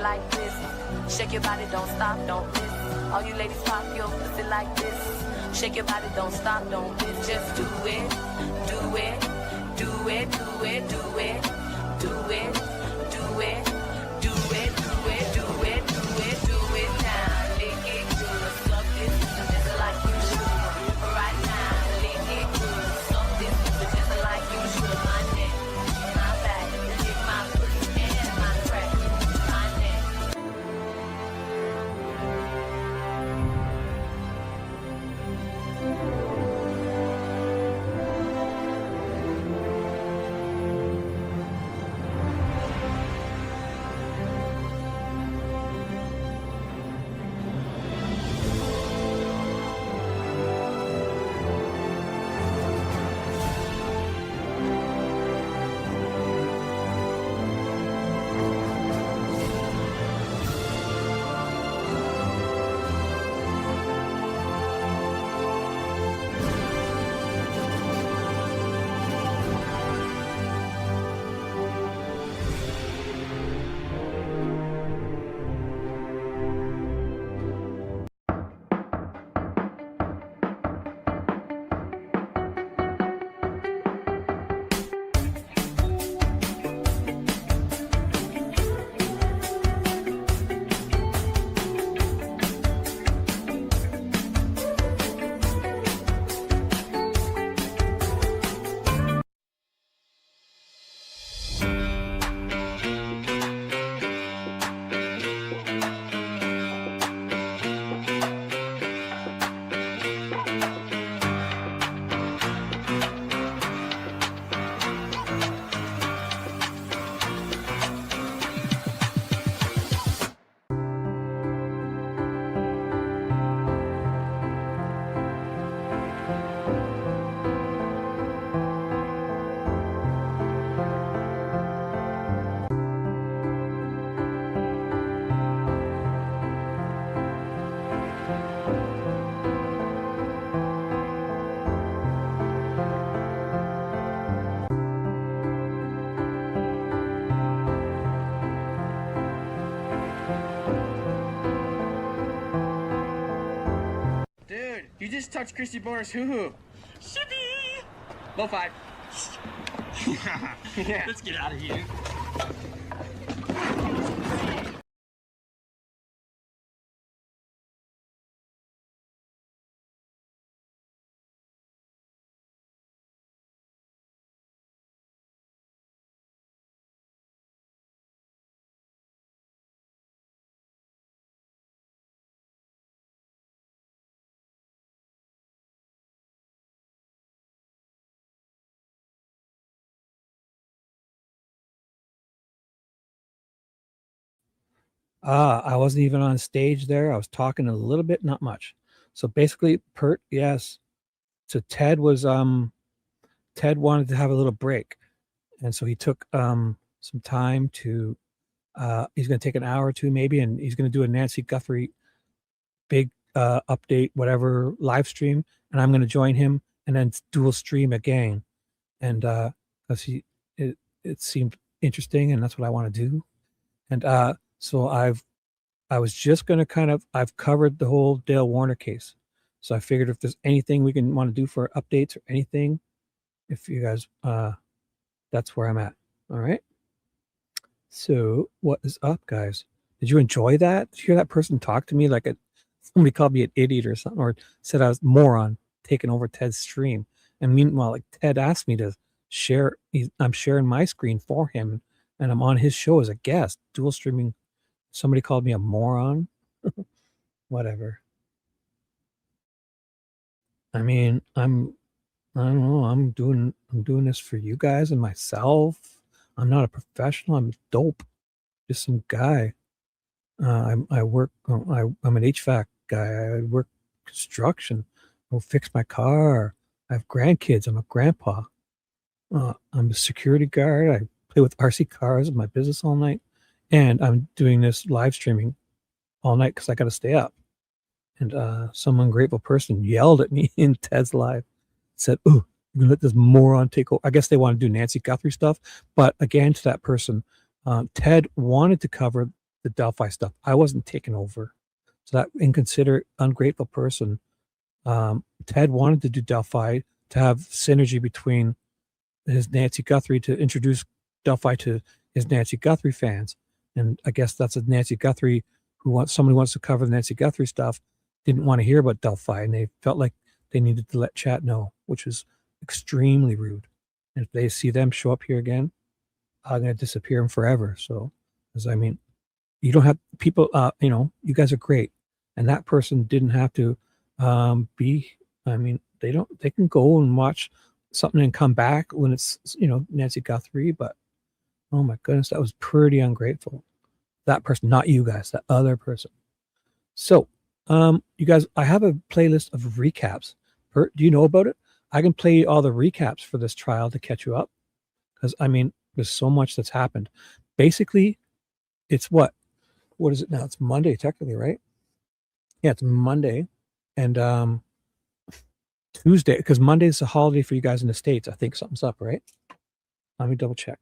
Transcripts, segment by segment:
like this. Shake your body, don't stop, don't miss. All you ladies pop your pussy like this. Shake your body, don't stop, don't miss. Just do it, do it, do it, do it, do it, do it, do it, do it, do it, do it, do it, do it now. Lick it good, suck this just like you should. Right now, lick it good, suck this just like you should. My neck, my back, lick my pussy and my crack. My neck. Dude, you just touched Christy Boner's hoo-hoo. Shippy! Low five. Yeah. Let's get out of here. I wasn't even on stage there. I was talking a little bit, not much. So basically, yes. So Ted wanted to have a little break. And so he took some time to he's gonna take an hour or two maybe, and he's gonna do a Nancy Guthrie big update, whatever, live stream, and I'm gonna join him and then dual stream again. And because it seemed interesting and that's what I want to do. And so I was just going to I've covered the whole Dale Warner case. So I figured if there's anything we can want to do for updates or anything, if you guys, that's where I'm at. All right. So what is up, guys? Did you enjoy that? Did you hear that person talk to me like somebody called me an idiot or something, or said I was a moron taking over Ted's stream? And meanwhile, like Ted asked me to share, I'm sharing my screen for him and I'm on his show as a guest, dual streaming. Somebody called me a moron. Whatever. I mean, I don't know. I'm doing this for you guys and myself. I'm not a professional. I'm dope. Just some guy. I work. I'm an HVAC guy. I work construction. I'll fix my car. I have grandkids. I'm a grandpa. I'm a security guard. I play with RC cars in my business all night. And I'm doing this live streaming all night because I got to stay up. And some ungrateful person yelled at me in Ted's live, said, "Ooh, you're gonna let this moron take over." I guess they want to do Nancy Guthrie stuff. But again, to that person, Ted wanted to cover the Delphi stuff. I wasn't taken over. So that inconsiderate, ungrateful person, Ted wanted to do Delphi to have synergy between his Nancy Guthrie, to introduce Delphi to his Nancy Guthrie fans. And I guess that's a Nancy Guthrie somebody wants to cover the Nancy Guthrie stuff, didn't want to hear about Delphi, and they felt like they needed to let chat know, which was extremely rude. And if they see them show up here again, I'm going to disappear them forever. So, because I mean, you don't have people, you guys are great. And that person didn't have to they can go and watch something and come back when it's, Nancy Guthrie, but oh my goodness, that was pretty ungrateful. That person, not you guys, that other person. So, you guys, I have a playlist of recaps. Bert, do you know about it? I can play all the recaps for this trial to catch you up. Because, there's so much that's happened. Basically, it's what is it now? It's Monday, technically, right? Yeah, it's Monday. And Tuesday, because Monday is a holiday for you guys in the States. I think something's up, right? Let me double check.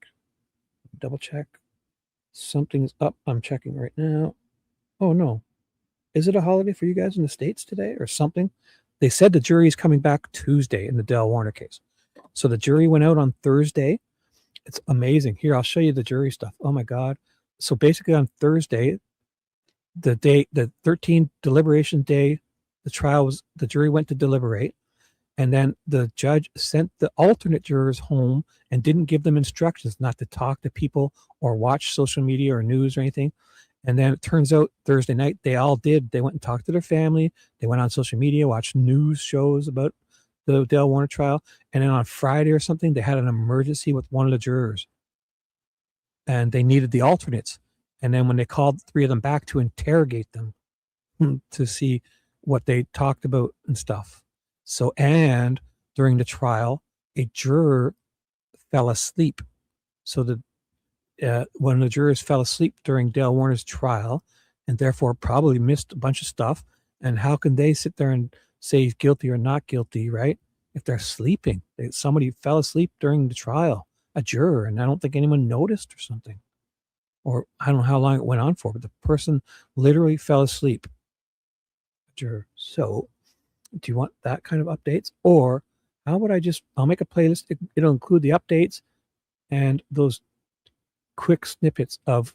Something's up. I'm checking right now. Oh, no. Is it a holiday for you guys in the States today or something? They said the jury is coming back Tuesday in the Del Warner case. So the jury went out on Thursday. It's amazing. Here, I'll show you the jury stuff. Oh, my God. So basically on Thursday, the 13th deliberation day, the jury went to deliberate. And then the judge sent the alternate jurors home and didn't give them instructions not to talk to people or watch social media or news or anything. And then it turns out Thursday night, they all did. They went and talked to their family. They went on social media, watched news shows about the Del Warner trial. And then on Friday or something, they had an emergency with one of the jurors. And they needed the alternates. And then when they called 3 of them back to interrogate them to see what they talked about and stuff. So, and during the trial, a juror fell asleep. So one of the jurors fell asleep during Del Warner's trial and therefore probably missed a bunch of stuff. And how can they sit there and say he's guilty or not guilty, right? If they're sleeping. Somebody fell asleep during the trial, a juror, and I don't think anyone noticed or something. Or I don't know how long it went on for, but the person literally fell asleep. A juror. So, do you want that kind of updates? Or how would I'll make a playlist. It'll include the updates and those quick snippets of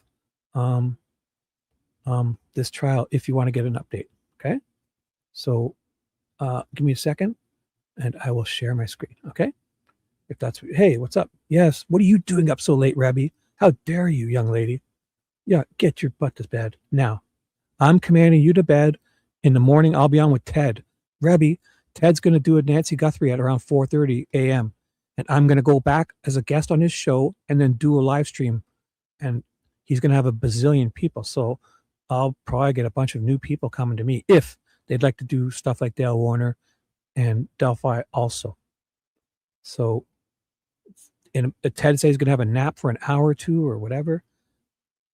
this trial if you want to get an update. Okay. So give me a second and I will share my screen. Okay. If that's, hey, what's up? Yes. What are you doing up so late, Rebby? How dare you, young lady? Yeah. Get your butt to bed now. I'm commanding you to bed. In the morning, I'll be on with Ted. Rebby, Ted's going to do a Nancy Guthrie at around 4:30 a.m. And I'm going to go back as a guest on his show and then do a live stream. And he's going to have a bazillion people. So I'll probably get a bunch of new people coming to me if they'd like to do stuff like Del Warner and Delphi also. So Ted says he's going to have a nap for an hour or two or whatever.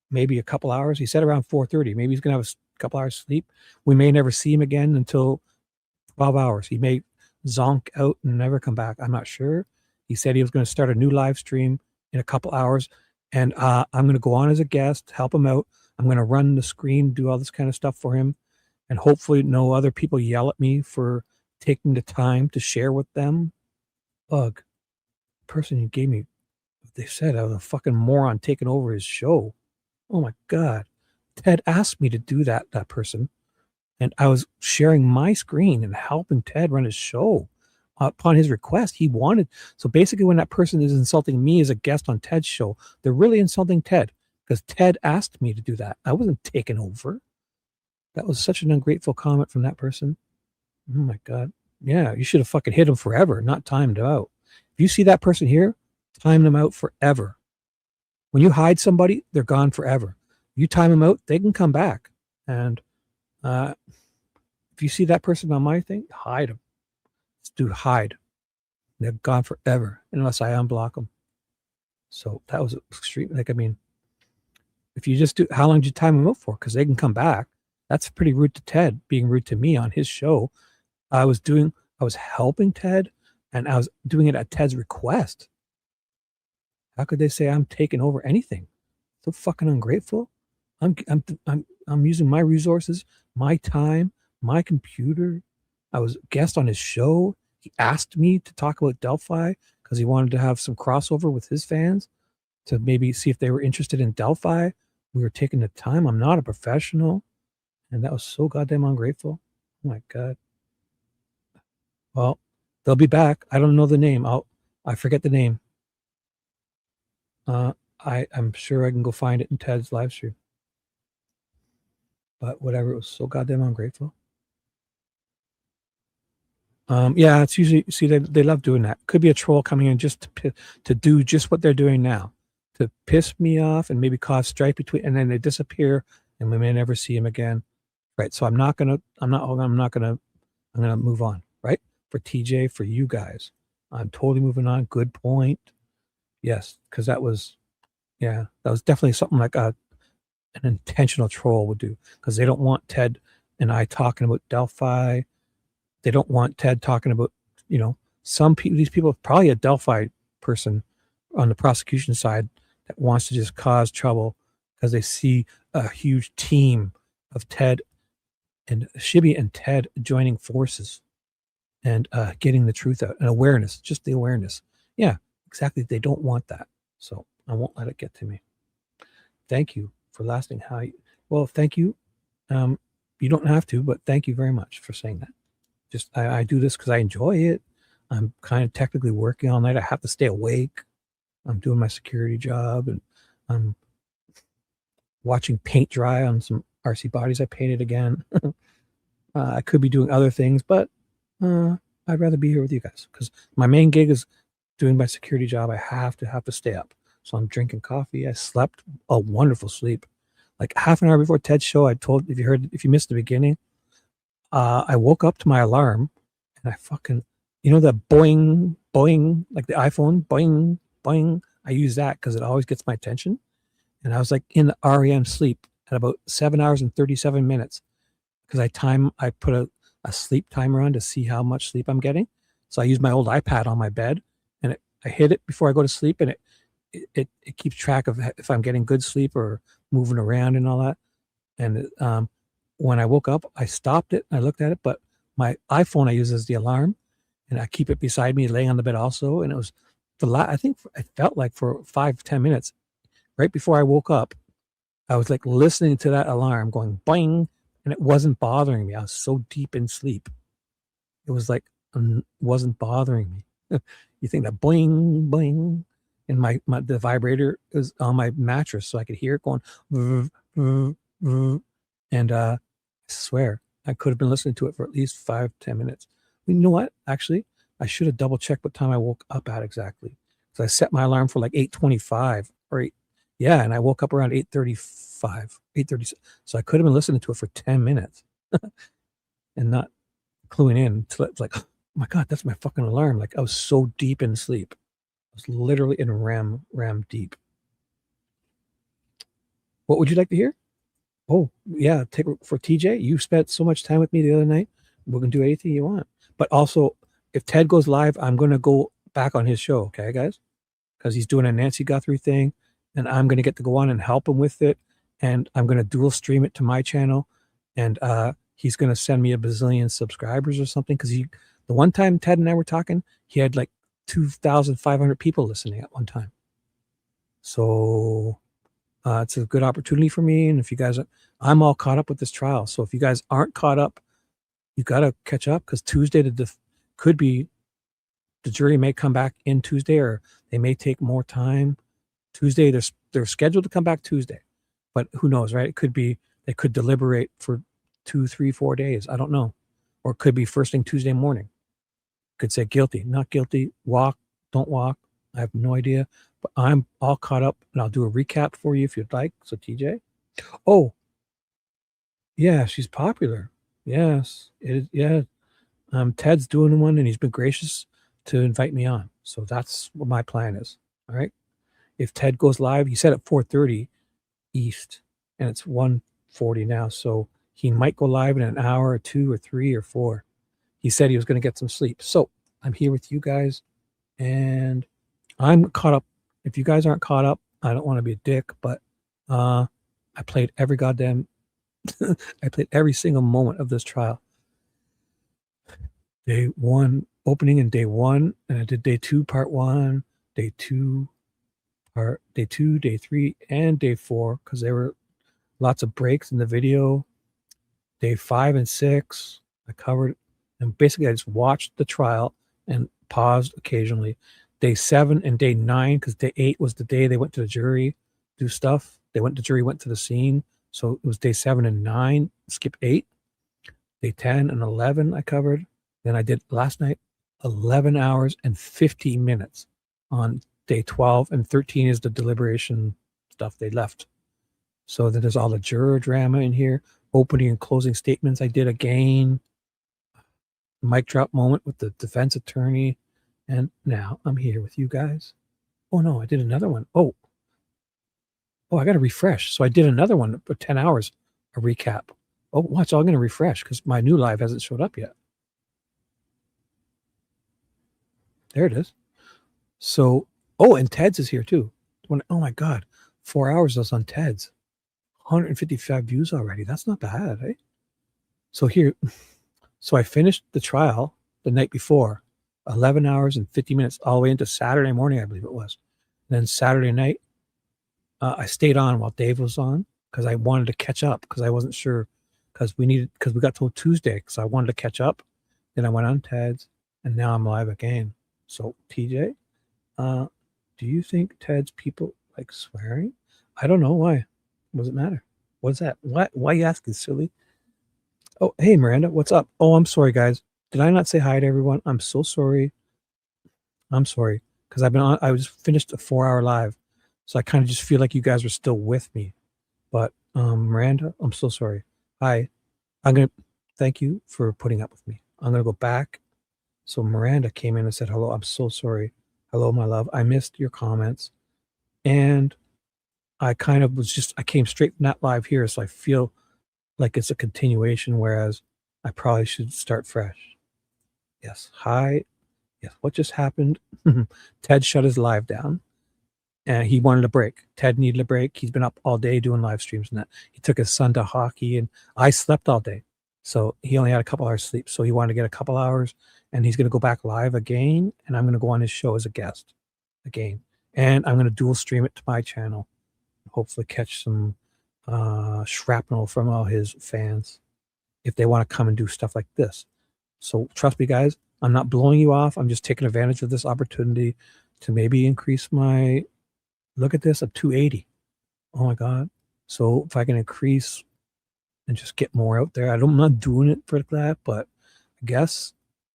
Maybe a couple hours. He said around 4:30. Maybe he's going to have a couple hours sleep. We may never see him again until 12 hours. He may zonk out and never come back. I'm not sure. He said he was going to start a new live stream in a couple hours. And I'm going to go on as a guest, help him out. I'm going to run the screen, do all this kind of stuff for him. And hopefully no other people yell at me for taking the time to share with them. Ugh. The person who gave me, they said I was a fucking moron taking over his show. Oh my God. Ted asked me to do that person. And I was sharing my screen and helping Ted run his show. Upon his request, he wanted. So basically, when that person is insulting me as a guest on Ted's show, they're really insulting Ted because Ted asked me to do that. I wasn't taken over. That was such an ungrateful comment from that person. Oh my God. Yeah, you should have fucking hit him forever, not timed him out. If you see that person here, time them out forever. When you hide somebody, they're gone forever. You time them out, they can come back. And if you see that person on my thing, hide them. Do hide. They're gone forever unless I unblock them. So that was extreme. If you just do, how long did you time them out for? Because they can come back. That's pretty rude to Ted, being rude to me on his show. I was helping Ted, and I was doing it at Ted's request. How could they say I'm taking over anything? So fucking ungrateful. I'm using my resources, my time, my computer. I was a guest on his show. He asked me to talk about Delphi because he wanted to have some crossover with his fans to maybe see if they were interested in Delphi. We were taking the time. I'm not a professional, and that was so goddamn ungrateful. Oh my god. Well, they'll be back. I don't know the name. I forget the name. I'm sure I can go find it in Ted's live stream. But whatever, it was so goddamn ungrateful. Yeah, it's usually, see, they love doing that. Could be a troll coming in just to do just what they're doing now, to piss me off and maybe cause strife between, and then they disappear and we may never see him again. Right. So I'm gonna move on. Right. For TJ, for you guys, I'm totally moving on. Good point. Yes, because that was definitely something like an intentional troll would do, because they don't want Ted and I talking about Delphi. They don't want Ted talking about, some people, these people, probably a Delphi person on the prosecution side that wants to just cause trouble because they see a huge team of Ted and Shibby and Ted joining forces and getting the truth out and awareness, just the awareness. Yeah, exactly. They don't want that. So I won't let it get to me. Thank you for lasting. Well, thank you. You don't have to, but thank you very much for saying that. Just I do this because I enjoy it. I'm kind of technically working all night. I have to stay awake. I'm doing my security job, and I'm watching paint dry on some RC bodies I painted again. I could be doing other things, but I'd rather be here with you guys because my main gig is doing my security job. I have to stay up. So I'm drinking coffee. I slept a wonderful sleep. Like half an hour before Ted's show, if you missed the beginning, I woke up to my alarm and I fucking, the boing, boing, like the iPhone, boing, boing. I use that because it always gets my attention. And I was like in the REM sleep at about 7 hours and 37 minutes because I put a sleep timer on to see how much sleep I'm getting. So I use my old iPad on my bed and I hit it before I go to sleep, and it keeps track of if I'm getting good sleep or moving around and all that. And when I woke up, I stopped it. I looked at it, but my iPhone I use as the alarm, and I keep it beside me, laying on the bed also. And it was I think it felt like for 5-10 minutes, right before I woke up, I was like listening to that alarm going boing, and it wasn't bothering me. I was so deep in sleep. It was like wasn't bothering me. You think that boing, boing, and the vibrator is on my mattress, so I could hear it going, and I swear I could have been listening to it for at least 5-10 minutes. You know what? Actually, I should have double checked what time I woke up at exactly, because I set my alarm for like 8:25 or 8. Yeah, and I woke up around 8:35, 8:30. So I could have been listening to it for 10 minutes and not cluing in until it's like, oh my God, that's my fucking alarm. Like I was so deep in sleep. I was literally in REM deep. What would you like to hear? Oh, yeah, for TJ, you spent so much time with me the other night. We're going to do anything you want. But also, if Ted goes live, I'm going to go back on his show, okay, guys? Because he's doing a Nancy Guthrie thing, and I'm going to get to go on and help him with it. And I'm going to dual stream it to my channel. And he's going to send me a bazillion subscribers or something. Because the one time Ted and I were talking, he had like 2,500 people listening at one time. So it's a good opportunity for me. And if you guys, I'm all caught up with this trial. So if you guys aren't caught up, you got to catch up, because Tuesday could be, the jury may come back in Tuesday, or they may take more time. Tuesday, they're scheduled to come back Tuesday, but who knows, right? It could be, they could deliberate for 2, 3, 4 days. I don't know. Or it could be first thing Tuesday morning. Could say guilty, not guilty, walk, don't walk. I have no idea, but I'm all caught up, and I'll do a recap for you if you'd like. So TJ, oh yeah, she's popular. Yes, it is. Yeah, Ted's doing one, and he's been gracious to invite me on. So that's what my plan is. All right. If Ted goes live, he said at 4:30 East, and it's 1:40 now, so he might go live in an hour or 2 or 3 or 4. He said he was going to get some sleep. So I'm here with you guys, and I'm caught up. If you guys aren't caught up, I don't want to be a dick, but I played every goddamn I played every single moment of this trial. Day 1 opening in day 1, and I did day 2 part 1, day 2 day 2, day 3, and day 4 because there were lots of breaks in the video. Day 5 and 6 I covered, and basically I just watched the trial and paused occasionally. Day 7 and day 9, because day 8 was the day they went to the jury do stuff. The jury went to the scene, so it was day 7 and 9. Skip 8. Day 10 and 11 I covered. Then I did last night 11 hours and 15 minutes on day 12, and 13 is the deliberation stuff they left. So then there's all the juror drama in here, opening and closing statements I did again, mic drop moment with the defense attorney, and now I'm here with you guys. Oh no, I did another one. Oh, I got to refresh. So I did another one for 10 hours, a recap. Oh, watch, I'm going to refresh because my new live hasn't showed up yet. There it is. So, oh, and Ted's is here too. Oh my God, 4 hours I was on Ted's. 155 views already. That's not bad, eh? So here, so I finished the trial the night before, 11 hours and 50 minutes, all the way into Saturday morning, I believe it was. And then Saturday night, I stayed on while Dave was on because I wanted to catch up because I wasn't sure because we got till Tuesday because I wanted to catch up. Then I went on Ted's and now I'm live again. So TJ, do you think Ted's people like swearing? I don't know why. What does it matter? What's that? Why are you asking, silly? Oh, hey Miranda, what's up? Oh, I'm sorry, guys. Did I not say hi to everyone? I'm so sorry. I'm sorry because I was finished a 4-hour live, so I kind of just feel like you guys were still with me. But Miranda, I'm so sorry. Hi, thank you for putting up with me. I'm gonna go back. So Miranda came in and said hello. I'm so sorry. Hello, my love. I missed your comments, and I kind of I came straight from that live here, so I feel like it's a continuation, whereas I probably should start fresh. Yes. Hi. Yes. What just happened? Ted shut his live down and he wanted a break. Ted needed a break. He's been up all day doing live streams and that. He took his son to hockey and I slept all day. So he only had a couple hours sleep. So he wanted to get a couple hours and he's going to go back live again. And I'm going to go on his show as a guest again. And I'm going to dual stream it to my channel. Hopefully catch some shrapnel from all his fans if they want to come and do stuff like this. So trust me, guys, I'm not blowing you off. I'm just taking advantage of this opportunity to maybe increase my, look at this, at 280. Oh my God. So if I can increase and just get more out there, I'm not doing it for that, but I guess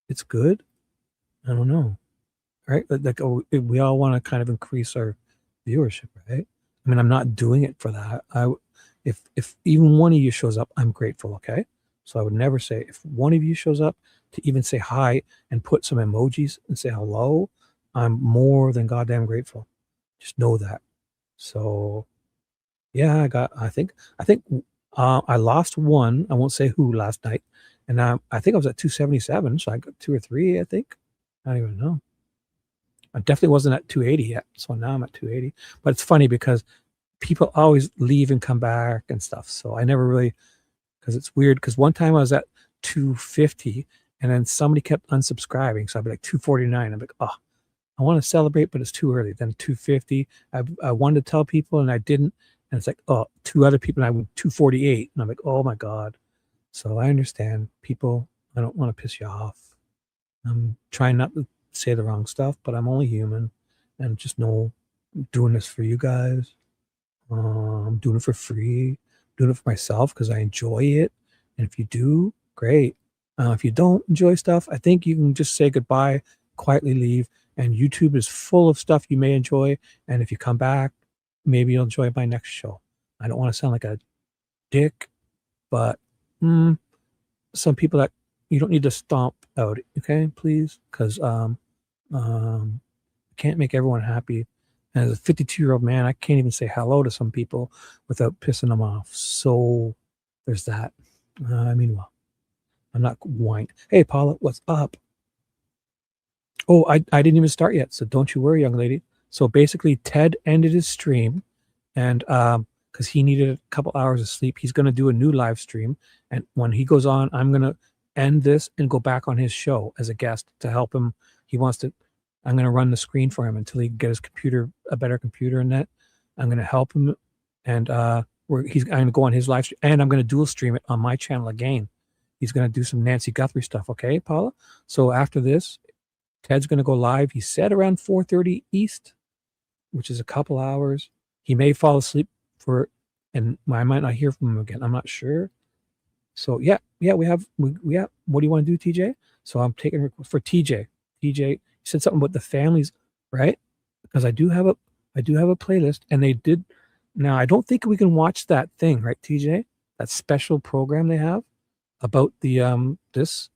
it's good. I don't know. Right? Like we all want to kind of increase our viewership, right? I mean, I'm not doing it for that. If even one of you shows up, I'm grateful, okay? So I would never say, if one of you shows up to even say hi and put some emojis and say hello, I'm more than goddamn grateful. Just know that. So yeah, I think I lost one. I won't say who last night. And I think I was at 277. So I got 2 or 3, I think. I don't even know. I definitely wasn't at 280 yet. So now I'm at 280. But it's funny because people always leave and come back and stuff. So I never really, because it's weird. Because one time I was at 250 and then somebody kept unsubscribing. So I'd be like 249. I'm like, oh, I want to celebrate, but it's too early. Then 250. I wanted to tell people and I didn't. And it's like, oh, 2 other people. And I went 248. And I'm like, oh my God. So I understand people. I don't want to piss you off. I'm trying not to say the wrong stuff, but I'm only human. And just know I'm doing this for you guys. I'm doing it for free. I'm doing it for myself because I enjoy it. And if you do, great. If you don't enjoy stuff, I think you can just say goodbye, quietly leave. And YouTube is full of stuff you may enjoy. And if you come back, maybe you'll enjoy my next show. I don't want to sound like a dick, but some people that you don't need to stomp out, okay, please, because can't make everyone happy. And as a 52-year-old man, I can't even say hello to some people without pissing them off. So there's that. I mean, well, I'm not whining. Hey, Paula, what's up? Oh, I didn't even start yet, so don't you worry, young lady. So basically, Ted ended his stream, and because he needed a couple hours of sleep. He's going to do a new live stream. And when he goes on, I'm going to end this and go back on his show as a guest to help him. He wants to, I'm going to run the screen for him until he can get his computer, a better computer in that. I'm going to help him. And I'm going to go on his live stream, and I'm going to dual stream it on my channel again. He's going to do some Nancy Guthrie stuff. Okay, Paula? So after this, Ted's going to go live. He said around 4:30 East, which is a couple hours. He may fall asleep and I might not hear from him again. I'm not sure. So we have. What do you want to do, TJ? So I'm taking for TJ. TJ, you said something about the families, right? Because I do have a playlist, and they did. Now I don't think we can watch that thing, right, TJ? That special program they have about the this.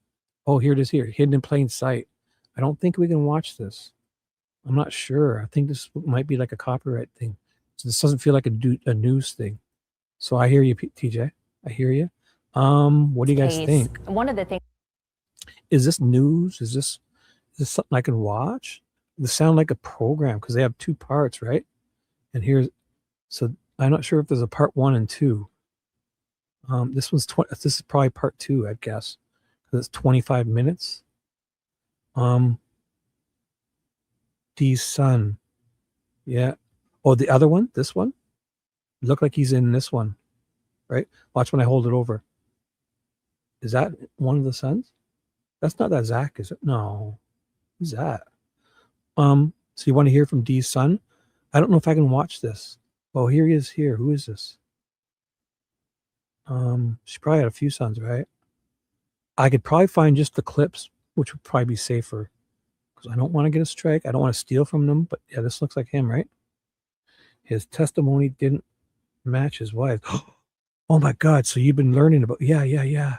Oh, here it is. Here, hidden in plain sight. I don't think we can watch this. I'm not sure. I think this might be like a copyright thing. So this doesn't feel like a news thing. So I hear you, TJ. I hear you. What do you guys think? One of the things. Is this news? Is this something I can watch? This sound like a program because they have two parts, right? And so I'm not sure if there's a part 1 and 2. This is probably part 2, I guess, because it's 25 minutes. Dee's son. Yeah. Oh, the other one? This one? Look like he's in this one, right? Watch when I hold it over. Is that one of the sons? That's not that Zach, is it? No. Who's that? So you want to hear from Dee's son? I don't know if I can watch this. Oh, here he is here. Who is this? She probably had a few sons, right? I could probably find just the clips, which would probably be safer. Because I don't want to get a strike. I don't want to steal from them. But yeah, this looks like him, right? His testimony didn't match his wife. Oh my God. So you've been learning about, yeah.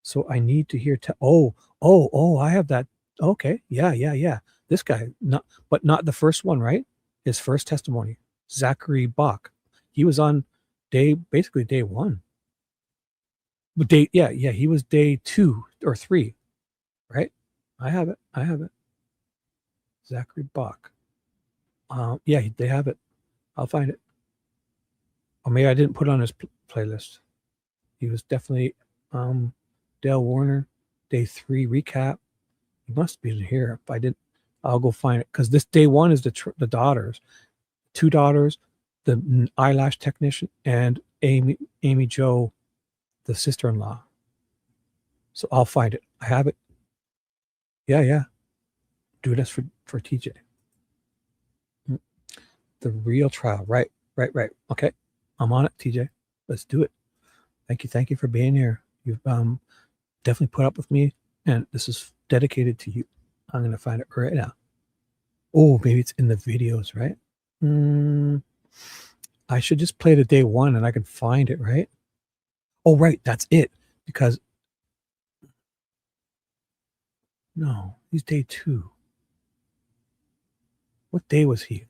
So I need to hear, I have that. Okay. Yeah. This guy, not the first one, right? His first testimony, Zachary Bach. He was on basically day 1. But he was day 2 or 3, right? I have it. Zachary Bach. They have it. I'll find it. Or maybe I didn't put it on his playlist. He was definitely Dale Warner, day 3 recap. He must be in here. If I didn't, I'll go find it. Because this day 1 is the daughters. 2 daughters, the eyelash technician, and Amy Jo, the sister-in-law. So I'll find it. I have it. Yeah. Do this for TJ. The real trial. Right. Okay. I'm on it, TJ. Let's do it. Thank you for being here. You've definitely put up with me, and this is dedicated to you. I'm going to find it right now. Oh, maybe it's in the videos, right? I should just play the day 1 and I can find it, right? Oh, right. That's it. Because no, he's day 2. What day was he?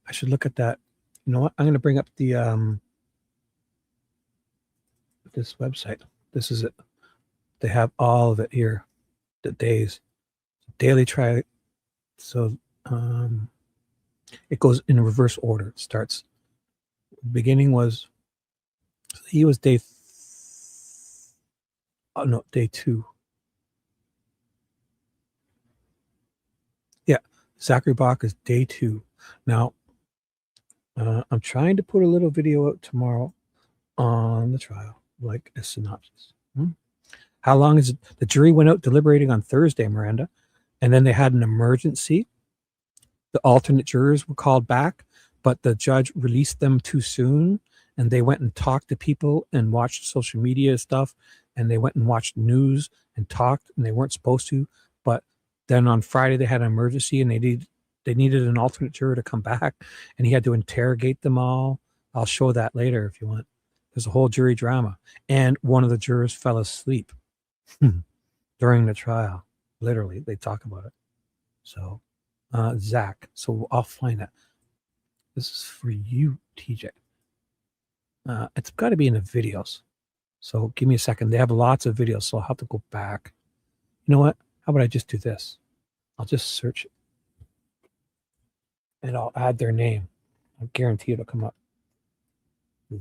I should look at that. You know what? I'm going to bring up the this website. This is it. They have all of it here. The days. Daily try. So it goes in reverse order. It starts. Beginning was he was day 2. Yeah, Zachary Bach is day 2. Now, I'm trying to put a little video out tomorrow on the trial, like a synopsis. How long is it? The jury went out deliberating on Thursday, Miranda, and then they had an emergency. The alternate jurors were called back, but the judge released them too soon, and they went and talked to people and watched social media stuff, and they went and watched news and talked, and they weren't supposed to. But then on Friday they had an emergency, and they needed an alternate juror to come back, and he had to interrogate them all. I'll show that later if you want. There's a whole jury drama, and one of the jurors fell asleep during the trial. Literally, they talk about it. So, Zach. So I'll find that. This is for you, TJ. It's got to be in the videos. So give me a second. They have lots of videos, so I'll have to go back. You know what? How about I just do this? I'll just search it. And I'll add their name. I guarantee it'll come up.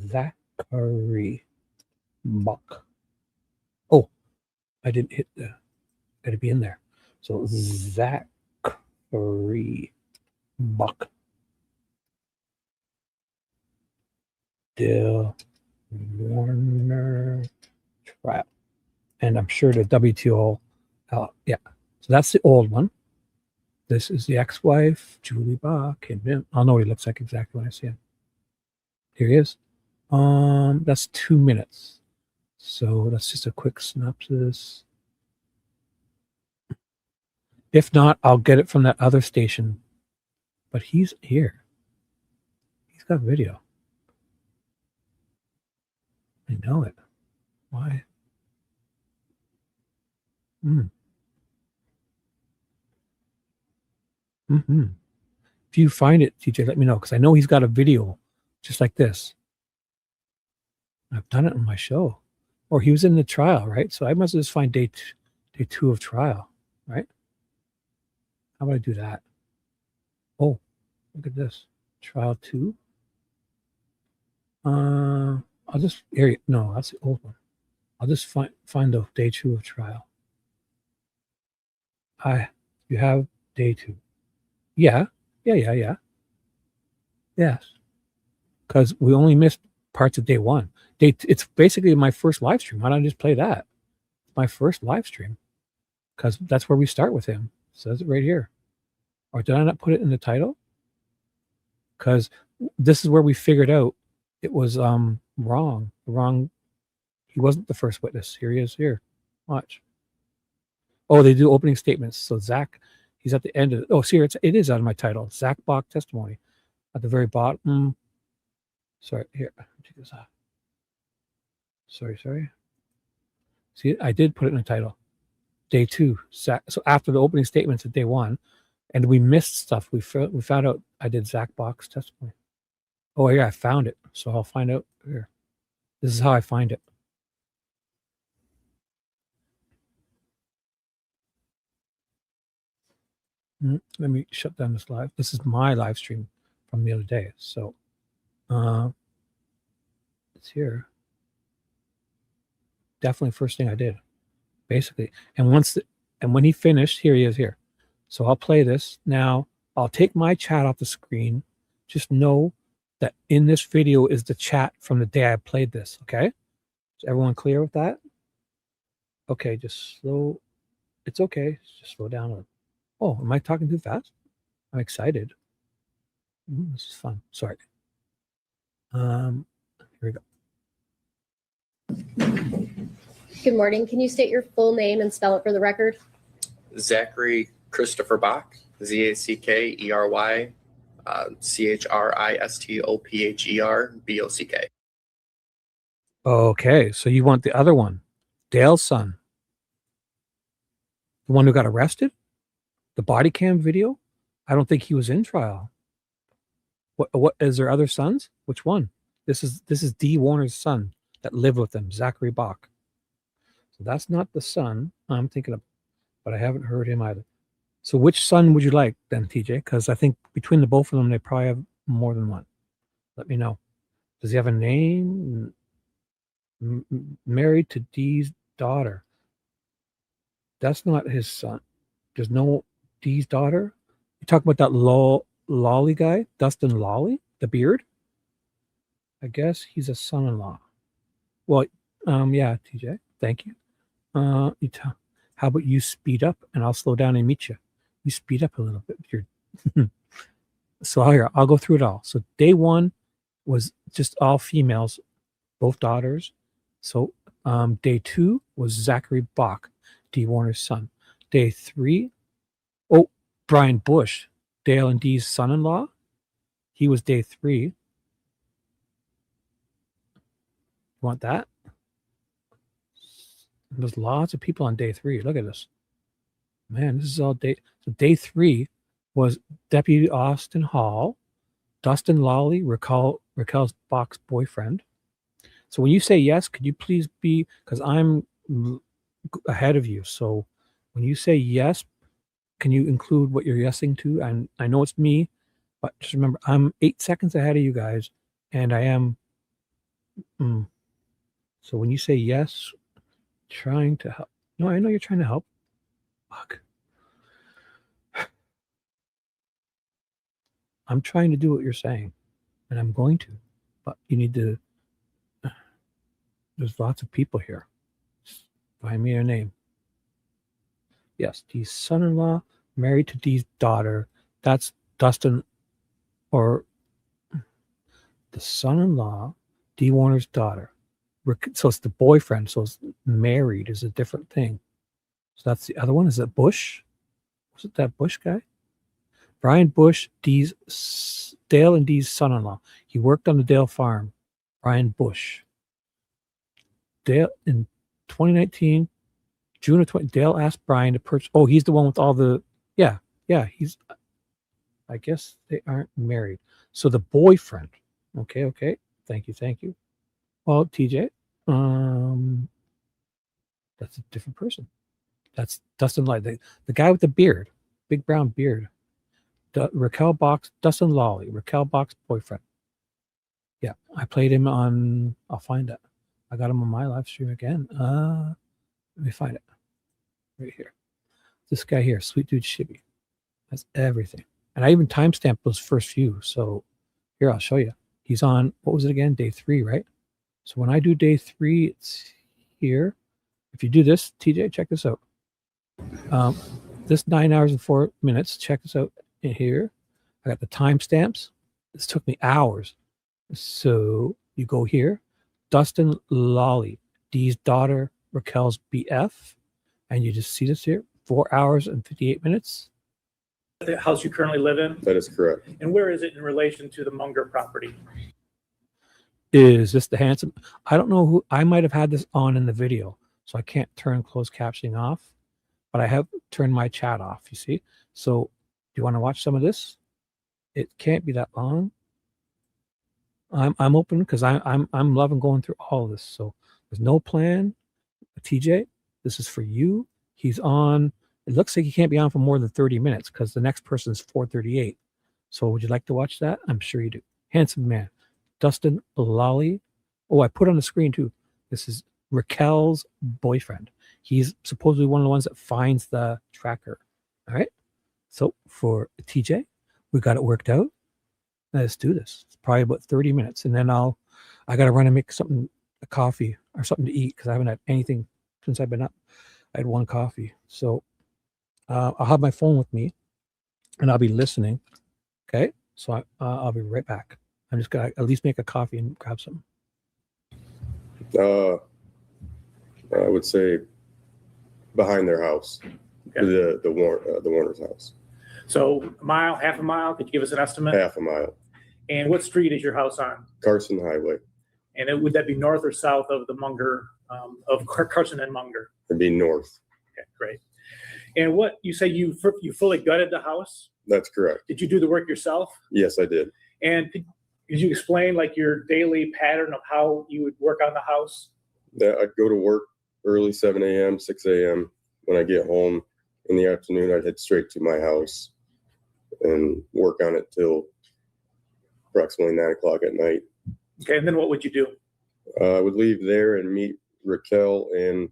Zachary Buck. Oh, I didn't hit the. Got to be in there. So Zachary Buck. Dale Warner trial. And I'm sure the WTO. Yeah. So that's the old one. This is the ex-wife, Julie Bach. I'll know what he looks like exactly when I see him. Here he is. That's 2 minutes. So that's just a quick synopsis. If not, I'll get it from that other station. But he's here. He's got video. I know it. Why? If you find it, TJ, let me know, because I know he's got a video just like this. I've done it on my show. Or he was in the trial, right? So I must just find day two of trial, right? How about I do that? Oh, look at this. Trial 2. I'll just no, that's the old one. I'll just find the day 2 of trial. You have day 2. Yeah. Yes. Because we only missed parts of day 1. It's basically my first live stream. Why don't I just play that? My first live stream. Because that's where we start with him. It says it right here. Or did I not put it in the title? Because this is where we figured out it was wrong. He wasn't the first witness. Here he is here. Watch. Oh, they do opening statements. So Zach, he's at the end of it. Oh, see, it is on my title. Zach Bach testimony. At the very bottom. Sorry, here. Take this off. Sorry. See, I did put it in the title. Day 2. So after the opening statements of day 1, and we missed stuff. We found out I did Zach Bach's testimony. Oh, yeah, I found it. So I'll find out here. This is how I find it. Let me shut down this live. This is my live stream from the other day. So it's here. Definitely first thing I did, basically. And when he finished, here he is here. So I'll play this. Now I'll take my chat off the screen. Just know that in this video is the chat from the day I played this. Okay. Is everyone clear with that? Okay, just slow. It's okay. Just slow down a little. Oh, am I talking too fast? I'm excited. This is fun. Sorry. Here we go. Good morning. Can you state your full name and spell it for the record? Zachary Christopher Bach, Zackery, Christopher Okay, so you want the other one, Dale's son, the one who got arrested, the body cam video. I don't think he was in trial. What is there other sons? Which one? This is D. Warner's son that lived with him, Zachary Bach. So that's not the son I'm thinking of, but I haven't heard him either. So which son would you like then, TJ? Because I think between the both of them, they probably have more than one. Let me know. Does he have a name? Married to Dee's daughter. That's not his son. There's no Dee's daughter. You talk about that Lolly guy, Dustin Lolly, the beard. I guess he's a son-in-law. Well, yeah, TJ, thank you. How about you speed up and I'll slow down and meet you. You speed up a little bit. So here, I'll go through it all. So day 1 was just all females, both daughters. So day 2 was Zachary Bach, D. Warner's son. Day 3, Brian Bush, Dale and Dee's son-in-law. He was day 3. You want that? There's lots of people on day 3. Look at this. Man, this is all day. So day 3 was Deputy Austin Hall, Dustin Lawley, Raquel's Bach's boyfriend. So when you say yes, could you please be, because I'm ahead of you. So when you say yes, can you include what you're yesing to? And I know it's me, but just remember, I'm 8 seconds ahead of you guys, and I am So when you say yes, trying to help. No, I know you're trying to help. Fuck. I'm trying to do what you're saying, and I'm going to, but you need to. There's lots of people here. Find me a name. Yes, Dee's son-in-law, married to Dee's daughter. That's Dustin, or the son-in-law, Dee Warner's daughter. So it's the boyfriend. So it's married is a different thing. So that's the other one. Is it Bush? Was it that Bush guy? Brian Bush, Dale and Dee's son-in-law. He worked on the Dale farm. Brian Bush. Dale in 2019, June of 20. Dale asked Brian to purchase. Oh, he's the one with all the. Yeah. He's. I guess they aren't married. So the boyfriend. Okay. Thank you. Well, TJ, that's a different person. That's Dustin Light, the guy with the beard, big brown beard. Raquel Box, Dustin Lawley, Raquel Box boyfriend. Yeah, I played him on. I'll find it. I got him on my live stream again. Let me find it. Right here. This guy here, Sweet Dude Shibby. That's everything. And I even timestamped those first few. So here, I'll show you. He's on, what was it again? Day 3, right? So when I do day 3, it's here. If you do this, TJ, check this out. This 9 hours and 4 minutes, check this out in here. I got the timestamps. This took me hours. So you go here, Dustin Lawley, Dee's daughter, Raquel's BF, and you just see this here, 4 hours and 58 minutes. The house you currently live in? That is correct. And where is it in relation to the Munger property? Is this the handsome? I don't know who. I might have had this on in the video, so I can't turn closed captioning off, but I have turned my chat off, you see? So do you want to watch some of this? It can't be that long. I'm open because I'm loving going through all of this. So there's no plan. TJ, this is for you. He's on. It looks like he can't be on for more than 30 minutes because the next person is 4:38. So would you like to watch that? I'm sure you do. Handsome man, Dustin Lawley. Oh, I put on the screen too. This is Raquel's boyfriend. He's supposedly one of the ones that finds the tracker. All right. So for TJ, we got it worked out. Let's do this. It's probably about 30 minutes. And then I got to run and make something, a coffee or something to eat because I haven't had anything since I've been up. I had one coffee. So I'll have my phone with me and I'll be listening. Okay. So I'll be right back. I'm just going to at least make a coffee and grab some. I would say behind their house, Okay. the Warner's house. So a mile, half a mile? Could you give us an estimate? Half a mile. And what street is your house on? Carson Highway. And would that be north or south of the Munger, of Carson and Munger? It'd be north. Okay, great. And what you say you fully gutted the house? That's correct. Did you do the work yourself? Yes, I did. And could you explain like your daily pattern of how you would work on the house? I'd go to work early, 7 a.m., 6 a.m. When I get home in the afternoon, I'd head straight to my house and work on it till approximately 9 o'clock at night. Okay, and then what would you do? I would leave there and meet Raquel and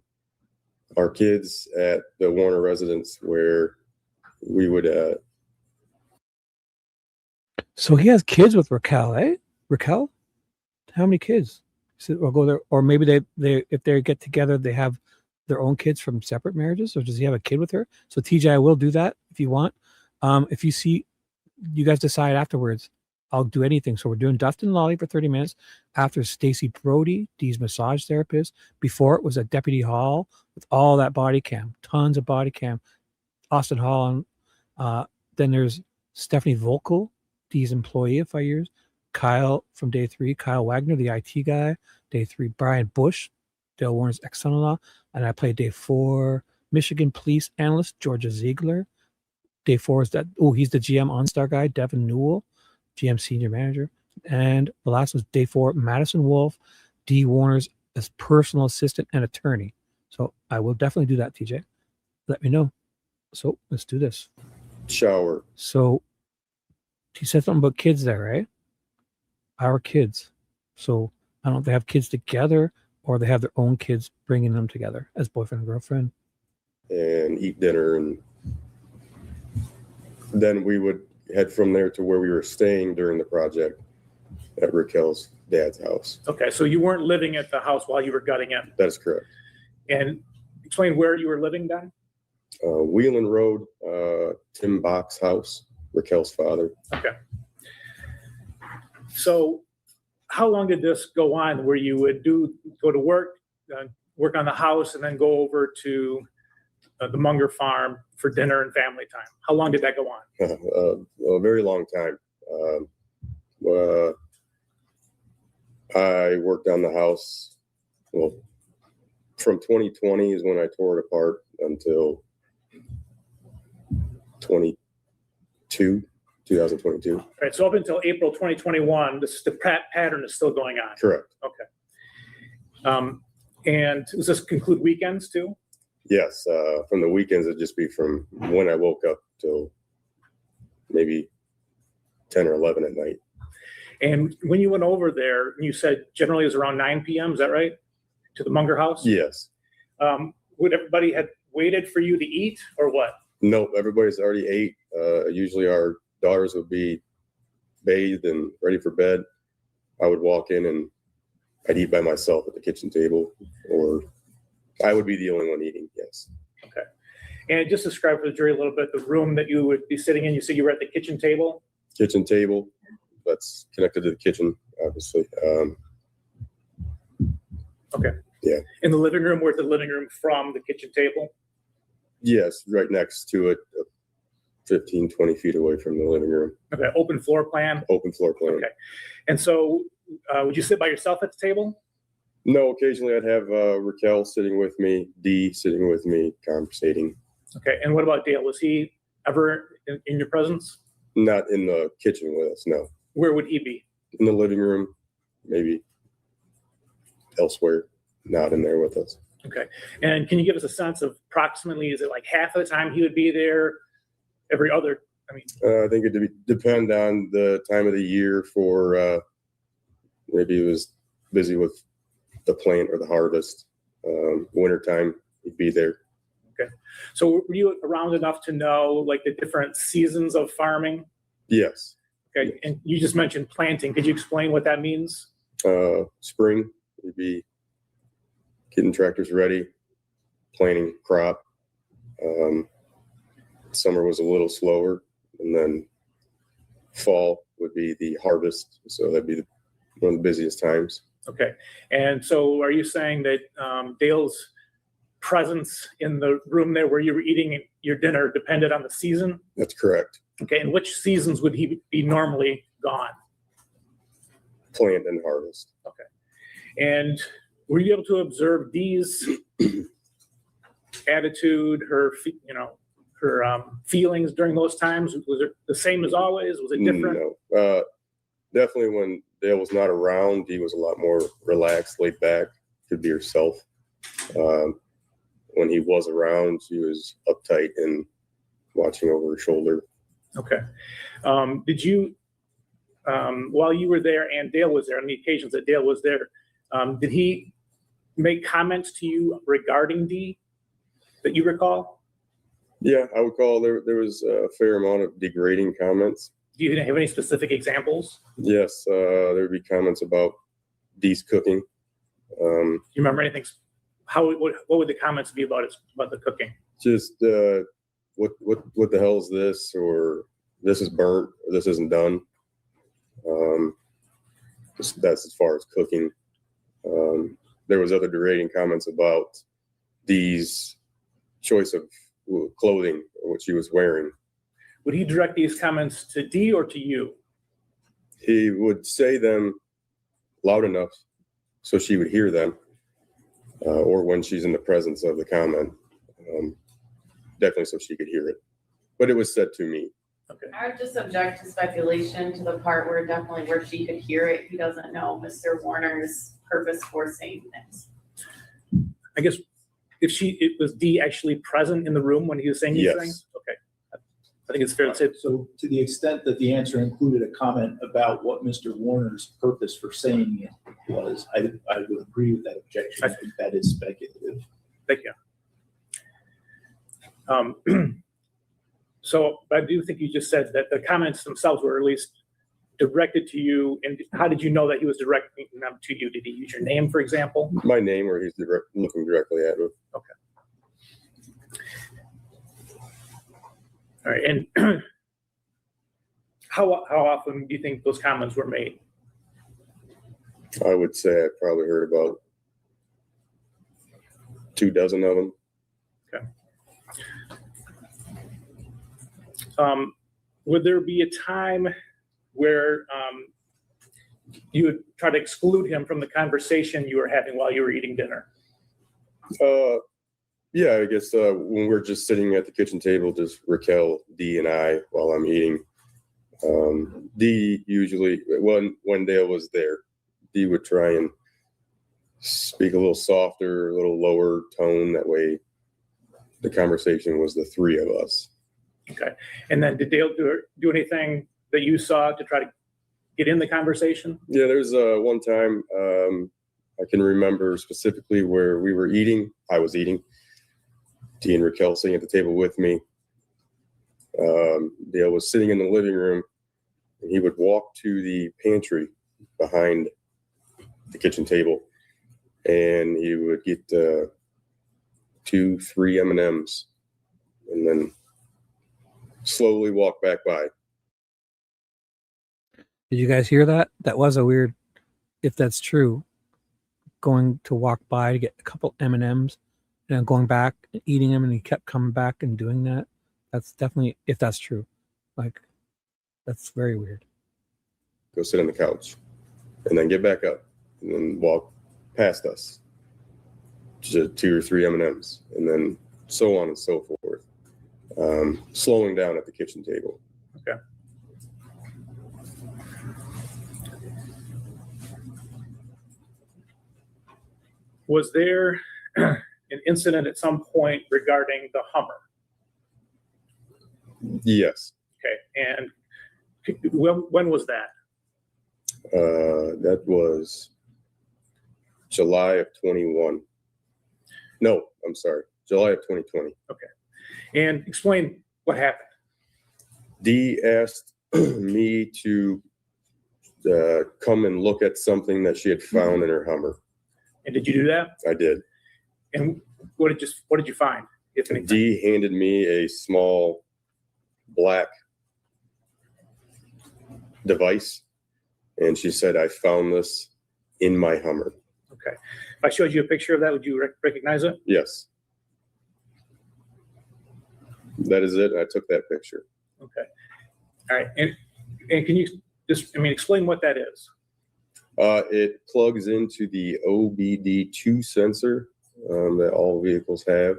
our kids at the Warner residence where we would. So he has kids with Raquel, eh? Raquel? How many kids? So we'll go there, or maybe they if they get together, they have their own kids from separate marriages, or does he have a kid with her? So TJ, I will do that if you want. If you see, you guys decide afterwards. I'll do anything. So we're doing Dustin Lawley for 30 minutes. After Stacy Brody, Dee's massage therapist. Before it was a Deputy Hall with all that body cam, tons of body cam. Austin Hall. Then there's Stephanie Volkel, Dee's employee of 5 years. Kyle from day 3, Kyle Wagner, the IT guy. Day 3, Brian Bush, Dale Warner's ex-son-in-law. And I played day 4, Michigan police analyst, Georgia Ziegler. Day 4 is that, he's the GM OnStar guy, Devin Newell, GM senior manager. And the last was day 4, Madison Wolf, Dee Warner's as personal assistant and attorney. So I will definitely do that, TJ. Let me know. So let's do this. Shower. So he said something about kids there, right? Our kids. So I don't know if they have kids together or they have their own kids bringing them together as boyfriend and girlfriend. And eat dinner, and then we would head from there to where we were staying during the project at Raquel's dad's house. Okay, so you weren't living at the house while you were gutting it. That is correct. And explain where you were living then? Wheelan Road, Tim Bach's house, Raquel's father. Okay. So how long did this go on where you would go to work, work on the house, and then go over to the Munger farm for dinner and family time? How long did that go on? A very long time. I worked on the house, well, from 2020 is when I tore it apart until 2022. All right, so up until April 2021, the pattern is still going on. Correct. Okay. And does this conclude weekends too? Yes. From the weekends, it'd just be from when I woke up till maybe 10 or 11 at night. And when you went over there, you said generally it was around 9 p.m., is that right? To the Munger house? Yes. Would everybody had waited for you to eat or what? Nope. Everybody's already ate. Usually our daughters would be bathed and ready for bed. I would walk in and I'd eat by myself at the kitchen table, or I would be the only one eating. Yes. Okay. And just describe for the jury a little bit the room that you would be sitting in. You said you were at the kitchen table. Kitchen table that's connected to the kitchen, obviously. Okay. Yeah. In the living room, where's the living room from the kitchen table? Yes, right next to it, 15, 20 feet away from the living room. Okay. Open floor plan. Open floor plan. Okay. And so would you sit by yourself at the table? No, occasionally I'd have Raquel sitting with me, Dee sitting with me, conversating. Okay. And what about Dale? Was he ever in your presence? Not in the kitchen with us, no. Where would he be? In the living room, maybe elsewhere, not in there with us. Okay. And can you give us a sense of approximately, is it like half of the time he would be there, every other? I mean, I think it would depend on the time of the year for maybe he was busy with the plant or the harvest. Wintertime, he'd be there. okay. So were you around enough to know like the different seasons of farming? Yes. Okay. And you just mentioned planting. Could you explain what that means? Spring, we'd be getting tractors ready, planting crop. Summer was a little slower, and then fall would be the harvest. So that'd be one of the busiest times. Okay. And so are you saying that Dale's presence in the room there where you were eating your dinner depended on the season? That's correct. Okay. And which seasons would he be normally gone? Plant and harvest. Okay. And were you able to observe Dee's attitude, her feelings during those times? Was it the same as always? Was it different? No. Definitely when Dale was not around, he was a lot more relaxed, laid back, could be herself. When he was around, she was uptight and watching over her shoulder. Okay. Did you, while you were there and Dale was there, on the occasions that Dale was there, did he make comments to you regarding Dee that you recall? Yeah, I would call there was a fair amount of degrading comments. Do you have any specific examples? Yes, there would be comments about Dee's cooking. Do you remember anything? What would the comments be about the cooking? Just what the hell is this, or this is burnt, or this isn't done. That's as far as cooking. There was other degrading comments about Dee's choice of clothing or what she was wearing. Would he direct these comments to Dee or to you? He would say them loud enough so she would hear them, or when she's in the presence of the comment, definitely so she could hear it. But it was said to me. Okay. I would just object to speculation to the part where she could hear it. He doesn't know Mr. Warner's purpose for saying things. I guess it was Dee actually present in the room when he was saying these Yes. things? Okay. I think it's fair to say. So to the extent that the answer included a comment about what Mr. Warner's purpose for saying it was. I would agree with that objection. I think that is speculative. Thank you. So I do think you just said that the comments themselves were at least directed to you. And how did you know that he was directing them to you? Did he use your name, for example? My name, or he's looking directly at me. Okay. All right. And how often do you think those comments were made? I would say I probably heard about 24 of them. Okay. Would there be a time where you would try to exclude him from the conversation you were having while you were eating dinner? Yeah, I guess when we're just sitting at the kitchen table, just Raquel, Dee, and I while I'm eating. Dee usually, when Dale was there, Dee would try and speak a little softer, a little lower tone. That way the conversation was the three of us. Okay. And then did Dale do anything that you saw to try to get in the conversation? Yeah, there's one time I can remember specifically where we were eating. I was eating. Dee and Raquel sitting at the table with me. Dale was sitting in the living room, and he would walk to the pantry behind the kitchen table, and he would get 2-3 M&Ms, and then slowly walk back by. Did you guys hear that? That was a weird, if that's true, going to walk by to get a couple M&Ms and then going back and eating them, and he kept coming back and doing that. That's definitely, if that's true, like, that's very weird. Go sit on the couch and then get back up and then walk past us to 2 or 3 M&Ms, and then so on and so forth. Slowing down at the kitchen table. Okay. Was there an incident at some point regarding the Hummer? Yes. Okay. And when was that? That was July of 21. No, I'm sorry. July of 2020. Okay. And explain what happened. Dee asked me to come and look at something that she had found in her Hummer. And did you do that? I did. And what did you find, if anything? Dee handed me a small black device, and she said, "I found this in my Hummer." Okay. If I showed you a picture of that, would you recognize it? Yes. That is it. I took that picture. Okay. All right. And can you just, explain what that is? It plugs into the OBD2 sensor that all vehicles have.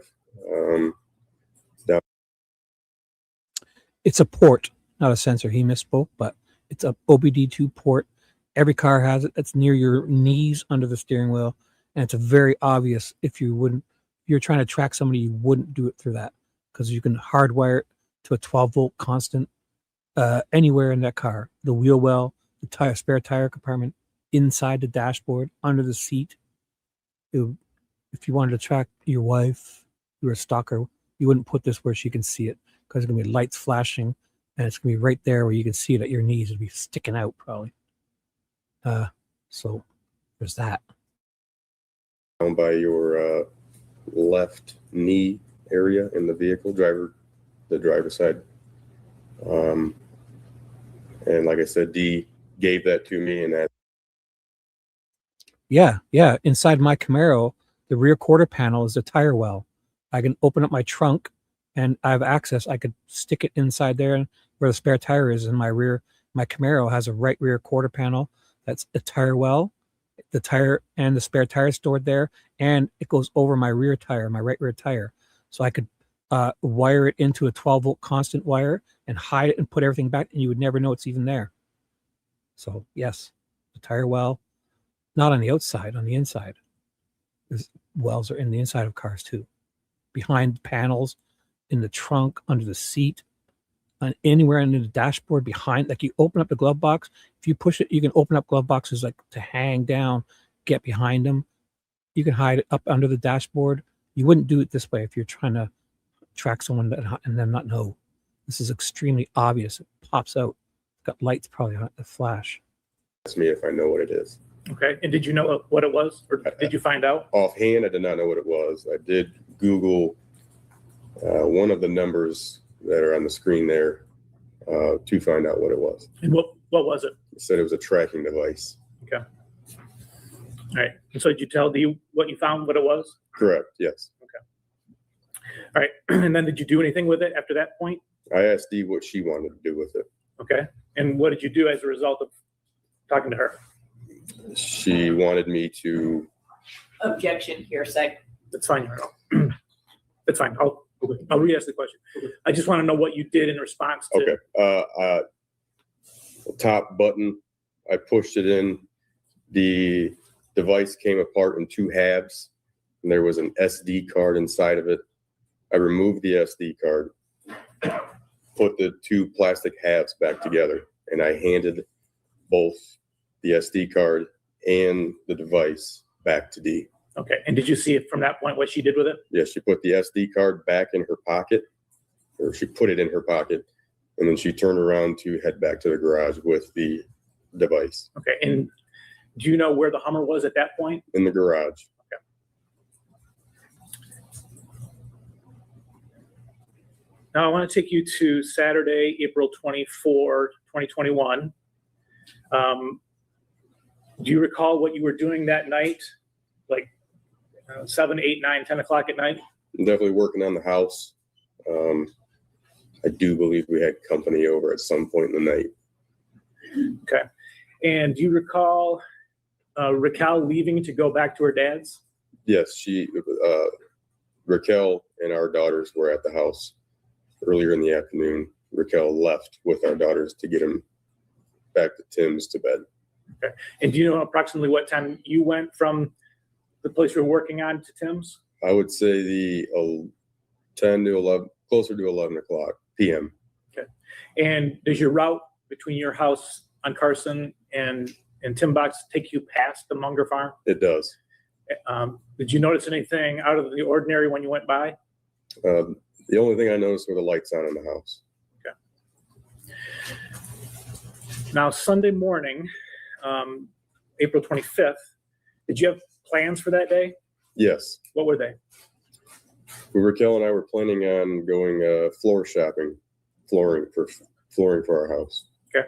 It's a port, not a sensor. He misspoke, but it's a OBD2 port. Every car has it. It's near your knees under the steering wheel, and it's very obvious if you're trying to track somebody, you wouldn't do it through that, because you can hardwire it to a 12-volt constant anywhere in that car. The wheel well, the spare tire compartment, inside the dashboard, under the seat. If you wanted to track your wife, you're a stalker, you wouldn't put this where she can see it, because it's going to be lights flashing, and it's going to be right there where you can see it at your knees. It'll be sticking out probably. So there's that. Down by your left knee area in the vehicle, the driver's side. And like I said, Dee gave that to me, and that. Yeah. Inside my Camaro, the rear quarter panel is the tire well. I can open up my trunk, and I have access. I could stick it inside there, where the spare tire is in my rear. My Camaro has a right rear quarter panel. That's a tire well. The tire and the spare tire stored there, and it goes over my rear tire, my right rear tire. So I could wire it into a 12-volt constant wire and hide it and put everything back, and you would never know it's even there. So yes, the tire well, not on the outside, on the inside. There's wells are in the inside of cars too, behind panels, in the trunk, under the seat, anywhere in the dashboard behind, like you open up the glove box. If you push it, you can open up glove boxes like to hang down, get behind them. You can hide it up under the dashboard. You wouldn't do it this way if you're trying to track someone and them not know. This is extremely obvious. It pops out. Got lights probably on it, the flash. Ask me if I know what it is. Okay, and did you know what it was, or did you find out? Offhand, I did not know what it was. I did Google one of the numbers that are on the screen there to find out what it was. And what was it? It said it was a tracking device. Okay. All right. And so did you tell Dee what you found, what it was? Correct, yes. All right. And then did you do anything with it after that point? I asked Dee what she wanted to do with it. Okay. And what did you do as a result of talking to her? She wanted me to, Objection, hearsay. That's fine. That's fine. I'll re-ask the question. I just want to know what you did in response to. okay, the top button, I pushed it in. The device came apart in two halves, and there was an SD card inside of it. I removed the SD card, put the two plastic halves back together, and I handed both the SD card and the device back to Dee. Okay. And did you see it from that point what she did with it? Yes, she put the SD card back in her pocket, or she put it in her pocket, and then she turned around to head back to the garage with the device Okay. And do you know where the Hummer was at that point? in the garage. Now I want to take you to Saturday, April 24, 2021. Do you recall what you were doing that night? Like 7, 8, 9, 10 o'clock at night? I'm definitely working on the house. I do believe we had company over at some point in the night. Okay. And do you recall Raquel leaving to go back to her dad's? Yes, Raquel and our daughters were at the house earlier in the afternoon. Raquel left with our daughters to get them back to Tim's to bed. Okay. And do you know approximately what time you went from the place you were working on to Tim's? I would say the 10 to 11, closer to 11 o'clock p.m. Okay. And does your route between your house on Carson and Tim Box take you past the Munger farm? It does. Did you notice anything out of the ordinary when you went by? The only thing I noticed were the lights on in the house. Now, Sunday morning, April 25th, did you have plans for that day? Yes. What were they? Raquel and I were planning on going floor shopping, flooring for our house. Okay.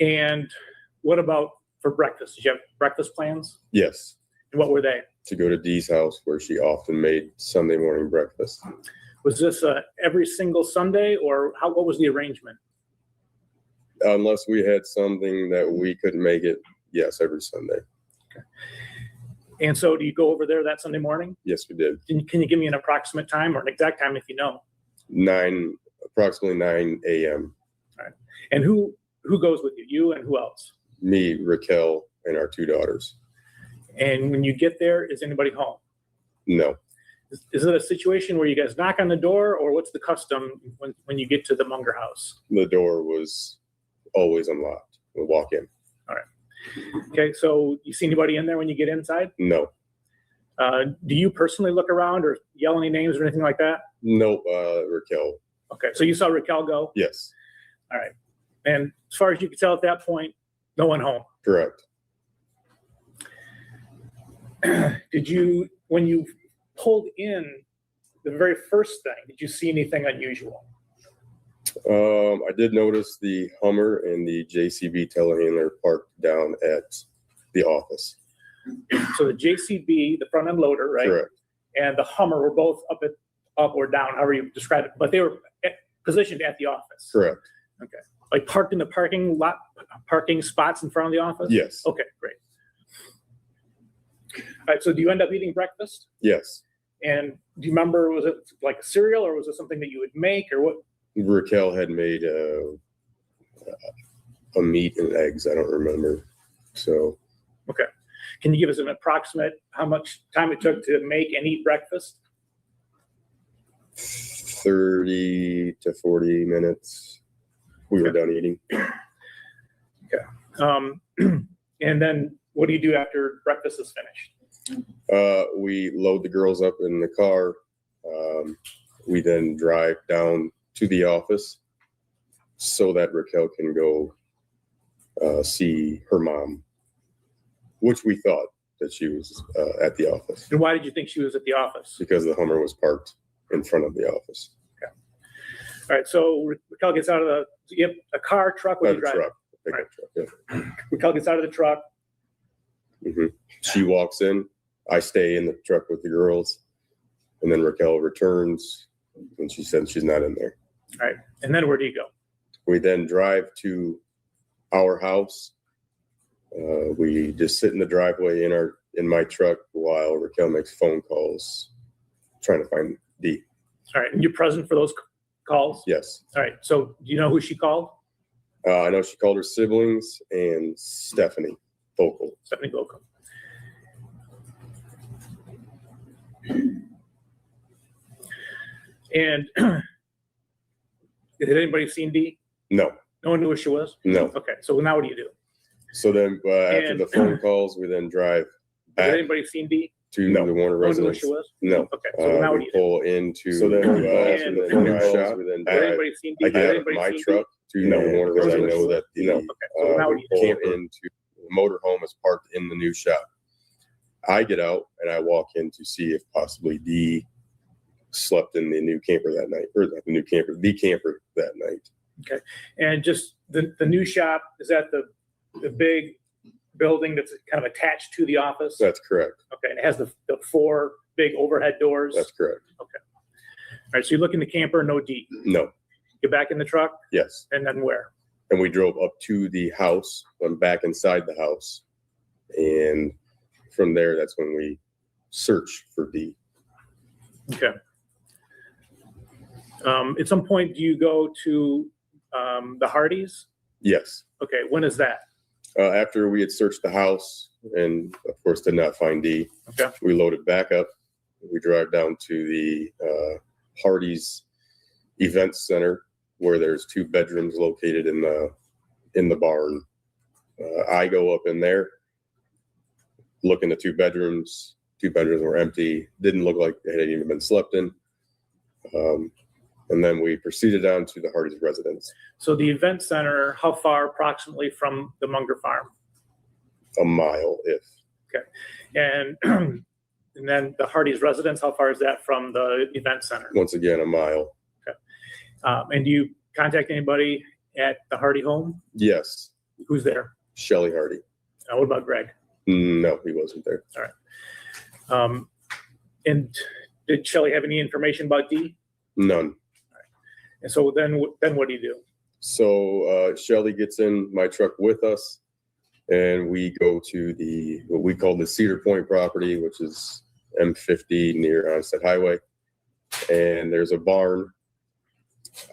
And what about for breakfast? Did you have breakfast plans? Yes. And what were they? To go to Dee's house where she often made Sunday morning breakfast. Was this every single Sunday, or what was the arrangement? Unless we had something that we couldn't make it, yes, every Sunday. Okay. And so do you go over there that Sunday morning? Yes, we did. Can you give me an approximate time or an exact time if you know? Approximately 9 a.m. All right. And who goes with you? You and who else? Me, Raquel, and our two daughters. And when you get there, is anybody home? No. Is it a situation where you guys knock on the door, or what's the custom when you get to the Munger house? The door was always unlocked. We'll walk in. All right. Okay, so you see anybody in there when you get inside? No. Do you personally look around or yell any names or anything like that? Nope, Raquel. Okay, so you saw Raquel go? Yes. All right. And as far as you could tell at that point, no one home. Correct. Did you, when you pulled in the very first thing, did you see anything unusual? I did notice the Hummer and the JCB telehandler parked down at the office. So the JCB, the front end loader, right? Correct. And the Hummer were both up or down, however you describe it, but they were positioned at the office. Correct. Okay. Like parked in the parking spots in front of the office? Yes. Okay, great. All right, so do you end up eating breakfast? Yes. And do you remember, was it like cereal or was it something that you would make or what? Raquel had made a meat and eggs. I don't remember. So. Okay. Can you give us an approximate how much time it took to make and eat breakfast? 30 to 40 minutes. We were done eating. And then what do you do after breakfast is finished? We load the girls up in the car. We then drive down to the office so that Raquel can go see her mom, which we thought that she was at the office. And why did you think she was at the office? Because the Hummer was parked in front of the office. Okay. All right. So Raquel gets out of a car, truck. What do you drive? Truck, pickup truck. Yeah. Raquel gets out of the truck. Mm-hmm. She walks in. I stay in the truck with the girls, and then Raquel returns, and she said she's not in there. All right. And then where do you go? We then drive to our house. We just sit in the driveway in my truck while Raquel makes phone calls, trying to find Dee. All right. And you're present for those calls? Yes. All right. So do you know who she called? I know she called her siblings and Stephanie Vocal. Stephanie Vocal. And had anybody seen Dee? No. No one knew who she was? No. Okay. So now what do you do? So then after And- the phone calls, we then drive Had back anybody seen Dee? to No. the Warner No one knew who residence. she was? No. Okay. So now what do We you do? pull into So then we the pull new in, shop. We then Had drive. anybody seen Dee? I Had get out of anybody my seen truck to No. the Warner Because I residence. know that the Okay. So now what do you do? pull into the motorhome is parked in the new shop. I get out and I walk in to see if possibly Dee slept in the new camper that night, or not the camper that night. And just the new shop, is that the big building that's kind of attached to the office? That's correct. Okay. And it has the 4 big overhead doors? That's correct. All right. So you look in the camper, no Dee. No. Get back in the truck, Yes. and then where? And we drove up to the house. I'm back inside the house, and from there, that's when we search for Dee. Okay. At some point, do you go to the Hardys? Yes. Okay. When is that? After we had searched the house and, of course, did not find Dee, Okay. we loaded back up. We drive down to the Hardee's Event Center, where there's 2 bedrooms located in the barn. I go up in there, look in the 2 bedrooms. 2 bedrooms were empty. Didn't look like they had even been slept in. And then we proceeded on to the Hardee's residence. So the event center, how far approximately from the Munger farm? A mile, if. And and then the Hardee's residence, how far is that from the event center? Once again, a mile. And do you contact anybody at the Hardee home? Yes. Who's there? Shelley Hardee. What about Greg? No, he wasn't there. And did Shelley have any information about Dee? None. And so then what do you do? So Shelley gets in my truck with us, and we go to what we call the Cedar Point property, which is M50 near Onset Highway. And there's a barn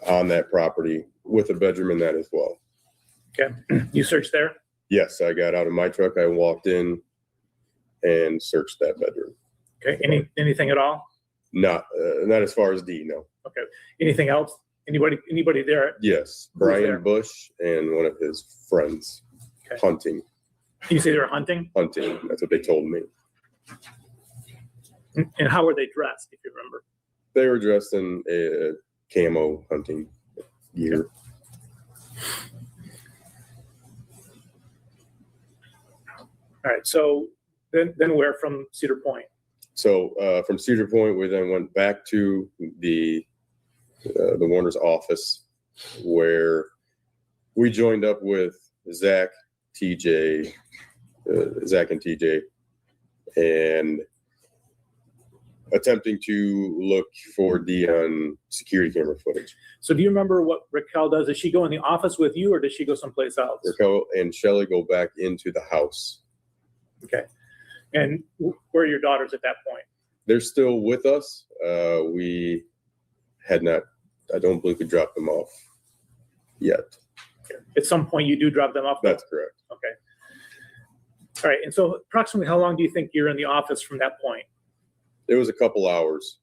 on that property with a bedroom in that as well. Okay. You searched there? Yes, I got out of my truck. I walked in and searched that bedroom. Okay. Anything at all? Not as far as Dee, no. Okay. Anything else? Anybody there? Yes, Who's there? Brian Bush and one of his friends. Okay. Hunting. You say they were hunting? That's what they told me. And how were they dressed, if you remember? They were dressed in a camo hunting gear. All right. So then where from Cedar Point? So from Cedar Point, we then went back to the Warner's office, where we joined up with Zach and TJ, and attempting to look for Dee on security camera footage. So do you remember what Raquel does? Does she go in the office with you, or does she go someplace else? Raquel and Shelley go back into the house. Okay. And where are your daughters at that point? They're still with us. We had not, I don't believe we dropped them off yet. Okay. At some point, you do drop them off? That's correct. Okay. All right. And so approximately how long do you think you're in the office from that point? It was a couple hours.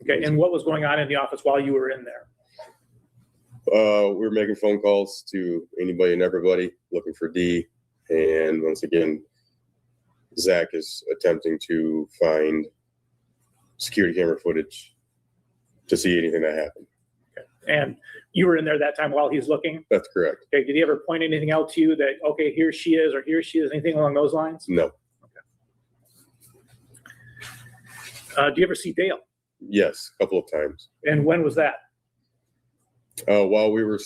Okay, and what was going on in the office while you were in there? We were making phone calls to anybody and everybody looking for D. And once again, Zach is attempting to find security camera footage to see anything that happened. And you were in there that time while he's looking? That's correct. Okay, did he ever point anything out to you that, okay, here she is, or here she is, anything along those lines? No. Do you ever see Dale? Yes, a couple of times. And when was that? While we were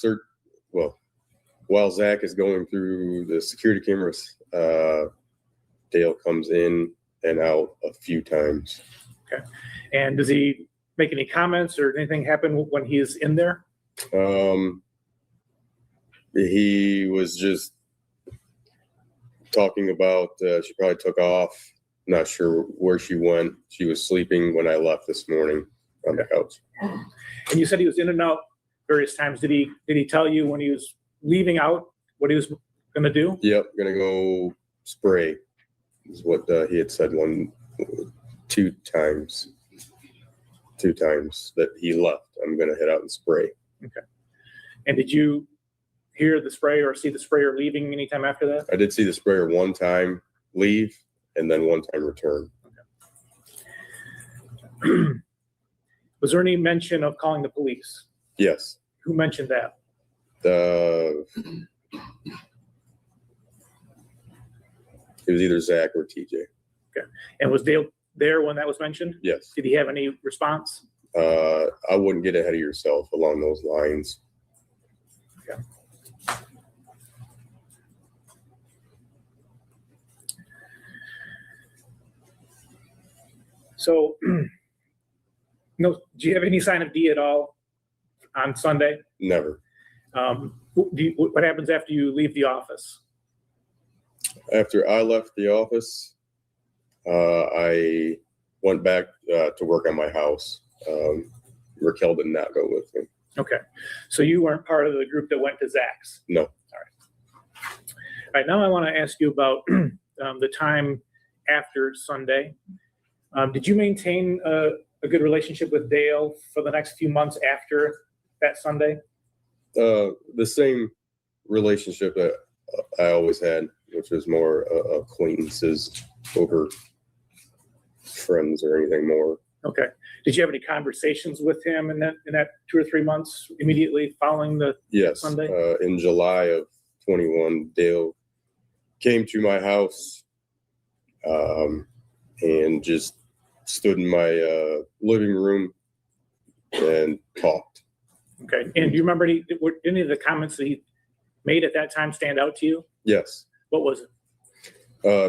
while Zach is going through the security cameras, Dale comes in and out a few times. Okay. And does he make any comments or anything happen when he's in there? He was just talking about she probably took off. Not sure where she went. She was sleeping when I left this morning on the couch. And you said he was in and out various times. Did he tell you when he was leaving out what he was going to do? Yep, gonna go spray is what he had said two times that he left. I'm gonna head out and spray. Okay. And did you hear the sprayer or see the sprayer leaving anytime after that? I did see the sprayer one time leave and then one time return. Okay. Was there any mention of calling the police? Yes. Who mentioned that? It was either Zach or TJ. Okay. And was Dale there when that was mentioned? Yes. Did he have any response? I wouldn't get ahead of yourself along those lines. Okay. So, no, do you have any sign of D at all on Sunday? Never. What happens after you leave the office? After I left the office, I went back to work on my house. Raquel did not go with me. Okay. So you weren't part of the group that went to Zach's? No. All right, now I want to ask you about the time after Sunday. Did you maintain a good relationship with Dale for the next few months after that Sunday? The same relationship that I always had, which was more acquaintances over friends or anything more. Okay. Did you have any conversations with him in that 2 or 3 months immediately following the Yes. Sunday? In July of 21, Dale came to my house and just stood in my living room and talked. Okay. And do you remember any of the comments that he made at that time stand out to you? Yes. What was it?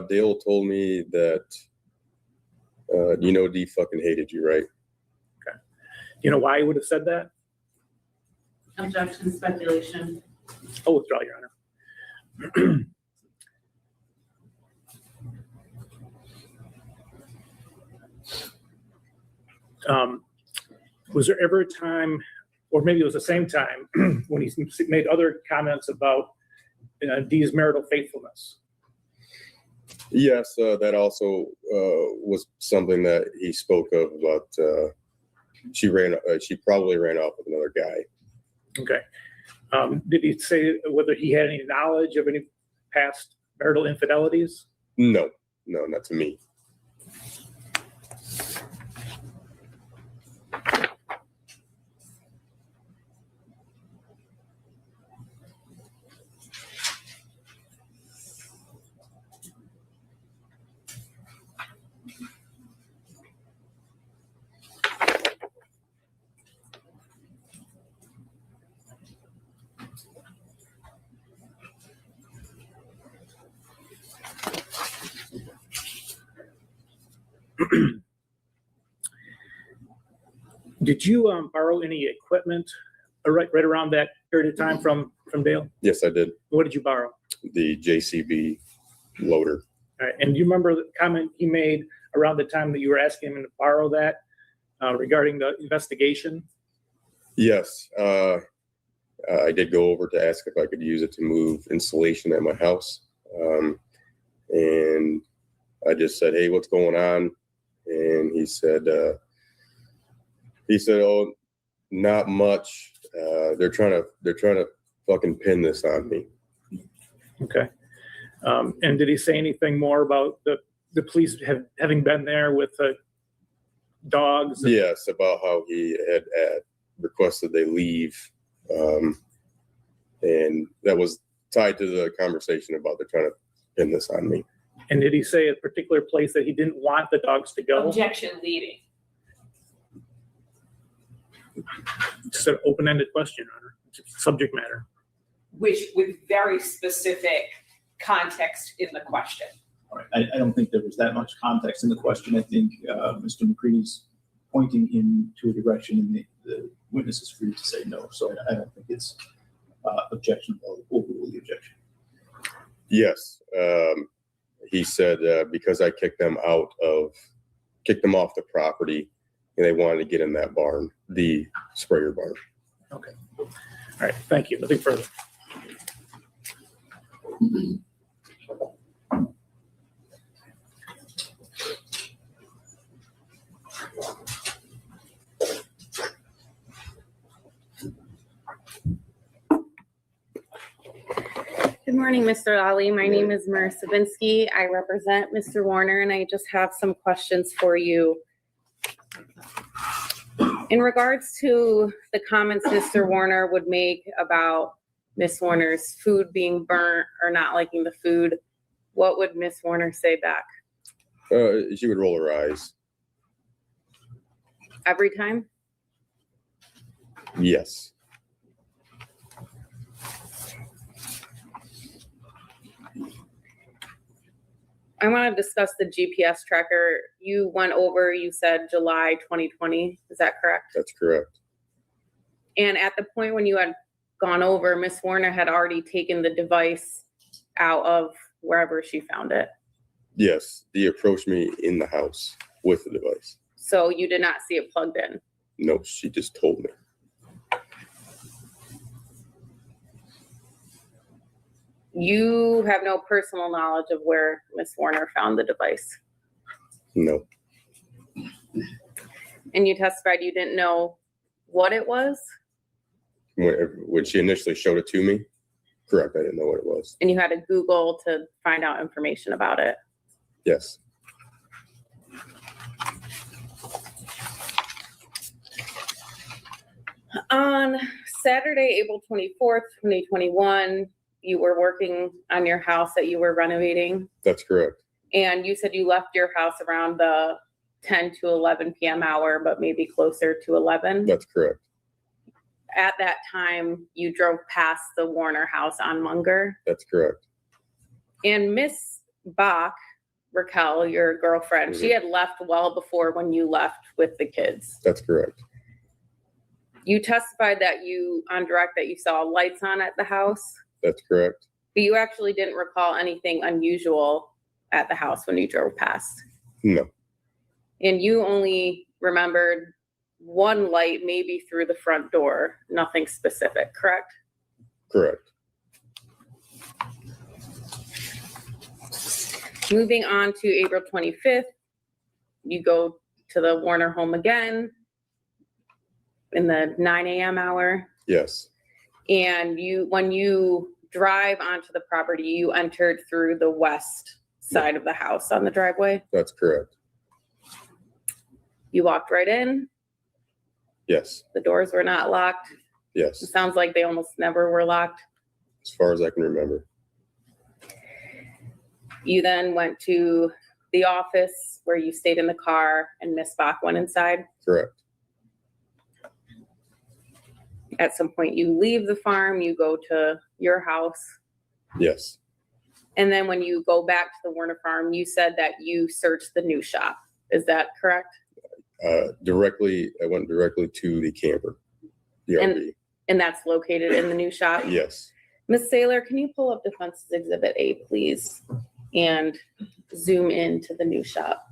Dale told me that, D fucking hated you, right? Okay. Do you know why he would have said that? Objection, speculation. I'll withdraw, Your Honor. Was there ever a time, or maybe it was the same time, when he made other comments about Dee's marital faithfulness? Yes, that also was something that he spoke of about. She probably ran off with another guy. Okay. Did he say whether he had any knowledge of any past marital infidelities? No, not to me. Did you borrow any equipment right around that period of time from Dale? Yes, I did. What did you borrow? The JCB loader. All right. And do you remember the comment he made around the time that you were asking him to borrow that regarding the investigation? Yes. I did go over to ask if I could use it to move insulation at my house. And I just said, hey, what's going on? And he said, He said, "Oh, not much. They're trying to fucking pin this on me." Okay. And did he say anything more about the police having been there with dogs? Yes, about how he had requested they leave, and that was tied to the conversation about they're trying to pin this on me. And did he say a particular place that he didn't want the dogs to go? Objection leading. It's an open-ended question, Your Honor. It's subject matter. Which with very specific context in the question. All right. I don't think there was that much context in the question. I think Mr. McCready's pointing him to a direction, and the witness is free to say no. So I don't think it's objectionable, overrule objection. Yes, he said because I kicked them off the property, and they wanted to get in that barn, the sprayer barn. Okay. All right. Thank you. Nothing further. Good morning, Mr. Ali. My name is Marissa Sabinsky. I represent Mr. Warner, and I just have some questions for you. In regards to the comments Mr. Warner would make about Miss Warner's food being burnt or not liking the food, what would Miss Warner say back? She would roll her eyes. Every time? Yes. I want to discuss the GPS tracker. You went over, you said July 2020. Is that correct? That's correct. And at the point when you had gone over, Miss Warner had already taken the device out of wherever she found it. Yes, he approached me in the house with the device. So you did not see it plugged in? No, she just told me. You have no personal knowledge of where Miss Warner found the device? No. And you testified you didn't know what it was? When she initially showed it to me, correct, I didn't know what it was. And you had to Google to find out information about it? Yes. On Saturday, April 24th, 2021, you were working on your house that you were renovating. That's correct. And you said you left your house around the 10 to 11 p.m. hour, but maybe closer to 11. That's correct. At that time, you drove past the Warner house on Munger. That's correct. And Miss Bach, Raquel, your girlfriend, she had left well before when you left with the kids. That's correct. You testified that on direct that you saw lights on at the house. That's correct. But you actually didn't recall anything unusual at the house when you drove past. No. And you only remembered one light, maybe through the front door, nothing specific, correct? Correct. Moving on to April 25th, you go to the Warner home again in the 9 a.m. hour. Yes. And when you drive onto the property, you entered through the west side of the house on the driveway. That's correct. You walked right in. Yes. The doors were not locked. Yes. It sounds like they almost never were locked. As far as I can remember. You then went to the office where you stayed in the car and Miss Bach went inside. Correct. At some point you leave the farm, you go to your house. Yes. And then when you go back to the Warner farm, you said that you searched the new shop. Is that correct? I went directly to the camper, the RV. And that's located in the new shop? Yes. Ms. Saylor, can you pull up Defense Exhibit A, please? And zoom into the new shop.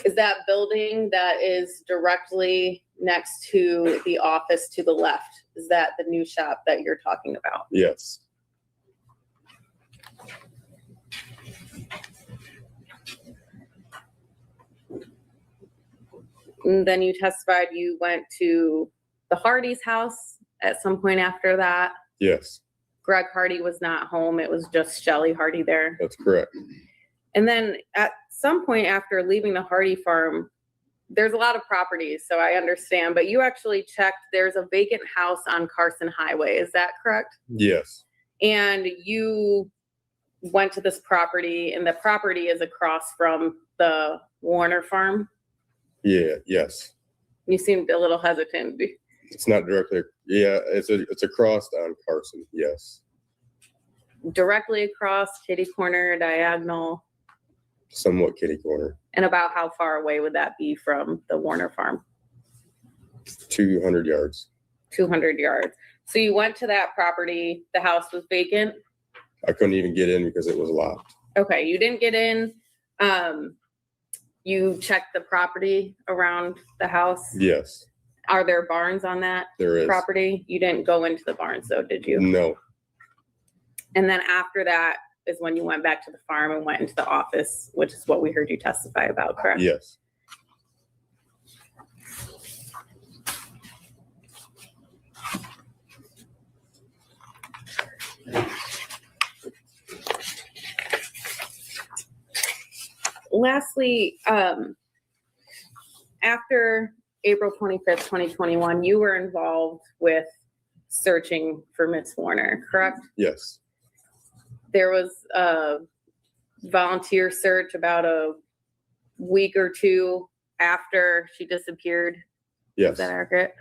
Is that building that is directly next to the office to the left? Is that the new shop that you're talking about? Yes. And then you testified you went to the Hardy's house at some point after that. Yes, Greg Hardy was not home. It was just Shelley Hardy there. that's correct. And then at some point after leaving the Hardy farm, there's a lot of properties, so I understand, but you actually checked, there's a vacant house on Carson Highway. Is that correct? Yes, And you went to this property, and the property is across from the Warner farm. yes. You seemed a little hesitant. It's not directly, it's across on Carson, yes. Directly across, kitty corner, diagonal, Somewhat kitty corner, and about how far away would that be from the Warner farm? 200 yards. 200 yards. So you went to that property, the house was vacant? I couldn't even get in because it was locked. Okay, you didn't get in. You checked the property around the house? Yes, Are there barns on that there is. property? You didn't go into the barns though, did you? No, And then after that is when you went back to the farm and went into the office, which is what we heard you testify about, correct? yes. Lastly, after April 25th, 2021, you were involved with searching for Miss Warner, correct? Yes, There was a volunteer search about a week or two after she disappeared. yes. Is that accurate?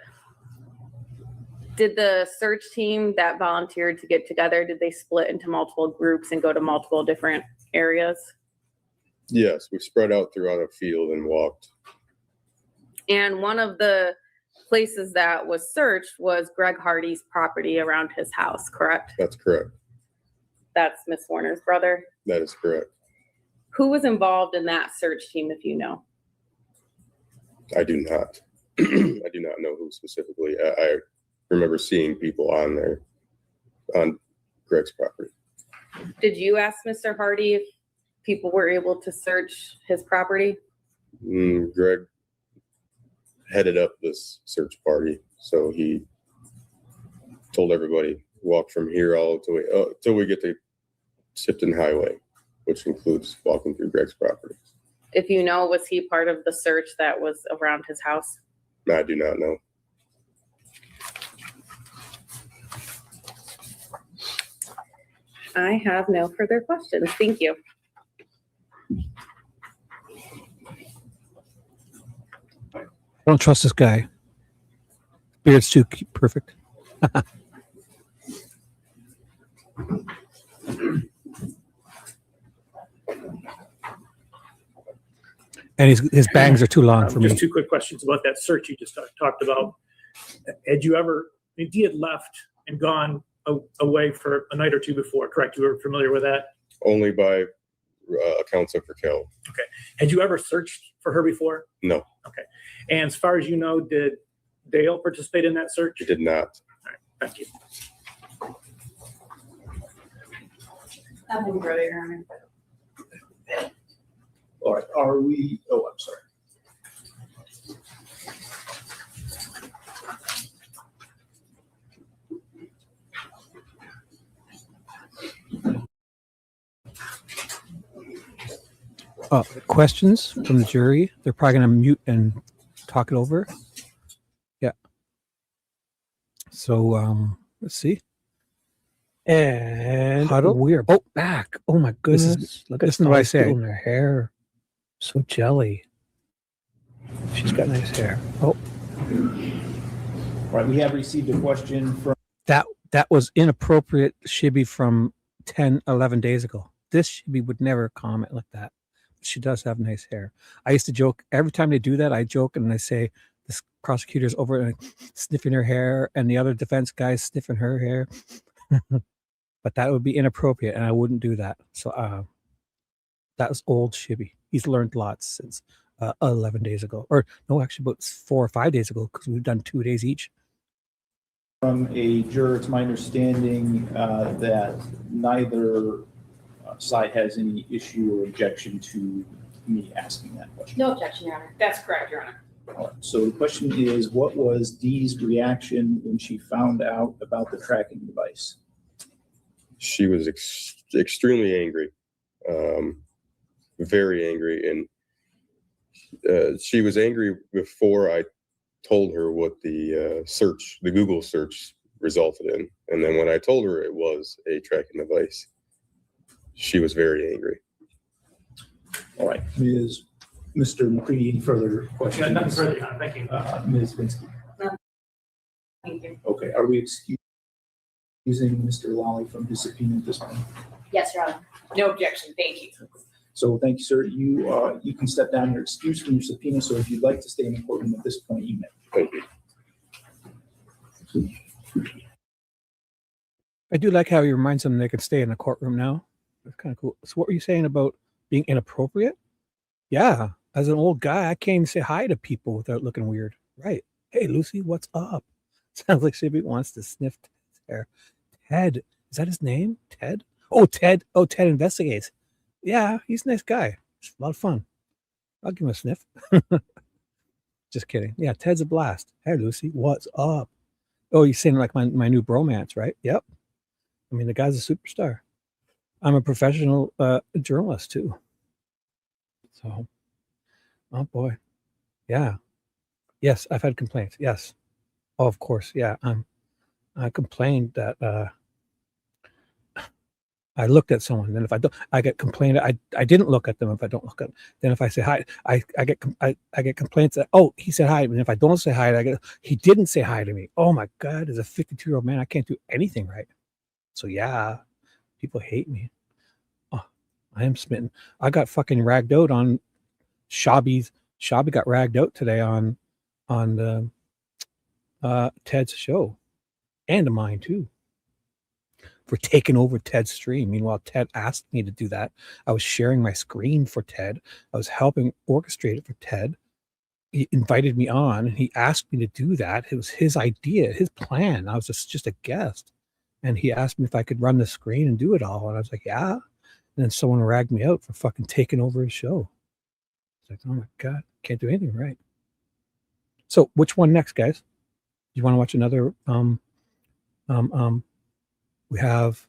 Did the search team that volunteered to get together, did they split into multiple groups and go to multiple different areas? Yes, we spread out throughout a field and walked. And one of the places that was searched was Greg Hardy's property around his house, correct? That's correct. That's Miss Warner's brother. That is correct. Who was involved in that search team, if you know? I do not. I do not know who specifically. I remember seeing people on there, on Greg's property. Did you ask Mr. Hardy if people were able to search his property? Greg headed up this search party, so he told everybody, walk from here all till we get to Tipton Highway, which includes walking through Greg's property. If you know, was he part of the search that was around his house? I do not know. I have no further questions. Thank you. I don't trust this guy. Beard's too perfect. And his bangs are too long for me. Just two quick questions about that search you just talked about. Had you ever, Dee had left and gone away for a night or two before, correct? You were familiar with that? Only by accounts of Raquel. Okay. Had you ever searched for her before? No, Okay. And as far as you know, did Dale participate in that search? he did not. All right. Thank you. All right, are we, oh, I'm sorry. Questions from the jury? They're probably going to mute and talk it over. Yeah. So let's see. And Huddle. we are back. Oh my goodness. Look at listen to what I say. in her hair. So jelly. She's got nice hair. Oh, All right, we have received a question from, That was inappropriate shibby from 10, 11 days ago. This shibby would never comment like that. She does have nice hair. I used to joke every time they do that. I joke and I say this prosecutor's over and sniffing her hair, and the other defense guy's sniffing her hair. But that would be inappropriate, and I wouldn't do that. So that was old shibby. He's learned lots since 11 days ago, or no, actually about 4 or 5 days ago, because we've done 2 days each. from a juror, it's my understanding that neither side has any issue or objection to me asking that question. No objection, Your Honor. That's correct, Your Honor. All right, so the question is, what was Dee's reaction when she found out about the tracking device? She was extremely angry, very angry. And she was angry before I told her what the Google search resulted in. And then when I told her it was a tracking device, she was very angry. All right, Mr. McCready, any further questions? Nothing further, Your Honor. Thank you. Ms. Vinsky. Thank you. Okay, are we excusing Mr. Lally from his subpoena at this point? Yes, Your Honor. No objection, thank you. So thank you, sir. You can step down. You're excused from your subpoena. So if you'd like to stay in the courtroom at this point, you may. Thank you. I do like how he reminds them they can stay in the courtroom now. That's kind of cool. So what were you saying about being inappropriate? Yeah, as an old guy, I can't even say hi to people without looking weird. Right. Hey, Lucy, what's up? Sounds like Sibby wants to sniff Ted's hair. Ted, is that his name? Ted? Oh, Ted. Oh, Ted investigates. Yeah, he's a nice guy. It's a lot of fun. I'll give him a sniff. Just kidding. Yeah, Ted's a blast. Hey, Lucy, what's up? Oh, you're saying like my new bromance, right? Yep. I mean, the guy's a superstar. I'm a professional journalist too. So, oh boy. Yeah. Yes, I've had complaints. Yes. Oh, of course. Yeah. I complained that I looked at someone. Then if I don't, I get complained. I didn't look at them if I don't look at them. Then if I say hi, I get complaints that, oh, he said hi. And if I don't say hi, he didn't say hi to me. Oh my God, as a 52-year-old man, I can't do anything right. So yeah, people hate me. Oh, I am smitten. I got fucking ragged out on Shabby got ragged out today on Ted's show and mine too, for taking over Ted's stream. Meanwhile, Ted asked me to do that. I was sharing my screen for Ted. I was helping orchestrate it for Ted. He invited me on and he asked me to do that. It was his idea, his plan. I was just a guest. And he asked me if I could run the screen and do it all. And I was like, yeah. And then someone ragged me out for fucking taking over his show. It's like, oh my God, can't do anything right. So which one next, guys? Do you want to watch another? We have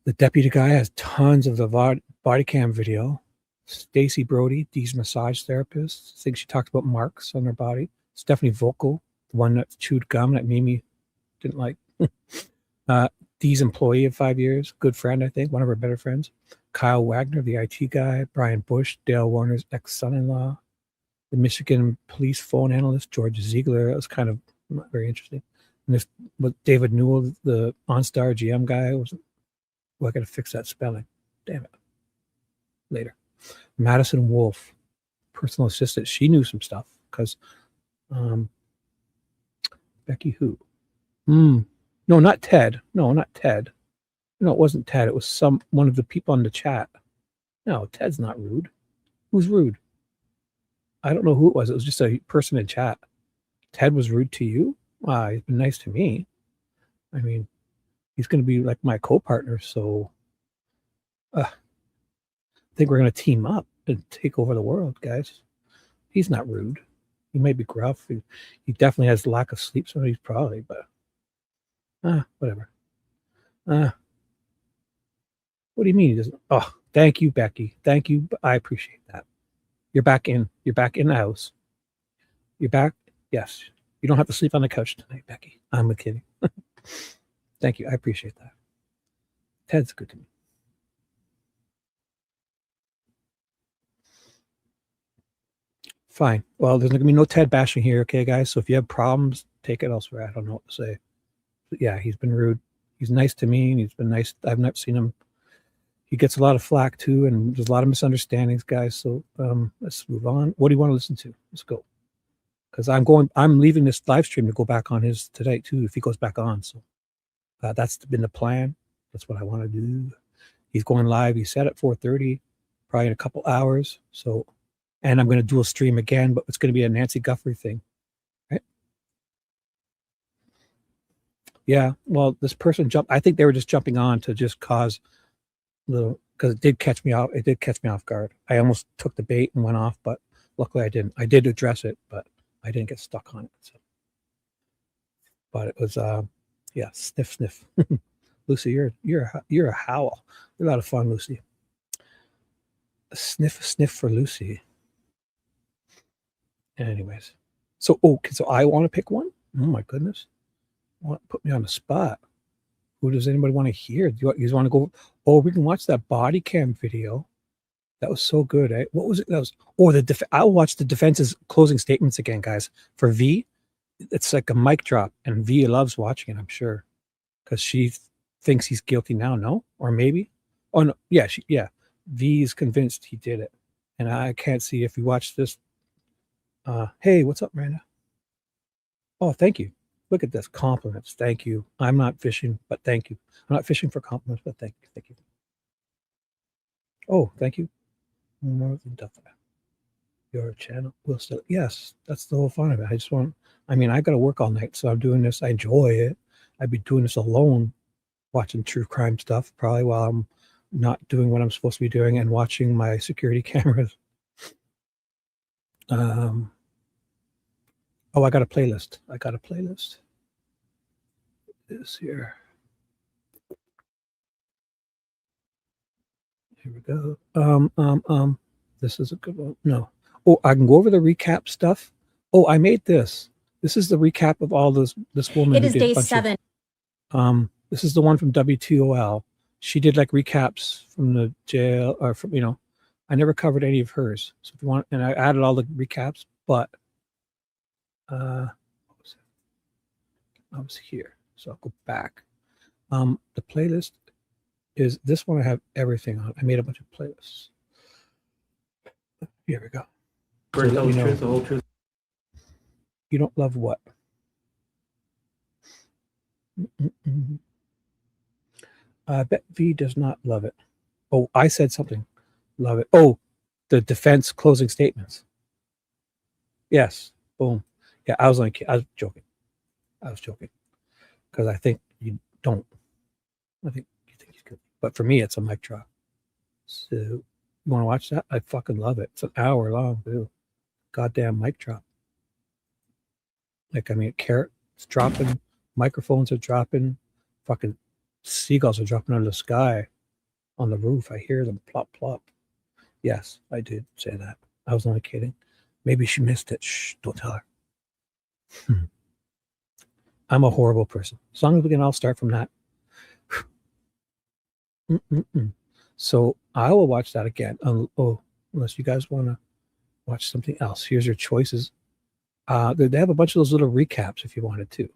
the deputy guy has tons of the body cam video. Stacy Brody, Dee's massage therapist. I think she talked about marks on her body. Stephanie Vocal, the one that chewed gum that Mimi didn't like. Dee's employee of 5 years, good friend, I think, one of her better friends. Kyle Wagner, the IT guy. Brian Bush, Dale Warner's ex-son-in-law. The Michigan police phone analyst, George Ziegler. That was kind of not very interesting. And this was David Newell, the OnStar GM guy. I got to fix that spelling. Damn it. Later. Madison Wolf, personal assistant. She knew some stuff because Becky who? No, not Ted. No, not Ted. No, it wasn't Ted. It was one of the people on the chat. No, Ted's not rude. Who's rude? I don't know who it was. It was just a person in chat. Ted was rude to you? He's been nice to me. I mean, he's going to be like my co-partner, so I think we're going to team up and take over the world, guys. He's not rude. He might be gruff. He definitely has lack of sleep, so he's probably, but whatever. What do you mean he doesn't? Oh, thank you, Becky. Thank you. I appreciate that. You're back in the house. You're back. Yes. You don't have to sleep on the couch tonight, Becky. I'm kidding. Thank you. I appreciate that. Ted's good to me. Fine. Well, there's going to be no Ted bashing here, okay, guys? So if you have problems, take it elsewhere. I don't know what to say. But yeah, he's been rude. He's nice to me, and he's been nice. I've not seen him. He gets a lot of flack, too, and there's a lot of misunderstandings, guys. So let's move on. What do you want to listen to? Let's go. Because I'm leaving this live stream to go back on his today, too, if he goes back on. So that's been the plan. That's what I want to do. He's going live. He said at 4:30, probably in a couple hours. So, and I'm going to dual stream again, but it's going to be a Nancy Guthrie thing, right? Yeah. Well, this person jumped. I think they were just jumping on to just cause little, because it did catch me off. It did catch me off guard. I almost took the bait and went off, but Luckily, I didn't. I did address it, but I didn't get stuck on it. So. But it was, yeah, sniff, sniff. Lucy, you're a howl. You're a lot of fun, Lucy. A sniff for Lucy. Anyways, so I want to pick one. Oh my goodness, put me on the spot. Who does anybody want to hear? Do you want to go? Oh, we can watch that body cam video. That was so good, eh? What was it? That was I'll watch the defense's closing statements again, guys. For V, it's like a mic drop, and V loves watching it, I'm sure, because she thinks he's guilty now. No, or maybe. Oh no, yeah, V is convinced he did it, and I can't see if you watch this. Hey, what's up, Miranda? Oh, thank you. Look at this. Compliments. Thank you. I'm not fishing, but thank you. I'm not fishing for compliments, but thank you. Thank you. Oh, thank you. More than nothing. Your channel will still. Yes, that's the whole fun of it. I got to work all night, so I'm doing this. I enjoy it. I'd be doing this alone, watching true crime stuff, probably while I'm not doing what I'm supposed to be doing and watching my security cameras. Oh, I got a playlist. This here. Here we go. This is a good one. No. Oh, I can go over the recap stuff. Oh, I made this. This is the recap of all this woman. It is day 7. This is the one from WTOL. She did like recaps from the jail or from, I never covered any of hers. So if you want, and I added all the recaps, but I was here. So I'll go back. The playlist is this one. I have everything on. I made a bunch of playlists. Here we go. So let me know. The whole truth. You don't love what? I bet V does not love it. Oh, I said something. Love it. Oh, the defense closing statements. Yes. Boom. Yeah, I was joking. Because I think you don't. I think you think he's good. But for me, it's a mic drop. So you want to watch that? I fucking love it. It's an hour long, too. Goddamn mic drop. Carrots dropping, microphones are dropping, fucking seagulls are dropping out of the sky on the roof. I hear them plop, plop. Yes, I did say that. I was only kidding. Maybe she missed it. Shh, don't tell her. I'm a horrible person. As long as we can all start from that. So I will watch that again. Unless you guys want to watch something else. Here's your choices. They have a bunch of those little recaps if you wanted to.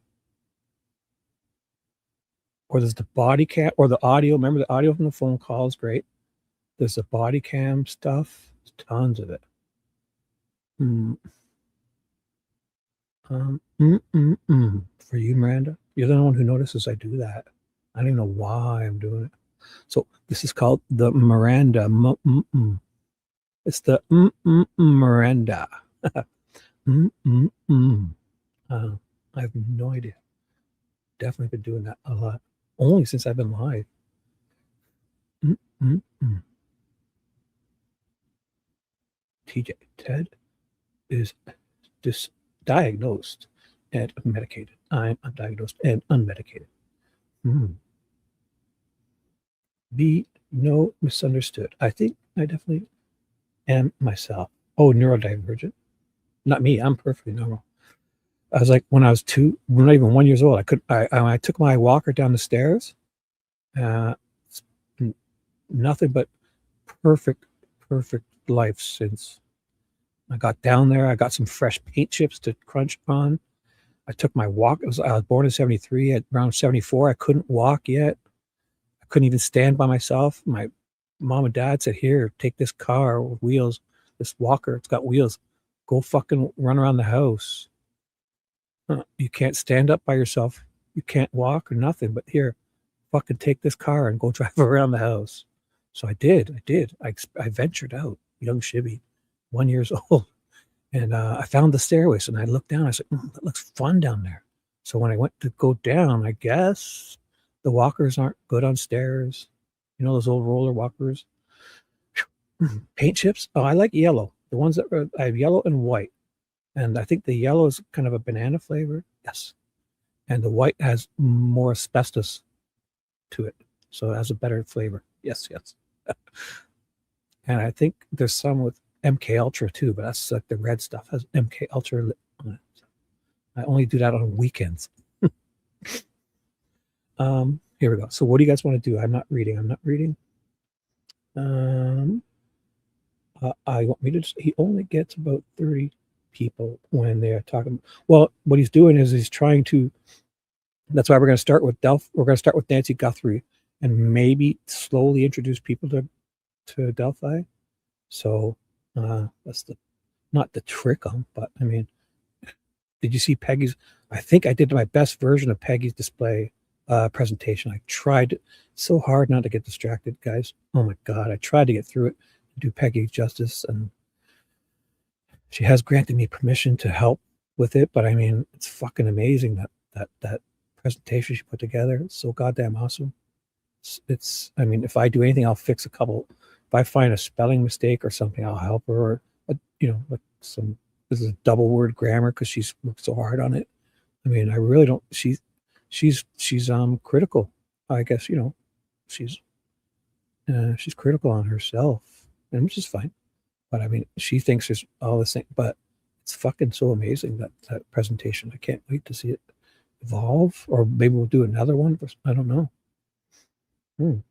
Or there's the body cam or the audio. Remember the audio from the phone call is great. There's the body cam stuff. There's tons of it. For you, Miranda, you're the one who notices I do that. I don't even know why I'm doing it. So this is called the Miranda. It's the Miranda. I have no idea. Definitely been doing that a lot. Only since I've been live. Ted is diagnosed and medicated. I'm undiagnosed and unmedicated. Be no misunderstood. I think I definitely am myself. Oh, neurodivergent. Not me. I'm perfectly normal. I was like, when I was not even 1 year old, I took my walker down the stairs. Nothing but perfect life since I got down there. I got some fresh paint chips to crunch on. I took my walk. I was born in 73. At around 74, I couldn't walk yet. I couldn't even stand by myself. My mom and dad said, here, take this car with wheels, this walker. It's got wheels. Go fucking run around the house. You can't stand up by yourself. You can't walk or nothing. But here, fucking take this car and go drive around the house. So I did. I ventured out, young shibby, 1 year old. And I found the stairways and I looked down. I said, that looks fun down there. So when I went to go down, I guess the walkers aren't good on stairs. You know, those old roller walkers. Paint chips? Oh, I like yellow. The ones that are, I have yellow and white. And I think the yellow is kind of a banana flavor. Yes. And the white has more asbestos to it. So it has a better flavor. Yes, yes. And I think there's some with MK Ultra too, but that's like the red stuff has MK Ultra on it. I only do that on weekends. Here we go. So what do you guys want to do? I'm not reading. I want me to just, he only gets about 30 people when they're talking. Well, what he's doing is he's trying to, that's why we're going to start with we're going to start with Nancy Guthrie and maybe slowly introduce people to Delphi. So that's not the trick on, but I mean, did you see Peggy's? I think I did my best version of Peggy's display presentation. I tried so hard not to get distracted, guys. Oh my God, I tried to get through it, do Peggy justice, and she has granted me permission to help with it. But I mean, it's fucking amazing that presentation she put together. It's so goddamn awesome. It's I mean, if I do anything, I'll fix a couple. If I find a spelling mistake or something, I'll help her. Or like this is double word grammar because she's worked so hard on it. I mean, I really don't. She's critical. I guess she's critical on herself, and which is fine. But I mean, she thinks there's all this thing, but it's fucking so amazing that presentation. I can't wait to see it evolve, or maybe we'll do another one. I don't know. I'm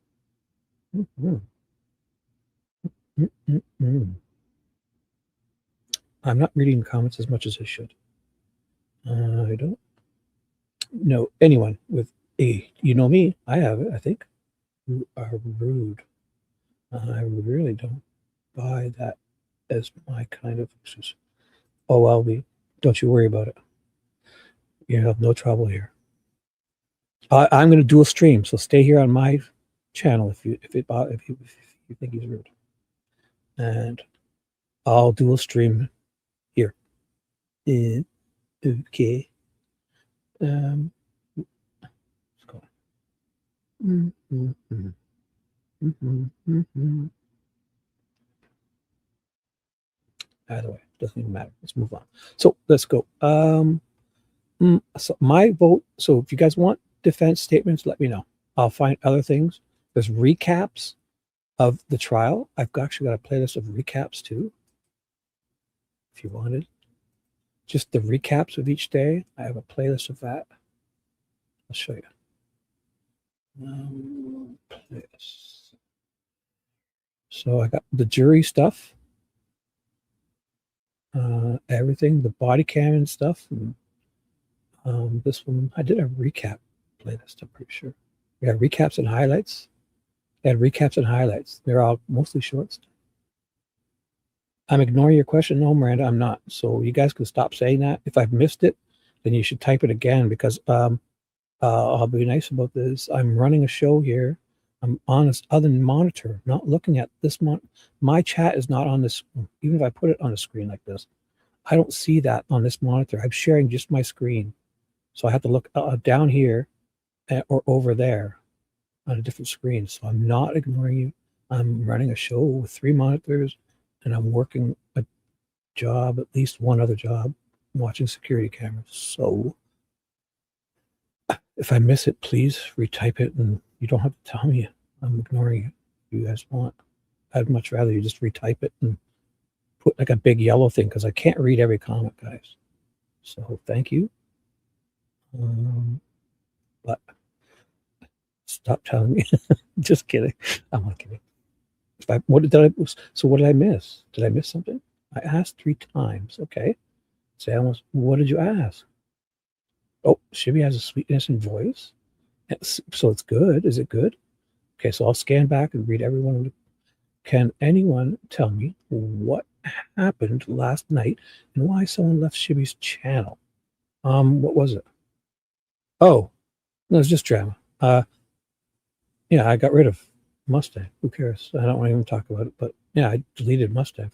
not reading comments as much as I should. I don't know anyone with a, me, I have it, I think, who are rude. I really don't buy that as my kind of excuse. Oh, I'll be, don't you worry about it. You have no trouble here. I'm going to dual stream, so stay here on my channel if you think he's rude, and I'll dual stream here. Okay. Let's go. Either way, doesn't even matter. Let's move on. So let's go. So my vote. So if you guys want defense statements, let me know. I'll find other things. There's recaps of the trial. I've actually got a playlist of recaps too. If you wanted, just the recaps of each day. I have a playlist of that. I'll show you. Playlist. So I got the jury stuff, everything, the body cam and stuff. And, this one, I did a recap playlist, I'm pretty sure. We had recaps and highlights. They had recaps and highlights. They're all mostly shorts. I'm ignoring your question. No, Miranda, I'm not. So you guys can stop saying that. If I've missed it, then you should type it again because I'll be nice about this. I'm running a show here. I'm on this other monitor, not looking at this my chat is not on this. Even if I put it on a screen like this, I don't see that on this monitor. I'm sharing just my screen. So I have to look down here or over there on a different screen. So I'm not ignoring you. I'm running a show with 3 monitors and I'm working a job, at least one other job, watching security cameras. So if I miss it, please retype it and you don't have to tell me I'm ignoring it. You guys want. I'd much rather you just retype it and put like a big yellow thing because I can't read every comment, guys. So thank you. But stop telling me. Just kidding. I'm not kidding. What did I miss? Did I miss something? I asked 3 times. Okay. Say almost. What did you ask? Oh, Shibby has a sweet innocent voice. So it's good. Is it good? Okay, so I'll scan back and read everyone. Can anyone tell me what happened last night and why someone left Shibby's channel? What was it? Oh, no, it was just drama. Yeah, I got rid of Mustang. Who cares? I don't want to even talk about it. But yeah, I deleted Mustang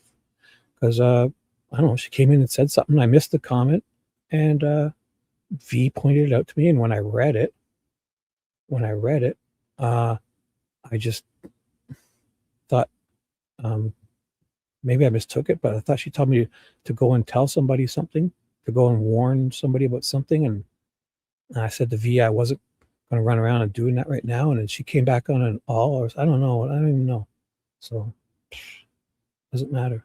because I don't know. She came in and said something. I missed the comment, and V pointed it out to me. And when I read it, I just thought Maybe I mistook it, but I thought she told me to go and tell somebody something, to go and warn somebody about something. And I said to V, I wasn't going to run around and doing that right now. And then she came back on an all, or I don't know. I don't even know. So doesn't matter.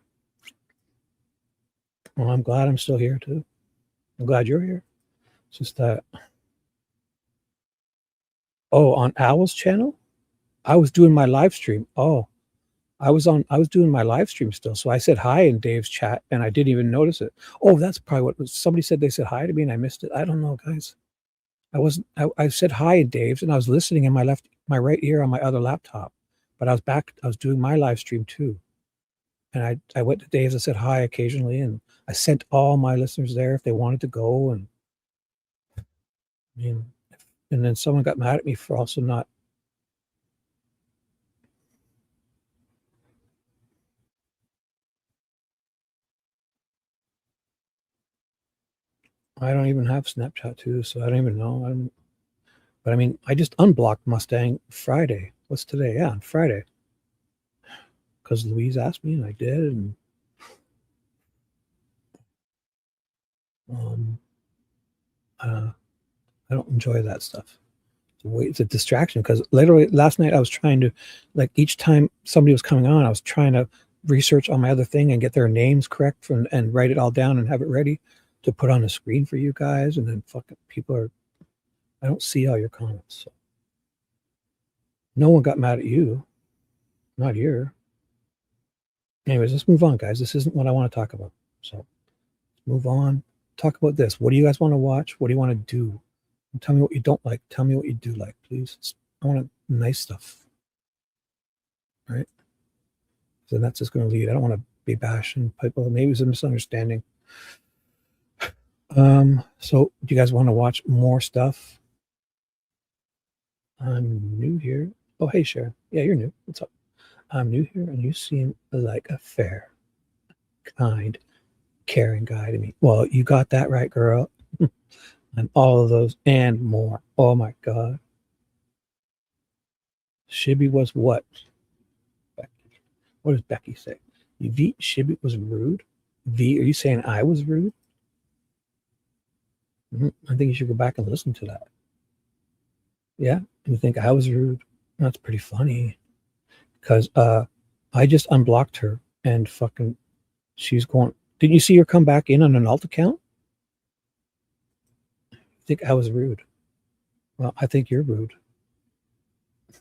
Well, I'm glad I'm still here too. I'm glad you're here. It's just that. Oh, on Owl's channel, I was doing my live stream. Oh, I was doing my live stream still. So I said hi in Dave's chat and I didn't even notice it. Oh, that's probably what was. Somebody said they said hi to me and I missed it. I don't know, guys. I said hi in Dave's and I was listening in my right ear on my other laptop, but I was doing my live stream too. And I went to Dave's and said hi occasionally. And I sent all my listeners there if they wanted to go. And I mean, and then someone got mad at me for also not. I don't even have Snapchat too, so I don't even know. But I mean, I just unblocked Mustang Friday. What's today? Yeah, Friday. Because Louise asked me, and I did. And I don't enjoy that stuff. It's a distraction because literally last night I was trying to, like, each time somebody was coming on, I was trying to research on my other thing and get their names correct and write it all down and have it ready to put on the screen for you guys. And then fucking I don't see all your comments. So. No one got mad at you. Not here. Anyways, let's move on, guys. This isn't what I want to talk about. So move on. Talk about this. What do you guys want to watch? What do you want to do? Tell me what you don't like. Tell me what you do like, please. I want nice stuff. Right? So that's just going to lead. I don't want to be bashing people. Maybe it's a misunderstanding. So do you guys want to watch more stuff? I'm new here. Oh, hey, Sharon. Yeah, you're new. What's up? I'm new here, and you seem like a fair, kind, caring guy to me. Well, you got that right, girl. And all of those and more. Oh, my God. Shibby was what? Becky. What does Becky say? Shibby was rude? V, are you saying I was rude? I think you should go back and listen to that. Yeah? You think I was rude? That's pretty funny. Because I just unblocked her and fucking she's going. Didn't you see her come back in on an alt account? I think I was rude. Well, I think you're rude.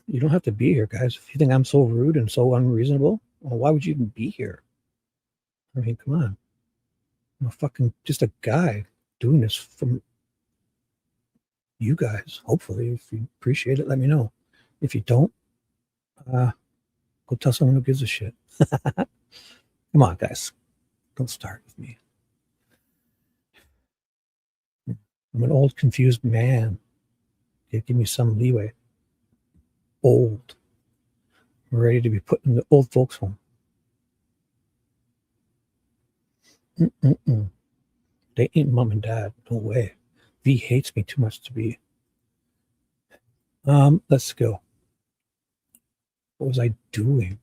You don't have to be here, guys. If you think I'm so rude and so unreasonable, well, why would you even be here? I mean, come on. I'm a fucking just a guy doing this from you guys. Hopefully, if you appreciate it, let me know. If you don't, go tell someone who gives a shit. Come on, guys. Don't start with me. I'm an old, confused man. Give me some leeway. Old. I'm ready to be put in the old folks' home. They ain't mom and dad. No way. V hates me too much to be. Let's go. What was I doing?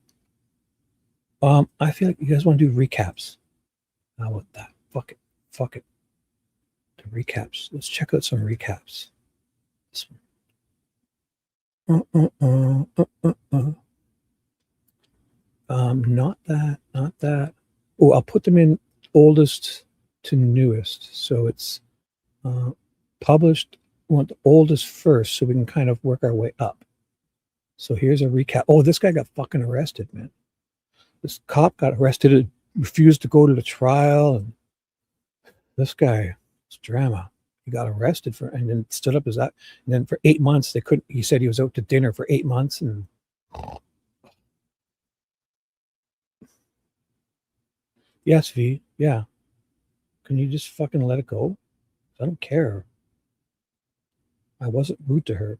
I feel like you guys want to do recaps. How about that? Fuck it. The recaps. Let's check out some recaps. This one. Not that. Oh, I'll put them in oldest to newest. So it's published. We want the oldest first so we can kind of work our way up. So here's a recap. Oh, this guy got fucking arrested, man. This cop got arrested and refused to go to the trial. And this guy, it's drama. He got arrested and then stood up as that. And then for 8 months, he said he was out to dinner for 8 months. And yes, V, yeah. Can you just fucking let it go? I don't care. I wasn't rude to her.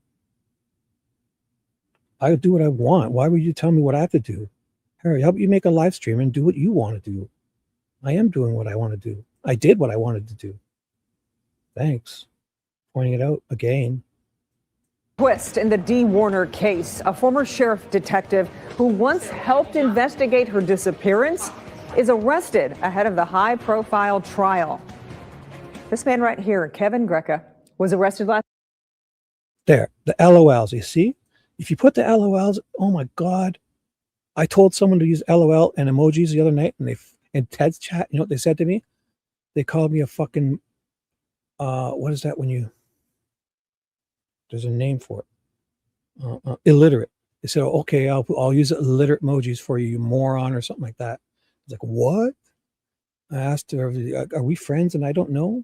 I do what I want. Why would you tell me what I have to do? Harry, how about you make a live stream and do what you want to do? I am doing what I want to do. I did what I wanted to do. Thanks. Pointing it out again. Twist in the Dee Warner case. A former sheriff detective who once helped investigate her disappearance is arrested ahead of the high-profile trial. This man right here, Kevin Greca, was arrested last. There, the LOLs, you see? If you put the LOLs, oh my God. I told someone to use LOL and emojis the other night, and in Ted's chat, you know what they said to me? They called me a fucking, what is that when you, there's a name for it. Illiterate. They said, oh, okay, I'll use illiterate emojis for you, you moron, or something like that. I was like, what? I asked her, are we friends and I don't know?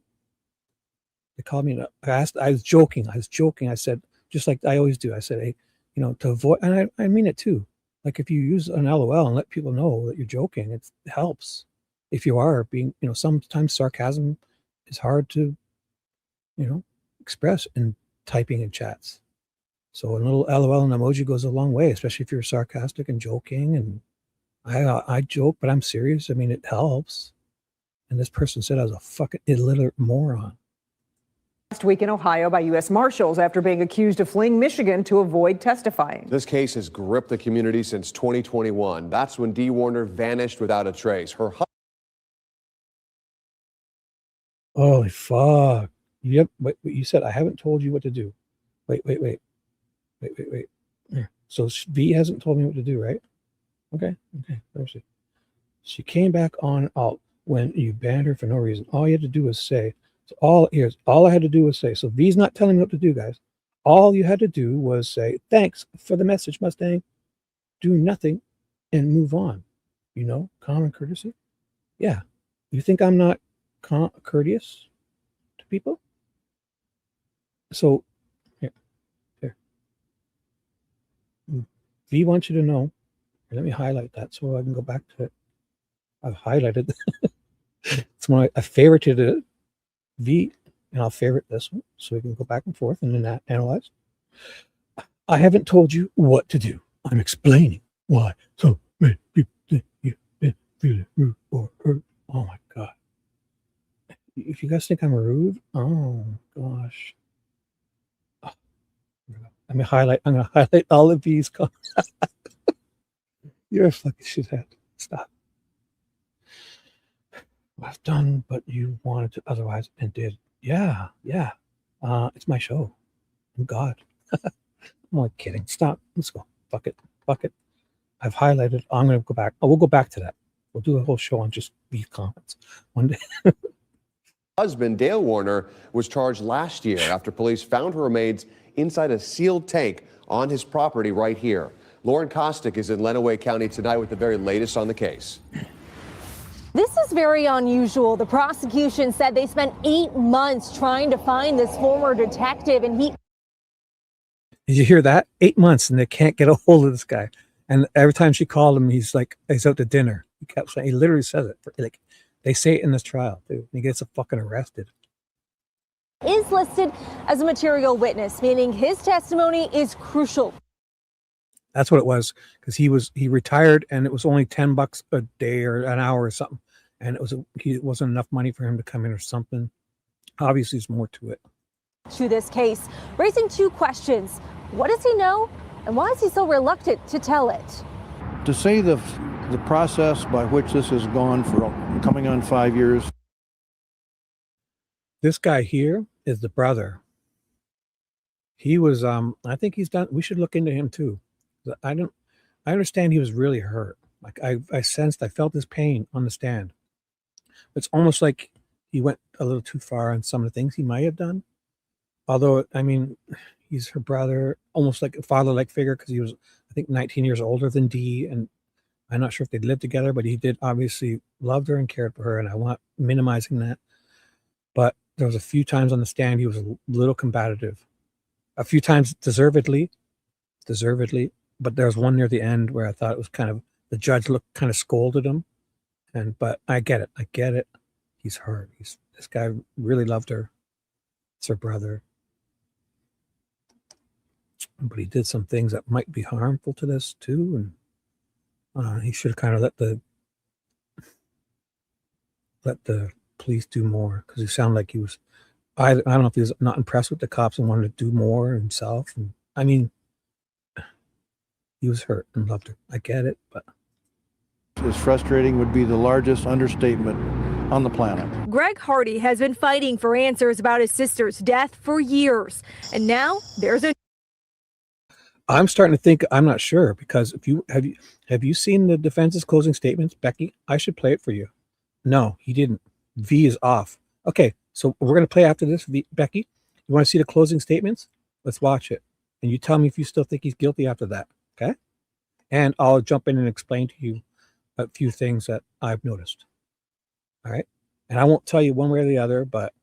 They called me, I was joking. I said, just like I always do, I said, hey, you know, to avoid, and I mean it too. Like if you use an LOL and let people know that you're joking, it helps. If you are being, you know, sometimes sarcasm is hard to, you know, express in typing in chats. So a little LOL and emoji goes a long way, especially if you're sarcastic and joking. And I joke, but I'm serious. I mean, it helps. And this person said I was a fucking illiterate moron. Last week in Ohio by U.S. Marshals after being accused of fleeing Michigan to avoid testifying. This case has gripped the community since 2021. That's when Dee Warner vanished without a trace. Her husband. Holy fuck. Yep. Wait, you said I haven't told you what to do. Wait. So V hasn't told me what to do, right? Okay. There's it. She came back on out when you banned her for no reason. All you had to do was say, so all I had to do was say, so V's not telling me what to do, guys. All you had to do was say, thanks for the message, Mustang. Do nothing and move on. You know, common courtesy. Yeah. You think I'm not courteous to people? So, here. V wants you to know. Let me highlight that so I can go back to it. I've highlighted. It's when I favorited it. V, and I'll favorite this one so we can go back and forth and then analyze. I haven't told you what to do. I'm explaining why so many people think you've been feeling rude or hurt. Oh my God. If you guys think I'm rude, oh gosh. I'm gonna highlight all of these comments. You're a fucking shithead. Stop. I've done what you wanted to otherwise and did. Yeah. It's my show. I'm God. I'm only kidding. Stop. Let's go. Fuck it. I've highlighted. I'm going to go back. We'll go back to that. We'll do a whole show on just these comments one day. Husband, Dale Warner, was charged last year after police found her remains inside a sealed tank on his property right here. Lauren Kostick is in Lenawee County tonight with the very latest on the case. This is very unusual. The prosecution said they spent 8 months trying to find this former detective, and he... Did you hear that? 8 months, and they can't get a hold of this guy. And every time she called him, he's out to dinner. He kept saying, he literally says it. Like, they say it in this trial, too. He gets fucking arrested. is listed as a material witness, meaning his testimony is crucial. That's what it was, because he retired and it was only $10 a day or an hour or something, and it wasn't enough money for him to come in or something. Obviously, there's more to it. To this case, raising two questions: what does he know, and why is he so reluctant to tell it? To say the process by which this has gone for coming on 5 years. This guy here is the brother. He was I think he's done. We should look into him too. I understand he was really hurt. Like I felt his pain on the stand. It's almost like he went a little too far on some of the things he might have done. Although, I mean, he's her brother, almost like a father-like figure, because he was, I think, 19 years older than Dee, and I'm not sure if they'd lived together, but he did obviously loved her and cared for her, and I'm not minimizing that. But there was a few times on the stand he was a little combative. A few times deservedly, but there was one near the end where I thought it was kind of, the judge kind of scolded him. But I get it. He's hurt. This guy really loved her. It's her brother. But he did some things that might be harmful to this too, and he should have kind of let the police do more, because he sounded like he was. I don't know if he was not impressed with the cops and wanted to do more himself. And I mean, he was hurt and loved her. I get it, but is frustrating would be the largest understatement on the planet. Greg Hardy has been fighting for answers about his sister's death for years, and now there's a I'm starting to think I'm not sure, because if you have you seen the defense's closing statements, Becky? I should play it for you. No, he didn't. V is off. Okay, so we're gonna play after this. Becky, you want to see the closing statements? Let's watch it, and you tell me if you still think he's guilty after that. Okay, and I'll jump in and explain to you a few things that I've noticed. All right, and I won't tell you one way or the other, but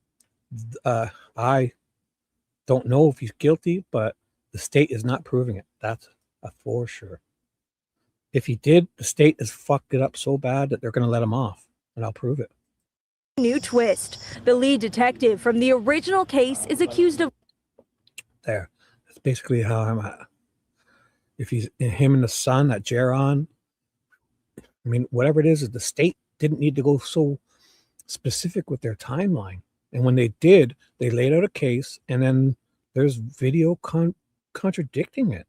I don't know if he's guilty, but the state is not proving it. That's a for sure. If he did, the state has fucked it up so bad that they're going to let him off, and I'll prove it. new twist. The lead detective from the original case is accused of There. That's basically how I'm at. If he's him and the son, that Jaron, I mean, whatever it is the state didn't need to go so specific with their timeline. And when they did, they laid out a case, and then there's video contradicting it.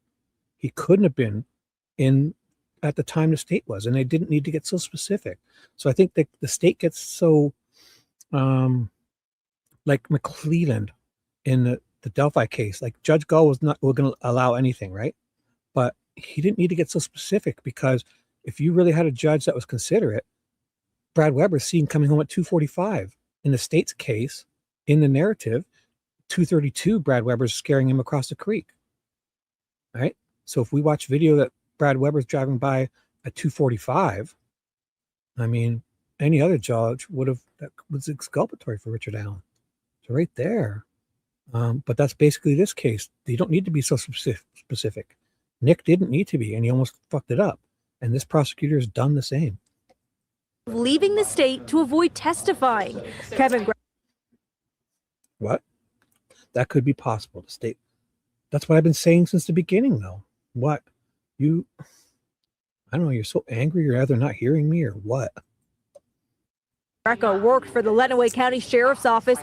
He couldn't have been in at the time the state was, and they didn't need to get so specific. So I think that the state gets so like McClelland in the Delphi case, like Judge Gull was not going to allow anything, right? But he didn't need to get so specific, because if you really had a judge that was considerate, Brad Weber's seen coming home at 2:45. In the state's case, in the narrative, 2:32, Brad Weber's scaring him across the creek. Right? So if we watch video that Brad Weber's driving by at 2:45, I mean, any other judge that was exculpatory for Richard Allen. So right there. But that's basically this case. You don't need to be so specific. Nick didn't need to be, and he almost fucked it up. And this prosecutor has done the same. leaving the state to avoid testifying. What? That could be possible. The state. That's what I've been saying since the beginning, though. What? I don't know, you're so angry you're either not hearing me or what? Greco worked for the Lenawee County Sheriff's Office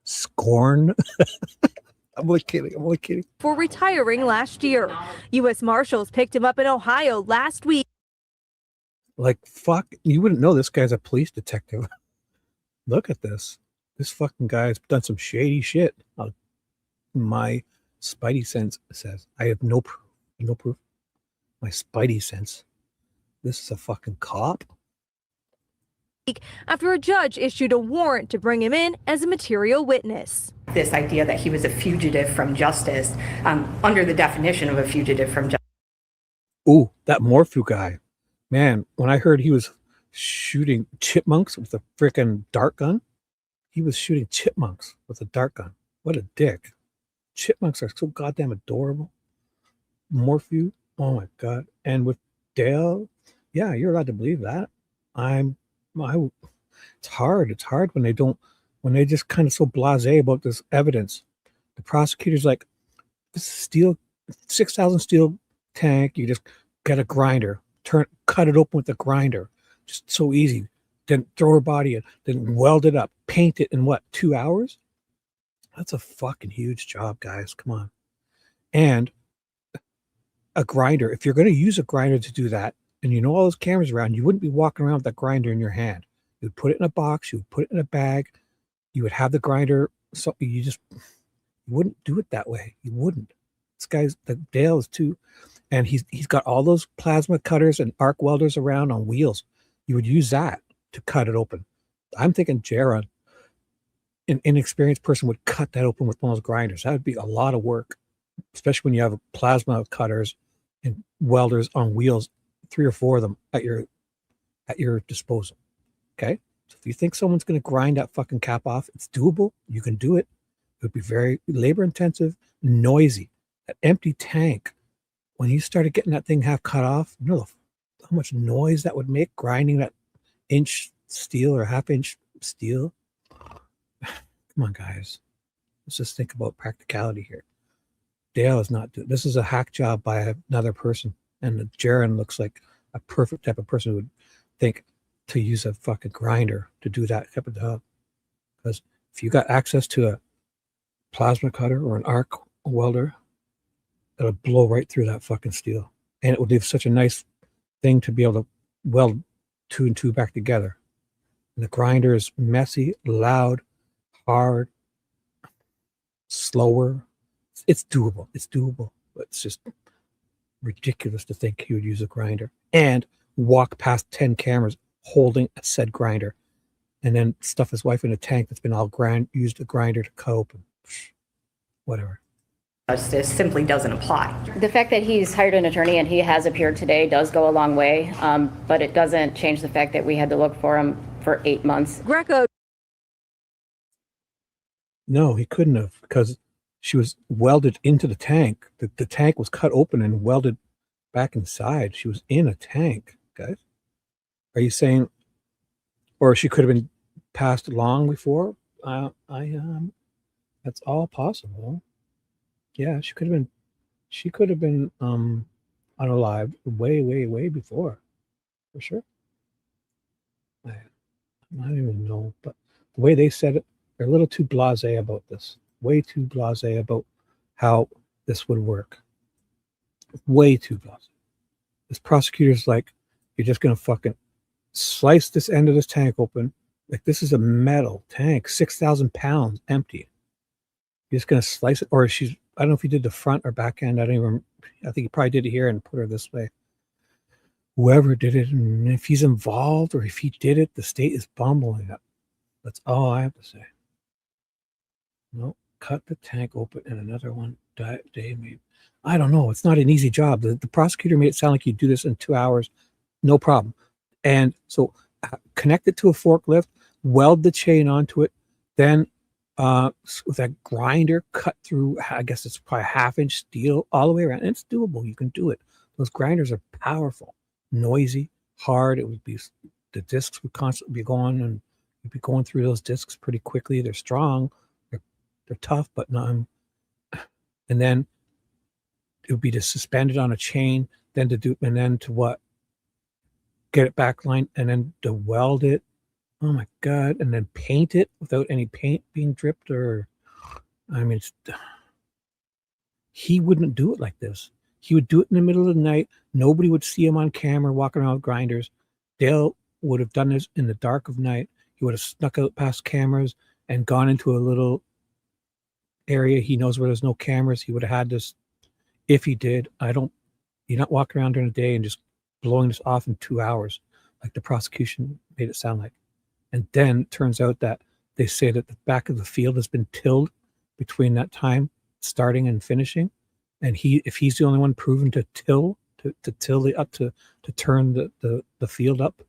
Scorn? I'm only kidding. before retiring last year. U.S. Marshals picked him up in Ohio last week. Like, fuck, you wouldn't know this guy's a police detective. Look at this. This fucking guy's done some shady shit. My spidey sense says. I have no proof. No proof. My spidey sense. This is a fucking cop. After a judge issued a warrant to bring him in as a material witness. This idea that he was a fugitive from justice, under the definition of a fugitive from justice. Ooh, that Morphew guy. Man, when I heard he was shooting chipmunks with a freaking dart gun, he was shooting chipmunks with a dart gun. What a dick. Chipmunks are so goddamn adorable. Morphew, oh my God. And with Dale, yeah, you're allowed to believe that. It's hard. It's hard when they just kind of so blasé about this evidence. The prosecutor's like, this steel, 6,000 steel tank, you just get a grinder, cut it open with a grinder. Just so easy. Then throw her body in, then weld it up, paint it in what, 2 hours? That's a fucking huge job, guys. Come on. And a grinder, if you're going to use a grinder to do that, and you know all those cameras around, you wouldn't be walking around with that grinder in your hand. You would put it in a box, you would put it in a bag, you would have the grinder, so you wouldn't do it that way. You wouldn't. This guy's, the Dale is too, and he's got all those plasma cutters and arc welders around on wheels. You would use that to cut it open. I'm thinking Jaron, an inexperienced person, would cut that open with one of those grinders. That would be a lot of work, especially when you have plasma cutters and welders on wheels, 3 or 4 of them at your disposal. Okay? So if you think someone's going to grind that fucking cap off, it's doable. You can do it. It would be very labor intensive, noisy. That empty tank, when you started getting that thing half cut off, you know how much noise that would make grinding that inch steel or half-inch steel. Come on, guys. Let's just think about practicality here. Dale is not doing this. Is a hack job by another person. And Jaron looks like a perfect type of person who would think to use a fucking grinder to do that type of job. Because if you got access to a plasma cutter or an arc welder, it'll blow right through that fucking steel. And it would be such a nice thing to be able to weld two and two back together. And the grinder is messy, loud, hard, slower. It's doable. It's doable. But it's just ridiculous to think he would use a grinder and walk past 10 cameras holding a said grinder and then stuff his wife in a tank that's been all used a grinder to cope and whatever. Justice simply doesn't apply. The fact that he's hired an attorney and he has appeared today does go a long way, but it doesn't change the fact that we had to look for him for 8 months. Greco. No, he couldn't have, because she was welded into the tank. The tank was cut open and welded back inside. She was in a tank, guys. Are you saying, or she could have been passed long before? That's all possible. Yeah, she could have been unalived way before, for sure. I don't even know, but the way they said it, they're a little too blasé about this. Way too blasé about how this would work. Way too blasé. This prosecutor's like, you're just gonna fucking slice this end of this tank open. Like, this is a metal tank, 6,000 pounds, empty. You're just gonna slice it, or I don't know if he did the front or back end. I think he probably did it here and put her this way. Whoever did it, and if he's involved or if he did it, the state is bumbling it. That's all I have to say. No, cut the tank open and another one day maybe. I don't know. It's not an easy job. The prosecutor made it sound like you do this in 2 hours, no problem. And so connect it to a forklift, weld the chain onto it, then with that grinder cut through, I guess it's probably 1/2 inch steel all the way around. And it's doable. You can do it. Those grinders are powerful, noisy, hard. It would be, the discs would constantly be going, and you'd be going through those discs pretty quickly. They're strong, they're tough, but not. And then it would be to suspend it on a chain, then to what? Get it back line, and then to weld it. Oh my God. And then paint it without any paint being dripped, or, I mean, he wouldn't do it like this. He would do it in the middle of the night. Nobody would see him on camera walking around with grinders. Dale would have done this in the dark of night. He would have snuck out past cameras and gone into a little area he knows where there's no cameras. He would have had this. If he did, you're not walking around during the day and just blowing this off in 2 hours like the prosecution made it sound like. And then it turns out that they say that the back of the field has been tilled between that time starting and finishing. And if he's the only one proven to till the up to turn the field up,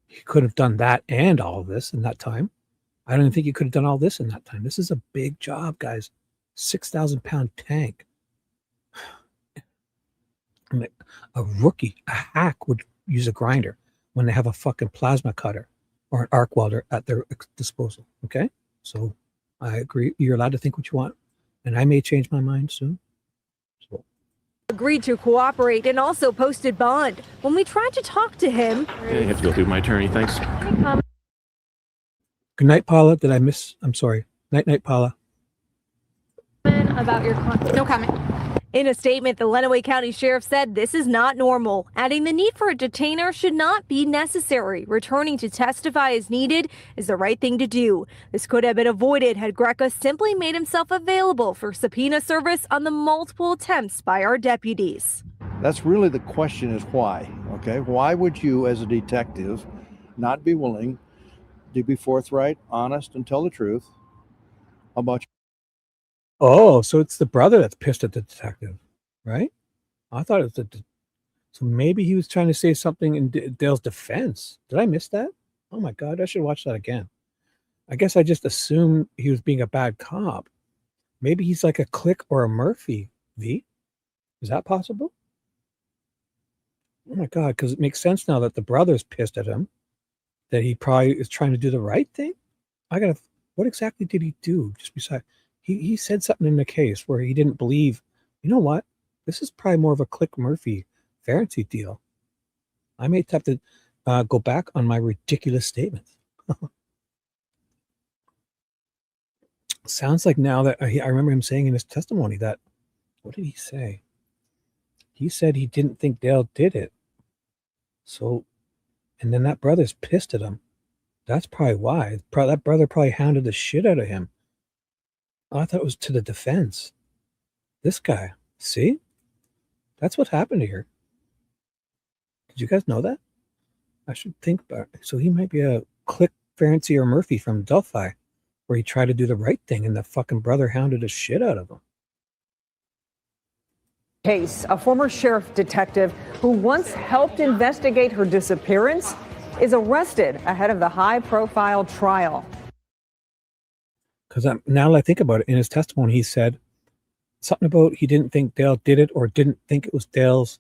he could have done that and all of this in that time. I don't even think he could have done all this in that time. This is a big job, guys. 6,000 pound tank. A rookie, a hack would use a grinder when they have a fucking plasma cutter or an arc welder at their disposal. Okay? So I agree. You're allowed to think what you want. And I may change my mind soon. So. Agreed to cooperate and also posted bond. When we tried to talk to him. I have to go through my attorney. Thanks. Good night, Paula. Did I miss? I'm sorry. Night, Paula. About your no comment. In a statement, the Lenawee County Sheriff said this is not normal, adding the need for a detainer should not be necessary. Returning to testify as needed is the right thing to do. This could have been avoided had Greca simply made himself available for subpoena service on the multiple attempts by our deputies. That's really the question, is why, okay? Why would you, as a detective, not be willing to be forthright, honest, and tell the truth about Oh, so it's the brother that's pissed at the detective, right? I thought it was so maybe he was trying to say something in Dale's defense. Did I miss that? Oh my God, I should watch that again. I guess I just assumed he was being a bad cop. Maybe he's like a Click or a Murphy, V. Is that possible? Oh my God, because it makes sense now that the brother's pissed at him, that he probably is trying to do the right thing. What exactly did he do? Just besides, he said something in the case where he didn't believe, you know what? This is probably more of a Click Murphy Farenthy deal. I may have to go back on my ridiculous statements. Sounds like now that I remember him saying in his testimony that, what did he say? He said he didn't think Dale did it. So, and then that brother's pissed at him. That's probably why. That brother probably hounded the shit out of him. Oh, I thought it was to the defense. This guy. See? That's what happened here. Did you guys know that? I should think about it. So he might be a Click, Ferenczi, or Murphy from Delphi, where he tried to do the right thing and the fucking brother hounded the shit out of him. Case, a former sheriff detective who once helped investigate her disappearance is arrested ahead of the high-profile trial. Because now that I think about it, in his testimony, he said something about he didn't think Dale did it or didn't think it was Dale's.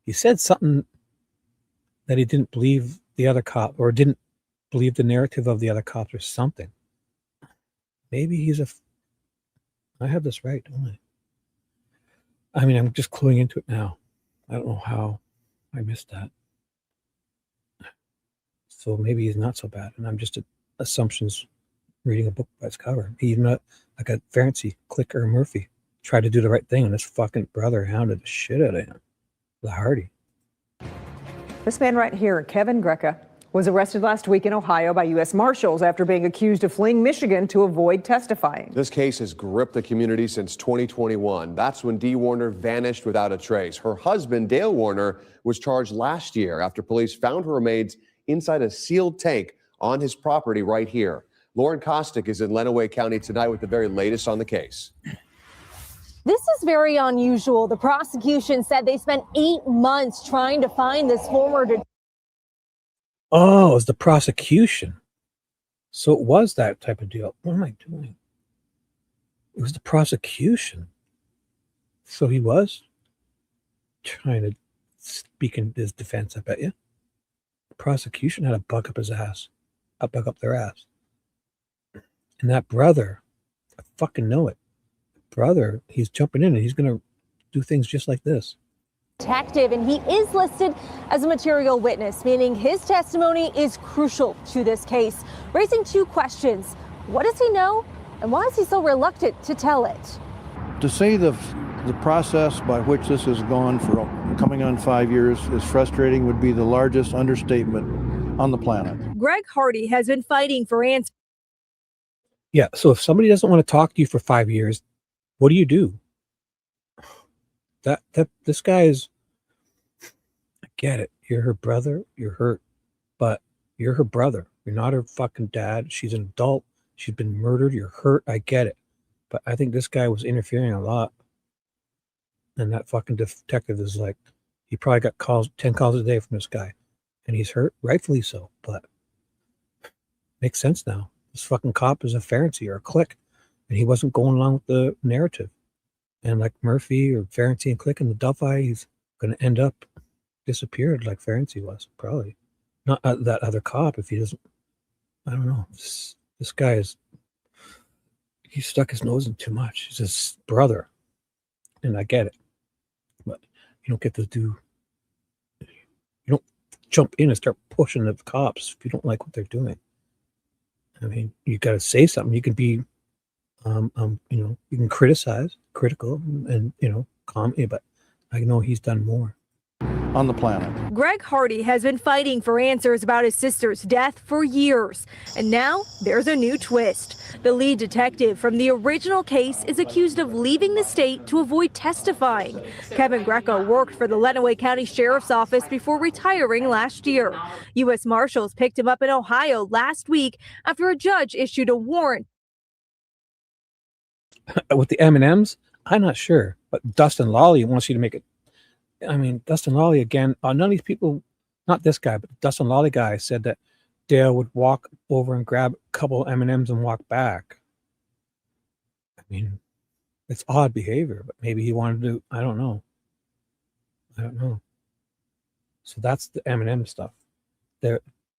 He said something that he didn't believe the other cop or didn't believe the narrative of the other cops or something. Maybe he's I have this right, don't I? I mean, I'm just cluing into it now. I don't know how I missed that. So maybe he's not so bad, and I'm just assumptions reading a book by its cover. He's not like a Ferenczi, Click, or Murphy. Tried to do the right thing, and his fucking brother hounded the shit out of him. The Hardy. This man right here, Kevin Greca, was arrested last week in Ohio by U.S. Marshals after being accused of fleeing Michigan to avoid testifying. This case has gripped the community since 2021. That's when Dee Warner vanished without a trace. Her husband, Dale Warner, was charged last year after police found her remains inside a sealed tank on his property right here. Lauren Kostick is in Lenawee County tonight with the very latest on the case. This is very unusual. The prosecution said they spent 8 months trying to find this former Oh, it was the prosecution. So it was that type of deal. What am I doing? It was the prosecution. So he was trying to speak in his defense, I bet you. The prosecution had to bug up his ass. Bug up their ass. And that brother, I fucking know it. Brother, he's jumping in and he's going to do things just like this. detective, and he is listed as a material witness, meaning his testimony is crucial to this case, raising two questions. What does he know, and why is he so reluctant to tell it? To say the process by which this has gone for coming on 5 years is frustrating would be the largest understatement on the planet. Greg Hardy has been fighting for answers. Yeah, so if somebody doesn't want to talk to you for 5 years, what do? This guy is, I get it. You're her brother, you're hurt, but you're her brother. You're not her fucking dad. She's an adult. She's been murdered. You're hurt. I get it. But I think this guy was interfering a lot. And that fucking detective is like, he probably got 10 calls a day from this guy. And he's hurt, rightfully so. But makes sense now. This fucking cop is a Ferenczi or a Click. And he wasn't going along with the narrative. And like Murphy or Ferenczi and Click in the Delphi, he's going to end up disappeared like Ferenczi was, probably. Not that other cop if he doesn't. I don't know. This guy he stuck his nose in too much. He's his brother. And I get it. But you don't get to you don't jump in and start pushing the cops if you don't like what they're doing. I mean, you got to say something. You can be you can criticize, critical, and calm, but I know he's done more on the planet. Greg Hardy has been fighting for answers about his sister's death for years, and now there's a new twist. The lead detective from the original case is accused of leaving the state to avoid testifying. Kevin Greco worked for the Lenawee County Sheriff's Office before retiring last year. U.S. Marshals picked him up in Ohio last week after a judge issued a warrant. With the M&Ms, I'm not sure, but Dustin Lawley wants you to make it. I mean, Dustin Lawley again. None of these people, not this guy, but the Dustin Lawley guy said that Dale would walk over and grab a couple of M&Ms and walk back. I mean, it's odd behavior, but maybe he wanted to. I don't know. So that's the M&M stuff.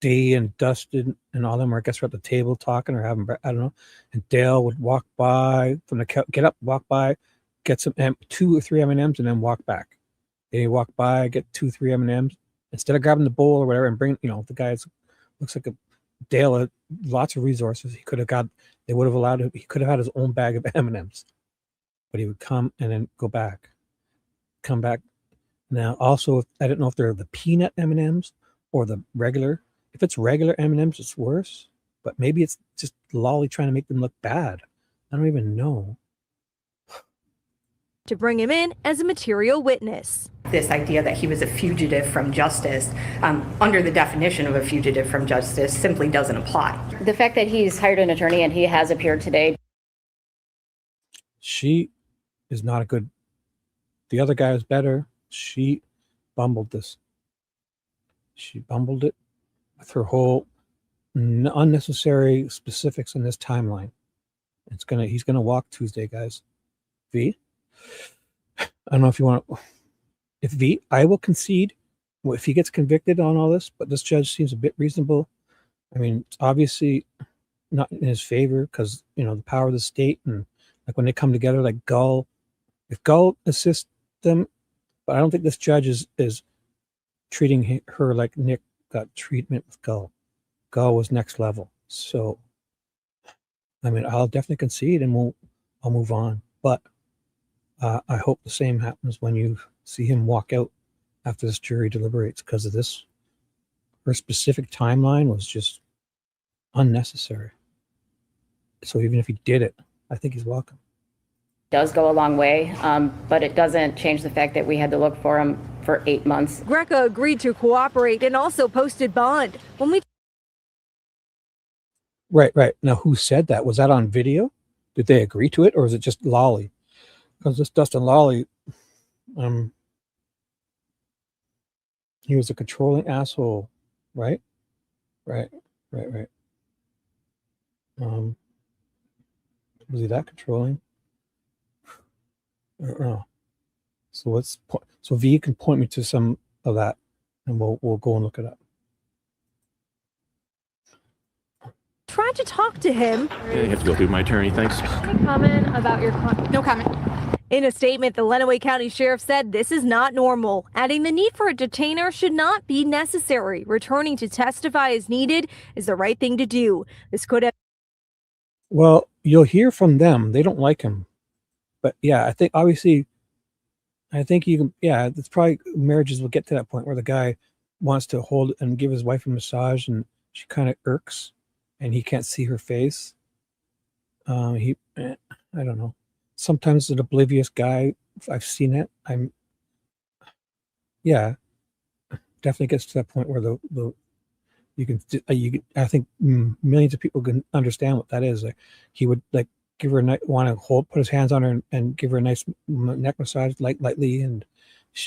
Dee and Dustin and all them are, I guess, are at the table talking or having, I don't know. And Dale would walk by from the get up, walk by, get some 2 or 3 M&Ms, and then walk back. Then he walk by, get 2, 3 M&Ms instead of grabbing the bowl or whatever and bring. The guy looks like a Dale had lots of resources. He could have got. They would have allowed him. He could have had his own bag of M&Ms, but he would come and then go back, come back. Now, also, I don't know if they're the peanut M&Ms or the regular. If it's regular M&Ms, it's worse. But maybe it's just Lolly trying to make them look bad. I don't even know. To bring him in as a material witness. This idea that he was a fugitive from justice, under the definition of a fugitive from justice, simply doesn't apply. The fact that he's hired an attorney and he has appeared today. She is not a good. The other guy is better. She bumbled this. She bumbled it with her whole unnecessary specifics in this timeline. He's gonna walk Tuesday, guys. V. I don't know if you want to. If V, I will concede if he gets convicted on all this, but this judge seems a bit reasonable. I mean, it's obviously not in his favor because, the power of the state and like when they come together, like Gull, if Gull assists them, but I don't think this judge is treating her like Nick got treatment with Gull. Gull was next level. So, I mean, I'll definitely concede and I'll move on. But I hope the same happens when you see him walk out after this jury deliberates, because of this. Her specific timeline was just unnecessary. So even if he did it, I think he's welcome. Does go a long way, but it doesn't change the fact that we had to look for him for 8 months. Greca agreed to cooperate and also posted bond. Right. Now, who said that? Was that on video? Did they agree to it, or is it just Lolly? Because this Dustin Lolly, he was a controlling asshole, right? Right. Was he that controlling? I don't know. So V can point me to some of that, and we'll go and look it up. Tried to talk to him. Yeah, you have to go through my attorney. Thanks. Any comment about your No comment. In a statement, the Lenawee County Sheriff said this is not normal, adding the need for a detainer should not be necessary. Returning to testify as needed is the right thing to do. This could have. Well, you'll hear from them. They don't like him. But yeah, I think you can, it's probably marriages will get to that point where the guy wants to hold and give his wife a massage and she kind of irks and he can't see her face. I don't know. Sometimes an oblivious guy, I've seen it. Definitely gets to that point where I think millions of people can understand what that is. Like he would like give her put his hands on her and give her a nice neck massage lightly, and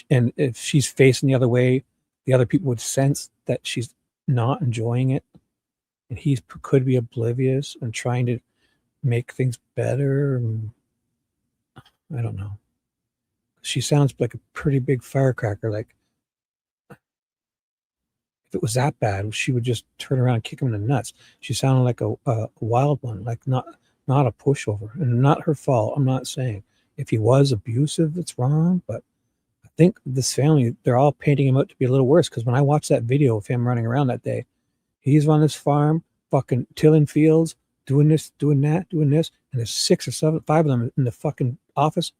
if she's facing the other way, the other people would sense that she's not enjoying it, and he could be oblivious and trying to make things better. I don't know. She sounds like a pretty big firecracker. Like if it was that bad, she would just turn around and kick him in the nuts. She sounded like a wild one, like not a pushover, and not her fault. I'm not saying if he was abusive, it's wrong, but I think this family, they're all painting him out to be a little worse. Because when I watched that video of him running around that day, he's on this farm, fucking tilling fields, doing this, doing that, doing this, and there's 6 or 7, 5 of them in the fucking office,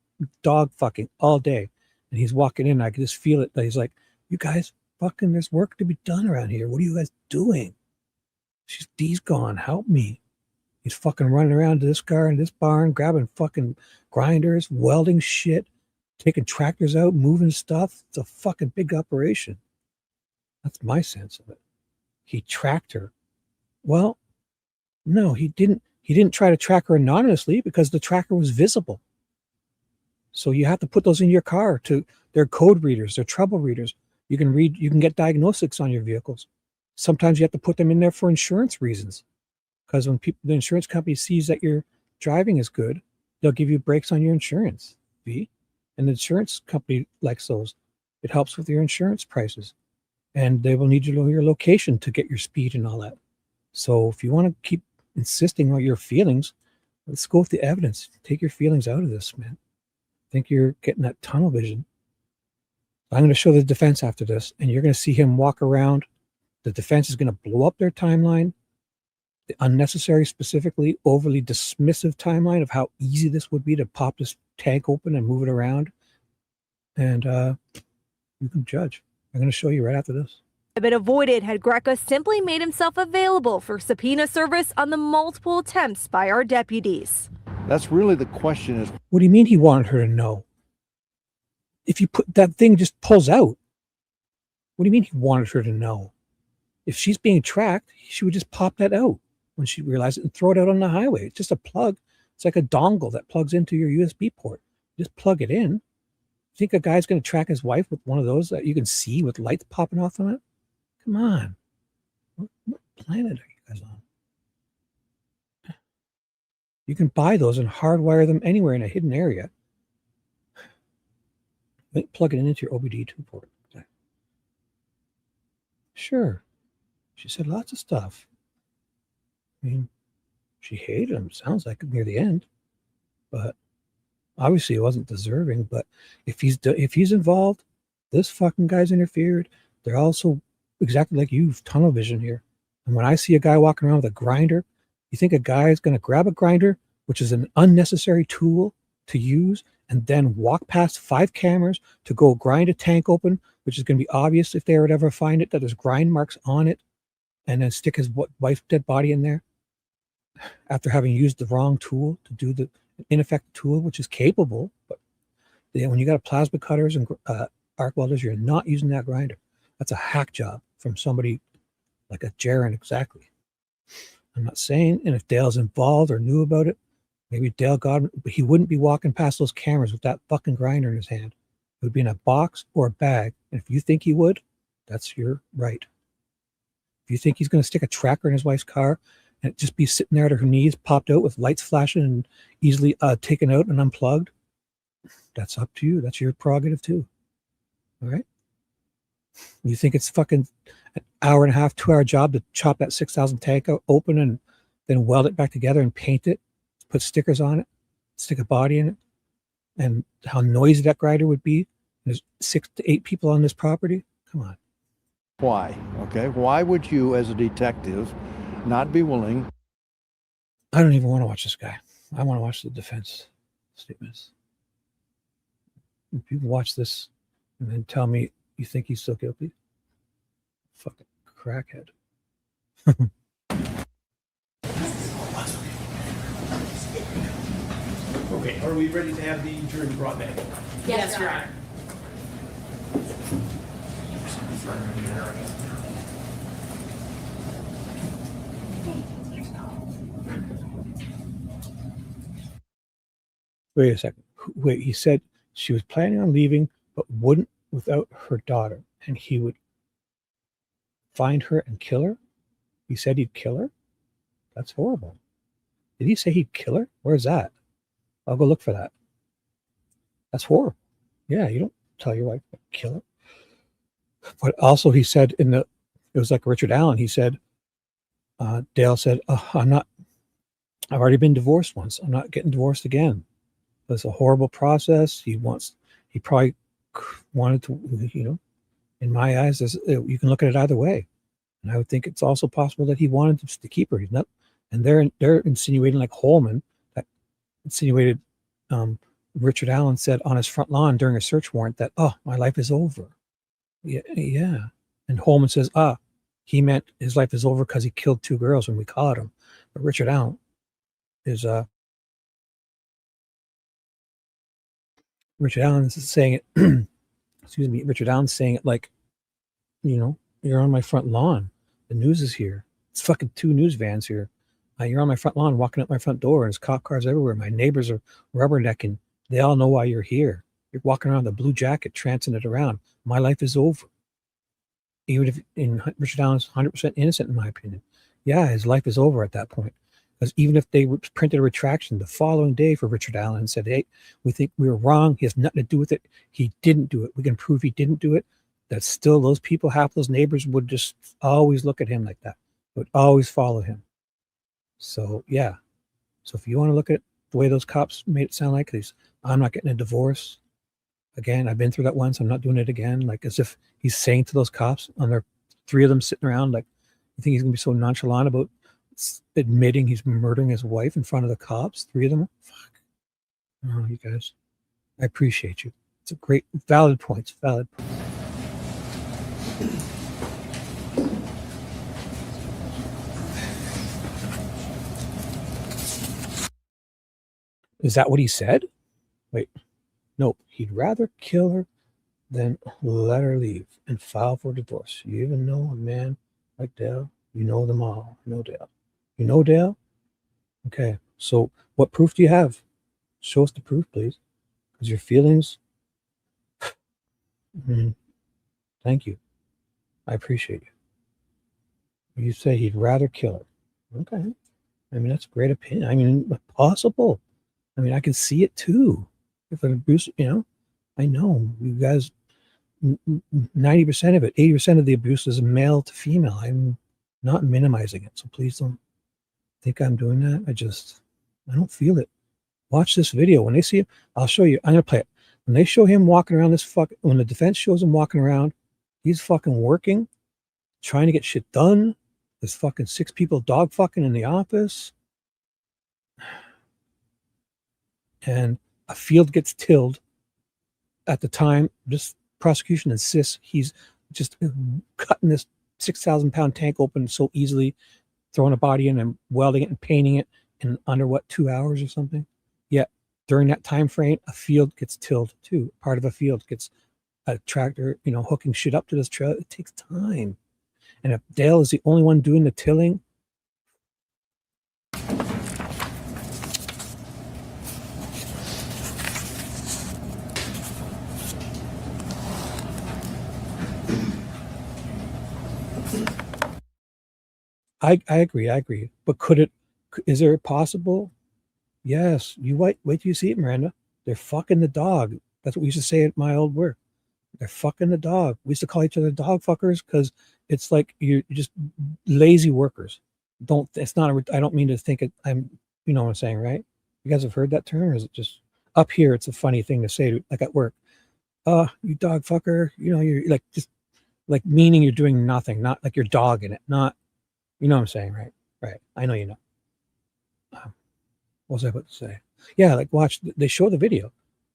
dog fucking all day, and he's walking in. I can just feel it. That he's like, "You guys, fucking, there's work to be done around here. What are you guys doing? Dee's gone. Help me." He's fucking running around to this car and this barn, grabbing fucking grinders, welding shit, taking tractors out, moving stuff. It's a fucking big operation. That's my sense of it. He tracked her. Well, no, he didn't. He didn't try to track her anonymously because the tracker was visible. So you have to put those in your car. They're code readers, they're trouble readers. You can get diagnostics on your vehicles. Sometimes you have to put them in there for insurance reasons. Because when the insurance company sees that your driving is good, they'll give you breaks on your insurance fee. And the insurance company likes those. It helps with your insurance prices. And they will need you to know your location to get your speed and all that. So if you want to keep insisting on your feelings, let's go with the evidence. Take your feelings out of this, man. I think you're getting that tunnel vision. I'm going to show the defense after this, and you're going to see him walk around. The defense is going to blow up their timeline, the unnecessary, specifically overly dismissive timeline of how easy this would be to pop this tank open and move it around. And You can judge. I'm going to show you right after this. Have been avoided had Greca simply made himself available for subpoena service on the multiple attempts by our deputies. That's really the question is, What do you mean he wanted her to know? If you put that thing just pulls out. What do you mean he wanted her to know? If she's being tracked, she would just pop that out when she realized it and throw it out on the highway. It's just a plug. It's like a dongle that plugs into your USB port. Just plug it in. Think a guy's going to track his wife with one of those that you can see with lights popping off on it? Come on. What planet are you guys on? You can buy those and hardwire them anywhere in a hidden area. Plug it into your OBD2 port. Sure. She said lots of stuff. I mean, she hated him, sounds like, near the end. But obviously it wasn't deserving. But if he's involved, this fucking guy's interfered. They're also exactly like you, tunnel vision here. And when I see a guy walking around with a grinder, you think a guy is going to grab a grinder, which is an unnecessary tool to use, and then walk past 5 cameras to go grind a tank open, which is going to be obvious if they would ever find it, that there's grind marks on it, and then stick his wife's dead body in there after having used the wrong tool to do the ineffective tool, which is capable. But when you got a plasma cutters and arc welders, you're not using that grinder. That's a hack job from somebody like a Jaren, exactly. I'm not saying, and if Dale's involved or knew about it, maybe Dale got him, but he wouldn't be walking past those cameras with that fucking grinder in his hand. It would be in a box or a bag. And if you think he would, that's your right. If you think he's going to stick a tracker in his wife's car and just be sitting there at her knees, popped out with lights flashing and easily taken out and unplugged, that's up to you. That's your prerogative too. All right? You think it's fucking an hour and a half, 2-hour job to chop that 6,000 tank out open and then weld it back together and paint it, put stickers on it, stick a body in it, and how noisy that grinder would be? There's 6 to 8 people on this property. Come on. why? Okay, why would you, as a detective, not be willing? I don't even want to watch this guy. I want to watch the defense statements. If people watch this and then tell me you think he's still guilty, fucking crackhead. Okay, are we ready to have the jury brought back? Yes, Your Honor. Wait a second. Wait, he said she was planning on leaving, but wouldn't without her daughter, and he would find her and kill her? He said he'd kill her? That's horrible. Did he say he'd kill her? Where's that? I'll go look for that. That's horrible. Yeah, you don't tell your wife to kill her. But also he said it was like Richard Allen, he said, Dale said, I've already been divorced once. I'm not getting divorced again. It's a horrible process. He probably wanted to, in my eyes, you can look at it either way. And I would think it's also possible that he wanted to keep her. He's not, and they're insinuating, like Holman, that insinuated Richard Allen said on his front lawn during a search warrant that, my life is over. Yeah. And Holman says, he meant his life is over because he killed 2 girls when we caught him. But Richard Allen is Richard Allen is saying it, excuse me, Richard Allen's saying it like, you're on my front lawn. The news is here. It's fucking 2 news vans here. You're on my front lawn, walking up my front door, and there's cop cars everywhere. My neighbors are rubbernecking. They all know why you're here. You're walking around with a blue jacket, trancing it around. My life is over. Even if Richard Allen's 100% innocent, in my opinion. Yeah, his life is over at that point. Because even if they printed a retraction the following day for Richard Allen and said, hey, we think we were wrong. He has nothing to do with it. He didn't do it. We can prove he didn't do it. That still those people, half those neighbors would just always look at him like that. Would always follow him. So, yeah. So if you want to look at the way those cops made it sound like, I'm not getting a divorce. Again, I've been through that once. I'm not doing it again. Like as if he's saying to those cops, and there are 3 of them sitting around, like, you think he's going to be so nonchalant about admitting he's murdering his wife in front of the cops? 3 of them? Fuck. Oh, you guys. I appreciate you. It's a great, valid points. Valid points. Is that what he said? Wait, nope. He'd rather kill her than let her leave and file for divorce. You even know a man like Dale? You know them all. You know Dale. You know Dale? Okay. So what proof do you have? Show us the proof, please. Because your feelings. Thank you. I appreciate you. You say he'd rather kill her. Okay. I mean, that's a great opinion. I mean, possible. I mean, I can see it too. If an abuse, I know you guys, 90% of it, 80% of the abuse is male to female. I'm not minimizing it. So please don't think I'm doing that. I don't feel it. Watch this video. When they see it, I'll show you. I'm going to play it. When they show him walking around when the defense shows him walking around, he's fucking working, trying to get shit done. There's fucking 6 people dog fucking in the office. And a field gets tilled at the time. This prosecution insists he's just cutting this 6,000-pound tank open so easily, throwing a body in and welding it and painting it in under 2 hours or something. Yet during that time frame, a field gets tilled too. Part of a field gets a tractor, hooking shit up to this trailer. It takes time. And if Dale is the only one doing the tilling, I agree. But is there possible? Yes. You wait till you see it, Miranda. They're fucking the dog. That's what we used to say at my old work. They're fucking the dog. We used to call each other dog fuckers because it's like you're just lazy workers. I don't mean to think it. You know what I'm saying, right? You guys have heard that term, or is it just up here? It's a funny thing to say, like at work. You dog fucker. You're like just like meaning you're doing nothing, not like you're dogging it, not. You know what I'm saying, right? Right. I know you know. What was I about to say? Yeah, like watch. They show the video.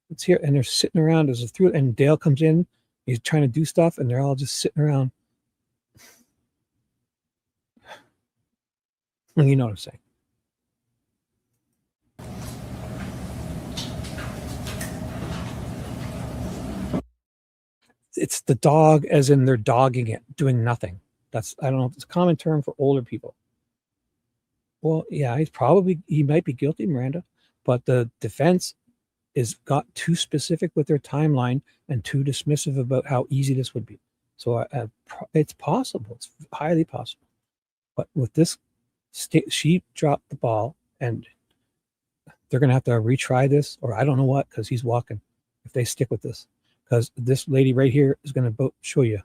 It's here, and they're sitting around as a through. And Dale comes in. He's trying to do stuff, and they're all just sitting around. You know what I'm saying? It's the dog, as in they're dogging it, doing nothing. I don't know if it's a common term for older people. Well, yeah, he might be guilty, Miranda, but the defense got too specific with their timeline and too dismissive about how easy this would be. So it's possible. It's highly possible. But with this, she dropped the ball, and they're going to have to retry this, or I don't know what, because he's walking, if they stick with this. Because this lady right here is going to show you.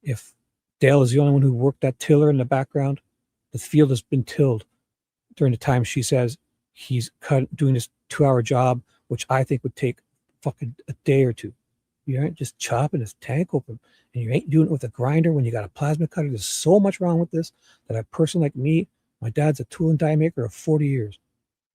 If Dale is the only one who worked that tiller in the background, the field has been tilled during the time she says he's doing this 2-hour job, which I think would take fucking a day or two. You aren't just chopping this tank open, and you ain't doing it with a grinder when you got a plasma cutter. There's so much wrong with this that a person like me, my dad's a tool and die maker of 40 years.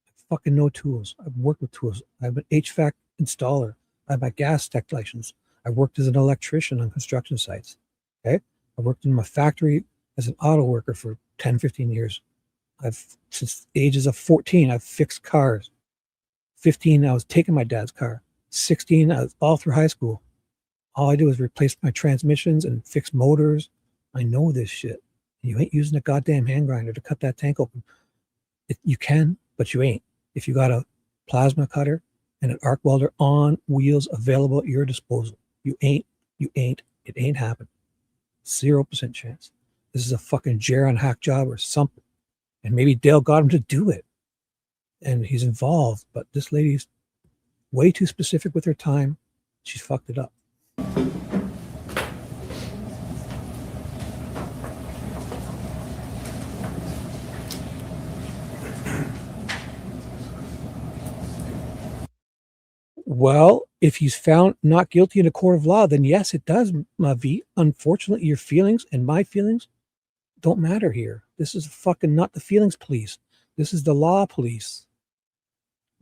I fucking know tools. I've worked with tools. I'm an HVAC installer. I have my gas tech license. I worked as an electrician on construction sites. Okay. I worked in my factory as an auto worker for 10, 15 years. Since the ages of 14, I've fixed cars. 15, I was taking my dad's car. 16, I was all through high school. All I do is replace my transmissions and fix motors. I know this shit. You ain't using a goddamn hand grinder to cut that tank open. You can, but you ain't. If you got a plasma cutter and an arc welder on wheels available at your disposal, it ain't happening. 0% chance. This is a fucking Jaron hack job or something. And maybe Dale got him to do it. And he's involved, but this lady's way too specific with her time. She's fucked it up. Well, if he's found not guilty in a court of law, then yes, it does, V. Unfortunately, your feelings and my feelings don't matter here. This is fucking not the feelings police. This is the law police.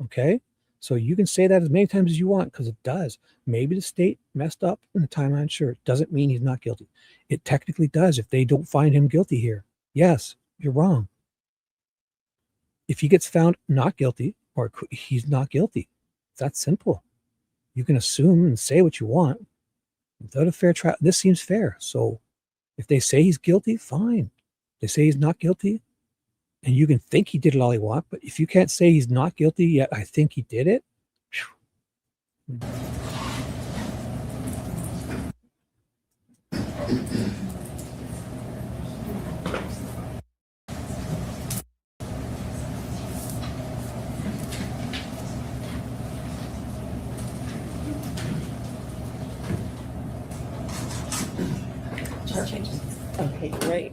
Okay? So you can say that as many times as you want, because it does. Maybe the state messed up in the timeline. Sure. It doesn't mean he's not guilty. It technically does if they don't find him guilty here. Yes, you're wrong. If he gets found not guilty or he's not guilty. It's that simple. You can assume and say what you want without a fair trial. This seems fair. So if they say he's guilty, fine. They say he's not guilty, and you can think he did it all he want, but if you can't say he's not guilty yet, I think he did it. Okay, great.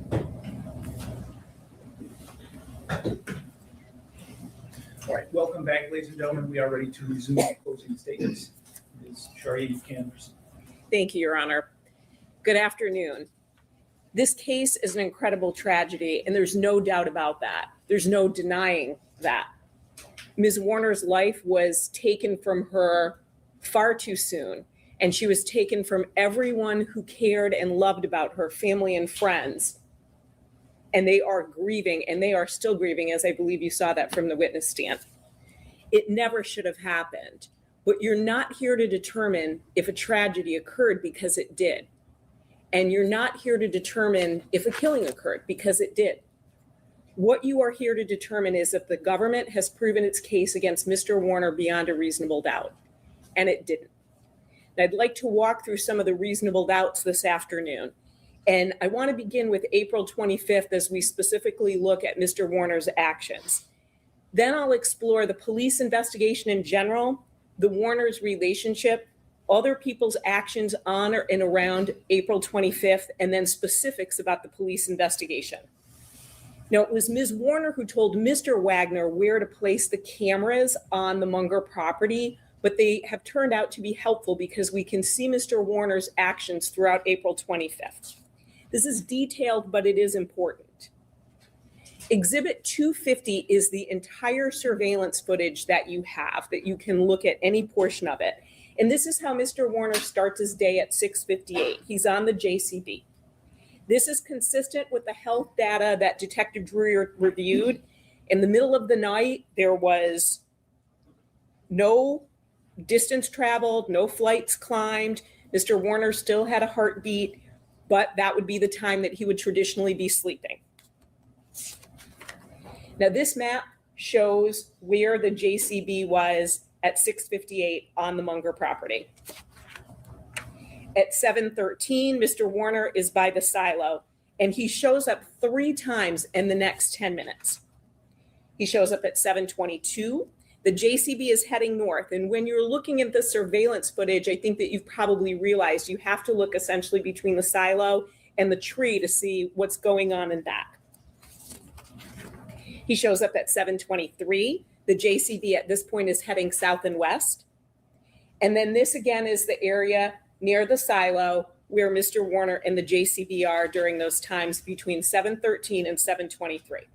All right, welcome back, ladies and gentlemen. We are ready to resume closing statements. Ms. Shari, you can proceed. Thank you, Your Honor. Good afternoon. This case is an incredible tragedy, and there's no doubt about that. There's no denying that. Ms. Warner's life was taken from her far too soon, and she was taken from everyone who cared and loved about her, family and friends. And they are grieving, and they are still grieving, as I believe you saw that from the witness stand. It never should have happened, but you're not here to determine if a tragedy occurred, because it did. And you're not here to determine if a killing occurred, because it did. What you are here to determine is if the government has proven its case against Mr. Warner beyond a reasonable doubt, and it didn't. And I'd like to walk through some of the reasonable doubts this afternoon. And I want to begin with April 25th as we specifically look at Mr. Warner's actions. Then I'll explore the police investigation in general, the Warner's relationship, other people's actions on or and around April 25th, and then specifics about the police investigation. Now, it was Ms. Warner who told Mr. Wagner where to place the cameras on the Munger property, but they have turned out to be helpful because we can see Mr. Warner's actions throughout April 25th. This is detailed, but it is important. Exhibit 250 is the entire surveillance footage that you have, that you can look at any portion of it. And this is how Mr. Warner starts his day at 6:58. He's on the JCB. This is consistent with the health data that Detective Drury reviewed. In the middle of the night, there was no distance traveled, no flights climbed. Mr. Warner still had a heartbeat, but that would be the time that he would traditionally be sleeping. Now, this map shows where the JCB was at 6:58 on the Munger property. At 7:13, Mr. Warner is by the silo, and he shows up 3 times in the next 10 minutes. He shows up at 7:22. The JCB is heading north, and when you're looking at the surveillance footage, I think that you've probably realized you have to look essentially between the silo and the tree to see what's going on in back. He shows up at 7:23. The JCB at this point is heading south and west. And then this again is the area near the silo where Mr. Warner and the JCB are during those times between 7:13 and 7:23.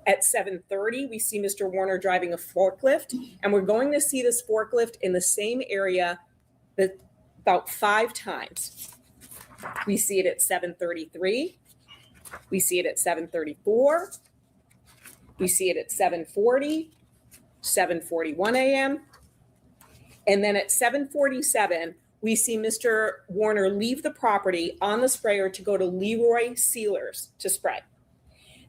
At 7:30, we see Mr. Warner driving a forklift, and we're going to see this forklift in the same area about 5 times. We see it at 7:33. We see it at 7:34. We see it at 7:40, 7:41 a.m. And then at 7:47, we see Mr. Warner leave the property on the sprayer to go to Leroy Sealers to spray.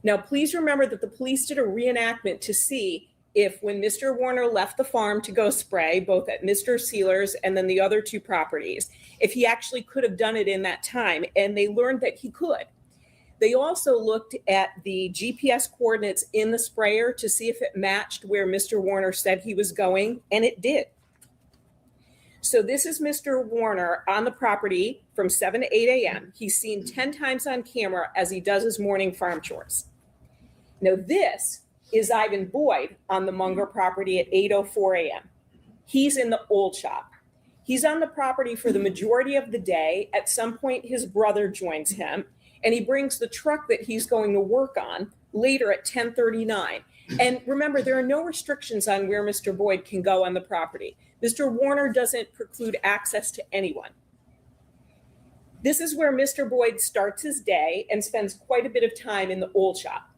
Now, please remember that the police did a reenactment to see if when Mr. Warner left the farm to go spray, both at Mr. Sealers and then the other 2 properties, if he actually could have done it in that time, and they learned that he could. They also looked at the GPS coordinates in the sprayer to see if it matched where Mr. Warner said he was going, and it did. So this is Mr. Warner on the property from 7 to 8 a.m. He's seen 10 times on camera as he does his morning farm chores. Now this is Ivan Boyd on the Munger property at 8:04 a.m. He's in the old shop. He's on the property for the majority of the day. At some point, his brother joins him, and he brings the truck that he's going to work on later at 10:39. And remember, there are no restrictions on where Mr. Boyd can go on the property. Mr. Warner doesn't preclude access to anyone. This is where Mr. Boyd starts his day and spends quite a bit of time in the old shop.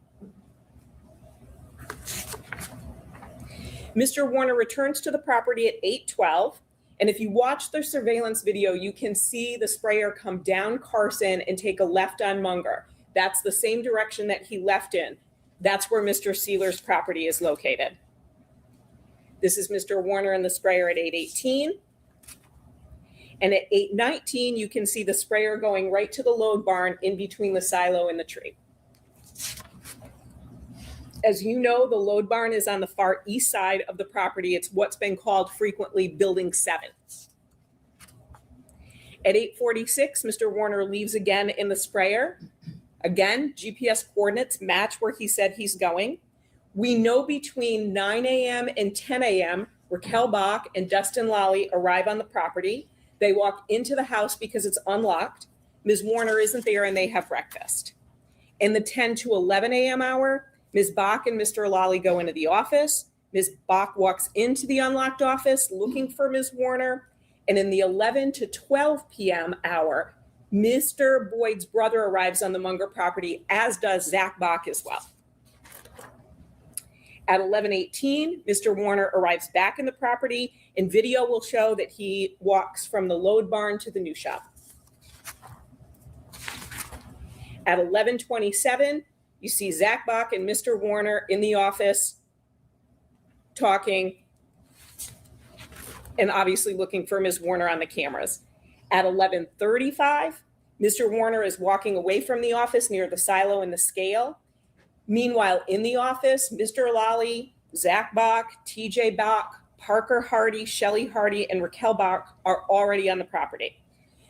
Mr. Warner returns to the property at 8:12. And if you watch the surveillance video, you can see the sprayer come down Carson and take a left on Munger. That's the same direction that he left in. That's where Mr. Sealer's property is located. This is Mr. Warner and the sprayer at 8:18. And at 8:19, you can see the sprayer going right to the load barn in between the silo and the tree. As you know, the load barn is on the far east side of the property. It's what's been called frequently Building 7. At 8:46, Mr. Warner leaves again in the sprayer. Again, GPS coordinates match where he said he's going. We know between 9 a.m. and 10 a.m., Raquel Bach and Dustin Lally arrive on the property. They walk into the house because it's unlocked. Ms. Warner isn't there and they have breakfast. In the 10 to 11 a.m. hour, Ms. Bach and Mr. Lally go into the office. Ms. Bach walks into the unlocked office looking for Ms. Warner. And in the 11 to 12 p.m. hour, Mr. Boyd's brother arrives on the Munger property, as does Zach Bach as well. At 11:18, Mr. Warner arrives back in the property, and video will show that he walks from the load barn to the new shop. At 11:27, you see Zach Bach and Mr. Warner in the office talking and obviously looking for Ms. Warner on the cameras. At 11:35, Mr. Warner is walking away from the office near the silo and the scale. Meanwhile, in the office, Mr. Lally, Zach Bach, TJ Bach, Parker Hardy, Shelly Hardy, and Raquel Bach are already on the property.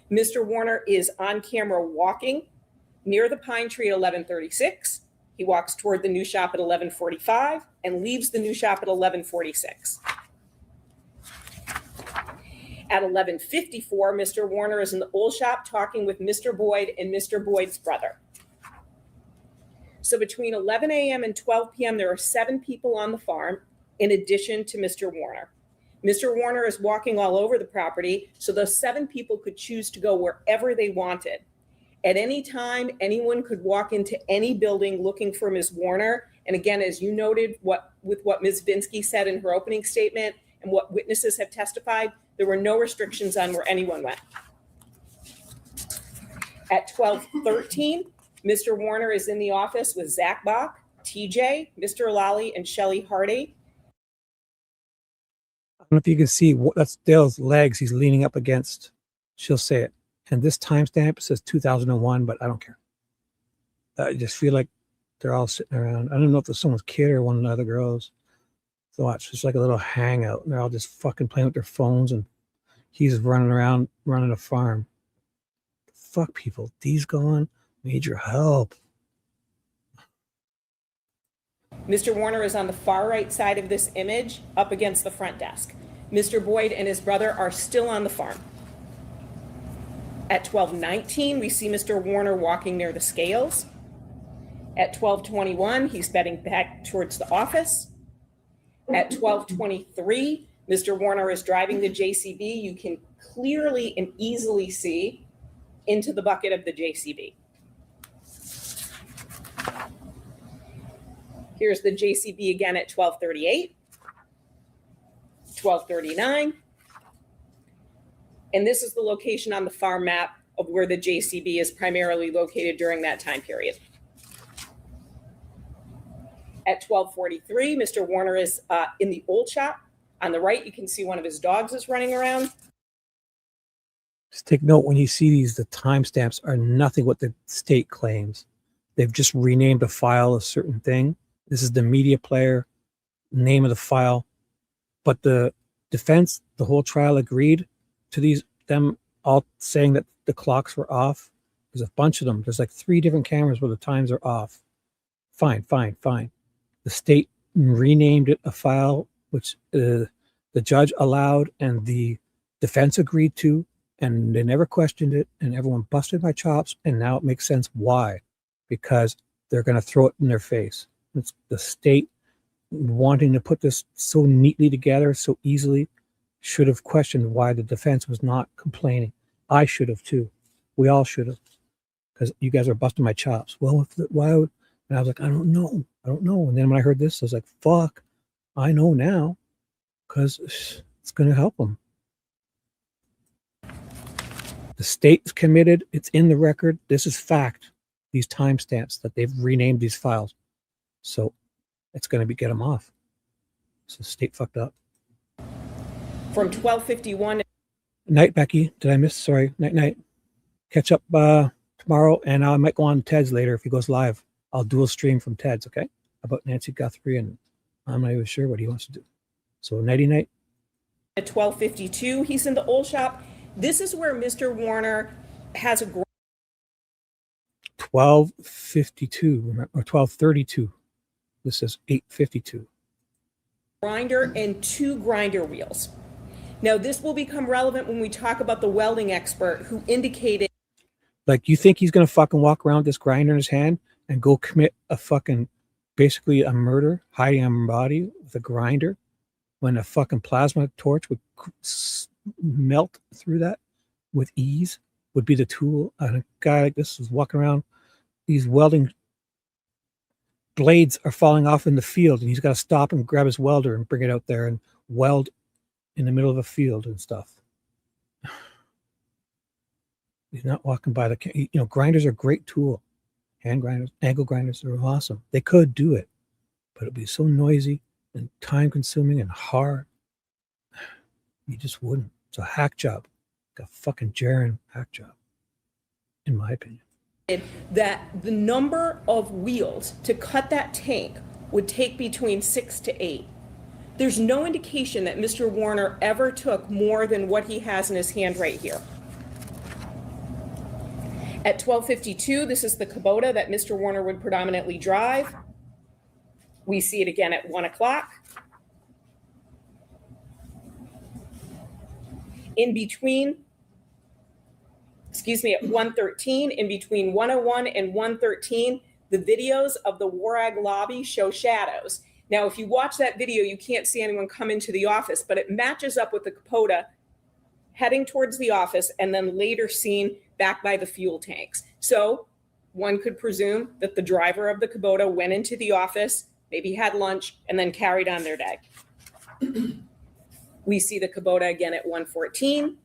Mr. Warner is on camera walking near the pine tree at 11:36. He walks toward the new shop at 11:45 and leaves the new shop at 11:46. At 11:54, Mr. Warner is in the old shop talking with Mr. Boyd and Mr. Boyd's brother. So between 11 a.m. and 12 p.m., there are 7 people on the farm, in addition to Mr. Warner. Mr. Warner is walking all over the property, so those 7 people could choose to go wherever they wanted. At any time, anyone could walk into any building looking for Ms. Warner. And again, as you noted, with what Ms. Vinsky said in her opening statement and what witnesses have testified, there were no restrictions on where anyone went. At 12:13, Mr. Warner is in the office with Zach Bach, TJ, Mr. Lally, and Shelly Hardy. I don't know if you can see that's Dale's legs he's leaning up against. She'll say it. And this timestamp says 2001, but I don't care. I just feel like they're all sitting around. I don't know if there's someone's kid or one of the other girls. So watch, it's like a little hangout. And they're all just fucking playing with their phones, and he's running around, running a farm. Fuck people. D's gone. Need your help. Mr. Warner is on the far right side of this image, up against the front desk. Mr. Boyd and his brother are still on the farm. At 12:19, we see Mr. Warner walking near the scales. At 12:21, he's heading back towards the office. At 12:23, Mr. Warner is driving the JCB. You can clearly and easily see into the bucket of the JCB. Here's the JCB again at 12:38, 12:39. And this is the location on the farm map of where the JCB is primarily located during that time period. At 12:43, Mr. Warner is in the old shop. On the right, you can see one of his dogs is running around. Just take note when you see these, the timestamps are nothing what the state claims. They've just renamed a file a certain thing. This is the media player, name of the file. But the defense, the whole trial agreed to them all saying that the clocks were off. There's a bunch of them. There's like 3 different cameras where the times are off. Fine. The state renamed it a file, which the judge allowed and the defense agreed to, and they never questioned it, and everyone busted my chops, and now it makes sense why. Because they're going to throw it in their face. It's the state wanting to put this so neatly together, so easily, should have questioned why the defense was not complaining. I should have too. We all should have, because you guys are busting my chops. Well, why would? And I was like, I don't know. And then when I heard this, I was like, fuck, I know now. because it's going to help them. The state's committed. It's in the record. This is fact. These timestamps that they've renamed these files. So it's going to get them off. So the state fucked up. From 12:51. Night, Becky. Did I miss? Sorry. Night. Catch up tomorrow, and I might go on Ted's later if he goes live. I'll dual stream from Ted's, okay? About Nancy Guthrie, and I'm not even sure what he wants to do. So nighty-night. At 12:52, he's in the old shop. This is where Mr. Warner has a 12:52 or 12:32. This says 8:52. grinder and 2 grinder wheels. Now, this will become relevant when we talk about the welding expert who indicated. Like, you think he's going to fucking walk around with this grinder in his hand and go commit a fucking, basically a murder, hiding a body with a grinder, when a fucking plasma torch would melt through that with ease, would be the tool? And a guy like this is walking around, these welding blades are falling off in the field, and he's got to stop and grab his welder and bring it out there and weld in the middle of a field and stuff. He's not walking by grinders are a great tool. Hand grinders, angle grinders are awesome. They could do it, but it'd be so noisy and time consuming and hard. You just wouldn't. It's a hack job. Like a fucking Jaren hack job, in my opinion. That the number of wheels to cut that tank would take between 6 to 8. There's no indication that Mr. Warner ever took more than what he has in his hand right here. At 12:52, this is the Kubota that Mr. Warner would predominantly drive. We see it again at 1 o'clock. In between, at 1:13, in between 1:01 and 1:13, the videos of the Warag lobby show shadows. Now, if you watch that video, you can't see anyone come into the office, but it matches up with the Kubota heading towards the office and then later seen back by the fuel tanks. So one could presume that the driver of the Kubota went into the office, maybe had lunch, and then carried on their day. We see the Kubota again at 1:14.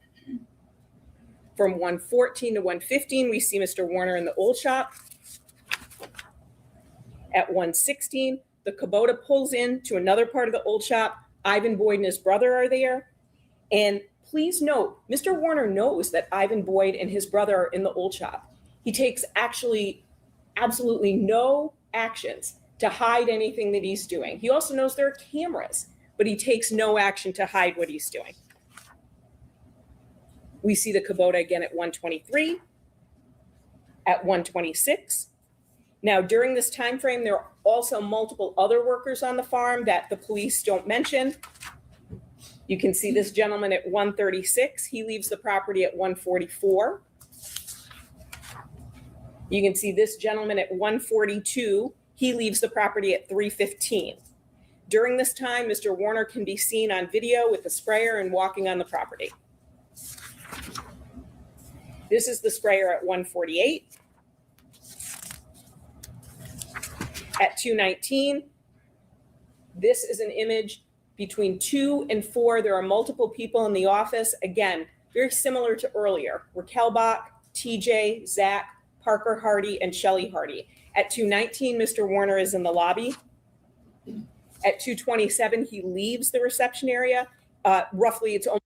From 1:14 to 1:15, we see Mr. Warner in the old shop. At 1:16, the Kubota pulls in to another part of the old shop. Ivan Boyd and his brother are there. And please note, Mr. Warner knows that Ivan Boyd and his brother are in the old shop. He takes actually absolutely no actions to hide anything that he's doing. He also knows there are cameras, but he takes no action to hide what he's doing. We see the Kubota again at 1:23, at 1:26. Now, during this time frame, there are also multiple other workers on the farm that the police don't mention. You can see this gentleman at 1:36. He leaves the property at 1:44. You can see this gentleman at 1:42. He leaves the property at 3:15. During this time, Mr. Warner can be seen on video with a sprayer and walking on the property. This is the sprayer at 1:48. At 2:19, this is an image between 2 and 4. There are multiple people in the office. Again, very similar to earlier. Raquel Bach, TJ, Zach, Parker Hardy, and Shelly Hardy. At 2:19, Mr. Warner is in the lobby. At 2:27, he leaves the reception area. Roughly, it's almost.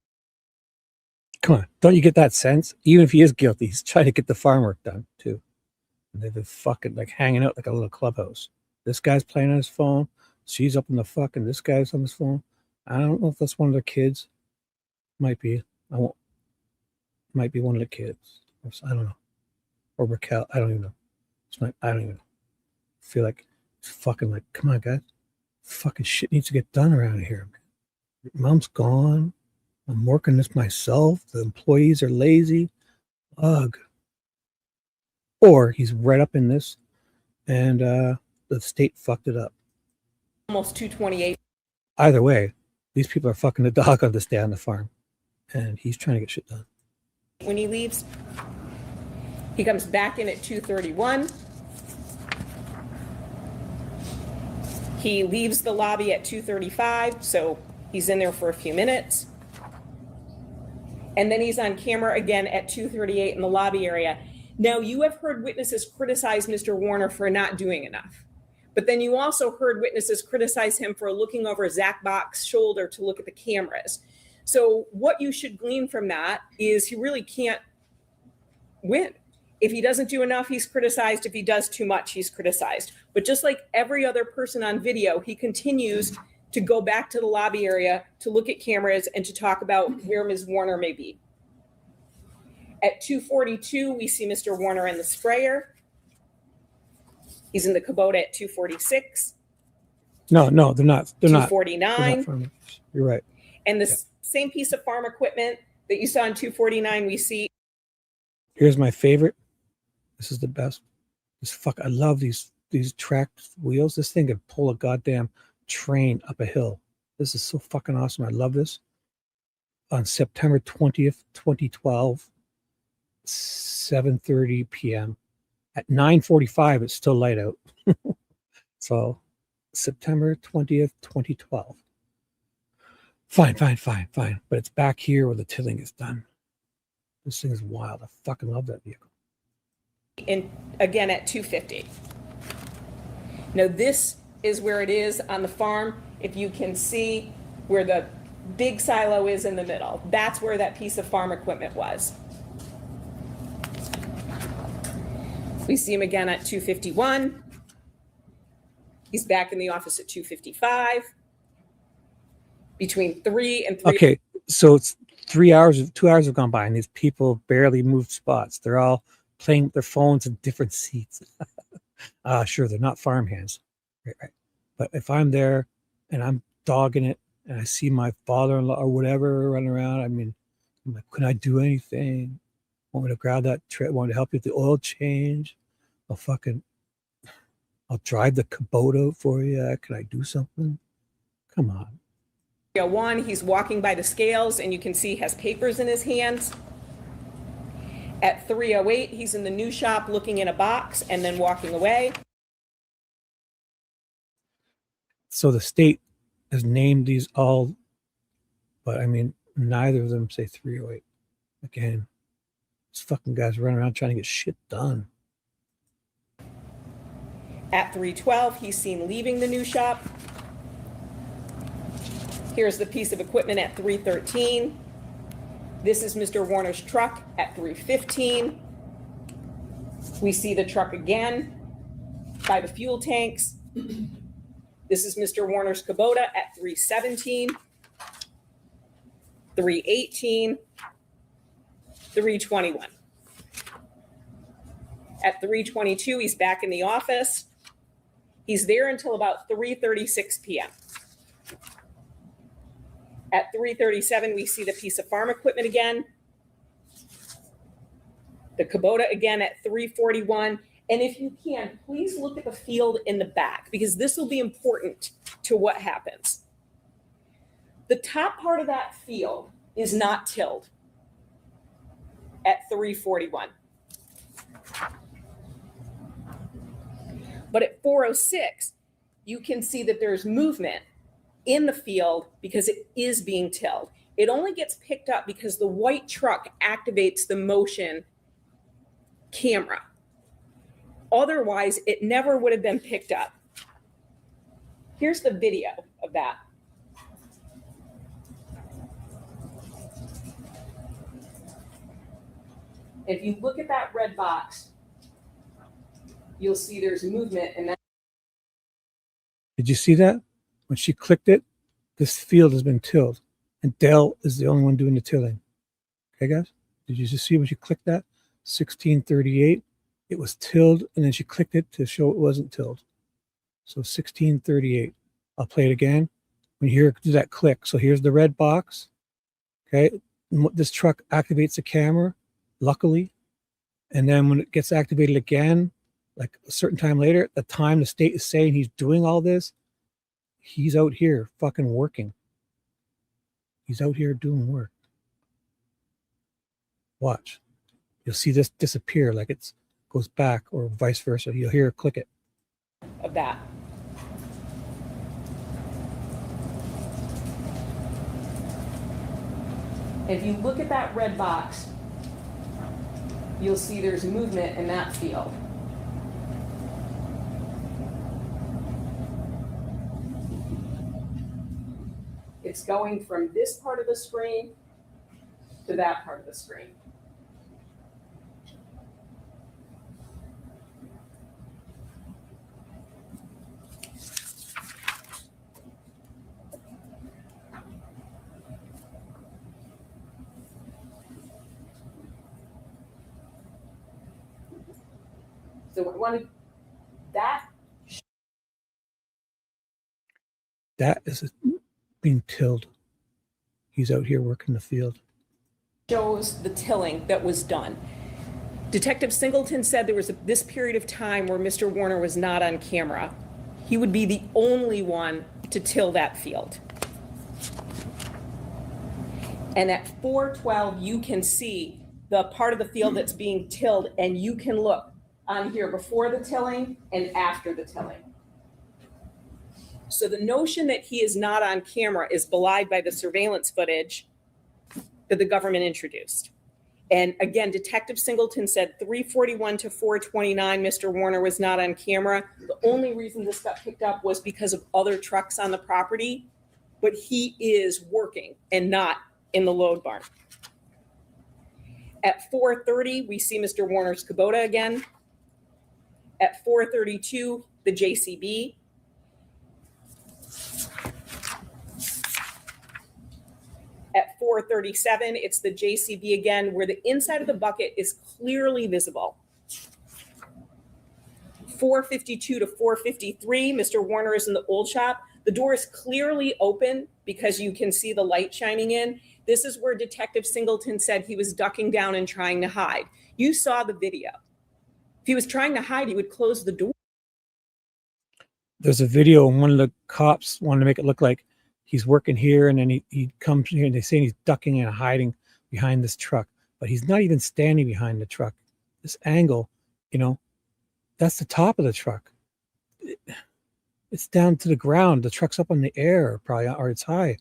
Come on, don't you get that sense? Even if he is guilty, he's trying to get the farm work done too. And they've been fucking like hanging out like a little clubhouse. This guy's playing on his phone. She's up in the fucking. This guy's on his phone. I don't know if that's one of their kids. Might be. I won't. Might be one of the kids. I don't know. Or Raquel. I don't even know. I don't even know. I feel like it's fucking like, come on, guys. Fucking shit needs to get done around here, man. Your mom's gone. I'm working this myself. The employees are lazy. Ugh. Or he's right up in this, and the state fucked it up. Almost 2:28. Either way, these people are fucking the dog on to stay on the farm, and he's trying to get shit done. When he leaves, he comes back in at 2:31. He leaves the lobby at 2:35, so He's in there for a few minutes. And then he's on camera again at 2:38 in the lobby area. Now, you have heard witnesses criticize Mr. Warner for not doing enough. But then you also heard witnesses criticize him for looking over Zach Bach's shoulder to look at the cameras. So what you should glean from that is he really can't win. If he doesn't do enough, he's criticized. If he does too much, he's criticized. But just like every other person on video, he continues to go back to the lobby area to look at cameras and to talk about where Ms. Warner may be. At 2:42, we see Mr. Warner in the sprayer. He's in the Kubota at 2:46. No, they're not. They're not. 2:49. Farmers. You're right. And the same piece of farm equipment that you saw in 2:49, we see. Here's my favorite. This is the best. I love these tracked wheels. This thing could pull a goddamn train up a hill. This is so fucking awesome. I love this. On September 20th, 2012, 7:30 p.m. At 9:45, it's still light out. So September 20th, 2012. Fine. But it's back here where the tilling is done. This thing is wild. I fucking love that vehicle. And again at 2:50. Now this is where it is on the farm. If you can see where the big silo is in the middle, that's where that piece of farm equipment was. We see him again at 2:51. He's back in the office at 2:55. Between 3 and 3. Okay, so it's 2 hours have gone by, and these people barely moved spots. They're all playing with their phones in different seats. Sure, they're not farmhands, right? But if I'm there and I'm dogging it, and I see my father-in-law or whatever running around, I mean, I'm like, can I do anything? Want me to grab that trip? Want to help you with the oil change? I'll drive the Kubota for you. Can I do something? Come on. 3:01, he's walking by the scales, and you can see he has papers in his hands. At 3:08, he's in the new shop looking in a box and then walking away. So the state has named these all, but I mean, neither of them say 308. Again, these fucking guys running around trying to get shit done. At 3:12, he's seen leaving the new shop. Here's the piece of equipment at 3:13. This is Mr. Warner's truck at 3:15. We see the truck again by the fuel tanks. This is Mr. Warner's Kubota at 3:17, 3:18, 3:21. At 3:22, he's back in the office. He's there until about 3:36 p.m. At 3:37, we see the piece of farm equipment again. The Kubota again at 3:41. And if you can, please look at the field in the back, because this will be important to what happens. The top part of that field is not tilled at 3:41. But at 4:06, you can see that there's movement in the field because it is being tilled. It only gets picked up because the white truck activates the motion camera. Otherwise, it never would have been picked up. Here's the video of that. If you look at that red box, you'll see there's movement in that. Did you see that? When she clicked it, this field has been tilled, and Dell is the only one doing the tilling. Okay, guys? Did you just see when she clicked that? 1638, it was tilled, and then she clicked it to show it wasn't tilled. So 1638. I'll play it again. When you hear do that click, so here's the red box. Okay, this truck activates the camera, luckily, and then when it gets activated again, like a certain time later, at the time the state is saying he's doing all this, he's out here fucking working. He's out here doing work. Watch. You'll see this disappear, like it goes back, or vice versa. You'll hear her click it. Of that. If you look at that red box, you'll see there's movement in that field. It's going from this part of the screen to that part of the screen. So we wanted that. That is being tilled. He's out here working the field. Shows the tilling that was done. Detective Singleton said there was this period of time where Mr. Warner was not on camera. He would be the only one to till that field. And at 4:12, you can see the part of the field that's being tilled, and you can look on here before the tilling and after the tilling. So the notion that he is not on camera is belied by the surveillance footage that the government introduced. And again, Detective Singleton said 3:41 to 4:29, Mr. Warner was not on camera. The only reason this got picked up was because of other trucks on the property, but he is working and not in the load barn. At 4:30, we see Mr. Warner's Kubota again. At 4:32, the JCB. At 4:37, it's the JCB again, where the inside of the bucket is clearly visible. 4:52 to 4:53, Mr. Warner is in the old shop. The door is clearly open because you can see the light shining in. This is where Detective Singleton said he was ducking down and trying to hide. You saw the video. If he was trying to hide, he would close the door. There's a video, and one of the cops wanted to make it look like he's working here, and then he comes here, and they say he's ducking and hiding behind this truck, but he's not even standing behind the truck. This angle, that's the top of the truck. It's down to the ground. The truck's up in the air, probably, or it's high.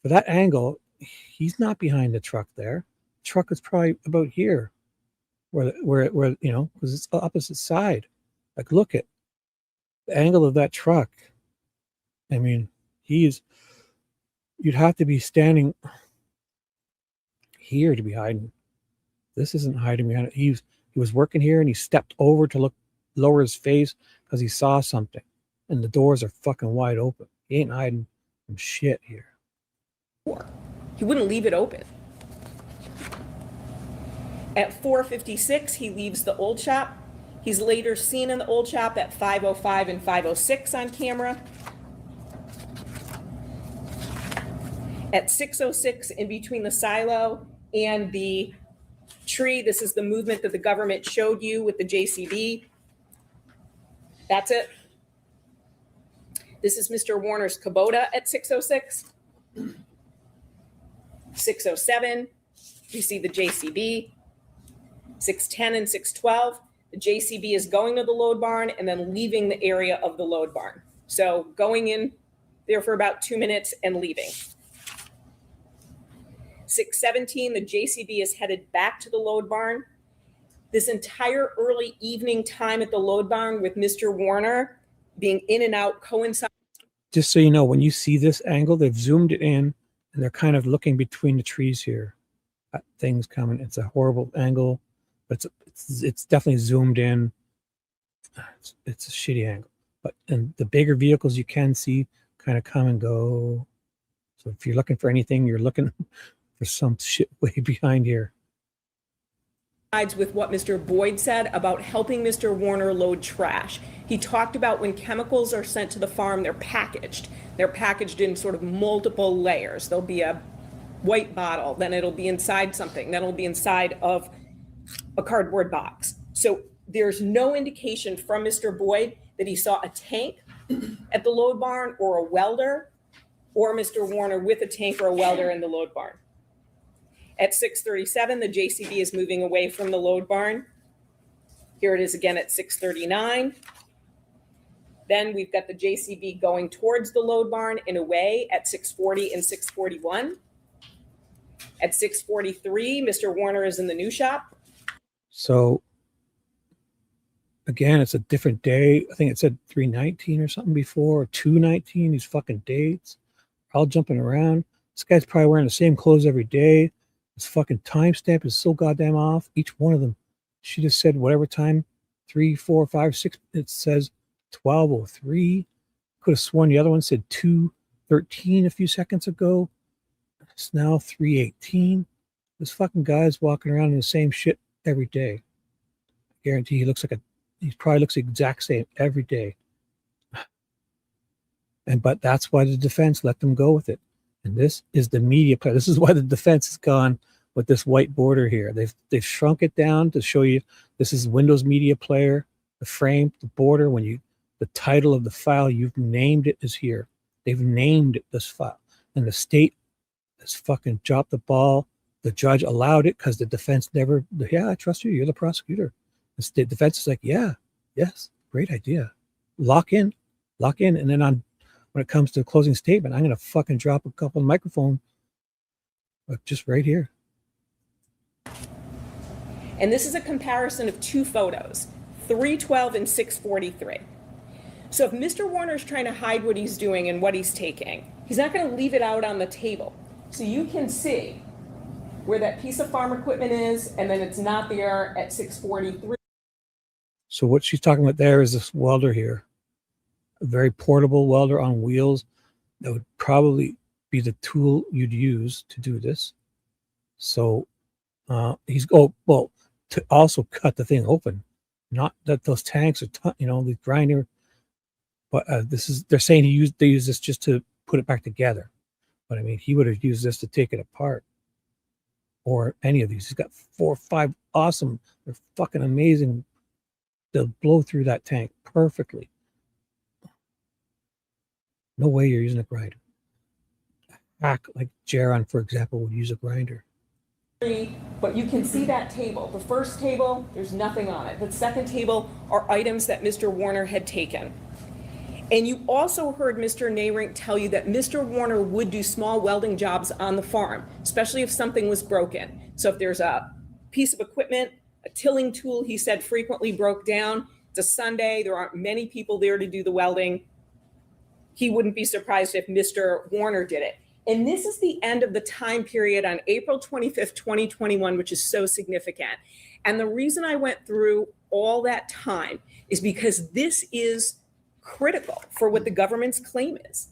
For that angle, he's not behind the truck there. The truck is probably about here, where because it's the opposite side. Like, look at the angle of that truck. I mean, you'd have to be standing here to be hiding. This isn't hiding behind it. He was working here, and he stepped over to lower his face because he saw something, and the doors are fucking wide open. He ain't hiding from shit here. He wouldn't leave it open. At 4:56, he leaves the old shop. He's later seen in the old shop at 5:05 and 5:06 on camera. At 6:06, in between the silo and the tree, this is the movement that the government showed you with the JCB. That's it. This is Mr. Warner's Kubota at 6:06. 6:07, you see the JCB. 6:10 and 6:12, the JCB is going to the load barn and then leaving the area of the load barn. So going in there for about 2 minutes and leaving. 6:17, the JCB is headed back to the load barn. This entire early evening time at the load barn with Mr. Warner being in and out coincides. Just so you know, when you see this angle, they've zoomed it in, and they're kind of looking between the trees here at things coming. It's a horrible angle, but it's definitely zoomed in. It's a shitty angle. But and the bigger vehicles you can see kind of come and go. So if you're looking for anything, you're looking for some shit way behind here. With what Mr. Boyd said about helping Mr. Warner load trash. He talked about when chemicals are sent to the farm, they're packaged. They're packaged in sort of multiple layers. There'll be a white bottle, then it'll be inside something, then it'll be inside of a cardboard box. So there's no indication from Mr. Boyd that he saw a tank at the load barn or a welder, or Mr. Warner with a tank or a welder in the load barn. At 6:37, the JCB is moving away from the load barn. Here it is again at 6:39. Then we've got the JCB going towards the load barn and away at 6:40 and 6:41. At 6:43, Mr. Warner is in the new shop. So again, it's a different day. I think it said 319 or something before, or 219. These fucking dates, all jumping around. This guy's probably wearing the same clothes every day. His fucking timestamp is so goddamn off. Each one of them, she just said whatever time, 3, 4, 5, 6. It says 12:03. Could have sworn the other one said 2:13 a few seconds ago. It's now 3:18. This fucking guy's walking around in the same shit every day. I guarantee he probably looks the exact same every day. But that's why the defense let them go with it. And this is the media play. This is why the defense has gone with this white border here. They've shrunk it down to show you this is Windows Media Player, the frame, the border. The title of the file you've named it is here. They've named it this file, and the state has fucking dropped the ball. The judge allowed it because the defense never. Yeah, I trust you. You're the prosecutor. The state defense is like, yeah, yes, great idea. Lock in, and then when it comes to the closing statement, I'm gonna fucking drop a couple of microphone, just right here. And this is a comparison of two photos, 3:12 and 6:43. So if Mr. Warner's trying to hide what he's doing and what he's taking, he's not going to leave it out on the table. So you can see where that piece of farm equipment is, and then it's not there at 6:43. So what she's talking about there is this welder here, a very portable welder on wheels that would probably be the tool you'd use to do this. So to also cut the thing open, not that those tanks are, the grinder. But they're saying they use this just to put it back together. But I mean, he would have used this to take it apart, or any of these. He's got 4 or 5 awesome. They're fucking amazing. They'll blow through that tank perfectly. No way you're using a grinder. Hack like Jaron, for example, would use a grinder. But you can see that table. The first table, there's nothing on it. The second table are items that Mr. Warner had taken. And you also heard Mr. Nayrink tell you that Mr. Warner would do small welding jobs on the farm, especially if something was broken. So if there's a piece of equipment, a tilling tool, he said frequently broke down. It's a Sunday, there aren't many people there to do the welding. He wouldn't be surprised if Mr. Warner did it. And this is the end of the time period on April 25th, 2021, which is so significant. And the reason I went through all that time is because this is critical for what the government's claim is.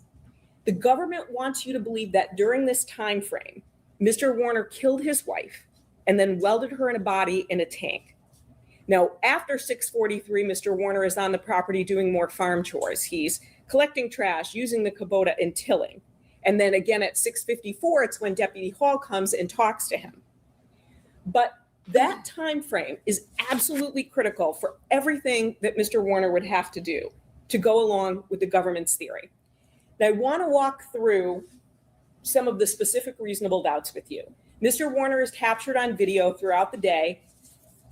The government wants you to believe that during this time frame, Mr. Warner killed his wife and then welded her in a body in a tank. Now, after 6:43, Mr. Warner is on the property doing more farm chores. He's collecting trash, using the Kubota, and tilling. And then again at 6:54, it's when Deputy Hall comes and talks to him. But that time frame is absolutely critical for everything that Mr. Warner would have to do to go along with the government's theory. Now, I want to walk through some of the specific reasonable doubts with you. Mr. Warner is captured on video throughout the day,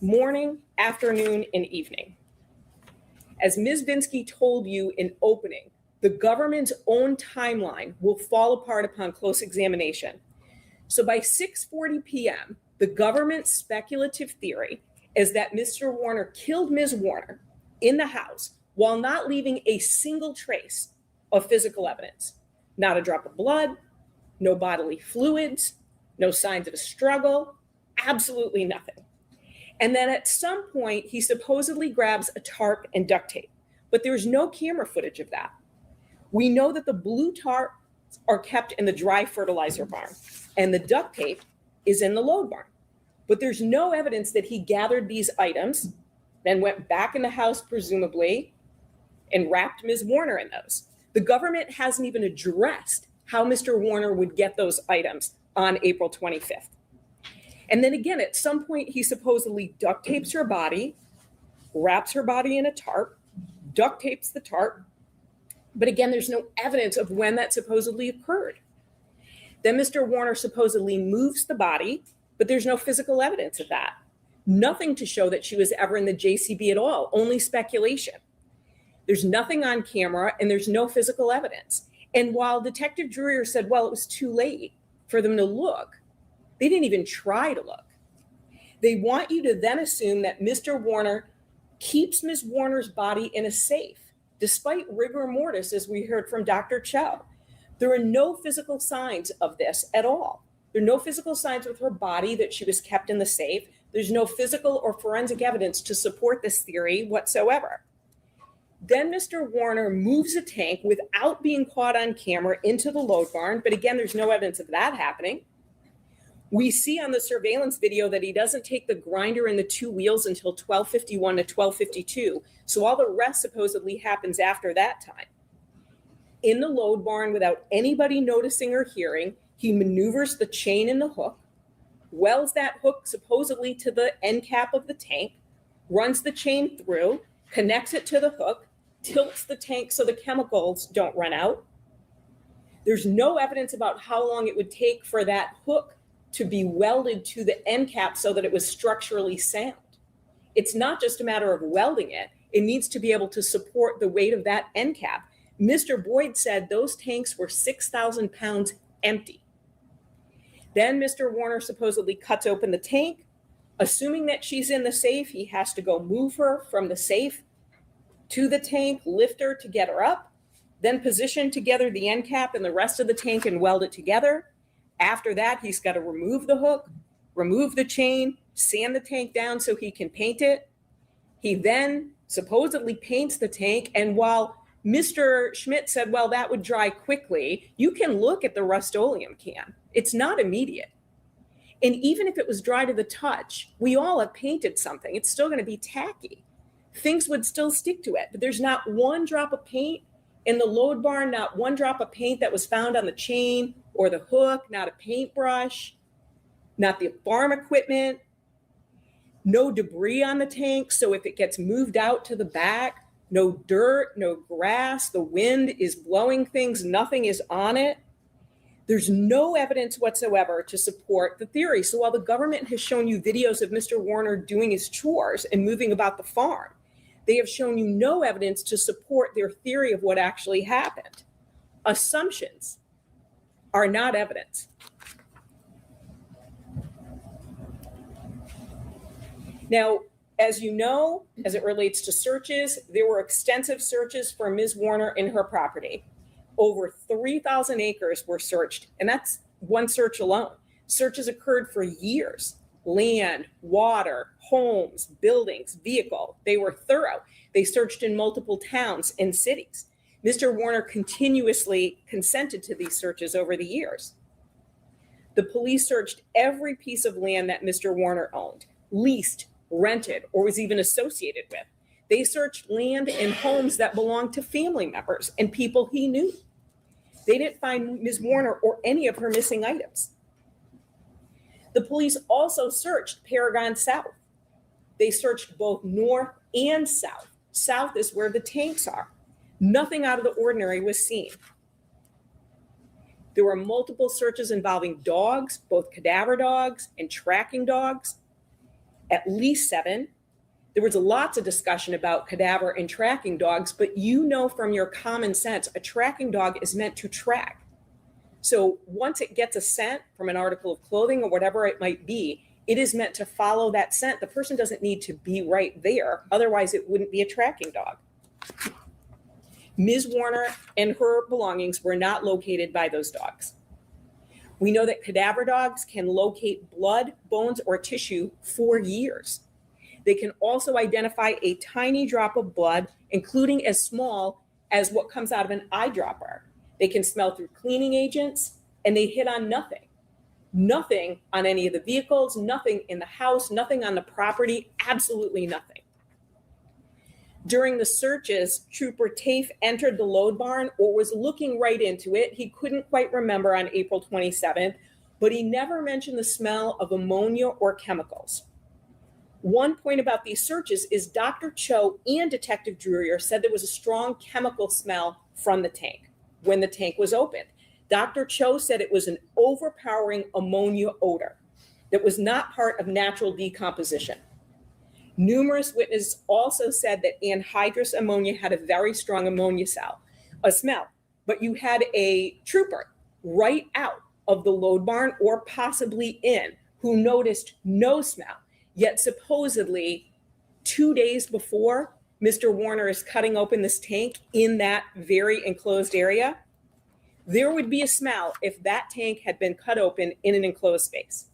morning, afternoon, and evening. As Ms. Vinsky told you in opening, the government's own timeline will fall apart upon close examination. So by 6:40 p.m., the government's speculative theory is that Mr. Warner killed Ms. Warner in the house while not leaving a single trace of physical evidence. Not a drop of blood, no bodily fluids, no signs of a struggle, absolutely nothing. And then at some point, he supposedly grabs a tarp and duct tape, but there's no camera footage of that. We know that the blue tarps are kept in the dry fertilizer barn, and the duct tape is in the load barn. But there's no evidence that he gathered these items, then went back in the house, presumably, and wrapped Ms. Warner in those. The government hasn't even addressed how Mr. Warner would get those items on April 25th. And then again, at some point, he supposedly duct tapes her body, wraps her body in a tarp, duct tapes the tarp. But again, there's no evidence of when that supposedly occurred. Then Mr. Warner supposedly moves the body, but there's no physical evidence of that. Nothing to show that she was ever in the JCB at all, only speculation. There's nothing on camera and there's no physical evidence. And while Detective Dreyer said, well, it was too late for them to look, They didn't even try to look. They want you to then assume that Mr. Warner keeps Ms. Warner's body in a safe, despite rigor mortis, as we heard from Dr. Cho. There are no physical signs of this at all. There are no physical signs with her body that she was kept in the safe. There's no physical or forensic evidence to support this theory whatsoever. Then Mr. Warner moves a tank without being caught on camera into the load barn. But again, there's no evidence of that happening. We see on the surveillance video that he doesn't take the grinder and the two wheels until 12:51 to 12:52. So all the rest supposedly happens after that time. In the load barn, without anybody noticing or hearing, he maneuvers the chain and the hook, welds that hook supposedly to the end cap of the tank, runs the chain through, connects it to the hook, tilts the tank so the chemicals don't run out. There's no evidence about how long it would take for that hook to be welded to the end cap so that it was structurally sound. It's not just a matter of welding it. It needs to be able to support the weight of that end cap. Mr. Boyd said those tanks were 6,000 pounds empty. Then Mr. Warner supposedly cuts open the tank. Assuming that she's in the safe, he has to go move her from the safe to the tank, lift her to get her up, then position together the end cap and the rest of the tank and weld it together. After that, he's got to remove the hook, remove the chain, sand the tank down so he can paint it. He then supposedly paints the tank. And while Mr. Schmidt said, well, that would dry quickly, you can look at the Rust-Oleum can. It's not immediate. And even if it was dry to the touch, we all have painted something. It's still going to be tacky. Things would still stick to it. But there's not one drop of paint in the load barn, not one drop of paint that was found on the chain or the hook, not a paintbrush, not the farm equipment, no debris on the tank. So if it gets moved out to the back, no dirt, no grass, the wind is blowing things, nothing is on it. There's no evidence whatsoever to support the theory. So while the government has shown you videos of Mr. Warner doing his chores and moving about the farm, they have shown you no evidence to support their theory of what actually happened. Assumptions are not evidence. Now, as you know, as it relates to searches, there were extensive searches for Ms. Warner in her property. Over 3,000 acres were searched, and that's one search alone. Searches occurred for years. Land, water, homes, buildings, vehicle. They were thorough. They searched in multiple towns and cities. Mr. Warner continuously consented to these searches over the years. The police searched every piece of land that Mr. Warner owned, leased, rented, or was even associated with. They searched land and homes that belonged to family members and people he knew. They didn't find Ms. Warner or any of her missing items. The police also searched Paragon South. They searched both north and south. South is where the tanks are. Nothing out of the ordinary was seen. There were multiple searches involving dogs, both cadaver dogs and tracking dogs, at least 7. There was lots of discussion about cadaver and tracking dogs, but you know from your common sense, a tracking dog is meant to track. So once it gets a scent from an article of clothing or whatever it might be, it is meant to follow that scent. The person doesn't need to be right there. Otherwise, it wouldn't be a tracking dog. Ms. Warner and her belongings were not located by those dogs. We know that cadaver dogs can locate blood, bones, or tissue for years. They can also identify a tiny drop of blood, including as small as what comes out of an eyedropper. They can smell through cleaning agents, and they hit on nothing. Nothing on any of the vehicles, nothing in the house, nothing on the property, absolutely nothing. During the searches, Trooper Tafe entered the load barn or was looking right into it. He couldn't quite remember on April 27th, but he never mentioned the smell of ammonia or chemicals. One point about these searches is Dr. Cho and Detective Druyer said there was a strong chemical smell from the tank when the tank was opened. Dr. Cho said it was an overpowering ammonia odor that was not part of natural decomposition. Numerous witnesses also said that anhydrous ammonia had a very strong ammonia smell, but you had a trooper write out of the load barn or possibly in who noticed no smell. Yet supposedly 2 days before, Mr. Warner is cutting open this tank in that very enclosed area. There would be a smell if that tank had been cut open in an enclosed space.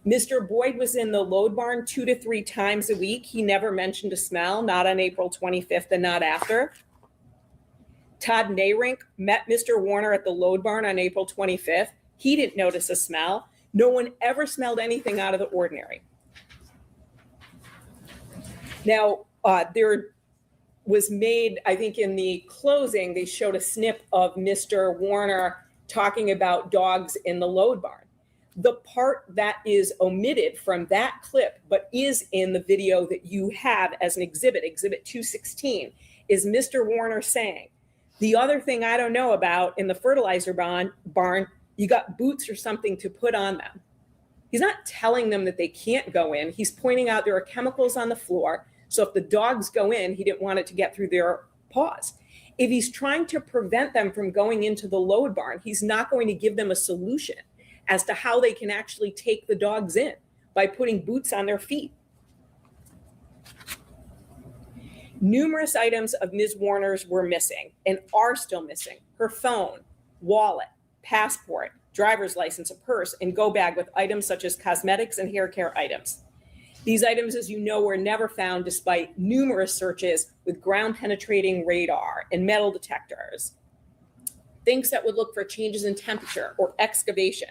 Mr. Boyd was in the load barn 2 to 3 times a week. He never mentioned a smell, not on April 25th and not after. Todd Nayrink met Mr. Warner at the load barn on April 25th. He didn't notice a smell. No one ever smelled anything out of the ordinary. Now, there was made, I think in the closing, they showed a snip of Mr. Warner talking about dogs in the load barn. The part that is omitted from that clip, but is in the video that you have as an exhibit, Exhibit 216, is Mr. Warner saying, the other thing I don't know about in the fertilizer barn, you got boots or something to put on them. He's not telling them that they can't go in. He's pointing out there are chemicals on the floor. So if the dogs go in, he didn't want it to get through their paws. If he's trying to prevent them from going into the load barn, he's not going to give them a solution as to how they can actually take the dogs in by putting boots on their feet. Numerous items of Ms. Warner's were missing and are still missing. Her phone, wallet, passport, driver's license, a purse, and go bag with items such as cosmetics and hair care items. These items, as you know, were never found despite numerous searches with ground penetrating radar and metal detectors, things that would look for changes in temperature or excavation.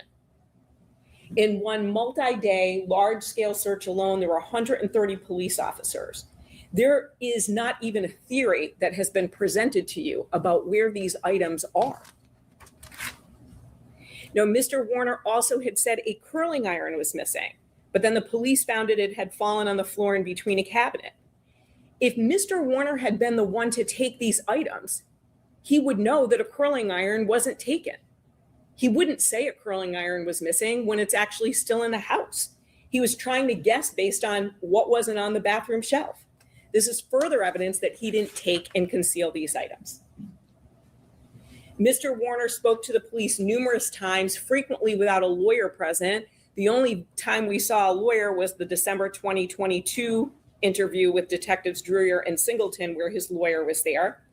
In one multi-day, large-scale search alone, there were 130 police officers. There is not even a theory that has been presented to you about where these items are. Now, Mr. Warner also had said a curling iron was missing, but then the police found it had fallen on the floor in between a cabinet. If Mr. Warner had been the one to take these items, he would know that a curling iron wasn't taken. He wouldn't say a curling iron was missing when it's actually still in the house. He was trying to guess based on what wasn't on the bathroom shelf. This is further evidence that he didn't take and conceal these items. Mr. Warner spoke to the police numerous times, frequently without a lawyer present. The only time we saw a lawyer was the December 2022 interview with Detectives Druyer and Singleton, where his lawyer was there.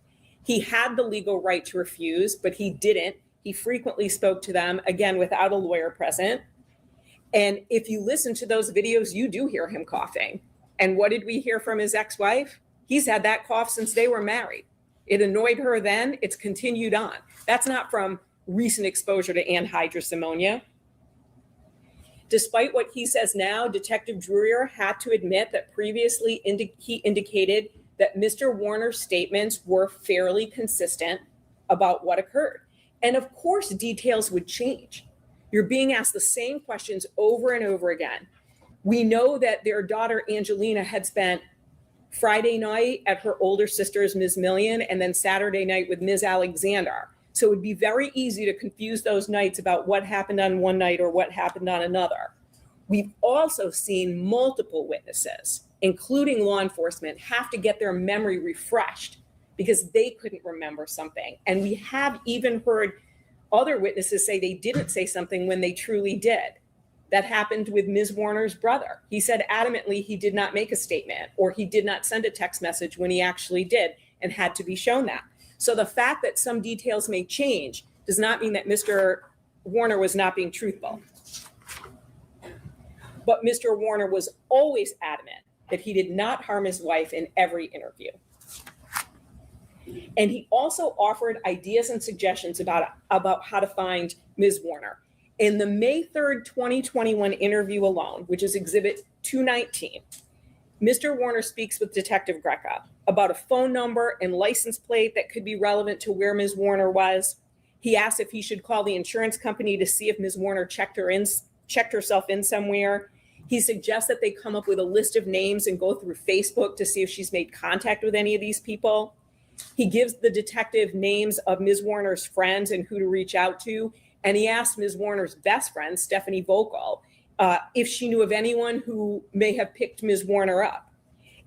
He had the legal right to refuse, but he didn't. He frequently spoke to them, again, without a lawyer present. And if you listen to those videos, you do hear him coughing. And what did we hear from his ex-wife? He's had that cough since they were married. It annoyed her then, it's continued on. That's not from recent exposure to anhydrous ammonia. Despite what he says now, Detective Druyer had to admit that previously he indicated that Mr. Warner's statements were fairly consistent about what occurred. And of course, details would change. You're being asked the same questions over and over again. We know that their daughter, Angelina, had spent Friday night at her older sister's, Ms. Million, and then Saturday night with Ms. Alexander. So it would be very easy to confuse those nights about what happened on one night or what happened on another. We've also seen multiple witnesses, including law enforcement, have to get their memory refreshed because they couldn't remember something. And we have even heard other witnesses say they didn't say something when they truly did. That happened with Ms. Warner's brother. He said adamantly he did not make a statement or he did not send a text message when he actually did and had to be shown that. So the fact that some details may change does not mean that Mr. Warner was not being truthful. But Mr. Warner was always adamant that he did not harm his wife in every interview. And he also offered ideas and suggestions about how to find Ms. Warner. In the May 3rd, 2021 interview alone, which is Exhibit 219, Mr. Warner speaks with Detective Greca about a phone number and license plate that could be relevant to where Ms. Warner was. He asked if he should call the insurance company to see if Ms. Warner checked herself in somewhere. He suggests that they come up with a list of names and go through Facebook to see if she's made contact with any of these people. He gives the detective names of Ms. Warner's friends and who to reach out to. And he asked Ms. Warner's best friend, Stephanie Vogel, if she knew of anyone who may have picked Ms. Warner up.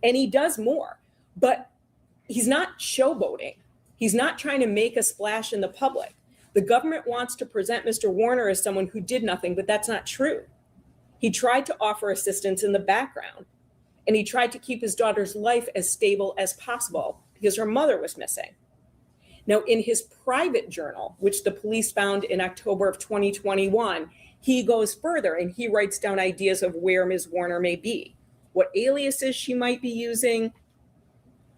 And he does more, but he's not showboating. He's not trying to make a splash in the public. The government wants to present Mr. Warner as someone who did nothing, but that's not true. He tried to offer assistance in the background, and he tried to keep his daughter's life as stable as possible because her mother was missing. Now, in his private journal, which the police found in October of 2021, he goes further and he writes down ideas of where Ms. Warner may be, what aliases she might be using,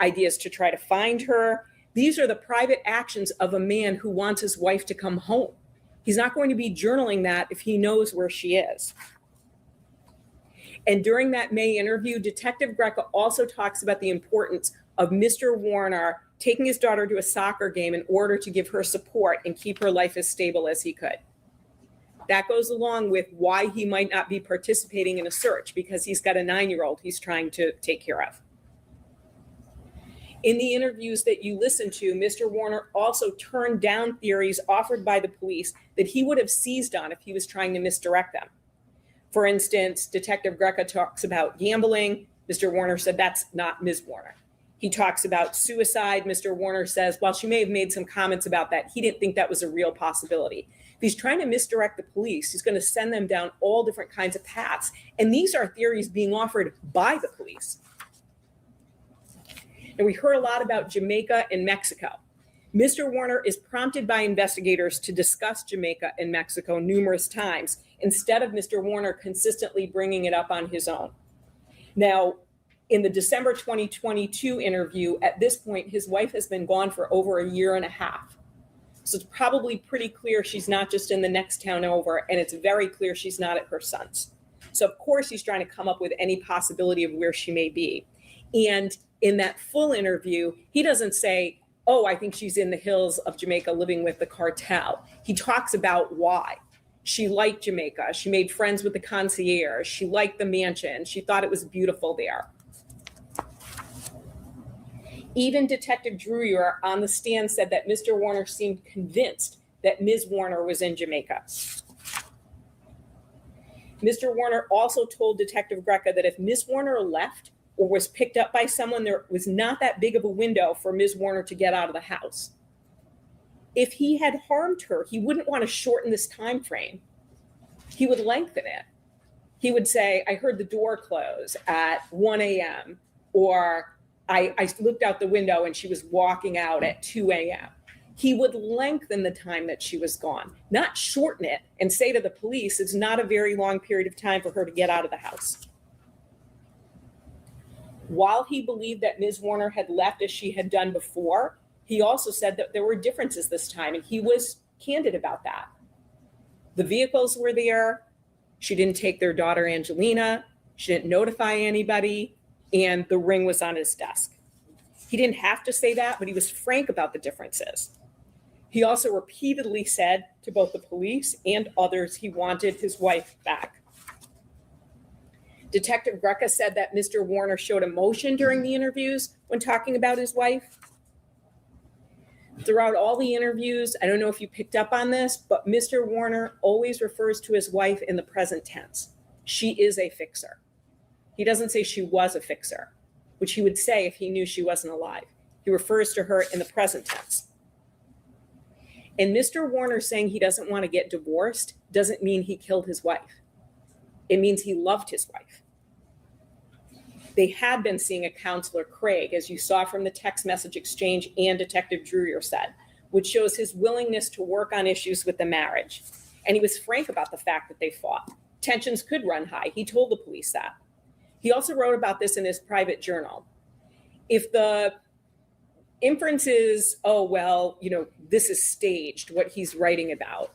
ideas to try to find her. These are the private actions of a man who wants his wife to come home. He's not going to be journaling that if he knows where she is. And during that May interview, Detective Greca also talks about the importance of Mr. Warner taking his daughter to a soccer game in order to give her support and keep her life as stable as he could. That goes along with why he might not be participating in a search, because he's got a 9-year-old he's trying to take care of. In the interviews that you listened to, Mr. Warner also turned down theories offered by the police that he would have seized on if he was trying to misdirect them. For instance, Detective Greca talks about gambling. Mr. Warner said that's not Ms. Warner. He talks about suicide. Mr. Warner says, while she may have made some comments about that, he didn't think that was a real possibility. If he's trying to misdirect the police, he's going to send them down all different kinds of paths. And these are theories being offered by the police. And we heard a lot about Jamaica and Mexico. Mr. Warner is prompted by investigators to discuss Jamaica and Mexico numerous times, instead of Mr. Warner consistently bringing it up on his own. Now, in the December 2022 interview, at this point, his wife has been gone for over 1.5 years. So it's probably pretty clear she's not just in the next town over, and it's very clear she's not at her son's. So of course he's trying to come up with any possibility of where she may be. And in that full interview, he doesn't say, oh, I think she's in the hills of Jamaica living with the cartel. He talks about why. She liked Jamaica. She made friends with the concierge. She liked the mansion. She thought it was beautiful there. Even Detective Drewer on the stand said that Mr. Warner seemed convinced that Ms. Warner was in Jamaica. Mr. Warner also told Detective Greca that if Ms. Warner left or was picked up by someone, there was not that big of a window for Ms. Warner to get out of the house. If he had harmed her, he wouldn't want to shorten this time frame. He would lengthen it. He would say, I heard the door close at 1 a.m. or I looked out the window and she was walking out at 2 a.m. He would lengthen the time that she was gone, not shorten it and say to the police, it's not a very long period of time for her to get out of the house. While he believed that Ms. Warner had left as she had done before, he also said that there were differences this time, and he was candid about that. The vehicles were there. She didn't take their daughter, Angelina. She didn't notify anybody, and the ring was on his desk. He didn't have to say that, but he was frank about the differences. He also repeatedly said to both the police and others he wanted his wife back. Detective Greca said that Mr. Warner showed emotion during the interviews when talking about his wife. Throughout all the interviews, I don't know if you picked up on this, but Mr. Warner always refers to his wife in the present tense. She is a fixer. He doesn't say she was a fixer, which he would say if he knew she wasn't alive. He refers to her in the present tense. And Mr. Warner saying he doesn't want to get divorced doesn't mean he killed his wife. It means he loved his wife. They had been seeing a counselor, Craig, as you saw from the text message exchange and Detective Drewer said, which shows his willingness to work on issues with the marriage. And he was frank about the fact that they fought. Tensions could run high. He told the police that. He also wrote about this in his private journal. If the inference is, oh, well, this is staged, what he's writing about,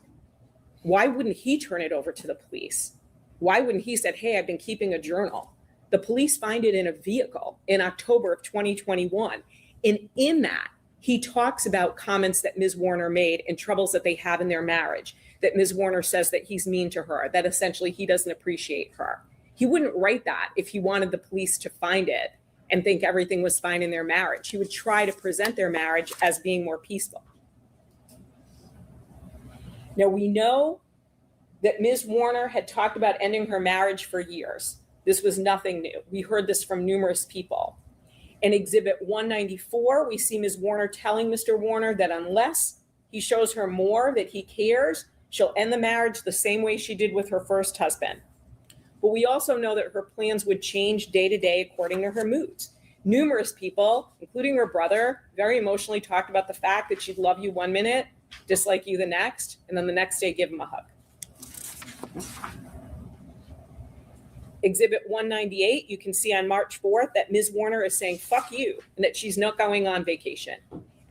why wouldn't he turn it over to the police? Why wouldn't he say, hey, I've been keeping a journal? The police find it in a vehicle in October of 2021. And in that, he talks about comments that Ms. Warner made and troubles that they have in their marriage, that Ms. Warner says that he's mean to her, that essentially he doesn't appreciate her. He wouldn't write that if he wanted the police to find it and think everything was fine in their marriage. He would try to present their marriage as being more peaceful. Now, we know that Ms. Warner had talked about ending her marriage for years. This was nothing new. We heard this from numerous people. In Exhibit 194, we see Ms. Warner telling Mr. Warner that unless he shows her more that he cares, she'll end the marriage the same way she did with her first husband. But we also know that her plans would change day to day according to her moods. Numerous people, including her brother, very emotionally talked about the fact that she'd love you one minute, dislike you the next, and then the next day give him a hug. Exhibit 198, you can see on March 4th that Ms. Warner is saying, fuck you, and that she's not going on vacation.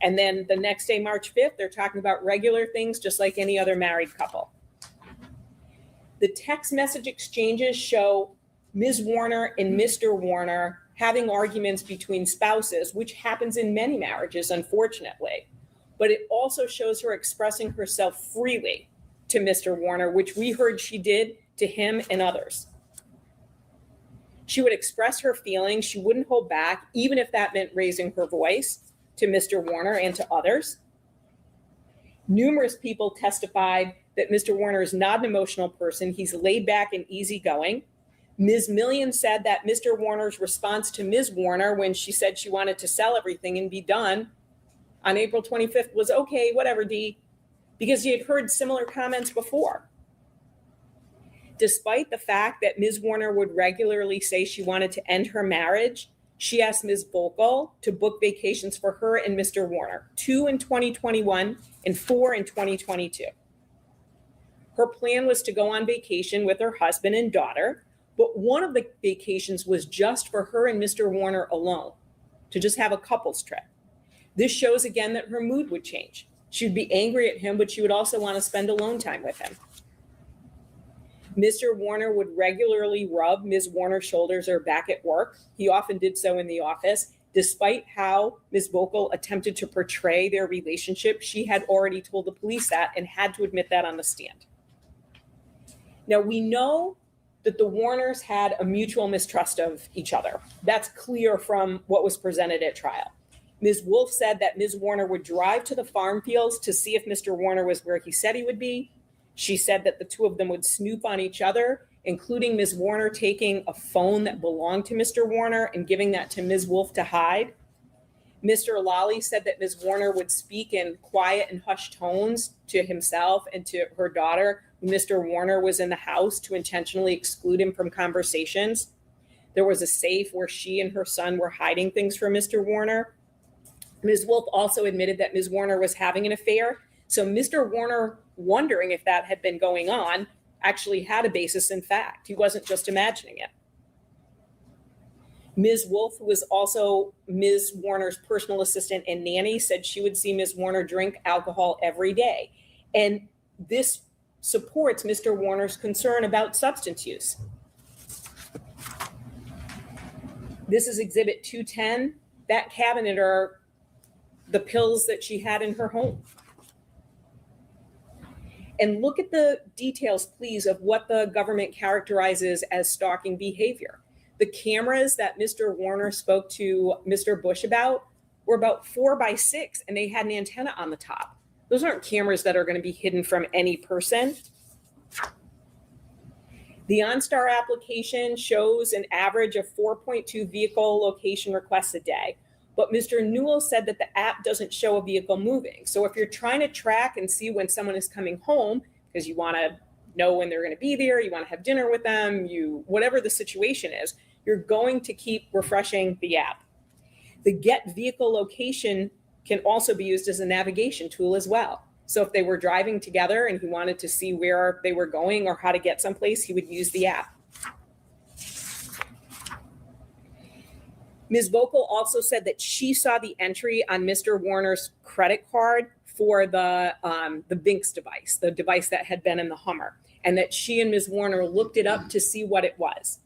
And then the next day, March 5th, they're talking about regular things just like any other married couple. The text message exchanges show Ms. Warner and Mr. Warner having arguments between spouses, which happens in many marriages, unfortunately. But it also shows her expressing herself freely to Mr. Warner, which we heard she did to him and others. She would express her feelings. She wouldn't hold back, even if that meant raising her voice to Mr. Warner and to others. Numerous people testified that Mr. Warner is not an emotional person. He's laid back and easygoing. Ms. Million said that Mr. Warner's response to Ms. Warner when she said she wanted to sell everything and be done on April 25th was, okay, whatever, D, because he had heard similar comments before. Despite the fact that Ms. Warner would regularly say she wanted to end her marriage, she asked Ms. Volkel to book vacations for her and Mr. Warner, 2 in 2021 and 4 in 2022. Her plan was to go on vacation with her husband and daughter, but one of the vacations was just for her and Mr. Warner alone, to just have a couples trip. This shows again that her mood would change. She would be angry at him, but she would also want to spend alone time with him. Mr. Warner would regularly rub Ms. Warner's shoulders or back at work. He often did so in the office. Despite how Ms. Volkel attempted to portray their relationship, she had already told the police that and had to admit that on the stand. Now, we know that the Warners had a mutual mistrust of each other. That's clear from what was presented at trial. Ms. Wolf said that Ms. Warner would drive to the farm fields to see if Mr. Warner was where he said he would be. She said that the two of them would snoop on each other, including Ms. Warner taking a phone that belonged to Mr. Warner and giving that to Ms. Wolf to hide. Mr. Lally said that Ms. Warner would speak in quiet and hushed tones to himself and to her daughter when Mr. Warner was in the house to intentionally exclude him from conversations. There was a safe where she and her son were hiding things from Mr. Warner. Ms. Wolf also admitted that Ms. Warner was having an affair. So Mr. Warner, wondering if that had been going on, actually had a basis in fact. He wasn't just imagining it. Ms. Wolf, who was also Ms. Warner's personal assistant and nanny, said she would see Ms. Warner drink alcohol every day. And this supports Mr. Warner's concern about substance use. This is Exhibit 210. That cabinet are the pills that she had in her home. And look at the details, please, of what the government characterizes as stalking behavior. The cameras that Mr. Warner spoke to Mr. Bush about were about 4x6, and they had an antenna on the top. Those aren't cameras that are going to be hidden from any person. The OnStar application shows an average of 4.2 vehicle location requests a day. But Mr. Newell said that the app doesn't show a vehicle moving. So if you're trying to track and see when someone is coming home, because you want to know when they're going to be there, you want to have dinner with them, whatever the situation is, you're going to keep refreshing the app. The Get Vehicle Location can also be used as a navigation tool as well. So if they were driving together and he wanted to see where they were going or how to get someplace, he would use the app. Ms. Volkel also said that she saw the entry on Mr. Warner's credit card for the Binks device, the device that had been in the Hummer, and that she and Ms. Warner looked it up to see what it was.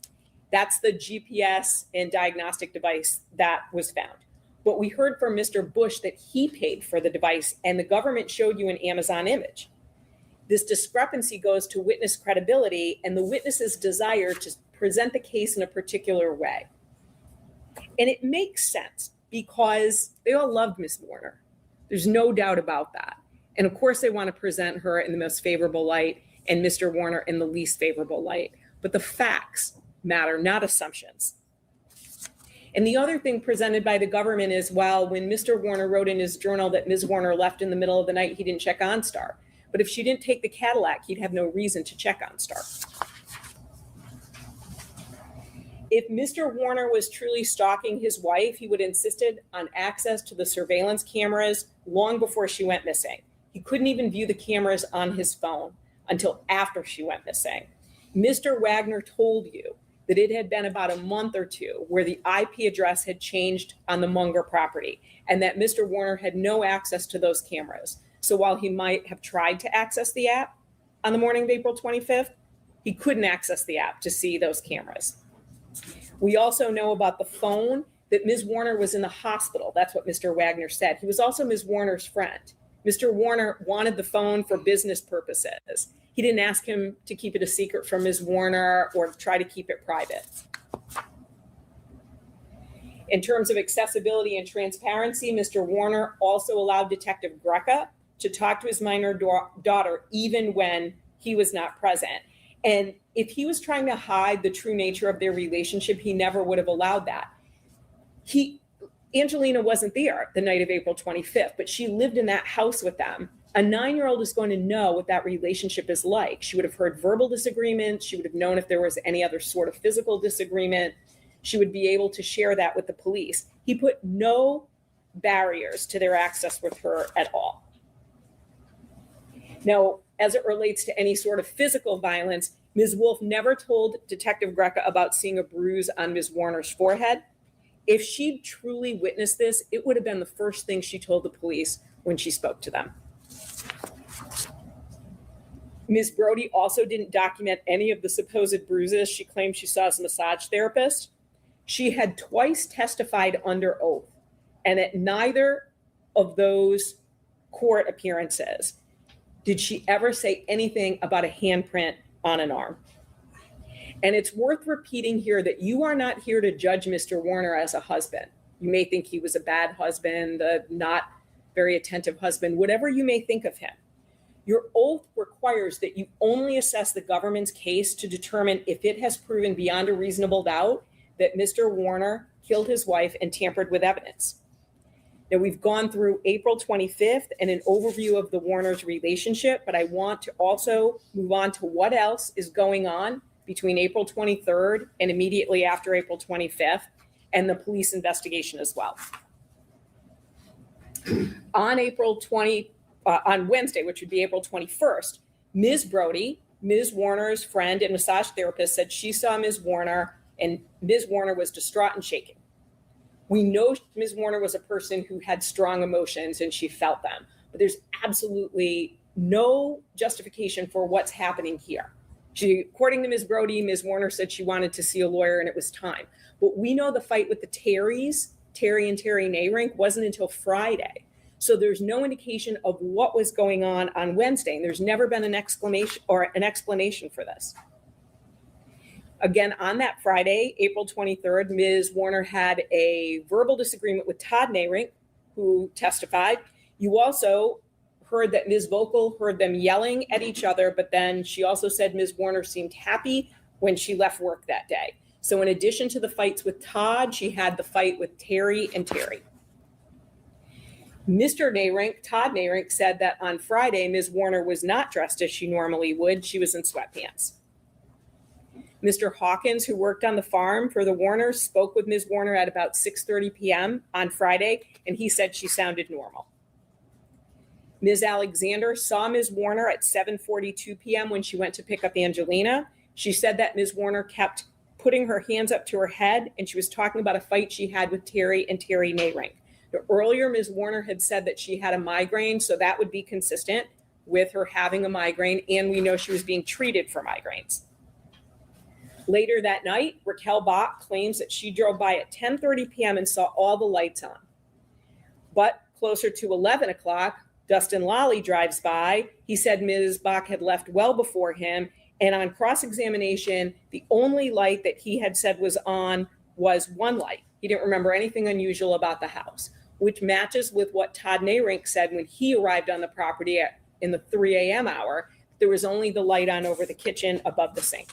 That's the GPS and diagnostic device that was found. But we heard from Mr. Bush that he paid for the device and the government showed you an Amazon image. This discrepancy goes to witness credibility and the witness's desire to present the case in a particular way. And it makes sense because they all loved Ms. Warner. There's no doubt about that. And of course, they want to present her in the most favorable light and Mr. Warner in the least favorable light. But the facts matter, not assumptions. And the other thing presented by the government is, well, when Mr. Warner wrote in his journal that Ms. Warner left in the middle of the night, he didn't check OnStar. But if she didn't take the Cadillac, he'd have no reason to check OnStar. If Mr. Warner was truly stalking his wife, he would have insisted on access to the surveillance cameras long before she went missing. He couldn't even view the cameras on his phone until after she went missing. Mr. Wagner told you that it had been about a month or two where the IP address had changed on the Munger property and that Mr. Warner had no access to those cameras. So while he might have tried to access the app on the morning of April 25th, he couldn't access the app to see those cameras. We also know about the phone that Ms. Warner was in the hospital. That's what Mr. Wagner said. He was also Ms. Warner's friend. Mr. Warner wanted the phone for business purposes. He didn't ask him to keep it a secret from Ms. Warner or try to keep it private. In terms of accessibility and transparency, Mr. Warner also allowed Detective Greca to talk to his minor daughter even when he was not present. And if he was trying to hide the true nature of their relationship, he never would have allowed that. Angelina wasn't there the night of April 25th, but she lived in that house with them. A 9-year-old is going to know what that relationship is like. She would have heard verbal disagreements. She would have known if there was any other sort of physical disagreement. She would be able to share that with the police. He put no barriers to their access with her at all. Now, as it relates to any sort of physical violence, Ms. Wolf never told Detective Greca about seeing a bruise on Ms. Warner's forehead. If she truly witnessed this, it would have been the first thing she told the police when she spoke to them. Ms. Brody also didn't document any of the supposed bruises she claimed she saw as a massage therapist. She had twice testified under oath, and at neither of those court appearances did she ever say anything about a handprint on an arm. And it's worth repeating here that you are not here to judge Mr. Warner as a husband. You may think he was a bad husband, a not very attentive husband, whatever you may think of him. Your oath requires that you only assess the government's case to determine if it has proven beyond a reasonable doubt that Mr. Warner killed his wife and tampered with evidence. Now, we've gone through April 25th and an overview of the Warners' relationship, but I want to also move on to what else is going on between April 23rd and immediately after April 25th and the police investigation as well. On Wednesday, which would be April 21st, Ms. Brody, Ms. Warner's friend and massage therapist, said she saw Ms. Warner and Ms. Warner was distraught and shaking. We know Ms. Warner was a person who had strong emotions and she felt them, but there's absolutely no justification for what's happening here. According to Ms. Brody, Ms. Warner said she wanted to see a lawyer and it was time. But we know the fight with the Terrys, Terry and Terry Nayrink, wasn't until Friday. So there's no indication of what was going on Wednesday. And there's never been an explanation for this. Again, on that Friday, April 23rd, Ms. Warner had a verbal disagreement with Todd Nayrink, who testified. You also heard that Ms. Vocal heard them yelling at each other, but then she also said Ms. Warner seemed happy when she left work that day. So in addition to the fights with Todd, she had the fight with Terry and Terry. Mr. Nayrink, Todd Nayrink, said that on Friday, Ms. Warner was not dressed as she normally would. She was in sweatpants. Mr. Hawkins, who worked on the farm for the Warners, spoke with Ms. Warner at about 6:30 p.m. on Friday, and he said she sounded normal. Ms. Alexander saw Ms. Warner at 7:42 p.m. when she went to pick up Angelina. She said that Ms. Warner kept putting her hands up to her head, and she was talking about a fight she had with Terry and Terry Nayrink. Earlier, Ms. Warner had said that she had a migraine, so that would be consistent with her having a migraine, and we know she was being treated for migraines. Later that night, Raquel Bach claims that she drove by at 10:30 p.m. and saw all the lights on. But closer to 11 o'clock, Dustin Lally drives by. He said Ms. Bach had left well before him, and on cross-examination, the only light that he had said was on was one light. He didn't remember anything unusual about the house, which matches with what Todd Nayrink said when he arrived on the property in the 3 a.m. hour. There was only the light on over the kitchen above the sink.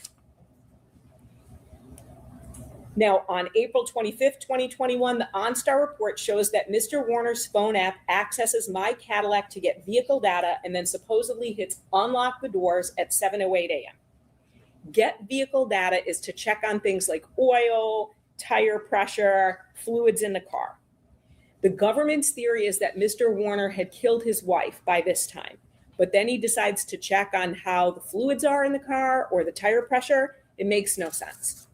Now, on April 25th, 2021, the OnStar report shows that Mr. Warner's phone app accesses My Cadillac to get vehicle data and then supposedly hits unlock the doors at 7:08 a.m. Get vehicle data is to check on things like oil, tire pressure, fluids in the car. The government's theory is that Mr. Warner had killed his wife by this time, but then he decides to check on how the fluids are in the car or the tire pressure. It makes no sense.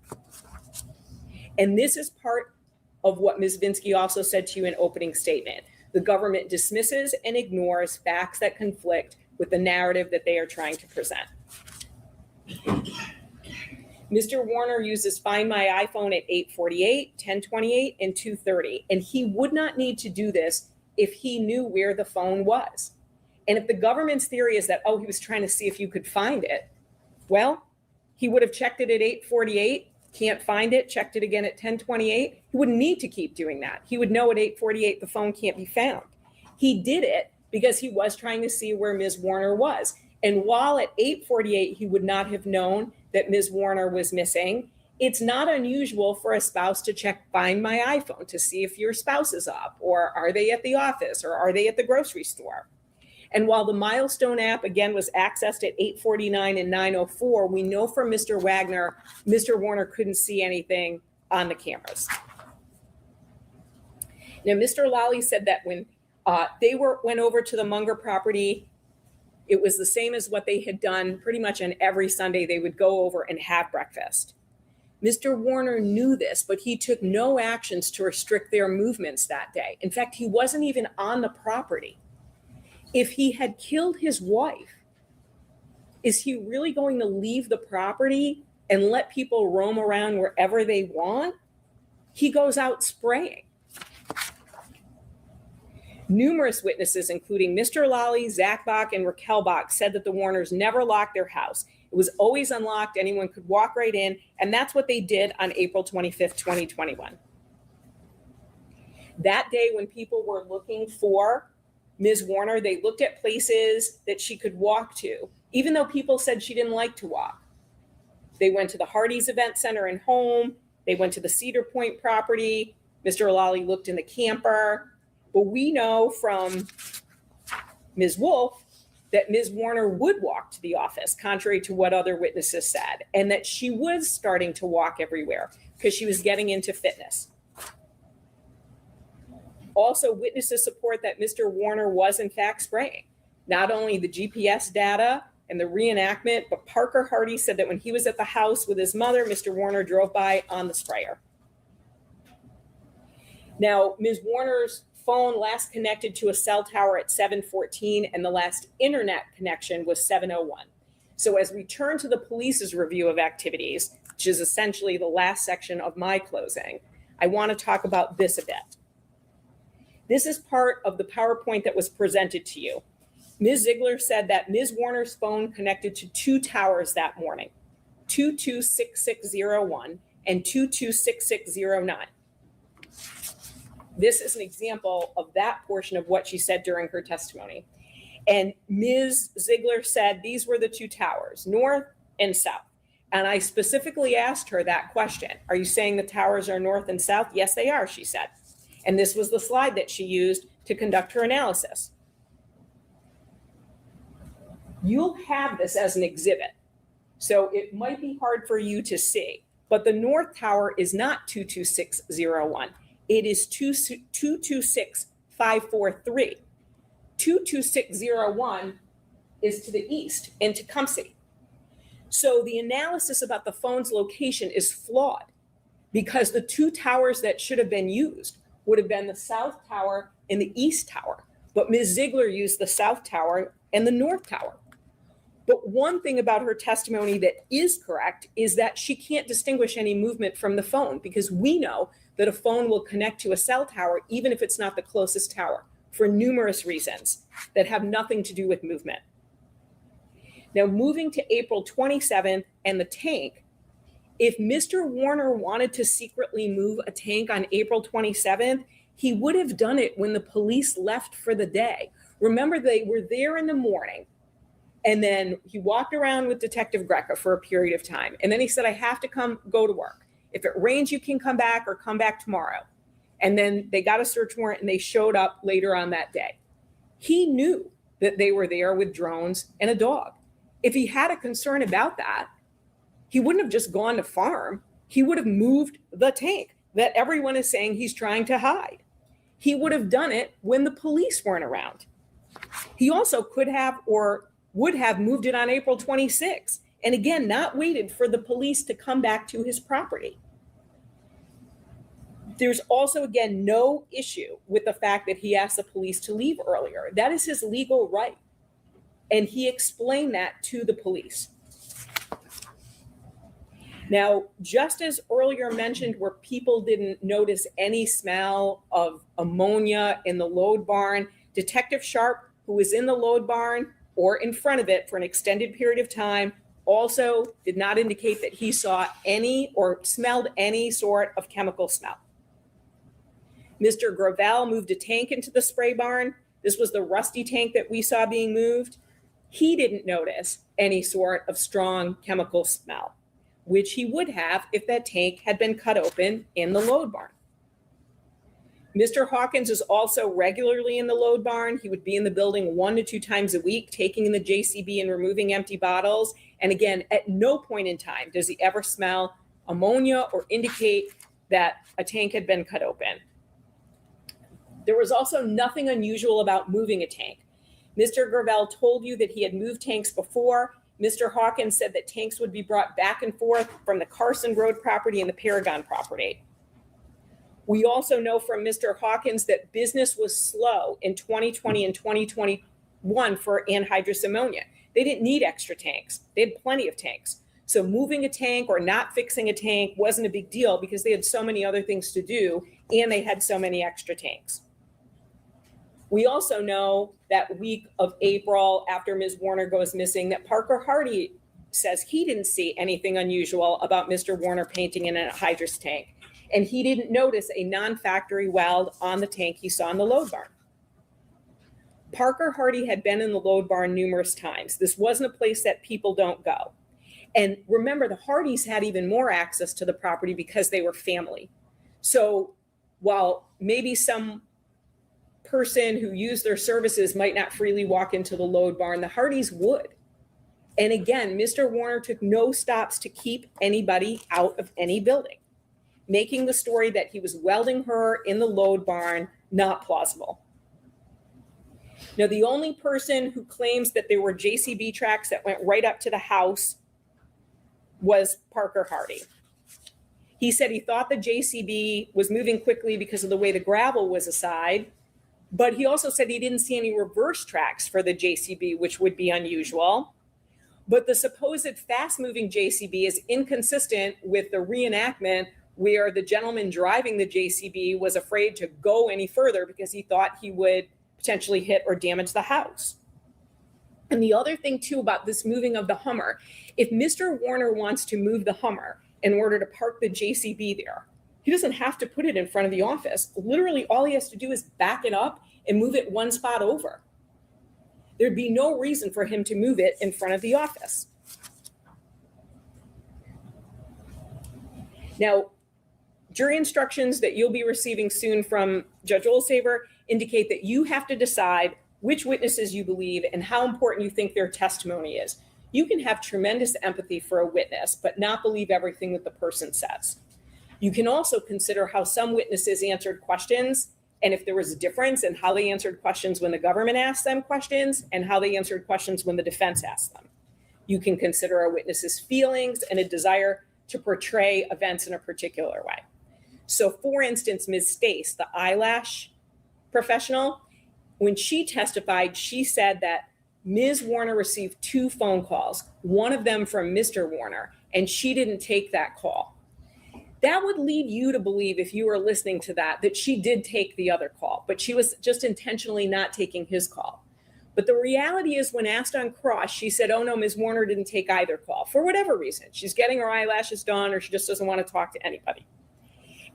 And this is part of what Ms. Vinsky also said to you in opening statement. The government dismisses and ignores facts that conflict with the narrative that they are trying to present. Mr. Warner uses Find My iPhone at 8:48, 10:28, and 2:30, and he would not need to do this if he knew where the phone was. And if the government's theory is that, oh, he was trying to see if you could find it, well, he would have checked it at 8:48, can't find it, checked it again at 10:28. He wouldn't need to keep doing that. He would know at 8:48 the phone can't be found. He did it because he was trying to see where Ms. Warner was. And while at 8:48 he would not have known that Ms. Warner was missing, it's not unusual for a spouse to check Find My iPhone to see if your spouse is up, or are they at the office, or are they at the grocery store. And while the Milestone app, again, was accessed at 8:49 and 9:04, we know from Mr. Wagner, Mr. Warner couldn't see anything on the cameras. Now, Mr. Lally said that when they went over to the Munger property, it was the same as what they had done pretty much on every Sunday. They would go over and have breakfast. Mr. Warner knew this, but he took no actions to restrict their movements that day. In fact, he wasn't even on the property. If he had killed his wife, is he really going to leave the property and let people roam around wherever they want? He goes out spraying. Numerous witnesses, including Mr. Lally, Zach Bach, and Raquel Bach, said that the Warners never locked their house. It was always unlocked. Anyone could walk right in. And that's what they did on April 25th, 2021. That day, when people were looking for Ms. Warner, they looked at places that she could walk to, even though people said she didn't like to walk. They went to the Hardee's Event Center and home. They went to the Cedar Point property. Mr. Lally looked in the camper. But we know from Ms. Wolf that Ms. Warner would walk to the office, contrary to what other witnesses said, and that she was starting to walk everywhere because she was getting into fitness. Also, witnesses support that Mr. Warner was in fact spraying. Not only the GPS data and the reenactment, but Parker Hardy said that when he was at the house with his mother, Mr. Warner drove by on the sprayer. Now, Ms. Warner's phone last connected to a cell tower at 7:14, and the last internet connection was 7:01. So as we turn to the police's review of activities, which is essentially the last section of my closing, I want to talk about this a bit. This is part of the PowerPoint that was presented to you. Ms. Ziegler said that Ms. Warner's phone connected to two towers that morning, 226601 and 226609. This is an example of that portion of what she said during her testimony. And Ms. Ziegler said these were the two towers, north and south. And I specifically asked her that question. Are you saying the towers are north and south? Yes, they are, she said. And this was the slide that she used to conduct her analysis. You'll have this as an exhibit, so it might be hard for you to see, but the north tower is not 22601. It is 226543. 22601 is to the east in Tecumseh. So the analysis about the phone's location is flawed because the two towers that should have been used would have been the south tower and the east tower. But Ms. Ziegler used the south tower and the north tower. But one thing about her testimony that is correct is that she can't distinguish any movement from the phone, because we know that a phone will connect to a cell tower even if it's not the closest tower, for numerous reasons that have nothing to do with movement. Now, moving to April 27th and the tank, if Mr. Warner wanted to secretly move a tank on April 27th, he would have done it when the police left for the day. Remember, they were there in the morning, and then he walked around with Detective Greca for a period of time. And then he said, I have to go to work. If it rains, you can come back or come back tomorrow. And then they got a search warrant and they showed up later on that day. He knew that they were there with drones and a dog. If he had a concern about that, he wouldn't have just gone to farm. He would have moved the tank that everyone is saying he's trying to hide. He would have done it when the police weren't around. He also could have or would have moved it on April 26th. And again, not waited for the police to come back to his property. There's also, again, no issue with the fact that he asked the police to leave earlier. That is his legal right. And he explained that to the police. Now, just as earlier mentioned, where people didn't notice any smell of ammonia in the load barn, Detective Sharp, who was in the load barn or in front of it for an extended period of time, also did not indicate that he saw any or smelled any sort of chemical smell. Mr. Gravel moved a tank into the spray barn. This was the rusty tank that we saw being moved. He didn't notice any sort of strong chemical smell, which he would have if that tank had been cut open in the load barn. Mr. Hawkins is also regularly in the load barn. He would be in the building 1 to 2 times a week, taking in the JCB and removing empty bottles. And again, at no point in time does he ever smell ammonia or indicate that a tank had been cut open. There was also nothing unusual about moving a tank. Mr. Gravel told you that he had moved tanks before. Mr. Hawkins said that tanks would be brought back and forth from the Carson Road property and the Paragon property. We also know from Mr. Hawkins that business was slow in 2020 and 2021 for anhydrous ammonia. They didn't need extra tanks. They had plenty of tanks. So moving a tank or not fixing a tank wasn't a big deal because they had so many other things to do and they had so many extra tanks. We also know that week of April, after Ms. Warner goes missing, that Parker Hardy says he didn't see anything unusual about Mr. Warner painting in a hydrous tank. And he didn't notice a non-factory weld on the tank he saw in the load barn. Parker Hardy had been in the load barn numerous times. This wasn't a place that people don't go. And remember, the Hardys had even more access to the property because they were family. So while maybe some person who used their services might not freely walk into the load barn, the Hardys would. And again, Mr. Warner took no stops to keep anybody out of any building, making the story that he was welding her in the load barn not plausible. Now, the only person who claims that there were JCB tracks that went right up to the house was Parker Hardy. He said he thought the JCB was moving quickly because of the way the gravel was aside, but he also said he didn't see any reverse tracks for the JCB, which would be unusual. But the supposed fast-moving JCB is inconsistent with the reenactment where the gentleman driving the JCB was afraid to go any further because he thought he would potentially hit or damage the house. And the other thing too about this moving of the Hummer, if Mr. Warner wants to move the Hummer in order to park the JCB there, he doesn't have to put it in front of the office. Literally all he has to do is back it up and move it one spot over. There'd be no reason for him to move it in front of the office. Now, jury instructions that you'll be receiving soon from Judge Olsaver indicate that you have to decide which witnesses you believe and how important you think their testimony is. You can have tremendous empathy for a witness, but not believe everything that the person says. You can also consider how some witnesses answered questions and if there was a difference in how they answered questions when the government asked them questions and how they answered questions when the defense asked them. You can consider a witness's feelings and a desire to portray events in a particular way. So for instance, Ms. Stace, the eyelash professional, when she testified, she said that Ms. Warner received 2 phone calls, one of them from Mr. Warner, and she didn't take that call. That would lead you to believe, if you were listening to that she did take the other call, but she was just intentionally not taking his call. But the reality is when asked on cross, she said, oh no, Ms. Warner didn't take either call for whatever reason. She's getting her eyelashes done or she just doesn't want to talk to anybody.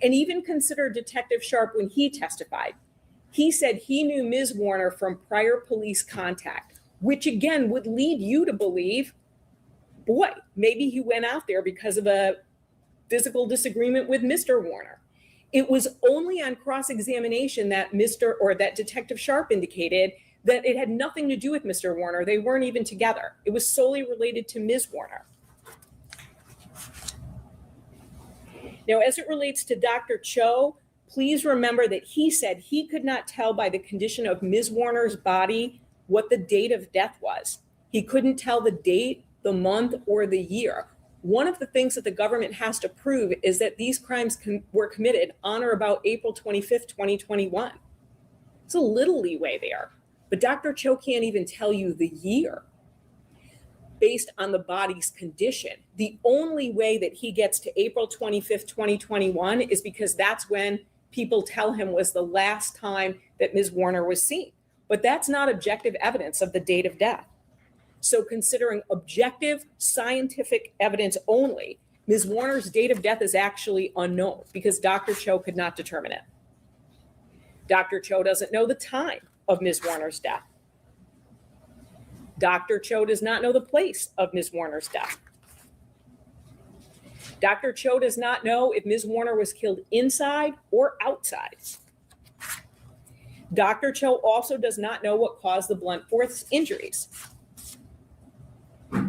And even consider Detective Sharp when he testified. He said he knew Ms. Warner from prior police contact, which again would lead you to believe, boy, maybe he went out there because of a physical disagreement with Mr. Warner. It was only on cross-examination that Detective Sharp indicated that it had nothing to do with Mr. Warner. They weren't even together. It was solely related to Ms. Warner. Now, as it relates to Dr. Cho, please remember that he said he could not tell by the condition of Ms. Warner's body what the date of death was. He couldn't tell the date, the month, or the year. One of the things that the government has to prove is that these crimes were committed on or about April 25th, 2021. It's a little leeway there, but Dr. Cho can't even tell you the year based on the body's condition. The only way that he gets to April 25th, 2021 is because that's when people tell him was the last time that Ms. Warner was seen. But that's not objective evidence of the date of death. So considering objective scientific evidence only, Ms. Warner's date of death is actually unknown because Dr. Cho could not determine it. Dr. Cho doesn't know the time of Ms. Warner's death. Dr. Cho does not know the place of Ms. Warner's death. Dr. Cho does not know if Ms. Warner was killed inside or outside. Dr. Cho also does not know what caused the blunt force injuries.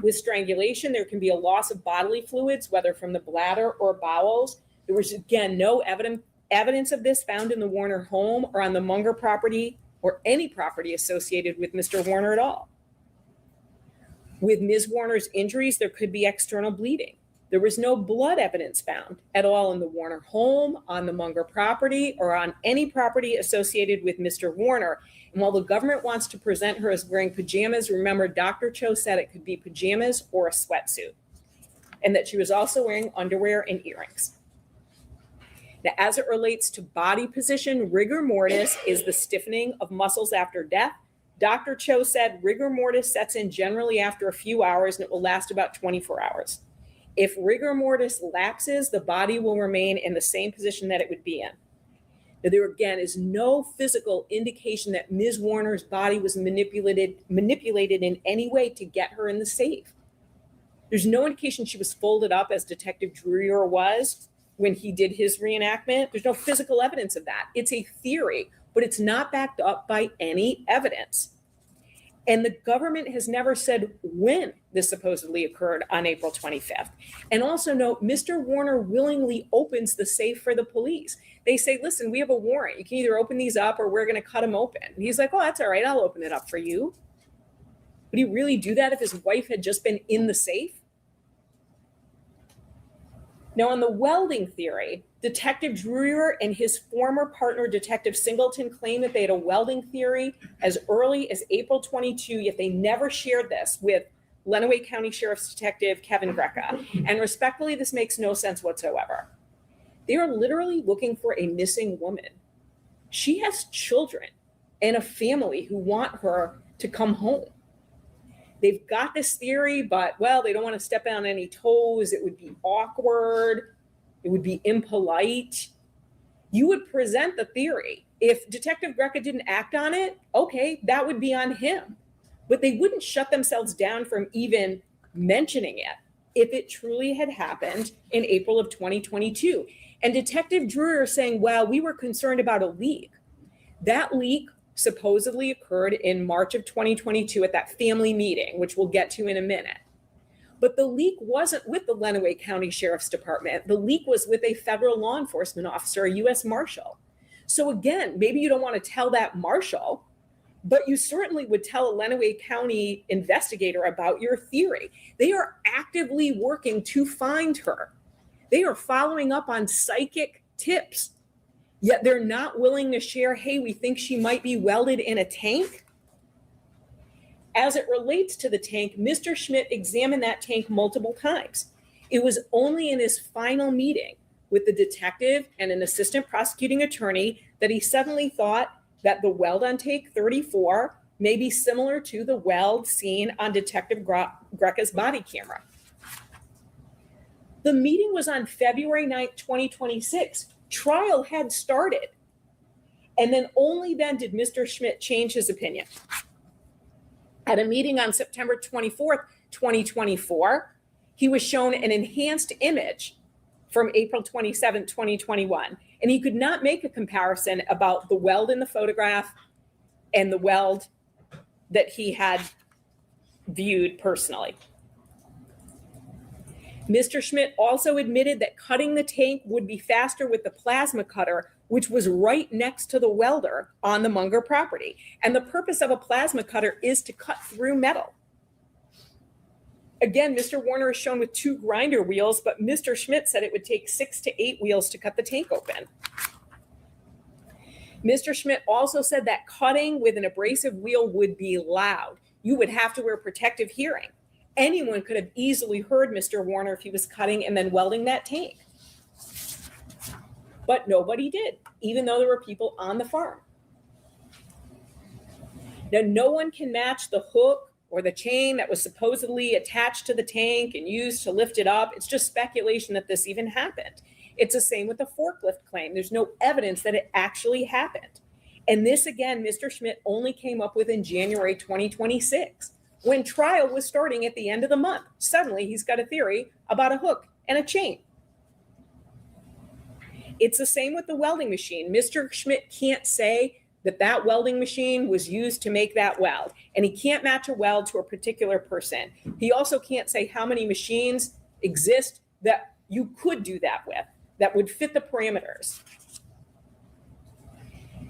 With strangulation, there can be a loss of bodily fluids, whether from the bladder or bowels. There was, again, no evidence of this found in the Warner home or on the Munger property or any property associated with Mr. Warner at all. With Ms. Warner's injuries, there could be external bleeding. There was no blood evidence found at all in the Warner home, on the Munger property, or on any property associated with Mr. Warner. And while the government wants to present her as wearing pajamas, remember Dr. Cho said it could be pajamas or a sweatsuit, and that she was also wearing underwear and earrings. Now, as it relates to body position, rigor mortis is the stiffening of muscles after death. Dr. Cho said rigor mortis sets in generally after a few hours and it will last about 24 hours. If rigor mortis lapses, the body will remain in the same position that it would be in. Now, there again is no physical indication that Ms. Warner's body was manipulated in any way to get her in the safe. There's no indication she was folded up as Detective Drewer was when he did his reenactment. There's no physical evidence of that. It's a theory, but it's not backed up by any evidence. And the government has never said when this supposedly occurred on April 25th. And also note, Mr. Warner willingly opens the safe for the police. They say, listen, we have a warrant. You can either open these up or we're going to cut them open. And he's like, oh, that's all right. I'll open it up for you. Would he really do that if his wife had just been in the safe? Now, on the welding theory, Detective Drewer and his former partner, Detective Singleton, claim that they had a welding theory as early as April 22, yet they never shared this with Lenawee County Sheriff's Detective Kevin Greca. And respectfully, this makes no sense whatsoever. They are literally looking for a missing woman. She has children and a family who want her to come home. They've got this theory, but, well, they don't want to step on any toes. It would be awkward. It would be impolite. You would present the theory. If Detective Greca didn't act on it, okay, that would be on him. But they wouldn't shut themselves down from even mentioning it if it truly had happened in April of 2022. And Detective Drewer saying, well, we were concerned about a leak. That leak supposedly occurred in March of 2022 at that family meeting, which we'll get to in a minute. But the leak wasn't with the Lenawee County Sheriff's Department. The leak was with a federal law enforcement officer, a U.S. Marshal. So again, maybe you don't want to tell that Marshal, but you certainly would tell a Lenawee County investigator about your theory. They are actively working to find her. They are following up on psychic tips. Yet they're not willing to share, hey, we think she might be welded in a tank. As it relates to the tank, Mr. Schmidt examined that tank multiple times. It was only in his final meeting with the detective and an assistant prosecuting attorney that he suddenly thought that the weld on tank 34 may be similar to the weld seen on Detective Greca's body camera. The meeting was on February 9th, 2026. Trial had started. And then only then did Mr. Schmidt change his opinion. At a meeting on September 24th, 2024, he was shown an enhanced image from April 27, 2021. And he could not make a comparison about the weld in the photograph and the weld that he had viewed personally. Mr. Schmidt also admitted that cutting the tank would be faster with the plasma cutter, which was right next to the welder on the Munger property. And the purpose of a plasma cutter is to cut through metal. Again, Mr. Warner is shown with 2 grinder wheels, but Mr. Schmidt said it would take 6 to 8 wheels to cut the tank open. Mr. Schmidt also said that cutting with an abrasive wheel would be loud. You would have to wear protective hearing. Anyone could have easily heard Mr. Warner if he was cutting and then welding that tank. But nobody did, even though there were people on the farm. Now, no one can match the hook or the chain that was supposedly attached to the tank and used to lift it up. It's just speculation that this even happened. It's the same with the forklift claim. There's no evidence that it actually happened. And this, again, Mr. Schmidt only came up with in January 2026, when trial was starting at the end of the month. Suddenly, he's got a theory about a hook and a chain. It's the same with the welding machine. Mr. Schmidt can't say that that welding machine was used to make that weld, and he can't match a weld to a particular person. He also can't say how many machines exist that you could do that with, that would fit the parameters.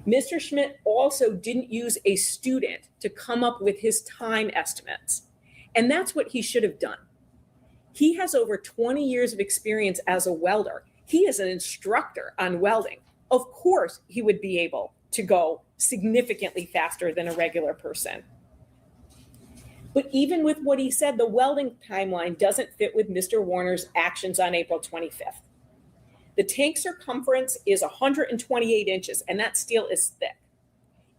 Mr. Schmidt also didn't use a student to come up with his time estimates, and that's what he should have done. He has over 20 years of experience as a welder. He is an instructor on welding. Of course, he would be able to go significantly faster than a regular person. But even with what he said, the welding timeline doesn't fit with Mr. Warner's actions on April 25th. The tank circumference is 128 inches, and that steel is thick.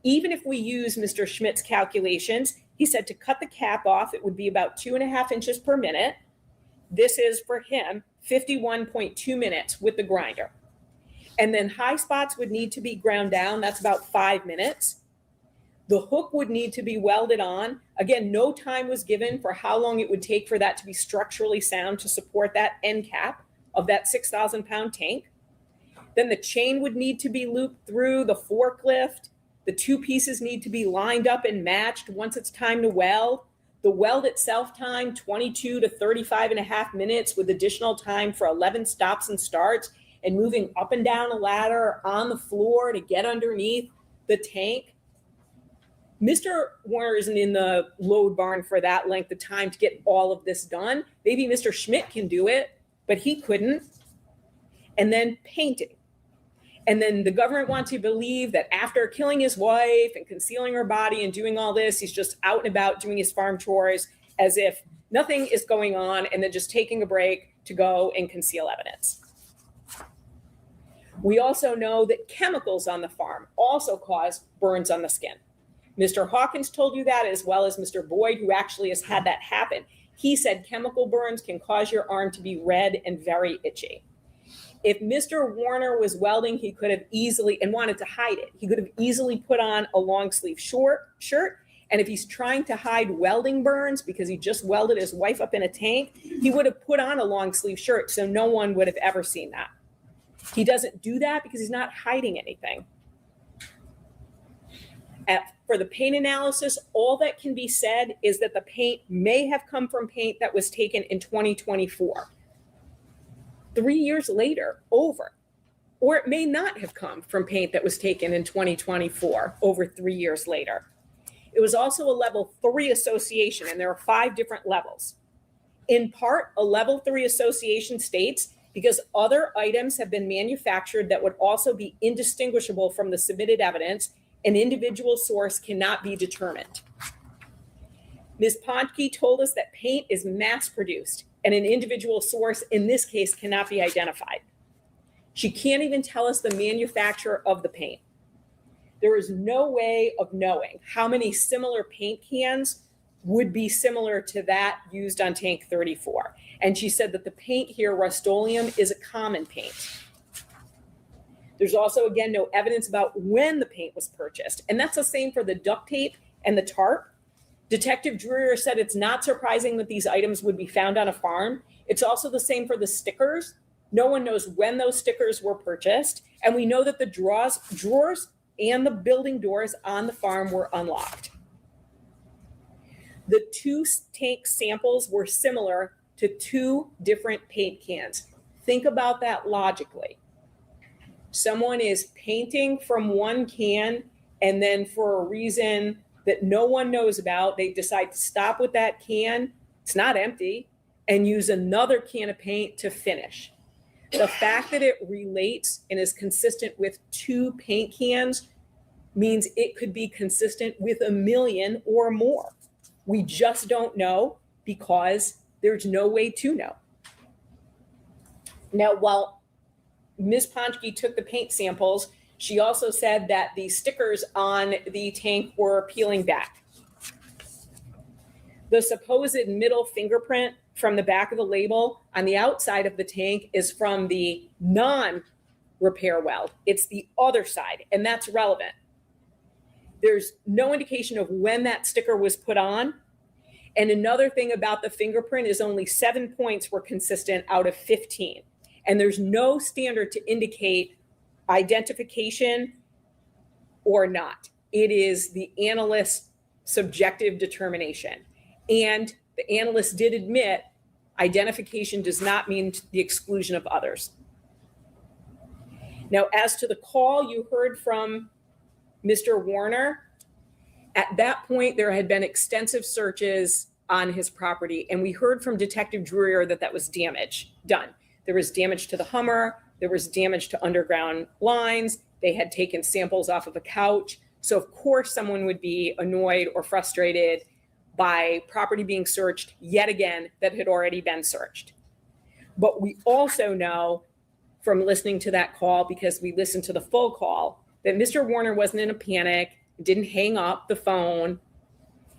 Even if we use Mr. Schmidt's calculations, he said to cut the cap off, it would be about 2.5 inches per minute. This is, for him, 51.2 minutes with the grinder. And then high spots would need to be ground down. That's about 5 minutes. The hook would need to be welded on. Again, no time was given for how long it would take for that to be structurally sound to support that end cap of that 6,000-pound tank. Then the chain would need to be looped through the forklift. The 2 pieces need to be lined up and matched once it's time to weld. The weld itself time, 22 to 35.5 minutes with additional time for 11 stops and starts and moving up and down a ladder on the floor to get underneath the tank. Mr. Warner isn't in the load barn for that length of time to get all of this done. Maybe Mr. Schmidt can do it, but he couldn't. And then painting. And then the government wants you to believe that after killing his wife and concealing her body and doing all this, he's just out and about doing his farm chores as if nothing is going on and then just taking a break to go and conceal evidence. We also know that chemicals on the farm also cause burns on the skin. Mr. Hawkins told you that, as well as Mr. Boyd, who actually has had that happen. He said chemical burns can cause your arm to be red and very itchy. If Mr. Warner was welding, he could have easily, and wanted to hide it, he could have easily put on a long sleeve shirt. And if he's trying to hide welding burns because he just welded his wife up in a tank, he would have put on a long sleeve shirt so no one would have ever seen that. He doesn't do that because he's not hiding anything. For the paint analysis, all that can be said is that the paint may have come from paint that was taken in 2024. 3 years later, over. Or it may not have come from paint that was taken in 2024, over 3 years later. It was also a level 3 association, and there are 5 different levels. In part, a level 3 association states because other items have been manufactured that would also be indistinguishable from the submitted evidence, an individual source cannot be determined. Ms. Pontke told us that paint is mass produced and an individual source in this case cannot be identified. She can't even tell us the manufacturer of the paint. There is no way of knowing how many similar paint cans would be similar to that used on tank 34. And she said that the paint here, Rust-Oleum, is a common paint. There's also, again, no evidence about when the paint was purchased. And that's the same for the duct tape and the tarp. Detective Dreyer said it's not surprising that these items would be found on a farm. It's also the same for the stickers No one knows when those stickers were purchased. And we know that the drawers and the building doors on the farm were unlocked. The two tank samples were similar to two different paint cans. Think about that logically. Someone is painting from one can, and then for a reason that no one knows about, they decide to stop with that can, it's not empty, and use another can of paint to finish. The fact that it relates and is consistent with two paint cans means it could be consistent with 1 million or more. We just don't know because there's no way to know. Now, while Ms. Ponchke took the paint samples, she also said that the stickers on the tank were peeling back. The supposed middle fingerprint from the back of the label on the outside of the tank is from the non-repair weld. It's the other side, and that's relevant. There's no indication of when that sticker was put on. And another thing about the fingerprint is only 7 points were consistent out of 15. And there's no standard to indicate identification or not. It is the analyst's subjective determination. And the analyst did admit identification does not mean the exclusion of others. Now, as to the call you heard from Mr. Warner, at that point, there had been extensive searches on his property, and we heard from Detective Dreyer that that was damage done. There was damage to the Hummer, there was damage to underground lines, they had taken samples off of a couch. So of course someone would be annoyed or frustrated by property being searched yet again that had already been searched. But we also know from listening to that call, because we listened to the full call, that Mr. Warner wasn't in a panic, didn't hang up the phone.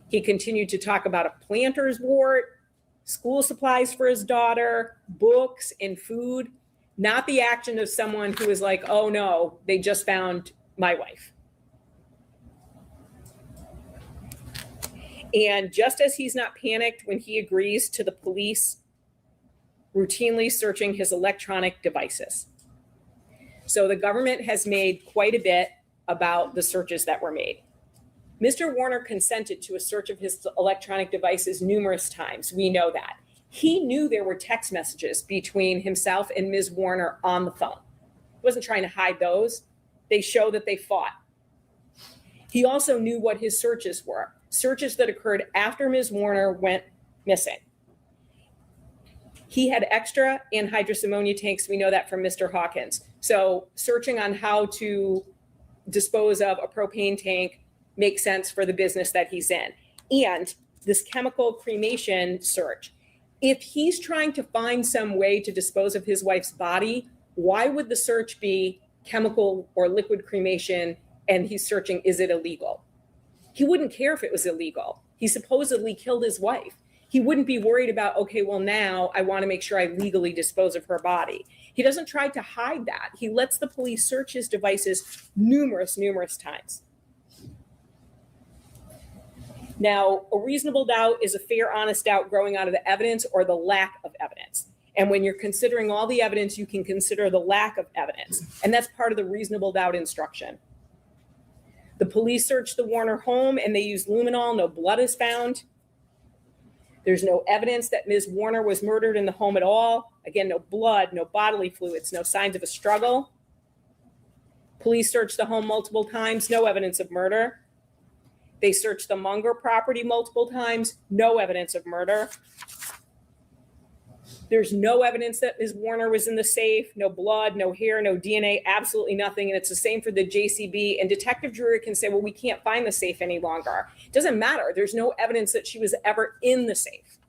He continued to talk about a planter's wart, school supplies for his daughter, books and food, not the action of someone who is like, oh no, they just found my wife. And just as he's not panicked when he agrees to the police routinely searching his electronic devices. So the government has made quite a bit about the searches that were made. Mr. Warner consented to a search of his electronic devices numerous times. We know that. He knew there were text messages between himself and Ms. Warner on the phone. He wasn't trying to hide those. They show that they fought. He also knew what his searches were, searches that occurred after Ms. Warner went missing. He had extra anhydrous ammonia tanks. We know that from Mr. Hawkins. So searching on how to dispose of a propane tank makes sense for the business that he's in. And this chemical cremation search, if he's trying to find some way to dispose of his wife's body, why would the search be chemical or liquid cremation and he's searching, is it illegal? He wouldn't care if it was illegal. He supposedly killed his wife. He wouldn't be worried about, okay, well now I want to make sure I legally dispose of her body. He doesn't try to hide that. He lets the police search his devices numerous times. Now, a reasonable doubt is a fair, honest doubt growing out of the evidence or the lack of evidence. And when you're considering all the evidence, you can consider the lack of evidence. And that's part of the reasonable doubt instruction. The police searched the Warner home and they used luminol. No blood is found. There's no evidence that Ms. Warner was murdered in the home at all. Again, no blood, no bodily fluids, no signs of a struggle. Police searched the home multiple times, no evidence of murder. They searched the Munger property multiple times, no evidence of murder. There's no evidence that Ms. Warner was in the safe, no blood, no hair, no DNA, absolutely nothing. And it's the same for the JCB. And Detective Dreyer can say, well, we can't find the safe any longer. It doesn't matter. There's no evidence that she was ever in the safe.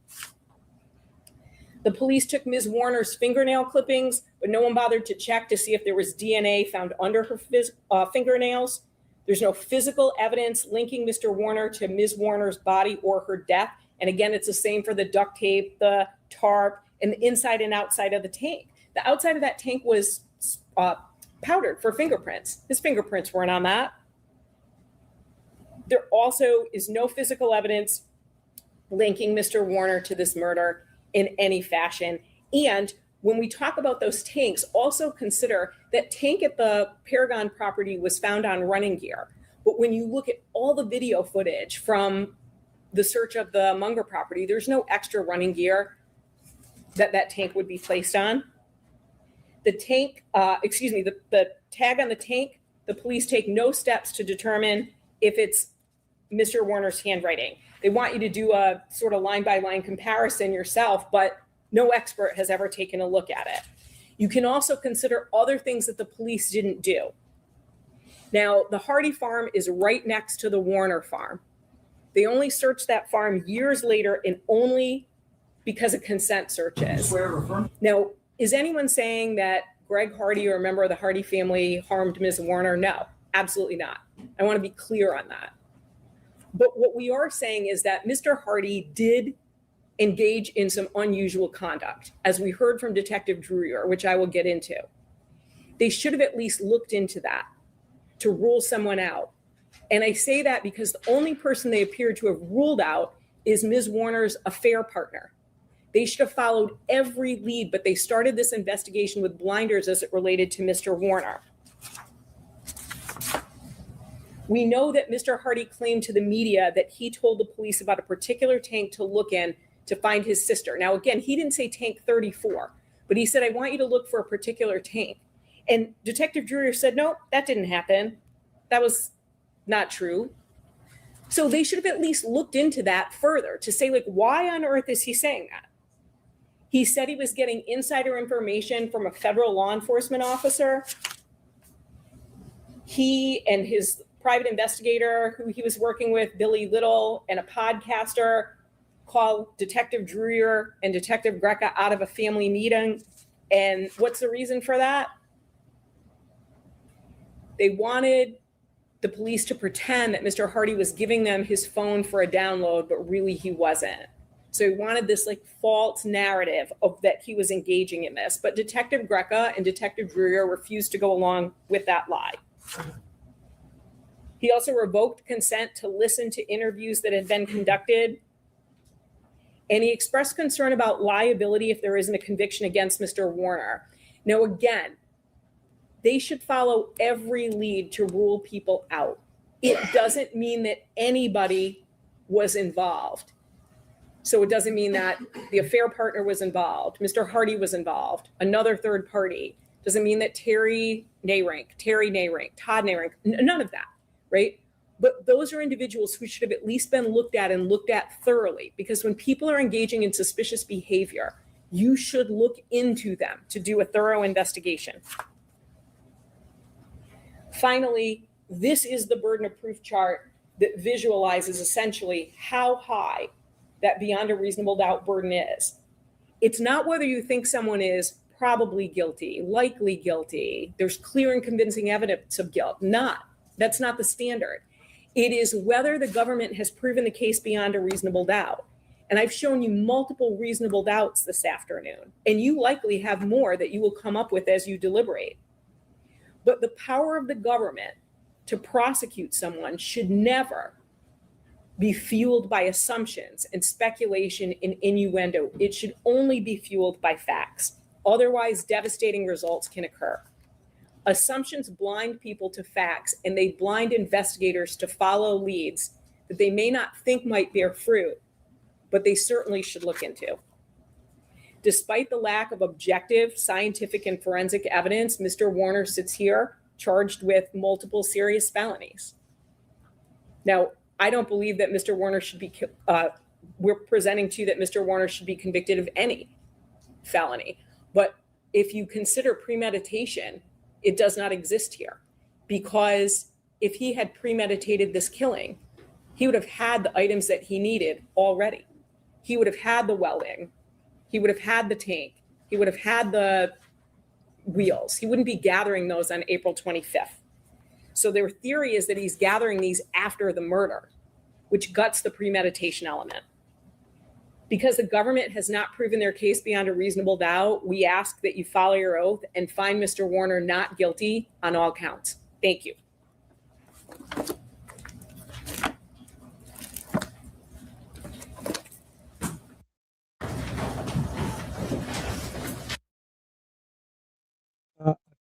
The police took Ms. Warner's fingernail clippings, but no one bothered to check to see if there was DNA found under her fingernails. There's no physical evidence linking Mr. Warner to Ms. Warner's body or her death. And again, it's the same for the duct tape, the tarp, and the inside and outside of the tank. The outside of that tank was powdered for fingerprints. His fingerprints weren't on that. There also is no physical evidence linking Mr. Warner to this murder in any fashion. And when we talk about those tanks, also consider that tank at the Paragon property was found on running gear. But when you look at all the video footage from the search of the Munger property, there's no extra running gear that tank would be placed on. The tank, the tag on the tank, the police take no steps to determine if it's Mr. Warner's handwriting. They want you to do a sort of line by line comparison yourself, but no expert has ever taken a look at it. You can also consider other things that the police didn't do. Now, the Hardy farm is right next to the Warner farm. They only searched that farm years later and only because of consent searches. Now, is anyone saying that Greg Hardy or a member of the Hardy family harmed Ms. Warner? No, absolutely not. I want to be clear on that. But what we are saying is that Mr. Hardy did engage in some unusual conduct, as we heard from Detective Druyer, which I will get into. They should have at least looked into that to rule someone out. And I say that because the only person they appear to have ruled out is Ms. Warner's affair partner. They should have followed every lead, but they started this investigation with blinders as it related to Mr. Warner. We know that Mr. Hardy claimed to the media that he told the police about a particular tank to look in to find his sister. Now, again, he didn't say tank 34, but he said, I want you to look for a particular tank. And Detective Druyer said, no, that didn't happen. That was not true. So they should have at least looked into that further to say, like, why on earth is he saying that? He said he was getting insider information from a federal law enforcement officer. He and his private investigator who he was working with, Billy Little, and a podcaster called Detective Druyer and Detective Greca out of a family meeting. And what's the reason for that? They wanted the police to pretend that Mr. Hardy was giving them his phone for a download, but really he wasn't. So he wanted this like false narrative of that he was engaging in this. But Detective Greca and Detective Druyer refused to go along with that lie. He also revoked consent to listen to interviews that had been conducted. And he expressed concern about liability if there isn't a conviction against Mr. Warner. Now, again, they should follow every lead to rule people out. It doesn't mean that anybody was involved. So it doesn't mean that the affair partner was involved, Mr. Hardy was involved, another third party. Doesn't mean that Todd Nayrink, none of that, right? But those are individuals who should have at least been looked at thoroughly, because when people are engaging in suspicious behavior, you should look into them to do a thorough investigation. Finally, this is the burden of proof chart that visualizes essentially how high that beyond a reasonable doubt burden is. It's not whether you think someone is probably guilty, likely guilty, there's clear and convincing evidence of guilt. That's not the standard. It is whether the government has proven the case beyond a reasonable doubt. And I've shown you multiple reasonable doubts this afternoon, and you likely have more that you will come up with as you deliberate. But the power of the government to prosecute someone should never be fueled by assumptions and speculation and innuendo. It should only be fueled by facts. Otherwise, devastating results can occur. Assumptions blind people to facts, and they blind investigators to follow leads that they may not think might bear fruit, but they certainly should look into. Despite the lack of objective, scientific, and forensic evidence, Mr. Warner sits here charged with multiple serious felonies. Now, I don't believe that Mr. Warner should be, we're presenting to you that Mr. Warner should be convicted of any felony. But if you consider premeditation, it does not exist here, because if he had premeditated this killing, he would have had the items that he needed already. He would have had the welding. He would have had the tank. He would have had the wheels. He wouldn't be gathering those on April 25th. So their theory is that he's gathering these after the murder, which guts the premeditation element. Because the government has not proven their case beyond a reasonable doubt, we ask that you follow your oath and find Mr. Warner not guilty on all counts. Thank you.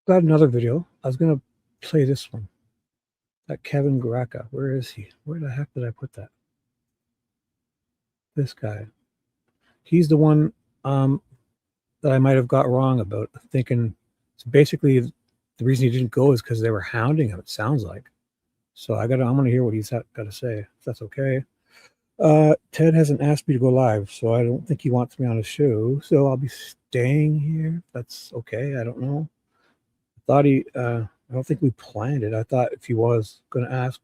got another video. I was gonna play this one. That Kevin Greca. Where is he? Where the heck did I put that? This guy. He's the one that I might have got wrong about, thinking so basically the reason he didn't go is because they were hounding him, it sounds like. So I'm gonna hear what he's got to say, if that's okay. Ted hasn't asked me to go live, so I don't think he wants me on his show. So I'll be staying here. That's okay. I don't know. I thought I don't think we planned it. I thought if he was going to ask,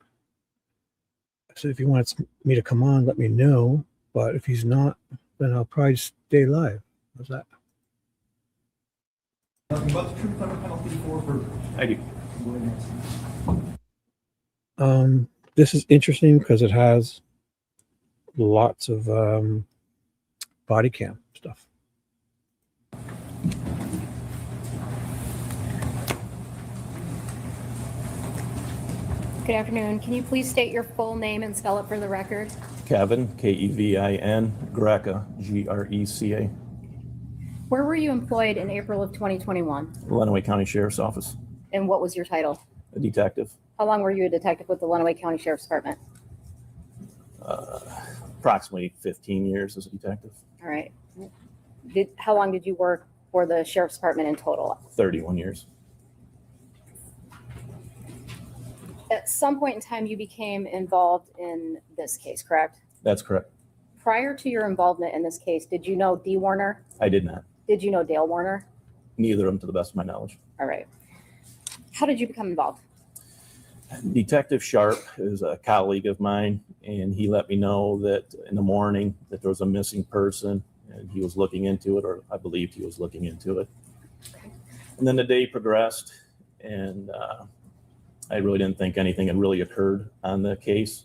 I said if he wants me to come on, let me know. But if he's not, then I'll probably stay live. How's that? What's true penalty for? I do. This is interesting because it has lots of body cam stuff. Good afternoon. Can you please state your full name and spell it for the record? Kevin, Kevin, Greca, Greca. Where were you employed in April of 2021? Lenawee County Sheriff's Office. And what was your title? A detective. How long were you a detective with the Lenawee County Sheriff's Department? Approximately 15 years as a detective. All right. How long did you work for the Sheriff's Department in total? 31 years. At some point in time, you became involved in this case, correct? That's correct. Prior to your involvement in this case, did you know Dee Warner? I did not. Did you know Dale Warner? Neither of them to the best of my knowledge. All right. How did you become involved? Detective Sharp is a colleague of mine, and he let me know that in the morning that there was a missing person, and he was looking into it, or I believed he was looking into it. Okay. And then the day progressed, and I really didn't think anything had really occurred on the case.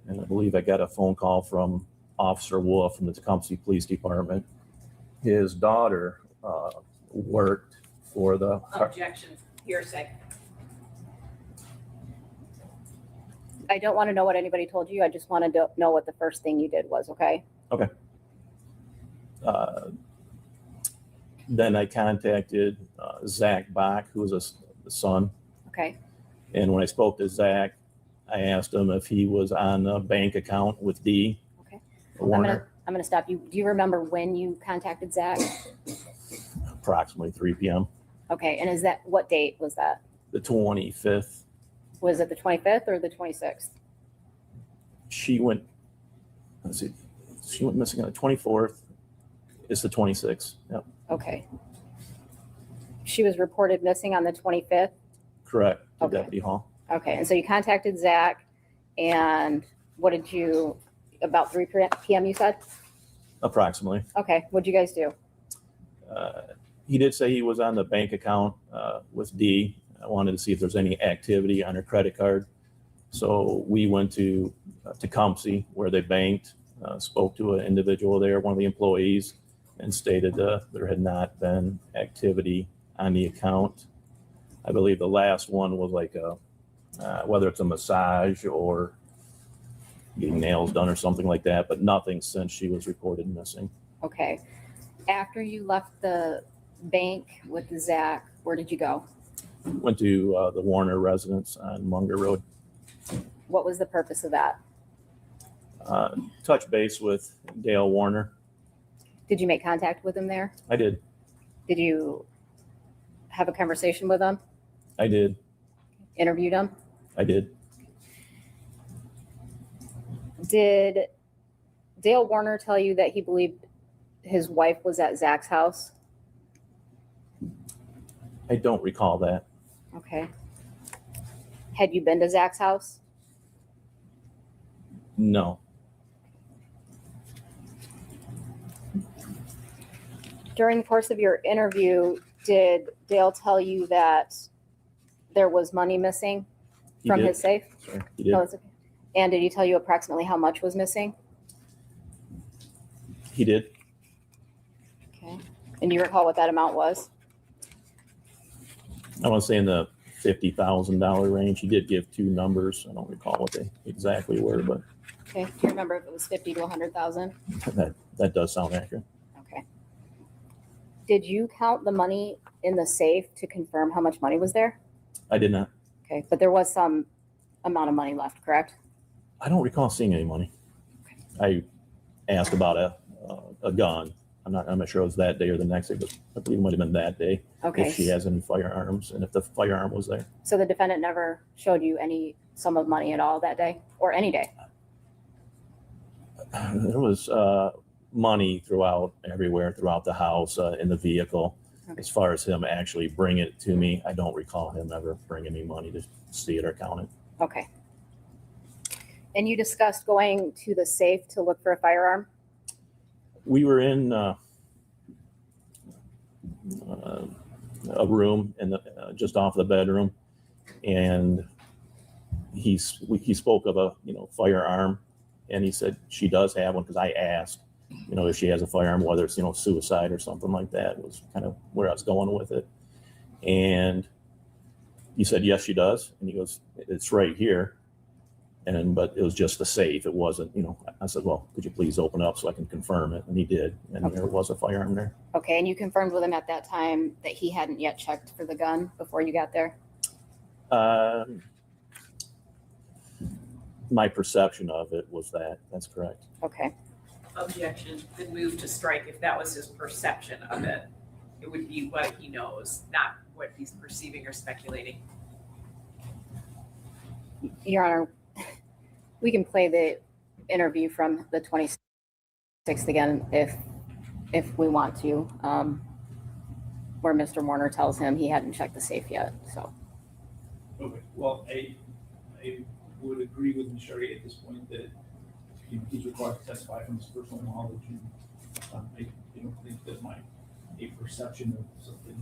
And I believe I got a phone call from Officer Wolf from the Tecumseh Police Department. His daughter worked for the... Objection, hearsay. I don't want to know what anybody told you. I just wanted to know what the first thing you did was, okay? Okay. Then I contacted Zach Bach, who was a son. Okay. And when I spoke to Zach, I asked him if he was on a bank account with Dee Warner. I'm gonna stop you. Do you remember when you contacted Zach? Approximately 3 p.m. Okay, and what date was that? The 25th. Was it the 25th or the 26th? She went missing on the 24th. It's the 26th. Yep. Okay. She was reported missing on the 25th? Correct. To Okay. Deputy Hall. Okay, and so you contacted Zach, and about 3 p.m. you said? Approximately. Okay, what'd you guys do? He did say he was on the bank account with Dee. I wanted to see if there's any activity on her credit card. So we went to Tecumseh where they banked, spoke to an individual there, one of the employees, and stated there had not been activity on the account. I believe the last one was like whether it's a massage or getting nails done or something like that, but nothing since she was reported missing. Okay. After you left the bank with Zach, where did you go? Went to the Warner residence on Munger Road. What was the purpose of that? Touch base with Dale Warner. Did you make contact with him there? I did. Did you have a conversation with him? I did. Interviewed him? I did. Did Dale Warner tell you that he believed his wife was at Zach's house? I don't recall that. Okay. Had you been to Zach's house? No. During the course of your interview, did Dale tell you that there was money missing He from did. his safe? Sorry, he did. No, it's okay. And did he tell you approximately how much was missing? He did. Okay. And do you recall what that amount was? I want to say in the $50,000 range. He did give two numbers. I don't recall what they exactly were, but Okay. Do you remember if it was 50 to 100,000? that does sound accurate. Okay. Did you count the money in the safe to confirm how much money was there? I did not. Okay, but there was some amount of money left, correct? I don't recall seeing any money. I asked about a gun. I'm not sure it was that day or the next day, but I believe it might have been that day. Okay. If she has any firearms and if the firearm was there. So the defendant never showed you any sum of money at all that day or any day? There was money everywhere throughout the house, in the vehicle. Okay. As far as him actually bringing it to me, I don't recall him ever bringing me money to see it or count it. Okay. And you discussed going to the safe to look for a firearm? We were in a room just off the bedroom, and he spoke of a firearm, and he said she does have one, because I asked if she has a firearm, whether it's suicide or something like that, was kind of where I was going with it. And he said yes, she does, and he goes, it's right here. But it was just the safe. It wasn't, I said, well, could you please open up so I can confirm it? And he did. And there was a firearm there. Okay, and you confirmed with him at that time that he hadn't yet checked for the gun before you got there? My perception of it was that. That's correct. Okay. Objection, then move to strike if that was his perception of it. It would be what he knows, not what he's perceiving or speculating. Your Honor, we can play the interview from the 26th again if we want to, where Mr. Warner tells him he hadn't checked the safe yet. So. Okay, well, I would agree with Ms. Sherry at this point that he's required to testify from his personal knowledge, and I don't think that a perception of something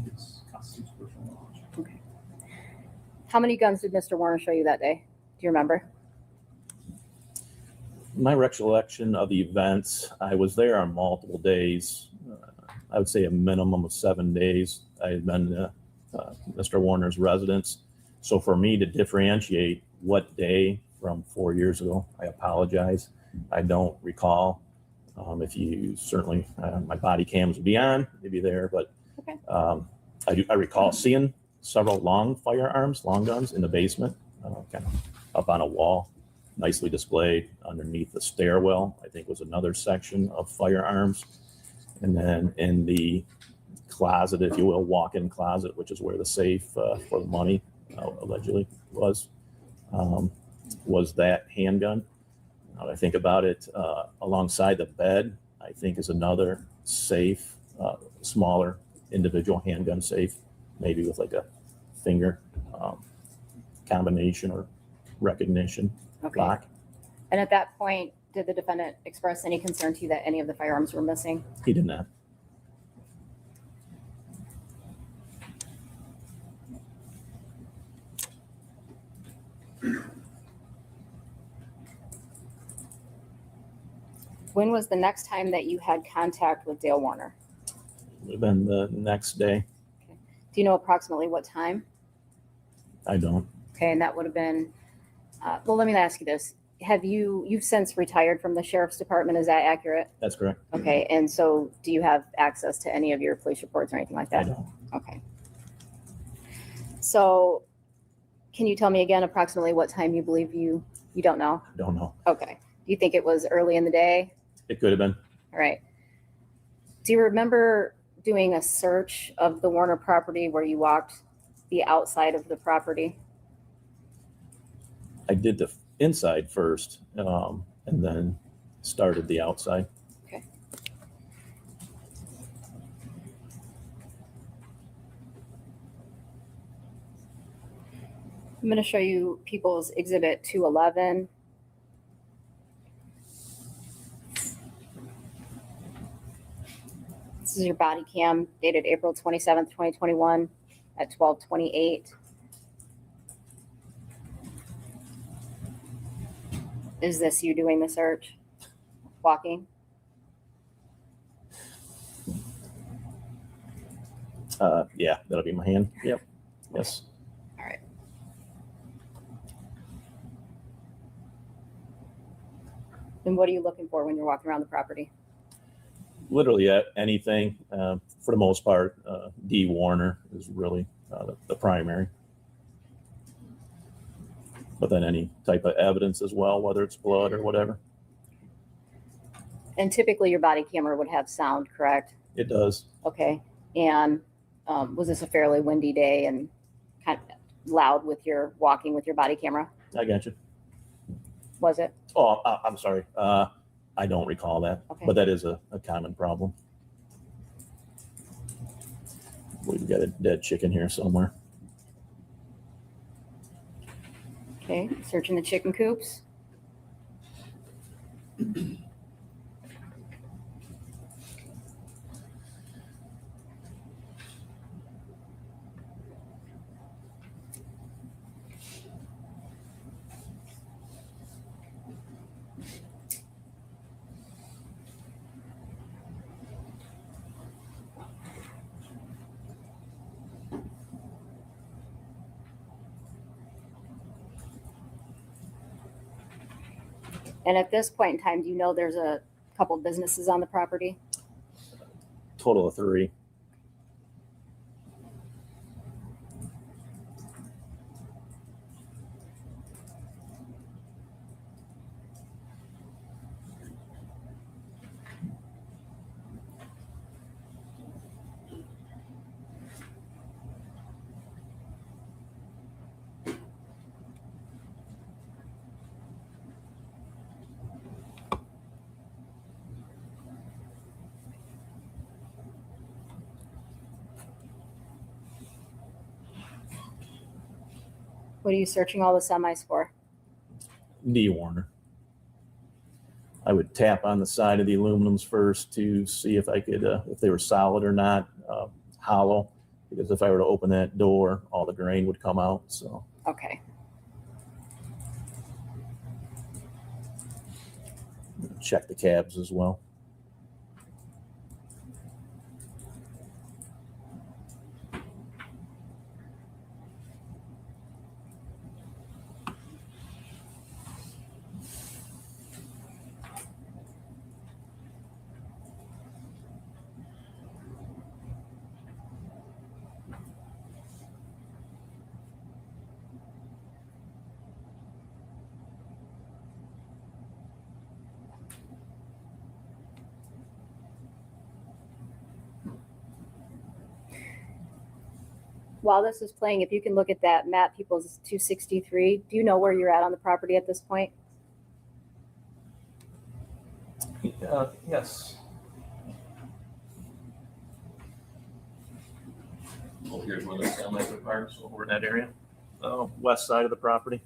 constitutes personal knowledge. Okay. How many guns did Mr. Warner show you that day? Do you remember? My recollection of the events, I was there on multiple days. I would say a minimum of 7 days. I had been to Mr. Warner's residence. So for me to differentiate what day from 4 years ago, I apologize. I don't recall. If you certainly, my body cams would be on, they'd be there. But okay. I recall seeing several long guns in the basement, kind of up on a wall, nicely displayed. Underneath the stairwell, I think, was another section of firearms. And then in the closet, if you will, walk-in closet, which is where the safe for the money allegedly was that handgun. Now that I think about it, alongside the bed, I think is another safe, smaller individual handgun safe, maybe with like a finger combination or recognition lock. And at that point, did the defendant express any concern to you that any of the firearms were missing? He did not. When was the next time that you had contact with Dale Warner? It would have been the next day. Do you know approximately what time? I don't. Okay, and that would have been, well, let me ask you this. You've since retired from the sheriff's department, is that accurate? That's correct. Okay, and so do you have access to any of your police reports or anything like that? I don't. Okay. So can you tell me again approximately what time you believe you don't know? I don't know. Okay. Do you think it was early in the day? It could have been. All right. Do you remember doing a search of the Warner property where you walked the outside of the property? I did the inside first, and then started the outside. Okay. I'm going to show you People's Exhibit 211. This is your body cam dated April 27th, 2021 at 12:28. Is this you doing the search? Walking? Yeah, that'll be my hand. Yep. Yes. All right. And what are you looking for when you're walking around the property? Literally anything. For the most part, D. Warner is really the primary. But then any type of evidence as well, whether it's blood or whatever. And typically your body camera would have sound, correct? It does. Okay. And was this a fairly windy day and kind of loud with your walking with your body camera? I got you. Was it? Oh, I'm sorry. I don't recall that, Okay. but that is a common problem. We've got a dead chicken here somewhere. Okay. Searching the chicken coops. And at this point in time, do you know there's a couple businesses on the property? Total of 3. What are you searching all the semis for? D. Warner. I would tap on the side of the aluminums first to see if I could, if they were solid or not, hollow. Because if I were to open that door, all the grain would come out. So Okay. check the cabs as well. While this is playing, if you can look at that map, People's 263, do you know where you're at on the property at this point? Yes. Oh, here's where the semis are parked, so over in that area. West side of the property.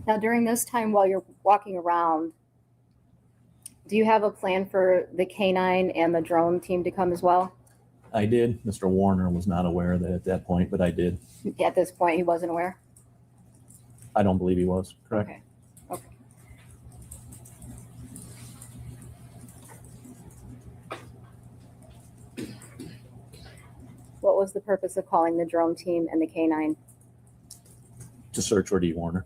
Now, during this time while you're walking around, do you have a plan for the canine and the drone team to come as well? I did. Mr. Warner was not aware of that at that point, but I did. At this point, he wasn't aware? I don't believe he was, correct? Okay. Okay. What was the purpose of calling the drone team and the canine? To search for D. Warner.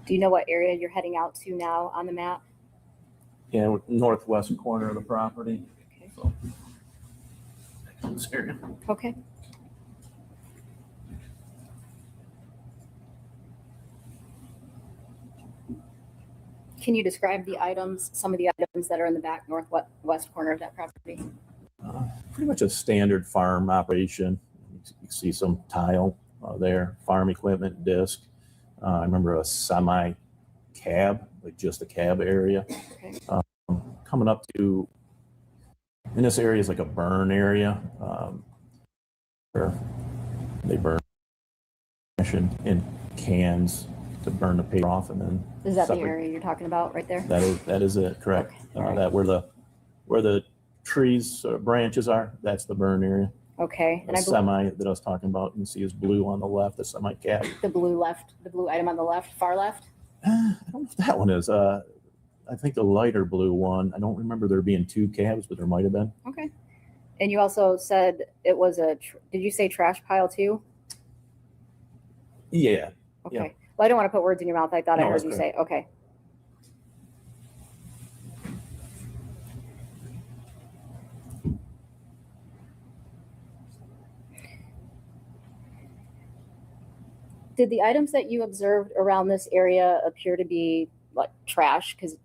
Do you know what area you're heading out to now on the map? Yeah, northwest corner of the property. Okay. So, this area. Okay. Can you describe the items, some of the items that are in the back northwest corner of that property? Pretty much a standard farm operation. You see some tile there, farm equipment, disc. I remember a semi cab, like just a cab area. Okay. Coming up to, in this area is like a burn area where they burn in cans to burn the paper off, and then Is that the separate. area you're talking about right there? That is it, correct. Okay. That where the trees branches are, that's the burn area. Okay. The semi that I was talking about, you can see is blue on the left, the semi cab. The blue item on the left, far left? I don't know if that one is. I think the lighter blue one, I don't remember there being two cabs, but there might have been. Okay. And you also said it was did you say trash pile too? Yeah. Okay. Yeah. Well, I don't want to put words in your mouth. I thought I No, heard that's you correct. say, okay. Did the items that you observed around this area appear to be like trash? Because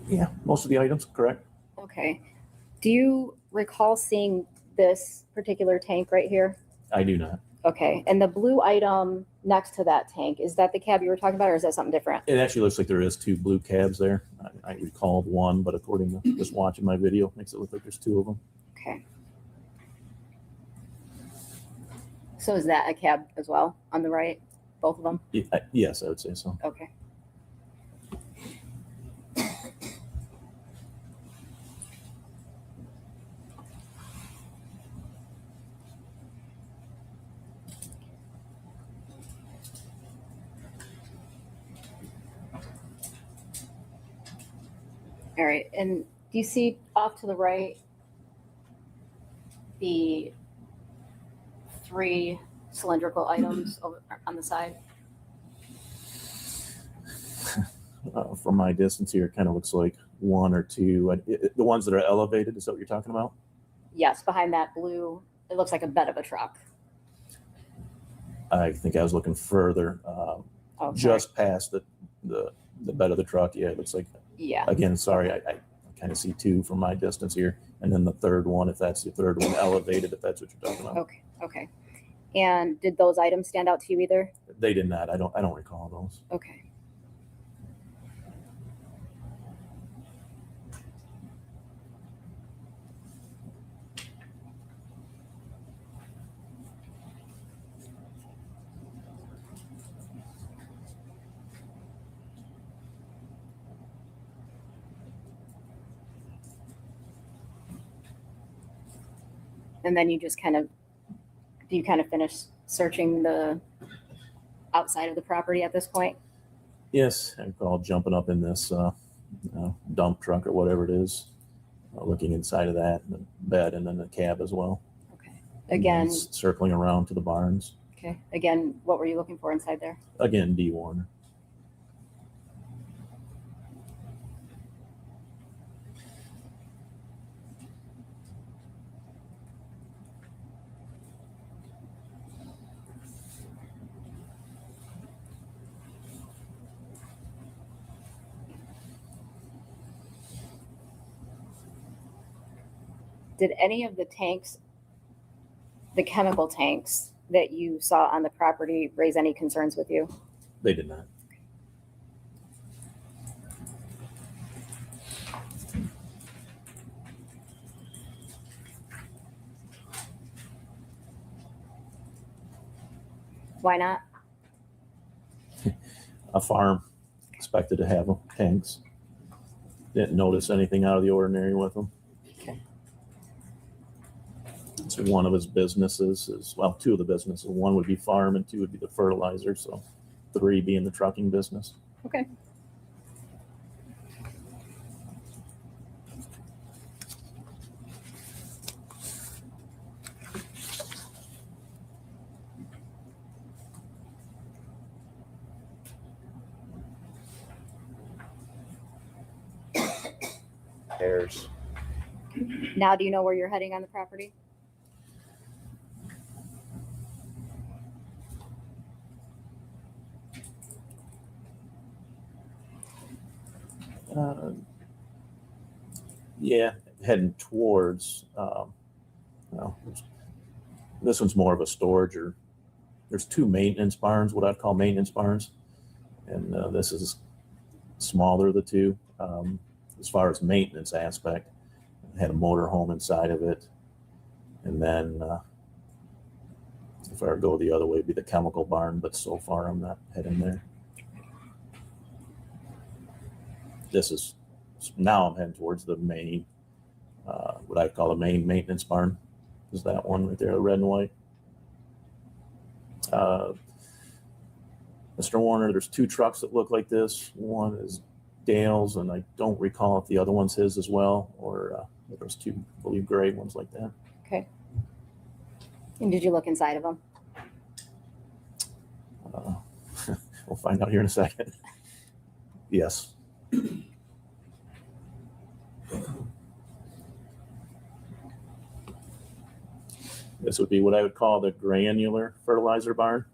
Yeah, most of the items, correct. okay. Do you recall seeing this particular tank right here? I do not. Okay. And the blue item next to that tank, is that the cab you were talking about, or is that something different? It actually looks like there is two blue cabs there. I recalled one, but according to just watching my video, makes it look like there's two of them. Okay. So is that a cab as well on the right? Both of them? Yes, I would say so. Okay. All right. And do you see off to the right the 3 cylindrical items over on the side? From my distance here, it kind of looks like one or two. The ones that are elevated, is that what you're talking about? Yes, behind that blue, it looks like a bed of a truck. I think I was looking further, just past the bed of the truck. Yeah, it looks like. Yeah. Again, sorry, I kind of see two from my distance here, and then the third one, if that's the third one, elevated, if that's what you're talking about. Okay. Okay. And did those items stand out to you either? They did not. I don't recall those. Okay. And then you just do you finish searching the outside of the property at this point? Yes, I recall jumping up in this dump truck or whatever it is, looking inside of that, and the bed, and then the cab as well. Okay. Again. And circling around to the barns. Okay. Again, what were you looking for inside there? Again, D. Warner. Did any of the tanks, the chemical tanks that you saw on the property, raise any concerns with you? They did not. Why not? A farm expected to have them, tanks. Didn't notice anything out of the ordinary with them. Okay. So one of his businesses is, well, two of the businesses. One would be farm and two would be the fertilizer. So 3 being the trucking business. Okay. hairs. Now, do you know where you're heading on the property? Yeah, heading towards, well, this one's more of a storage, or there's two maintenance barns, what I'd call maintenance barns. And this is smaller of the two. As far as maintenance aspect, it had a motor home inside of it. And then if I were to go the other way, it'd be the chemical barn, but so far I'm not heading there. This is, now I'm heading towards the main, what I call the main maintenance barn. Is that one right there, the red and white. Mr. Warner, there's two trucks that look like this. One is Dale's, and I don't recall if the other one's his as well, or there's two, I believe, gray ones like that. Okay. And did you look inside of them? We'll find out here in a second. Yes. This would be what I would call the granular fertilizer barn.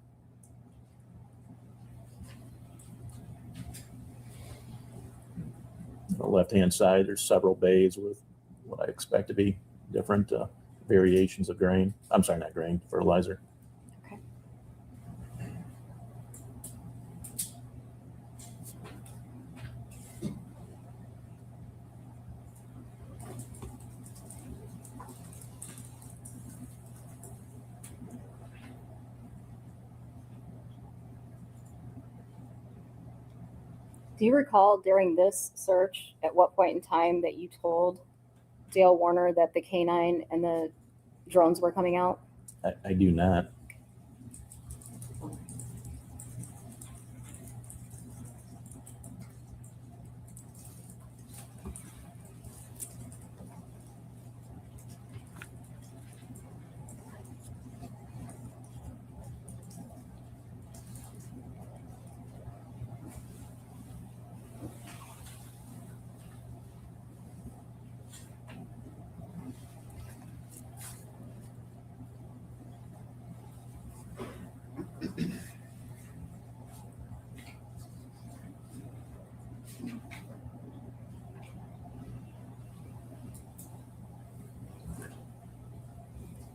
On the left-hand side, there's several bays with what I expect to be different variations of grain. I'm sorry, not grain, fertilizer. Okay. Do you recall during this search at what point in time that you told Dale Warner that the canine and the drones were coming out? I do not.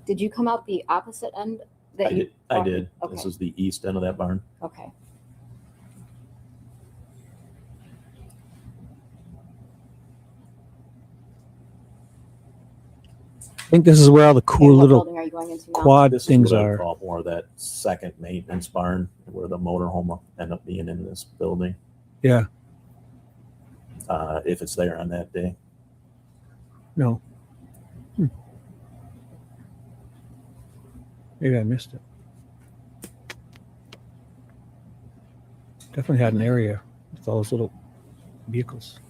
Did you come out the opposite end that I did. I did. Okay. This is the east end of that barn. Okay. I think this is where all the cool What little building are you going into now? quad This things is what I would are. call more of that second maintenance barn where the motorhome will end up being in this building. Yeah. If it's there on that day. No. Maybe I missed it. Definitely had an area with all those little vehicles.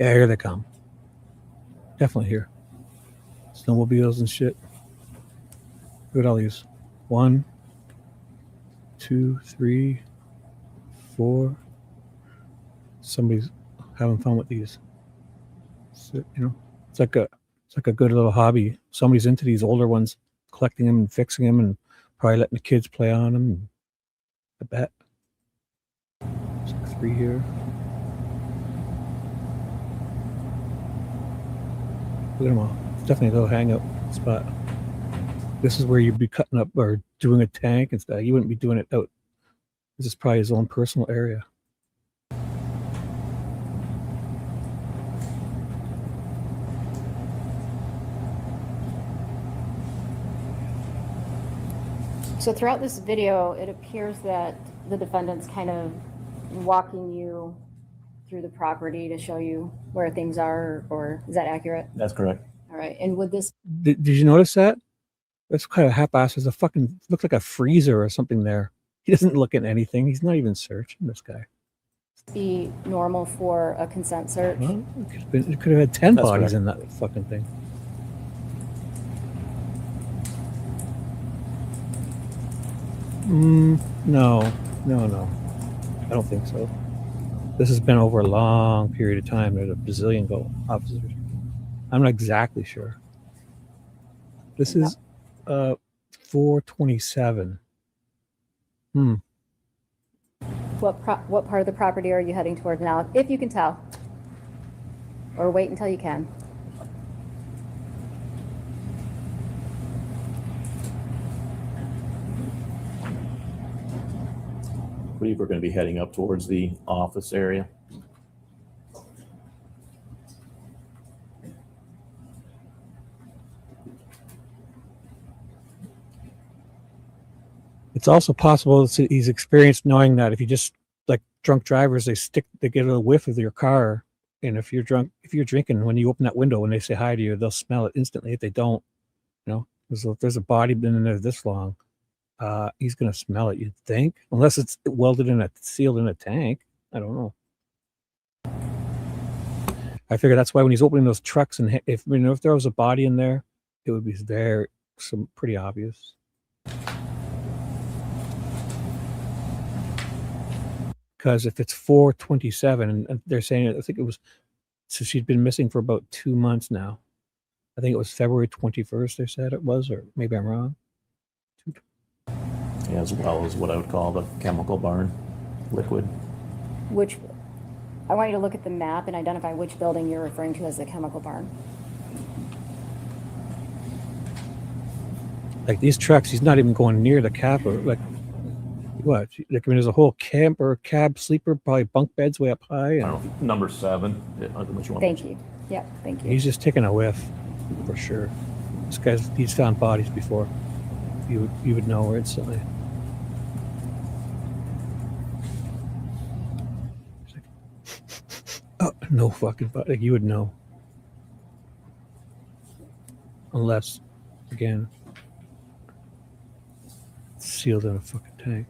Yeah, here they come. Definitely here. Snowmobiles and shit. Look at all these. 1, 2, 3, 4. Somebody's having fun with these. So, you know, it's like a good little hobby. Somebody's into these older ones, collecting them and fixing them, and probably letting the kids play on them. I bet. It's like 3 here. Look at them all. It's definitely a little hangout spot. This is where you'd be cutting up or doing a tank and stuff. You wouldn't be doing it out. This is probably his own personal area. So throughout this video, it appears that the defendant's kind of walking you through the property to show you where things are, or is that accurate? That's correct. All right. And would this Did you notice that? That's kind of half-assed. There's a fucking, looks like a freezer or something there. He doesn't look at anything. He's not even searching, this guy. Be normal for a consent search? Well, it could have had 10 That's bodies correct. in that fucking thing. No. I don't think so. This has been over a long period of time. There's a bazillion officers. I'm not exactly sure. This is 427. What part of the property are you heading toward now, if you can tell? Or wait until you can. I believe we're going to be heading up towards the office area. It's also possible that he's experienced knowing that if you just, like drunk drivers, they get a whiff of your car. And if you're drinking, when you open that window, when they say hi to you, they'll smell it instantly. If they don't, if there's a body been in there this long, he's going to smell it, you'd think, unless it's sealed in a tank. I don't know. I figure that's why when he's opening those trucks, and if there was a body in there, it would be pretty obvious. Because if it's 427, and they're saying, I think it was, so she'd been missing for about 2 months now. I think it was February 21st, they said it was, or maybe I'm wrong. As well as what I would call the chemical barn liquid. I want you to look at the map and identify which building you're referring to as the chemical barn. Like these trucks, he's not even going near the cab, or like, what? Like, there's a whole cab sleeper, probably bunk beds way up high. And I don't know, number 7. Which one? Thank you. Yeah, thank you. he's just taking a whiff, for sure. He's found bodies before. You would know instantly. Oh, no fucking body. You would know. Unless, again, it's sealed in a fucking tank.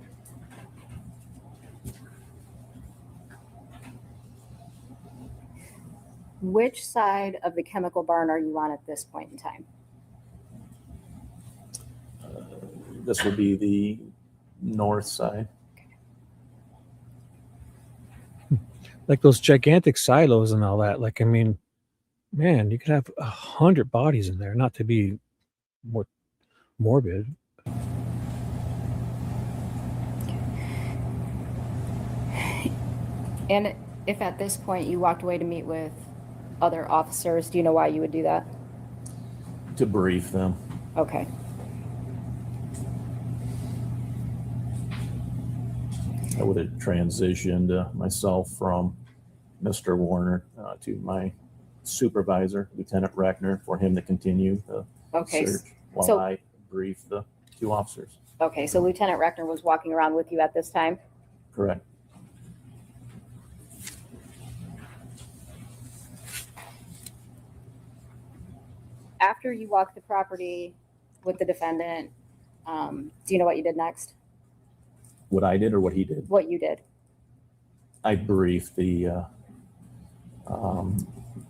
Which side of the chemical barn are you on at this point in time? This would be the north side. Like those gigantic silos and all that. Like, I mean, man, you could have 100 bodies in there, not to be more morbid. And if at this point you walked away to meet with other officers, do you know why you would do that? To brief them. Okay. I would have transitioned myself from Mr. Warner to my supervisor, Lieutenant Reckner, for him to continue the search while I brief the 2 officers. Okay, so Lieutenant Reckner was walking around with you at this time? Correct. After you walked the property with the defendant, do you know what you did next? What I did or what he did? What you did? I briefed the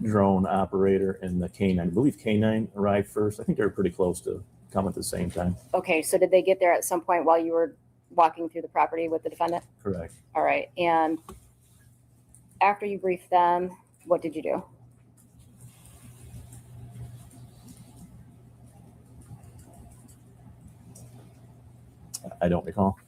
drone operator and the K9. I believe K9 arrived first. I think they were pretty close to come at the same time. Okay, so did they get there at some point while you were walking through the property with the defendant? Correct. All right, and after you briefed them, what did you do? I don't recall.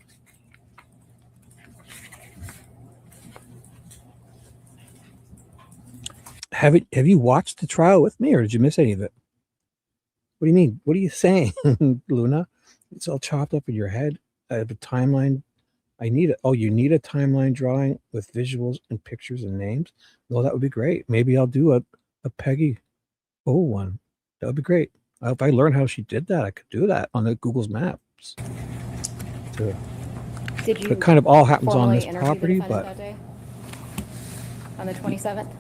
Have you watched the trial with me, or did you miss any of it? What do you mean? What are you saying, Luna? It's all chopped up in your head. The timeline. I need it. Oh, you need a timeline drawing with visuals and pictures and names? Well, that would be great. Maybe I'll do a Peggy O one. That would be great. If I learn how she did that, I could do that on the Google's Maps. Did you? It kind of all happens on formally this interview the property, defendant but that day? On the 27th?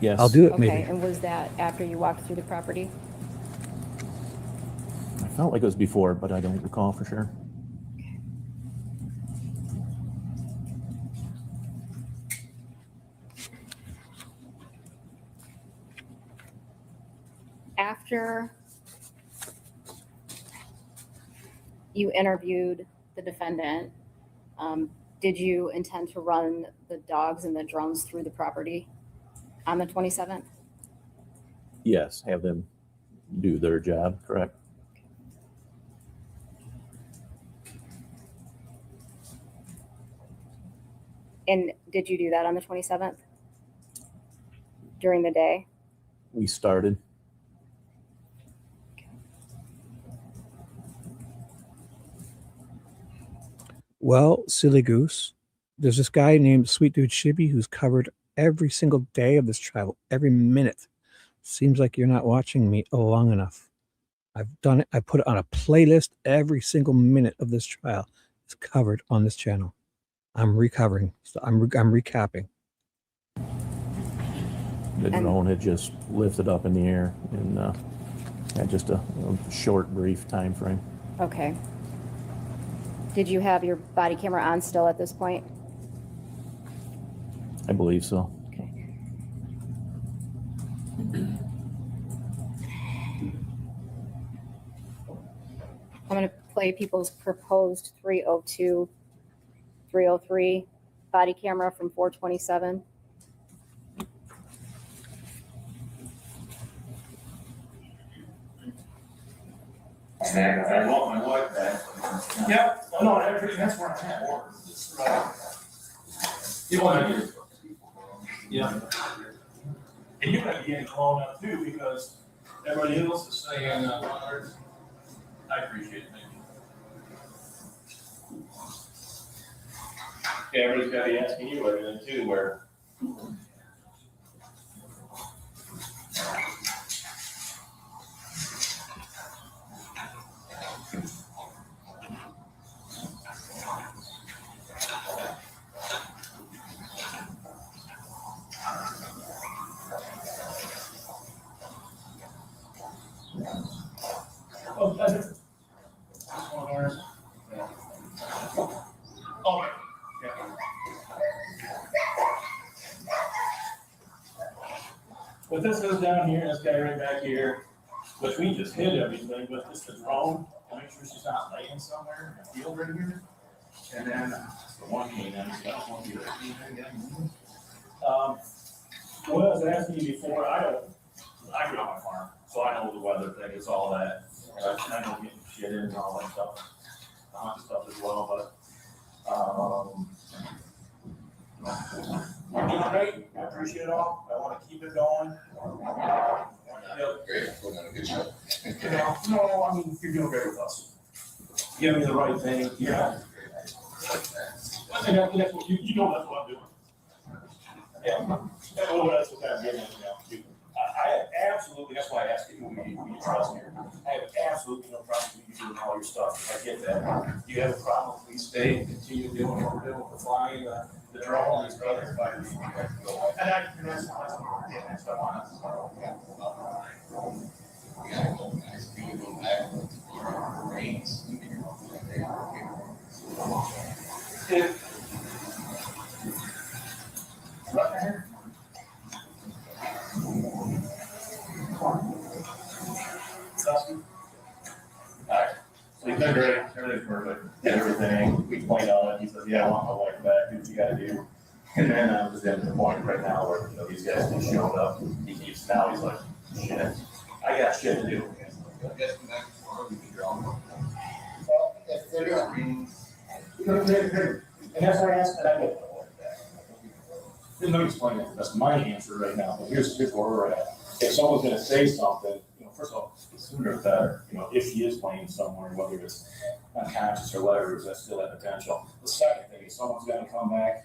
Yes. I'll do it. Okay, Maybe. and was that after you walked through the property? I felt like it was before, but I don't recall for sure. after you interviewed the defendant, did you intend to run the dogs and the drones through the property on the 27th? Yes, have them do their job, correct? And did you do that on the 27th during the day? We started. Well, silly goose, there's this guy named Sweet Dude Shibby who's covered every single day of this trial, every minute. Seems like you're not watching me long enough. I've done it. I put it on a playlist. Every single minute of this trial is covered on this channel. I'm recovering. So I'm recapping. The drone had just lifted up in the air and had just a short, brief time frame. Okay. Did you have your body camera on still at this point? I believe so. Okay. I'm going to play people's proposed 302, 303 body camera from 427. I want my wife back. Yep, no, that's where I'm at. You want to get it? Yeah. And you might be getting called out too, because everybody else is saying, I appreciate it, thank you. Yeah, everybody's got to be asking you everything too, where. Oh, that's it. This one ours. Yeah. Oh, yeah. But this goes down here, this guy right back here, which we just hit everything, but just the drone, to make sure she's not laying somewhere in the field right here. And then the one canine, so I don't want you to. What I was asking you before, I grew up on a farm, so I know the weather thing, it's all that. I know getting shit in and all that stuff, stuff as well, but, you're doing great, I appreciate it all, I wanna keep it going. Great, putting on a good show. No, I mean, you're doing great with us. You give me the right thing, yeah. And that's what you know that's what I'm doing. Yeah, that's what I'm getting at now, too. I have absolutely, that's why I asked you, who you trust here. I have absolutely no problem with you doing all your stuff. I get that. You have a problem, please stay and continue doing what we're doing with the flying, the drone, these other fighters. And that's not, yeah, that's what I want. Right here. Alright, so he's been great, everything's perfect, did everything, we pointed out, he says, yeah, I want my wife back, do what you gotta do. And then I'm just at the point right now where, you know, these guys just showed up, he keeps, now he's like, shit, I got shit to do. Well, if they're doing, and that's why I asked, and I get let me explain it, that's my answer right now, but here's where we're at. If someone's gonna say something, you know, first of all, the sooner the better, you know, if she is playing somewhere, whether it's unconscious or whatever, that's still that potential. The second thing is someone's gonna come back,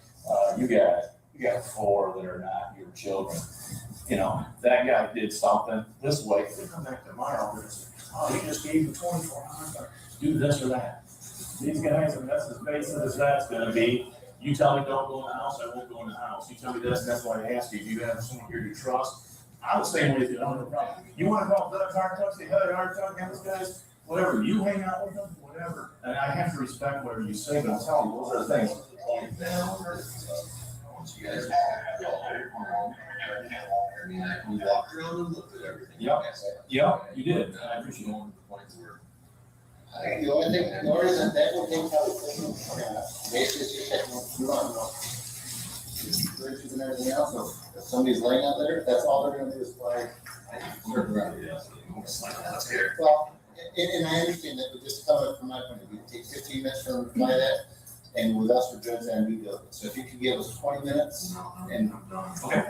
you got 4 that are not your children. You know, that guy did something this way, if they come back tomorrow, they're just, oh, he just gave you 24 hours to do this or that. These guys, and that's as basic as that's gonna be. You tell me don't go in the house, I won't go in the house. You tell me this, and that's why I ask you, do you have someone here you trust? I'm the same way as you, I don't have a problem. You wanna call Doug Hartuck, say, hey, Hartuck, and this guys, whatever, you hang out with them, whatever. And I have to respect whatever you say, but I'm telling you, those are the things. mean, we walked around and looked at everything. Yeah, you did. I appreciate it. I think the only reason that would take out the basically you don't know. Bridges and everything else, so if somebody's laying out there, that's all they're gonna do is fly. Well, and I understand that, but just tell it from my point of view, take 15 minutes for them to fly that, and with us for judge and due diligence. So if you could give us 20 minutes and. Okay.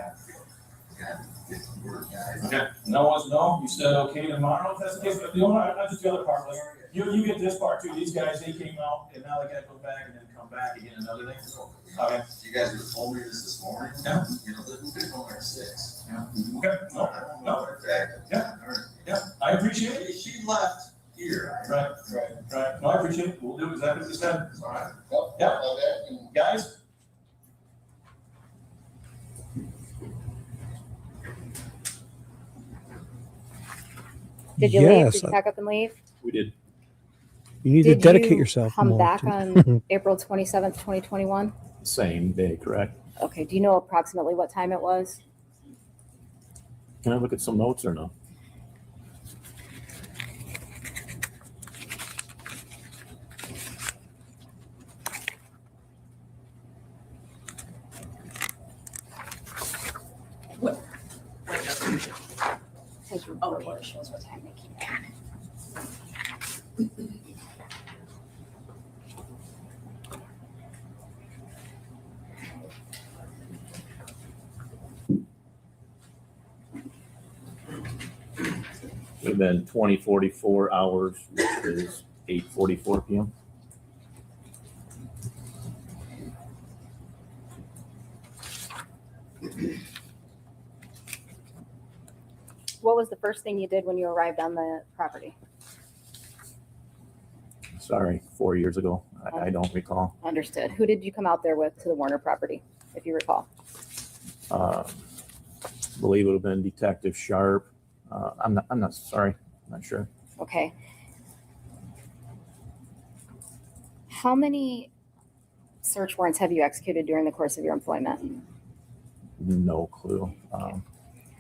Okay, no was no, you said okay tomorrow, if that's the case, but the only, I just the other part, like, you get this part too, these guys, they came out, and now they gotta go back and then come back again, another thing. Okay. You guys were told me this morning. Yeah. You know, who's gonna go at 6? Yeah. Okay, no, yeah, I appreciate it. She left here. Right, no, I appreciate it, we'll do exactly what you said. All right. Yeah, guys. Did you leave? Yes, Did you pack up and leave? We did. You need Did to dedicate you yourself come more back to- on April 27th, 2021? Same day, correct? Okay, do you know approximately what time it was? Can I look at some notes or no? Says your report shows what time they came back. Would have been 20:44 hours, which is 8:44 p.m. What was the first thing you did when you arrived on the property? Sorry, 4 years ago. I don't recall. Understood. Who did you come out there with to the Warner property, if you recall? Believe it would have been Detective Sharp. I'm not sorry. I'm not sure. Okay. How many search warrants have you executed during the course of your employment? No clue. A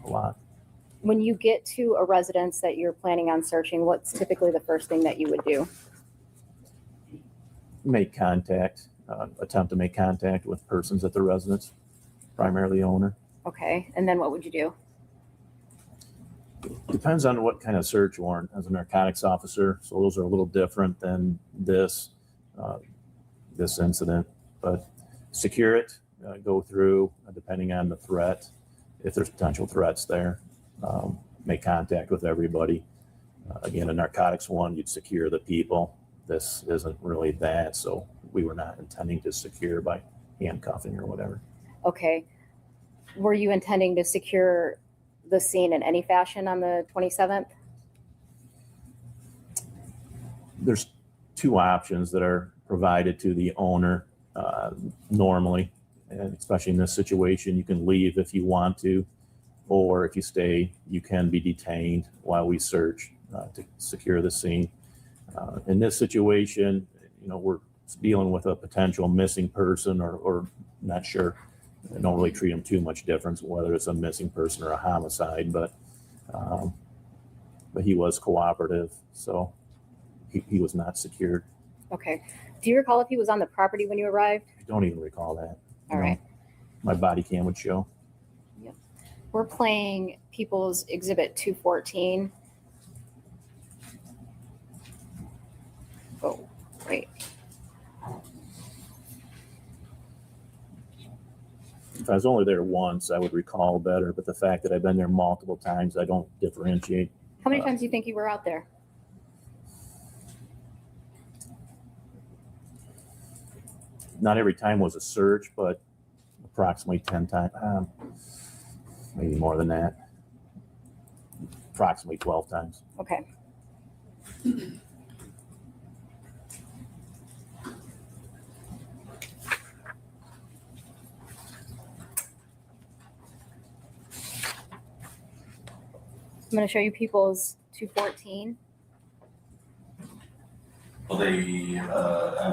lot. When you get to a residence that you're planning on searching, what's typically the first thing that you would do? Make contact, attempt to make contact with persons at the residence, primarily owner. Okay, and then what would you do? Depends on what kind of search warrant. As a narcotics officer, so those are a little different than this incident. But secure it, go through, depending on the threat, if there's potential threats there. Make contact with everybody. Again, a narcotics one, you'd secure the people. This isn't really that, so we were not intending to secure by handcuffing or whatever. Okay. Were you intending to secure the scene in any fashion on the 27th? There's two options that are provided to the owner normally, and especially in this situation, you can leave if you want to, or if you stay, you can be detained while we search to secure the scene. In this situation, we're dealing with a potential missing person or not sure. I don't really treat them too much difference whether it's a missing person or a homicide, but he was cooperative, so he was not secured. Okay. Do you recall if he was on the property when you arrived? I don't even recall that. All right. My body cam would show. Yep. We're playing People's Exhibit 214. Oh, wait. If I was only there once, I would recall better, but the fact that I've been there multiple times, I don't differentiate. How many times do you think you were out there? Not every time was a search, but approximately 10 times, maybe more than that. Approximately 12 times. Okay. I'm going to show you People's 214. Well, I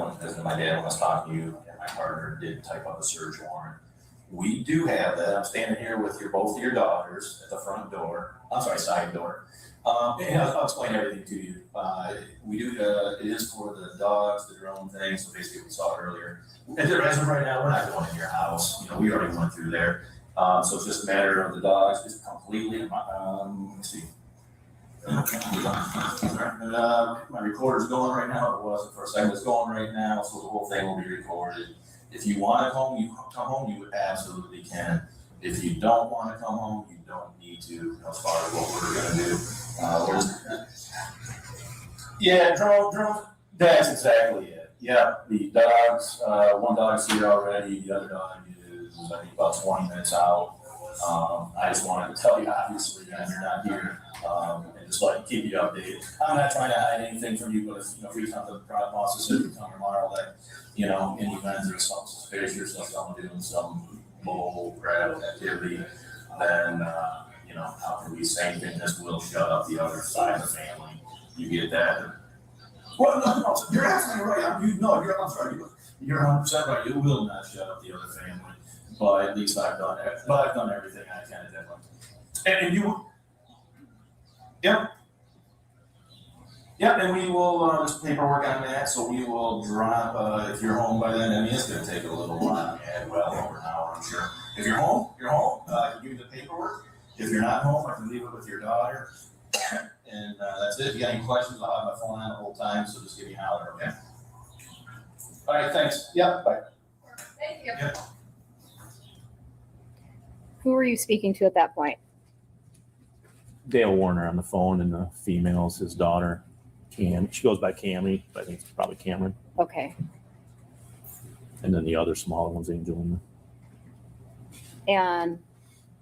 went to visit my dad when I was talking to you, and my partner did type up a search warrant. We do have that. I'm standing here with both of your daughters at the front door. I'm sorry, side door. And I'll explain everything to you. We do, it is for the dogs, the drone thing. So basically we saw it earlier. And as of right now, we're not going in your house. You know, we already went through there. So it's just a matter of the dogs just completely, let's see. My recorder's going right now. It wasn't for a second. It's going right now. So the whole thing will be recorded. If you want to come home, you absolutely can. If you don't want to come home, you don't need to, as far as what we're going to do. Yeah, drone, that's exactly it. Yeah, the dogs, one dog's here already, the other dog is, I think, about 20 minutes out. I just wanted to tell you, obviously, that you're not here, and just keep you updated. I'm not trying to hide anything from you, but if we come to the process, if you come tomorrow, that, in the event there's something suspicious, like someone doing some bull crap activity, then, how can we say anything? This will shut up the other side of the family. You get that? Well, no, you're absolutely right. I'm sorry. You're 100% right. It will not shut up the other family. But at least I've done it. But I've done everything I can at that point. And you, yep. Yep, and we will, there's paperwork on that, so we will drop, if you're home by then, I mean, it's gonna take a little while, well over an hour, I'm sure. If you're home, I can give you the paperwork. If you're not home, I can leave it with your daughter. And that's it. If you got any questions, I'll have my phone on the whole time, so just give me a holler, okay? All right, thanks. Yep, bye. Thank you. Yep. Who were you speaking to at that point? Dale Warner on the phone, and the female's his daughter. She goes by Cammy, but I think it's probably Cameron. Okay. And then the other smaller one's Angelina. And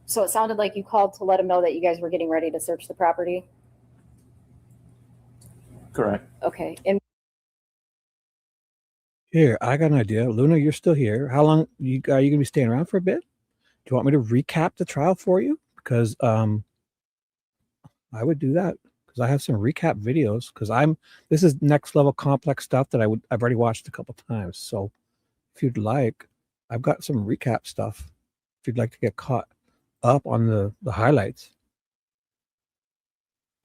so it sounded like you called to let him know that you guys were getting ready to search the property? Correct. Okay. And Here, I got an idea. Luna, you're still here. How long are you going to be staying around for a bit? Do you want me to recap the trial for you? Because I would do that, because I have some recap videos, because this is next level complex stuff that I've already watched a couple times. So if you'd like, I've got some recap stuff. If you'd like to get caught up on the highlights,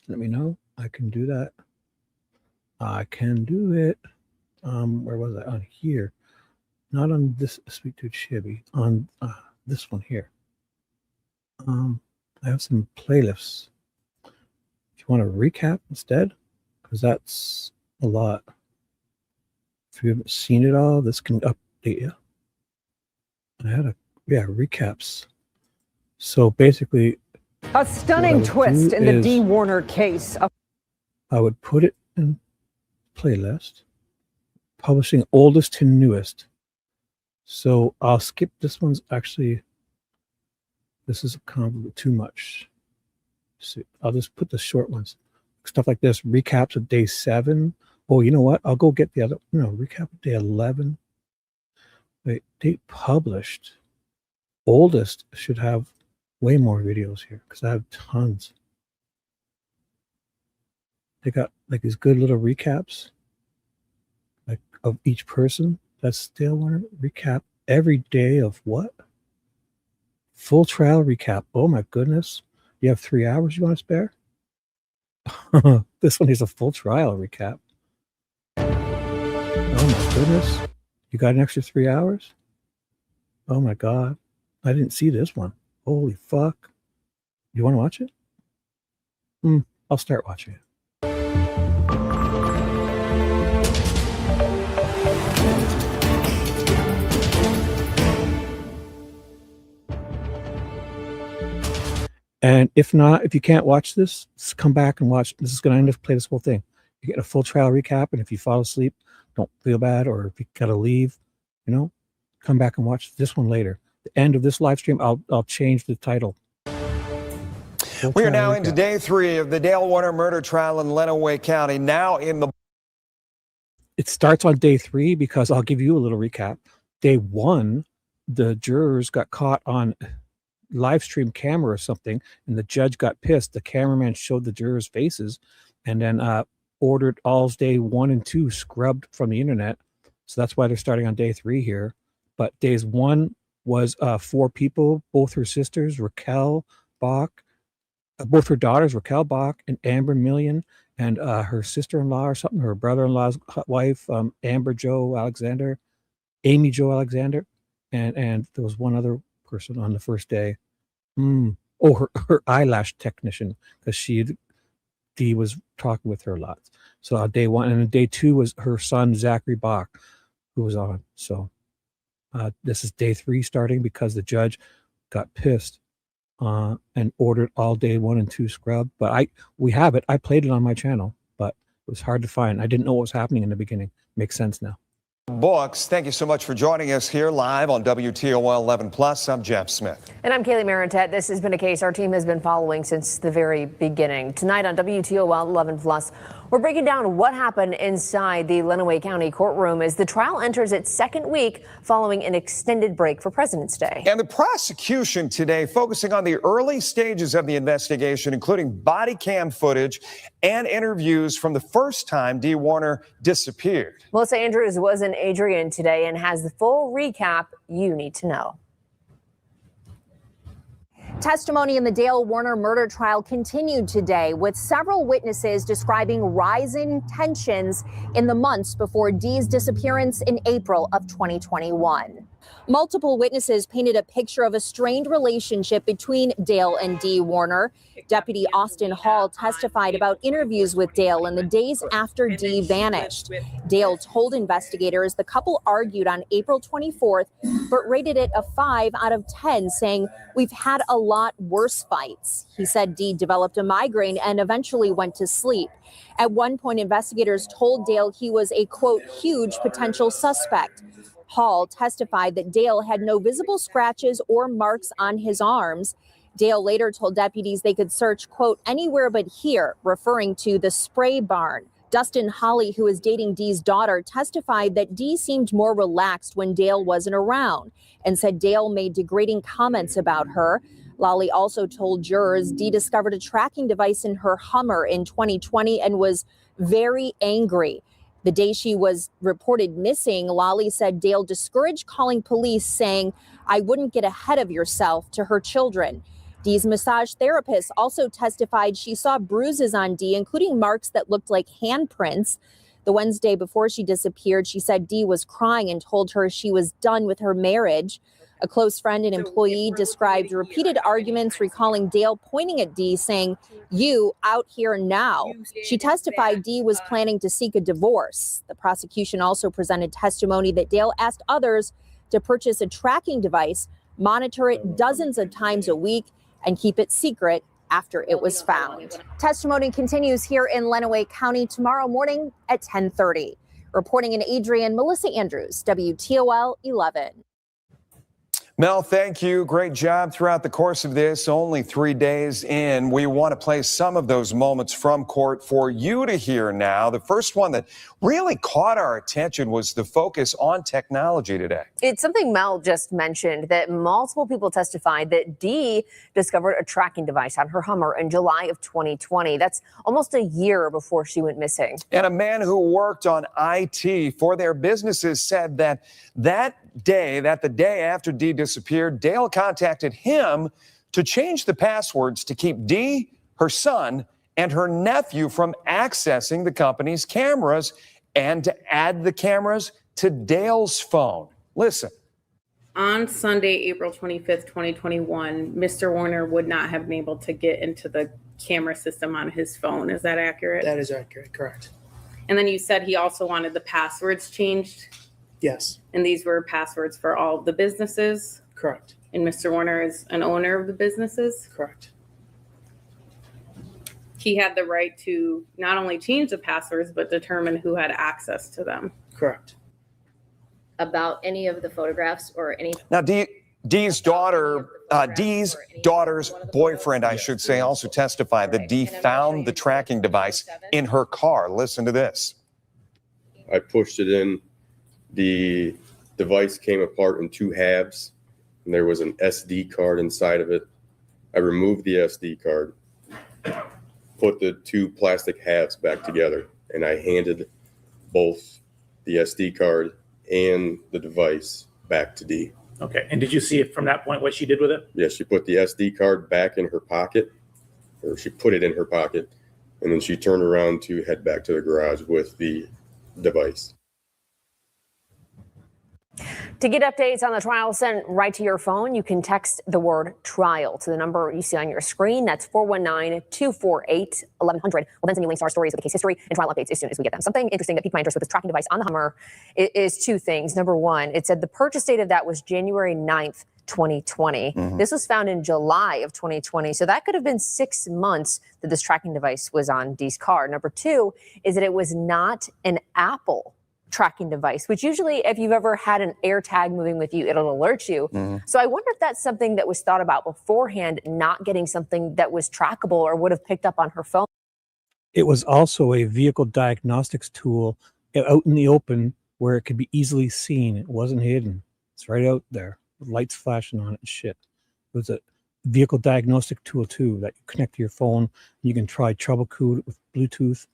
let me know. I can do that. I can do it. Where was I? On here. Not on this Sweet Dude Chevy. On this one here. I have some playlists. If you want to recap instead, because that's a lot. If you haven't seen it all, this can update you. I had recaps. So basically, a stunning twist in the D. Warner case. I would put it in playlist, publishing oldest to newest. So I'll skip this one's actually. This is too much. So I'll just put the short ones. Stuff like this, recaps of day 7. Oh, you know what? I'll go get the other. No, recap of day 11. Wait, date published. Oldest should have way more videos here, because I have tons. They got like these good little recaps, like of each person. That's Dale Warner recap every day of what? Full trial recap. Oh my goodness. You have 3 hours you want to spare? This one is a full trial recap. Oh my goodness. You got an extra 3 hours? Oh my God. I didn't see this one. Holy fuck. You want to watch it? I'll start watching it. And if not, if you can't watch this, just come back and watch. This is going to end up play this whole thing. You get a full trial recap, and if you fall asleep, don't feel bad, or if you got to leave, come back and watch this one later. The end of this live stream, I'll change the title. We are now into day 3 of the Dale Warner murder trial in Lenawee County. Now in the... It starts on day 3 because I'll give you a little recap. Day 1, the jurors got caught on live stream camera or something, and the judge got pissed. The cameraman showed the jurors' faces, and then ordered all's day 1 and 2 scrubbed from the internet. So that's why they're starting on day 3 here. But days 1 was 4 people, both her sisters, Raquel Bach, both her daughters, Raquel Bach and Amber Million, and her sister-in-law or something, her brother-in-law's wife, Amy Jo Alexander, and there was one other person on the first day. Oh, her eyelash technician, because Dee was talking with her a lot. So on day 1, and then day 2 was her son Zachary Bach, who was on. So this is day 3 starting because the judge got pissed and ordered all day 1 and 2 scrub. But we have it. I played it on my channel, but it was hard to find. I didn't know what was happening in the beginning. Makes sense now. Books. Thank you so much for joining us here live on WTOL 11 Plus. I'm Jeff Smith. And I'm Kaylee Maritet. This has been a case our team has been following since the very beginning. Tonight on WTOL 11 Plus, we're breaking down what happened inside the Lenawee County courtroom as the trial enters its second week following an extended break for President's Day. And the prosecution today focusing on the early stages of the investigation, including body cam footage and interviews from the first time Dee Warner disappeared. Melissa Andrews was in Adrian today and has the full recap you need to know. Testimony in the Dale Warner murder trial continued today, with several witnesses describing rising tensions in the months before Dee's disappearance in April of 2021. Multiple witnesses painted a picture of a strained relationship between Dale and Dee Warner. Deputy Austin Hall testified about interviews with Dale in the days after Dee vanished. Dale told investigators the couple argued on April 24th, but rated it a 5 out of 10, saying, "We've had a lot worse fights." He said Dee developed a migraine and eventually went to sleep. At one point, investigators told Dale he was a, quote, huge potential suspect. Hall testified that Dale had no visible scratches or marks on his arms. Dale later told deputies they could search, quote, anywhere but here, referring to the spray barn. Dustin Holly, who is dating Dee's daughter, testified that Dee seemed more relaxed when Dale wasn't around and said Dale made degrading comments about her. Lolly also told jurors Dee discovered a tracking device in her Hummer in 2020 and was very angry. The day she was reported missing, Lolly said Dale discouraged calling police, saying, "I wouldn't get ahead of yourself," to her children. Dee's massage therapist also testified she saw bruises on Dee, including marks that looked like handprints. The Wednesday before she disappeared, she said Dee was crying and told her she was done with her marriage. A close friend and employee described repeated arguments, recalling Dale pointing at Dee, saying, "You out here now." She testified Dee was planning to seek a divorce. The prosecution also presented testimony that Dale asked others to purchase a tracking device, monitor it dozens of times a week, and keep it secret after it was found. Testimony continues here in Lenawee County tomorrow morning at 10:30. Reporting in Adrian, Melissa Andrews, WTOL 11. Mel, thank you. Great job throughout the course of this. Only 3 days in. We want to play some of those moments from court for you to hear now. The first one that really caught our attention was the focus on technology today. It's something Mel just mentioned, that multiple people testified that Dee discovered a tracking device on her Hummer in July of 2020. That's almost a year before she went missing. And a man who worked on IT for their businesses said that the day after Dee disappeared, Dale contacted him to change the passwords to keep Dee, her son, and her nephew from accessing the company's cameras and to add the cameras to Dale's phone. Listen. On Sunday, April 25th, 2021, Mr. Warner would not have been able to get into the camera system on his phone. Is that accurate? That is accurate, correct. And then you said he also wanted the passwords changed? Yes. And these were passwords for all of the businesses? Correct. And Mr. Warner is an owner of the businesses? Correct. He had the right to not only change the passwords, but determine who had access to them? Correct. About any of the photographs or any. Now, Dee's daughter's boyfriend, I should say, also testified that Dee found the tracking device in her car. Listen to this. I pushed it in. The device came apart in 2 halves, and there was an SD card inside of it. I removed the SD card, put the 2 plastic halves back together, and I handed both the SD card and the device back to Dee. Okay, and did you see it from that point, what she did with it? Yeah, she put the SD card back in her pocket, or she put it in her pocket, and then she turned around to head back to the garage with the device. To get updates on the trial sent right to your phone, you can text the word trial to the number you see on your screen. That's 419-248-1100. We'll then send you links to our stories with the case history and trial updates as soon as we get them. Something interesting that piqued my interest with this tracking device on the Hummer is two things. Number one, it said the purchase date of that was January 9th, 2020. This was found in July of 2020. So that could have been 6 months that this tracking device was on Dee's car. Number two is that it was not an Apple tracking device, which usually if you've ever had an AirTag moving with you, it'll alert you. So I wonder if that's something that was thought about beforehand, not getting something that was trackable or would have picked up on her phone. It was also a vehicle diagnostics tool out in the open where it could be easily seen. It wasn't hidden. It's right out there with lights flashing on it and shit. It was a vehicle diagnostic tool too that you connect to your phone. You can try trouble code with Bluetooth,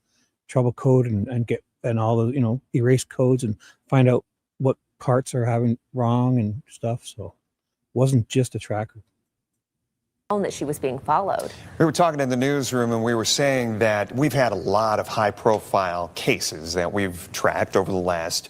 trouble code and get and all the, erase codes and find out what parts are having wrong and stuff. So it wasn't just a tracker. That she was being followed. We were talking in the newsroom and we were saying that we've had a lot of high profile cases that we've tracked over the last,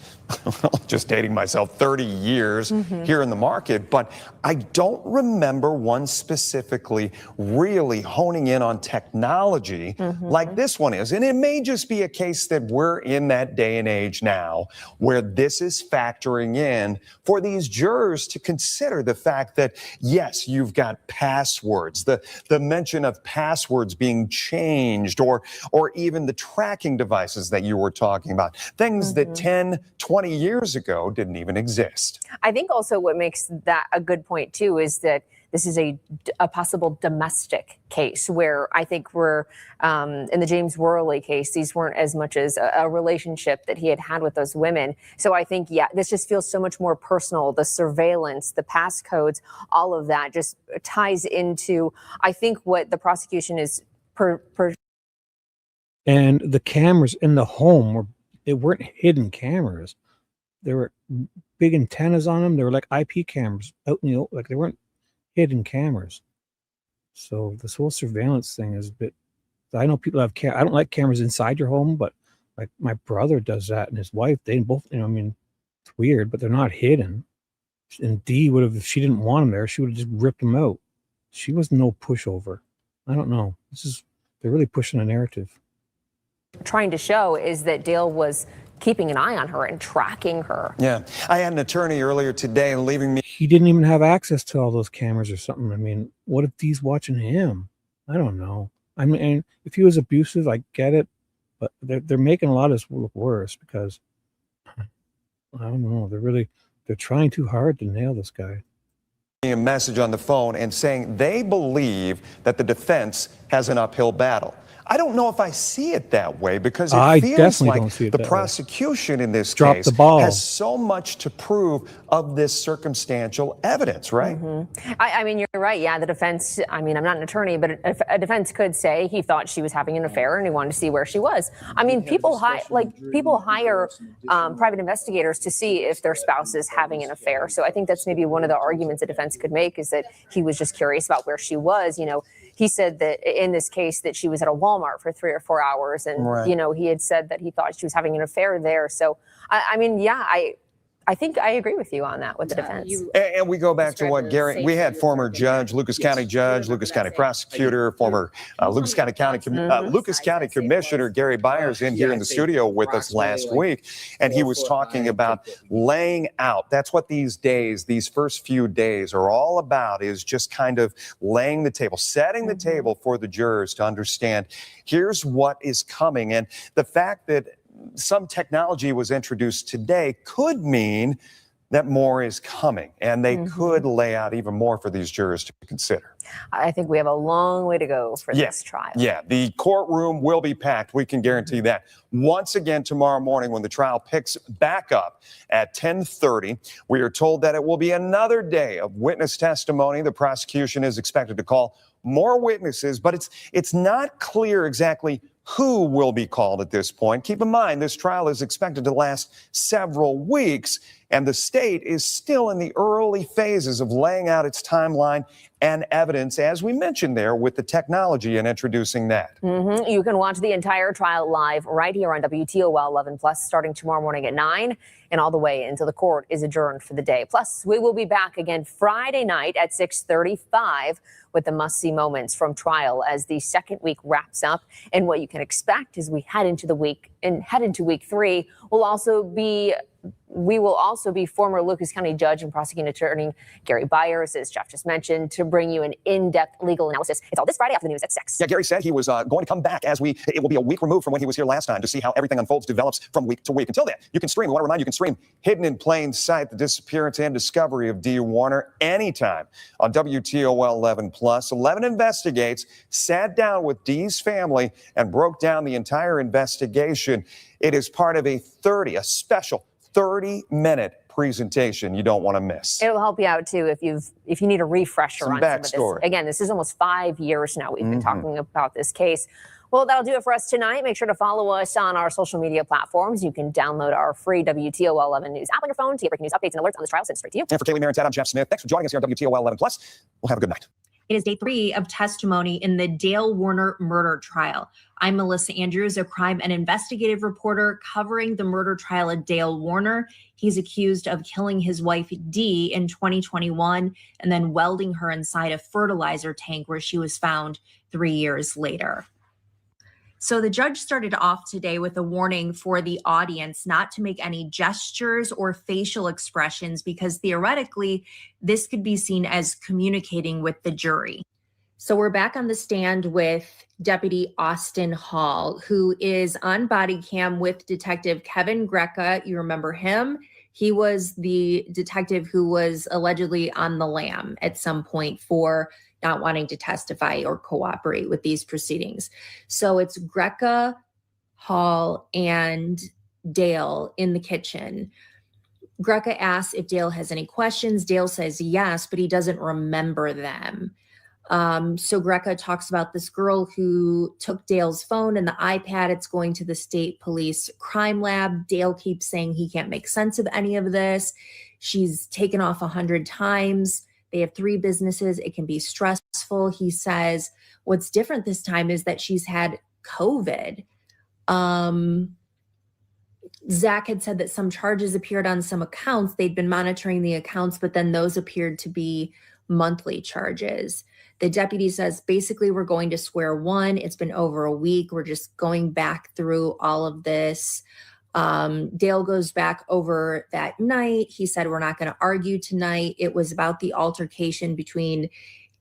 just dating myself, 30 years here in the market. But I don't remember one specifically really honing in on technology like this one is. And it may just be a case that we're in that day and age now where this is factoring in for these jurors to consider the fact that, yes, you've got passwords, the mention of passwords being changed, or even the tracking devices that you were talking about, things that 10, 20 years ago didn't even exist. I think also what makes that a good point too is that this is a possible domestic case where I think we're in the James Worley case, these weren't as much as a relationship that he had with those women. So I think, yeah, this just feels so much more personal. The surveillance, the passcodes, all of that just ties into, I think, what the prosecution is And the cameras in the home weren't hidden cameras. There were big antennas on them. They were like IP cameras out in the, like they weren't hidden cameras. So this whole surveillance thing is a bit, I know people have I don't like cameras inside your home, but like my brother does that and his wife, they both, it's weird, but they're not hidden. And Dee would have, if she didn't want them there, she would have just ripped them out. She was no pushover. I don't know. They're really pushing a narrative. trying to show is that Dale was keeping an eye on her and tracking her. Yeah. I had an attorney earlier today leaving me. He didn't even have access to all those cameras or something. I mean, what if Dee's watching him? I don't know. I mean, if he was abusive, I get it, but they're making a lot of this look worse because I don't know. They're trying too hard to nail this guy. A message on the phone and saying they believe that the defense has an uphill battle. I don't know if I see it that way because it feels like the prosecution in this case has so much to prove of this circumstantial evidence, right? I mean, you're right. Yeah, the defense, I mean, I'm not an attorney, but a defense could say he thought she was having an affair and he wanted to see where she was. I mean, people hire private investigators to see if their spouse is having an affair. So I think that's maybe one of the arguments the defense could make is that he was just curious about where she was. You know, he said that in this case that she was at a Walmart for 3 or 4 hours. And, you know, he had said that he thought she was having an affair there. So, I mean, yeah, I think I agree with you on that with the defense. And we go back to what Gary, we had former judge, Lucas County judge, Lucas County prosecutor, former Lucas County Commissioner Gary Byers in here in the studio with us last week. And he was talking about laying out. That's what these days, these first few days are all about, is just kind of laying the table, setting the table for the jurors to understand here's what is coming. And the fact that some technology was introduced today could mean that more is coming, and they could lay out even more for these jurors to consider. I think we have a long way to go for this trial. Yeah, the courtroom will be packed. We can guarantee that. Once again, tomorrow morning when the trial picks back up at 10:30, we are told that it will be another day of witness testimony. The prosecution is expected to call more witnesses, but it's not clear exactly who will be called at this point. Keep in mind, this trial is expected to last several weeks, And the state is still in the early phases of laying out its timeline and evidence, as we mentioned there, with the technology and introducing that. You can watch the entire trial live right here on WTOL 11 Plus starting tomorrow morning at 9 and all the way until the court is adjourned for the day. Plus, we will be back again Friday night at 6:35 with the must-see moments from trial as the second week wraps up. And what you can expect as we head into week 3 we will also be former Lucas County Judge and Prosecuting Attorney Gary Byers, as Jeff just mentioned, to bring you an in-depth legal analysis. It's all this Friday after the news at 6. Yeah, Gary said he was going to come back it will be a week removed from when he was here last time to see how everything unfolds, develops from week to week. Until then, you can stream. We want to remind you, can stream Hidden in Plain Sight, the disappearance and discovery of Dee Warner anytime on WTOL 11 Plus. 11 Investigates sat down with Dee's family and broke down the entire investigation. It is part of a special 30-minute presentation you don't want to miss. It'll help you out too if you need a refresher Some on backstory. some of this. Again, this is almost 5 years now we've been talking about this case. Well, that'll do it for us tonight. Make sure to follow us on our social media platforms. You can download our free WTOL 11 News app on your phone to get breaking news updates and alerts on this trial sent straight to you. And for Kaylee Marin, I'm Jeff Smith. Thanks for joining us here on WTOL 11 Plus. We'll have a good night. It is day 3 of testimony in the Dale Warner murder trial. I'm Melissa Andrews, a crime and investigative reporter covering the murder trial of Dale Warner. He's accused of killing his wife, Dee, in 2021 and then welding her inside a fertilizer tank where she was found 3 years later. So the judge started off today with a warning for the audience not to make any gestures or facial expressions because theoretically, this could be seen as communicating with the jury. So we're back on the stand with Deputy Austin Hall, who is on body cam with Detective Kevin Greca. You remember him? He was the detective who was allegedly on the lam at some point for not wanting to testify or cooperate with these proceedings. So it's Greca, Hall, and Dale in the kitchen. Greca asks if Dale has any questions. Dale says yes, but he doesn't remember them. So Greca talks about this girl who took Dale's phone and the iPad. It's going to the state police crime lab. Dale keeps saying he can't make sense of any of this. She's taken off 100 times. They have 3 businesses. It can be stressful. He says what's different this time is that she's had COVID. Zach had said that some charges appeared on some accounts. They'd been monitoring the accounts, but then those appeared to be monthly charges. The deputy says, basically, we're going to square one. It's been over a week. We're just going back through all of this. Dale goes back over that night. He said, we're not going to argue tonight. It was about the altercation between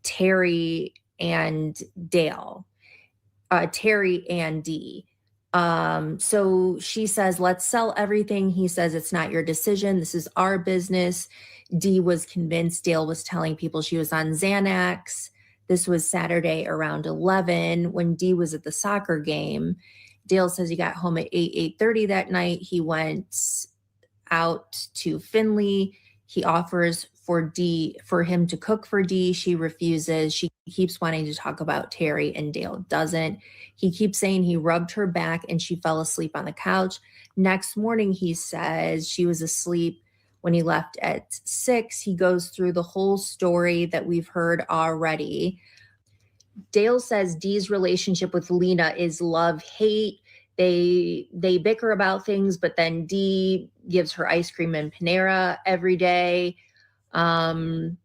Terry and Dale, Terry and Dee. So she says, let's sell everything. He says, it's not your decision. This is our business. Dee was convinced Dale was telling people she was on Xanax. This was Saturday around 11 when Dee was at the soccer game. Dale says he got home at 8:30 that night. He went out to Findlay. He offers for him to cook for Dee. She refuses. She keeps wanting to talk about Terry and Dale doesn't. He keeps saying he rubbed her back and she fell asleep on the couch. Next morning, he says she was asleep when he left at 6. He goes through the whole story that we've heard already. Dale says Dee's relationship with Lena is love-hate. They bicker about things, but then Dee gives her ice cream and Panera every day. Dale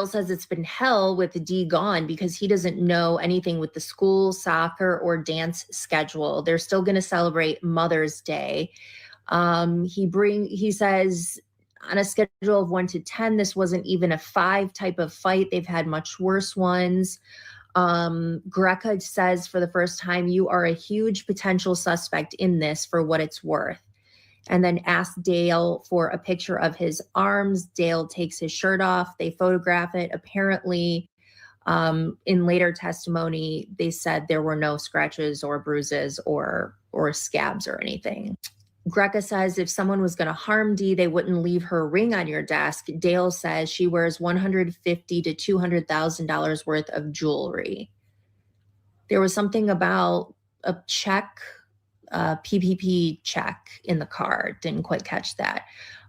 says it's been hell with Dee gone because he doesn't know anything with the school, soccer, or dance schedule. They're still going to celebrate Mother's Day. He says on a schedule of 1 to 10, this wasn't even a 5 type of fight. They've had much worse ones. Greca says for the first time, you are a huge potential suspect in this for what it's worth. And then asks Dale for a picture of his arms. Dale takes his shirt off. They photograph it. Apparently, in later testimony, they said there were no scratches or bruises or scabs or anything. Greca says if someone was going to harm Dee, they wouldn't leave her ring on your desk. Dale says she wears $150,000 to $200,000 worth of jewelry. There was something about a check, PPP check in the car. Didn't quite catch that.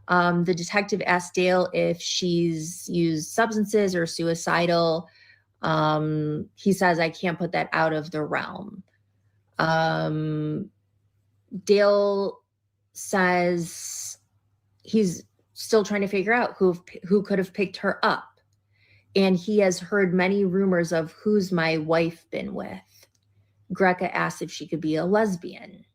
The detective asked Dale if she's used substances or suicidal. He says, I can't put that out of the realm. Dale says he's still trying to figure out who could have picked her up. And he has heard many rumors of who's my wife been with. Greca asked if she could be a lesbian.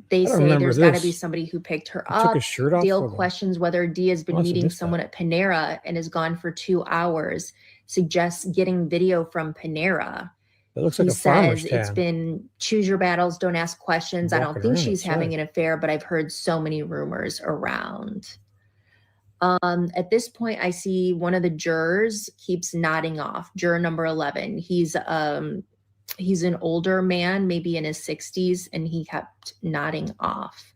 They say there's got to be somebody who picked her He took up. his shirt off Dale for them. questions whether Dee has been Must have meeting missed someone at Panera and is gone for 2 hours. Suggests getting video from Panera. That looks He like a farmer's says it's tan. been choose your battles, don't ask questions. I don't Walking think around she's having outside. an affair, but I've heard so many rumors around. At this point, I see one of the jurors keeps nodding off. Juror number 11. He's an older man, maybe in his 60s, and he kept nodding off.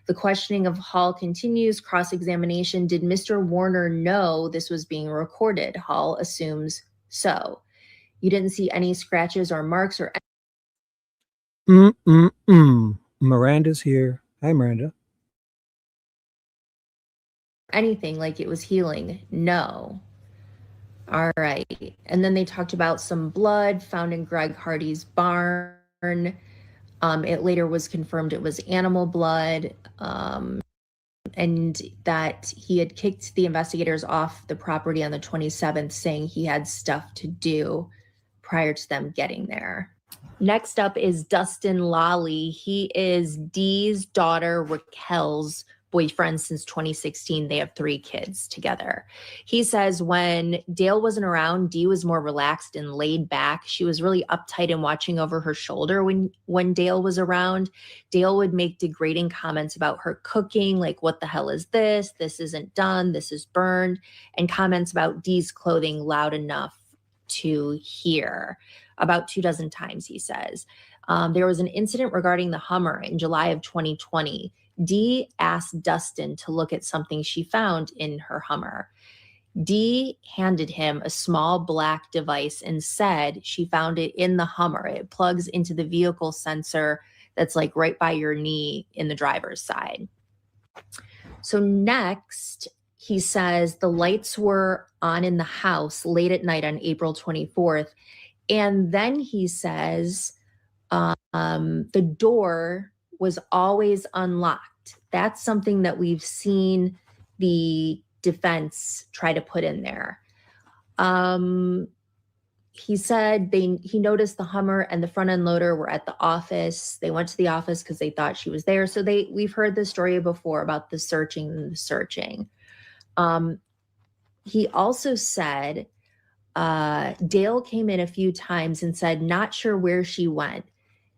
The questioning of Hall continues. Cross-examination. Did Mr. Warner know this was being recorded? Hall assumes so. You didn't see any scratches or marks or Miranda's here. Hi, Miranda. anything like it was healing? No. All right. And then they talked about some blood found in Greg Hardy's barn. It later was confirmed it was animal blood, and that he had kicked the investigators off the property on the 27th, saying he had stuff to do prior to them getting there. Next up is Dustin Lawley. He is Dee's daughter, Raquel's boyfriend since 2016. They have 3 kids together. He says when Dale wasn't around, Dee was more relaxed and laid back. She was really uptight and watching over her shoulder when Dale was around. Dale would make degrading comments about her cooking, like, what the hell is this? This isn't done. This is burned. And comments about Dee's clothing loud enough to hear. About 24 times, he says. There was an incident regarding the Hummer in July of 2020. Dee asked Dustin to look at something she found in her Hummer. Dee handed him a small black device and said she found it in the Hummer. It plugs into the vehicle sensor that's like right by your knee in the driver's side. So next, he says the lights were on in the house late at night on April 24th. And then he says the door was always unlocked. That's something that we've seen the defense try to put in there. He said he noticed the Hummer and the front end loader were at the office. They went to the office because they thought she was there. So we've heard this story before about the searching and the searching. He also said Dale came in a few times and said, not sure where she went.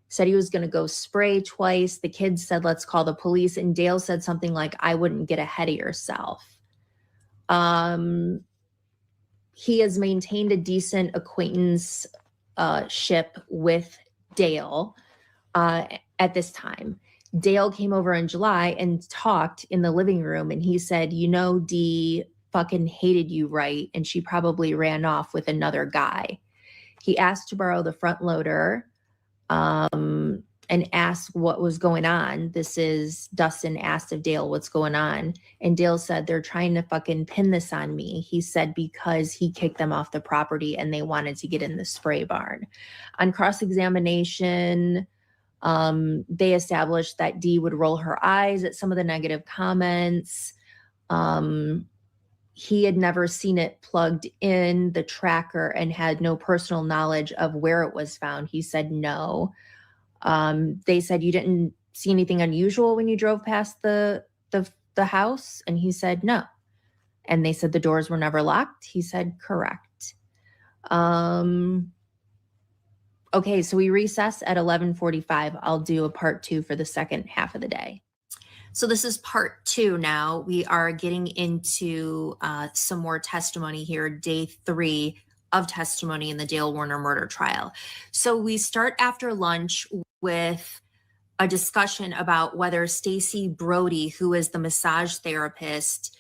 Said he was going to go spray twice. The kids said, let's call the police. And Dale said something like, I wouldn't get ahead of yourself. He has maintained a decent acquaintance ship with Dale at this time. Dale came over in July and talked in the living room. And he said, Dee fucking hated you, right? And she probably ran off with another guy. He asked to borrow the front loader and asked what was going on. This is Dustin asked of Dale what's going on. And Dale said, they're trying to fucking pin this on me. He said, because he kicked them off the property and they wanted to get in the spray barn. On cross-examination, they established that Dee would roll her eyes at some of the negative comments. He had never seen it plugged in the tracker and had no personal knowledge of where it was found. He said no. They said, you didn't see anything unusual when you drove past the house? And he said no. And they said the doors were never locked. He said correct. Okay, so we recess at 11:45. I'll do a part 2 for the second half of the day. So this is part 2 now. We are getting into some more testimony here, day 3 of testimony in the Dale Warner murder trial. So we start after lunch with a discussion about whether Stacey Brody, who is the massage therapist,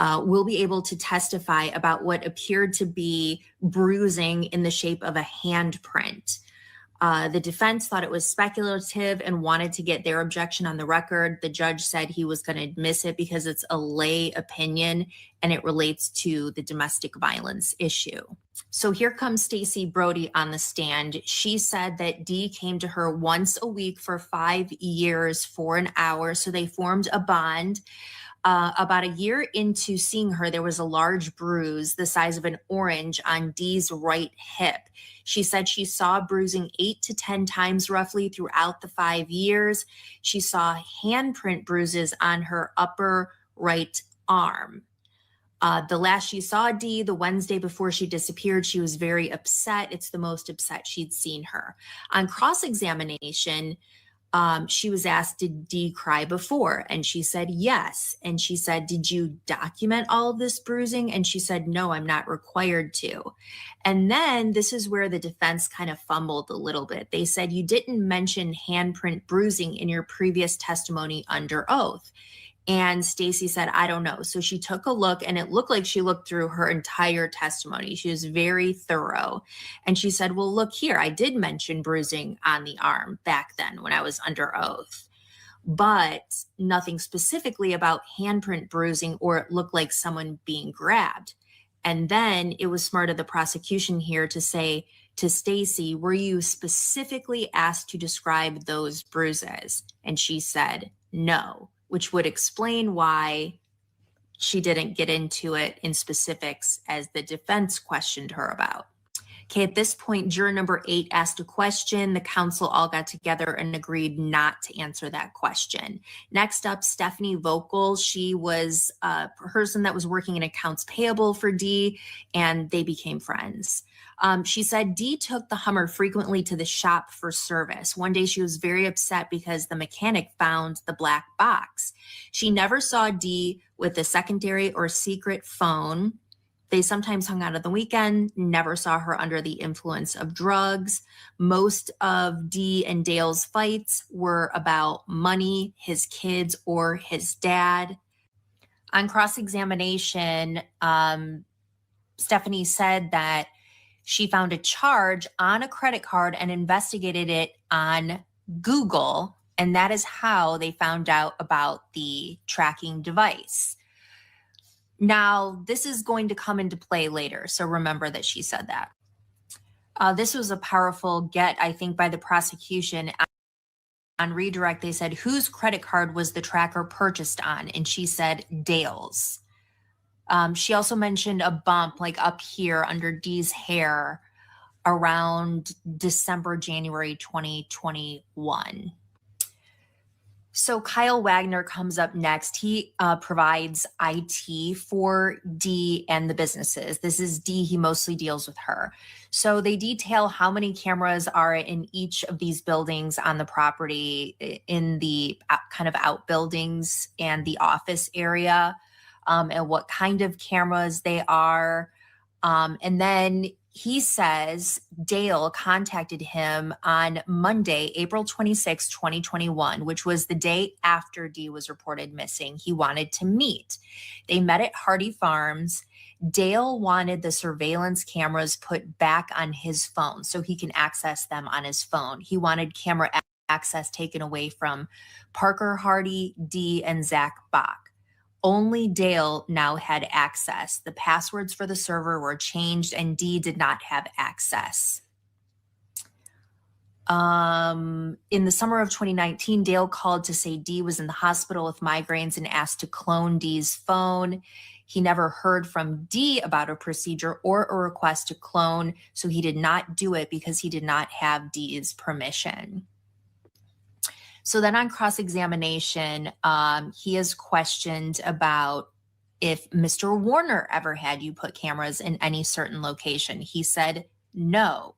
will be able to testify about what appeared to be bruising in the shape of a handprint. The defense thought it was speculative and wanted to get their objection on the record. The judge said he was going to dismiss it because it's a lay opinion and it relates to the domestic violence issue. So here comes Stacey Brody on the stand. She said that Dee came to her once a week for 5 years for an hour. So they formed a bond. About a year into seeing her, there was a large bruise the size of an orange on Dee's right hip. She said she saw bruising 8 to 10 times roughly throughout the 5 years. She saw handprint bruises on her upper right arm. The last she saw Dee, the Wednesday before she disappeared, she was very upset. It's the most upset she'd seen her. On cross-examination, she was asked, did Dee cry before? And she said, yes. And she said, did you document all of this bruising? And she said, no, I'm not required to. And then this is where the defense kind of fumbled a little bit. They said, you didn't mention handprint bruising in your previous testimony under oath. And Stacey said, I don't know. So she took a look and it looked like she looked through her entire testimony. She was very thorough. And she said, well, look here, I did mention bruising on the arm back then when I was under oath, but nothing specifically about handprint bruising or it looked like someone being grabbed. And then it was smart of the prosecution here to say to Stacey, were you specifically asked to describe those bruises? And she said, no, which would explain why she didn't get into it in specifics as the defense questioned her about. Okay, at this point, juror number 8 asked a question. The counsel all got together and agreed not to answer that question. Next up, Stephanie Vocal. She was a person that was working in accounts payable for Dee, and they became friends. She said Dee took the Hummer frequently to the shop for service. One day she was very upset because the mechanic found the black box. She never saw Dee with a secondary or secret phone. They sometimes hung out on the weekend, never saw her under the influence of drugs. Most of Dee and Dale's fights were about money, his kids, or his dad. On cross-examination, Stephanie said that she found a charge on a credit card and investigated it on Google, and that is how they found out about the tracking device. Now, this is going to come into play later, so remember that she said that. This was a powerful get, I think, by the prosecution. On redirect, they said, whose credit card was the tracker purchased on? And she said, Dale's. She also mentioned a bump like up here under Dee's hair around December, January 2021. So Kyle Wagner comes up next. He provides IT for Dee and the businesses. This is Dee. He mostly deals with her. So they detail how many cameras are in each of these buildings on the property, in the kind of outbuildings and the office area, and what kind of cameras they are. And then he says Dale contacted him on Monday, April 26, 2021, which was the day after Dee was reported missing. He wanted to meet. They met at Hardy Farms. Dale wanted the surveillance cameras put back on his phone so he can access them on his phone. He wanted camera access taken away from Parker Hardy, Dee, and Zach Bach. Only Dale now had access. The passwords for the server were changed and Dee did not have access. In the summer of 2019, Dale called to say Dee was in the hospital with migraines and asked to clone Dee's phone. He never heard from Dee about a procedure or a request to clone, so he did not do it because he did not have Dee's permission. So then on cross-examination, he is questioned about if Mr. Warner ever had you put cameras in any certain location. He said no.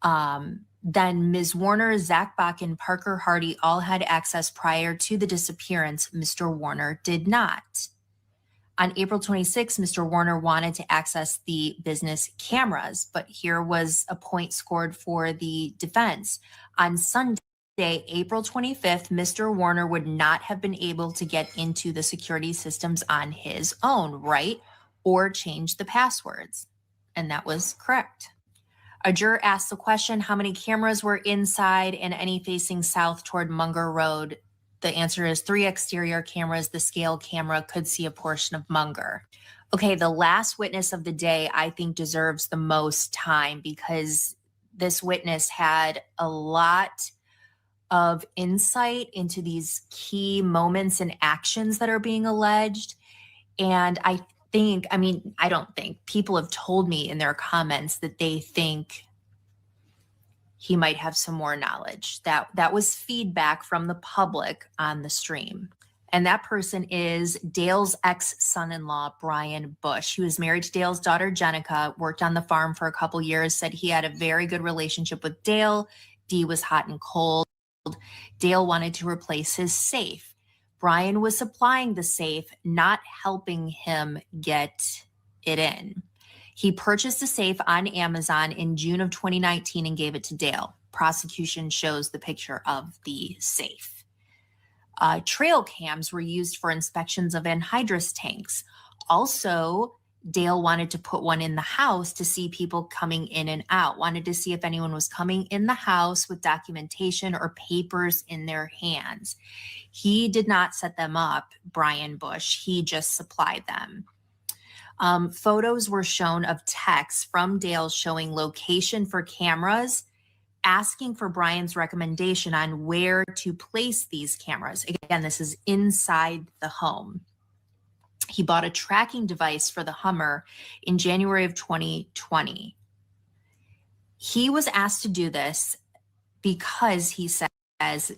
Then Ms. Warner, Zach Bach, and Parker Hardy all had access prior to the disappearance. Mr. Warner did not. On April 26, Mr. Warner wanted to access the business cameras, but here was a point scored for the defense. On Sunday, April 25th, Mr. Warner would not have been able to get into the security systems on his own, right? Or change the passwords. And that was correct. A juror asked the question, how many cameras were inside and any facing south toward Munger Road? The answer is 3 exterior cameras. The scale camera could see a portion of Munger. Okay, the last witness of the day, I think, deserves the most time because this witness had a lot of insight into these key moments and actions that are being alleged. And I don't think, people have told me in their comments that they think he might have some more knowledge. That was feedback from the public on the stream. And that person is Dale's ex-son-in-law, Brian Bush. He was married to Dale's daughter, Jenica, worked on the farm for a couple years, said he had a very good relationship with Dale. Dee was hot and cold. Dale wanted to replace his safe. Brian was supplying the safe, not helping him get it in. He purchased the safe on Amazon in June of 2019 and gave it to Dale. Prosecution shows the picture of the safe. Trail cams were used for inspections of anhydrous tanks. Also, Dale wanted to put one in the house to see people coming in and out, wanted to see if anyone was coming in the house with documentation or papers in their hands. He did not set them up, Brian Bush. He just supplied them. Photos were shown of texts from Dale showing location for cameras, asking for Brian's recommendation on where to place these cameras. Again, this is inside the home. He bought a tracking device for the Hummer in January of 2020. He was asked to do this because he says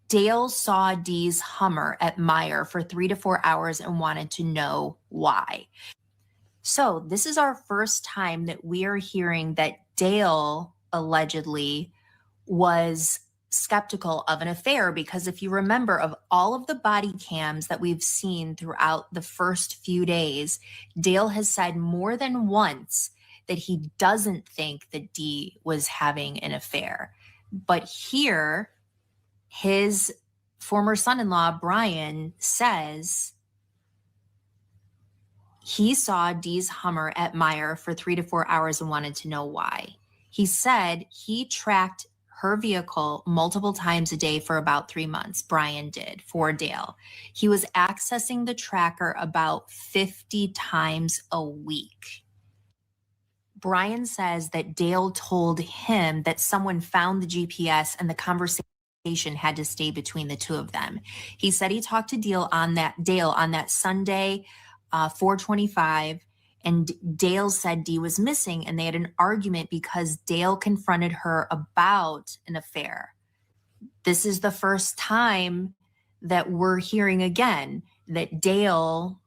Dale saw Dee's Hummer at Meijer for 3 to 4 hours and wanted to know why. So this is our first time that we are hearing that Dale allegedly was skeptical of an affair, because if you remember, of all of the body cams that we've seen throughout the first few days, Dale has said more than once that he doesn't think that Dee was having an affair. But here, his former son-in-law, Brian, says he saw Dee's Hummer at Meijer for 3 to 4 hours and wanted to know why. He said he tracked her vehicle multiple times a day for about 3 months. Brian did for Dale. He was accessing the tracker about 50 times a week. Brian says that Dale told him that someone found the GPS and the conversation had to stay between the two of them. He said he talked to Dale on that Sunday, 4:25, and Dale said Dee was missing, and they had an argument because Dale confronted her about an affair. This is the first time that we're hearing again that Dale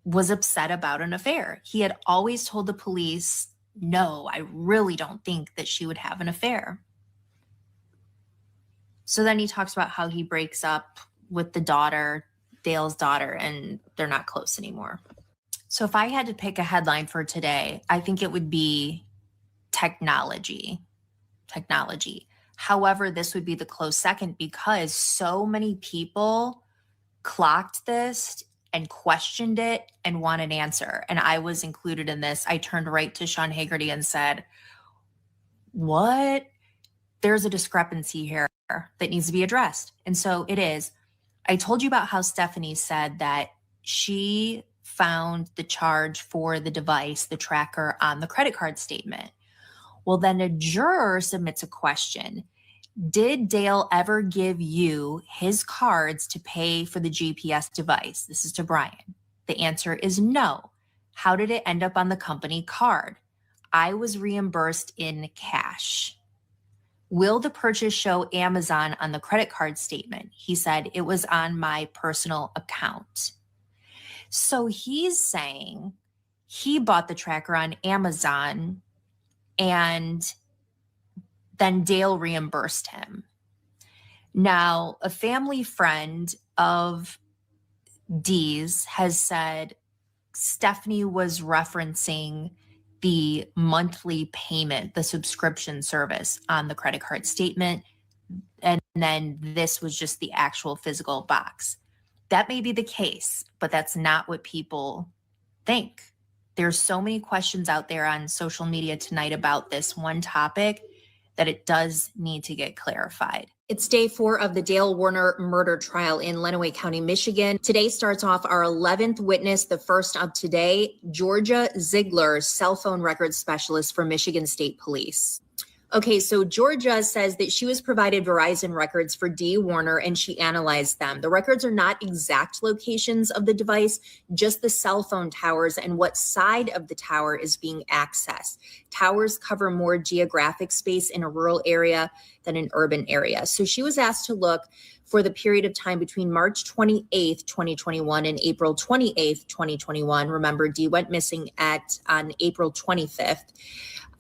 was upset about an affair. He had always told the police, no, I really don't think that she would have an affair. So then he talks about how he breaks up with the daughter, Dale's daughter, and they're not close anymore. So if I had to pick a headline for today, I think it would be technology. However, this would be the close second because so many people clocked this and questioned it and want an answer. And I was included in this. I turned right to Sean Hagerty and said, what? There's a discrepancy here that needs to be addressed. And so it is. I told you about how Stephanie said that she found the charge for the device, the tracker, on the credit card statement. Well, then a juror submits a question. Did Dale ever give you his cards to pay for the GPS device? This is to Brian. The answer is no. How did it end up on the company card? I was reimbursed in cash. Will the purchase show Amazon on the credit card statement? He said it was on my personal account. So he's saying he bought the tracker on Amazon and then Dale reimbursed him. Now, a family friend of Dee's has said Stephanie was referencing the monthly payment, the subscription service on the credit card statement, and then this was just the actual physical box. That may be the case, but that's not what people think. There's so many questions out there on social media tonight about this one topic that it does need to get clarified. It's day 4 of the Dale Warner murder trial in Lenawee County, Michigan. Today starts off our 11th witness, the first of today, Georgia Ziegler, cell phone records specialist for Michigan State Police. Okay, so Georgia says that she was provided Verizon records for Dee Warner and she analyzed them. The records are not exact locations of the device, just the cell phone towers and what side of the tower is being accessed. Towers cover more geographic space in a rural area than an urban area. So she was asked to look for the period of time between March 28th, 2021 and April 28th, 2021. Remember, Dee went missing on April 25th.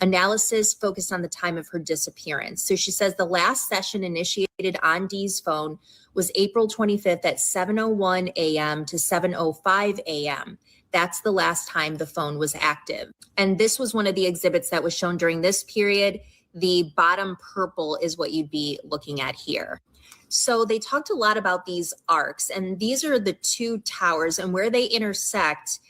Analysis focused on the time of her disappearance. So she says the last session initiated on Dee's phone was April 25th at 7:01 a.m. to 7:05 a.m. That's the last time the phone was active. And this was one of the exhibits that was shown during this period. The bottom purple is what you'd be looking at here. So they talked a lot about these arcs, and these are the two towers, and where they intersect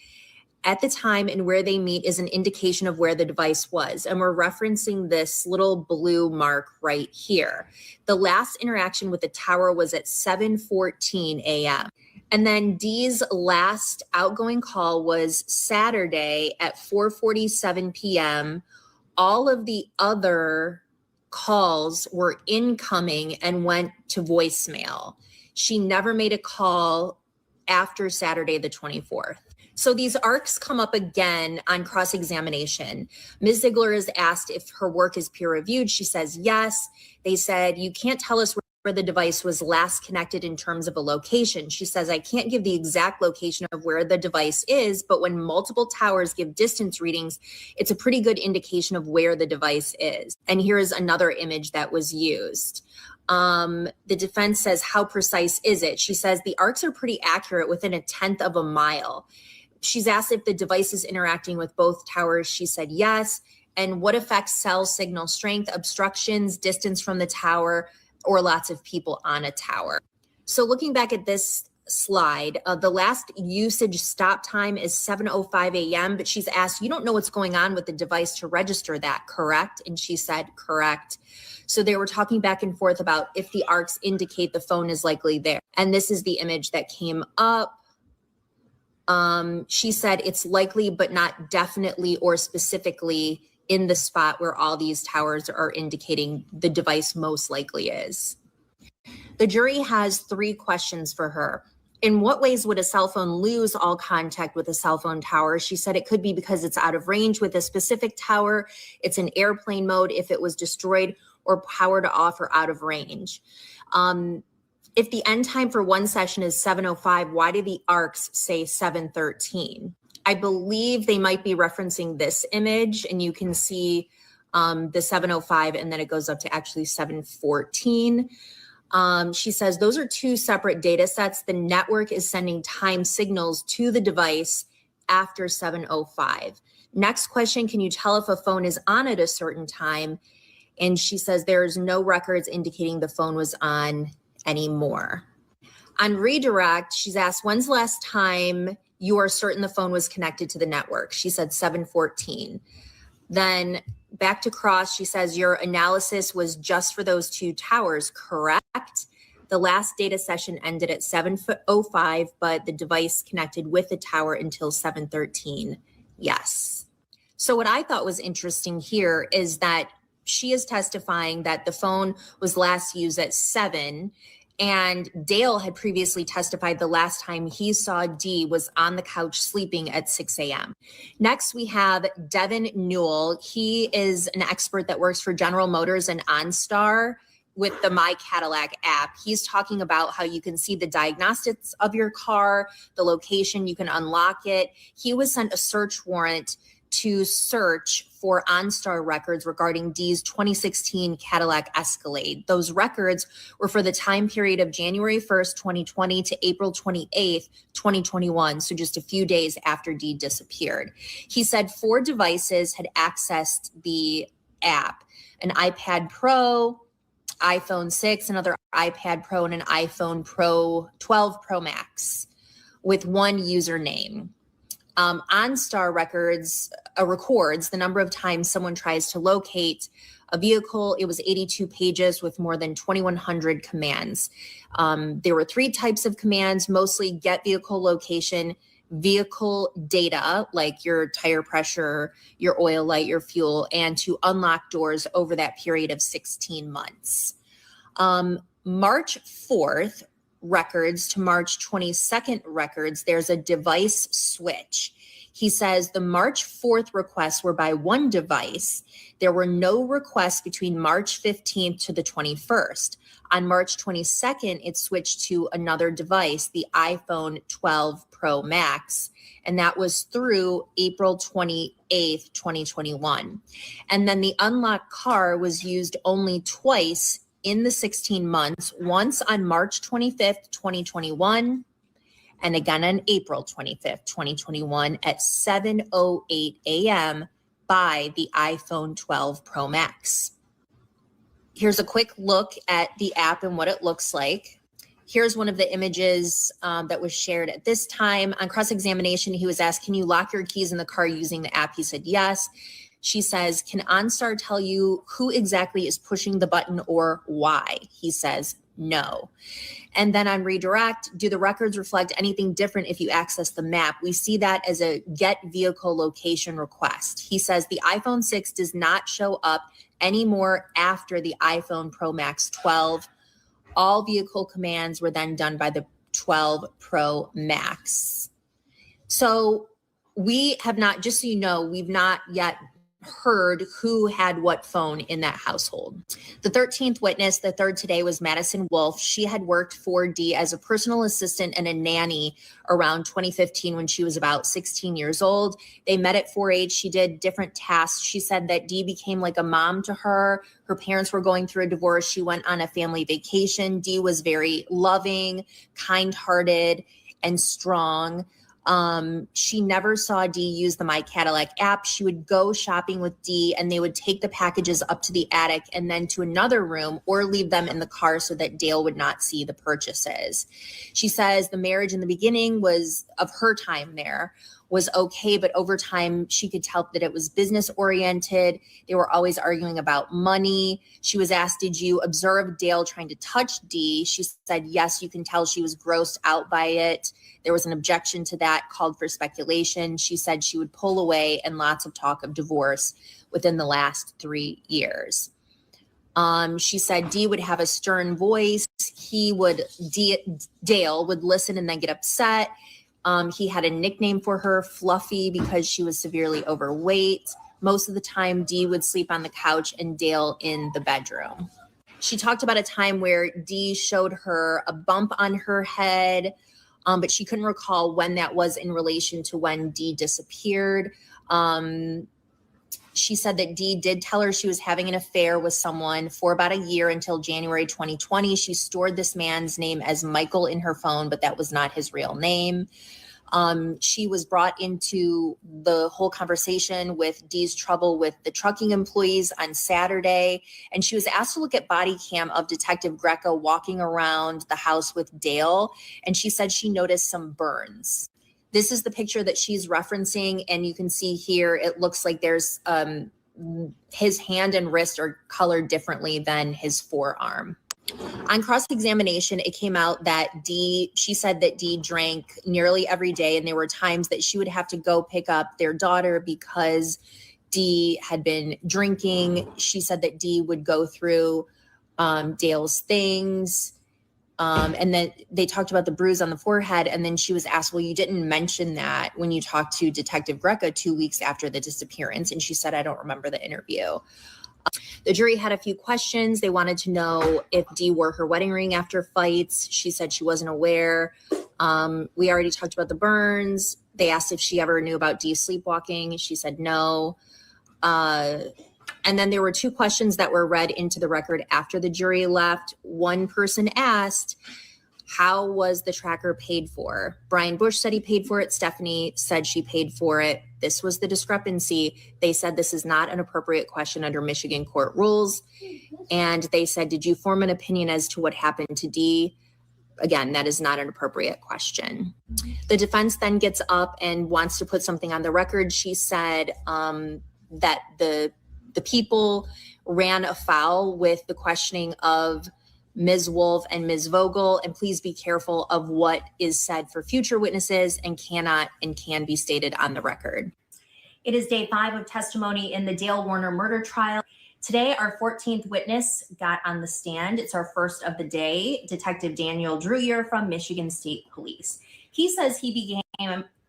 at the time and where they meet is an indication of where the device was. And we're referencing this little blue mark right here. The last interaction with the tower was at 7:14 a.m. And then Dee's last outgoing call was Saturday at 4:47 p.m. All of the other calls were incoming and went to voicemail. She never made a call after Saturday the 24th. So these arcs come up again on cross-examination. Ms. Ziegler is asked if her work is peer-reviewed. She says yes. They said, you can't tell us where the device was last connected in terms of a location. She says, I can't give the exact location of where the device is, but when multiple towers give distance readings, it's a pretty good indication of where the device is. And here's another image that was used. The defense says, how precise is it? She says, the arcs are pretty accurate within 1/10 of a mile. She's asked if the device is interacting with both towers. She said yes. And what affects cell signal strength, obstructions, distance from the tower, or lots of people on a tower. So looking back at this slide, the last usage stop time is 7:05 a.m. But she's asked, you don't know what's going on with the device to register that, correct? And she said, correct. So they were talking back and forth about if the arcs indicate the phone is likely there. And this is the image that came up. She said it's likely, but not definitely or specifically in the spot where all these towers are indicating the device most likely is. The jury has 3 questions for her. In what ways would a cell phone lose all contact with a cell phone tower? She said it could be because it's out of range with a specific tower. It's in airplane mode if it was destroyed, or powered off or out of range. If the end time for one session is 7:05, why do the arcs say 7:13? I believe they might be referencing this image, and you can see the 7:05, and then it goes up to actually 7:14. She says those are 2 separate data sets. The network is sending time signals to the device after 7:05. Next question, can you tell if a phone is on at a certain time? And she says there's no records indicating the phone was on anymore. On redirect, she's asked, when's the last time you are certain the phone was connected to the network? She said 7:14. Then back to cross, she says your analysis was just for those 2 towers, correct? The last data session ended at 7:05, but the device connected with the tower until 7:13. Yes. So what I thought was interesting here is that she is testifying that the phone was last used at 7, and Dale had previously testified the last time he saw Dee was on the couch sleeping at 6 a.m. Next, we have Devin Newell. He is an expert that works for General Motors and OnStar with the My Cadillac app. He's talking about how you can see the diagnostics of your car, the location, you can unlock it. He was sent a search warrant to search for OnStar records regarding Dee's 2016 Cadillac Escalade. Those records were for the time period of January 1st, 2020 to April 28th, 2021, so just a few days after Dee disappeared. He said 4 devices had accessed the app: an iPad Pro, iPhone 6, another iPad Pro, and an iPhone Pro 12 Pro Max with one username. OnStar records records the number of times someone tries to locate a vehicle. It was 82 pages with more than 2,100 commands. There were 3 types of commands, mostly get vehicle location, vehicle data, like your tire pressure, your oil light, your fuel, and to unlock doors over that period of 16 months. March 4th records to March 22nd records, there's a device switch. He says the March 4th requests were by one device. There were no requests between March 15th to the 21st. On March 22nd, it switched to another device, the iPhone 12 Pro Max, and that was through April 28th, 2021. And then the unlocked car was used only twice in the 16 months, once on March 25th, 2021, and again on April 25th, 2021 at 7:08 a.m. by the iPhone 12 Pro Max. Here's a quick look at the app and what it looks like. Here's one of the images that was shared at this time. On cross-examination, he was asked, can you lock your keys in the car using the app? He said, yes. She says, can OnStar tell you who exactly is pushing the button or why? He says, no. And then on redirect, do the records reflect anything different if you access the map? We see that as a get vehicle location request. He says the iPhone 6 does not show up anymore after the iPhone Pro Max 12. All vehicle commands were then done by the 12 Pro Max. So we have not, just so you know, we've not yet heard who had what phone in that household. The 13th witness, the third today, was Madison Wolf. She had worked for Dee as a personal assistant and a nanny around 2015 when she was about 16 years old. They met at 4-H. She did different tasks. She said that Dee became like a mom to her. Her parents were going through a divorce. She went on a family vacation. Dee was very loving, kind-hearted, and strong. She never saw Dee use the My Cadillac app. She would go shopping with Dee and they would take the packages up to the attic and then to another room or leave them in the car so that Dale would not see the purchases. She says the marriage in the beginning was of her time there was okay, but over time she could tell that it was business oriented. They were always arguing about money. She was asked, did you observe Dale trying to touch Dee? She said, yes, you can tell she was grossed out by it. There was an objection to that, called for speculation. She said she would pull away and lots of talk of divorce within the last 3 years. She said Dee would have a stern voice. Dale would listen and then get upset. He had a nickname for her, Fluffy, because she was severely overweight. Most of the time, Dee would sleep on the couch and Dale in the bedroom. She talked about a time where Dee showed her a bump on her head, but she couldn't recall when that was in relation to when Dee disappeared. She said that Dee did tell her she was having an affair with someone for about a year until January 2020. She stored this man's name as Michael in her phone, but that was not his real name. She was brought into the whole conversation with Dee's trouble with the trucking employees on Saturday. And she was asked to look at body cam of Detective Greco walking around the house with Dale. And she said she noticed some burns. This is the picture that she's referencing. And you can see here, it looks like there's his hand and wrist are colored differently than his forearm. On cross-examination, it came out that she said that Dee drank nearly every day, and there were times that she would have to go pick up their daughter because Dee had been drinking. She said that Dee would go through Dale's things, and then they talked about the bruise on the forehead, and then she was asked, well, you didn't mention that when you talked to Detective Greco 2 weeks after the disappearance, and she said, I don't remember the interview. The jury had a few questions. They wanted to know if Dee wore her wedding ring after fights. She said she wasn't aware. We already talked about the burns. They asked if she ever knew about Dee sleepwalking. She said no. And then there were two questions that were read into the record after the jury left. One person asked, how was the tracker paid for? Brian Bush said he paid for it. Stephanie said she paid for it. This was the discrepancy. They said this is not an appropriate question under Michigan court rules. And they said, did you form an opinion as to what happened to Dee? Again, that is not an appropriate question. The defense then gets up and wants to put something on the record. She said that the people ran afoul with the questioning of Ms. Wolf and Ms. Vogel, and please be careful of what is said for future witnesses and cannot and can be stated on the record. It is day 5 of testimony in the Dale Warner murder trial. Today, our 14th witness got on the stand. It's our first of the day, Detective Daniel Druyer from Michigan State Police. He says he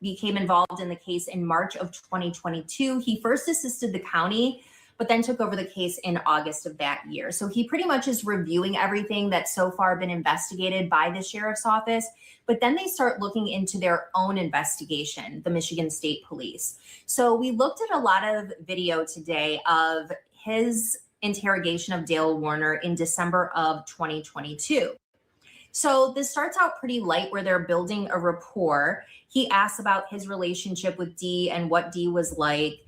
became involved in the case in March of 2022. He first assisted the county, but then took over the case in August of that year. So he pretty much is reviewing everything that's so far been investigated by the sheriff's office, but then they start looking into their own investigation, the Michigan State Police. So we looked at a lot of video today of his interrogation of Dale Warner in December of 2022. So this starts out pretty light where they're building a rapport. He asks about his relationship with Dee and what Dee was like.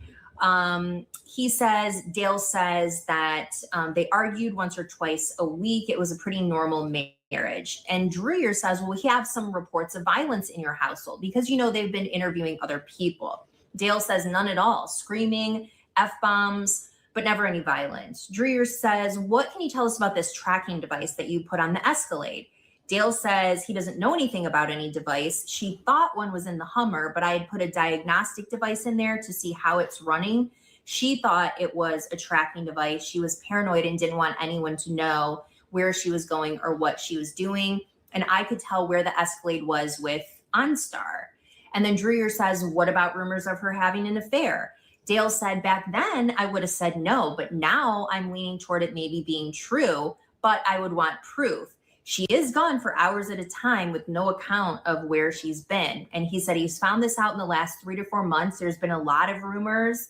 Dale says that they argued once or twice a week. It was a pretty normal marriage. And Druyer says, well, we have some reports of violence in your household because, you know, they've been interviewing other people. Dale says none at all, screaming, F-bombs, but never any violence. Druyer says, what can you tell us about this tracking device that you put on the Escalade? Dale says he doesn't know anything about any device. She thought one was in the Hummer, but I had put a diagnostic device in there to see how it's running. She thought it was a tracking device. She was paranoid and didn't want anyone to know where she was going or what she was doing. And I could tell where the Escalade was with OnStar. And then Druyer says, what about rumors of her having an affair? Dale said back then I would have said no, but now I'm leaning toward it maybe being true, but I would want proof. She is gone for hours at a time with no account of where she's been. And he said he's found this out in the last 3 to 4 months. There's been a lot of rumors.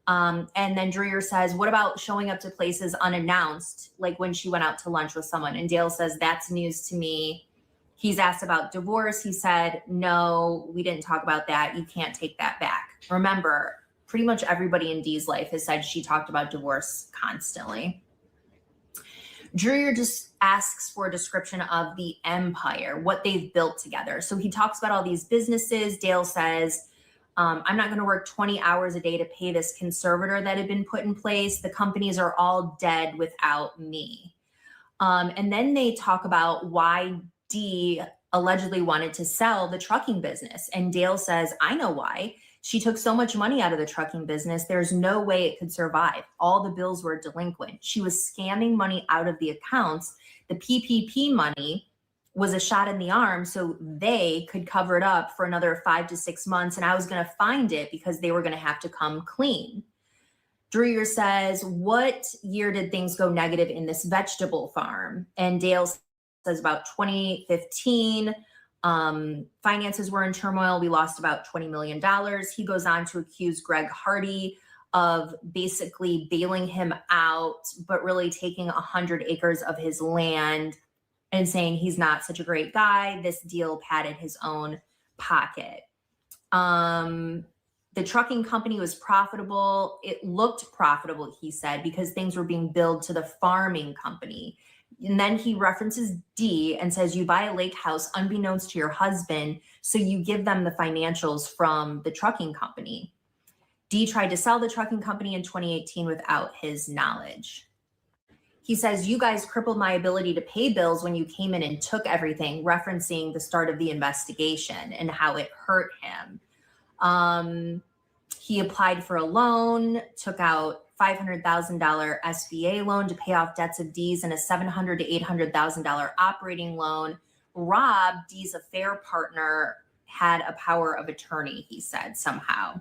And then Druyer says, what about showing up to places unannounced, like when she went out to lunch with someone? And Dale says, that's news to me. He's asked about divorce. He said, no, we didn't talk about that. You can't take that back. Remember, pretty much everybody in Dee's life has said she talked about divorce constantly. Druyer just asks for a description of the empire, what they've built together. So he talks about all these businesses. Dale says, I'm not going to work 20 hours a day to pay this conservator that had been put in place. The companies are all dead without me. And then they talk about why Dee allegedly wanted to sell the trucking business. And Dale says, I know why. She took so much money out of the trucking business, there's no way it could survive. All the bills were delinquent. She was scamming money out of the accounts. The PPP money was a shot in the arm so they could cover it up for another 5 to 6 months. And I was going to find it because they were going to have to come clean. Druyer says, what year did things go negative in this vegetable farm? And Dale says about 2015. Finances were in turmoil. We lost about $20 million. He goes on to accuse Greg Hardy of basically bailing him out, but really taking 100 acres of his land and saying he's not such a great guy. This deal padded his own pocket. The trucking company was profitable. It looked profitable, he said, because things were being billed to the farming company. And then he references Dee and says, you buy a lake house unbeknownst to your husband, so you give them the financials from the trucking company. Dee tried to sell the trucking company in 2018 without his knowledge. He says, you guys crippled my ability to pay bills when you came in and took everything, referencing the start of the investigation and how it hurt him. He applied for a loan, took out $500,000 SBA loan to pay off debts of Dee's and a $700,000 to $800,000 operating loan. Rob, Dee's affair partner, had a power of attorney, he said, somehow.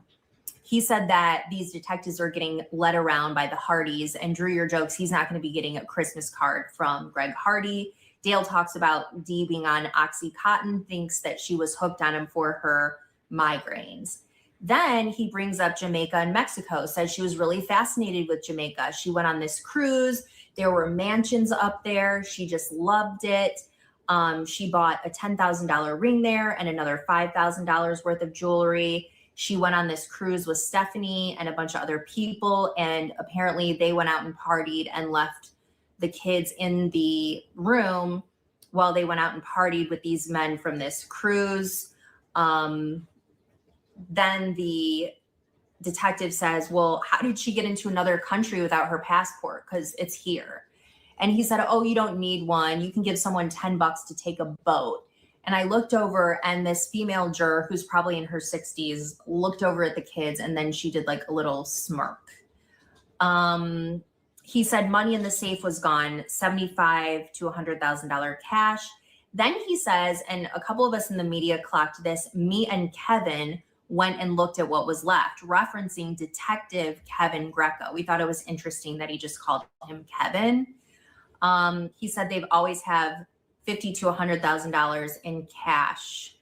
He said that these detectives are getting led around by the Hardys, and Druyer jokes he's not going to be getting a Christmas card from Greg Hardy. Dale talks about Dee being on Oxycontin, thinks that she was hooked on him for her migraines. Then he brings up Jamaica and Mexico, says she was really fascinated with Jamaica. She went on this cruise. There were mansions up there. She just loved it. She bought a $10,000 ring there and another $5,000 worth of jewelry. She went on this cruise with Stephanie and a bunch of other people, and apparently they went out and partied and left the kids in the room while they went out and partied with these men from this cruise. Then the detective says, well, how did she get into another country without her passport? Because it's here. And he said, oh, you don't need one. You can give someone $10 to take a boat. And I looked over, and this female juror, who's probably in her 60s, looked over at the kids, and then she did like a little smirk. He said money in the safe was gone, $75,000 to $100,000 cash. Then he says, and a couple of us in the media clocked this, me and Kevin went and looked at what was left, referencing Detective Kevin Greco. We thought it was interesting that he just called him Kevin. He said they've always have $50,000 to $100,000 in cash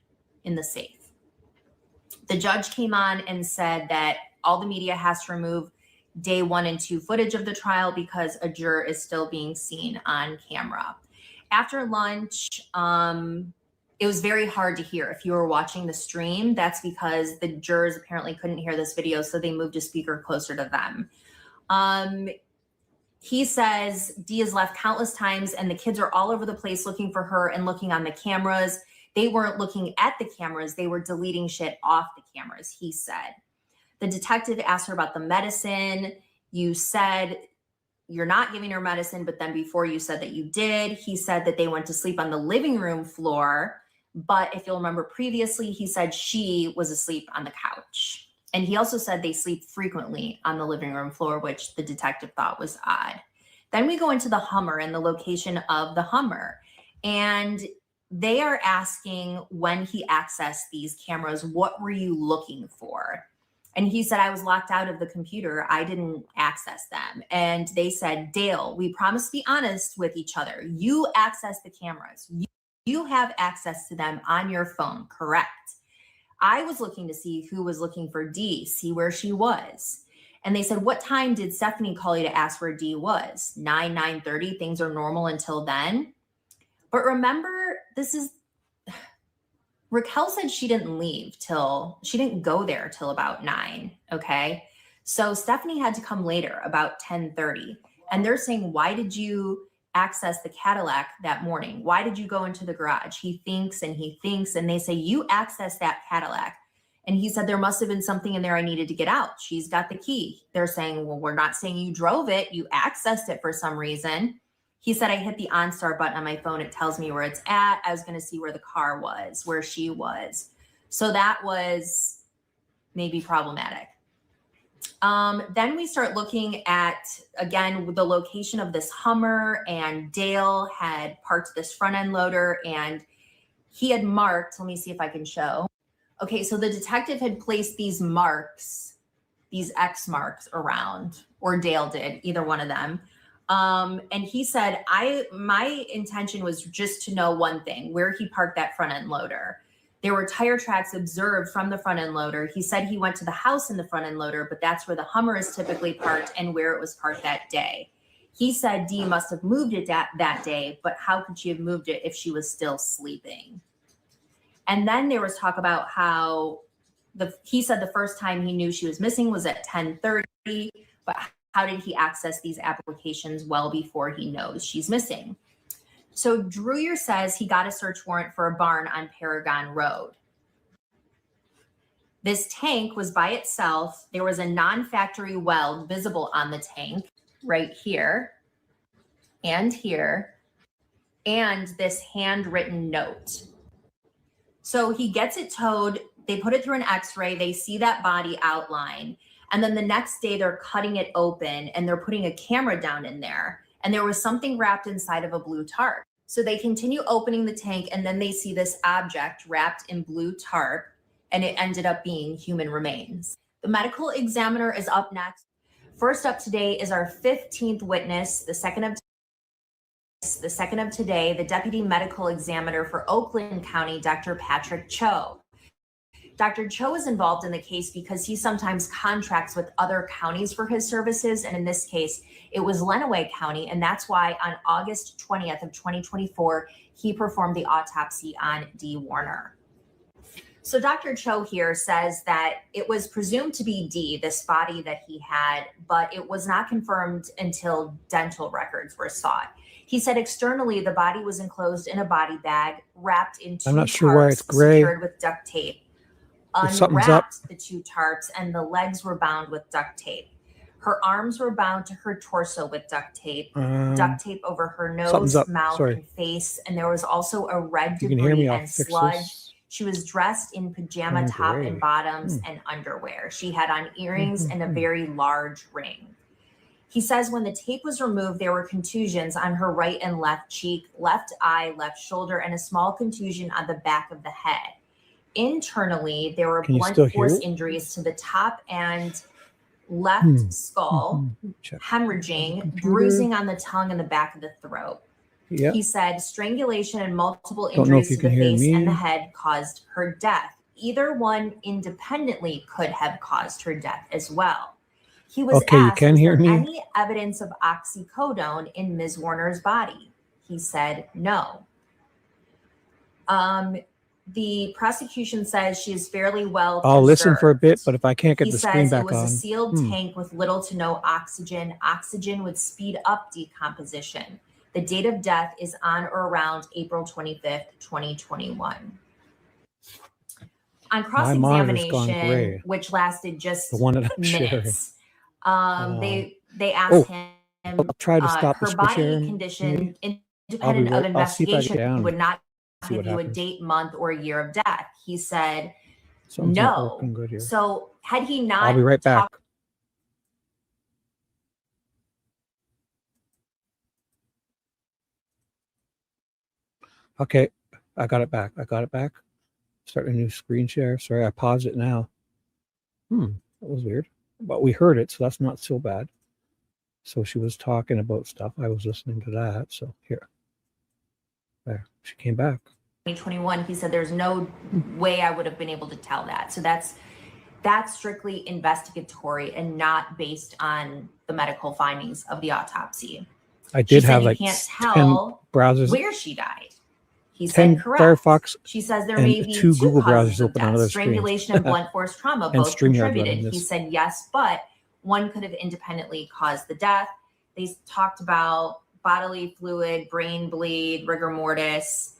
in the safe. The judge came on and said that all the media has to remove day 1 and 2 footage of the trial because a juror is still being seen on camera. After lunch, it was very hard to hear. If you were watching the stream, that's because the jurors apparently couldn't hear this video, so they moved a speaker closer to them. He says Dee has left countless times, and the kids are all over the place looking for her and looking on the cameras. They weren't looking at the cameras. They were deleting shit off the cameras, he said. The detective asked her about the medicine. You said you're not giving her medicine, but then before you said that you did. He said that they went to sleep on the living room floor. But if you'll remember previously, he said she was asleep on the couch. And he also said they sleep frequently on the living room floor, which the detective thought was odd. Then we go into the Hummer and the location of the Hummer. And they are asking when he accessed these cameras, what were you looking for? And he said, I was locked out of the computer. I didn't access them. And they said, Dale, we promised to be honest with each other. You access the cameras. You have access to them on your phone, correct? I was looking to see who was looking for Dee, see where she was. And they said, what time did Stephanie call you to ask where Dee was? 9:30, things are normal until then. But remember, Raquel said she didn't go there till about 9, okay? So Stephanie had to come later, about 10:30. And they're saying, why did you access the Cadillac that morning? Why did you go into the garage? He thinks, and they say, you accessed that Cadillac. And he said, there must have been something in there I needed to get out. She's got the key. They're saying, well, we're not saying you drove it. You accessed it for some reason. He said, I hit the OnStar button on my phone. It tells me where it's at. I was going to see where the car was, where she was. So that was maybe problematic. Then we start looking at, again, the location of this Hummer, and Dale had parked this front end loader, and he had marked, let me see if I can show. Okay, so the detective had placed these marks, these X marks around, or Dale did, either one of them. And he said, my intention was just to know one thing, where he parked that front end loader. There were tire tracks observed from the front end loader. He said he went to the house in the front end loader, but that's where the Hummer is typically parked and where it was parked that day. He said Dee must have moved it that day, but how could she have moved it if she was still sleeping? And then there was talk about how he said the first time he knew she was missing was at 10:30, but how did he access these applications well before he knows she's missing? So Dreyer says he got a search warrant for a barn on Paragon Road. This tank was by itself. There was a non-factory weld visible on the tank right here and here, and this handwritten note. So he gets it towed. They put it through an x-ray. They see that body outline. And then the next day they're cutting it open and they're putting a camera down in there. And there was something wrapped inside of a blue tarp. So they continue opening the tank, and then they see this object wrapped in blue tarp, and it ended up being human remains. The medical examiner is up next. First up today is our 15th witness, the second of today, the deputy medical examiner for Oakland County, Dr. Patrick Cho. Dr. Cho is involved in the case because he sometimes contracts with other counties for his services. And in this case, it was Lenawee County. And that's why on August 20th of 2024, he performed the autopsy on Dee Warner. So Dr. Cho here says that it was presumed to be Dee, this body that he had, but it was not confirmed until dental records were sought. He said externally, the body was enclosed in a body bag, wrapped in 2 I'm not sure why tarps, it's gray. secured with duct tape. If something's up. Unwrapped the 2 tarps, and the legs were bound with duct tape. Her arms were bound to her torso with duct tape over her Something's nose, up. mouth, Sorry. and face, and there was also a red If you can hear me, debris I'll and fix sludge. this. She was dressed in pajama top Gray. and bottoms and underwear. She had on earrings and a very large ring. He says when the tape was removed, there were contusions on her right and left cheek, left eye, left shoulder, and a small contusion on the back of the head. Internally, there were Can you blunt still hear force it? injuries to the top and left skull, hemorrhaging, bruising on the tongue and the back of the throat. Yep. He said strangulation and multiple Don't know if injuries you to the can hear face me. and the head caused her death. Either one independently could have caused her death as well. He was Okay, you asked, can was hear there me? any evidence of oxycodone in Ms. Warner's body? He said no. The prosecution says she is fairly well I'll listen for a preserved. bit, but if I can't get He the screen says it back was a on. sealed tank with little to no oxygen. Oxygen would speed up decomposition. The date of death is on or around April 25th, 2021. On My monitor's gone cross-examination, gray. which lasted just The one that I'm sharing. minutes, they asked him I'll try to stop the her screen body sharing. condition, maybe. independent of I'll see if I get investigation, down. would not See give what you a happens. date, month, or a year of death. He said Something's not no. working good here. So had he not I'll be right back. Okay, I got it back. Start a new screen share. Sorry, I paused it now. That was weird. But we heard it, so that's not so bad. So she was talking about stuff. I was listening to that. So here. There. She came back. 2021, he said there's no way I would have been able to tell that. So that's strictly investigatory and not based on the medical findings of the autopsy. I did She have said like you can't 10 tell browsers. where she died. He 10 said correct. Firefox She says there and may be 2 two Google causes browsers of open on death, other strangulation screens. and blunt force trauma And both StreamYard running contributed. He this. said yes, but one could have independently caused the death. They talked about bodily fluid, brain bleed, rigor mortis.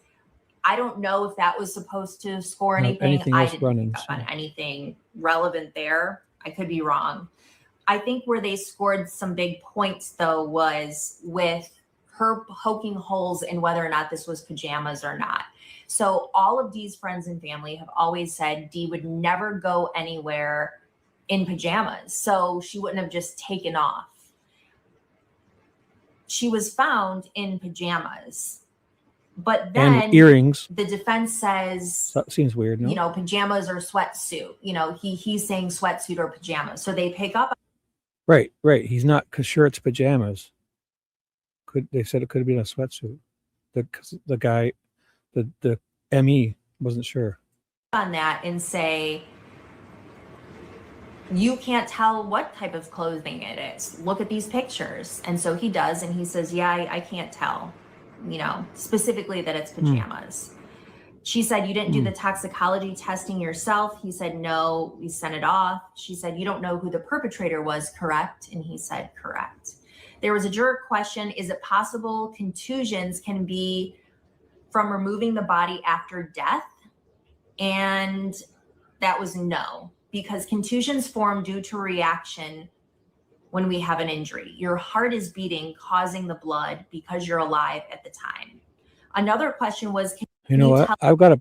I don't know if that was supposed to score Not anything. anything I else didn't running, pick up on so. anything relevant there. I could be wrong. I think where they scored some big points though was with her poking holes in whether or not this was pajamas or not. So all of Dee's friends and family have always said Dee would never go anywhere in pajamas. So she wouldn't have just taken off. She was found in pajamas. But then And earrings. the defense says, That seems weird, no? you know, pajamas or sweatsuit. You know, he's saying sweatsuit or pajamas. So they pick up. Right. He's not sure it's pajamas. They said it could have been a sweatsuit. The guy, the ME wasn't sure. On that and say, you can't tell what type of clothing it is. Look at these pictures. And so he does. And he says, yeah, I can't tell, you know, specifically that it's pajamas. She said, you didn't do the toxicology testing yourself. He said, no, we sent it off. She said, you don't know who the perpetrator was, correct? And he said, correct. There was a juror question. Is it possible contusions can be from removing the body after death? And that was no, because contusions form due to reaction when we have an injury. Your heart is beating, causing the blood because you're alive at the time. Another question was, You know what? I've got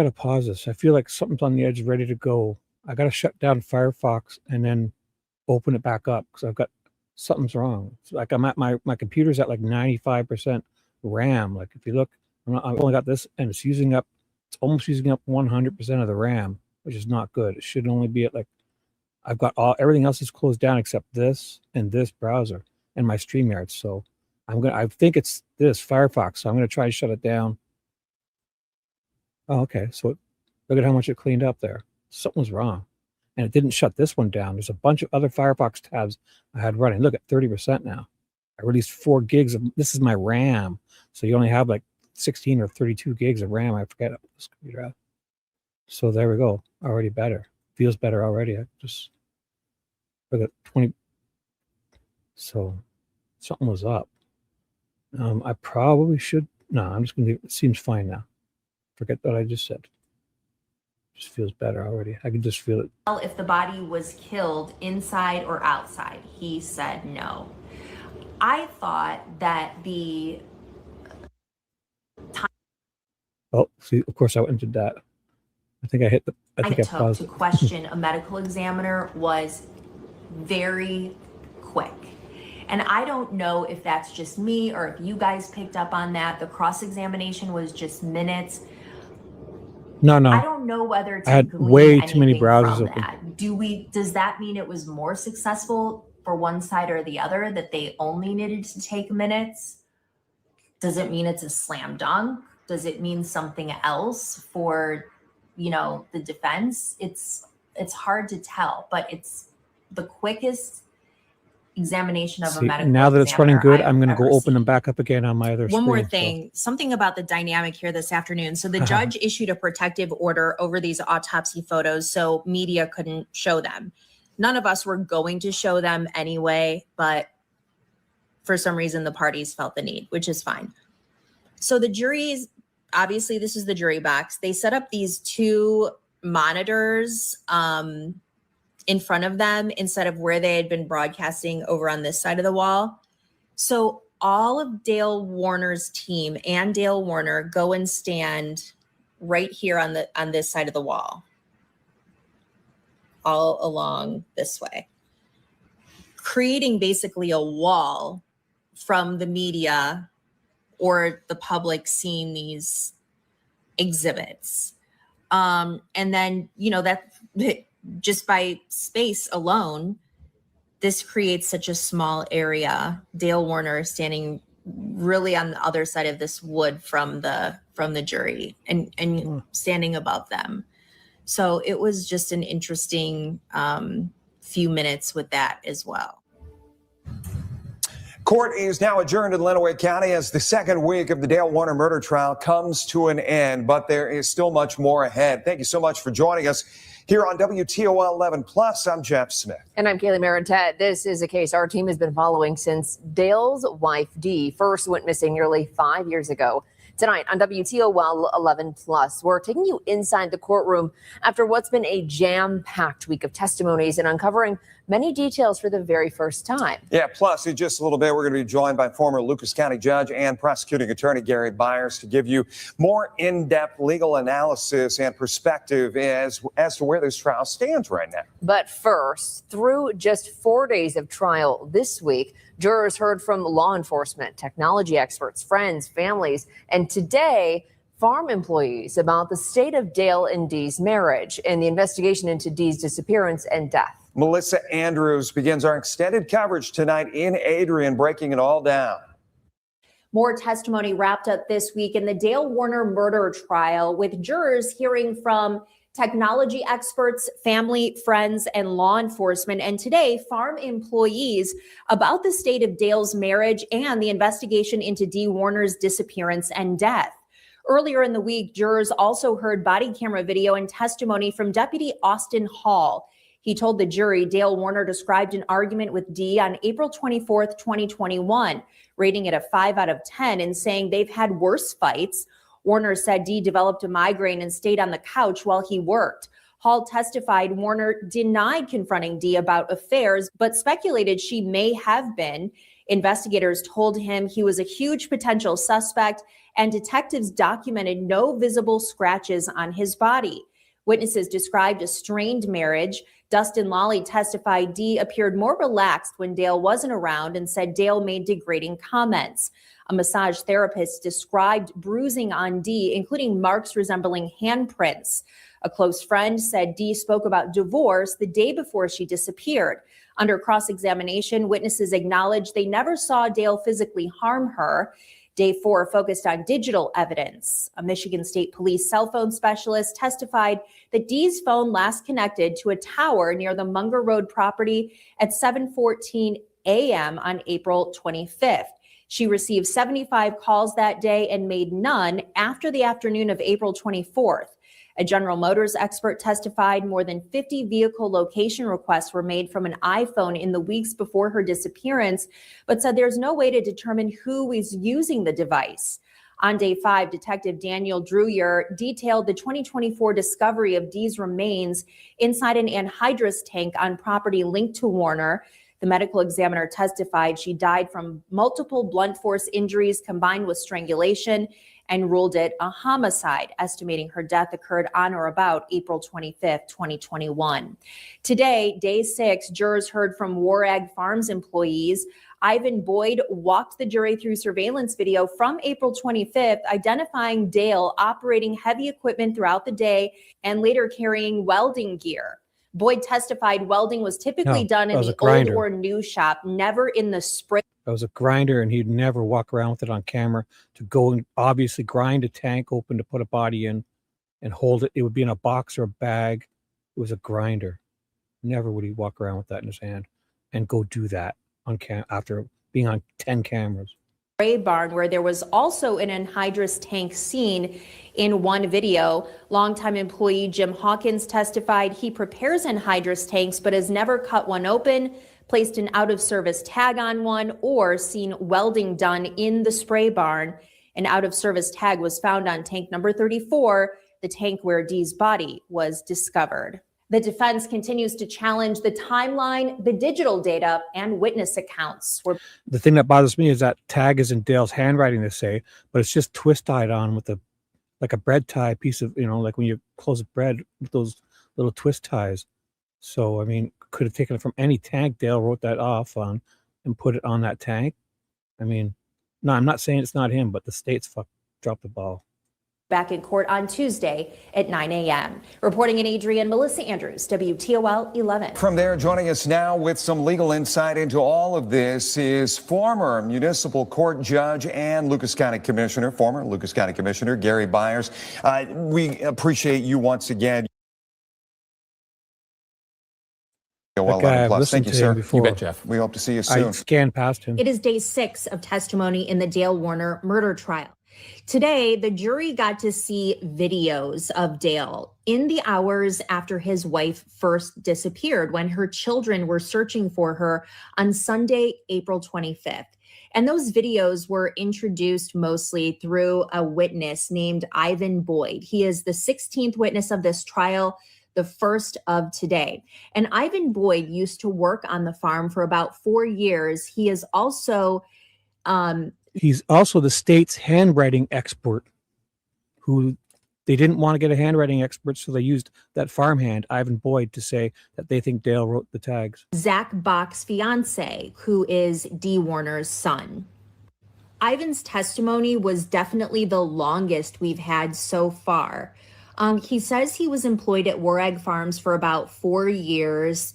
to pause this. I feel like something's on the edge, ready to go. I got to shut down Firefox and then open it back up because I've got something's wrong. It's like I'm at my computer's at like 95% RAM. Like if you look, I've only got this, and it's almost using up 100% of the RAM, which is not good. It should only be at like, I've got everything else is closed down except this and this browser and my StreamYard. So I think it's this Firefox. So I'm going to try to shut it down. Oh, okay. So look at how much it cleaned up there. Something was wrong. And it didn't shut this one down. There's a bunch of other Firefox tabs I had running. Look at 30% now. I released 4 gigs of, this is my RAM. So you only have like 16 or 32 gigs of RAM. I forget what this computer has. So there we go. Already better. Feels better already. I just look at 20. So something was up. I probably should. No, I'm just going to leave it. Seems fine now. Forget what I just said. Just feels better already. I can just feel it. If the body was killed inside or outside, he said no. I thought that the Oh, see, of course I entered that. I think I hit the, I think I took paused to it. question a medical examiner was very quick. And I don't know if that's just me or if you guys picked up on that. The cross-examination was just minutes. No. I don't know whether to I had glean way too many anything browsers from open. that. Does that mean it was more successful for one side or the other, that they only needed to take minutes? Does it mean it's a slam dunk? Does it mean something else for, the defense? It's hard to tell, but it's the quickest examination of a See, medical now that it's running examiner good, I've I'm going to ever go open seen. them back up again on my other One screen. more so- thing, something about the dynamic here this afternoon. So the judge issued a protective order over these autopsy photos so media couldn't show them. None of us were going to show them anyway, but for some reason the parties felt the need, which is fine. So the jury's, obviously this is the jury box. They set up these two monitors in front of them instead of where they had been broadcasting over on this side of the wall. So all of Dale Warner's team and Dale Warner go and stand right here on this side of the wall, all along this way, creating basically a wall from the media or the public seeing these exhibits. And then, that just by space alone, this creates such a small area. Dale Warner standing really on the other side of this wood from the jury and standing above them. So it was just an interesting few minutes with that as well. Court is now adjourned in Lenawee County as the second week of the Dale Warner murder trial comes to an end, but there is still much more ahead. Thank you so much for joining us here on WTOL 11 Plus. I'm Jeff Smith. And I'm Kaylee Marintet. This is a case our team has been following since Dale's wife, Dee, first went missing nearly 5 years ago. Tonight on WTOL 11 Plus, we're taking you inside the courtroom after what's been a jam-packed week of testimonies and uncovering many details for the very first time. Yeah, plus in just a little bit, we're going to be joined by former Lucas County Judge and prosecuting attorney Gary Byers to give you more in-depth legal analysis and perspective as to where this trial stands right now. But first, through just 4 days of trial this week, jurors heard from law enforcement, technology experts, friends, families, and today, farm employees about the state of Dale and Dee's marriage and the investigation into Dee's disappearance and death. Melissa Andrews begins our extended coverage tonight in Adrian, breaking it all down. More testimony wrapped up this week in the Dale Warner murder trial, with jurors hearing from technology experts, family, friends, and law enforcement, and today, farm employees about the state of Dale's marriage and the investigation into Dee Warner's disappearance and death. Earlier in the week, jurors also heard body camera video and testimony from Deputy Austin Hall. He told the jury Dale Warner described an argument with Dee on April 24th, 2021, rating it a 5 out of 10 and saying they've had worse fights. Warner said Dee developed a migraine and stayed on the couch while he worked. Hall testified Warner denied confronting Dee about affairs, but speculated she may have been. Investigators told him he was a huge potential suspect, and detectives documented no visible scratches on his body. Witnesses described a strained marriage. Dustin Lawley testified Dee appeared more relaxed when Dale wasn't around and said Dale made degrading comments. A massage therapist described bruising on Dee, including marks resembling handprints. A close friend said Dee spoke about divorce the day before she disappeared. Under cross-examination, witnesses acknowledged they never saw Dale physically harm her. Day 4 focused on digital evidence. A Michigan State Police cell phone specialist testified that Dee's phone last connected to a tower near the Munger Road property at 7:14 a.m. on April 25th. She received 75 calls that day and made none after the afternoon of April 24th. A General Motors expert testified more than 50 vehicle location requests were made from an iPhone in the weeks before her disappearance, but said there's no way to determine who is using the device. On day 5, Detective Daniel Dreyer detailed the 2024 discovery of Dee's remains inside an anhydrous tank on property linked to Warner. The medical examiner testified she died from multiple blunt force injuries combined with strangulation and ruled it a homicide, estimating her death occurred on or about April 25th, 2021. Today, day 6, jurors heard from Warag Farms employees. Ivan Boyd walked the jury through surveillance video from April 25th, identifying Dale operating heavy equipment throughout the day and later carrying welding gear. Boyd testified welding was typically done in the old or new shop, never in the spray. That was a grinder, and he'd never walk around with it on camera to go and obviously grind a tank open to put a body in and hold it. It would be in a box or a bag. It was a grinder. Never would he walk around with that in his hand and go do that on after being on 10 cameras. Spray barn, where there was also an anhydrous tank seen in one video. Longtime employee Jim Hawkins testified he prepares anhydrous tanks but has never cut one open, placed an out-of-service tag on one, or seen welding done in the spray barn. An out-of-service tag was found on tank number 34, the tank where Dee's body was discovered. The defense continues to challenge the timeline, the digital data, and witness accounts. The thing that bothers me is that tag is in Dale's handwriting, they say, but it's just twist-tied on with like a bread tie piece of, like when you close bread with those little twist ties. So, I mean, could have taken it from any tank. Dale wrote that off on and put it on that tank. I mean, no, I'm not saying it's not him, but the state's dropped the ball. Back in court on Tuesday at 9 a.m. Reporting in Adrian, Melissa Andrews, WTOL 11. From there, joining us now with some legal insight into all of this is former municipal court judge and former Lucas County Commissioner Gary Byers. We appreciate you once again. Thank you, sir. You bet, Jeff. We hope to see you soon. I scanned past him. It is day 6 of testimony in the Dale Warner murder trial. Today, the jury got to see videos of Dale in the hours after his wife first disappeared, when her children were searching for her on Sunday, April 25th. And those videos were introduced mostly through a witness named Ivan Boyd. He is the 16th witness of this trial, the first of today. And Ivan Boyd used to work on the farm for about 4 years. He is also he's also the state's handwriting expert, who they didn't want to get a handwriting expert, so they used that farmhand, Ivan Boyd, to say that they think Dale wrote the tags. Zach Bach's fiance, who is Dee Warner's son. Ivan's testimony was definitely the longest we've had so far. He says he was employed at Warag Farms for about 4 years.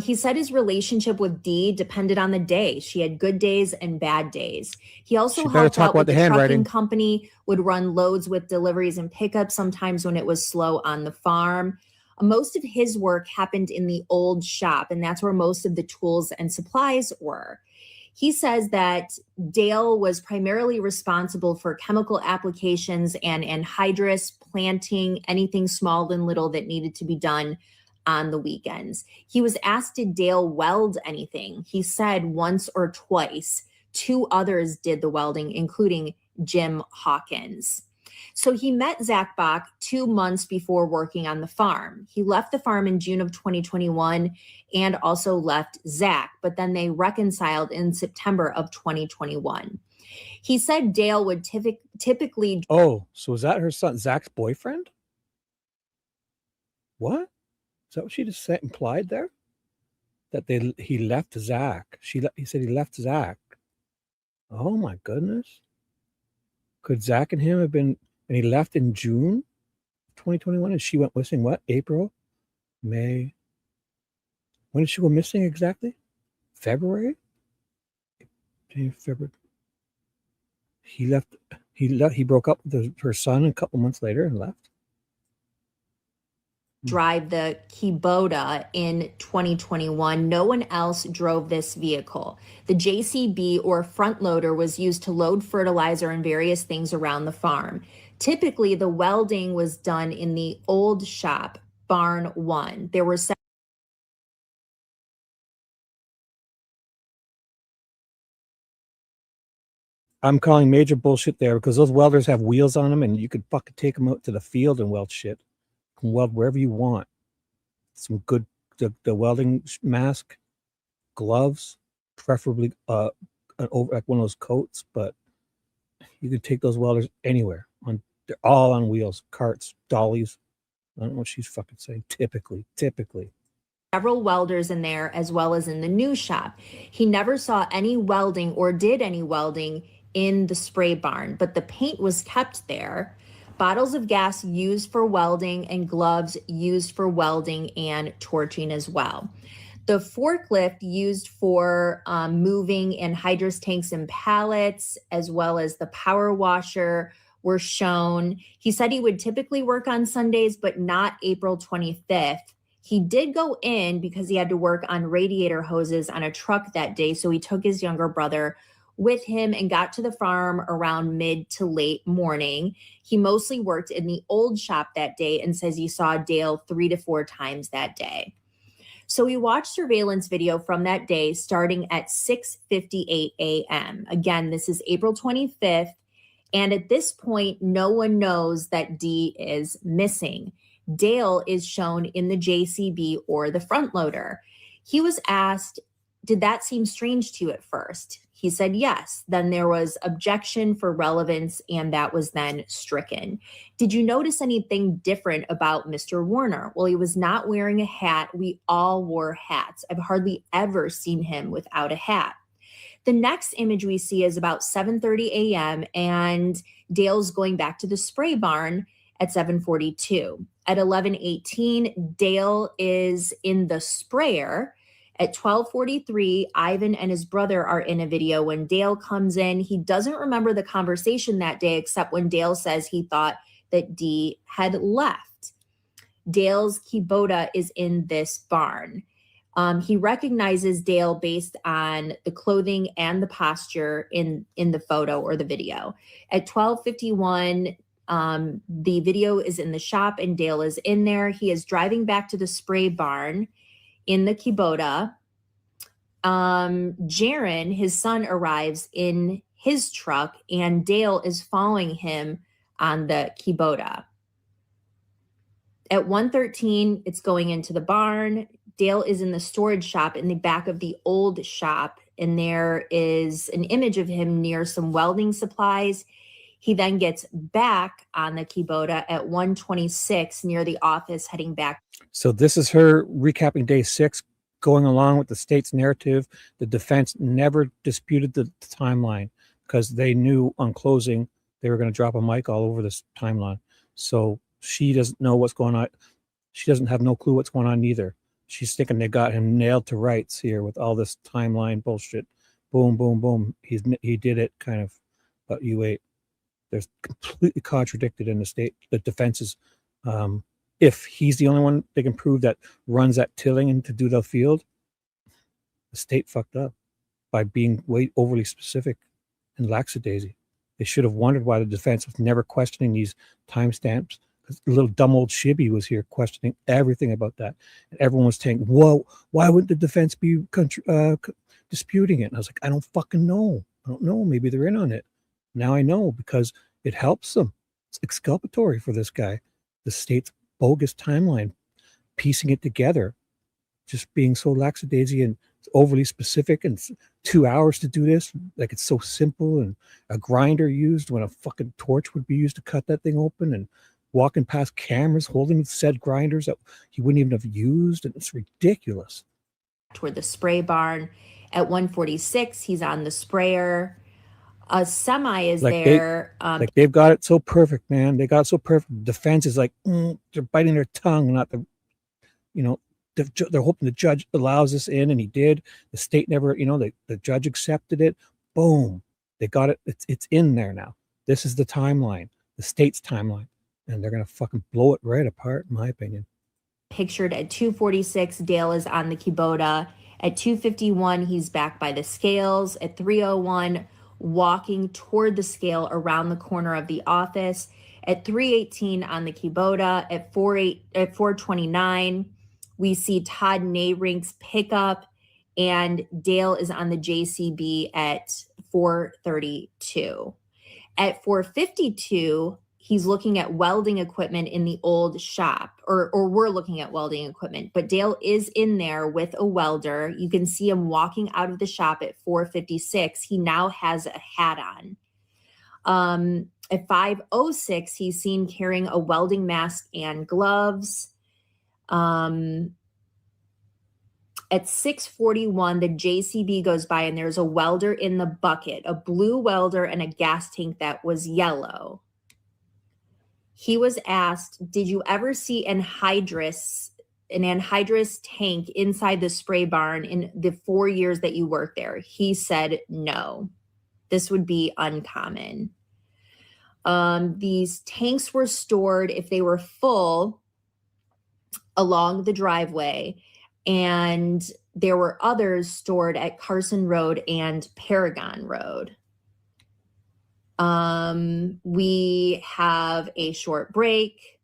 He said his relationship with Dee depended on the day. She had good days and bad days. He also helped out with the trucking company, would run loads with deliveries and pickups, sometimes when it was slow on the farm. Most of his work happened in the old shop, and that's where most of the tools and supplies were. He says that Dale was primarily responsible for chemical applications and anhydrous, planting, anything small and little that needed to be done on the weekends. He was asked, did Dale weld anything? He said once or twice. 2 others did the welding, including Jim Hawkins. So he met Zach Bach 2 months before working on the farm. He left the farm in June of 2021 and also left Zach, but then they reconciled in September of 2021. He said Dale would typically... Oh, so is that her son, Zach's boyfriend? What? Is that what she just said, implied there? That he left Zach. He said he left Zach. Oh my goodness. Could Zach and him have been, and he left in June 2021 and she went missing what? April? May? When did she go missing exactly? February? February. He broke up with her son a couple months later and left. Drive the Kubota in 2021. No one else drove this vehicle. The JCB, or front loader, was used to load fertilizer and various things around the farm. Typically, the welding was done in the old shop, Barn 1. There were I'm calling major bullshit there because those welders have wheels on them and you could fucking take them out to the field and weld shit. You can weld wherever you want. Some good, the welding mask, gloves, preferably over like one of those coats, but you could take those welders anywhere. They're all on wheels, carts, dollies. I don't know what she's fucking saying. Typically. several welders in there as well as in the new shop. He never saw any welding or did any welding in the spray barn, but the paint was kept there. Bottles of gas used for welding and gloves used for welding and torching as well. The forklift used for moving in hydrous tanks and pallets, as well as the power washer, were shown. He said he would typically work on Sundays, but not April 25th. He did go in because he had to work on radiator hoses on a truck that day. So he took his younger brother with him and got to the farm around mid to late morning. He mostly worked in the old shop that day and says he saw Dale 3 to 4 times that day. So we watched surveillance video from that day starting at 6:58 a.m. Again, this is April 25th. And at this point, no one knows that D is missing. Dale is shown in the JCB or the front loader. He was asked, did that seem strange to you at first? He said yes. Then there was objection for relevance, and that was then stricken. Did you notice anything different about Mr. Warner? Well, he was not wearing a hat. We all wore hats. I've hardly ever seen him without a hat. The next image we see is about 7:30 a.m. and Dale's going back to the spray barn at 7:42. At 11:18, Dale is in the sprayer. At 12:43, Ivan and his brother are in a video. When Dale comes in, he doesn't remember the conversation that day, except when Dale says he thought that D had left. Dale's Kubota is in this barn. He recognizes Dale based on the clothing and the posture in the photo or the video. At 12:51, the video is in the shop and Dale is in there. He is driving back to the spray barn in the Kubota. Jaron, his son, arrives in his truck and Dale is following him on the Kubota. At 1:13, it's going into the barn. Dale is in the storage shop in the back of the old shop, and there is an image of him near some welding supplies. He then gets back on the Kubota at 1:26 near the office, heading back. So this is her recapping day 6, going along with the state's narrative. The defense never disputed the timeline because they knew on closing they were going to drop a mic all over this timeline. So she doesn't know what's going on. She doesn't have no clue what's going on either. She's thinking they got him nailed to rights here with all this timeline bullshit. Boom, boom, boom. He did it kind of, but you wait. There's completely contradicted in the defenses. If he's the only one they can prove that runs that tilling to do the field, the state fucked up by being way overly specific and lackadaisy. They should have wondered why the defense was never questioning these timestamps. The little dumb old shibby was here questioning everything about that. And everyone was saying, whoa, why wouldn't the defense be disputing it? And I was like, I don't fucking know. I don't know. Maybe they're in on it. Now I know because it helps them. It's exculpatory for this guy. The state's bogus timeline, piecing it together, just being so lackadaisy and overly specific, and 2 hours to do this. Like, it's so simple, and a grinder used when a fucking torch would be used to cut that thing open, and walking past cameras holding said grinders that he wouldn't even have used. And it's ridiculous. Toward the spray barn. At 1:46, he's on the sprayer. A semi is like there. Like they've got it so perfect, man. They got it so perfect. The defense is like, they're biting their tongue, not the, they're hoping the judge allows this in, and he did. The state never, the judge accepted it. Boom. They got it. It's in there now. This is the timeline, the state's timeline. And they're going to fucking blow it right apart, in my opinion. Pictured at 2:46, Dale is on the Kubota. At 2:51, he's back by the scales. At 3:01, walking toward the scale around the corner of the office. At 3:18 on the Kubota, at 4:29, we see Todd Nahrink's pickup, and Dale is on the JCB at 4:32. At 4:52, he's looking at welding equipment in the old shop, or we're looking at welding equipment, but Dale is in there with a welder. You can see him walking out of the shop at 4:56. He now has a hat on. At 5:06, he's seen carrying a welding mask and gloves. At 6:41, the JCB goes by and there's a welder in the bucket, a blue welder and a gas tank that was yellow. He was asked, did you ever see an anhydrous tank inside the spray barn in the 4 years that you worked there? He said no. This would be uncommon. These tanks were stored, if they were full, along the driveway, and there were others stored at Carson Road and Paragon Road. We have a short break.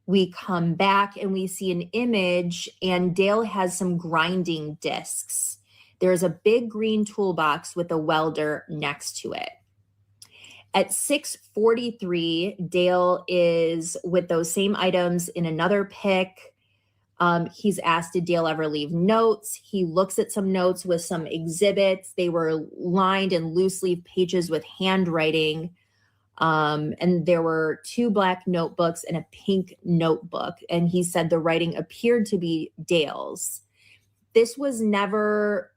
We come back and we see an image, and Dale has some grinding discs. There's a big green toolbox with a welder next to it. At 6:43, Dale is with those same items in another pick. He's asked, did Dale ever leave notes? He looks at some notes with some exhibits. They were lined and loose leaf pages with handwriting. And there were 2 black notebooks and a pink notebook. And he said the writing appeared to be Dale's. This was never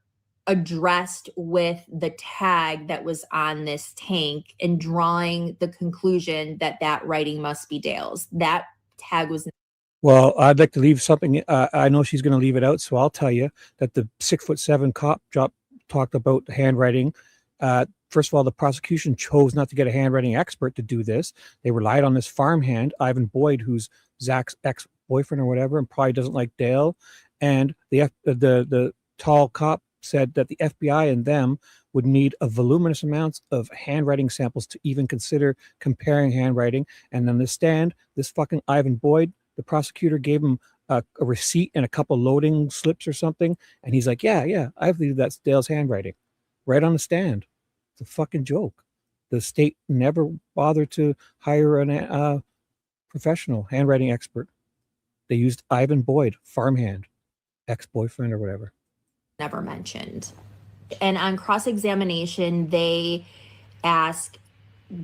addressed with the tag that was on this tank and drawing the conclusion that that writing must be Dale's. That tag was. Well, I'd like to leave something. I know she's going to leave it out, so I'll tell you that the 6'7" cop talked about the handwriting. First of all, the prosecution chose not to get a handwriting expert to do this. They relied on this farmhand, Ivan Boyd, who's Zach's ex-boyfriend or whatever, and probably doesn't like Dale. And the tall cop said that the FBI and them would need a voluminous amounts of handwriting samples to even consider comparing handwriting. And then the stand, this fucking Ivan Boyd, the prosecutor gave him a receipt and a couple loading slips or something. And he's like, yeah, I believe that's Dale's handwriting. Right on the stand. It's a fucking joke. The state never bothered to hire a professional handwriting expert. They used Ivan Boyd, farmhand, ex-boyfriend or whatever. Never mentioned. And on cross-examination, they ask,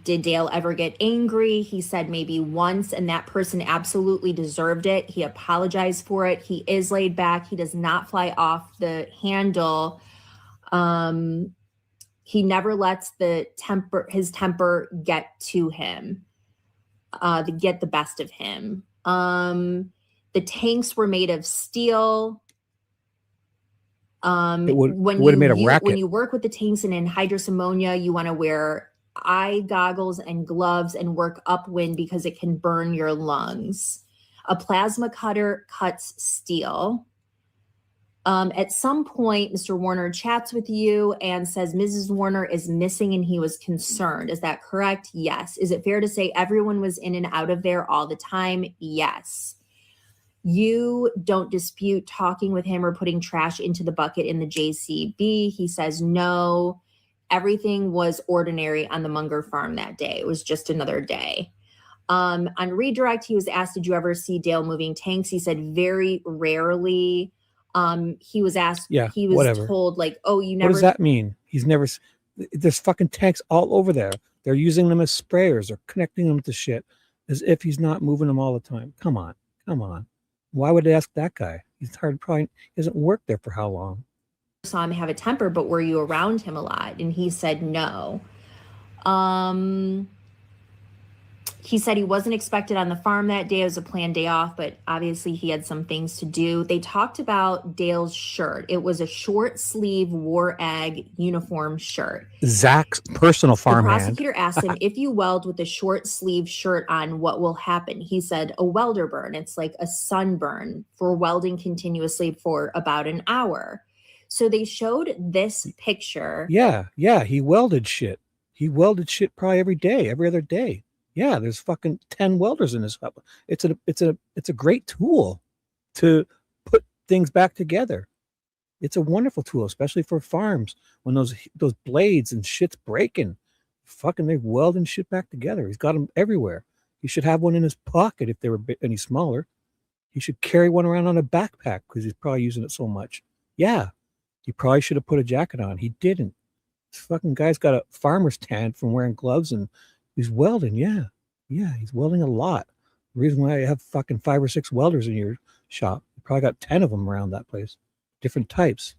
did Dale ever get angry? He said maybe once, and that person absolutely deserved it. He apologized for it. He is laid back. He does not fly off the handle. He never lets his temper get to him, to get the best of him. The tanks were made of steel. When you work with the tanks and anhydrous ammonia, you want to wear eye goggles and gloves and work upwind because it can burn your lungs. A plasma cutter cuts steel. At some point, Mr. Warner chats with you and says Mrs. Warner is missing and he was concerned. Is that correct? Yes. Is it fair to say everyone was in and out of there all the time? Yes. You don't dispute talking with him or putting trash into the bucket in the JCB. He says no. Everything was ordinary on the Munger farm that day. It was just another day. On redirect, he was asked, did you ever see Dale moving tanks? He said very rarely. He was asked, he was told like, oh, you never. What does that mean? He's never, there's fucking tanks all over there. They're using them as sprayers or connecting them to shit as if he's not moving them all the time. Come on. Why would they ask that guy? He's hard, probably hasn't worked there for how long? Saw him have a temper, but were you around him a lot? And he said no. He said he wasn't expected on the farm that day. It was a planned day off, but obviously he had some things to do. They talked about Dale's shirt. It was a short sleeve war egg uniform shirt. Zach's personal farmhand. The prosecutor asked him, if you weld with a short sleeve shirt on, what will happen? He said, a welder burn. It's like a sunburn for welding continuously for about an hour. So they showed this picture. Yeah. He welded shit. He welded shit probably every day, every other day. Yeah, there's fucking 10 welders in this hub. It's a great tool to put things back together. It's a wonderful tool, especially for farms when those blades and shit's breaking. Fucking they're welding shit back together. He's got them everywhere. He should have one in his pocket if they were any smaller. He should carry one around on a backpack because he's probably using it so much. Yeah, he probably should have put a jacket on. He didn't. This fucking guy's got a farmer's tan from wearing gloves and he's welding. Yeah, he's welding a lot. The reason why you have fucking 5 or 6 welders in your shop, you probably got 10 of them around that place, different types.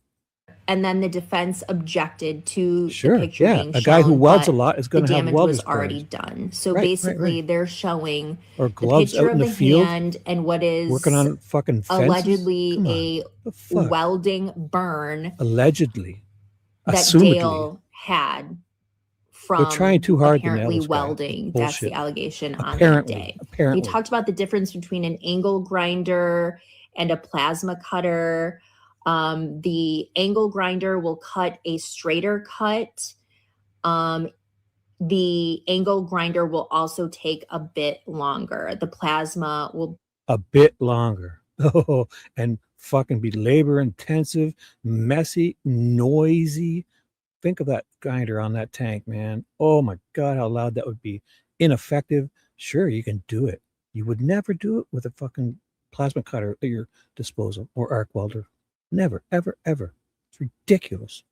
And then the defense objected to Sure, the picture yeah, being a guy who shown, welds a but lot is going the to have damage welders was already done. So Right, basically, right. they're showing Or the gloves picture out in of the the field, hand and what is working on fucking fences. allegedly Come on, a the fuck? welding burn Allegedly, that assumedly. Dale had They're from trying too hard to nail apparently this guy. welding. That's the Bullshit. allegation on that Apparently, day. apparently. He talked about the difference between an angle grinder and a plasma cutter. The angle grinder will cut a straighter cut. The angle grinder will also take a bit longer. The plasma will A bit longer. Oh, and fucking be labor intensive, messy, noisy. Think of that grinder on that tank, man. Oh my God, how loud that would be. Ineffective. Sure, you can do it. You would never do it with a fucking plasma cutter at your disposal or arc welder. Never, ever, ever. It's ridiculous.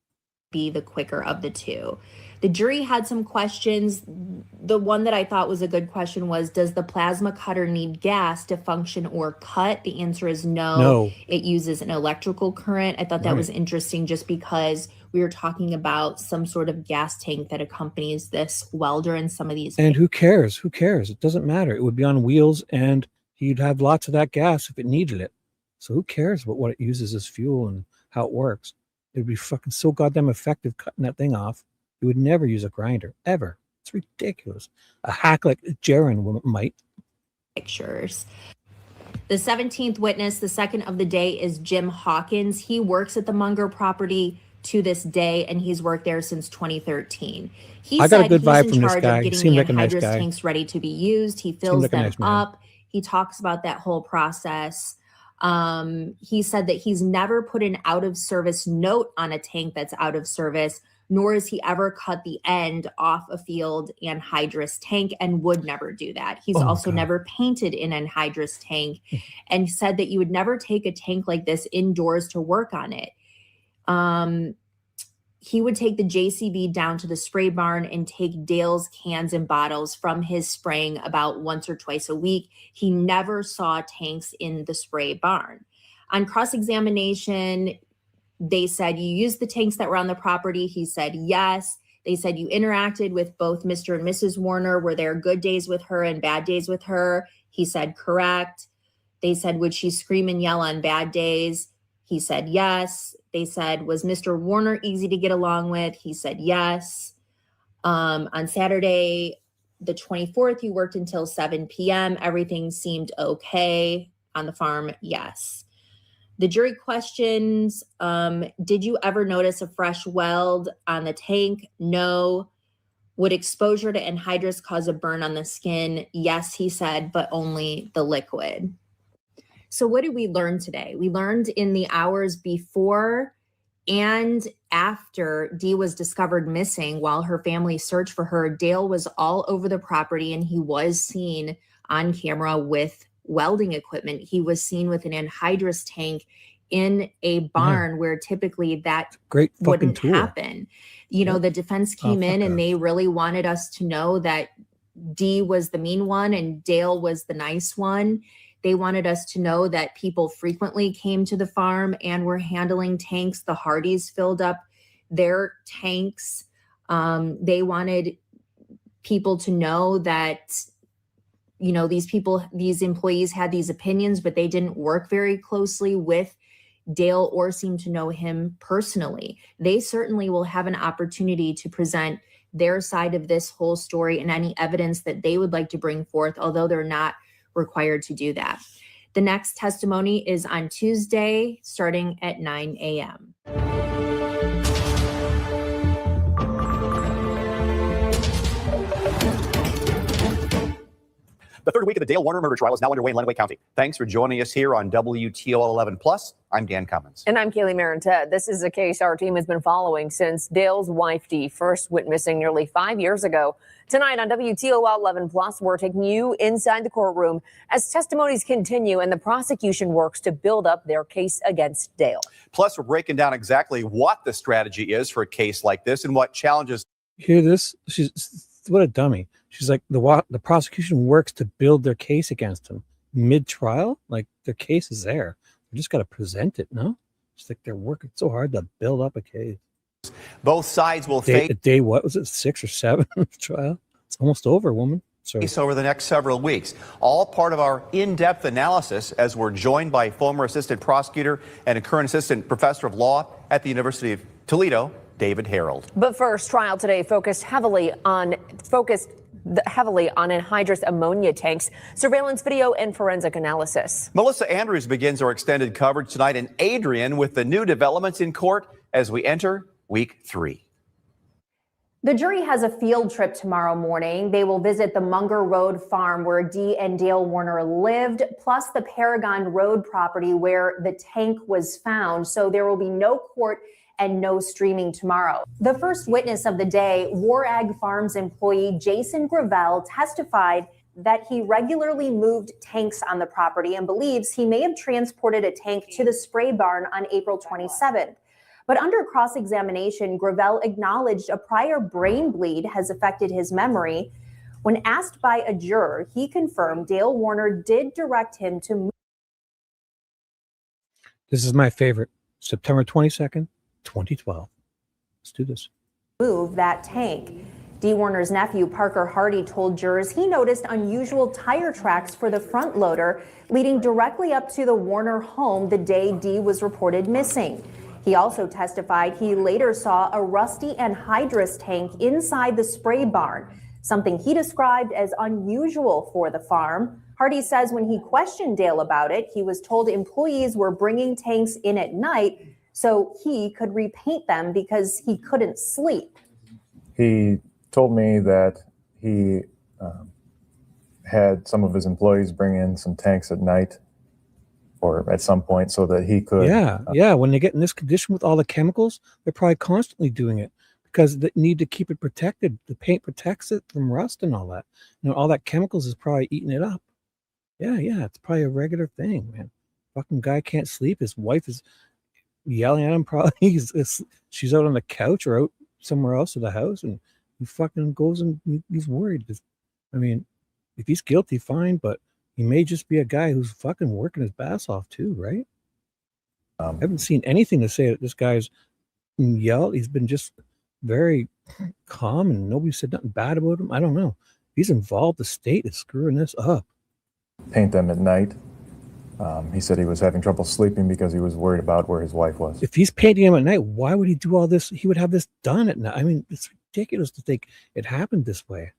be the quicker of the two. The jury had some questions. The one that I thought was a good question was, does the plasma cutter need gas to function or cut? The answer is no. No. It uses an electrical current. I thought that was Right. interesting just because we were talking about some sort of gas tank that accompanies this welder and some of these. And who cares? Who cares? It doesn't matter. It would be on wheels and he'd have lots of that gas if it needed it. So who cares about what it uses as fuel and how it works? It'd be fucking so goddamn effective cutting that thing off. You would never use a grinder, ever. It's ridiculous. A hack like Jaron might. Pictures. The 17th witness, the second of the day, is Jim Hawkins. He works at the Munger property to this day, and he's worked there since 2013. He I got a said good he's vibe in from this charge guy. of He getting seemed the like a nice anhydrous guy. tanks ready to be used. He fills like a them nice man. up. He talks about that whole process. He said that he's never put an out of service note on a tank that's out of service, nor has he ever cut the end off a field anhydrous tank and would never do that. He's Oh my also God. never painted an anhydrous tank and said that you would never take a tank like this indoors to work on it. He would take the JCB down to the spray barn and take Dale's cans and bottles from his spraying about once or twice a week. He never saw tanks in the spray barn. On cross-examination, they said, you used the tanks that were on the property. He said, yes. They said you interacted with both Mr. and Mrs. Warner. Were there good days with her and bad days with her? He said, correct. They said, would she scream and yell on bad days? He said, yes. They said, was Mr. Warner easy to get along with? He said, yes. On Saturday, the 24th, you worked until 7 p.m. Everything seemed okay on the farm. Yes. The jury questions, did you ever notice a fresh weld on the tank? No. Would exposure to anhydrous cause a burn on the skin? Yes, he said, but only the liquid. So what did we learn today? We learned in the hours before and after Dee was discovered missing while her family searched for her, Dale was all over the property and he was seen on camera with welding equipment. He was seen with an anhydrous tank in a barn where typically that Great fucking wouldn't tool. happen. You know, the defense came in and they really wanted us to know that Dee was the mean one and Dale was the nice one. They wanted us to know that people frequently came to the farm and were handling tanks. The Hardys filled up their tanks. They wanted people to know that, you know, these employees had these opinions, but they didn't work very closely with Dale or seem to know him personally. They certainly will have an opportunity to present their side of this whole story and any evidence that they would like to bring forth, although they're not required to do that. The next testimony is on Tuesday, starting at 9 a.m. week of the Dale Warner murder trial is now underway in Lenawee County. Thanks for joining us here on WTOL 11 Plus. I'm Dan Cummins. And I'm Kaylee Marentet. This is a case our team has been following since Dale's wife Dee first went missing nearly 5 years ago. Tonight on WTOL 11 Plus, we're taking you inside the courtroom as testimonies continue and the prosecution works to build up their case against Dale. Plus, we're breaking down exactly what the strategy is for a case like this and what challenges. Hear this? What a dummy. She's like, the prosecution works to build their case against him mid-trial. Like, their case is there. They just got to present it, no? It's like they're working so hard to build up a case. Both sides will face day, what was it, 6 or 7 trial? It's almost over, woman. Over the next several weeks. All part of our in-depth analysis as we're joined by former assistant prosecutor and a current assistant professor of law at the University of Toledo, David Harold. But first, trial today focused heavily on anhydrous ammonia tanks, surveillance video, and forensic analysis. Melissa Andrews begins our extended coverage tonight, and Adrian with the new developments in court as we enter week 3. The jury has a field trip tomorrow morning. They will visit the Munger Road farm where Dee and Dale Warner lived, plus the Paragon Road property where the tank was found. So there will be no court and no streaming tomorrow. The first witness of the day, War Ag Farms employee Jason Gravel, testified that he regularly moved tanks on the property and believes he may have transported a tank to the spray barn on April 27th. But under cross-examination, Gravel acknowledged a prior brain bleed has affected his memory. When asked by a juror, he confirmed Dale Warner did direct him to move. This is my favorite. September 22nd, 2012. Let's do this. Move that tank. Dee Warner's nephew, Parker Hardy, told jurors he noticed unusual tire tracks for the front loader leading directly up to the Warner home the day Dee was reported missing. He also testified he later saw a rusty anhydrous tank inside the spray barn, something he described as unusual for the farm. Hardy says when he questioned Dale about it, he was told employees were bringing tanks in at night so he could repaint them because he couldn't sleep. He told me that he had some of his employees bring in some tanks at night or at some point so that he could. Yeah. When they get in this condition with all the chemicals, they're probably constantly doing it because they need to keep it protected. The paint protects it from rust and all that. You know, all that chemicals is probably eating it up. Yeah. It's probably a regular thing, man. Fucking guy can't sleep. His wife is yelling at him. Probably she's out on the couch or out somewhere else in the house, and he fucking goes and he's worried. I mean, if he's guilty, fine, but he may just be a guy who's fucking working his ass off too, right? I haven't seen anything to say that this guy's yelled. He's been just very calm and nobody said nothing bad about him. I don't know. He's involved. The state is screwing this up. Paint them at night. He said he was having trouble sleeping because he was worried about where his wife was. If he's painting him at night, why would he do all this? He would have this done at night. I mean, it's ridiculous to think it happened this way.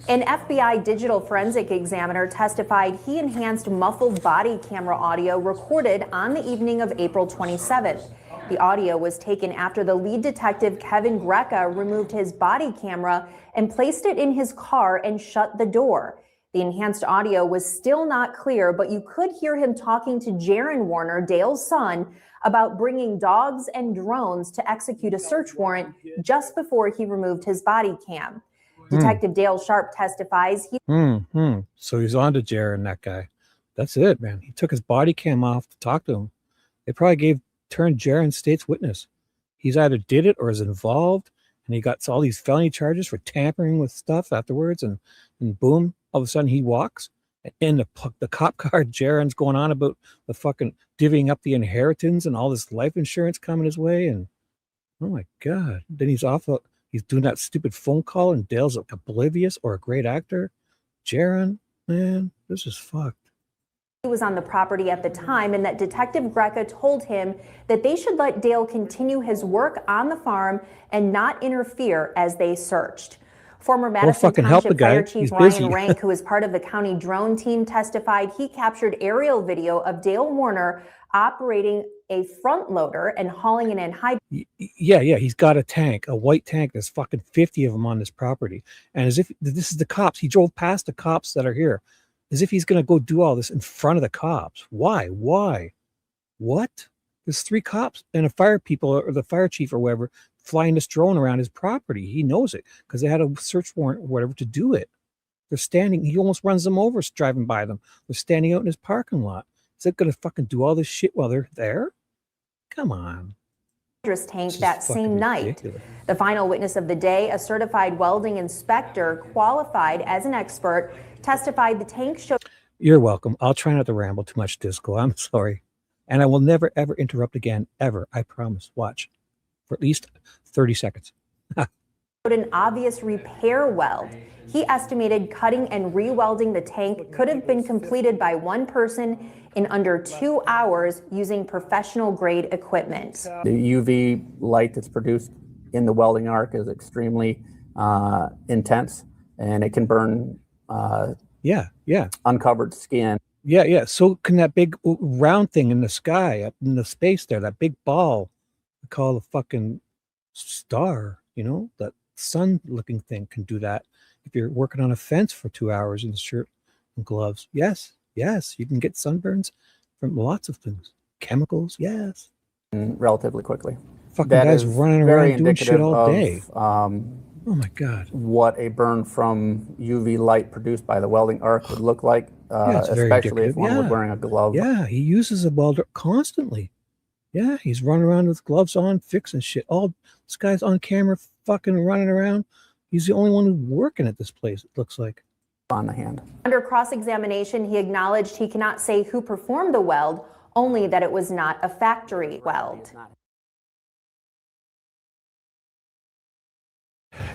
An FBI digital forensic examiner testified he enhanced muffled body camera audio recorded on the evening of April 27th. The audio was taken after the lead detective, Kevin Greca, removed his body camera and placed it in his car and shut the door. The enhanced audio was still not clear, but you could hear him talking to Jaron Warner, Dale's son, about bringing dogs and drones to execute a search warrant just before he removed his body cam. Detective Dale Sharp testifies So he's on to Jaron, that guy. That's it, man. He took his body cam off to talk to him. They probably turned Jaron state's witness. He's either did it or is involved, and he got all these felony charges for tampering with stuff afterwards, and boom, all of a sudden he walks, and the cop car, Jaron's going on about the fucking divvying up the inheritance and all this life insurance coming his way, and oh my God. Then he's he's doing that stupid phone call, and Dale's like oblivious or a great actor. Jaron, man, this is fucked. He was on the property at the time, and that Detective Greca told him that they should let Dale continue his work on the farm and not interfere as they searched. Former Madison Township Fire Chief Ryan Rank, who is part of the county drone team, testified he captured aerial video of Dale Warner operating a front loader and hauling it in high. Yeah, he's got a tank, a white tank. There's fucking 50 of them on this property. And as if this is the cops, he drove past the cops that are here, as if he's going to go do all this in front of the cops. Why? What? There's 3 cops and a fire people or the fire chief or whatever flying this drone around his property. He knows it because they had a search warrant or whatever to do it. They're standing, he almost runs them over driving by them. They're standing out in his parking lot. Is it going to fucking do all this shit while they're there? Come on. Tank that same night. The final witness of the day, a certified welding inspector qualified as an expert, testified the tank showed. You're welcome. I'll try not to ramble too much, Disco. I'm sorry. And I will never, ever interrupt again, ever. I promise. Watch. For at least 30 seconds. An obvious repair weld. He estimated cutting and re-welding the tank could have been completed by one person in under 2 hours using professional grade equipment. The UV light that's produced in the welding arc is extremely intense, and it can burn uncovered skin. Yeah. So can that big round thing in the sky, up in the space there, that big ball, we call a fucking star, that sun-looking thing can do that. If you're working on a fence for 2 hours in shirt and gloves, yes, you can get sunburns from lots of things. Chemicals, yes. Relatively quickly. Fucking That guys is running very around doing shit indicative all of, day. Oh my God. What a burn from UV light produced by the welding arc would look like, It's very especially if indicative. one was wearing a glove. Yeah, he uses a welder constantly. Yeah, he's running around with gloves on, fixing shit. All this guy's on camera fucking running around. He's the only one who's working at this place, it looks like. On the hand. Under cross-examination, he acknowledged he cannot say who performed the weld, only that it was not a factory weld.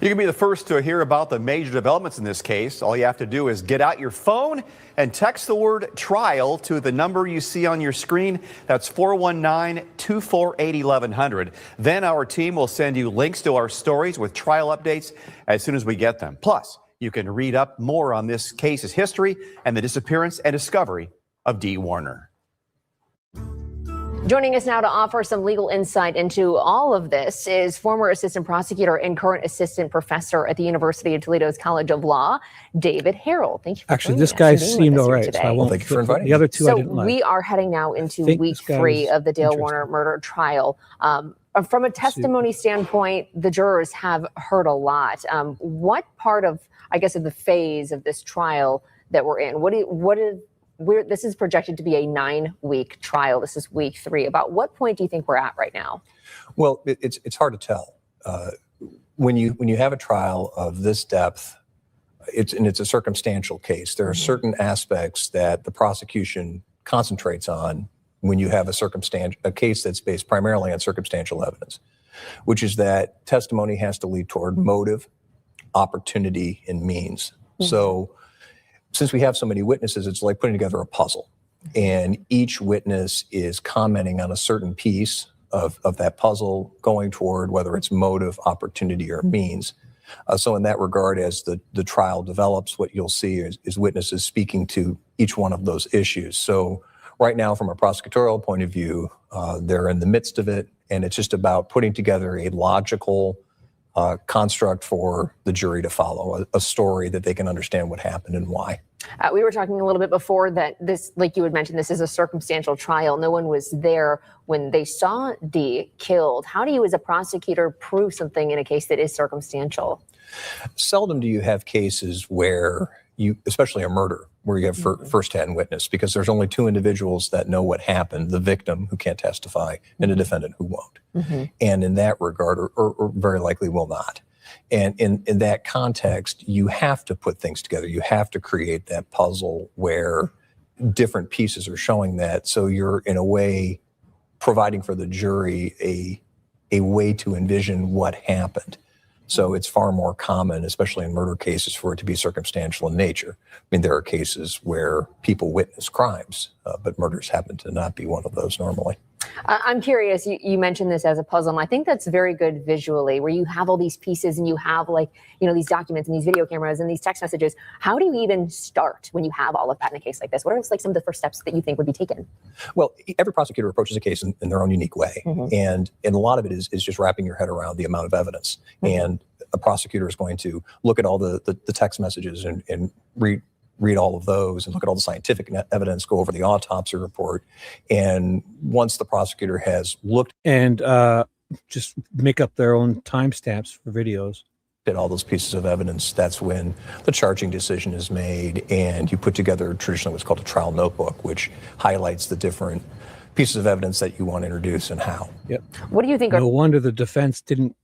You can be the first to hear about the major developments in this case. All you have to do is get out your phone and text the word trial to the number you see on your screen. That's 419-248-1100. Then our team will send you links to our stories with trial updates as soon as we get them. Plus, you can read up more on this case's history and the disappearance and discovery of Dee Warner. Joining us now to offer some legal insight into all of this is former assistant prosecutor and current assistant professor at the University of Toledo's College of Law, David Harrell. Thank you for Actually, joining this us guy and being with seemed us all here right, today. so I won't. Thank you for inviting me. The other two I So didn't like. we are heading now into think week this guy 3 was of the Dale interesting. Warner murder trial. From a testimony standpoint, the jurors have heard a lot. What part of, I guess, of the phase of this trial that we're in? This is projected to be a 9-week trial. This is week 3. About what point do you think we're at right now? Well, it's hard to tell. When you have a trial of this depth, it's a circumstantial case. There are certain aspects that the prosecution concentrates on when you have a case that's based primarily on circumstantial evidence, which is that testimony has to lead toward motive, opportunity, and means. So since we have so many witnesses, it's like putting together a puzzle. And each witness is commenting on a certain piece of that puzzle going toward whether it's motive, opportunity, or means. So in that regard, as the trial develops, what you'll see is witnesses speaking to each one of those issues. So right now, from a prosecutorial point of view, they're in the midst of it, and it's just about putting together a logical construct for the jury to follow, a story that they can understand what happened and why. We were talking a little bit before that this, like you had mentioned, this is a circumstantial trial. No one was there when they saw Dee killed. How do you, as a prosecutor, prove something in a case that is circumstantial? Seldom do you have cases where especially a murder, where you have first-hand witness, because there's only 2 individuals that know what happened, the victim who can't testify and a defendant who won't. And in that regard, or very likely will not. And in that context, you have to put things together. You have to create that puzzle where different pieces are showing that. So you're, in a way, providing for the jury a way to envision what happened. So it's far more common, especially in murder cases, for it to be circumstantial in nature. I mean, there are cases where people witness crimes, but murders happen to not be one of those normally. I'm curious, you mentioned this as a puzzle, and I think that's very good visually, where you have all these pieces and you have these documents and these video cameras and these text messages. How do you even start when you have all of that in a case like this? What are some of the first steps that you think would be taken? Well, every prosecutor approaches a case in their own unique way. And a lot of it is just wrapping your head around the amount of evidence. And a prosecutor is going to look at all the text messages and read all of those and look at all the scientific evidence, go over the autopsy report. And once the prosecutor has looked and just make up their own timestamps for videos at all those pieces of evidence, that's when the charging decision is made, and you put together traditionally what's called a trial notebook, which highlights the different pieces of evidence that you want to introduce and how. Yep. What do you think? No wonder the defense didn't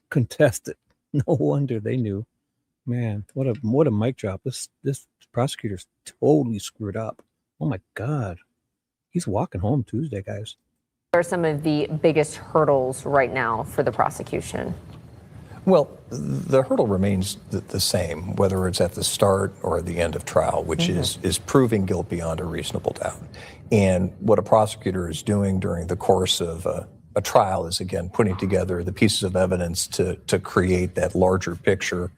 contest it. No wonder they knew. Man, what a mic drop. This prosecutor's totally screwed up. Oh my God. He's walking home Tuesday, guys. What are some of the biggest hurdles right now for the prosecution? Well, the hurdle remains the same, whether it's at the start or at the end of trial, which is proving guilt beyond a reasonable doubt. And what a prosecutor is doing during the course of a trial is, again, putting together the pieces of evidence to create that larger picture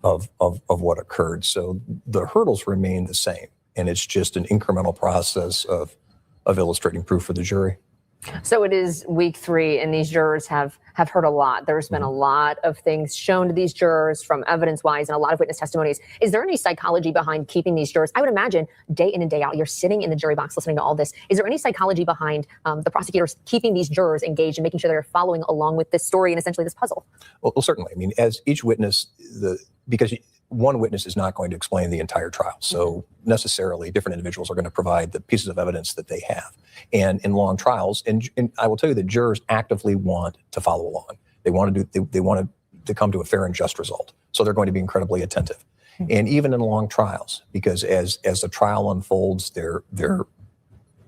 of what occurred. So the hurdles remain the same, and it's just an incremental process of illustrating proof for the jury. So it is week 3, and these jurors have heard a lot. There's been a lot of things shown to these jurors from evidence-wise and a lot of witness testimonies. Is there any psychology behind keeping these jurors? I would imagine day in and day out, you're sitting in the jury box listening to all this. Is there any psychology behind the prosecutors keeping these jurors engaged and making sure they're following along with this story and essentially this puzzle? Well, certainly. I mean, as each witness, because one witness is not going to explain the entire trial. So necessarily different individuals are going to provide the pieces of evidence that they have. And in long trials, and I will tell you that jurors actively want to follow along. They want to come to a fair and just result. So they're going to be incredibly attentive. And even in long trials, because as the trial unfolds, they're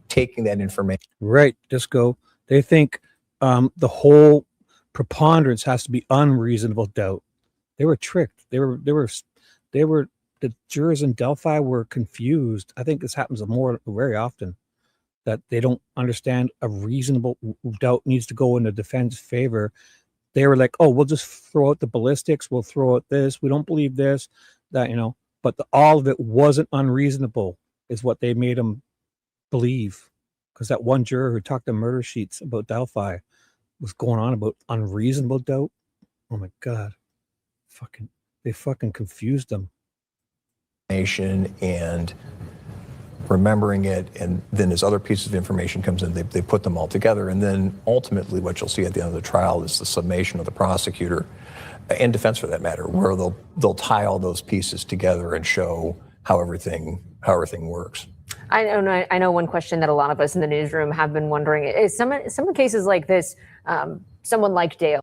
taking that information. Right, Disco. They think the whole preponderance has to be unreasonable doubt. They were tricked. The jurors in Delphi were confused. I think this happens very often, that they don't understand a reasonable doubt needs to go in the defense's favor. They were like, oh, we'll just throw out the ballistics. We'll throw out this. We don't believe this, that, but all of it wasn't unreasonable is what they made them believe. Because that one juror who talked to murder sheets about Delphi was going on about unreasonable doubt. Oh my God. They fucking confused them. And remembering it, and then as other pieces of information comes in, they put them all together. And then ultimately what you'll see at the end of the trial is the summation of the prosecutor and defense for that matter, where they'll tie all those pieces together and show how everything works. I know one question that a lot of us in the newsroom have been wondering is some of cases like this, someone like Dale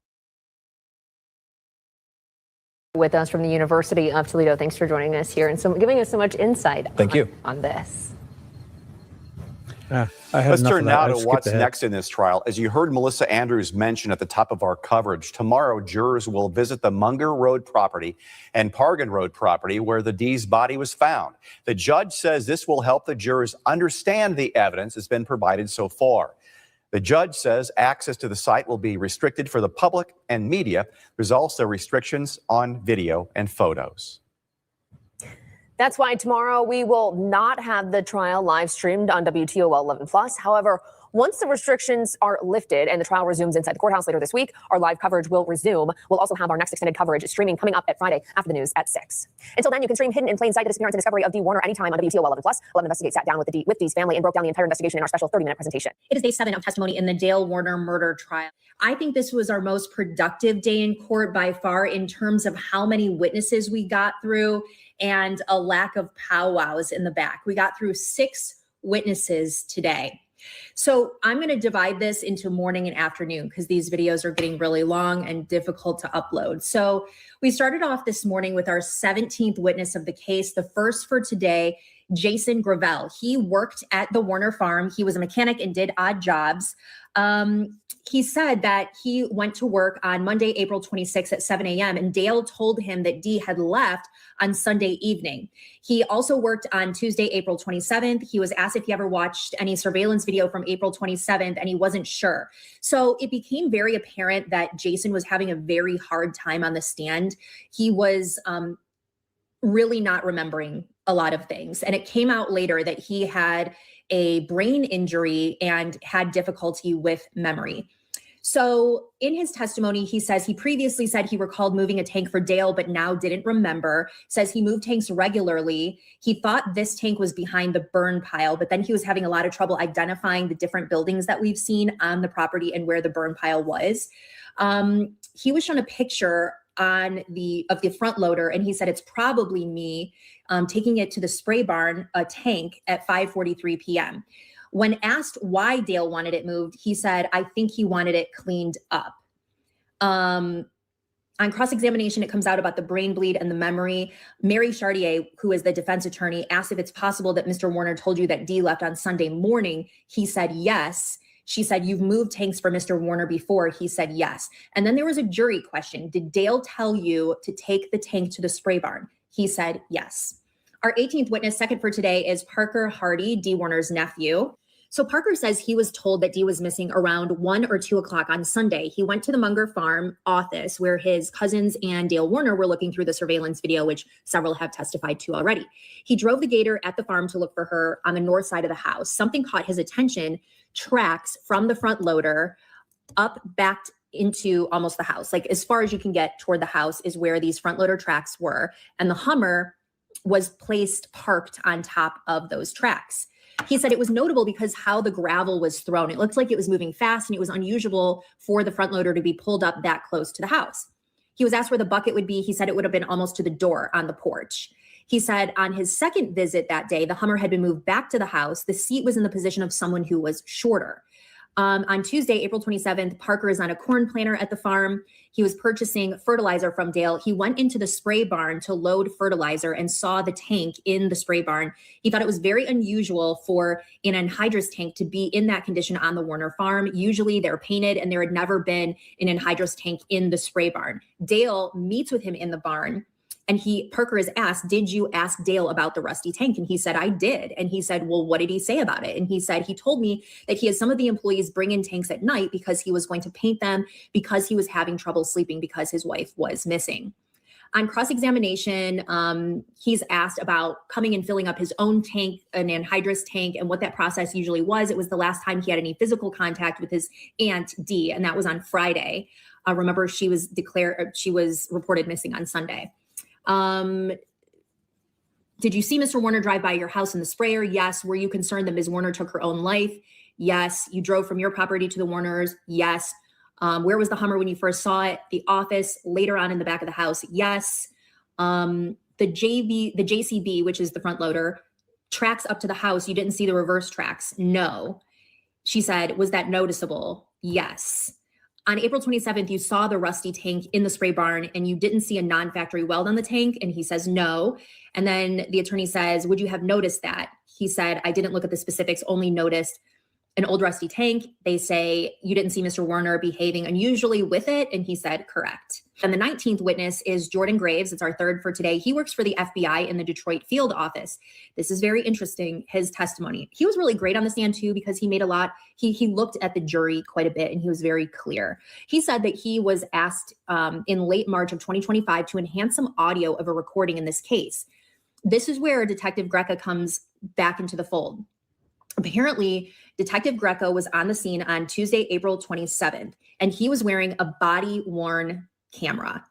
with us from the University of Toledo. Thanks for joining us here and giving us so much insight on this. Let's turn now to what's next in this trial. As you heard Melissa Andrews mention at the top of our coverage, tomorrow jurors will visit the Munger Road property and Pargan Road property where the D's body was found. The judge says this will help the jurors understand the evidence that's been provided so far. The judge says access to the site will be restricted for the public and media. There's also restrictions on video and photos. That's why tomorrow we will not have the trial live streamed on WTOL 11+. However, once the restrictions are lifted and the trial resumes inside the courthouse later this week, our live coverage will resume. We'll also have our next extended coverage streaming coming up at Friday after the news at 6. Until then, you can stream Hidden in Plain Sight: The Disappearance and Discovery of Dee Warner anytime on WTOL 11+. 11 Investigate sat down with Dee's family and broke down the entire investigation in our special 30-minute presentation. It is day 7 of testimony in the Dale Warner murder trial. I think this was our most productive day in court by far in terms of how many witnesses we got through and a lack of powwows in the back. We got through 6 witnesses today. So I'm going to divide this into morning and afternoon because these videos are getting really long and difficult to upload. So we started off this morning with our 17th witness of the case. The first for today, Jason Gravel. He worked at the Warner farm. He was a mechanic and did odd jobs. He said that he went to work on Monday, April 26th at 7 a.m. and Dale told him that Dee had left on Sunday evening. He also worked on Tuesday, April 27th. He was asked if he ever watched any surveillance video from April 27th, and he wasn't sure. So it became very apparent that Jason was having a very hard time on the stand. He was really not remembering a lot of things. And it came out later that he had a brain injury and had difficulty with memory. So in his testimony, he says he previously said he recalled moving a tank for Dale, but now didn't remember, says he moved tanks regularly. He thought this tank was behind the burn pile, but then he was having a lot of trouble identifying the different buildings that we've seen on the property and where the burn pile was. He was shown a picture of the front loader, and he said it's probably me taking it to the spray barn, a tank, at 5:43 p.m. When asked why Dale wanted it moved, he said, I think he wanted it cleaned up. On cross-examination, it comes out about the brain bleed and the memory. Mary Chartier, who is the defense attorney, asked if it's possible that Mr. Warner told you that Dee left on Sunday morning. He said yes. She said, you've moved tanks for Mr. Warner before. He said yes. And then there was a jury question. Did Dale tell you to take the tank to the spray barn? He said yes. Our 18th witness, second for today, is Parker Hardy, Dee Warner's nephew. So Parker says he was told that Dee was missing around 1 or 2 o'clock on Sunday. He went to the Munger Farm office where his cousins and Dale Warner were looking through the surveillance video, which several have testified to already. He drove the gator at the farm to look for her on the north side of the house. Something caught his attention, tracks from the front loader up backed into almost the house. Like as far as you can get toward the house is where these front loader tracks were. And the Hummer was parked on top of those tracks. He said it was notable because how the gravel was thrown. It looked like it was moving fast and it was unusual for the front loader to be pulled up that close to the house. He was asked where the bucket would be. He said it would have been almost to the door on the porch. He said on his second visit that day, the Hummer had been moved back to the house. The seat was in the position of someone who was shorter. On Tuesday, April 27th, Parker is on a corn planter at the farm. He was purchasing fertilizer from Dale. He went into the spray barn to load fertilizer and saw the tank in the spray barn. He thought it was very unusual for an anhydrous tank to be in that condition on the Warner farm. Usually they're painted, and there had never been an anhydrous tank in the spray barn. Dale meets with him in the barn. And Parker is asked, did you ask Dale about the rusty tank? And he said, I did. And he said, well, what did he say about it? And he said, he told me that he had some of the employees bring in tanks at night because he was going to paint them because he was having trouble sleeping because his wife was missing. On cross-examination, he's asked about coming and filling up his own tank, an anhydrous tank, and what that process usually was. It was the last time he had any physical contact with his aunt, Dee, and that was on Friday. Remember, she was reported missing on Sunday. Did you see Mr. Warner drive by your house in the sprayer? Yes. Were you concerned that Ms. Warner took her own life? Yes. You drove from your property to the Warners? Yes. Where was the Hummer when you first saw it? The office, later on in the back of the house? Yes. The JCB, which is the front loader, tracks up to the house. You didn't see the reverse tracks? No. She said, was that noticeable? Yes. On April 27th, you saw the rusty tank in the spray barn and you didn't see a non-factory weld on the tank. And he says, no. And then the attorney says, would you have noticed that? He said, I didn't look at the specifics, only noticed an old rusty tank. They say, you didn't see Mr. Warner behaving unusually with it. And he said, correct. And the 19th witness is Jordan Graves. It's our third for today. He works for the FBI in the Detroit field office. This is very interesting, his testimony. He was really great on the stand too, because he made a lot. He looked at the jury quite a bit and he was very clear. He said that he was asked in late March of 2025 to enhance some audio of a recording in this case. This is where Detective Greca comes back into the fold. Apparently, Detective Greco was on the scene on Tuesday, April 27th, and he was wearing a body-worn camera.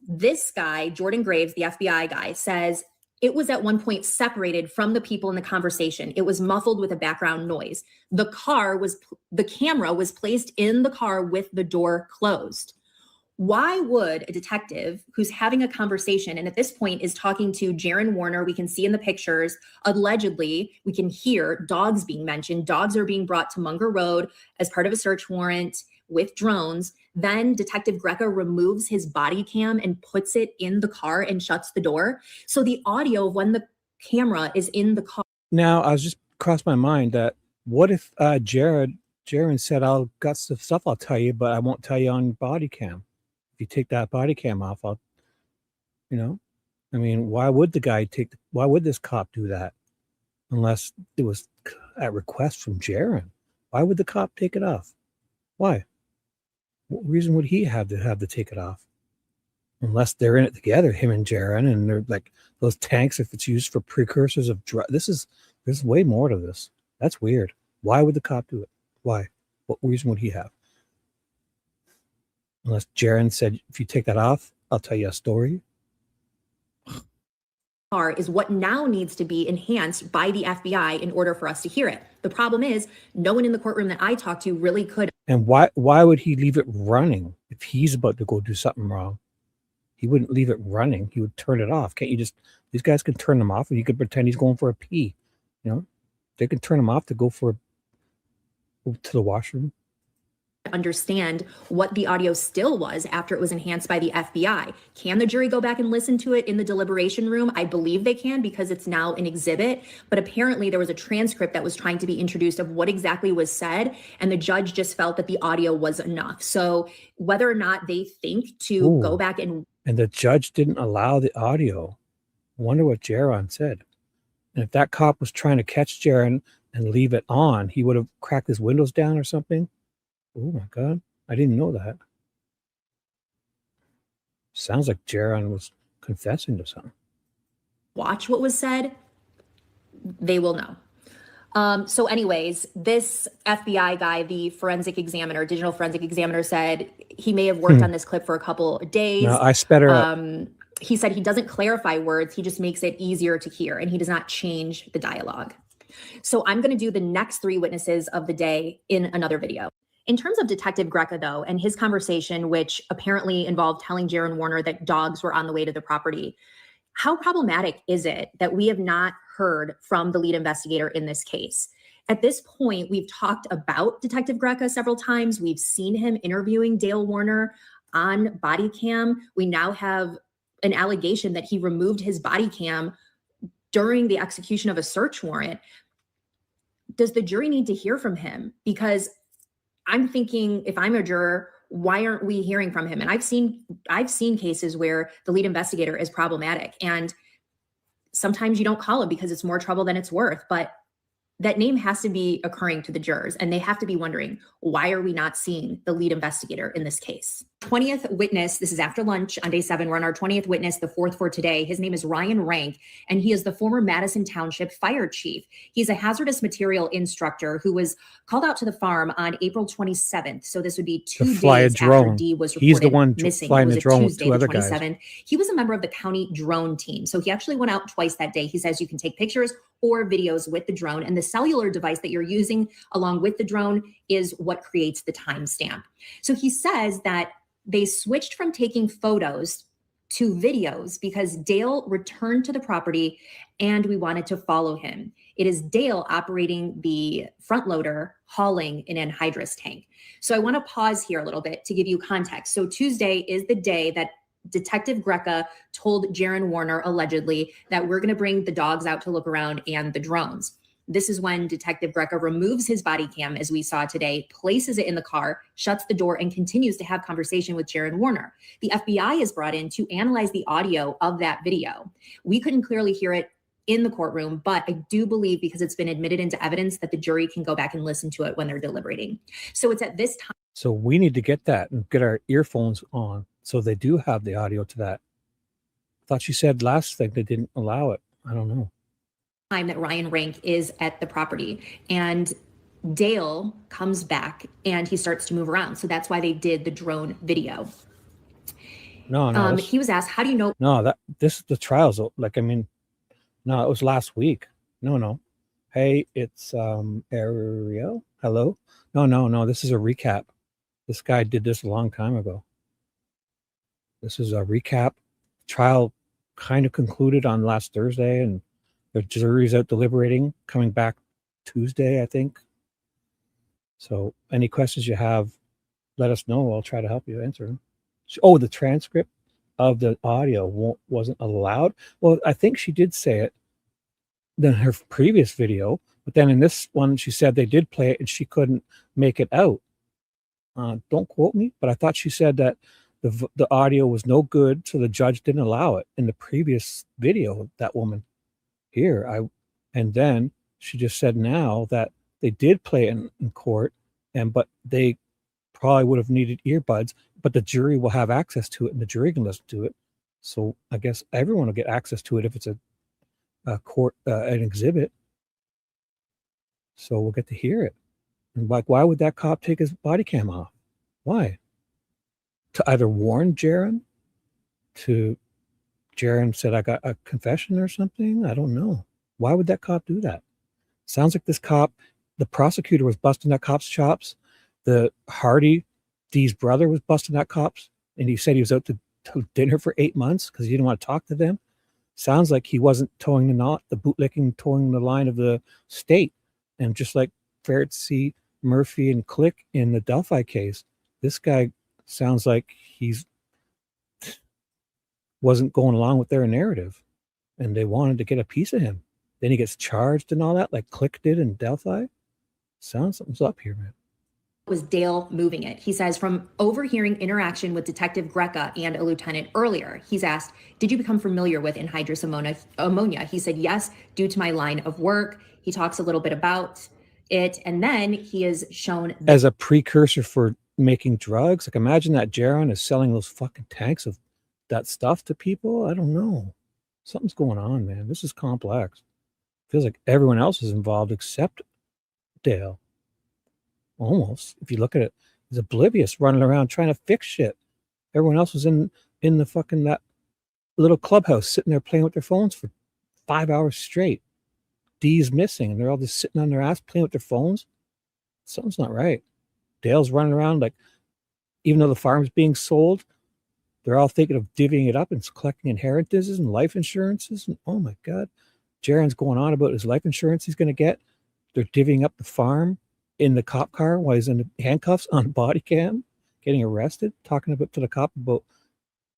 This guy, Jordan Graves, the FBI guy, says it was at one point separated from the people in the conversation. It was muffled with a background noise. The camera was placed in the car with the door closed. Why would a detective who's having a conversation and at this point is talking to Jaron Warner, we can see in the pictures, allegedly, we can hear dogs being mentioned. Dogs are being brought to Munger Road as part of a search warrant with drones. Then Detective Greco removes his body cam and puts it in the car and shuts the door. So the audio of when the camera is in the car. Now, I was just crossed my mind that what if Jaron said, I'll got some stuff I'll tell you, but I won't tell you on body cam. If you take that body cam off, I'll, I mean, why would this cop do that? Unless it was at request from Jaron. Why would the cop take it off? Why? What reason would he have to take it off? Unless they're in it together, him and Jaron, and they're like those tanks, if it's used for precursors of drug. There's way more to this. That's weird. Why would the cop do it? Why? What reason would he have? Unless Jaron said, if you take that off, I'll tell you a story. Is what now needs to be enhanced by the FBI in order for us to hear it. The problem is no one in the courtroom that I talked to really could. And why would he leave it running if he's about to go do something wrong? He wouldn't leave it running. He would turn it off. Can't you just, these guys can turn them off and you could pretend he's going for a pee. They can turn him off to go to the washroom. Understand what the audio still was after it was enhanced by the FBI. Can the jury go back and listen to it in the deliberation room? I believe they can because it's now an exhibit, but apparently there was a transcript that was trying to be introduced of what exactly was said, and the judge just felt that the audio was enough. So whether or not they think to go back and the judge didn't allow the audio. I wonder what Jaron said. And if that cop was trying to catch Jaron and leave it on, he would have cracked his windows down or something. Oh my God, I didn't know that. Sounds like Jaron was confessing to something. watch what was said, they will know. So anyways, this FBI guy, the forensic examiner, digital forensic examiner, said he may have worked on this clip for a couple of days. No, I sped her up. He said he doesn't clarify words. He just makes it easier to hear, and he does not change the dialogue. So I'm going to do the next three witnesses of the day in another video. In terms of Detective Greca, though, and his conversation, which apparently involved telling Jaron Warner that dogs were on the way to the property, how problematic is it that we have not heard from the lead investigator in this case? At this point, we've talked about Detective Greca several times. We've seen him interviewing Dale Warner on body cam. We now have an allegation that he removed his body cam during the execution of a search warrant. Does the jury need to hear from him? Because I'm thinking, if I'm a juror, why aren't we hearing from him? And I've seen cases where the lead investigator is problematic, and sometimes you don't call him because it's more trouble than it's worth. But that name has to be occurring to the jurors, and they have to be wondering, why are we not seeing the lead investigator in this case? 20th witness, this is after lunch on day 7. We're on our 20th witness, the fourth for today. His name is Ryan Rank, and he is the former Madison Township fire chief. He's a hazardous material instructor who was called out to the farm on April 27th. So this would be 2 days after Dee was reported He's the one missing. flying It was the a drone with Tuesday, two the other guys. 27th. He was a member of the county drone team. So he actually went out twice that day. He says you can take pictures or videos with the drone, and the cellular device that you're using along with the drone is what creates the timestamp. So he says that they switched from taking photos to videos because Dale returned to the property and we wanted to follow him. It is Dale operating the front loader, hauling an anhydrous tank. So I want to pause here a little bit to give you context. So Tuesday is the day that Detective Greca told Jaron Warner, allegedly, that we're going to bring the dogs out to look around and the drones. This is when Detective Greca removes his body cam, as we saw today, places it in the car, shuts the door, and continues to have conversation with Jaron Warner. The FBI is brought in to analyze the audio of that video. We couldn't clearly hear it in the courtroom, but I do believe, because it's been admitted into evidence, that the jury can go back and listen to it when they're deliberating. So it's at this time. So we need to get that and get our earphones on so they do have the audio to that. I thought you said last thing they didn't allow it. I don't know. Time that Ryan Rank is at the property, and Dale comes back and he starts to move around. So that's why they did the drone video. No. He was asked, how do you know? No, this is the trials. Like, I mean, no, it was last week. No. Hey, it's Ariel. Hello. No. This is a recap. This guy did this a long time ago. This is a recap. Trial kind of concluded on last Thursday, and the jury's out deliberating, coming back Tuesday, I think. So any questions you have, let us know. I'll try to help you answer them. Oh, the transcript of the audio wasn't allowed. Well, I think she did say it. than her previous video. But then in this one, she said they did play it and she couldn't make it out. Don't quote me, but I thought she said that the audio was no good, so the judge didn't allow it in the previous video. That woman here, and then she just said now that they did play it in court, but they probably would have needed earbuds, but the jury will have access to it and the jury can listen to it. So I guess everyone will get access to it if it's a court, an exhibit. So we'll get to hear it. And like, why would that cop take his body cam off? Why? To either warn Jaron? Jaron said, I got a confession or something? I don't know. Why would that cop do that? Sounds like this cop, the prosecutor was busting that cop's chops. The Hardy, Dee's brother, was busting that cop's, and he said he was out to dinner for 8 months because he didn't want to talk to them. Sounds like he wasn't towing the bootlicking, towing the line of the state. And just like Ferretz, Murphy, and Click in the Delphi case, this guy sounds like he's wasn't going along with their narrative, and they wanted to get a piece of him. Then he gets charged and all that, like Click did in Delphi. Sounds something's up here, man. Was Dale moving it? He says, from overhearing interaction with Detective Greca and a lieutenant earlier, he's asked, did you become familiar with anhydrous ammonia? He said, yes, due to my line of work. He talks a little bit about it, and then he is shown as a precursor for making drugs. Like, imagine that Jaron is selling those fucking tanks of that stuff to people. I don't know. Something's going on, man. This is complex. Feels like everyone else is involved except Dale. Almost, if you look at it, he's oblivious, running around trying to fix shit. Everyone else was in the fucking that little clubhouse sitting there playing with their phones for 5 hours straight. Dee's missing, and they're all just sitting on their ass playing with their phones. Something's not right. Dale's running around like, even though the farm's being sold, they're all thinking of divvying it up and collecting inheritances and life insurances. And oh my God, Jaron's going on about his life insurance he's going to get. They're divvying up the farm in the cop car while he's in handcuffs on body cam, getting arrested, talking about to the cop about,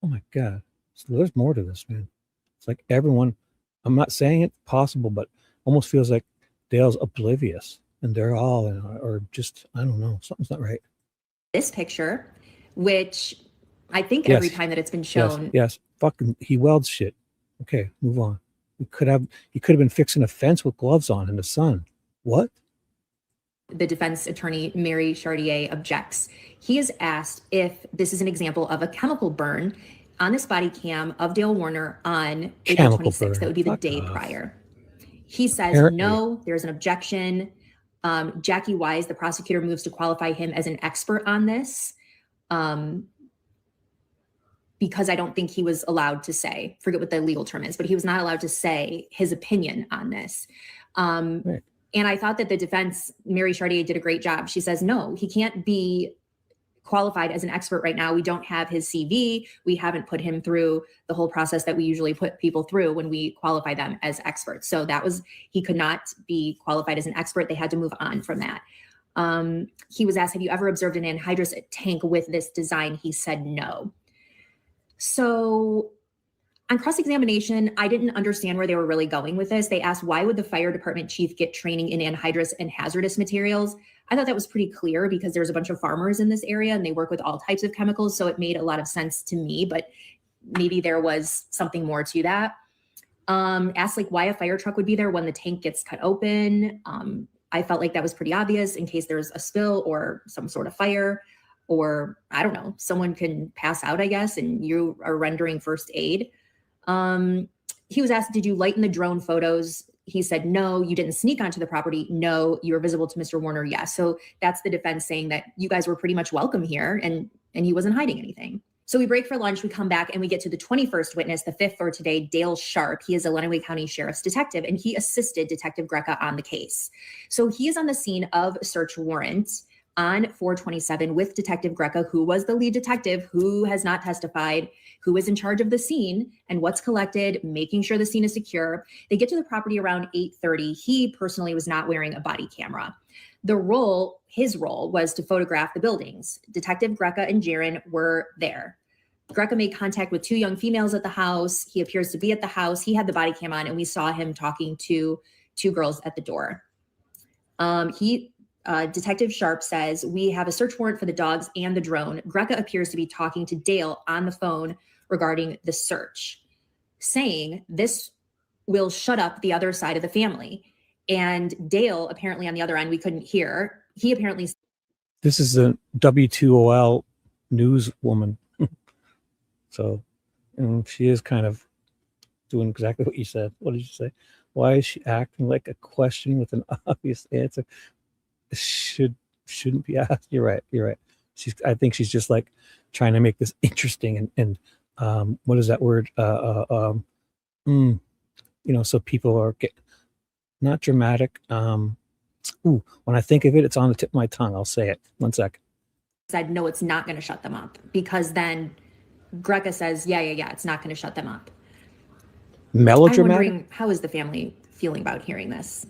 oh my God. So there's more to this, man. It's like everyone, I'm not saying it possible, but almost feels like Dale's oblivious and they're all, or just, I don't know, something's not right. this picture, which I think every time that it's been shown. Yes. Fucking, he welds shit. Okay, move on. He could have been fixing a fence with gloves on in the sun. What? The defense attorney, Mary Chartier, objects. He is asked if this is an example of a chemical burn on this body cam of Dale Warner on April 26th. That would be the day prior. He says, no, there's an objection. Jackie Wise, the prosecutor, moves to qualify him as an expert on this because I don't think he was allowed to say, forget what the legal term is, but he was not allowed to say his opinion on this. Right. And I thought that the defense, Mary Chartier, did a great job. She says, no, he can't be qualified as an expert right now. We don't have his CV. We haven't put him through the whole process that we usually put people through when we qualify them as experts. So he could not be qualified as an expert. They had to move on from that. He was asked, have you ever observed an anhydrous tank with this design? He said no. So on cross-examination, I didn't understand where they were really going with this. They asked, why would the fire department chief get training in anhydrous and hazardous materials? I thought that was pretty clear because there's a bunch of farmers in this area and they work with all types of chemicals. So it made a lot of sense to me, but maybe there was something more to that. Asked like why a fire truck would be there when the tank gets cut open. I felt like that was pretty obvious in case there's a spill or some sort of fire, or I don't know, someone can pass out, I guess, and you are rendering first aid. He was asked, did you lighten the drone photos? He said, no. You didn't sneak onto the property? No. You were visible to Mr. Warner? Yes. So that's the defense saying that you guys were pretty much welcome here and he wasn't hiding anything. So we break for lunch, we come back and we get to the 21st witness, the fifth for today, Dale Sharp. He is a Lenawee County Sheriff's detective and he assisted Detective Greca on the case. So he is on the scene of a search warrant on 4/27 with Detective Greca, who was the lead detective, who has not testified, who is in charge of the scene and what's collected, making sure the scene is secure. They get to the property around 8:30. He personally was not wearing a body camera. His role was to photograph the buildings. Detective Greca and Jaron were there. Greca made contact with 2 young females at the house. He appears to be at the house. He had the body cam on, and we saw him talking to 2 girls at the door. Detective Sharp says, we have a search warrant for the dogs and the drone. Greca appears to be talking to Dale on the phone regarding the search, saying this will shut up the other side of the family. And Dale, apparently on the other end, we couldn't hear. He apparently... This is a W2OL news woman. So she is kind of doing exactly what you said. What did you say? Why is she acting like a question with an obvious answer? Shouldn't be asked. You're right. I think she's just like trying to make this interesting and what is that word? So people are not dramatic. When I think of it, it's on the tip of my tongue. I'll say it. 1 sec. Said, no, it's not going to shut them up, because then Greca says, yeah, it's not going to shut them up. Melodramatic? I'm wondering, how is the family feeling about hearing this?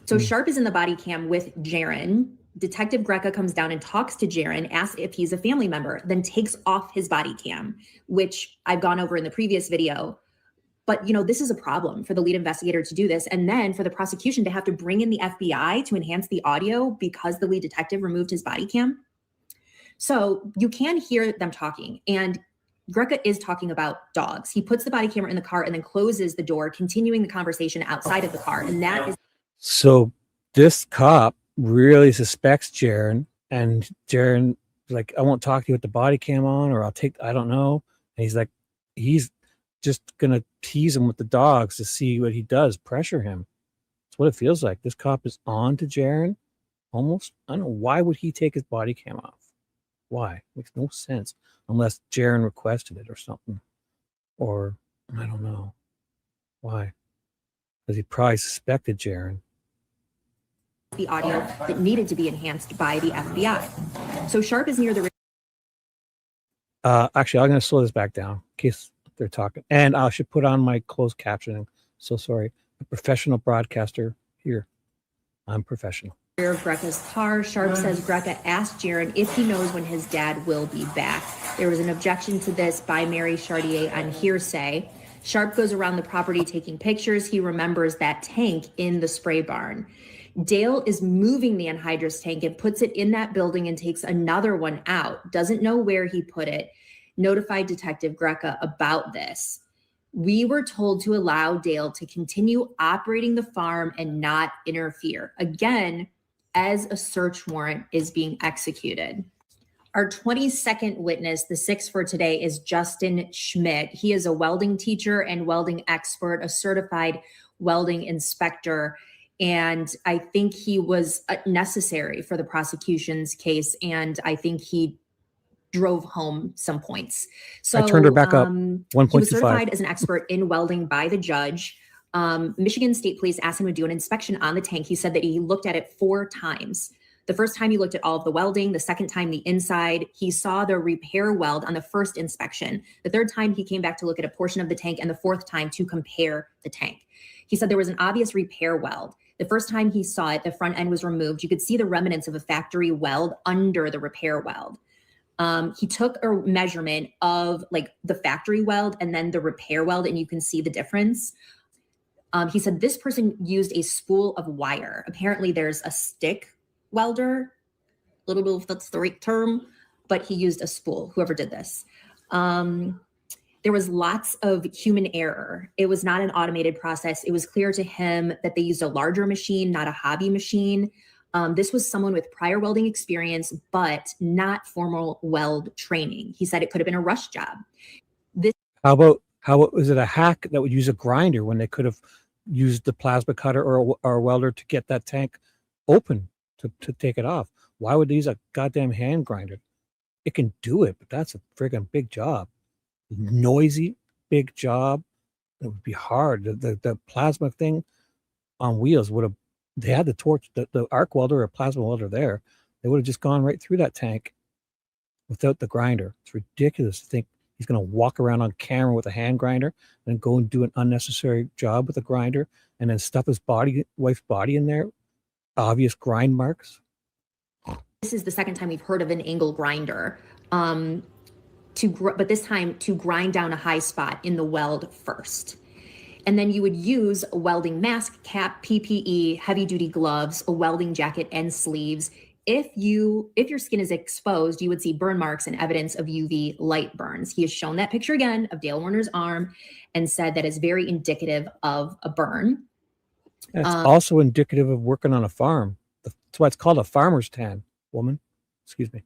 So Sharp is in the body cam with Jaron. Detective Greca comes down and talks to Jaron, asks if he's a family member, then takes off his body cam, which I've gone over in the previous video. But, this is a problem for the lead investigator to do this. And then for the prosecution to have to bring in the FBI to enhance the audio because the lead detective removed his body cam. So you can hear them talking. And Greca is talking about dogs. He puts the body camera in the car and then closes the door, continuing the conversation outside of the car. And that is... So this cop really suspects Jaron, and Jaron like, I won't talk to you with the body cam on, or I don't know. And he's like, he's just gonna tease him with the dogs to see what he does, pressure him. That's what it feels like. This cop is on to Jaron almost. I don't know, why would he take his body cam off? Why? Makes no sense unless Jaron requested it or something, or I don't know why, because he probably suspected Jaron. The audio that needed to be enhanced by the FBI. So Sharp is near the... Actually, I'm going to slow this back down in case they're talking. And I should put on my closed captioning. So sorry. A professional broadcaster here. I'm professional. Rear of Greca's car. Sharp says Greca asked Jaron if he knows when his dad will be back. There was an objection to this by Mary Chartier on hearsay. Sharp goes around the property taking pictures. He remembers that tank in the spray barn. Dale is moving the anhydrous tank and puts it in that building and takes another one out. Doesn't know where he put it. Notified Detective Greca about this. We were told to allow Dale to continue operating the farm and not interfere. Again, as a search warrant is being executed. Our 22nd witness, the 6th for today, is Justin Schmidt. He is a welding teacher and welding expert, a certified welding inspector. And I think he was necessary for the prosecution's case. And I think he drove home some points. So I turned her back up. 1.25. He was certified as an expert in welding by the judge. Michigan State Police asked him to do an inspection on the tank. He said that he looked at it 4 times. The first time he looked at all of the welding, the second time the inside. He saw the repair weld on the first inspection. The third time he came back to look at a portion of the tank, and the 4th time to compare the tank. He said there was an obvious repair weld. The first time he saw it, the front end was removed. You could see the remnants of a factory weld under the repair weld. He took a measurement of like the factory weld and then the repair weld, and you can see the difference. He said this person used a spool of wire. Apparently there's a stick welder, a little bit if that's the right term, but he used a spool, whoever did this. There was lots of human error. It was not an automated process. It was clear to him that they used a larger machine, not a hobby machine. This was someone with prior welding experience, but not formal weld training. He said it could have been a rush job. How about was it a hack that would use a grinder when they could have used the plasma cutter or a welder to get that tank open to take it off? Why would they use a goddamn hand grinder? It can do it, but that's a friggin' big job. Noisy, big job. It would be hard. The plasma thing on wheels would have, they had the torch, the arc welder or plasma welder there. They would have just gone right through that tank without the grinder. It's ridiculous to think he's going to walk around on camera with a hand grinder and go and do an unnecessary job with a grinder and then stuff his wife's body in there. Obvious grind marks. This is the second time we've heard of an angle grinder. but this time to grind down a high spot in the weld first. And then you would use a welding mask, cap, PPE, heavy duty gloves, a welding jacket, and sleeves. If your skin is exposed, you would see burn marks and evidence of UV light burns. He has shown that picture again of Dale Warner's arm and said that is very indicative of a burn. It's also indicative of working on a farm. That's why it's called a farmer's tan, woman. Excuse me.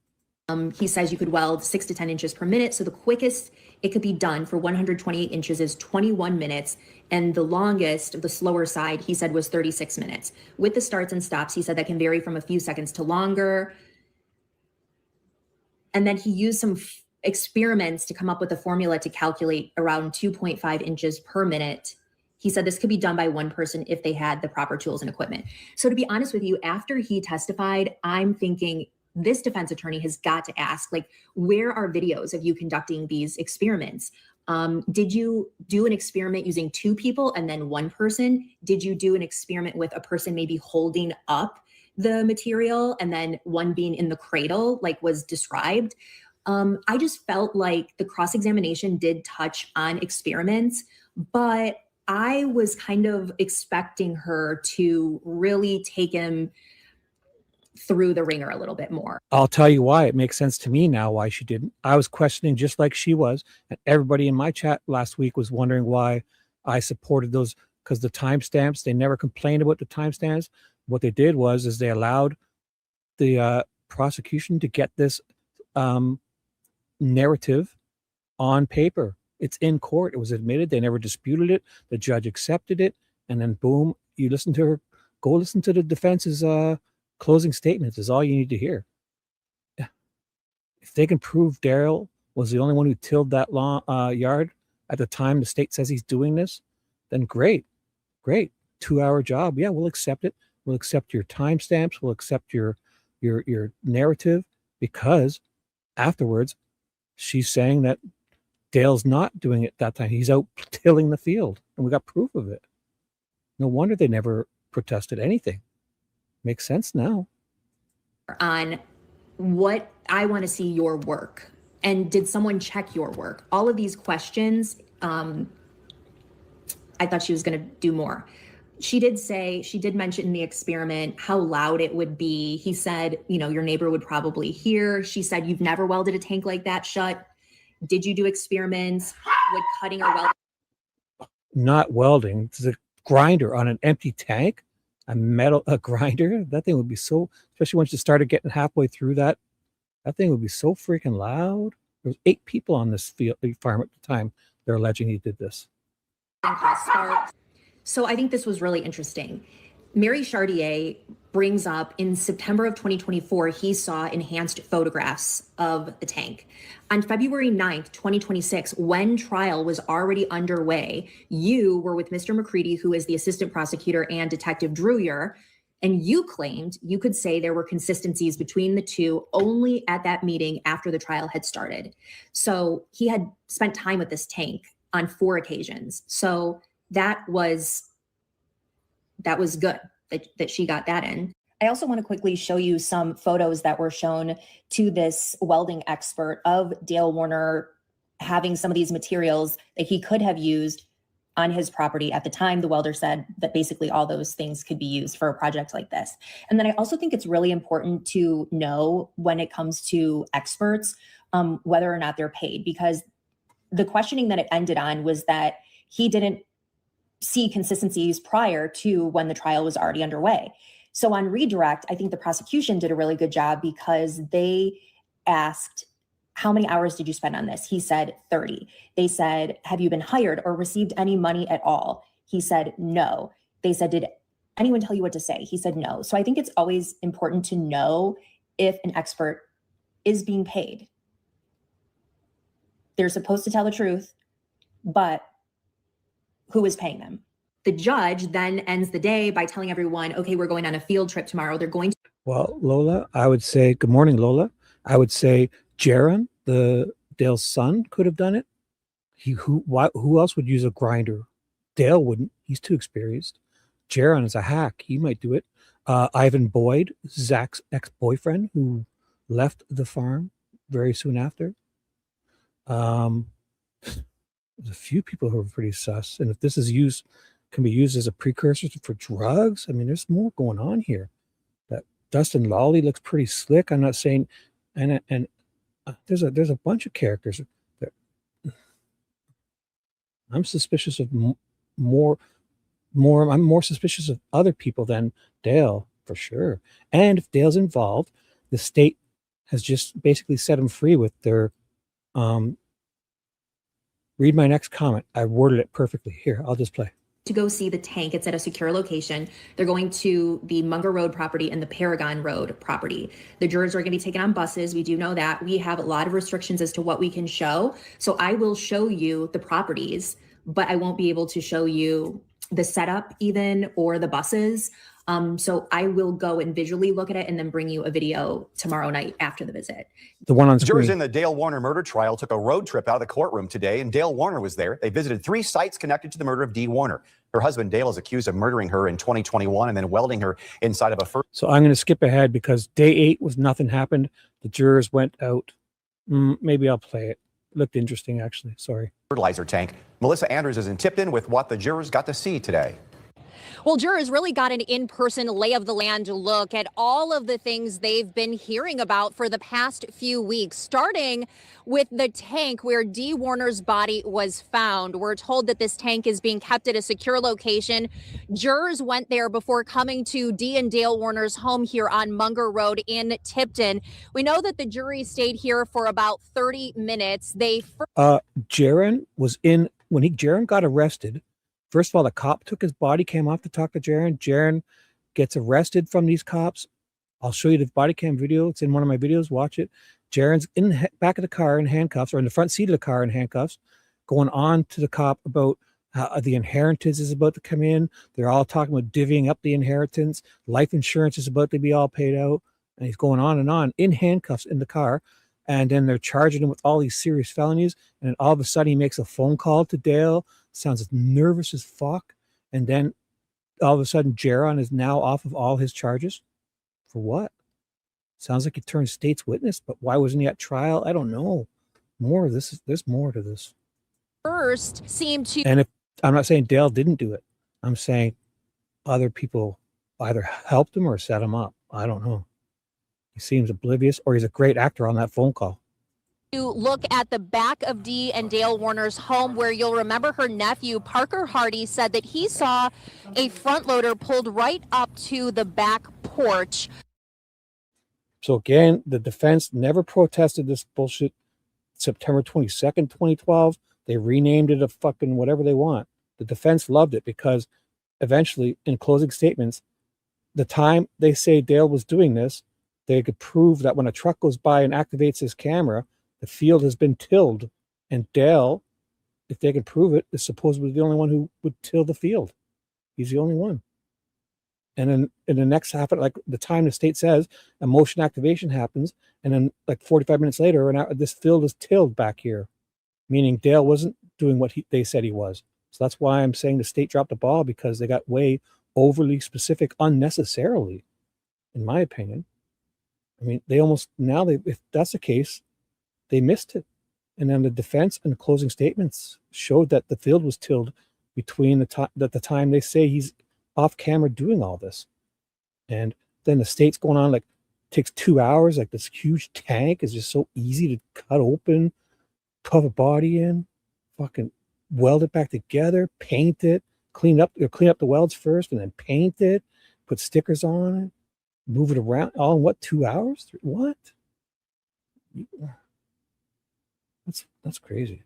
He says you could weld 6 to 10 inches per minute. So the quickest it could be done for 128 inches is 21 minutes. And the longest, the slower side, he said was 36 minutes. With the starts and stops, he said that can vary from a few seconds to longer. And then he used some experiments to come up with a formula to calculate around 2.5 inches per minute. He said this could be done by one person if they had the proper tools and equipment. So to be honest with you, after he testified, I'm thinking, this defense attorney has got to ask, like, where are videos of you conducting these experiments? Did you do an experiment using 2 people and then 1 person? Did you do an experiment with a person maybe holding up the material and then one being in the cradle, like was described? I just felt like the cross-examination did touch on experiments, but I was kind of expecting her to really take him through the ringer a little bit more. I'll tell you why. It makes sense to me now why she didn't. I was questioning just like she was, and everybody in my chat last week was wondering why I supported those, because the timestamps, they never complained about the timestamps. What they did was they allowed the prosecution to get this narrative on paper. It's in court. It was admitted. They never disputed it. The judge accepted it, and then boom, you listen to her. Go listen to the defense's closing statements is all you need to hear. If they can prove Daryl was the only one who tilled that yard at the time the state says he's doing this, then great. 2-hour job. Yeah, we'll accept it. We'll accept your timestamps. We'll accept your narrative, because afterwards she's saying that Dale's not doing it that time. He's out tilling the field, and we got proof of it. No wonder they never protested anything. Makes sense now. On what I want to see your work, and did someone check your work? All of these questions, I thought she was going to do more. She did mention in the experiment how loud it would be. He said, your neighbor would probably hear. She said, you've never welded a tank like that shut. Did you do experiments with cutting or welding? Not welding. It's a grinder on an empty tank. A grinder, that thing would be so, especially once you started getting halfway through that thing would be so freaking loud. There was 8 people on this farm at the time they're alleging he did this. So I think this was really interesting. Mary Chartier brings up in September of 2024, he saw enhanced photographs of the tank. On February 9th, 2026, when trial was already underway, you were with Mr. McCready, who is the assistant prosecutor, and Detective Druyer, and you claimed you could say there were consistencies between the two only at that meeting after the trial had started. So he had spent time with this tank on 4 occasions. So that was good that she got that in. I also want to quickly show you some photos that were shown to this welding expert of Dale Warner having some of these materials that he could have used on his property at the time. The welder said that basically all those things could be used for a project like this. And then I also think it's really important to know when it comes to experts, whether or not they're paid, because the questioning that it ended on was that he didn't see consistencies prior to when the trial was already underway. So on redirect, I think the prosecution did a really good job, because they asked, how many hours did you spend on this? He said 30. They said, have you been hired or received any money at all? He said, no. They said, did anyone tell you what to say? He said, no. So I think it's always important to know if an expert is being paid. They're supposed to tell the truth, but who is paying them? The judge then ends the day by telling everyone, okay, we're going on a field trip tomorrow. They're going to. Well, Lola, I would say, good morning, Lola. I would say Jaron, Dale's son, could have done it. Who else would use a grinder? Dale wouldn't. He's too experienced. Jaron is a hack. He might do it. Ivan Boyd, Zach's ex-boyfriend, who left the farm very soon after. There's a few people who are pretty sus. And if this is can be used as a precursor for drugs, I mean, there's more going on here. That Dustin Lawley looks pretty slick. I'm not saying, and there's a bunch of characters that I'm suspicious of more. I'm more suspicious of other people than Dale, for sure. And if Dale's involved, the state has just basically set him free with their read my next comment. I worded it perfectly. Here, I'll just play. To go see the tank, it's at a secure location. They're going to the Munger Road property and the Paragon Road property. The jurors are going to be taken on buses. We do know that. We have a lot of restrictions as to what we can show. So I will show you the properties, but I won't be able to show you the setup even or the buses. So I will go and visually look at it and then bring you a video tomorrow night after the visit. The one on screen. Jurors in the Dale Warner murder trial took a road trip out of the courtroom today, and Dale Warner was there. They visited 3 sites connected to the murder of Dee Warner. Her husband, Dale, is accused of murdering her in 2021 and then welding her inside of a first. So I'm going to skip ahead because day 8 was nothing happened. The jurors went out. Maybe I'll play it. Looked interesting, actually. Sorry. Fertilizer tank. Melissa Andrews is in Tipton with what the jurors got to see today. Well, jurors really got an in-person lay of the land look at all of the things they've been hearing about for the past few weeks, starting with the tank where Dee Warner's body was found. We're told that this tank is being kept at a secure location. Jurors went there before coming to Dee and Dale Warner's home here on Munger Road in Tipton. We know that the jury stayed here for about 30 minutes. Jaron was in when Jaron got arrested. First of all, the cop took his body cam off to talk to Jaron. Jaron gets arrested from these cops. I'll show you the body cam video. It's in one of my videos. Watch it. Jaron's in the back of the car in handcuffs, or in the front seat of the car in handcuffs, going on to the cop about how the inheritance is about to come in. They're all talking about divvying up the inheritance. Life insurance is about to be all paid out. And he's going on and on in handcuffs in the car. And then they're charging him with all these serious felonies. And then all of a sudden he makes a phone call to Dale. Sounds as nervous as fuck. And then all of a sudden Jaron is now off of all his charges. For what? Sounds like he turned state's witness, but why wasn't he at trial? I don't know. There's more to this. First seemed to. And if I'm not saying Dale didn't do it, I'm saying other people either helped him or set him up. I don't know. He seems oblivious, or he's a great actor on that phone call. To look at the back of Dee and Dale Warner's home, where you'll remember her nephew, Parker Hardy, said that he saw a front loader pulled right up to the back porch. So again, the defense never protested this bullshit. September 22nd, 2012, they renamed it a fucking whatever they want. The defense loved it because eventually, in closing statements, the time they say Dale was doing this, they could prove that when a truck goes by and activates his camera, the field has been tilled, and Dale, if they can prove it, is supposedly the only one who would till the field. He's the only one. And then in the next half, like the time the state says, a motion activation happens, and then like 45 minutes later, this field is tilled back here, meaning Dale wasn't doing what they said he was. So that's why I'm saying the state dropped the ball, because they got way overly specific unnecessarily, in my opinion. I mean, if that's the case, they missed it. And then the defense and the closing statements showed that the field was tilled between the time they say he's off camera doing all this. And then the state's going on, like, takes 2 hours. Like, this huge tank is just so easy to cut open, put a body in, fucking weld it back together, paint it, clean up the welds first, and then paint it, put stickers on it, move it around. All in what, 2 hours? What? That's crazy.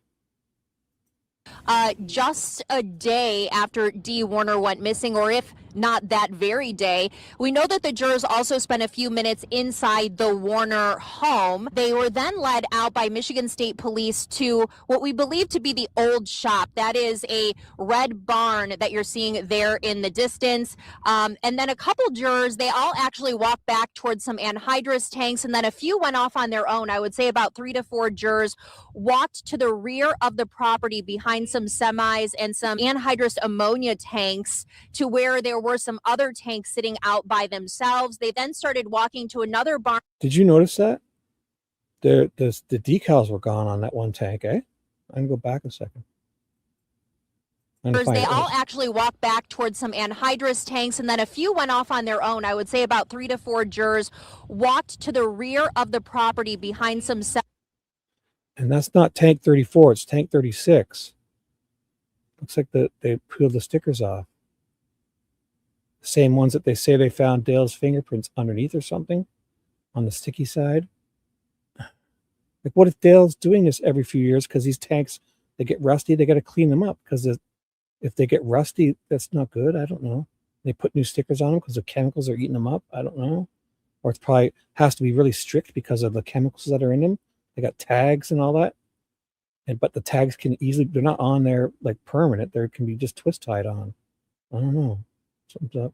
Just a day after Dee Warner went missing, or if not that very day, we know that the jurors also spent a few minutes inside the Warner home. They were then led out by Michigan State Police to what we believe to be the old shop. That is a red barn that you're seeing there in the distance. And then a couple jurors, they all actually walked back towards some anhydrous tanks, and then a few went off on their own. I would say about 3 to 4 jurors walked to the rear of the property behind some semis and some anhydrous ammonia tanks to where there were some other tanks sitting out by themselves. They then started walking to another barn. Did you notice that? The decals were gone on that one tank, eh? I can go back a second. They all actually walked back towards some anhydrous tanks, and then a few went off on their own. I would say about 3 to 4 jurors walked to the rear of the property behind some. And that's not tank 34, it's tank 36. Looks like they peeled the stickers off. The same ones that they say they found Dale's fingerprints underneath or something on the sticky side. Like, what if Dale's doing this every few years because these tanks, they get rusty, they got to clean them up because if they get rusty, that's not good. I don't know. They put new stickers on them because the chemicals are eating them up. I don't know. Or it's probably has to be really strict because of the chemicals that are in them. They got tags and all that. But the tags can easily, they're not on there like permanent. They can be just twist tied on. I don't know. Something's up.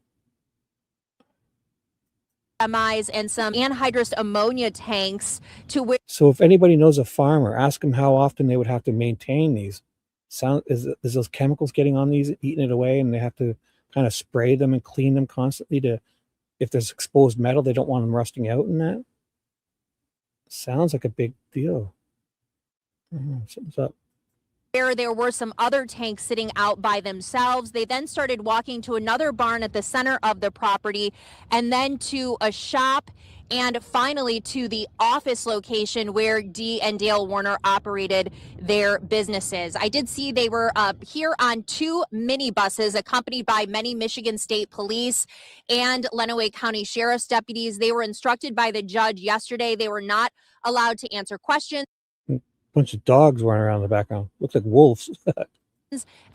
Semis and some anhydrous ammonia tanks to which. So if anybody knows a farmer, ask them how often they would have to maintain these. Is those chemicals getting on these, eating it away, and they have to kind of spray them and clean them constantly to, if there's exposed metal, they don't want them rusting out and that. Sounds like a big deal. Something's up. There were some other tanks sitting out by themselves. They then started walking to another barn at the center of the property, and then to a shop, and finally to the office location where Dee and Dale Warner operated their businesses. I did see they were here on 2 minibuses accompanied by many Michigan State Police and Lenawee County Sheriff's deputies. They were instructed by the judge yesterday they were not allowed to answer questions. Bunch of dogs running around in the background. Looks like wolves.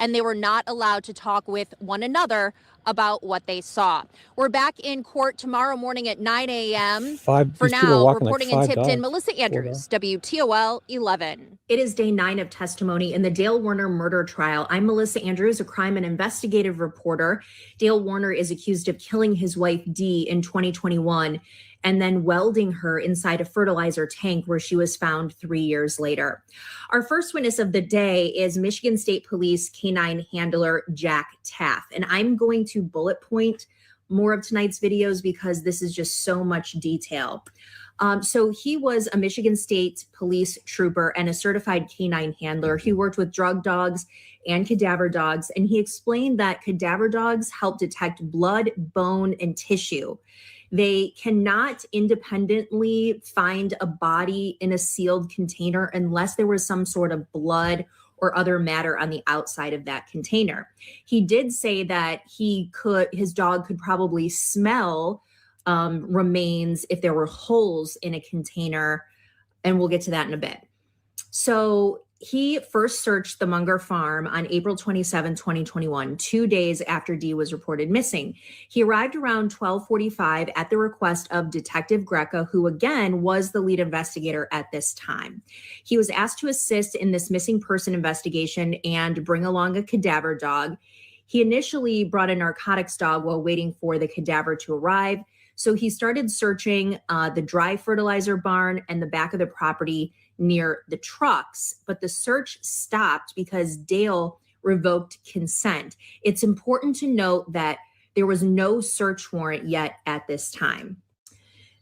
And they were not allowed to talk with one another about what they saw. We're back in court tomorrow morning at 9 a.m. For now, reporting in Tipton, Melissa Andrews, WTOL 11. It is day 9 of testimony in the Dale Warner murder trial. I'm Melissa Andrews, a crime and investigative reporter. Dale Warner is accused of killing his wife, Dee, in 2021 and then welding her inside a fertilizer tank where she was found 3 years later. Our first witness of the day is Michigan State Police canine handler Jack Taff. And I'm going to bullet point more of tonight's videos because this is just so much detail. So he was a Michigan State Police trooper and a certified canine handler. He worked with drug dogs and cadaver dogs, and he explained that cadaver dogs help detect blood, bone, and tissue. They cannot independently find a body in a sealed container unless there was some sort of blood or other matter on the outside of that container. He did say that his dog could probably smell remains if there were holes in a container, and we'll get to that in a bit. So he first searched the Munger farm on April 27, 2021, 2 days after Dee was reported missing. He arrived around 12:45 at the request of Detective Greca, who again was the lead investigator at this time. He was asked to assist in this missing person investigation and bring along a cadaver dog. He initially brought a narcotics dog while waiting for the cadaver to arrive. So he started searching the dry fertilizer barn and the back of the property near the trucks, but the search stopped because Dale revoked consent. It's important to note that there was no search warrant yet at this time.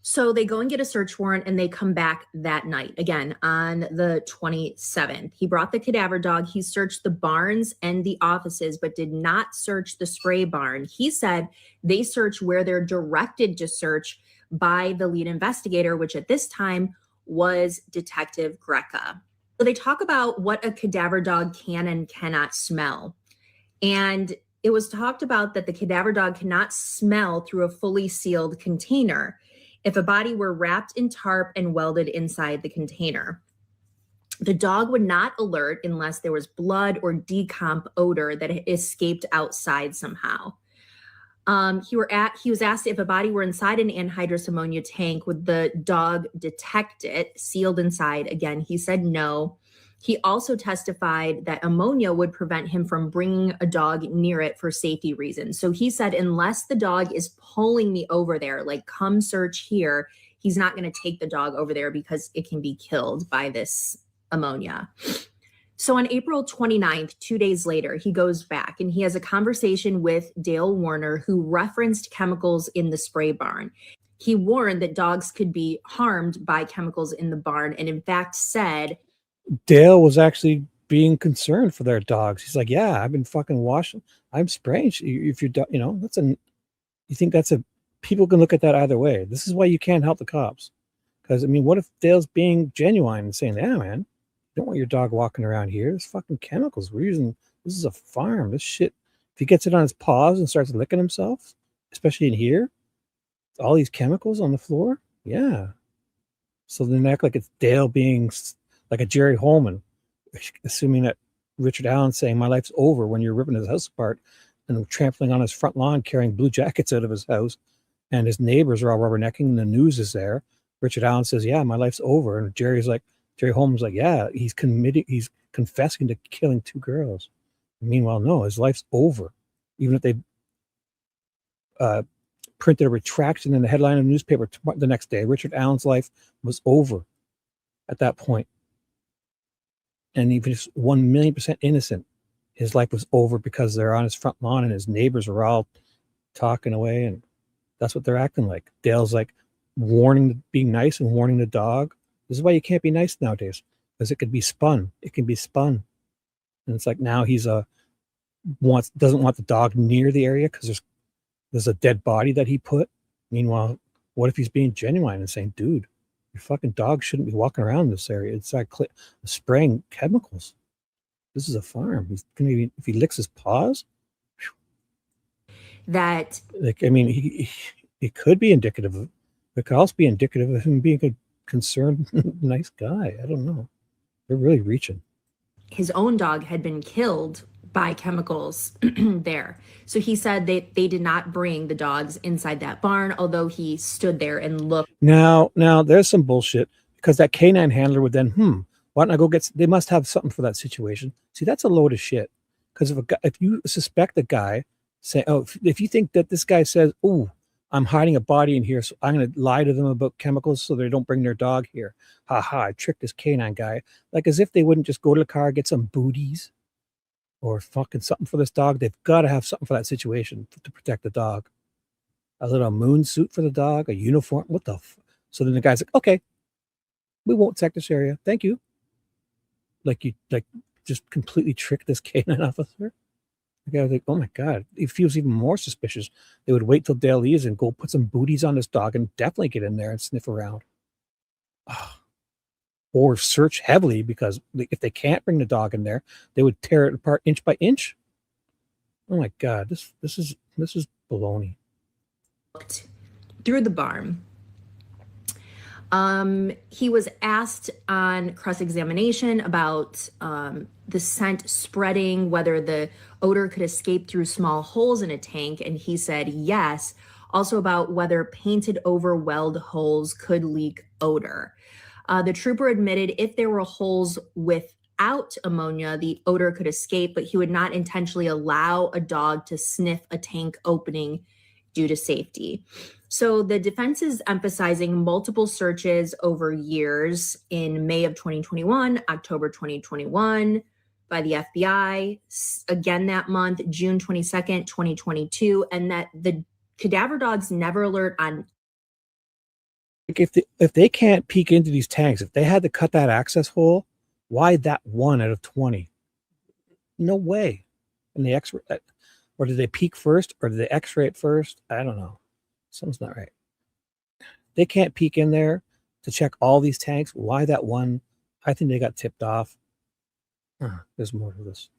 So they go and get a search warrant and they come back that night, again, on the 27th. He brought the cadaver dog. He searched the barns and the offices, but did not search the spray barn. He said they search where they're directed to search by the lead investigator, which at this time was Detective Greca. So they talk about what a cadaver dog can and cannot smell. And it was talked about that the cadaver dog cannot smell through a fully sealed container if a body were wrapped in tarp and welded inside the container. The dog would not alert unless there was blood or decomp odor that escaped outside somehow. He was asked if a body were inside an anhydrous ammonia tank, would the dog detect it sealed inside? Again, he said no. He also testified that ammonia would prevent him from bringing a dog near it for safety reasons. So he said, unless the dog is pulling me over there, like come search here, he's not going to take the dog over there because it can be killed by this ammonia. So on April 29th, 2 days later, he goes back and he has a conversation with Dale Warner, who referenced chemicals in the spray barn. He warned that dogs could be harmed by chemicals in the barn, and in fact said Dale was actually being concerned for their dogs. He's like, yeah, I've been fucking washing. I'm spraying. If you're, you know, you think people can look at that either way. This is why you can't help the cops. Because, I mean, what if Dale's being genuine and saying, yeah, man, you don't want your dog walking around here. There's fucking chemicals. This is a farm. This shit, if he gets it on his paws and starts licking himself, especially in here, all these chemicals on the floor, yeah. So then act like it's Dale being like a Jerry Holman, assuming that Richard Allen's saying my life's over when you're ripping his house apart and trampling on his front lawn, carrying blue jackets out of his house, and his neighbors are all rubbernecking, and the news is there. Richard Allen says, yeah, my life's over. And Jerry Holman's like, yeah, he's confessing to killing 2 girls. Meanwhile, no, his life's over. Even if they printed a retraction in the headline of the newspaper the next day, Richard Allen's life was over at that point. And even if 1,000,000% innocent, his life was over because they're on his front lawn and his neighbors are all talking away, and that's what they're acting like. Dale's like being nice and warning the dog. This is why you can't be nice nowadays, because it could be spun. It can be spun. And it's like now he's doesn't want the dog near the area because there's a dead body that he put. Meanwhile, what if he's being genuine and saying, dude, your fucking dog shouldn't be walking around this area. It's like spraying chemicals. This is a farm. He's gonna be, if he licks his paws. that Like, I mean, it could be indicative of. It could also be indicative of him being a concerned, nice guy. I don't know. They're really reaching. his own dog had been killed by chemicals there. So he said they did not bring the dogs inside that barn, although he stood there and looked. Now, there's some bullshit because that canine handler would then, why don't I go they must have something for that situation. See, that's a load of shit. Because if you suspect a guy, say, if you think that this guy says, oh, I'm hiding a body in here, so I'm going to lie to them about chemicals so they don't bring their dog here. I tricked this canine guy. Like as if they wouldn't just go to the car, get some booties or fucking something for this dog. They've got to have something for that situation to protect the dog. A little moon suit for the dog, a uniform. What the So then the guy's like, okay, we won't check this area. Thank you. Like just completely trick this canine officer. The guy was like, oh my God. It feels even more suspicious. They would wait till Dale leaves and go put some booties on this dog and definitely get in there and sniff around. Or search heavily, because if they can't bring the dog in there, they would tear it apart inch by inch. Oh my God, this is baloney. Through the barn. He was asked on cross-examination about the scent spreading, whether the odor could escape through small holes in a tank, and he said yes. Also about whether painted over weld holes could leak odor. The trooper admitted if there were holes without ammonia, the odor could escape, but he would not intentionally allow a dog to sniff a tank opening due to safety. So the defense is emphasizing multiple searches over years in May of 2021, October 2021 by the FBI, again that month, June 22nd, 2022, and that the cadaver dogs never alert on. If they can't peek into these tanks, if they had to cut that access hole, why that 1 out of 20? No way. And the X-ray, or did they peek first, or did they X-ray it first? I don't know. Something's not right. They can't peek in there to check all these tanks. Why that 1? I think they got tipped off. There's more to this.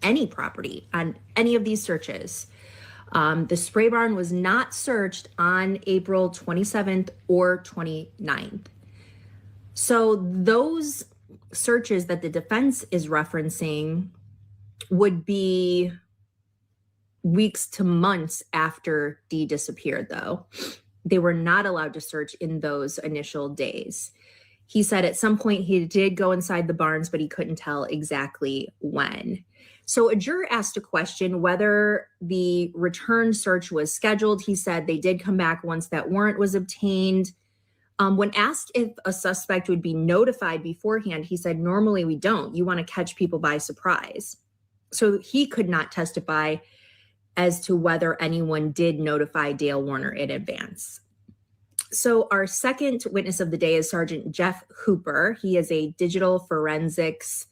Any property on any of these searches. The spray barn was not searched on April 27th or 29th. So those searches that the defense is referencing would be weeks to months after Dee disappeared, though. They were not allowed to search in those initial days. He said at some point he did go inside the barns, but he couldn't tell exactly when. So a juror asked a question whether the return search was scheduled. He said they did come back once that warrant was obtained. When asked if a suspect would be notified beforehand, he said, normally we don't. You want to catch people by surprise. So he could not testify as to whether anyone did notify Dale Warner in advance. So our second witness of the day is Sergeant Jeff Hooper. He is a digital forensics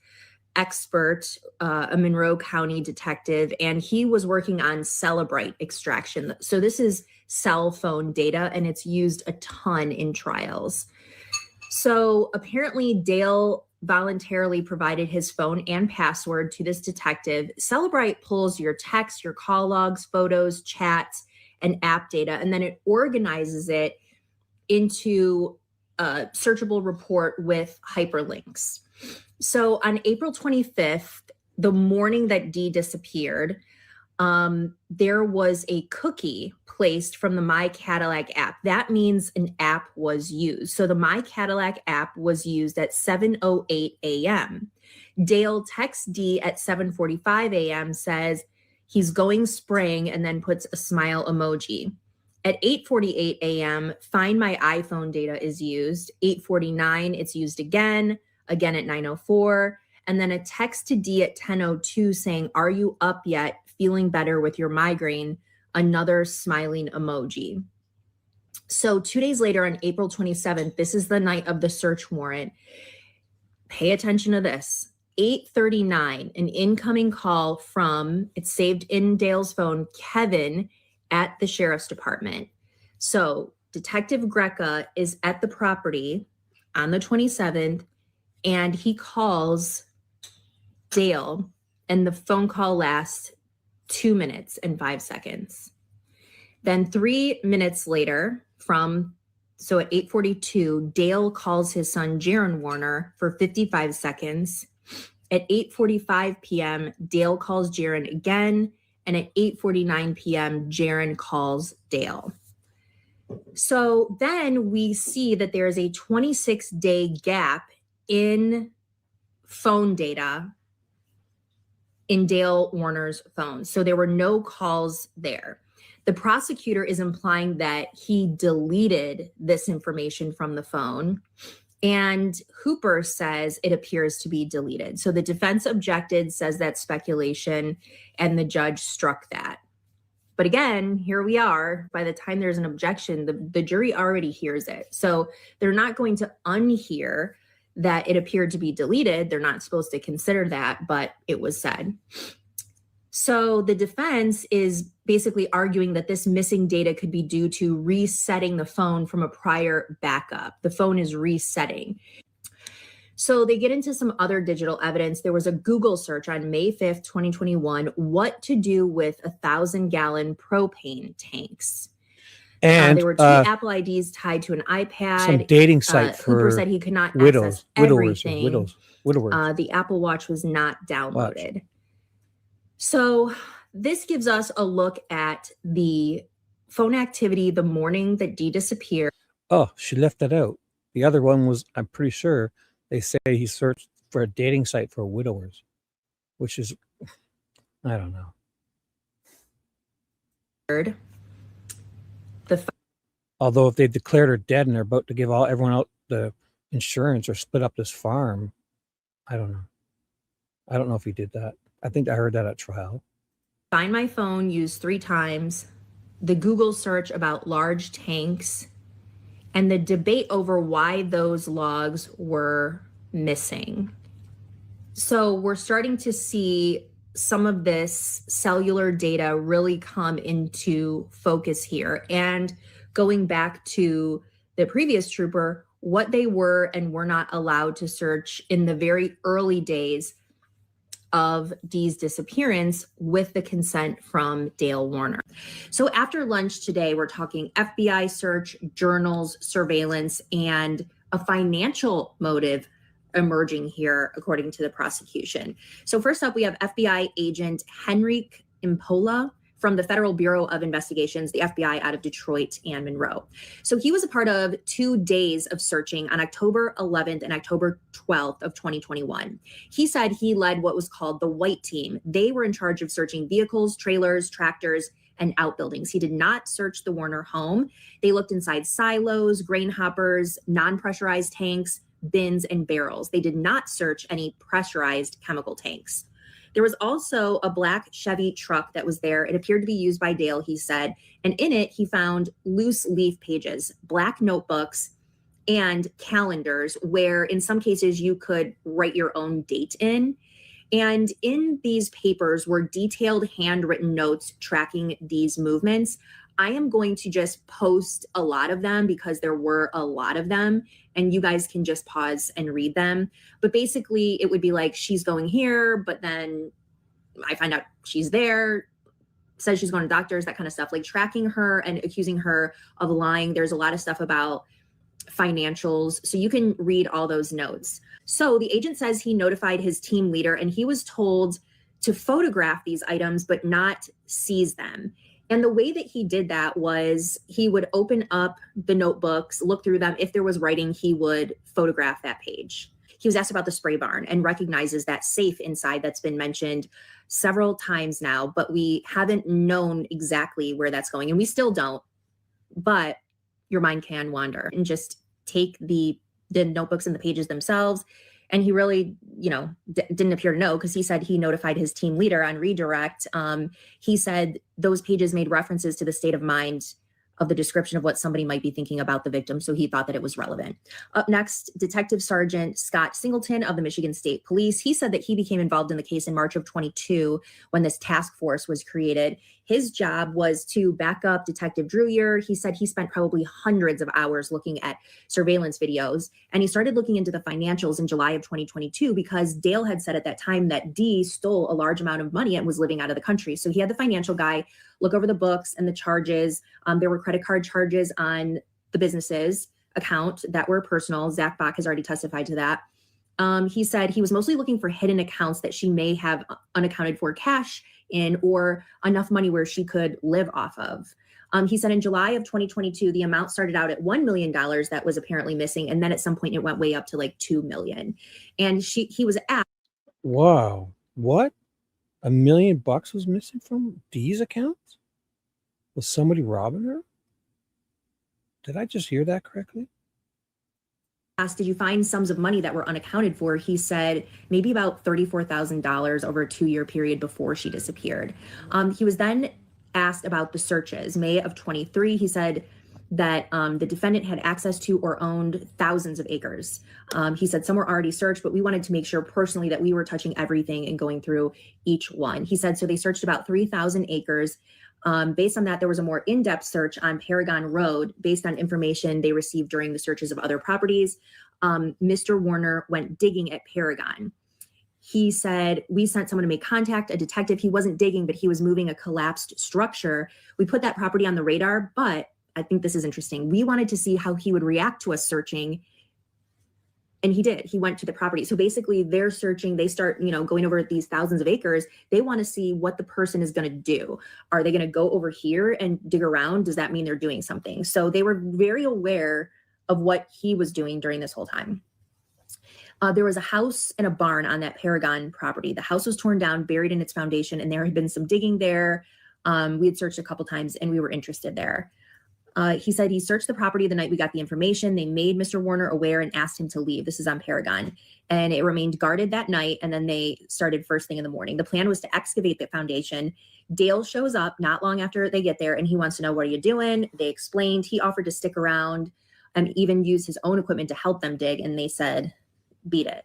expert, a Monroe County detective, and he was working on Celebrite extraction. So this is cell phone data, and it's used a ton in trials. So apparently Dale voluntarily provided his phone and password to this detective. Celebrite pulls your text, your call logs, photos, chats, and app data, and then it organizes it into a searchable report with hyperlinks. So on April 25th, the morning that Dee disappeared, there was a cookie placed from the My Cadillac app. That means an app was used. So the My Cadillac app was used at 7:08 a.m. Dale texts Dee at 7:45 a.m., says he's going spring, and then puts a smile emoji. At 8:48 a.m., Find My iPhone data is used. 8:49, it's used again at 9:04. And then a text to Dee at 10:02 saying, "Are you up yet? Feeling better with your migraine?" Another smiling emoji. So 2 days later, on April 27th, this is the night of the search warrant. Pay attention to this. 8:39, an incoming call from, it's saved in Dale's phone, Kevin at the sheriff's department. So Detective Greca is at the property on the 27th, and he calls Dale, and the phone call lasts 2 minutes and 5 seconds. Then 3 minutes later, so at 8:42, Dale calls his son Jaron Warner for 55 seconds. At 8:45 p.m., Dale calls Jaron again, and at 8:49 p.m., Jaron calls Dale. So then we see that there is a 26-day gap in phone data in Dale Warner's phone. So there were no calls there. The prosecutor is implying that he deleted this information from the phone, and Hooper says it appears to be deleted. So the defense objected, says that's speculation, and the judge struck that. But again, here we are. By the time there's an objection, the jury already hears it. So they're not going to unhear that it appeared to be deleted. They're not supposed to consider that, but it was said. So the defense is basically arguing that this missing data could be due to resetting the phone from a prior backup. The phone is resetting. So they get into some other digital evidence. There was a Google search on May 5th, 2021, what to do with 1,000-gallon propane tanks. And there were two Apple IDs tied to an iPad. Some dating site for Hooper said he could not widows, access everything. widowers. The Apple Watch was not downloaded. So this gives us a look at the phone activity the morning that Dee disappeared. Oh, she left that out. The other one was, I'm pretty sure, they say he searched for a dating site for widowers, which is, I don't know. Although if they declared her dead and they're about to give everyone out the insurance or split up this farm, I don't know. I don't know if he did that. I think I heard that at trial. Find My Phone used 3 times, the Google search about large tanks, and the debate over why those logs were missing. So we're starting to see some of this cellular data really come into focus here. And going back to the previous trooper, what they were and were not allowed to search in the very early days of Dee's disappearance with the consent from Dale Warner. So after lunch today, we're talking FBI search, journals, surveillance, and a financial motive emerging here, according to the prosecution. So first up, we have FBI agent Henrik Impola from the Federal Bureau of Investigations, the FBI out of Detroit and Monroe. So he was a part of 2 days of searching on October 11th and October 12th of 2021. He said he led what was called the White Team. They were in charge of searching vehicles, trailers, tractors, and outbuildings. He did not search the Warner home. They looked inside silos, grain hoppers, non-pressurized tanks, bins, and barrels. They did not search any pressurized chemical tanks. There was also a black Chevy truck that was there. It appeared to be used by Dale, he said. And in it, he found loose leaf pages, black notebooks, and calendars where in some cases you could write your own date in. And in these papers were detailed handwritten notes tracking these movements. I am going to just post a lot of them because there were a lot of them, and you guys can just pause and read them. But basically it would be like, she's going here, but then I find out she's there, says she's going to doctors, that kind of stuff, like tracking her and accusing her of lying. There's a lot of stuff about financials. So you can read all those notes. So the agent says he notified his team leader and he was told to photograph these items, but not seize them. And the way that he did that was he would open up the notebooks, look through them. If there was writing, he would photograph that page. He was asked about the spray barn and recognizes that safe inside that's been mentioned several times now, but we haven't known exactly where that's going. And we still don't, but your mind can wander. And just take the notebooks and the pages themselves. And he really, didn't appear to know, because he said he notified his team leader on redirect. He said those pages made references to the state of mind of the description of what somebody might be thinking about the victim. So he thought that it was relevant. Up next, Detective Sergeant Scott Singleton of the Michigan State Police. He said that he became involved in the case in March of 22 when this task force was created. His job was to back up Detective Drewier. He said he spent probably hundreds of hours looking at surveillance videos, and he started looking into the financials in July of 2022 because Dale had said at that time that Dee stole a large amount of money and was living out of the country. So he had the financial guy look over the books and the charges. There were credit card charges on the business's account that were personal. Zach Bach has already testified to that. He said he was mostly looking for hidden accounts that she may have unaccounted for cash in, or enough money where she could live off of. He said in July of 2022, the amount started out at $1 million that was apparently missing. And then at some point it went way up to like $2 million. And he was asked. Wow. What? $1 million was missing from Dee's account? Was somebody robbing her? Did I just hear that correctly? Asked, did you find sums of money that were unaccounted for? He said maybe about $34,000 over a 2-year period before she disappeared. He was then asked about the searches. May of 23, he said that the defendant had access to or owned thousands of acres. He said some were already searched, but we wanted to make sure personally that we were touching everything and going through each one. He said so they searched about 3,000 acres. Based on that, there was a more in-depth search on Paragon Road based on information they received during the searches of other properties. Mr. Warner went digging at Paragon. He said, we sent someone to make contact, a detective. He wasn't digging, but he was moving a collapsed structure. We put that property on the radar, but I think this is interesting. We wanted to see how he would react to us searching. And he did. He went to the property. So basically they're searching, they start, going over these thousands of acres. They want to see what the person is going to do. Are they going to go over here and dig around? Does that mean they're doing something? So they were very aware of what he was doing during this whole time. There was a house and a barn on that Paragon property. The house was torn down, buried in its foundation, and there had been some digging there. We had searched a couple times and we were interested there. He said he searched the property the night we got the information. They made Mr. Warner aware and asked him to leave. This is on Paragon. And it remained guarded that night. And then they started first thing in the morning. The plan was to excavate the foundation. Dale shows up not long after they get there and he wants to know, what are you doing? They explained. He offered to stick around and even use his own equipment to help them dig. And they said, beat it.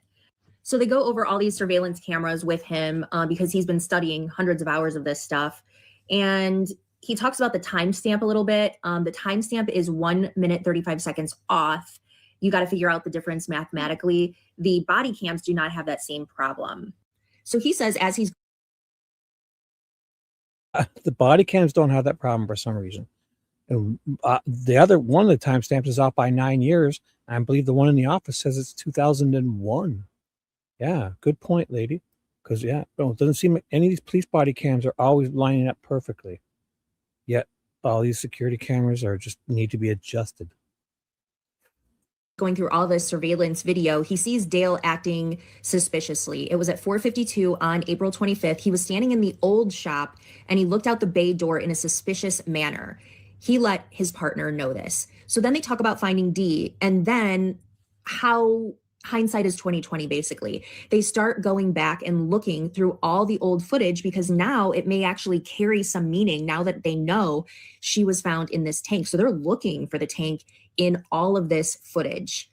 So they go over all these surveillance cameras with him because he's been studying hundreds of hours of this stuff. And he talks about the timestamp a little bit. The timestamp is 1 minute, 35 seconds off. You got to figure out the difference mathematically. The body cams do not have that same problem. So he says as he's... The body cams don't have that problem for some reason. And the other one of the timestamps is off by 9 years. I believe the one in the office says it's 2001. Yeah, good point, lady. Because, it doesn't seem like any of these police body cams are always lining up perfectly. Yet all these security cameras are just need to be adjusted. Going through all this surveillance video, he sees Dale acting suspiciously. It was at 4:52 on April 25th. He was standing in the old shop and he looked out the bay door in a suspicious manner. He let his partner know this. So then they talk about finding Dee and then how hindsight is 2020, basically. They start going back and looking through all the old footage because now it may actually carry some meaning now that they know she was found in this tank. So they're looking for the tank in all of this footage.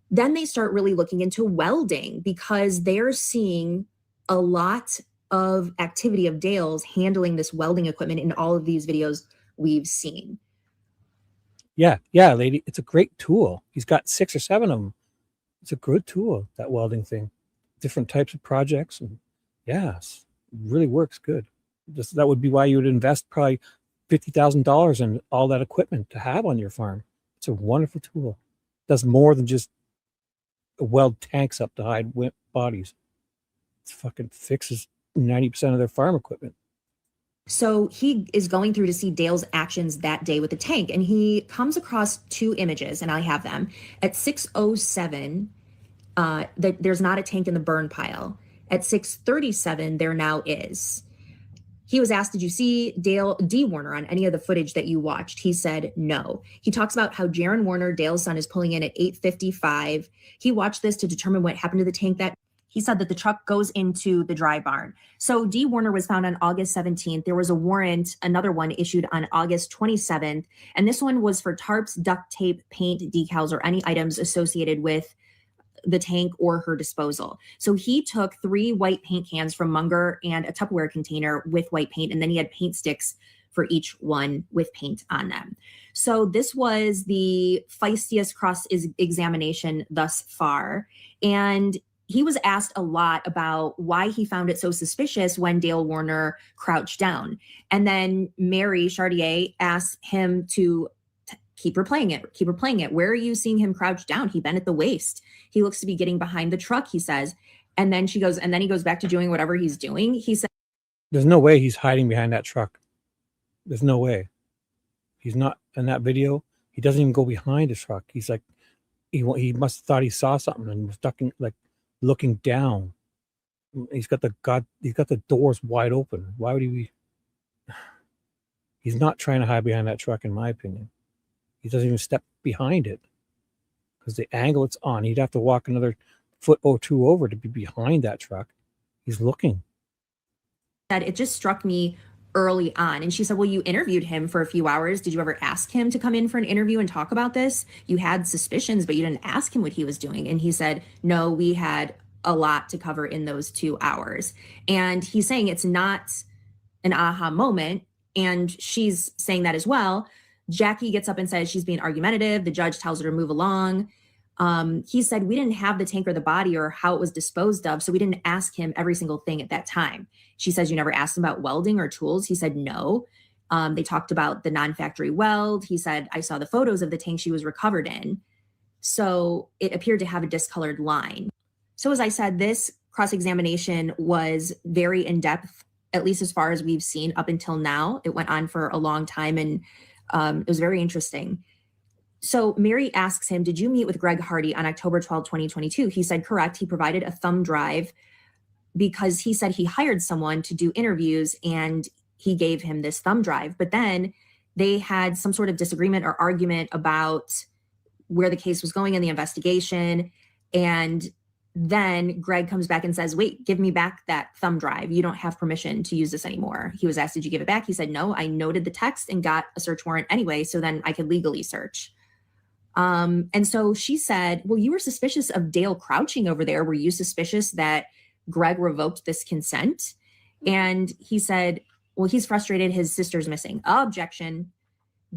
Then they start really looking into welding because they're seeing a lot of activity of Dale's handling this welding equipment in all of these videos we've seen. Yeah, lady, it's a great tool. He's got 6 or 7 of them. It's a good tool, that welding thing. Different types of projects, and yes, really works good. Just that would be why you would invest probably $50,000 in all that equipment to have on your farm. It's a wonderful tool. It does more than just weld tanks up to hide bodies. It fucking fixes 90% of their farm equipment. So he is going through to see Dale's actions that day with the tank, and he comes across 2 images, and I have them. At 6:07, there's not a tank in the burn pile. At 6:37, there now is. He was asked, did you see Dale D. Warner on any of the footage that you watched? He said no. He talks about how Jaron Warner, Dale's son, is pulling in at 8:55. He watched this to determine what happened to the tank. That he said that the truck goes into the dry barn. So D. Warner was found on August 17th. There was a warrant, another one issued on August 27th. And this one was for tarps, duct tape, paint, decals, or any items associated with the tank or her disposal. So he took 3 white paint cans from Munger and a Tupperware container with white paint, and then he had paint sticks for each one with paint on them. So this was the feistiest cross-examination thus far. And he was asked a lot about why he found it so suspicious when Dale Warner crouched down. And then Mary Chartier asked him to keep replaying it. Where are you seeing him crouch down? He bent at the waist. He looks to be getting behind the truck, he says. And then she goes, and then he goes back to doing whatever he's doing. He said, there's no way he's hiding behind that truck. There's no way. He's not in that video. He doesn't even go behind the truck. He's like, he must have thought he saw something and was ducking, like looking down. He's got the doors wide open. Why would he be? He's not trying to hide behind that truck, in my opinion. He doesn't even step behind it because the angle it's on, he'd have to walk another foot or 2 over to be behind that truck. He's looking. that it just struck me early on. And she said, well, you interviewed him for a few hours. Did you ever ask him to come in for an interview and talk about this? You had suspicions, but you didn't ask him what he was doing. And he said, no, we had a lot to cover in those 2 hours. And he's saying it's not an aha moment. And she's saying that as well. Jackie gets up and says she's being argumentative. The judge tells her to move along. He said, we didn't have the tank or the body or how it was disposed of, so we didn't ask him every single thing at that time. She says, you never asked him about welding or tools? He said, no. They talked about the non-factory weld. He said, I saw the photos of the tank she was recovered in. So it appeared to have a discolored line. So as I said, this cross-examination was very in-depth, at least as far as we've seen up until now. It went on for a long time, and it was very interesting. So Mary asks him, did you meet with Greg Hardy on October 12, 2022? He said, correct. He provided a thumb drive because he said he hired someone to do interviews and he gave him this thumb drive. But then they had some sort of disagreement or argument about where the case was going in the investigation. And then Greg comes back and says, wait, give me back that thumb drive. You don't have permission to use this anymore. He was asked, did you give it back? He said, no, I noted the text and got a search warrant anyway, so then I could legally search. And so she said, well, you were suspicious of Dale crouching over there. Were you suspicious that Greg revoked this consent? And he said, well, he's frustrated. His sister's missing. Objection.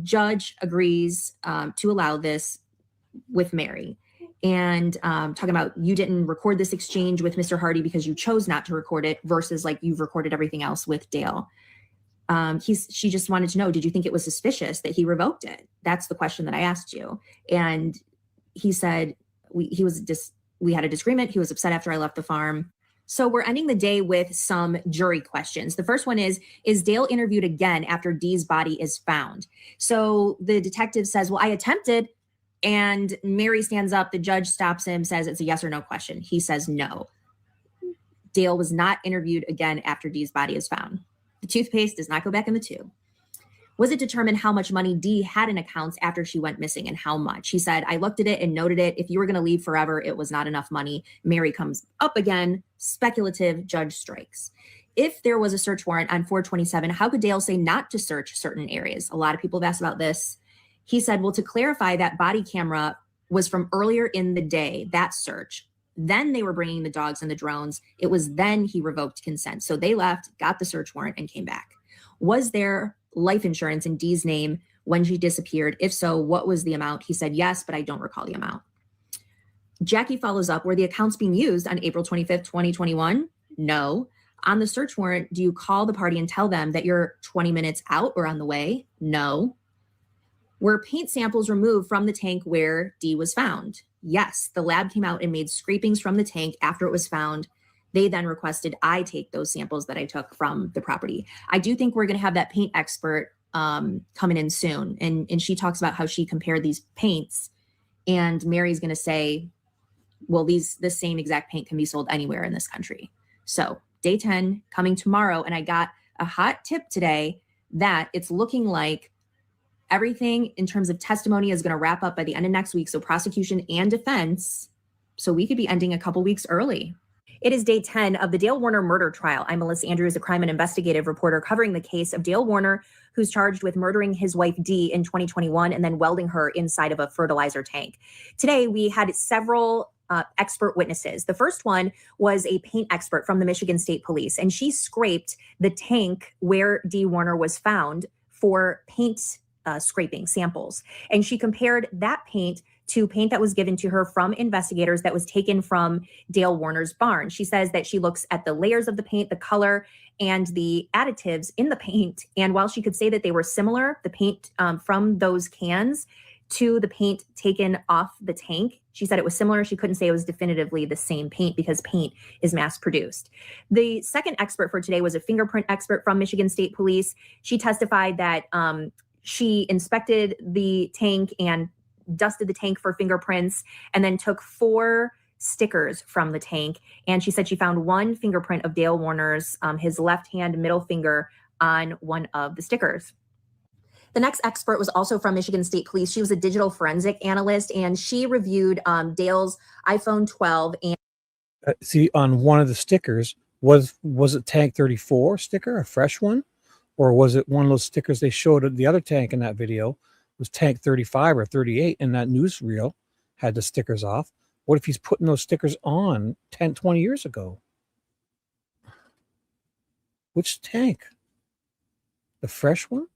Judge agrees to allow this with Mary. And talking about you didn't record this exchange with Mr. Hardy because you chose not to record it versus like you've recorded everything else with Dale. She just wanted to know, did you think it was suspicious that he revoked it? That's the question that I asked you. And he said we had a disagreement. He was upset after I left the farm. So we're ending the day with some jury questions. The first one is Dale interviewed again after Dee's body is found? So the detective says, well, I attempted. And Mary stands up. The judge stops him, says it's a yes or no question. He says no. Dale was not interviewed again after Dee's body is found. The toothpaste does not go back in the tube. Was it determined how much money Dee had in accounts after she went missing and how much? He said, I looked at it and noted it. If you were going to leave forever, it was not enough money. Mary comes up again. Speculative, judge strikes. If there was a search warrant on 427, how could Dale say not to search certain areas? A lot of people have asked about this. He said, well, to clarify, that body camera was from earlier in the day, that search. Then they were bringing the dogs and the drones. It was then he revoked consent. So they left, got the search warrant, and came back. Was there life insurance in Dee's name when she disappeared? If so, what was the amount? He said yes, but I don't recall the amount. Jackie follows up, were the accounts being used on April 25th, 2021? No. On the search warrant, do you call the party and tell them that you're 20 minutes out or on the way? No. Were paint samples removed from the tank where Dee was found? Yes. The lab came out and made scrapings from the tank after it was found. They then requested I take those samples that I took from the property. I do think we're going to have that paint expert coming in soon. And she talks about how she compared these paints. And Mary's going to say, well, this same exact paint can be sold anywhere in this country. So day 10 coming tomorrow. And I got a hot tip today that it's looking like everything in terms of testimony is going to wrap up by the end of next week. So prosecution and defense. So we could be ending a couple weeks early. It is day 10 of the Dale Warner murder trial. I'm Melissa Andrews, a crime and investigative reporter covering the case of Dale Warner, who's charged with murdering his wife Dee in 2021 and then welding her inside of a fertilizer tank. Today, we had several expert witnesses. The first one was a paint expert from the Michigan State Police, and she scraped the tank where Dee Warner was found for paint scraping samples. And she compared that paint to paint that was given to her from investigators that was taken from Dale Warner's barn. She says that she looks at the layers of the paint, the color, and the additives in the paint. And while she could say that they were similar, the paint from those cans to the paint taken off the tank, she said it was similar. She couldn't say it was definitively the same paint because paint is mass produced. The second expert for today was a fingerprint expert from Michigan State Police. She testified that she inspected the tank and dusted the tank for fingerprints and then took 4 stickers from the tank. And she said she found one fingerprint of Dale Warner's, his left hand middle finger on one of the stickers. The next expert was also from Michigan State Police. She was a digital forensic analyst, and she reviewed Dale's iPhone 12. And see, on one of the stickers, was it Tank 34 sticker, a fresh one? Or was it one of those stickers they showed at the other tank in that video was Tank 35 or 38, and that newsreel had the stickers off? What if he's putting those stickers on 10, 20 years ago? Which tank? The fresh one?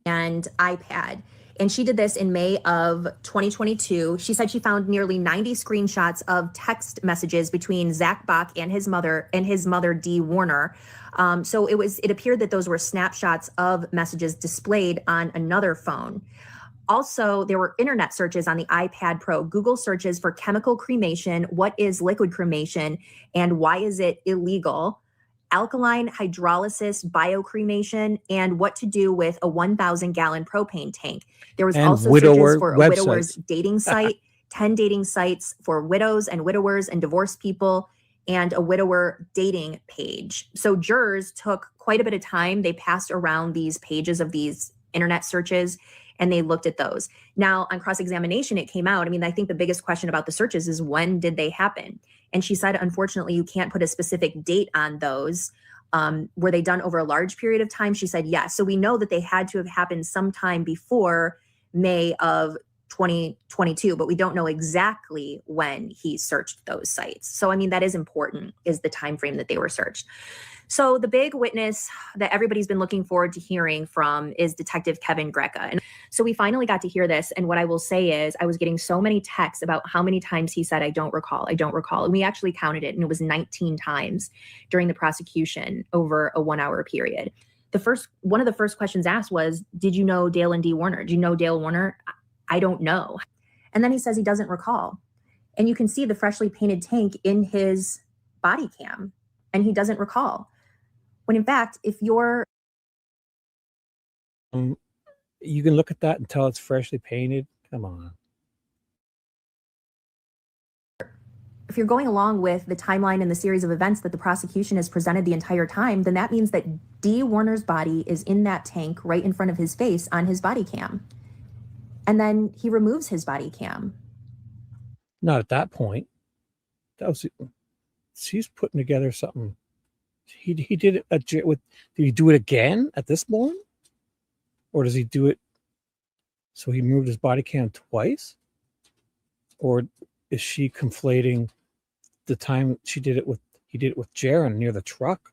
And iPad. And she did this in May of 2022. She said she found nearly 90 screenshots of text messages between Zach Bach and his mother Dee Warner. So it appeared that those were snapshots of messages displayed on another phone. Also, there were internet searches on the iPad Pro, Google searches for chemical cremation, what is liquid cremation, and why is it illegal, alkaline hydrolysis biocremation, and what to do with a 1,000-gallon propane tank. There was also searches for a widower's dating site, 10 dating sites for widows and widowers and divorced people, and a widower dating page. So jurors took quite a bit of time. They passed around these pages of these internet searches, and they looked at those. Now, on cross-examination, it came out. I mean, I think the biggest question about the searches is when did they happen? And she said, unfortunately, you can't put a specific date on those. Were they done over a large period of time? She said, yes. So we know that they had to have happened sometime before May of 2022, but we don't know exactly when he searched those sites. So, I mean, that is important, is the time frame that they were searched. So the big witness that everybody's been looking forward to hearing from is Detective Kevin Greca. And so we finally got to hear this. And what I will say is I was getting so many texts about how many times he said, I don't recall. And we actually counted it, and it was 19 times during the prosecution over a 1-hour period. One of the first questions asked was, did you know Dale and Dee Warner? Do you know Dale Warner? I don't know. And then he says he doesn't recall. And you can see the freshly painted tank in his body cam, and he doesn't recall. When in fact, if you're... You can look at that and tell it's freshly painted. Come on. If you're going along with the timeline and the series of events that the prosecution has presented the entire time, then that means that Dee Warner's body is in that tank right in front of his face on his body cam. And then he removes his body cam. Not at that point. That was, she's putting together something. He did it did he do it again at this moment? Or does he do it so he moved his body cam twice? Or is she conflating the time he did it with Jaron near the truck?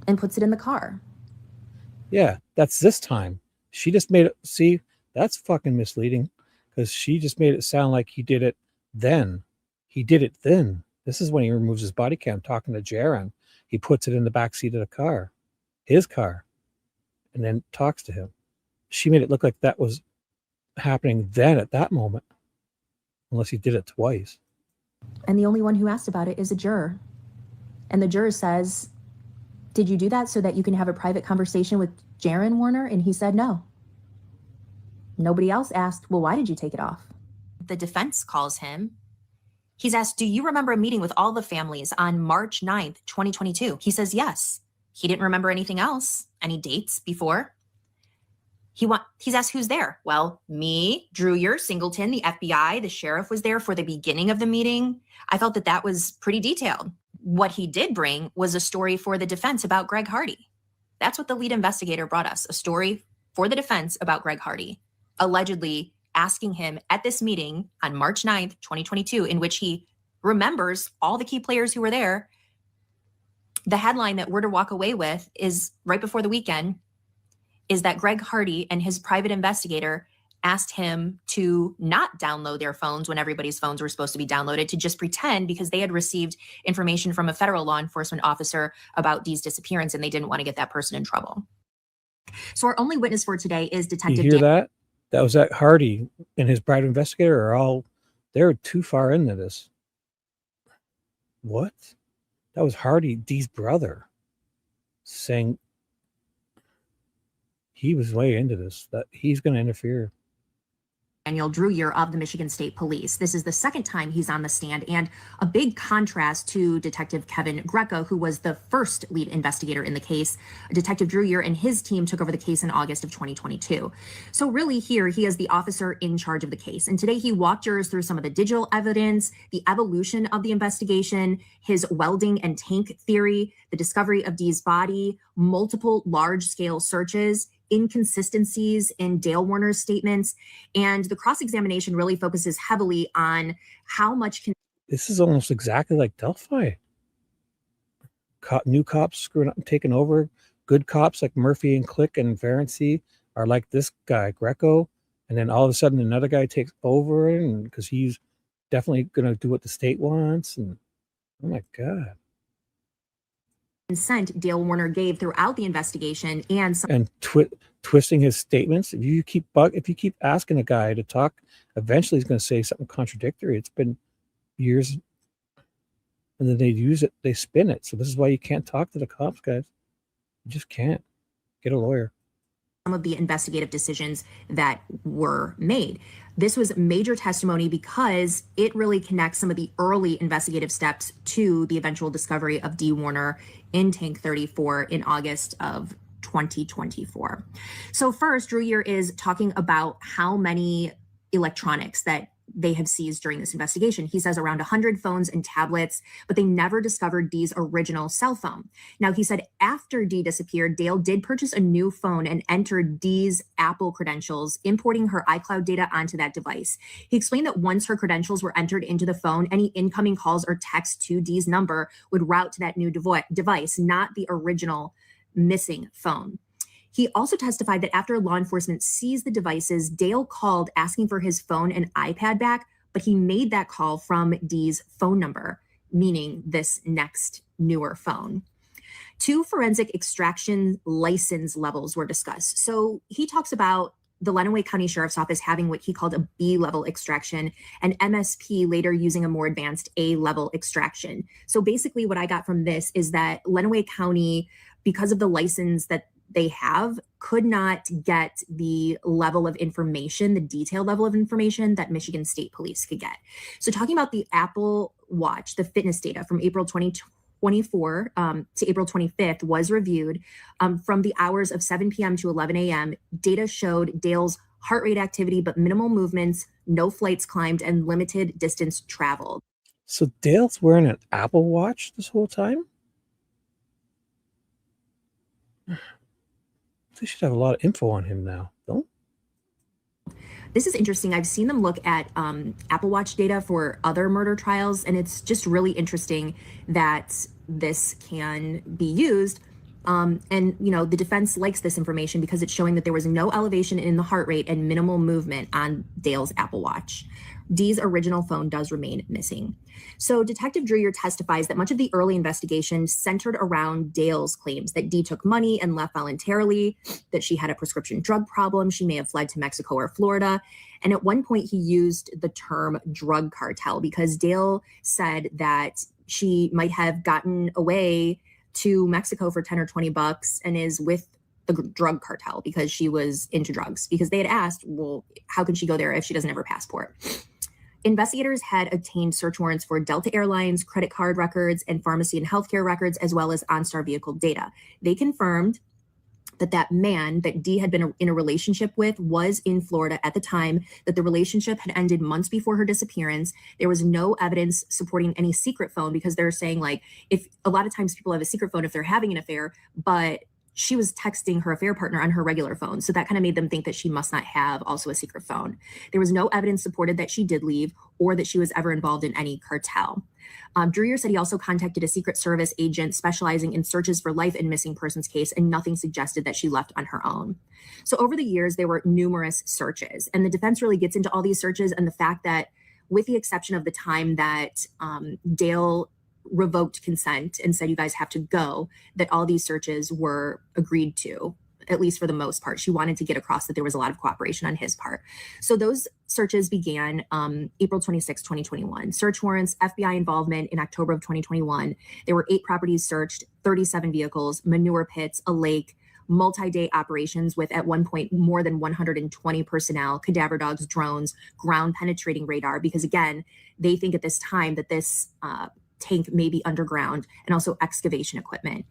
And puts it in the car. Yeah, that's this time. She just made it, see, that's fucking misleading, because she just made it sound like he did it then. He did it then. This is when he removes his body cam talking to Jaron. He puts it in the back seat of the car, his car, and then talks to him. She made it look like that was happening then at that moment, unless he did it twice. And the only one who asked about it is a juror. And the juror says, did you do that so that you can have a private conversation with Jaron Warner? And he said no. Nobody else asked, well, why did you take it off? The defense calls him. He's asked, do you remember a meeting with all the families on March 9th, 2022? He says yes. He didn't remember anything else, any dates before. He's asked who's there. Well, me, Drew Yer, Singleton, the FBI, the sheriff was there for the beginning of the meeting. I felt that that was pretty detailed. What he did bring was a story for the defense about Greg Hardy. That's what the lead investigator brought us, a story for the defense about Greg Hardy, allegedly asking him at this meeting on March 9th, 2022, in which he remembers all the key players who were there. The headline that we're to walk away with is right before the weekend, is that Greg Hardy and his private investigator asked him to not download their phones when everybody's phones were supposed to be downloaded, to just pretend because they had received information from a federal law enforcement officer about Dee's disappearance and they didn't want to get that person in trouble. So our only witness for today is Detective You hear that? That was that Hardy and his private investigator are all, they're too far into this. What? That was Hardy, Dee's brother, saying he was way into this, that he's going to interfere. Daniel Drew Yer of the Michigan State Police. This is the second time he's on the stand, and a big contrast to Detective Kevin Greco, who was the first lead investigator in the case. Detective Drew Yer and his team took over the case in August of 2022. So really here, he is the officer in charge of the case. And today he walked jurors through some of the digital evidence, the evolution of the investigation, his welding and tank theory, the discovery of Dee's body, multiple large-scale searches, inconsistencies in Dale Warner's statements, and the cross-examination really focuses heavily on how much can. This is almost exactly like Delphi. New cops screwing up and taking over. Good cops like Murphy and Click and Varency are like this guy, Greco, and then all of a sudden another guy takes over, and because he's definitely going to do what the state wants, and oh my God. Consent Dale Warner gave throughout the investigation and twisting his statements. If you keep asking a guy to talk, eventually he's going to say something contradictory. It's been years, and then they use it, they spin it. So this is why you can't talk to the cops, guys. You just can't. Get a lawyer. Some of the investigative decisions that were made. This was major testimony because it really connects some of the early investigative steps to the eventual discovery of Dee Warner in Tank 34 in August of 2024. So first, Drew Yer is talking about how many electronics that they have seized during this investigation. He says around 100 phones and tablets, but they never discovered Dee's original cell phone. Now, he said after Dee disappeared, Dale did purchase a new phone and entered Dee's Apple credentials, importing her iCloud data onto that device. He explained that once her credentials were entered into the phone, any incoming calls or texts to Dee's number would route to that new device, not the original missing phone. He also testified that after law enforcement seized the devices, Dale called asking for his phone and iPad back, but he made that call from Dee's phone number, meaning this next newer phone. 2 forensic extraction license levels were discussed. So he talks about the Lenawee County Sheriff's Office having what he called a B-level extraction, and MSP later using a more advanced A-level extraction. So basically what I got from this is that Lenawee County, because of the license that they have, could not get the level of information, the detailed level of information that Michigan State Police could get. So talking about the Apple Watch, the fitness data from April 2020 24 to April 25th was reviewed. From the hours of 7 p.m. to 11 a.m., data showed Dale's heart rate activity, but minimal movements, no flights climbed, and limited distance traveled. So Dale's wearing an Apple Watch this whole time? They should have a lot of info on him now, don't? This is interesting. I've seen them look at Apple Watch data for other murder trials, and it's just really interesting that this can be used. And, you know, the defense likes this information because it's showing that there was no elevation in the heart rate and minimal movement on Dale's Apple Watch. Dee's original phone does remain missing. So Detective Dreyer testifies that much of the early investigation centered around Dale's claims that Dee took money and left voluntarily, that she had a prescription drug problem, she may have fled to Mexico or Florida. And at one point he used the term drug cartel because Dale said that she might have gotten away to Mexico for 10 or 20 bucks and is with the drug cartel because she was into drugs, because they had asked, well, how can she go there if she doesn't have her passport? Investigators had obtained search warrants for Delta Airlines, credit card records, and pharmacy and healthcare records, as well as OnStar vehicle data. They confirmed that that man that Dee had been in a relationship with was in Florida at the time, that the relationship had ended months before her disappearance. There was no evidence supporting any secret phone because they're saying, like, if a lot of times people have a secret phone if they're having an affair, but she was texting her affair partner on her regular phone. So that kind of made them think that she must not have also a secret phone. There was no evidence supported that she did leave or that she was ever involved in any cartel. Dreyer said he also contacted a Secret Service agent specializing in searches for life and missing persons case, and nothing suggested that she left on her own. So over the years, there were numerous searches, and the defense really gets into all these searches and the fact that, with the exception of the time that Dale revoked consent and said, you guys have to go, that all these searches were agreed to, at least for the most part. She wanted to get across that there was a lot of cooperation on his part. So those searches began April 26, 2021. Search warrants, FBI involvement in October of 2021. There were 8 properties searched, 37 vehicles, manure pits, a lake, multi-day operations with, at one point, more than 120 personnel, cadaver dogs, drones, ground penetrating radar, because again, they think at this time that this tank may be underground, and also excavation equipment.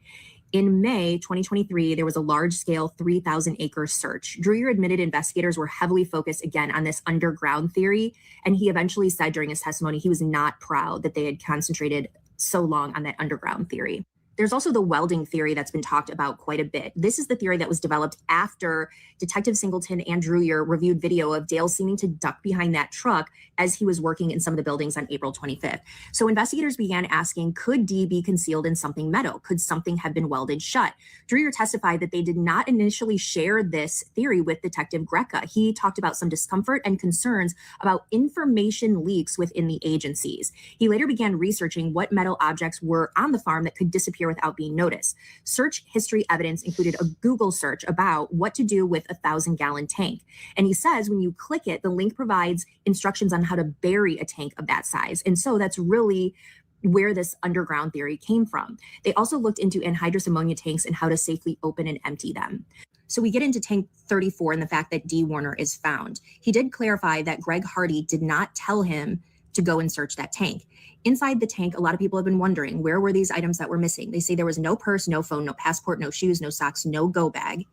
In May 2023, there was a large-scale 3,000-acre search. Dreyer admitted investigators were heavily focused again on this underground theory, and he eventually said during his testimony he was not proud that they had concentrated so long on that underground theory. There's also the welding theory that's been talked about quite a bit. This is the theory that was developed after Detective Singleton and Dreyer reviewed video of Dale seeming to duck behind that truck as he was working in some of the buildings on April 25th. So investigators began asking, could Dee be concealed in something metal? Could something have been welded shut? Dreyer testified that they did not initially share this theory with Detective Greca. He talked about some discomfort and concerns about information leaks within the agencies. He later began researching what metal objects were on the farm that could disappear without being noticed. Search history evidence included a Google search about what to do with a 1,000-gallon tank. And he says when you click it, the link provides instructions on how to bury a tank of that size. And so that's really where this underground theory came from. They also looked into anhydrous ammonia tanks and how to safely open and empty them. So we get into tank 34 and the fact that Dee Warner is found. He did clarify that Greg Hardy did not tell him to go and search that tank. Inside the tank, a lot of people have been wondering, where were these items that were missing? They say there was no purse, no phone, no passport, no shoes, no socks, no go bag.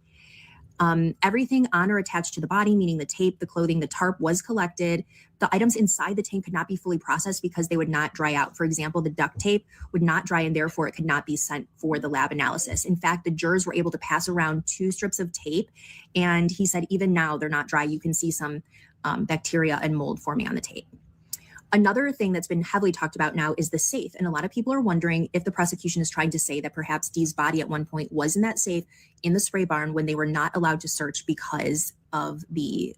Everything on or attached to the body, meaning the tape, the clothing, the tarp, was collected. The items inside the tank could not be fully processed because they would not dry out. For example, the duct tape would not dry and therefore it could not be sent for the lab analysis. In fact, the jurors were able to pass around 2 strips of tape, and he said even now they're not dry. You can see some bacteria and mold forming on the tape. Another thing that's been heavily talked about now is the safe. And a lot of people are wondering if the prosecution is trying to say that perhaps Dee's body at one point was in that safe in the spray barn when they were not allowed to search because of the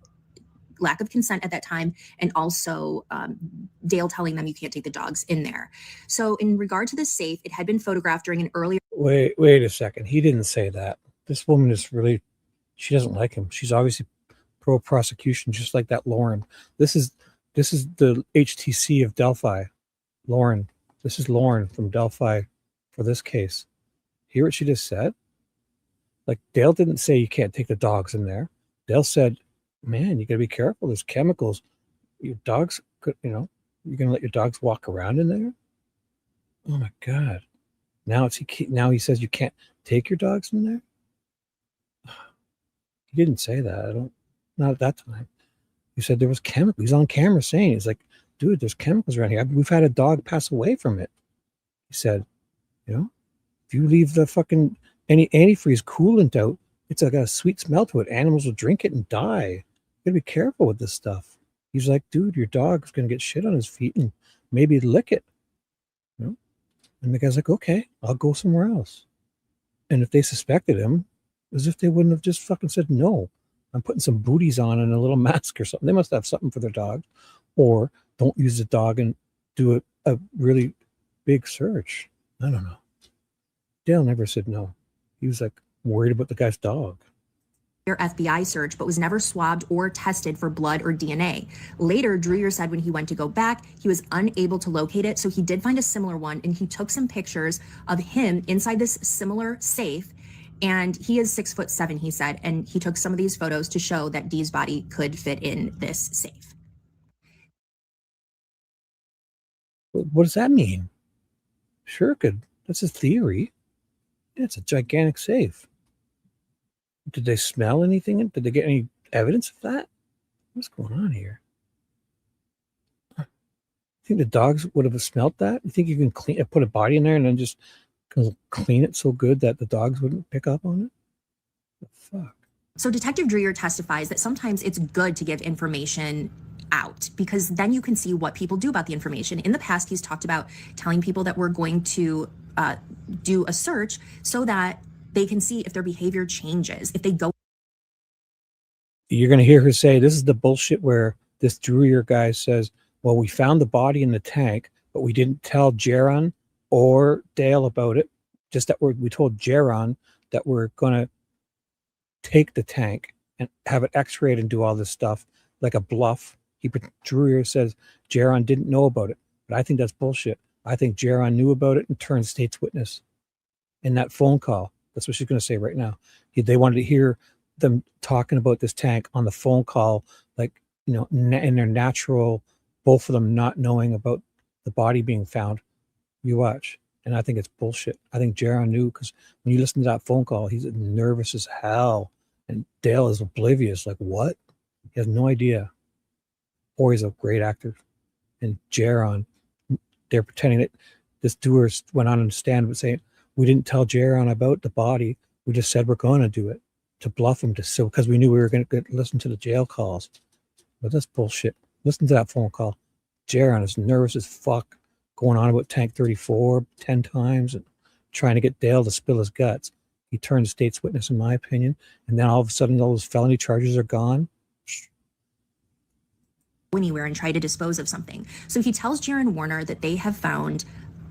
lack of consent at that time, and also Dale telling them you can't take the dogs in there. So in regard to the safe, it had been photographed during an earlier... Wait a second. He didn't say that. This woman is really, she doesn't like him. She's obviously pro-prosecution, just like that Lauren. This is the HTC of Delphi. Lauren. This is Lauren from Delphi for this case. Hear what she just said? Like, Dale didn't say you can't take the dogs in there. Dale said, man, you got to be careful. There's chemicals. Your dogs could, you're going to let your dogs walk around in there? Oh my God. Now now he says you can't take your dogs in there. He didn't say that. Not at that time. He said there was chemicals. He's on camera saying, he's like, dude, there's chemicals around here. We've had a dog pass away from it. He said, if you leave the fucking any antifreeze coolant out, it's got a sweet smell to it. Animals will drink it and die. You gotta be careful with this stuff. He's like, dude, your dog's gonna get shit on his feet and maybe lick it. And the guy's like, okay, I'll go somewhere else. And if they suspected him, as if they wouldn't have just fucking said, no, I'm putting some booties on and a little mask or something. They must have something for their dog. Or don't use the dog and do a really big search. I don't know. Dale never said no. He was like worried about the guy's dog. FBI search, but was never swabbed or tested for blood or DNA. Later, Dreyer said when he went to go back, he was unable to locate it, so he did find a similar one, and he took some pictures of him inside this similar safe, and he is 6'7", he said, and he took some of these photos to show that Dee's body could fit in this safe. What does that mean? Sure could. That's a theory. Yeah, it's a gigantic safe. Did they smell anything? Did they get any evidence of that? What's going on here? You think the dogs would have smelt that? You think you can put a body in there and then just clean it so good that the dogs wouldn't pick up on it? The fuck? So Detective Dreyer testifies that sometimes it's good to give information out because then you can see what people do about the information. In the past, he's talked about telling people that we're going to do a search so that they can see if their behavior changes, if they go. You're going to hear her say, this is the bullshit where this Dreyer guy says, well, we found the body in the tank, but we didn't tell Jaron or Dale about it. Just that we told Jaron that we're going to take the tank and have it x-rayed and do all this stuff like a bluff. Dreyer says Jaron didn't know about it, but I think that's bullshit. I think Jaron knew about it and turned state's witness in that phone call. That's what she's going to say right now. They wanted to hear them talking about this tank on the phone call, like, in their natural, both of them not knowing about the body being found. You watch. And I think it's bullshit. I think Jaron knew because when you listen to that phone call, he's nervous as hell. And Dale is oblivious. Like, what? He has no idea. Or he's a great actor. And Jaron, they're pretending that this doer went on and stand saying, we didn't tell Jaron about the body. We just said we're going to do it to bluff him because we knew we were going to listen to the jail calls. But that's bullshit. Listen to that phone call. Jaron is nervous as fuck, going on about Tank 34 10 times and trying to get Dale to spill his guts. He turned state's witness, in my opinion. And then all of a sudden, all those felony charges are gone. Anywhere and try to dispose of something. So he tells Jaron Warner that they have found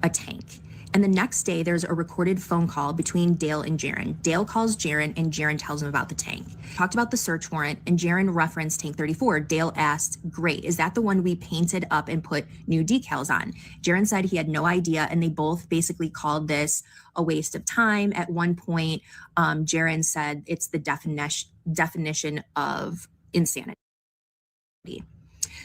a tank. And the next day, there's a recorded phone call between Dale and Jaron. Dale calls Jaron, and Jaron tells him about the tank. Talked about the search warrant, and Jaron referenced Tank 34. Dale asked, great, is that the one we painted up and put new decals on? Jaron said he had no idea, and they both basically called this a waste of time. At one point, Jaron said it's the definition of insanity.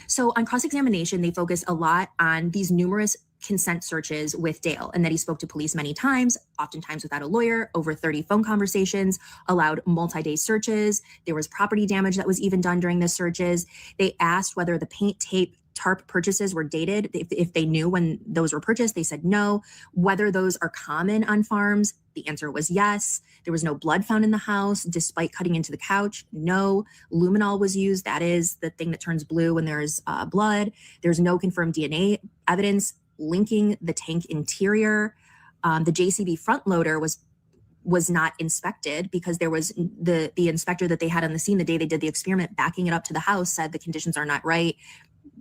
So on cross-examination, they focus a lot on these numerous consent searches with Dale and that he spoke to police many times, oftentimes without a lawyer, over 30 phone conversations, allowed multi-day searches. There was property damage that was even done during the searches. They asked whether the paint, tape, tarp purchases were dated. If they knew when those were purchased, they said no. Whether those are common on farms, the answer was yes. There was no blood found in the house, despite cutting into the couch. No. Luminol was used. That is the thing that turns blue when there's blood. There's no confirmed DNA evidence linking the tank interior. The JCB front loader was not inspected because there was the inspector that they had on the scene the day they did the experiment backing it up to the house said the conditions are not right.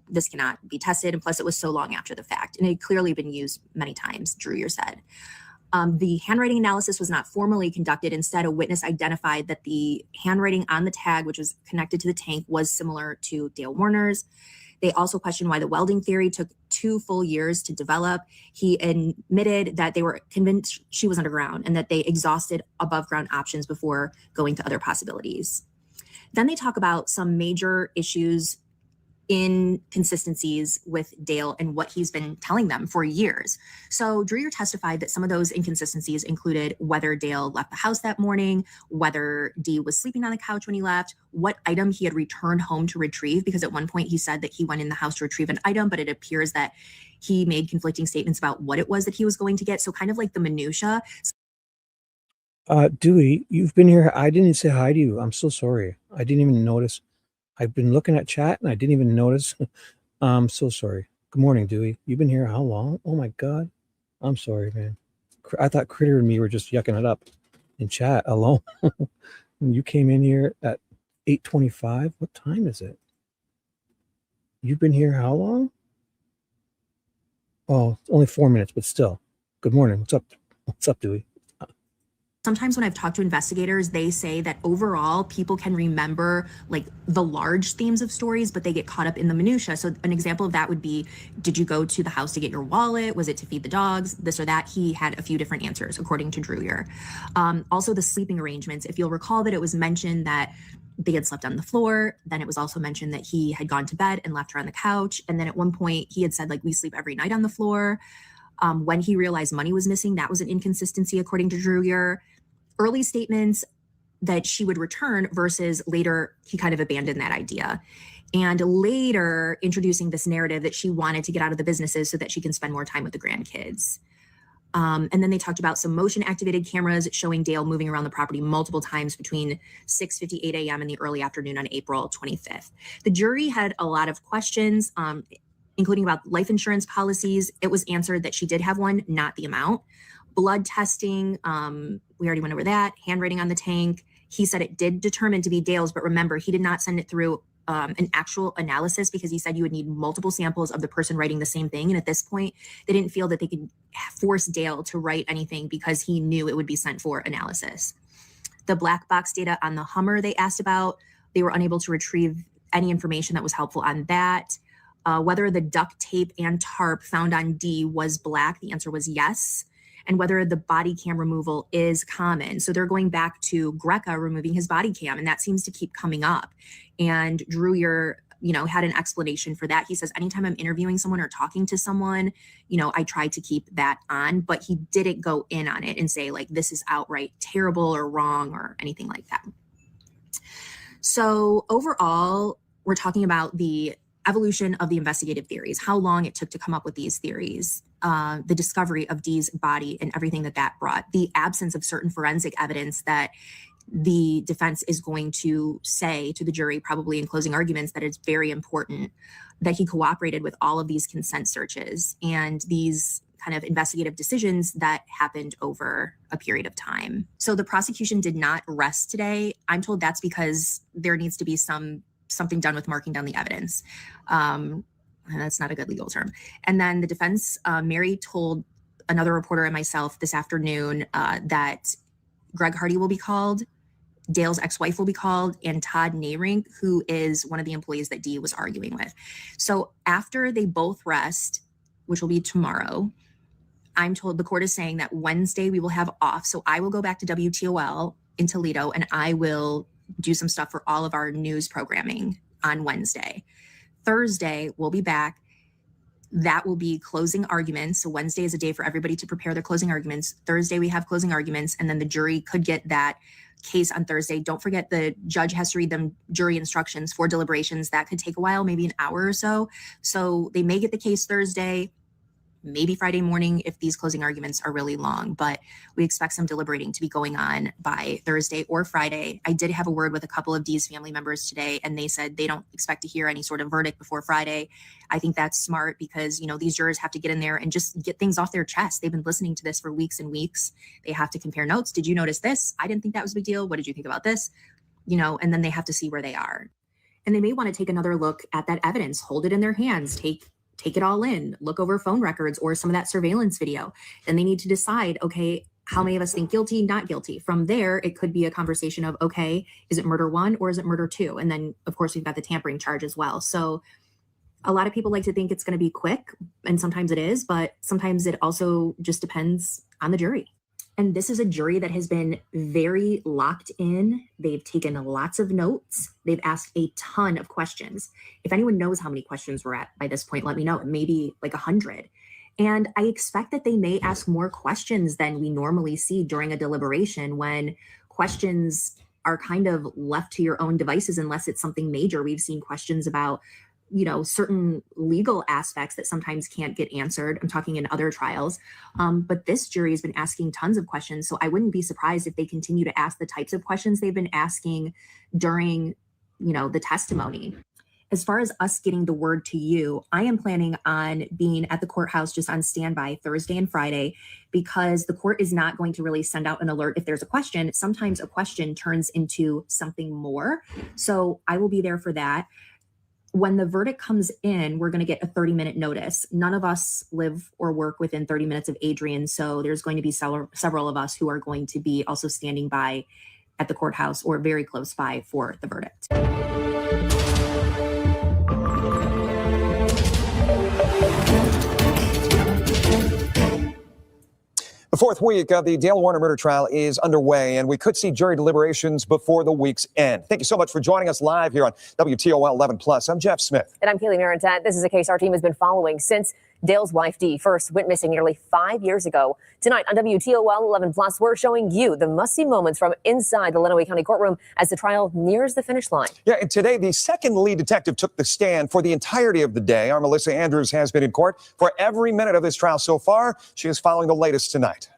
This cannot be tested. And plus it was so long after the fact. And it had clearly been used many times, Dreyer said. The handwriting analysis was not formally conducted. Instead, a witness identified that the handwriting on the tag, which was connected to the tank, was similar to Dale Warner's. They also questioned why the welding theory took 2 full years to develop. He admitted that they were convinced she was underground and that they exhausted above ground options before going to other possibilities. Then they talk about some major issues inconsistencies with Dale and what he's been telling them for years. So Dreyer testified that some of those inconsistencies included whether Dale left the house that morning, whether Dee was sleeping on the couch when he left, what item he had returned home to retrieve, because at one point he said that he went in the house to retrieve an item, but it appears that he made conflicting statements about what it was that he was going to get. So kind of like the minutia. Dewey, you've been here. I didn't say hi to you. I'm so sorry. I didn't even notice. I've been looking at chat and I didn't even notice. I'm so sorry. Good morning, Dewey. You've been here how long? Oh my God. I'm sorry, man. I thought Critter and me were just yucking it up in chat alone. You came in here at 8:25. What time is it? You've been here how long? Oh, only 4 minutes, but still. Good morning. What's up? What's up, Dewey? Sometimes when I've talked to investigators, they say that overall people can remember like the large themes of stories, but they get caught up in the minutia. So an example of that would be, did you go to the house to get your wallet? Was it to feed the dogs? This or that? He had a few different answers, according to Dreyer. Also the sleeping arrangements. If you'll recall that it was mentioned that they had slept on the floor. Then it was also mentioned that he had gone to bed and left her on the couch. And then at one point he had said, like, we sleep every night on the floor. When he realized money was missing, that was an inconsistency, according to Dreyer. Early statements that she would return versus later he kind of abandoned that idea. And later introducing this narrative that she wanted to get out of the businesses so that she can spend more time with the grandkids. And then they talked about some motion activated cameras showing Dale moving around the property multiple times between 6:58 a.m. in the early afternoon on April 25th. The jury had a lot of questions, including about life insurance policies. It was answered that she did have one, not the amount. Blood testing, we already went over that. Handwriting on the tank. He said it did determine to be Dale's, but remember, he did not send it through an actual analysis because he said you would need multiple samples of the person writing the same thing. And at this point, they didn't feel that they could force Dale to write anything because he knew it would be sent for analysis. The black box data on the Hummer they asked about, they were unable to retrieve any information that was helpful on that. Whether the duct tape and tarp found on Dee was black, the answer was yes. And whether the body cam removal is common. So they're going back to Greca removing his body cam, and that seems to keep coming up. And Dreyer, had an explanation for that. He says, anytime I'm interviewing someone or talking to someone, I try to keep that on, but he didn't go in on it and say like, this is outright terrible or wrong or anything like that. So overall, we're talking about the evolution of the investigative theories, how long it took to come up with these theories, the discovery of Dee's body and everything that brought, the absence of certain forensic evidence that the defense is going to say to the jury, probably in closing arguments, that it's very important that he cooperated with all of these consent searches and these kind of investigative decisions that happened over a period of time. So the prosecution did not rest today. I'm told that's because there needs to be something done with marking down the evidence. That's not a good legal term. And then the defense, Mary told another reporter and myself this afternoon that Greg Hardy will be called, Dale's ex-wife will be called, and Todd Nayrink, who is one of the employees that Dee was arguing with. So after they both rest, which will be tomorrow, I'm told the court is saying that Wednesday we will have off. So I will go back to WTOL in Toledo and I will do some stuff for all of our news programming on Wednesday. Thursday, we'll be back. That will be closing arguments. So Wednesday is a day for everybody to prepare their closing arguments. Thursday, we have closing arguments, and then the jury could get that case on Thursday. Don't forget the judge has to read them jury instructions for deliberations. That could take a while, maybe an hour or so. So they may get the case Thursday, maybe Friday morning if these closing arguments are really long, but we expect some deliberating to be going on by Thursday or Friday. I did have a word with a couple of Dee's family members today, and they said they don't expect to hear any sort of verdict before Friday. I think that's smart because, these jurors have to get in there and just get things off their chest. They've been listening to this for weeks and weeks. They have to compare notes. Did you notice this? I didn't think that was a big deal. What did you think about this? And then they have to see where they are. And they may want to take another look at that evidence, hold it in their hands, take it all in, look over phone records or some of that surveillance video. Then they need to decide, okay, how many of us think guilty, not guilty? From there, it could be a conversation of, okay, is it murder 1 or is it murder 2? And then, of course, we've got the tampering charge as well. So a lot of people like to think it's going to be quick, and sometimes it is, but sometimes it also just depends on the jury. And this is a jury that has been very locked in. They've taken lots of notes. They've asked a ton of questions. If anyone knows how many questions we're at by this point, let me know. Maybe like 100. And I expect that they may ask more questions than we normally see during a deliberation, when questions are kind of left to your own devices unless it's something major. We've seen questions about, certain legal aspects that sometimes can't get answered. I'm talking in other trials. But this jury has been asking tons of questions. So I wouldn't be surprised if they continue to ask the types of questions they've been asking during, the testimony. As far as us getting the word to you, I am planning on being at the courthouse just on standby Thursday and Friday, because the court is not going to really send out an alert if there's a question. Sometimes a question turns into something more. So I will be there for that. When the verdict comes in, we're going to get a 30-minute notice. None of us live or work within 30 minutes of Adrian, so there's going to be several of us who are going to be also standing by at the courthouse or very close by for the verdict. The fourth week of the Dale Warner murder trial is underway, and we could see jury deliberations before the week's end. Thank you so much for joining us live here on WTOL 11+. I'm Jeff Smith. And I'm Kaylee Marantat. This is a case our team has been following since Dale's wife, Dee, first went missing nearly 5 years ago. Tonight on WTOL 11+, we're showing you the must-see moments from inside the Lenawee County courtroom as the trial nears the finish line. Yeah, and today the second lead detective took the stand for the entirety of the day. Our Melissa Andrews has been in court for every minute of this trial so far. She is following the latest tonight.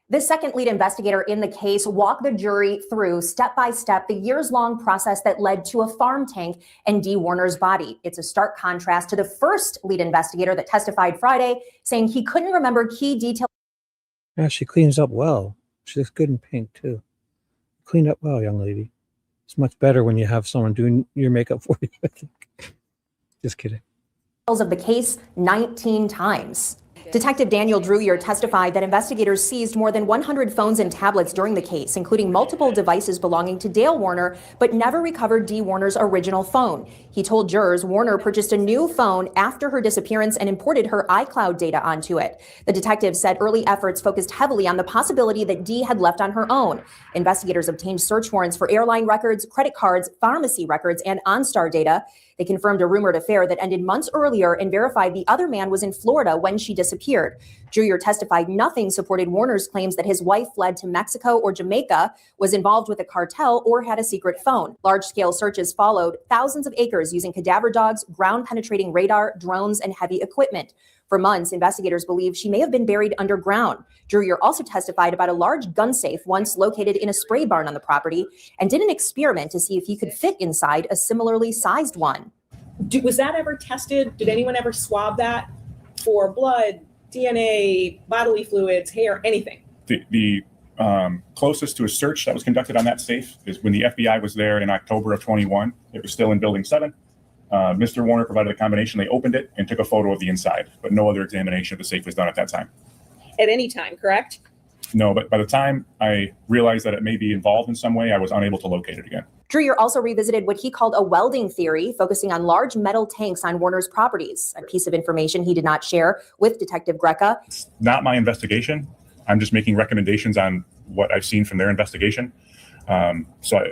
The second lead investigator in the case walked the jury through step by step the years-long process that led to a farm tank and Dee Warner's body. It's a stark contrast to the first lead investigator that testified Friday, saying he couldn't remember key details. Yeah, she cleans up well. She looks good in pink, too. Cleaned up well, young lady. It's much better when you have someone doing your makeup for you, I think. Just kidding. Of the case 19 times. Detective Daniel Drewier testified that investigators seized more than 100 phones and tablets during the case, including multiple devices belonging to Dale Warner, but never recovered Dee Warner's original phone. He told jurors Warner purchased a new phone after her disappearance and imported her iCloud data onto it. The detective said early efforts focused heavily on the possibility that Dee had left on her own. Investigators obtained search warrants for airline records, credit cards, pharmacy records, and OnStar data. They confirmed a rumored affair that ended months earlier and verified the other man was in Florida when she disappeared. Drewier testified nothing supported Warner's claims that his wife fled to Mexico or Jamaica, was involved with a cartel, or had a secret phone. Large-scale searches followed, thousands of acres using cadaver dogs, ground-penetrating radar, drones, and heavy equipment. For months, investigators believe she may have been buried underground. Drewier also testified about a large gun safe once located in a spray barn on the property and did an experiment to see if he could fit inside a similarly sized one. Was that ever tested? Did anyone ever swab that for blood, DNA, bodily fluids, hair, anything? The closest to a search that was conducted on that safe is when the FBI was there in October of 21. It was still in Building 7. Mr. Warner provided a combination. They opened it and took a photo of the inside, but no other examination of the safe was done at that time. At any time, correct? No, but by the time I realized that it may be involved in some way, I was unable to locate it again. Drewier also revisited what he called a welding theory, focusing on large metal tanks on Warner's properties, a piece of information he did not share with Detective Greca. It's not my investigation. I'm just making recommendations on what I've seen from their investigation. So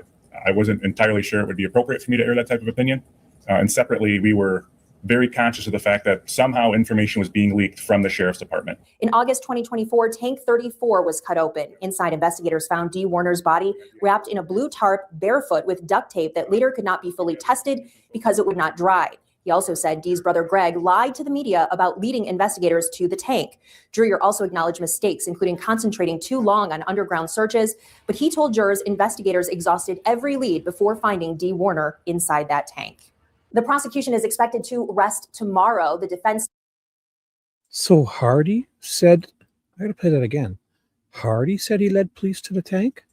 I wasn't entirely sure it would be appropriate for me to air that type of opinion. And separately, we were very conscious of the fact that somehow information was being leaked from the sheriff's department. In August 2024, Tank 34 was cut open. Inside, investigators found Dee Warner's body wrapped in a blue tarp, barefoot, with duct tape that later could not be fully tested because it would not dry. He also said Dee's brother Greg lied to the media about leading investigators to the tank. Drewier also acknowledged mistakes, including concentrating too long on underground searches, but he told jurors investigators exhausted every lead before finding Dee Warner inside that tank. The prosecution is expected to rest tomorrow. The defense. So Hardy said, I gotta play that again. Hardy said he led police to the tank?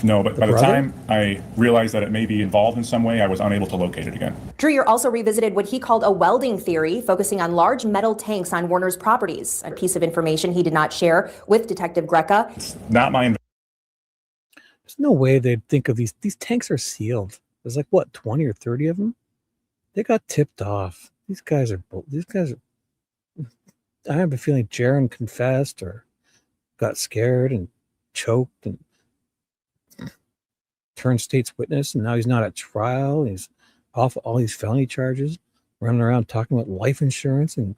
No, but by the time I realized that it may be involved in some way, I was unable to locate it again. Drewier also revisited what he called a welding theory, focusing on large metal tanks on Warner's properties, a piece of information he did not share with Detective Greca. It's not my There's no way they'd think of these. These tanks are sealed. There's like, what, 20 or 30 of them? They got tipped off. These guys are, I have a feeling Jaron confessed, or got scared and choked and turned state's witness, and now he's not at trial. He's off all these felony charges, running around talking about life insurance and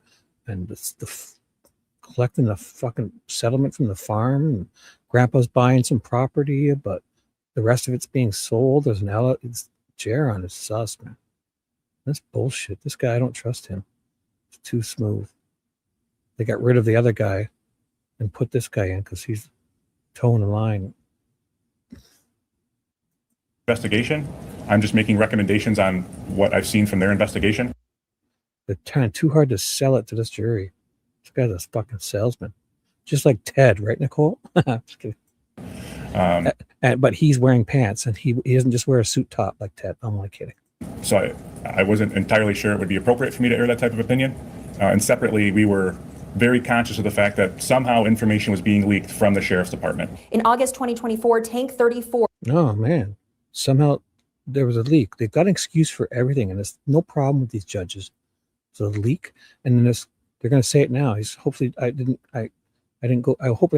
collecting the fucking settlement from the farm. And grandpa's buying some property, but the rest of it's being sold. There's it's Jaron is sus, man. That's bullshit. This guy, I don't trust him. It's too smooth. They got rid of the other guy and put this guy in because he's towing the line. Investigation. I'm just making recommendations on what I've seen from their investigation. They're trying too hard to sell it to this jury. This guy's a fucking salesman. Just like Ted, right, Nicole? Just kidding. But he's wearing pants, and he doesn't just wear a suit top like Ted. I'm only kidding. So I wasn't entirely sure it would be appropriate for me to air that type of opinion. And separately, we were very conscious of the fact that somehow information was being leaked from the sheriff's department. In August 2024, Tank 34. Oh, man. Somehow there was a leak. They've got an excuse for everything, and there's no problem with these judges. So the leak, and then they're going to say it now. I hopefully I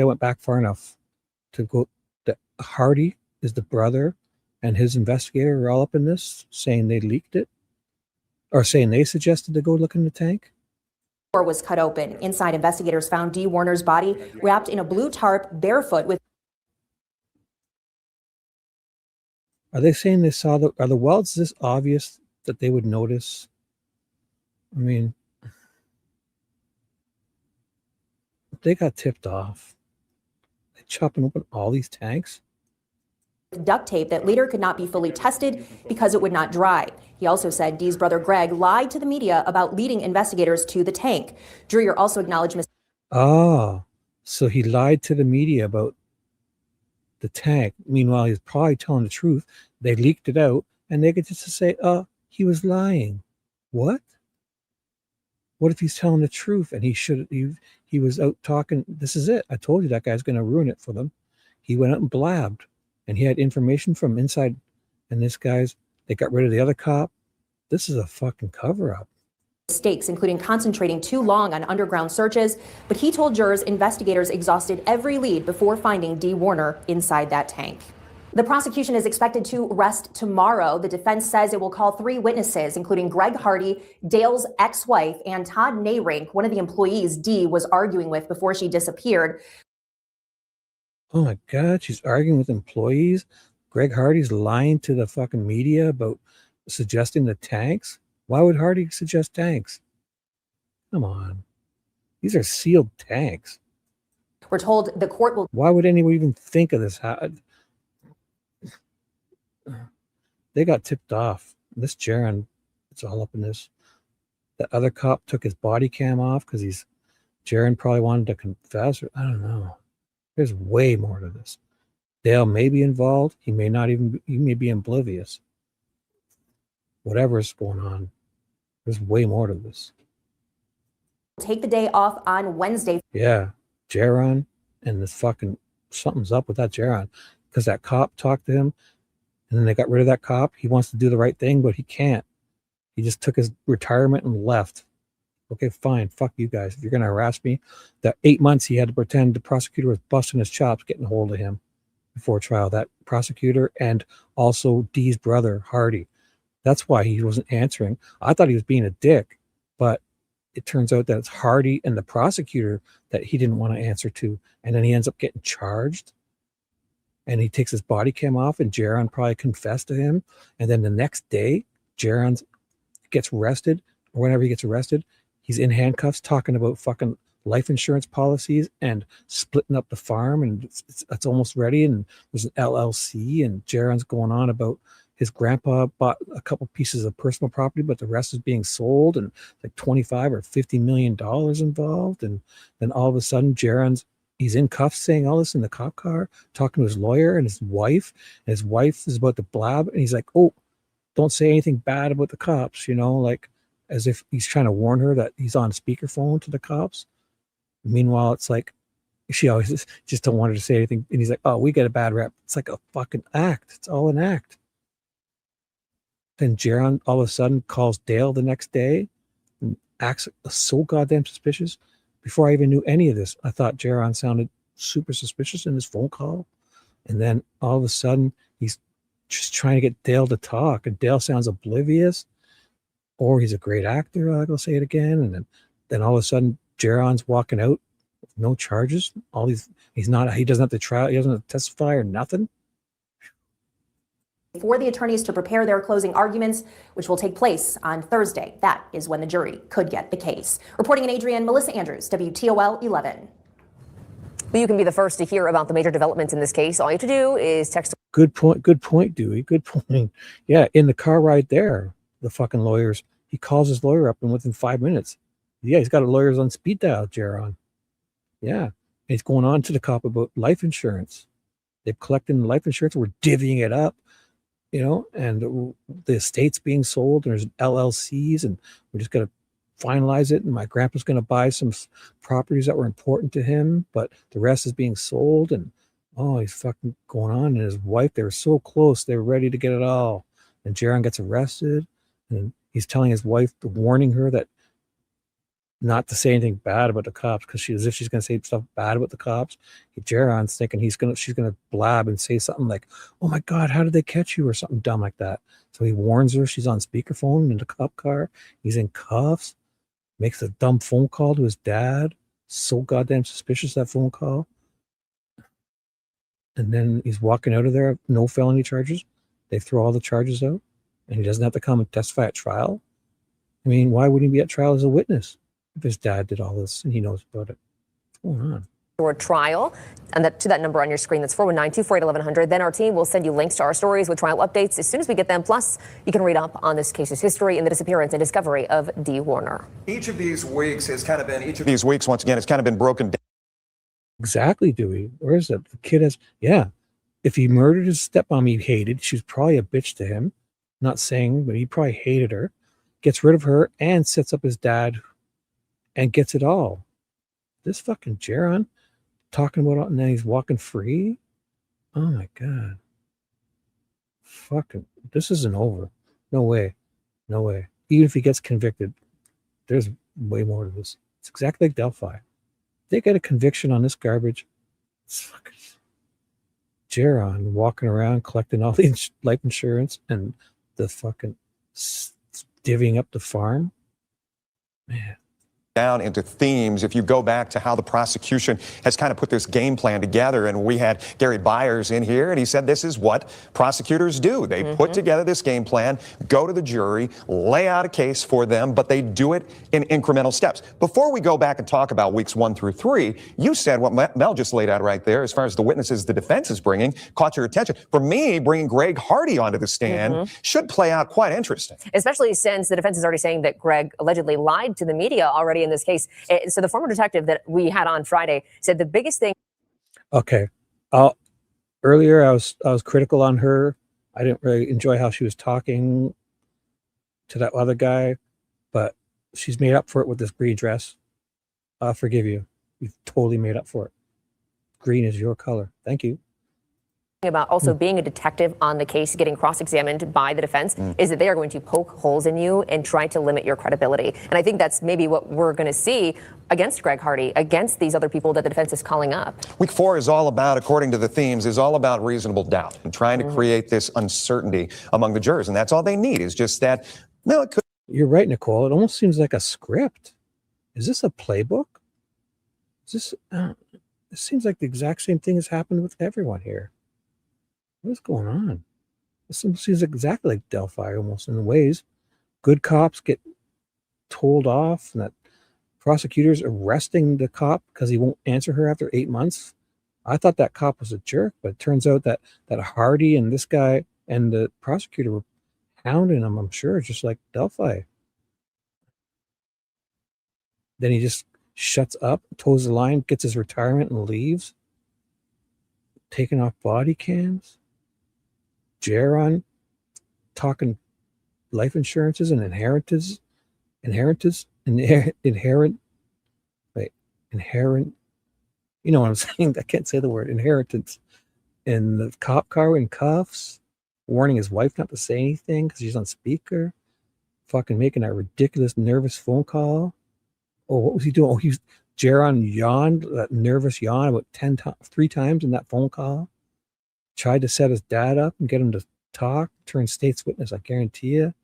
went back far enough to go that Hardy is the brother and his investigator are all up in this, saying they leaked it, or saying they suggested to go look in the tank. Was cut open. Inside, investigators found Dee Warner's body wrapped in a blue tarp, barefoot with. Are they saying they saw are the welds this obvious that they would notice? I mean, they got tipped off. They chopping open all these tanks. Duct tape that later could not be fully tested because it would not dry. He also said Dee's brother Greg lied to the media about leading investigators to the tank. Dreyer also acknowledged. So he lied to the media about the tank. Meanwhile, he's probably telling the truth. They leaked it out, and they get just to say, he was lying. What? What if he's telling the truth and he was out talking? This is it. I told you that guy's going to ruin it for them. He went out and blabbed, and he had information from inside. And they got rid of the other cop. This is a fucking cover-up. Mistakes, including concentrating too long on underground searches. But he told jurors investigators exhausted every lead before finding Dee Warner inside that tank. The prosecution is expected to rest tomorrow. The defense says it will call 3 witnesses, including Greg Hardy, Dale's ex-wife, and Todd Nayrink, one of the employees Dee was arguing with before she disappeared. Oh my God, she's arguing with employees. Greg Hardy's lying to the fucking media about suggesting the tanks. Why would Hardy suggest tanks? Come on. These are sealed tanks. We're told the court will. Why would anyone even think of this? They got tipped off. This Jaron, it's all up in this. The other cop took his body cam off because Jaron probably wanted to confess. I don't know. There's way more to this. Dale may be involved. He may not even. He may be oblivious. Whatever's going on, there's way more to this. Take the day off on Wednesday. Yeah, Jaron and this fucking something's up with that Jaron because that cop talked to him, and then they got rid of that cop. He wants to do the right thing, but he can't. He just took his retirement and left. Okay, fine. Fuck you guys. If you're gonna harass me, that 8 months he had to pretend the prosecutor was busting his chops, getting a hold of him before trial. That prosecutor and also Dee's brother Hardy. That's why he wasn't answering. I thought he was being a dick, but it turns out that it's Hardy and the prosecutor that he didn't want to answer to. And then he ends up getting charged. And he takes his body cam off, and Jaron probably confessed to him. And then the next day, Jaron gets arrested, or whenever he gets arrested, he's in handcuffs talking about fucking life insurance policies and splitting up the farm. And it's almost ready. And there's an LLC, and Jaron's going on about his grandpa bought a couple pieces of personal property, but the rest is being sold, and like 25 or $50 million involved. And then all of a sudden, he's in cuffs saying all this in the cop car, talking to his lawyer and his wife. And his wife is about to blab. And he's like, oh, don't say anything bad about the cops, like as if he's trying to warn her that he's on speakerphone to the cops. Meanwhile, it's like, she always just don't want her to say anything. And he's like, oh, we get a bad rep. It's like a fucking act. It's all an act. Then Jaron all of a sudden calls Dale the next day and acts so goddamn suspicious. Before I even knew any of this, I thought Jaron sounded super suspicious in his phone call. And then all of a sudden, he's just trying to get Dale to talk, and Dale sounds oblivious, or he's a great actor. I'll say it again. And then all of a sudden, Jaron's walking out with no charges. He doesn't have to trial, he doesn't have to testify or nothing. For the attorneys to prepare their closing arguments, which will take place on Thursday. That is when the jury could get the case. Reporting in Adrian, Melissa Andrews, WTOL 11. Well, you can be the first to hear about the major developments in this case. All you have to do is text. Good point, Dewey. Good point. Yeah, in the car ride there, the fucking lawyers, he calls his lawyer up, and within 5 minutes, yeah, he's got a lawyer's on speed dial, Jaron. Yeah, and he's going on to the cop about life insurance. They've collected life insurance. We're divvying it up, and the estate's being sold, and there's LLCs, and we're just going to finalize it. And my grandpa's going to buy some properties that were important to him, but the rest is being sold. And he's fucking going on. And his wife, they were so close. They were ready to get it all. And Jaron gets arrested, and he's telling his wife, warning her that not to say anything bad about the cops, because as if she's going to say stuff bad about the cops. Jaron's thinking she's going to blab and say something like, "Oh my God, how did they catch you?" or something dumb like that. So he warns her. She's on speakerphone in the cop car. He's in cuffs. Makes a dumb phone call to his dad. So goddamn suspicious, that phone call. And then he's walking out of there, no felony charges. They throw all the charges out, and he doesn't have to come and testify at trial. I mean, why wouldn't he be at trial as a witness if his dad did all this and he knows about it? What's going on? For trial, and to that number on your screen, that's 419-248-1100. Then our team will send you links to our stories with trial updates as soon as we get them. Plus, you can read up on this case's history and the disappearance and discovery of Dee Warner. Each of these weeks, once again, has kind of been broken down. Exactly, Dewey. Where is it? The kid has, if he murdered his stepmom he hated, she was probably a bitch to him. Not saying, but he probably hated her. Gets rid of her and sets up his dad and gets it all. This fucking Jaron talking about it, and then he's walking free. Oh my God. Fucking, this isn't over. No way. No way. Even if he gets convicted, there's way more to this. It's exactly like Delphi. They get a conviction on this garbage. It's fucking Jaron walking around collecting all the life insurance and the fucking divvying up the farm. Man. Down into themes. If you go back to how the prosecution has kind of put this game plan together, and we had Gary Byers in here, and he said this is what prosecutors do. They put together this game plan, go to the jury, lay out a case for them, but they do it in incremental steps. Before we go back and talk about weeks 1 through 3, you said what Mel just laid out right there as far as the witnesses the defense is bringing caught your attention. For me, bringing Greg Hardy onto the stand should play out quite interesting. Especially since the defense is already saying that Greg allegedly lied to the media already in this case. So the former detective that we had on Friday said the biggest thing. Okay. Earlier I was critical on her. I didn't really enjoy how she was talking to that other guy, but she's made up for it with this green dress. I'll forgive you. You've totally made up for it. Green is your color. Thank you. About also being a detective on the case, getting cross-examined by the defense, is that they are going to poke holes in you and try to limit your credibility. And I think that's maybe what we're going to see against Greg Hardy, against these other people that the defense is calling up. Week 4 is all about, according to the themes, is all about reasonable doubt and trying to create this uncertainty among the jurors. And that's all they need is just that. No, it could. You're right, Nicole. It almost seems like a script. Is this a playbook? Is this? It seems like the exact same thing has happened with everyone here. What's going on? This seems exactly like Delphi almost in ways. Good cops get told off, and that prosecutors arresting the cop because he won't answer her after 8 months. I thought that cop was a jerk, but it turns out that Hardy and this guy and the prosecutor were hounding him, I'm sure, just like Delphi. Then he just shuts up, toes the line, gets his retirement and leaves. Taking off body cams. Jaron talking life insurances and inherent, you know what I'm saying? I can't say the word inheritance. In the cop car in cuffs, warning his wife not to say anything because she's on speaker, fucking making that ridiculous nervous phone call. Oh, what was he doing? Oh, he was Jaron yawned, that nervous yawn about 3 times in that phone call. Tried to set his dad up and get him to talk, turn state's witness. I guarantee you,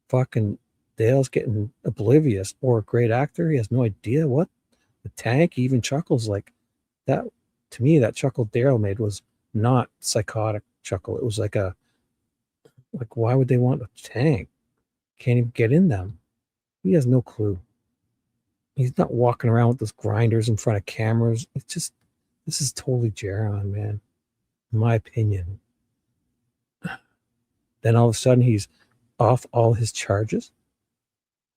fucking Dale's getting oblivious. Or a great actor, he has no idea what. The tank, he even chuckles like that. To me, that chuckle Daryl made was not psychotic chuckle. It was like why would they want a tank? Can't even get in them. He has no clue. He's not walking around with those grinders in front of cameras. It's just, this is totally Jaron, man. In my opinion. Then all of a sudden he's off all his charges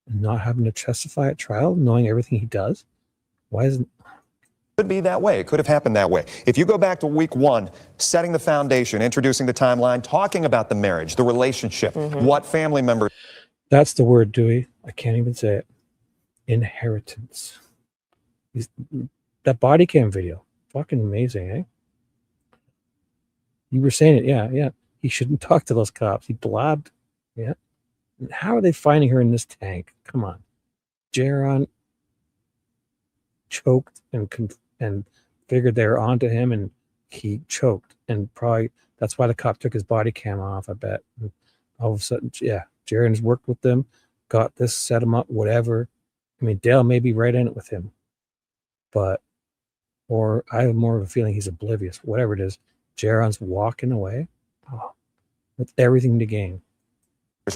and not having to testify at trial, knowing everything he does. Why isn't... Could be that way. It could have happened that way. If you go back to week 1, setting the foundation, introducing the timeline, talking about the marriage, the relationship, what family members... That's the word, Dewey. I can't even say it. Inheritance. That body cam video. Fucking amazing, eh? You were saying it, yeah. He shouldn't talk to those cops. He blabbed. Yeah. How are they finding her in this tank? Come on. Jaron choked and figured they were onto him, and he choked. And probably that's why the cop took his body cam off, I bet. And all of a sudden, yeah, Jaron's worked with them, got this, set him up, whatever. I mean, Dale may be right in it with him, or I have more of a feeling he's oblivious. Whatever it is, Jaron's walking away with everything to gain.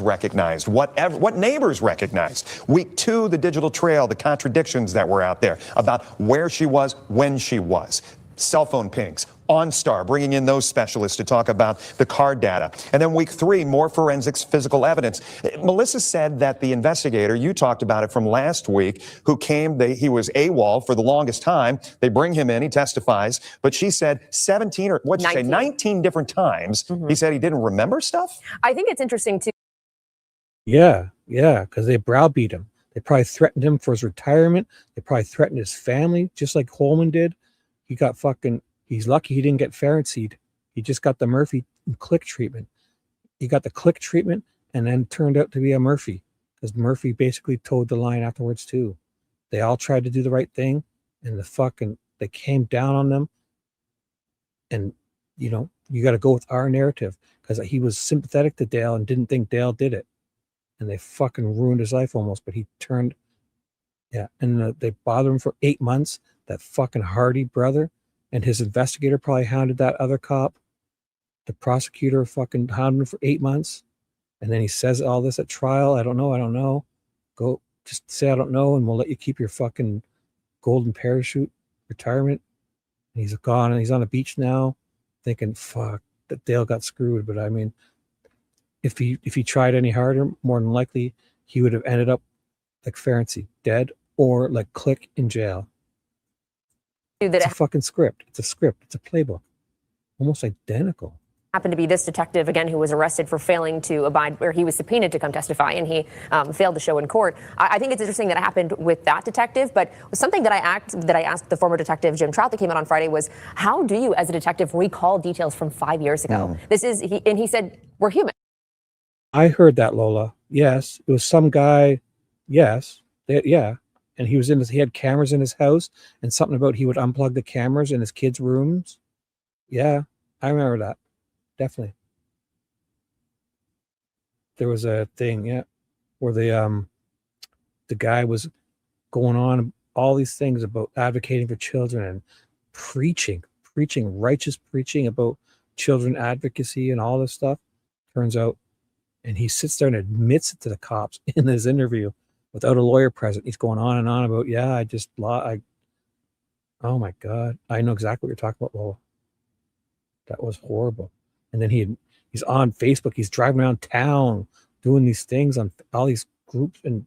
Recognized, what neighbors recognized. Week 2, the digital trail, the contradictions that were out there about where she was, when she was. Cell phone pings, OnStar, bringing in those specialists to talk about the card data. And then week 3, more forensics, physical evidence. Melissa said that the investigator, you talked about it from last week, who came, he was AWOL for the longest time. They bring him in, he testifies, but she said 17 or what'd you say, 19 different times. He said he didn't remember stuff? I think it's interesting too. Yeah, because they browbeat him. They probably threatened him for his retirement. They probably threatened his family, just like Holman did. He got he's lucky he didn't get Farronseed. He just got the Murphy click treatment. He got the click treatment and then turned out to be a Murphy, because Murphy basically towed the line afterwards too. They all tried to do the right thing, and they came down on them. And, you got to go with our narrative, because he was sympathetic to Dale and didn't think Dale did it. And they fucking ruined his life almost, but he turned, and they bothered him for 8 months, that fucking Hardy brother, and his investigator probably hounded that other cop. The prosecutor fucking hounded him for 8 months, and then he says all this at trial. I don't know. Go, just say I don't know, and we'll let you keep your fucking golden parachute retirement. And he's gone, and he's on a beach now, thinking, fuck, that Dale got screwed. But I mean, if he tried any harder, more than likely he would have ended up like Farronseed, dead, or like Click in jail. It's a fucking script. It's a script. It's a playbook. Almost identical. Happened to be this detective, again, who was arrested for failing to abide, where he was subpoenaed to come testify, and he failed to show in court. I think it's interesting that it happened with that detective, but something that I asked the former detective, Jim Trout, that came out on Friday was, how do you, as a detective, recall details from 5 years ago? He said, we're human. I heard that, Lola. Yes, it was some guy. Yes, and he had cameras in his house, and something about he would unplug the cameras in his kids' rooms. Yeah, I remember that. Definitely. There was a thing, where the guy was going on all these things about advocating for children and preaching righteous preaching about children advocacy and all this stuff. Turns out, and he sits there and admits it to the cops in his interview without a lawyer present. He's going on and on about, oh my God, I know exactly what you're talking about, Lola. That was horrible. And then he's on Facebook. He's driving around town doing these things on all these groups and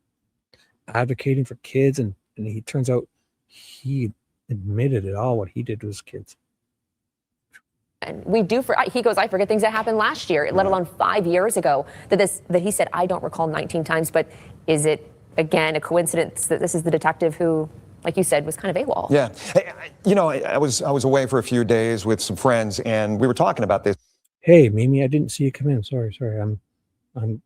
advocating for kids. And he turns out he admitted it all, what he did to his kids. And he goes, I forget things that happened last year, let alone 5 years ago, that he said, I don't recall 19 times. But is it, again, a coincidence that this is the detective who, like you said, was kind of AWOL? Yeah. I was away for a few days with some friends, and we were talking about this. Hey, Mimi, I didn't see you come in. Sorry. I'm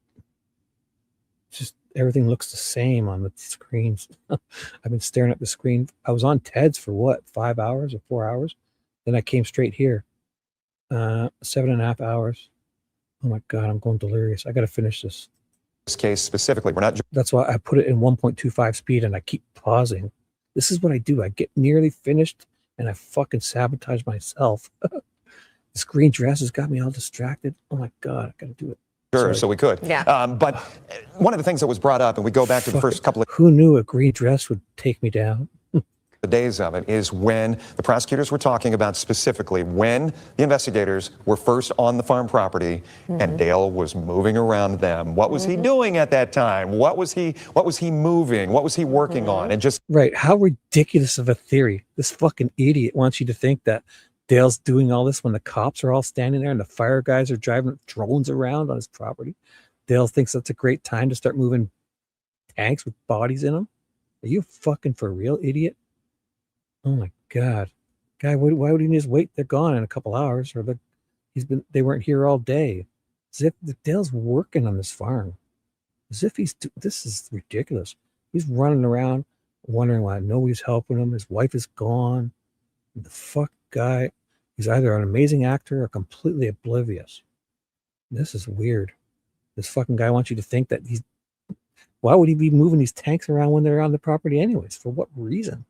just everything looks the same on the screens. I've been staring at the screen. I was on Ted's for what, 5 hours or 4 hours? Then I came straight here. 7.5 hours. Oh my God, I'm going delirious. I got to finish this. This case specifically, we're not. That's why I put it in 1.25 speed and I keep pausing. This is what I do. I get nearly finished and I fucking sabotage myself. This green dress has got me all distracted. Oh my God, I got to do it. Sure, Sorry. so we could. Yeah. But one of the things that was brought up, and we go back to the first couple of Who knew a green dress would take me down? the days of it, is when the prosecutors were talking about specifically when the investigators were first on the farm property and Dale was moving around them. What was he doing at that time? What was he moving? What was he working on? And just Right. How ridiculous of a theory. This fucking idiot wants you to think that Dale's doing all this when the cops are all standing there and the fire guys are driving drones around on his property. Dale thinks that's a great time to start moving tanks with bodies in them. Are you fucking for real, idiot? Oh my God. Guy, why would he just wait? They're gone in a couple hours, or they weren't here all day. As if Dale's working on this farm. As if this is ridiculous. He's running around wondering why nobody's helping him. His wife is gone. The fuck guy, he's either an amazing actor or completely oblivious. This is weird. This fucking guy wants you to think that why would he be moving these tanks around when they're on the property anyways? For what reason?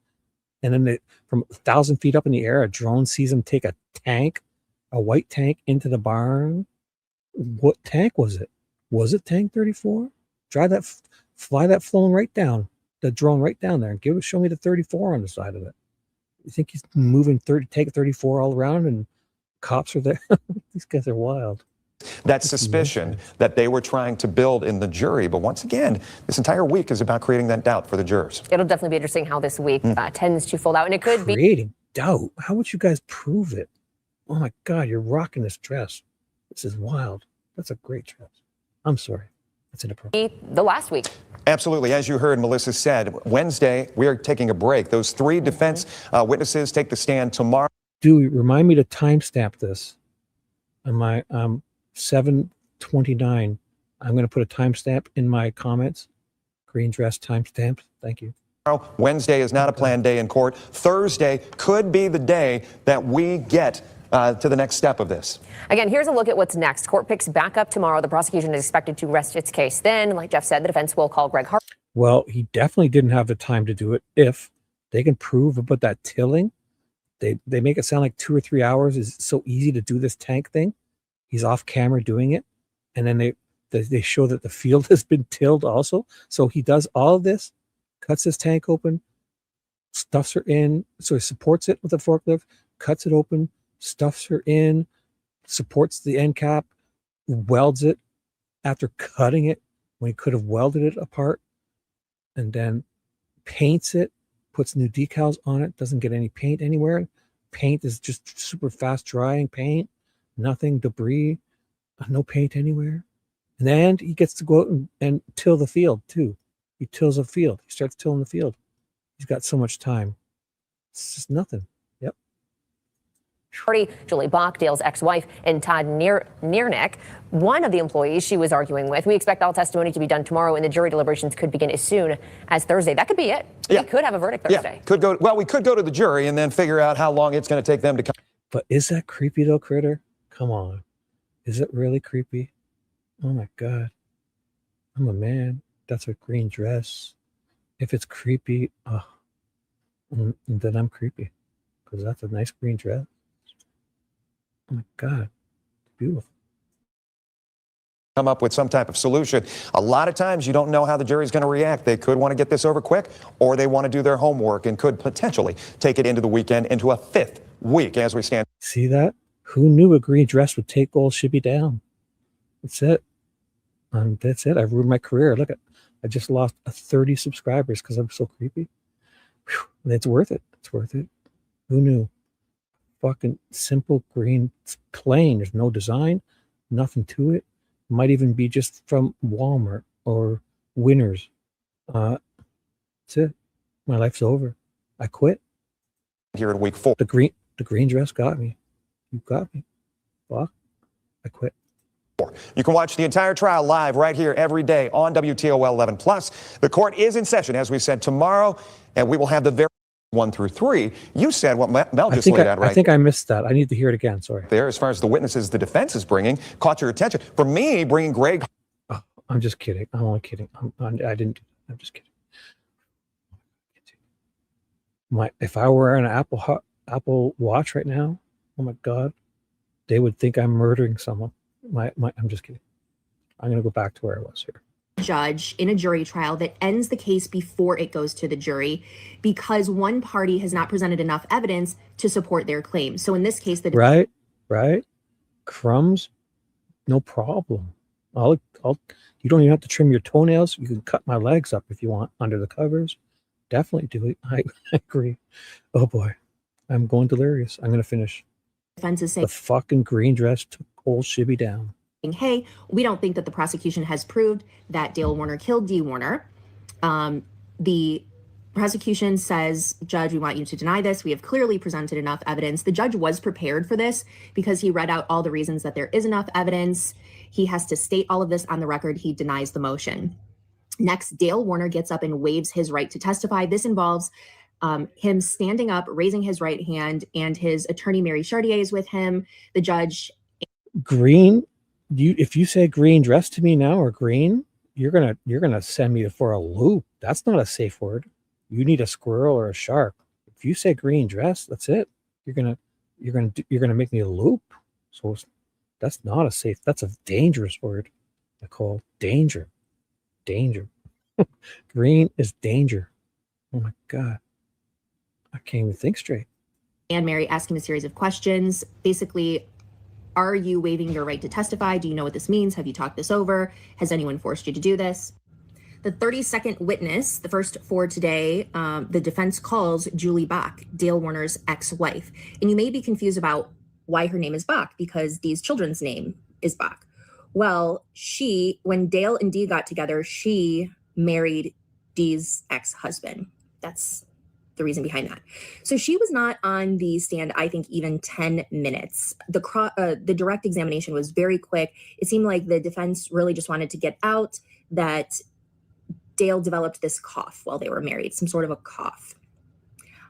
And then from 1,000 feet up in the air, a drone sees him take a tank, a white tank, into the barn. What tank was it? Was it tank 34? Fly that flown right down, the drone right down there, and show me the 34 on the side of it. You think he's moving take 34 all around and cops are there? These guys are wild. that suspicion that they were trying to build in the jury. But once again, this entire week is about creating that doubt for the jurors. It'll definitely be interesting how this week tends to fold out. And it could be creating doubt. How would you guys prove it? Oh my God, you're rocking this dress. This is wild. That's a great dress. I'm sorry. That's inappropriate. The last week. Absolutely. As you heard, Melissa said, Wednesday, we are taking a break. Those three defense witnesses take the stand tomorrow. Do remind me to timestamp this. On my 7:29, I'm going to put a timestamp in my comments. Green dress timestamp. Thank you. Wednesday is not a planned day in court. Thursday could be the day that we get to the next step of this. Again, here's a look at what's next. Court picks back up tomorrow. The prosecution is expected to rest its case. Then, like Jeff said, the defense will call Greg Hart. Well, he definitely didn't have the time to do it. If they can prove about that tilling, they make it sound like 2 or 3 hours is so easy to do this tank thing. He's off camera doing it. And then they show that the field has been tilled also. So he does all of this, cuts his tank open, stuffs her in. So he supports it with a forklift, cuts it open, stuffs her in, supports the end cap, welds it after cutting it when he could have welded it apart, and then paints it, puts new decals on it, doesn't get any paint anywhere. Paint is just super fast drying paint, nothing, debris, no paint anywhere. And then he gets to go out and till the field too. He tills a field. He starts tilling the field. He's got so much time. It's just nothing. Yep. Julie Bach, Dale's ex-wife, and Todd Niernick, one of the employees she was arguing with. We expect all testimony to be done tomorrow, and the jury deliberations could begin as soon as Thursday. That could be it. Yeah. We could have a verdict Thursday. Yeah, could go. Well, we could go to the jury and then figure out how long it's going to take them to come. But is that creepy though, Critter? Come on. Is it really creepy? Oh my God. I'm a man. That's a green dress. If it's creepy, then I'm creepy. Because that's a nice green dress. Oh my God. Beautiful. Come up with some type of solution. A lot of times you don't know how the jury's going to react. They could want to get this over quick, or they want to do their homework and could potentially take it into the weekend, into a fifth week as we stand. See that? Who knew a green dress would take old Shibby down? That's it. That's it. I've ruined my career. Look, I just lost 30 subscribers because I'm so creepy. Whew. And it's worth it. It's worth it. Who knew? Fucking simple green, it's plain. There's no design, nothing to it. Might even be just from Walmart or Winners. That's it. My life's over. I quit. Here in week 4. The green dress got me. You got me. Fuck. I quit. You can watch the entire trial live right here every day on WTOL 11 Plus. The court is in session, as we said, tomorrow, and we will have the very 1 through 3. You said what Mel just laid out right I think I missed that. I need to hear it again. Sorry. there. As far as the witnesses the defense is bringing, caught your attention. For me, bringing Greg. Oh, I'm just kidding. I'm only kidding. I'm just kidding. If I were wearing an Apple Watch right now, oh my God, they would think I'm murdering someone. I'm just kidding. I'm going to go back to where I was here. Judge in a jury trial that ends the case before it goes to the jury because one party has not presented enough evidence to support their claim. So in this case, Right. Crumbs, no problem. You don't even have to trim your toenails. You can cut my legs up if you want under the covers. Definitely do it. I agree. Oh boy, I'm going delirious. I'm going to finish. defense is saying The fucking green dress took old Shibby down. hey, we don't think that the prosecution has proved that Dale Warner killed Dee Warner. The prosecution says, Judge, we want you to deny this. We have clearly presented enough evidence. The judge was prepared for this because he read out all the reasons that there is enough evidence. He has to state all of this on the record. He denies the motion. Next, Dale Warner gets up and waives his right to testify. This involves him standing up, raising his right hand, and his attorney, Mary Chartier, is with him. The judge. Green, if you say green dress to me now or green, you're gonna send me for a loop. That's not a safe word. You need a squirrel or a shark. If you say green dress, that's it. You're gonna make me a loop. So that's not a safe. That's a dangerous word, Nicole. Danger. Green is danger. Oh my God. I can't even think straight. And Mary asked him a series of questions. Basically, are you waiving your right to testify? Do you know what this means? Have you talked this over? Has anyone forced you to do this? The 32nd witness, the first for today, the defense calls Julie Bach, Dale Warner's ex-wife. And you may be confused about why her name is Bach, because Dee's children's name is Bach. Well, when Dale and Dee got together, she married Dee's ex-husband. That's the reason behind that. So she was not on the stand, I think, even 10 minutes. The direct examination was very quick. It seemed like the defense really just wanted to get out that Dale developed this cough while they were married, some sort of a cough.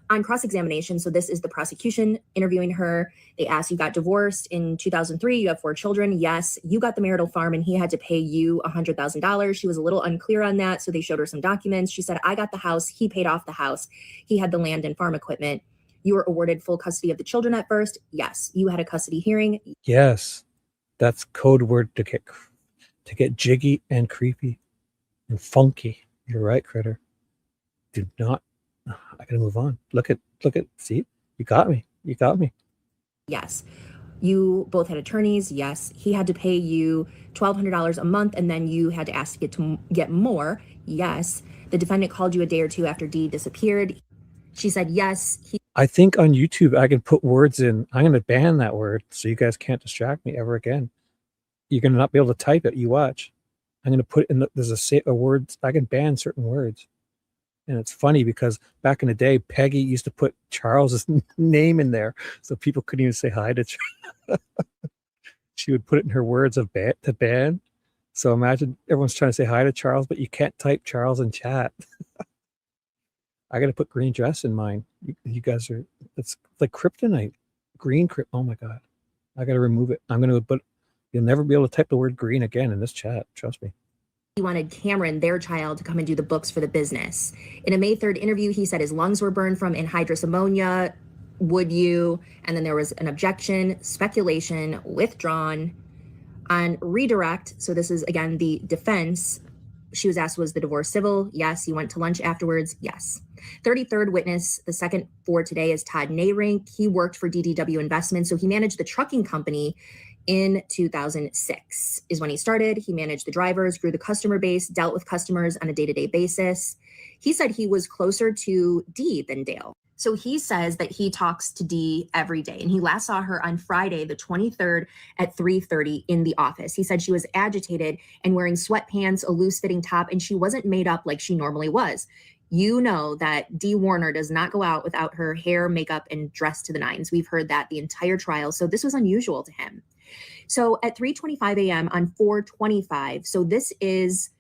On cross-examination, so this is the prosecution interviewing her. They asked, you got divorced in 2003, you have 4 children. Yes, you got the marital farm and he had to pay you $100,000. She was a little unclear on that, so they showed her some documents. She said, I got the house, he paid off the house. He had the land and farm equipment. You were awarded full custody of the children at first. Yes, you had a custody hearing. Yes, that's code word to get jiggy and creepy and funky. You're right, Critter. Do not. I gotta move on. Look at. See, you got me. Yes. You both had attorneys. Yes. He had to pay you $1,200 a month, and then you had to ask to get more. Yes. The defendant called you a day or two after Dee disappeared. She said yes. I think on YouTube I can put words in. I'm gonna ban that word so you guys can't distract me ever again. You're gonna not be able to type it. You watch. I'm gonna put in. There's a word. I can ban certain words. And it's funny because back in the day, Peggy used to put Charles's name in there so people couldn't even say hi to Charles. She would put it in her words to ban. So imagine everyone's trying to say hi to Charles, but you can't type Charles in chat. I got to put green dress in mine. You guys are, it's like kryptonite. Green crypt. Oh my God. I got to remove it. I'm going to put, you'll never be able to type the word green again in this chat. Trust me. He wanted Cameron, their child, to come and do the books for the business. In a May 3rd interview, he said his lungs were burned from anhydrous ammonia. Would you? And then there was an objection, speculation, withdrawn. On redirect, so this is, again, the defense, she was asked, was the divorce civil? Yes. You went to lunch afterwards? Yes. 33rd witness, the second for today, is Todd Nayrink. He worked for DDW Investments, so he managed the trucking company. In 2006 is when he started. He managed the drivers, grew the customer base, dealt with customers on a day-to-day basis. He said he was closer to Dee than Dale. So he says that he talks to Dee every day. And he last saw her on Friday, the 23rd at 3:30 in the office. He said she was agitated and wearing sweatpants, a loose-fitting top, and she wasn't made up like she normally was. You know that Dee Warner does not go out without her hair, makeup, and dress to the nines. We've heard that the entire trial. So this was unusual to him. So at 3:25 a.m. on 4/25, so this is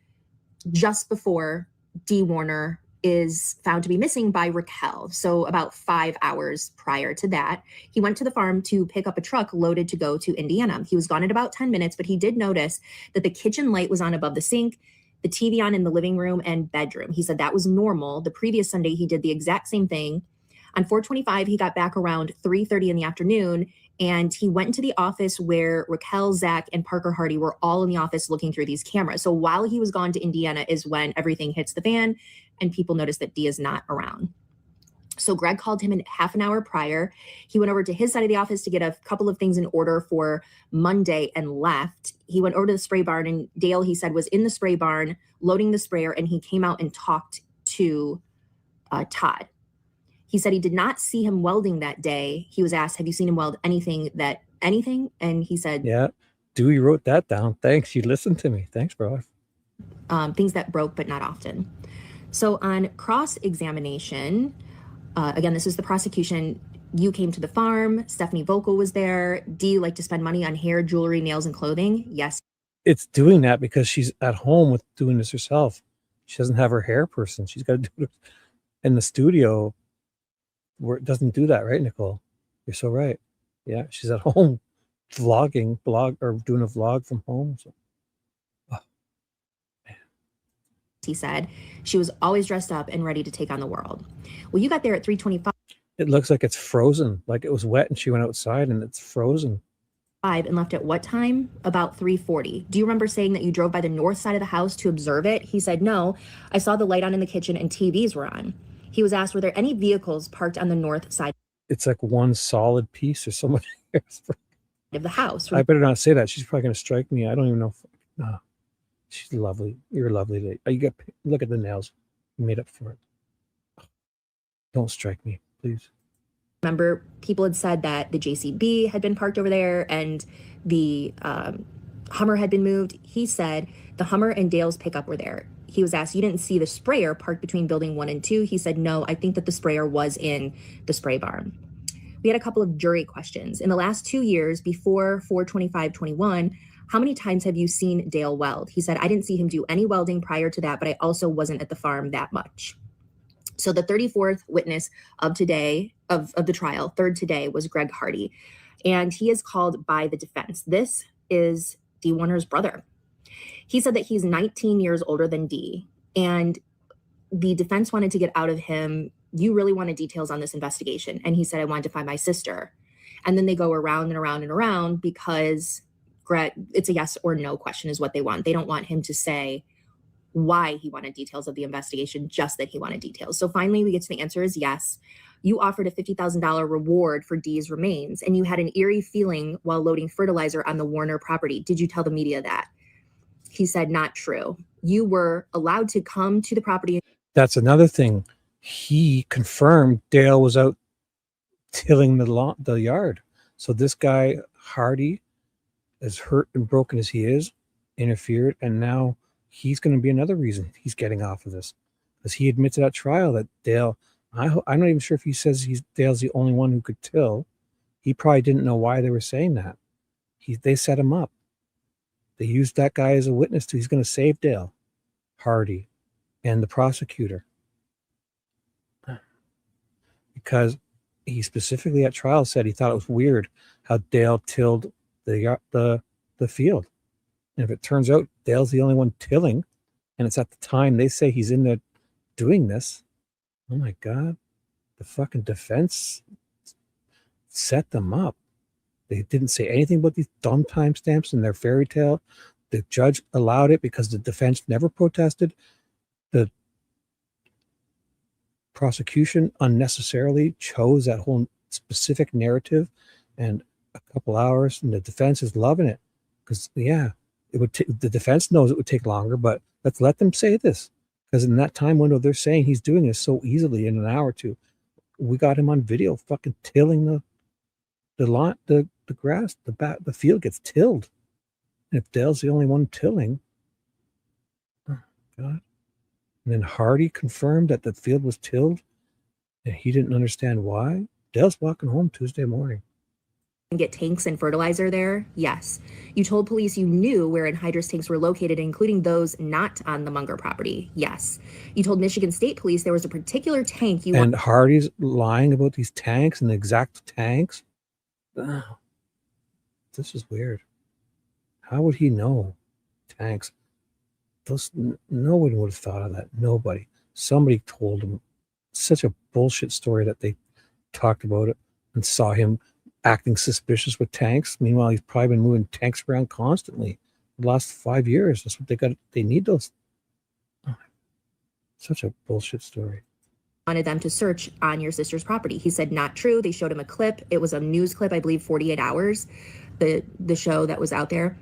just before Dee Warner is found to be missing by Raquel. So about 5 hours prior to that, he went to the farm to pick up a truck loaded to go to Indiana. He was gone in about 10 minutes, but he did notice that the kitchen light was on above the sink, the TV on in the living room and bedroom. He said that was normal. The previous Sunday, he did the exact same thing. On 4/25, he got back around 3:30 in the afternoon, and he went into the office where Raquel, Zach, and Parker Hardy were all in the office looking through these cameras. So while he was gone to Indiana is when everything hits the fan and people notice that Dee is not around. So Greg called him in half an hour prior. He went over to his side of the office to get a couple of things in order for Monday and left. He went over to the spray barn, and Dale, he said, was in the spray barn loading the sprayer, and he came out and talked to Todd. He said he did not see him welding that day. He was asked, have you seen him weld anything? And he said, Yeah. Dewey wrote that down. Thanks. You listened to me. Thanks, bro. Things that broke, but not often. So on cross-examination, again, this is the prosecution. You came to the farm. Stephanie Vogel was there. Dee liked to spend money on hair, jewelry, nails, and clothing. Yes. It's doing that because she's at home with doing this herself. She doesn't have her hair person. She's got to do it in the studio where it doesn't do that, right, Nicole? You're so right. Yeah, she's at home doing a vlog from home. So. He said she was always dressed up and ready to take on the world. Well, you got there at 3:25. It looks like it's frozen, like it was wet and she went outside and it's frozen. And left at what time? About 3:40. Do you remember saying that you drove by the north side of the house to observe it? He said, no, I saw the light on in the kitchen and TVs were on. He was asked, were there any vehicles parked on the north side It's like one solid piece or somebody of the house? I better not say that. She's probably going to strike me. I don't even know. She's lovely. You're a lovely lady. Look at the nails. You made up for it. Don't strike me, please. Remember, people had said that the JCB had been parked over there and the Hummer had been moved. He said the Hummer and Dale's pickup were there. He was asked, you didn't see the sprayer parked between building 1 and 2? He said, no, I think that the sprayer was in the spray barn. We had a couple of jury questions. In the last 2 years, before 4/25/21, how many times have you seen Dale weld? He said, I didn't see him do any welding prior to that, but I also wasn't at the farm that much. So the 34th witness of today, of the trial, third today, was Greg Hardy. And he is called by the defense. This is Dee Warner's brother. He said that he's 19 years older than Dee. And the defense wanted to get out of him, you really wanted details on this investigation. And he said, I wanted to find my sister. And then they go around and around and around because Greg, it's a yes or no question is what they want. They don't want him to say why he wanted details of the investigation, just that he wanted details. So finally, we get to the answer is yes. You offered a $50,000 reward for Dee's remains, and you had an eerie feeling while loading fertilizer on the Warner property. Did you tell the media that? He said, not true. You were allowed to come to the property. That's another thing. He confirmed Dale was out tilling the yard. So this guy, Hardy, as hurt and broken as he is, interfered, and now he's going to be another reason he's getting off of this, because he admitted at trial that Dale, I'm not even sure if he says Dale's the only one who could till. He probably didn't know why they were saying that. They set him up. They used that guy as a witness to he's going to save Dale, Hardy, and the prosecutor, because he specifically at trial said he thought it was weird how Dale tilled the field. And if it turns out Dale's the only one tilling, and it's at the time they say he's in there doing this, oh my God, the fucking defense set them up. They didn't say anything about these dumb timestamps in their fairy tale. The judge allowed it because the defense never protested. The prosecution unnecessarily chose that whole specific narrative, and a couple hours, and the defense is loving it because, yeah, it would. The defense knows it would take longer, but let's let them say this, because in that time window, they're saying he's doing this so easily in an hour or two. We got him on video, fucking tilling the lawn, the grass, the field gets tilled. And if Dale's the only one tilling, oh God. And then Hardy confirmed that the field was tilled, and he didn't understand why. Dale's walking home Tuesday morning. get tanks and fertilizer there? Yes. You told police you knew where anhydrous tanks were located, including those not on the Munger property? Yes. You told Michigan State Police there was a particular tank you And Hardy's lying about these tanks and the exact tanks. Ugh. This is weird. How would he know tanks? Nobody would have thought of that. Nobody. Somebody told him. Such a bullshit story that they talked about it and saw him acting suspicious with tanks. Meanwhile, he's probably been moving tanks around constantly the last 5 years. That's what they got. They need those. Oh, such a bullshit story. wanted them to search on your sister's property. He said not true. They showed him a clip. It was a news clip, I believe 48 Hours, the show that was out there.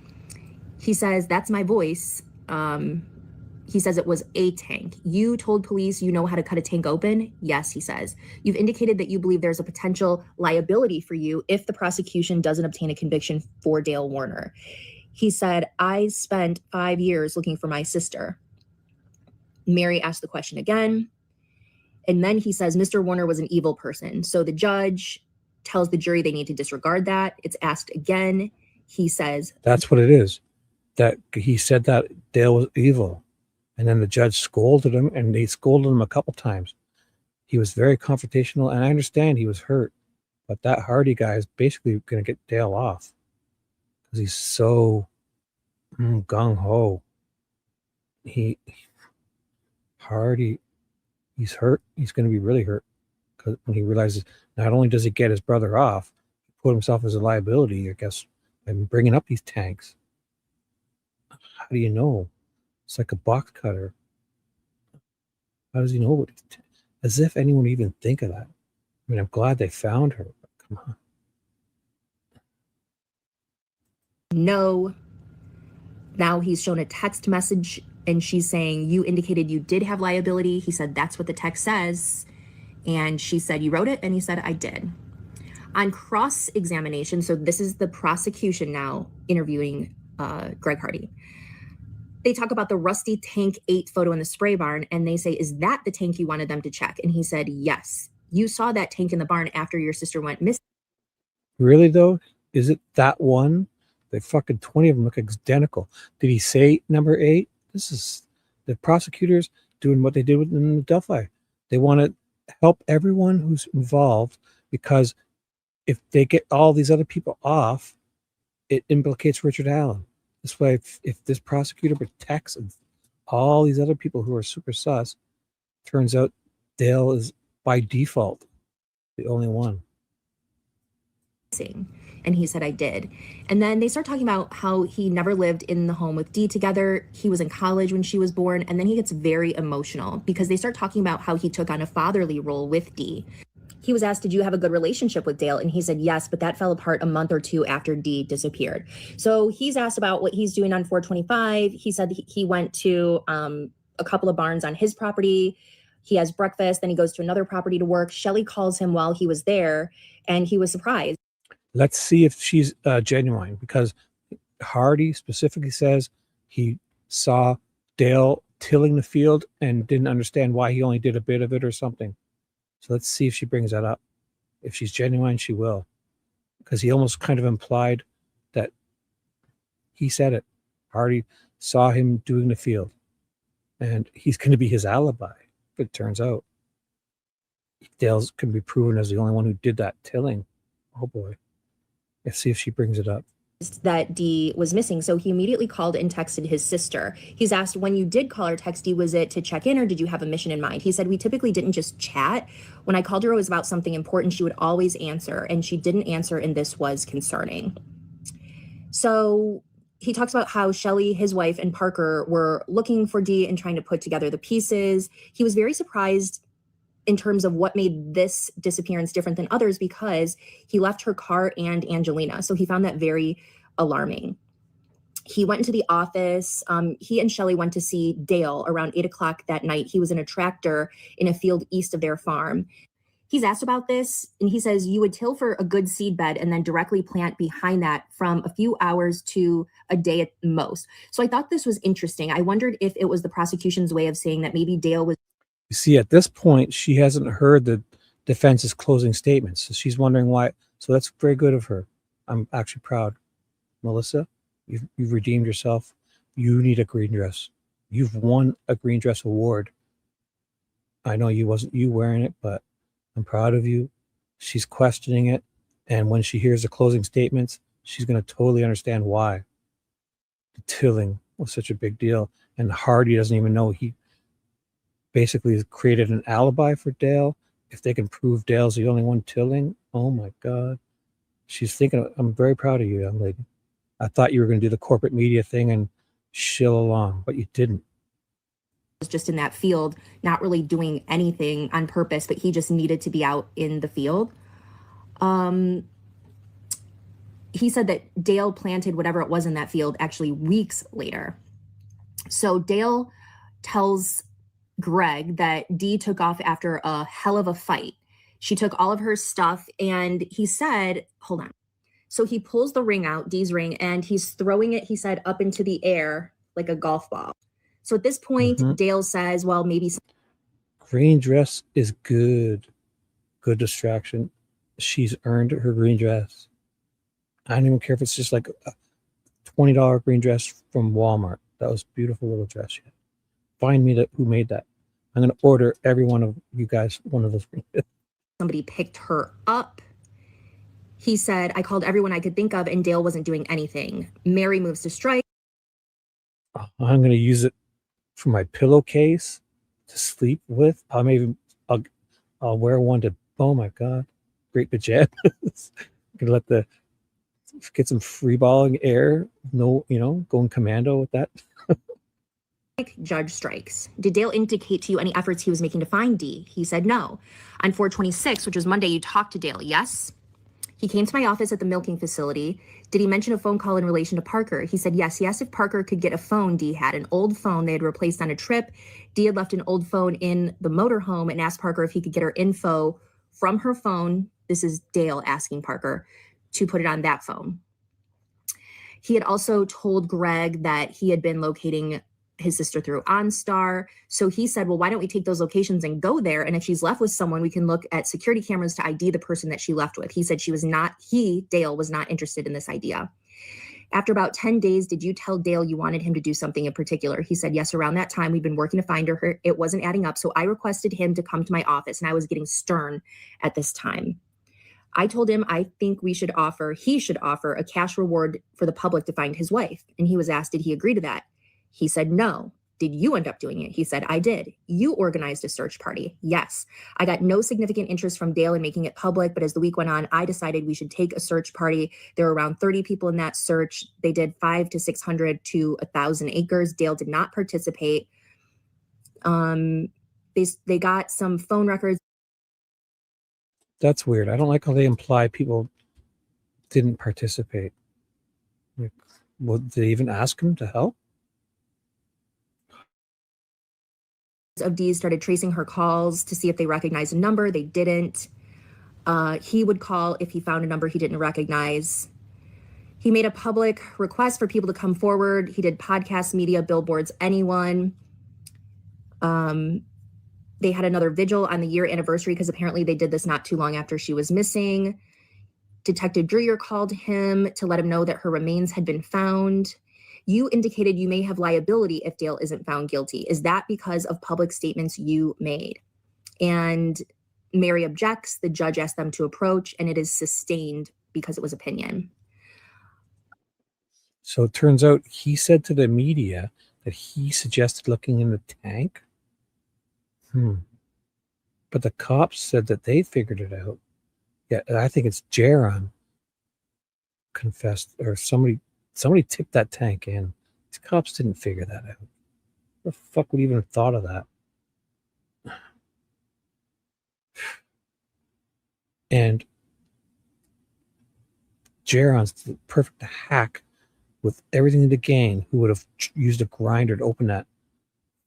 He says, that's my voice. He says it was a tank. You told police you know how to cut a tank open? Yes, he says. You've indicated that you believe there's a potential liability for you if the prosecution doesn't obtain a conviction for Dale Warner. He said, I spent 5 years looking for my sister. Mary asked the question again. And then he says, Mr. Warner was an evil person. So the judge tells the jury they need to disregard that. It's asked again. He says, that's what it is. That he said that Dale was evil. And then the judge scolded him, and they scolded him a couple times. He was very confrontational, and I understand he was hurt. But that Hardy guy is basically going to get Dale off because he's so gung-ho. Hardy, he's hurt. He's going to be really hurt because when he realizes not only does he get his brother off, he put himself as a liability, I guess, by bringing up these tanks. How do you know? It's like a box cutter. How does he know what? As if anyone would even think of that. I mean, I'm glad they found her, but come on. no. Now he's shown a text message and she's saying, you indicated you did have liability. He said, that's what the text says. And she said, you wrote it? And he said, I did. On cross-examination, so this is the prosecution now interviewing Greg Hardy. They talk about the rusty tank 8 photo in the spray barn, and they say, is that the tank you wanted them to check? And he said, yes. You saw that tank in the barn after your sister went missing. Really, though? Is it that one? They fucking 20 of them look identical. Did he say number 8? This is the prosecutors doing what they did in the Delphi. They want to help everyone who's involved because if they get all these other people off, it implicates Richard Allen. This way, if this prosecutor protects all these other people who are super sus, turns out Dale is by default the only one. And he said, I did. And then they start talking about how he never lived in the home with Dee together. He was in college when she was born. And then he gets very emotional because they start talking about how he took on a fatherly role with Dee. He was asked, did you have a good relationship with Dale? And he said, yes, but that fell apart a month or two after Dee disappeared. So he's asked about what he's doing on 425. He said he went to a couple of barns on his property. He has breakfast. Then he goes to another property to work. Shelley calls him while he was there and he was surprised. Let's see if she's genuine because Hardy specifically says he saw Dale tilling the field and didn't understand why he only did a bit of it or something. So let's see if she brings that up. If she's genuine, she will. Because he almost kind of implied that he said it. Hardy saw him doing the field. And he's going to be his alibi, if it turns out. Dale's can be proven as the only one who did that tilling. Oh boy. Let's see if she brings it up. That Dee was missing. So he immediately called and texted his sister. He's asked, when you did call or text Dee, was it to check in or did you have a mission in mind? He said, we typically didn't just chat. When I called her, it was about something important. She would always answer, and she didn't answer, and this was concerning. So he talks about how Shelley, his wife, and Parker were looking for Dee and trying to put together the pieces. He was very surprised in terms of what made this disappearance different than others because he left her car and Angelina. So he found that very alarming. He went into the office. He and Shelley went to see Dale around 8 o'clock that night. He was in a tractor in a field east of their farm. He's asked about this and he says you would till for a good seed bed and then directly plant behind that from a few hours to a day at most. So I thought this was interesting. I wondered if it was the prosecution's way of saying that maybe Dale was. You see, at this point, she hasn't heard the defense's closing statements. So she's wondering why. So that's very good of her. I'm actually proud. Melissa, you've redeemed yourself. You need a green dress. You've won a green dress award. I know wasn't you wearing it, but I'm proud of you. She's questioning it. And when she hears the closing statements, she's going to totally understand why the tilling was such a big deal. And Hardy doesn't even know he basically has created an alibi for Dale. If they can prove Dale's the only one tilling, oh my God. She's thinking, I'm very proud of you, young lady. I thought you were going to do the corporate media thing and shill along, but you didn't. Was just in that field, not really doing anything on purpose, but he just needed to be out in the field. He said that Dale planted whatever it was in that field actually weeks later. So Dale tells Greg that Dee took off after a hell of a fight. She took all of her stuff, and he said, hold on. So he pulls the ring out, Dee's ring, and he's throwing it, he said, up into the air like a golf ball. So at this point, Dale says, well, maybe. Green dress is good. Good distraction. She's earned her green dress. I don't even care if it's just like a $20 green dress from Walmart. That was a beautiful little dress. She had. Find me who made that. I'm going to order every one of you guys one of those green dresses. Somebody Picked her up. He said, I called everyone I could think of, and Dale wasn't doing anything. Mary moves to strike. I'm going to use it for my pillowcase to sleep with. I'll wear one to, oh my God, great pajamas. I'm going to get some free balling air. No, going commando with that. Judge strikes. Did Dale indicate to you any efforts he was making to find Dee? He said no. On 4/26, which was Monday, you talked to Dale, yes? He came to my office at the milking facility. Did he mention a phone call in relation to Parker? He said yes. He asked if Parker could get a phone Dee had, an old phone they had replaced on a trip. Dee had left an old phone in the motorhome and asked Parker if he could get her info from her phone. This is Dale asking Parker to put it on that phone. He had also told Greg that he had been locating his sister through OnStar. So he said, well, why don't we take those locations and go there? And if she's left with someone, we can look at security cameras to ID the person that she left with. He said Dale was not interested in this idea. After about 10 days, did you tell Dale you wanted him to do something in particular? He said, yes, around that time, we've been working to find her. It wasn't adding up. So I requested him to come to my office, and I was getting stern at this time. I told him I think he should offer a cash reward for the public to find his wife. And he was asked, did he agree to that? He said, no. Did you end up doing it? He said, I did. You organized a search party. Yes. I got no significant interest from Dale in making it public, but as the week went on, I decided we should take a search party. There were around 30 people in that search. They did 500 to 600 to 1,000 acres. Dale did not participate. They got some phone records. That's weird. I don't like how they imply people didn't participate. Did they even ask him to help? Of Dee's started tracing her calls to see if they recognized a number. They didn't. He would call if he found a number he didn't recognize. He made a public request for people to come forward. He did podcasts, media, billboards, anyone. They had another vigil on the year anniversary because apparently they did this not too long after she was missing. Detective Dreyer called him to let him know that her remains had been found. You indicated you may have liability if Dale isn't found guilty. Is that because of public statements you made? And Mary objects. The judge asked them to approach, and it is sustained because it was opinion. So it turns out he said to the media that he suggested looking in the tank. But the cops said that they figured it out. Yeah, I think it's Jaron confessed, or somebody tipped that tank in. These cops didn't figure that out. Who the fuck would even have thought of that? And Jaron's the perfect hack with everything to gain, who would have used a grinder to open that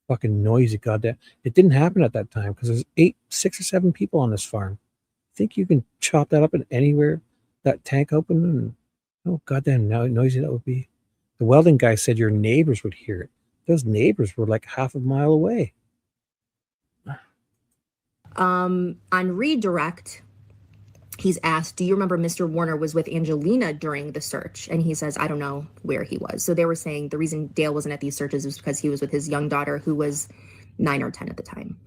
fucking noisy goddamn. It didn't happen at that time because there's 6 or 7 people on this farm. Think you can chop that up in anywhere, that tank open, and oh goddamn noisy that would be. The welding guy said your neighbors would hear it. Those neighbors were like half a mile away. On redirect, He's asked, do you remember Mr. Warner was with Angelina during the search? And he says, I don't know where he was. So they were saying the reason Dale wasn't at these searches was because he was with his young daughter, who was 9 or 10 at the time.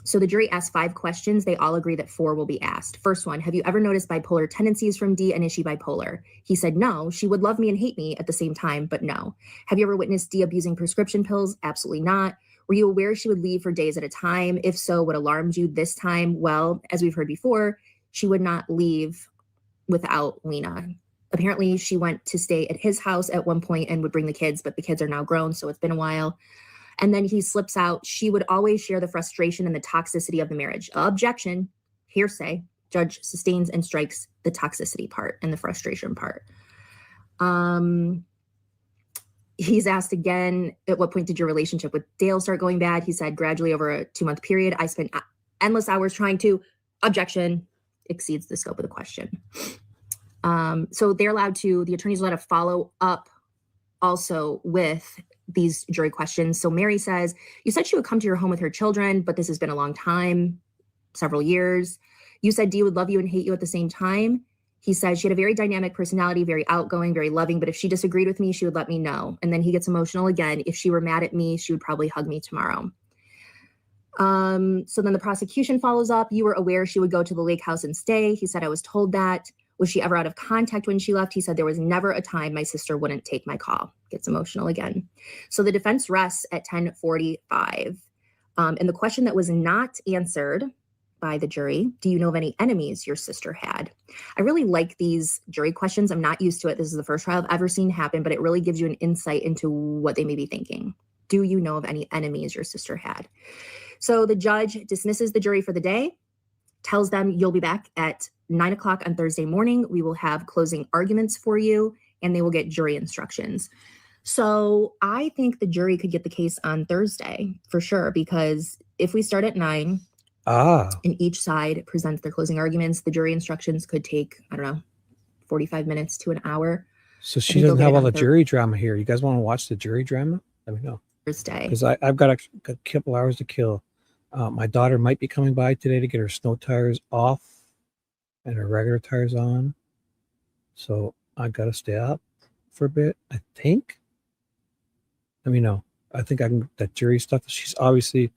So the jury asked 5 questions. They all agree that 4 will be asked. First one, have you ever noticed bipolar tendencies from Dee, and is she bipolar? He said no. She would love me and hate me at the same time, but no. Have you ever witnessed Dee abusing prescription pills? Absolutely not. Were you aware she would leave for days at a time? If so, what alarmed you this time? Well, as we've heard before, she would not leave without Lena. Apparently, she went to stay at his house at one point and would bring the kids, but the kids are now grown, so it's been a while. And then he slips out, she would always share the frustration and the toxicity of the marriage. Objection, hearsay. Judge sustains and strikes the toxicity part and the frustration part. He's asked again, at what point did your relationship with Dale start going bad? He said, gradually over a 2-month period. I spent endless hours trying to, objection, exceeds the scope of the question. So they're allowed to, the attorney's allowed to follow up also with these jury questions. So Mary says, you said she would come to your home with her children, but this has been a long time, several years. You said Dee would love you and hate you at the same time. He says she had a very dynamic personality, very outgoing, very loving, but if she disagreed with me, she would let me know. And then he gets emotional again. If she were mad at me, she would probably hug me tomorrow. So then the prosecution follows up. You were aware she would go to the lake house and stay. He said, I was told that. Was she ever out of contact when she left? He said, there was never a time my sister wouldn't take my call. Gets emotional again. So the defense rests at 10:45. And the question that was not answered by the jury, do you know of any enemies your sister had? I really like these jury questions. I'm not used to it. This is the first trial I've ever seen happen, but it really gives you an insight into what they may be thinking. Do you know of any enemies your sister had? So the judge dismisses the jury for the day, tells them you'll be back at 9 o'clock on Thursday morning. We will have closing arguments for you, and they will get jury instructions. So I think the jury could get the case on Thursday for sure, because if we start at 9 and each side presents their closing arguments, the jury instructions could take, I don't know, 45 minutes to an hour. So she doesn't have all the jury drama here. You guys want to watch the jury drama? Let me know. Thursday. Because I've got a couple hours to kill. My daughter might be coming by today to get her snow tires off and her regular tires on. So I got to stay up for a bit, I think. Let me know. I think I can, that jury stuff. She's obviously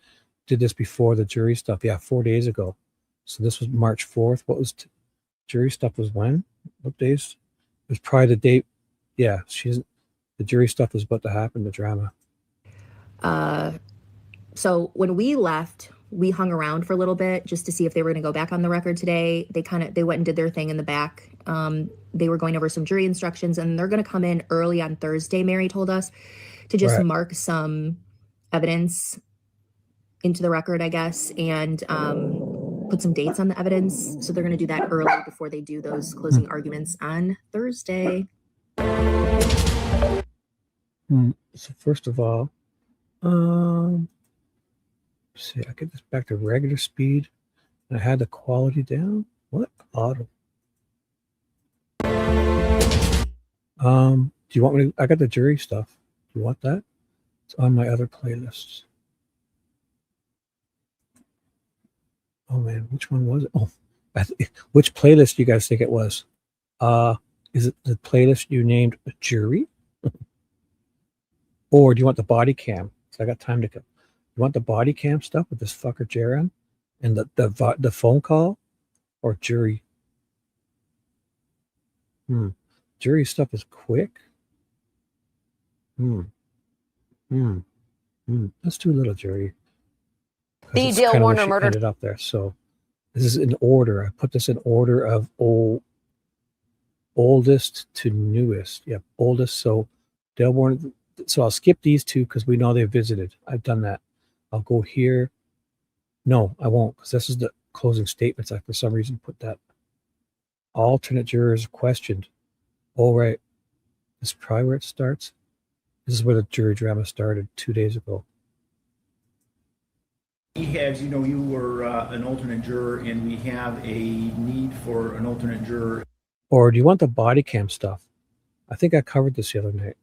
did this before the jury stuff. Yeah, 4 days ago. So this was March 4th. What was jury stuff was when? What days? It was probably the date. Yeah, the jury stuff was about to happen, the drama. So when we left, we hung around for a little bit just to see if they were going to go back on the record today. They went and did their thing in the back. They were going over some jury instructions, and they're going to come in early on Thursday, Mary told us, to just mark some evidence into the record, I guess, and put some dates on the evidence. So they're going to do that early before they do those closing arguments on Thursday. So first of all, see, I get this back to regular speed, and I had the quality down. What auto? Do you want me to? I got the jury stuff. Do you want that? It's on my other playlists. Oh man, which one was it? Oh, which playlist do you guys think it was? Is it the playlist you named jury? Or do you want the body cam? So I got time to go. You want the body cam stuff with this fucker Jaron and the phone call, or jury? Jury stuff is quick. Let's do a little jury. The Dale Warner murder ended up there. So this is in order. I put this in order of oldest to newest. Yep, oldest. So Dale Warner. So I'll skip these two because we know they visited. I've done that. I'll go here. No, I won't, because this is the closing statements. I, for some reason, put that. Alternate jurors questioned. All right. This is probably where it starts. This is where the jury drama started 2 days ago. We have, you were an alternate juror, and we have a need for an alternate juror. Or do you want the body cam stuff? I think I covered this the other night.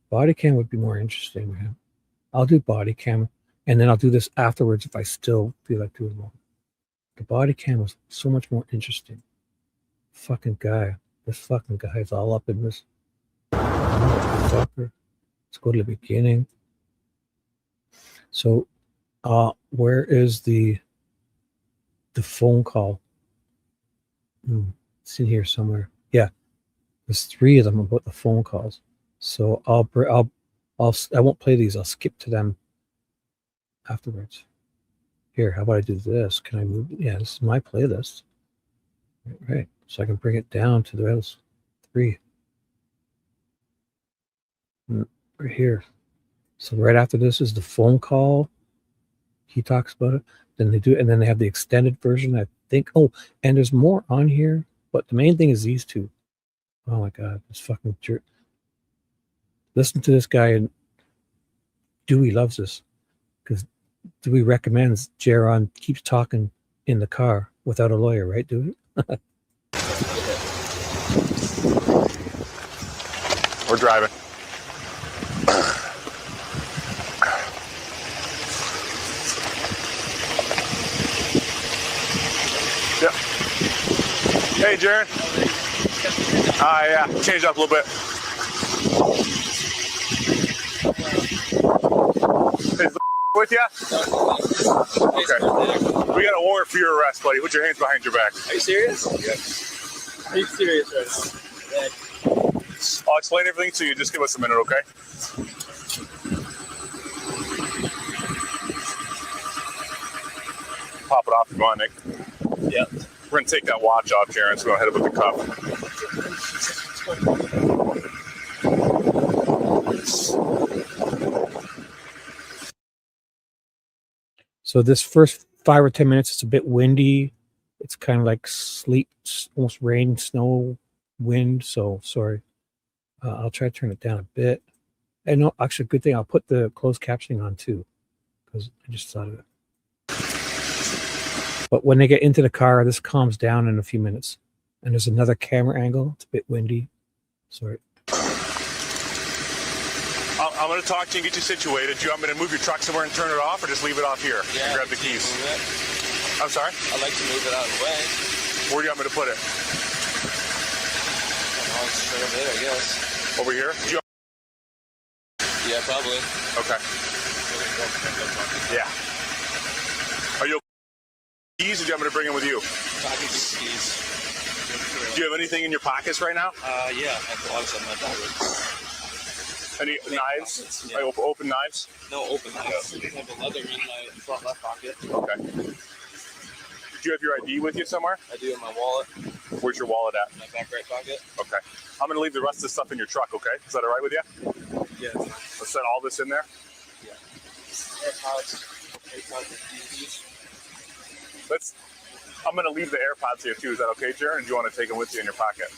Body cam would be more interesting, man. I'll do body cam, and then I'll do this afterwards if I still feel like doing more. The body cam was so much more interesting. Fucking guy. This fucking guy is all up in this. Fucker. Let's go to the beginning. So, where is the phone call? It's in here somewhere. Yeah, there's 3 of them about the phone calls. So I won't play these. I'll skip to them afterwards. Here, how about I do this? Can I move? Yeah, this is my playlist. Right. So I can bring it down to those 3. Right here. So right after this is the phone call. He talks about it. Then they do, and then they have the extended version, I think. Oh, and there's more on here, but the main thing is these 2. Oh my God, this fucking jerk. Listen to this guy, and Dewey loves this because Dewey recommends Jaron keeps talking in the car without a lawyer, right, Dewey? We're driving. Yep. Hey, Jaron. Yeah, changed up a little bit. Is the with you? Okay. We got a warrant for your arrest, buddy. Put your hands behind your back. Are you serious? Yeah. Are you serious right now? I'll explain everything to you. Just give us a minute, okay? Pop it off if you want, Nick. Yeah. We're going to take that watch off, Jaron, so we're going to head up with the cuff. So this first 5 or 10 minutes, it's a bit windy. It's kind of like sleet, almost rain, snow, wind. So sorry. I'll try to turn it down a bit. And no, actually, good thing I'll put the closed captioning on too, because I just thought of it. But when they get into the car, this calms down in a few minutes. And there's another camera angle. It's a bit windy. Sorry. I'm going to talk to you and get you situated. Do you want me to move your truck somewhere and turn it off, or just leave it off here? Yeah. And grab the keys. I'm sorry? I'd like to move it out of the way. Where do you want me to put it? Straight over there, I guess. Over here? Yeah, probably. Okay. Yeah. Are you keys, or do you want me to bring them with you? Keys. Do you have anything in your pockets right now? Yeah, I have logs in my pocket. Any knives? Yeah. Open knives? No open knives. I have a leather in my front left pocket. Okay. Do you have your ID with you somewhere? I do in my wallet. Where's your wallet at? My back right pocket. Okay. I'm going to leave the rest of the stuff in your truck, okay? Is that all right with you? Yeah, it's fine. Let's set all this in there? Yeah. AirPods keys. I'm going to leave the AirPods here too. Is that okay, Jaron? Or do you want to take them with you in your pocket?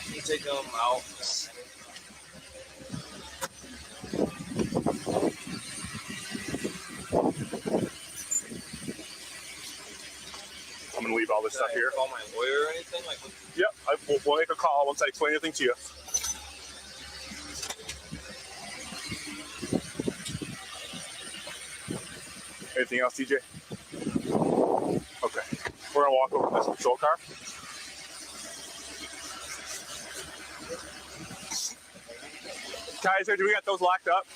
Can you take them out? I'm going to leave all this stuff here. Call my lawyer or anything? Yep, we'll make a call once I explain anything to you. Anything else, DJ? Okay. We're going to walk over to this patrol car. Kaiser, do we got those locked up?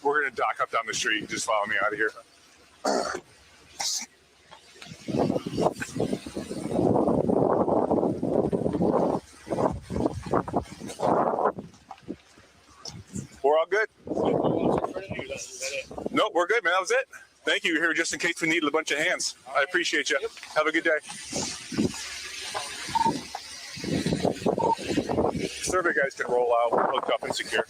We're gonna dock up down the street. Just follow me out of here. We're all good. Nope, we're good, man. That was it. Thank you. You're here just in case we needed a bunch of hands. I appreciate you. Have a good day. Survey guys can roll out, hooked up and secure.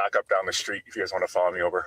back up down the street if you guys want to follow me over.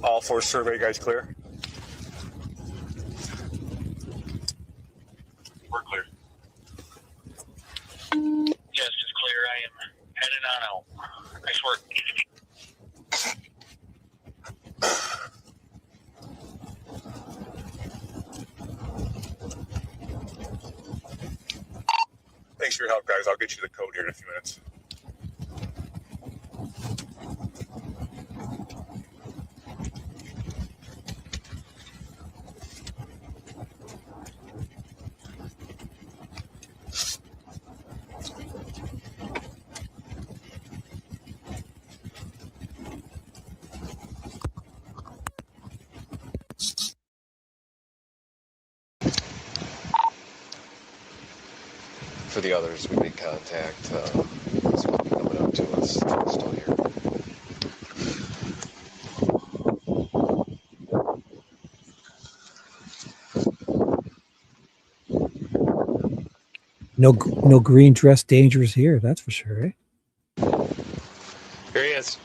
All 4 survey guys clear? We're clear. Yes, it's clear. I am headed on out. Nice work. Thanks for your help, guys. I'll get you the code here in a few minutes. For the others, we made contact. This will be coming up to us. Still here. No green dress dangers here. That's for sure. Eh? Here he is.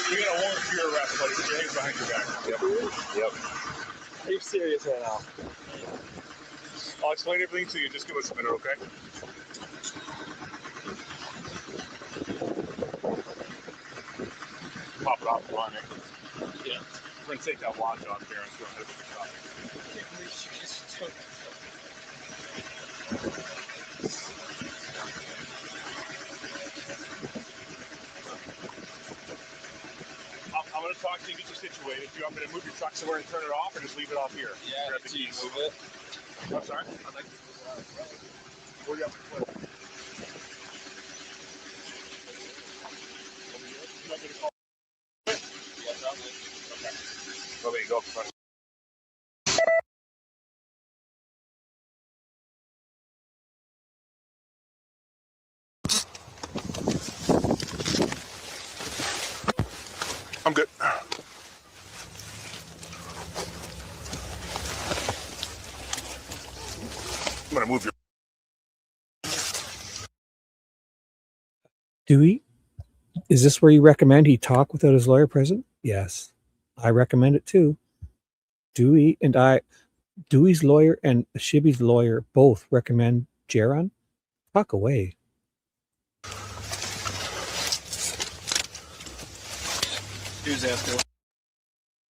We got a warrant for your arrest, buddy. Put your hands behind your back. Yep. Are you serious right now? I'll explain everything to you. Just give us a minute, okay? Pop it off and run it. Yeah. We're going to take that watch off there and throw it over the top. I'm going to talk to you, get you situated. Do you want me to move your truck somewhere and turn it off, or just leave it off here? Yeah, Grab the you keys. move it. I'm sorry? I'd like to move it out. Where do you have to put it? Over here? You want me to call it? Yeah, probably. Okay. Well, there you go. I'm good. I'm going to move your... Dewey, is this where you recommend he talk without his lawyer present? Yes, I recommend it too. Dewey's lawyer and Shibby's lawyer both recommend Jaron talk away. Who's after?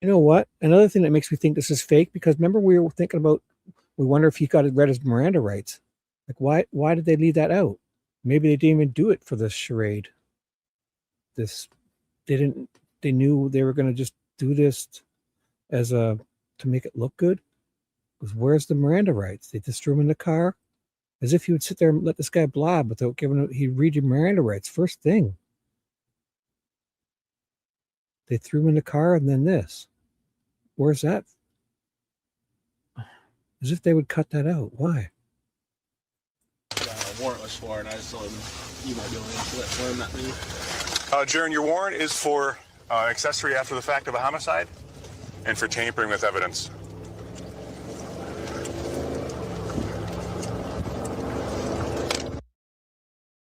You know what? Another thing that makes me think this is fake, because remember we were thinking about, we wonder if he got read his Miranda rights. Like why did they leave that out? Maybe they didn't even do it for this charade. They knew they were going to just do this to make it look good. Because where's the Miranda rights? They just threw him in the car, as if you would sit there and let this guy blab without giving him, he'd read your Miranda rights first thing. They threw him in the car and then this. Where's that? As if they would cut that out. Why? Warrantless for, and I just told him you might be able to learn that thing. Jaron, your warrant is for accessory after the fact of a homicide and for tampering with evidence.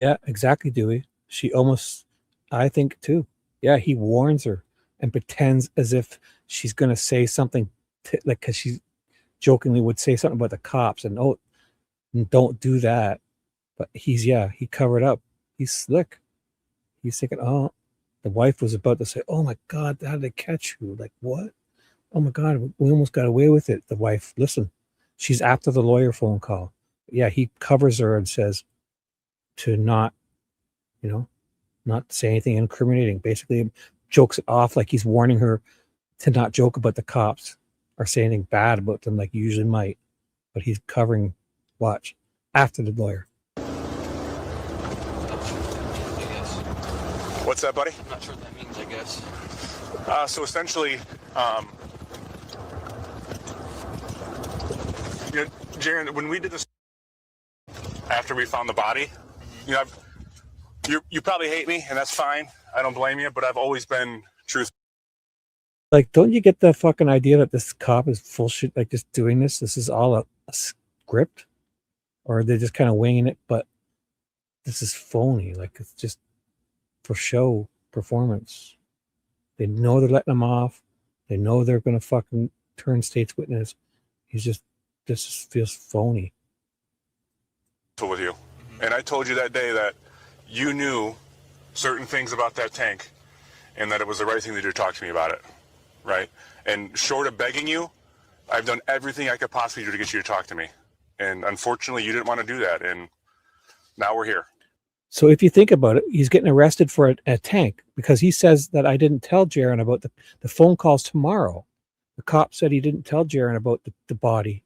Yeah, exactly, Dewey. She almost, I think too. Yeah, he warns her and pretends as if she's going to say something like, because she jokingly would say something about the cops and, oh, don't do that. But he covered up. He's slick. He's thinking, oh, the wife was about to say, oh my God, how did they catch you? Like, what? Oh my God, we almost got away with it. The wife, listen, she's after the lawyer phone call. Yeah, he covers her and says to not, not say anything incriminating. Basically, jokes it off like he's warning her to not joke about the cops or say anything bad about them like you usually might. But he's covering, watch, after the lawyer. What's that, buddy? I'm not sure what that means, I guess. So essentially, Jaron, when we did this after we found the body, you probably hate me, and that's fine. I don't blame you, but I've always been truthful. Like, don't you get the fucking idea that this cop is full shit, like just doing this? This is all a script? Or they're just kind of winging it, but this is phony. Like, it's just for show performance. They know they're letting him off. They know they're going to fucking turn state's witness. This feels phony. With you. And I told you that day that you knew certain things about that tank and that it was the right thing to do to talk to me about it. Right? And short of begging you, I've done everything I could possibly do to get you to talk to me. And unfortunately, you didn't want to do that. And now we're here. So if you think about it, he's getting arrested for a tank because he says that I didn't tell Jaron about the phone calls tomorrow. The cop said he didn't tell Jaron about the body.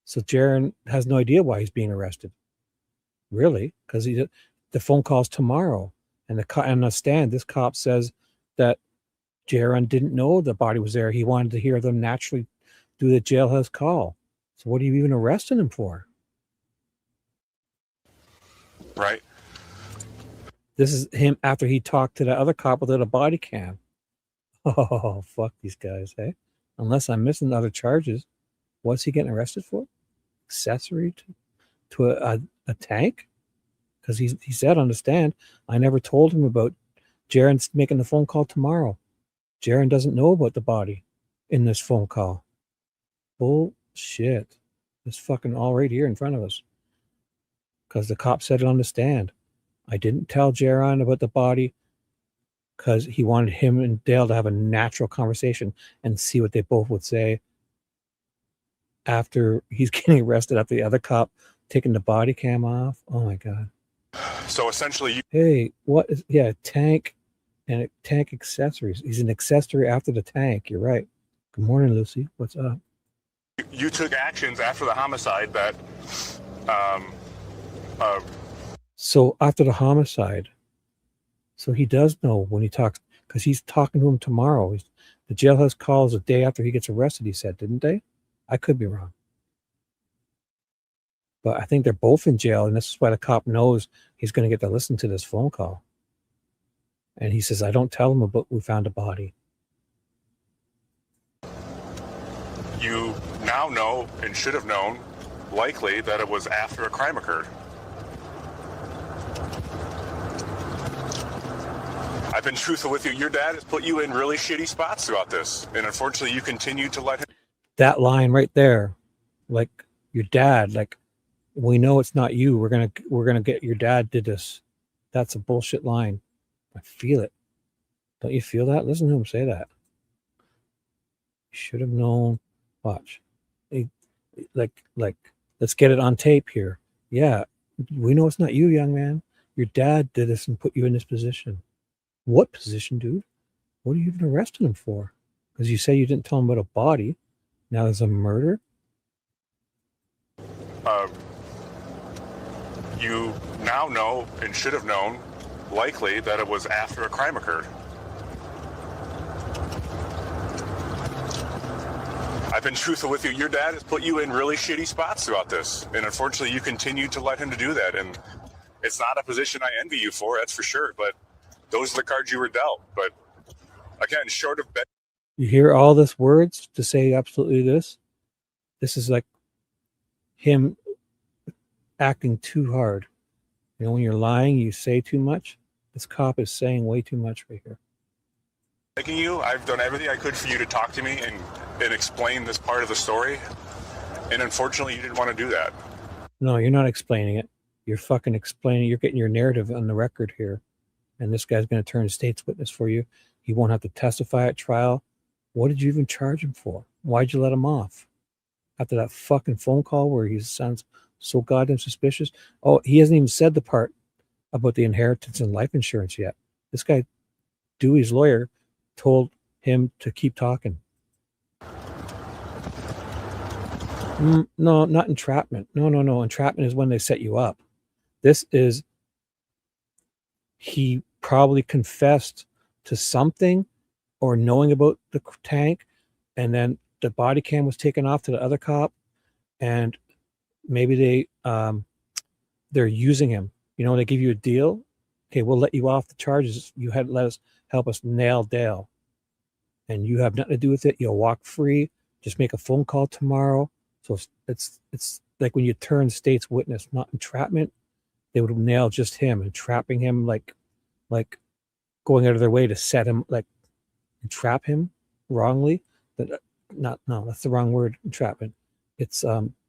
So Jaron has no idea why he's being arrested. Really? Because the phone calls tomorrow. And on the stand, this cop says that Jaron didn't know the body was there. He wanted to hear them naturally do the jailhouse call. So what are you even arresting him for? Right. This is him after he talked to the other cop without a body cam. Oh, fuck these guys, hey? Unless I'm missing other charges. What's he getting arrested for? Accessory to a tank? Because he said on the stand, I never told him about Jaron's making the phone call tomorrow. Jaron doesn't know about the body in this phone call. Bullshit. It's fucking all right here in front of us. Because the cop said it on the stand. I didn't tell Jaron about the body because he wanted him and Dale to have a natural conversation and see what they both would say after he's getting arrested, after the other cop taking the body cam off. Oh my God. So essentially, hey, what is, tank and tank accessories. He's an accessory after the tank. You're right. Good morning, Lucy. What's up? you took actions after the homicide that So after the homicide, so he does know when he talks, because he's talking to him tomorrow. The jailhouse calls a day after he gets arrested, he said, didn't they? I could be wrong. But I think they're both in jail, and this is why the cop knows he's going to get to listen to this phone call. And he says, I don't tell him about we found a body. you now know and should have known likely that it was after a crime occurred. I've been truthful with you. Your dad has put you in really shitty spots throughout this, and unfortunately you continue to let him. That line right there, like your dad, like, we know it's not you. We're gonna get your dad did this. That's a bullshit line. I feel it. Don't you feel that? Listen to him say that. You should have known. Watch. Like, let's get it on tape here. Yeah, we know it's not you, young man. Your dad did this and put you in this position. What position, dude? What are you even arresting him for? Because you say you didn't tell him about a body. Now there's a murder. You now know and should have known likely that it was after a crime occurred. I've been truthful with you. Your dad has put you in really shitty spots throughout this, and unfortunately you continue to let him to do that, and it's not a position I envy you for, that's for sure, but those are the cards you were dealt. But again, short of bet. You hear all this words to say absolutely this. This is like him acting too hard. You know, when you're lying, you say too much. This cop is saying way too much right here. Thanking you. I've done everything I could for you to talk to me and explain this part of the story. And unfortunately, you didn't want to do that. No, you're not explaining it. You're fucking explaining. You're getting your narrative on the record here. And this guy's going to turn state's witness for you. He won't have to testify at trial. What did you even charge him for? Why'd you let him off? After that fucking phone call where he sounds so goddamn suspicious. Oh, he hasn't even said the part about the inheritance and life insurance yet. This guy, Dewey's lawyer, told him to keep talking. No, not entrapment. No. Entrapment is when they set you up. This is, he probably confessed to something or knowing about the tank, and then the body cam was taken off to the other cop, and maybe they're using him. You know, they give you a deal. Okay, we'll let you off the charges. You had to help us nail Dale, and you have nothing to do with it. You'll walk free. Just make a phone call tomorrow. So it's like when you turn state's witness, not entrapment. They would nail just him, entrapping him, like going out of their way to set him, like entrap him wrongly. But no, that's the wrong word, entrapment. It's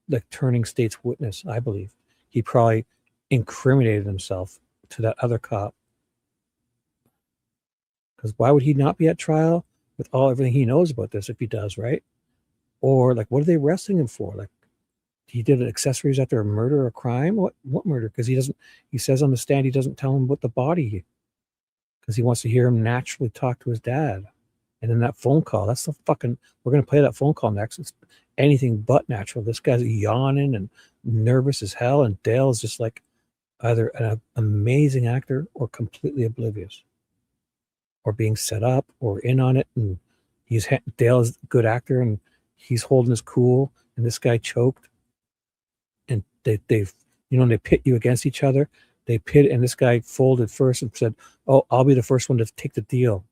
like turning state's witness, I believe. He probably incriminated himself to that other cop. Because why would he not be at trial with everything he knows about this if he does, right? Or like, what are they arresting him for? Like, he did accessories after a murder or crime? What murder? Because he says on the stand he doesn't tell him about the body because he wants to hear him naturally talk to his dad. And then that phone call, that's the fucking, we're going to play that phone call next. It's anything but natural. This guy's yawning and nervous as hell, and Dale is just like either an amazing actor or completely oblivious or being set up or in on it. And Dale is a good actor and he's holding his cool, and this guy choked. And they pit you against each other. They pit, and this guy folded first and said, "Oh, I'll be the first one to take the deal,"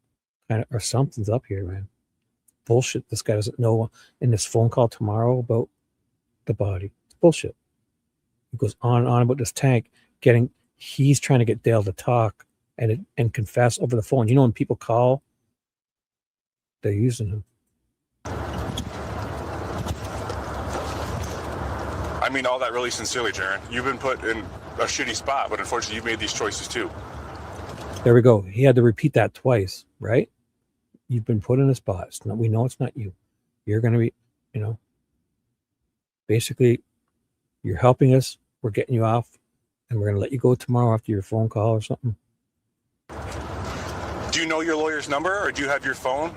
or something's up here, man. Bullshit. This guy doesn't know in this phone call tomorrow about the body. It's bullshit. He goes on and on about this tank. He's trying to get Dale to talk and confess over the phone. You know, when people call, they're using him. I mean all that really sincerely, Jaron. You've been put in a shitty spot, but unfortunately you've made these choices too. There we go. He had to repeat that twice, right? You've been put in a spot. We know it's not you. You're going to be, basically, you're helping us. We're getting you off, and we're going to let you go tomorrow after your phone call or something. Do you know your lawyer's number, or do you have your phone?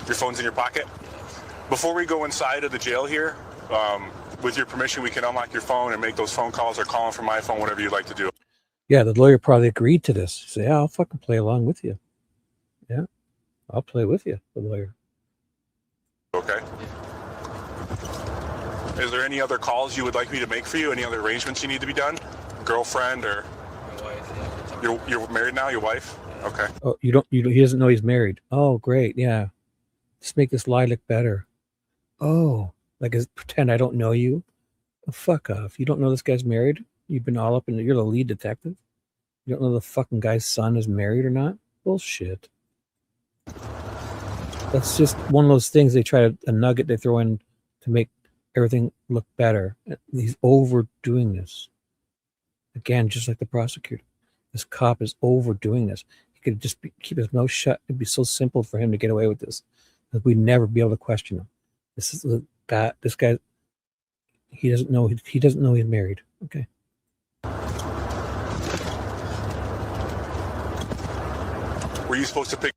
Your phone's in your pocket? Before we go inside of the jail here, with your permission, we can unlock your phone and make those phone calls or call from my phone, whatever you'd like to do. Yeah, the lawyer probably agreed to this. Say, yeah, I'll fucking play along with you. Yeah, I'll play with you, the lawyer. Okay. Is there any other calls you would like me to make for you? Any other arrangements you need to be done? Girlfriend or you're married now? Your wife? Okay. Oh, he doesn't know he's married. Oh, great. Yeah. Just make this lie look better. Oh, like pretend I don't know you. Oh, fuck off. You don't know this guy's married? You've been all up in you're the lead detective. You don't know the fucking guy's son is married or not? Bullshit. That's just one of those things a nugget they throw in to make everything look better. He's overdoing this. Again, just like the prosecutor. This cop is overdoing this. He could just keep his mouth shut. It'd be so simple for him to get away with this. We'd never be able to question him. This guy, he doesn't know he's married. Okay. Were you supposed to pick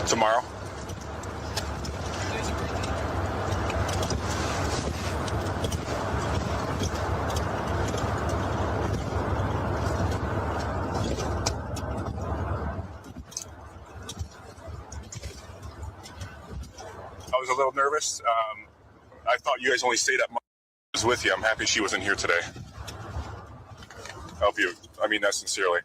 tomorrow? I was a little nervous. I thought you guys only stayed at was with you. I'm happy she wasn't here today. I hope you, I mean that sincerely.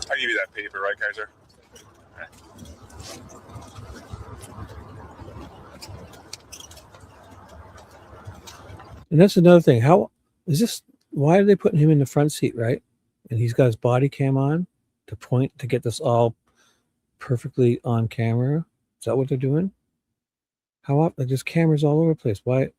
I'll give you that paper, right, Kaiser? And that's another thing. How is this? Why are they putting him in the front seat, right? And he's got his body cam on to point to get this all perfectly on camera. Is that what they're doing? How often? Like, there's cameras all over the place. Why?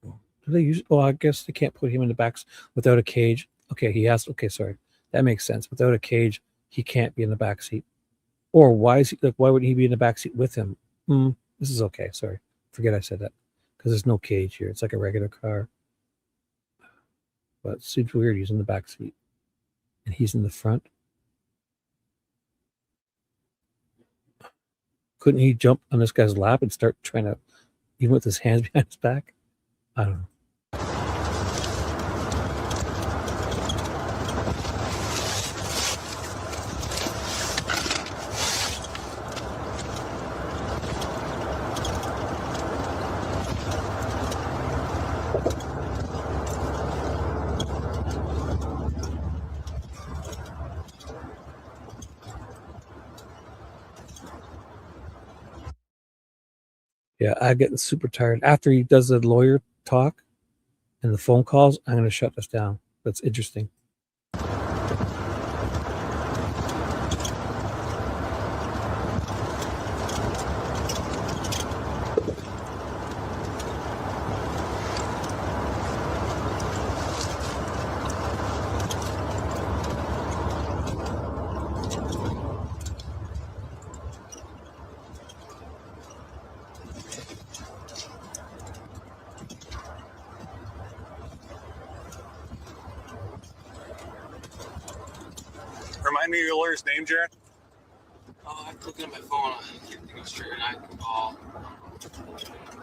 Do they use? Oh, I guess they can't put him in the back without a cage. Okay, he has. Okay, sorry, that makes sense. Without a cage, he can't be in the back seat. Or why is he like? Why wouldn't he be in the back seat with him? This is okay. Sorry, forget I said that because there's no cage here. It's like a regular car. But it seems weird. He's in the back seat and he's in the front. Couldn't he jump on this guy's lap and start trying to, even with his hands behind his back? I don't know. Yeah, I'm getting super tired. After he does the lawyer talk and the phone calls, I'm going to shut this down. That's interesting. Remind me of your lawyer's name, Jared? Oh, I'm looking at my phone. I can't think of straight. I can call.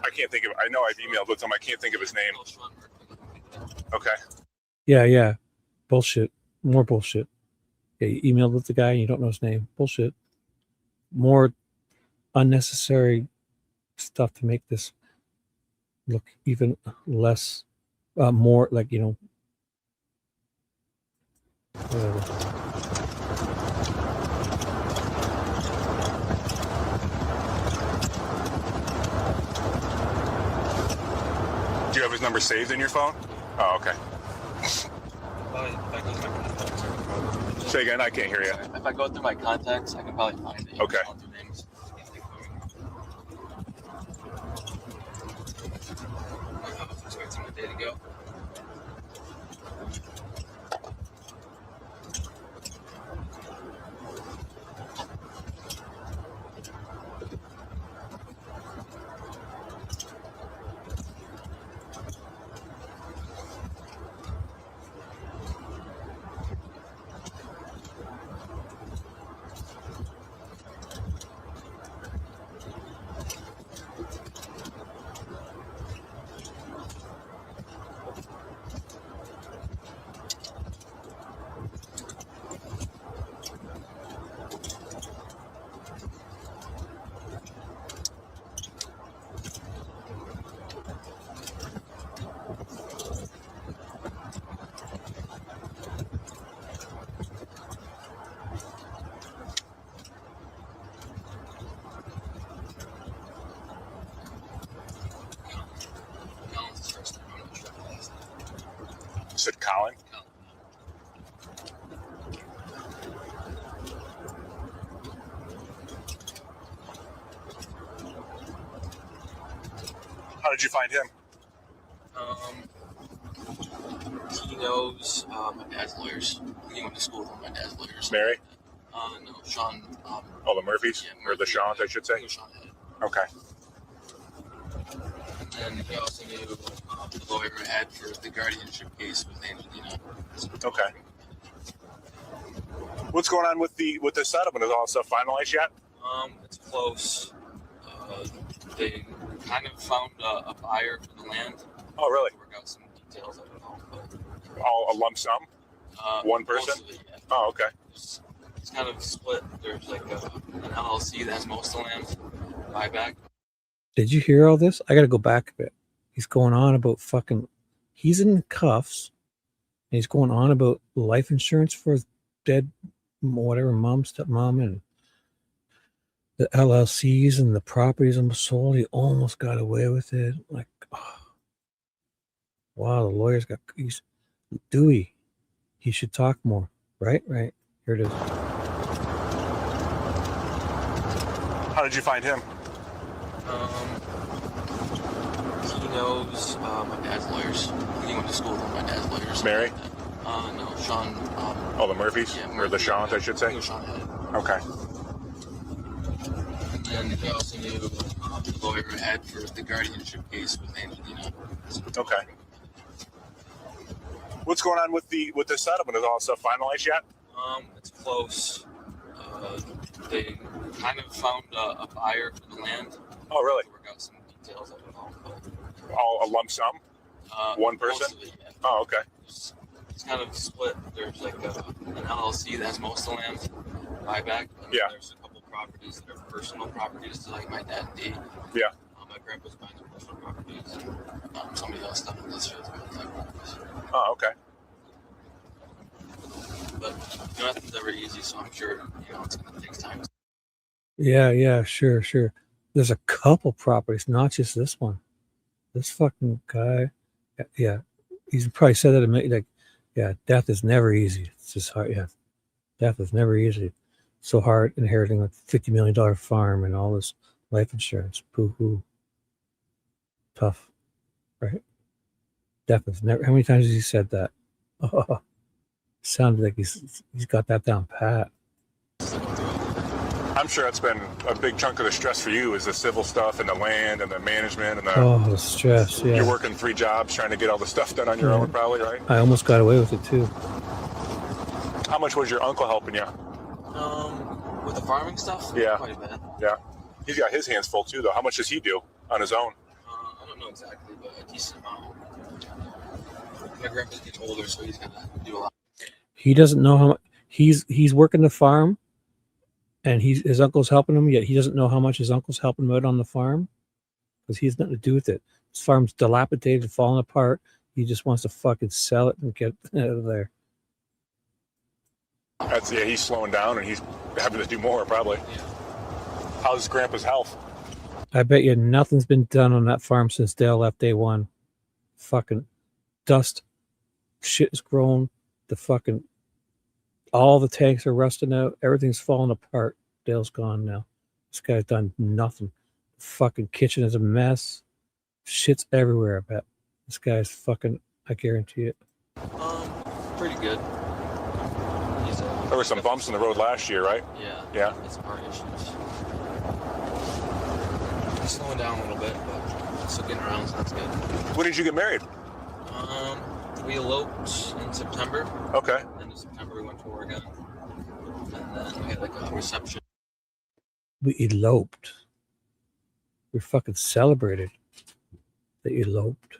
I can't think of it. I know I've emailed with him. I can't think of his name. Okay. Yeah. Bullshit. More bullshit. Yeah, you emailed with the guy and you don't know his name. Bullshit. More unnecessary stuff to make this look even less, more like, whatever. Do you have his number saved in your phone? Oh, okay. Say again, I can't hear you. If I go through my contacts, I can probably find it. Okay. I was expecting a day to go. You said Colin? How did you find him? He knows my dad's lawyers. He went to school with my dad's lawyers. Mary? No, Sean. Oh, the Murphys? Yeah, Or the Shawns, I should say? Sean had. Okay. And he also knew the lawyer I had for the guardianship case with Angelina. Okay. What's going on with the settlement? Is all stuff finalized yet? It's close. They kind of found a buyer for the land. Oh, really? Work out some details. I don't know. All a lump sum? One person? Most of it, yeah. Oh, okay. It's kind of split. There's like an LLC that has most of the land. Buyback. Did you hear all this? I got to go back a bit. He's going on about he's in cuffs he's going on about life insurance for his dead, whatever, mom, stepmom, and the LLCs and the properties almost sold. He almost got away with it. Like, oh, wow, the lawyers got. He's Dewey. He should talk more. Right. Here it is. How did you find him? He knows my dad's lawyers. He went to school with my dad's lawyers. Mary? No, Sean. Oh, the Murphys? Yeah, Or the Shawns, I should say? He was Sean Head. Okay. And then he also knew the lawyer had for the guardianship case with Angelina. Okay. What's going on with the settlement? Is all stuff finalized yet? It's close. They kind of found a buyer for the land. Oh, really? Work out some details of it all. All a lump sum? One person? Most of it, yeah. Oh, okay. It's kind of split. There's like an LLC that has most of the land, buyback. And Yeah. There's a couple properties that are personal properties to like my dad and Dee. Yeah. My grandpa's buying the personal properties, and somebody else down in this field buying the properties. Oh, okay. But nothing's ever easy, so I'm sure it's going to take time. Yeah, sure. There's a couple properties, not just this one. This fucking guy, yeah, he's probably said that to me. Like, yeah, death is never easy. It's just hard. Yeah, death is never easy. So hard inheriting a $50 million farm and all this life insurance. Boo hoo. Tough, right? Death is never. How many times has he said that? Oh, sounded like he's got that down pat. I'm sure that's been a big chunk of the stress for you is the civil stuff and the land and the management and the stress. Yeah, you're working 3 jobs trying to get all the stuff done on your own, probably, right? I almost got away with it too. How much was your uncle helping you? With the farming stuff? Yeah. Quite a bit. Yeah. He's got his hands full too, though. How much does he do on his own? I don't know exactly, but a decent amount. My grandpa's getting older, so he's gonna do a lot. He doesn't know how much he's working the farm, and his uncle's helping him. Yet he doesn't know how much his uncle's helping him out on the farm because he has nothing to do with it. His farm's dilapidated, falling apart. He just wants to fucking sell it and get out of there. He's slowing down and he's having to do more, probably. Yeah. How's Grandpa's health? I bet you nothing's been done on that farm since Dale left day one. Fucking dust, shit is grown. All the tanks are rusting out. Everything's falling apart. Dale's gone now. This guy's done nothing. The fucking kitchen is a mess. Shit's everywhere, I bet. This guy's fucking, I guarantee it. Pretty good. There were some bumps in the road last year, right? Yeah. It's part issues. Slowing down a little bit, but still getting around, so that's good. When did you get married? We eloped in September. Okay. End of September, we went to Oregon. And then we had like a reception. We eloped. We fucking celebrated. They eloped.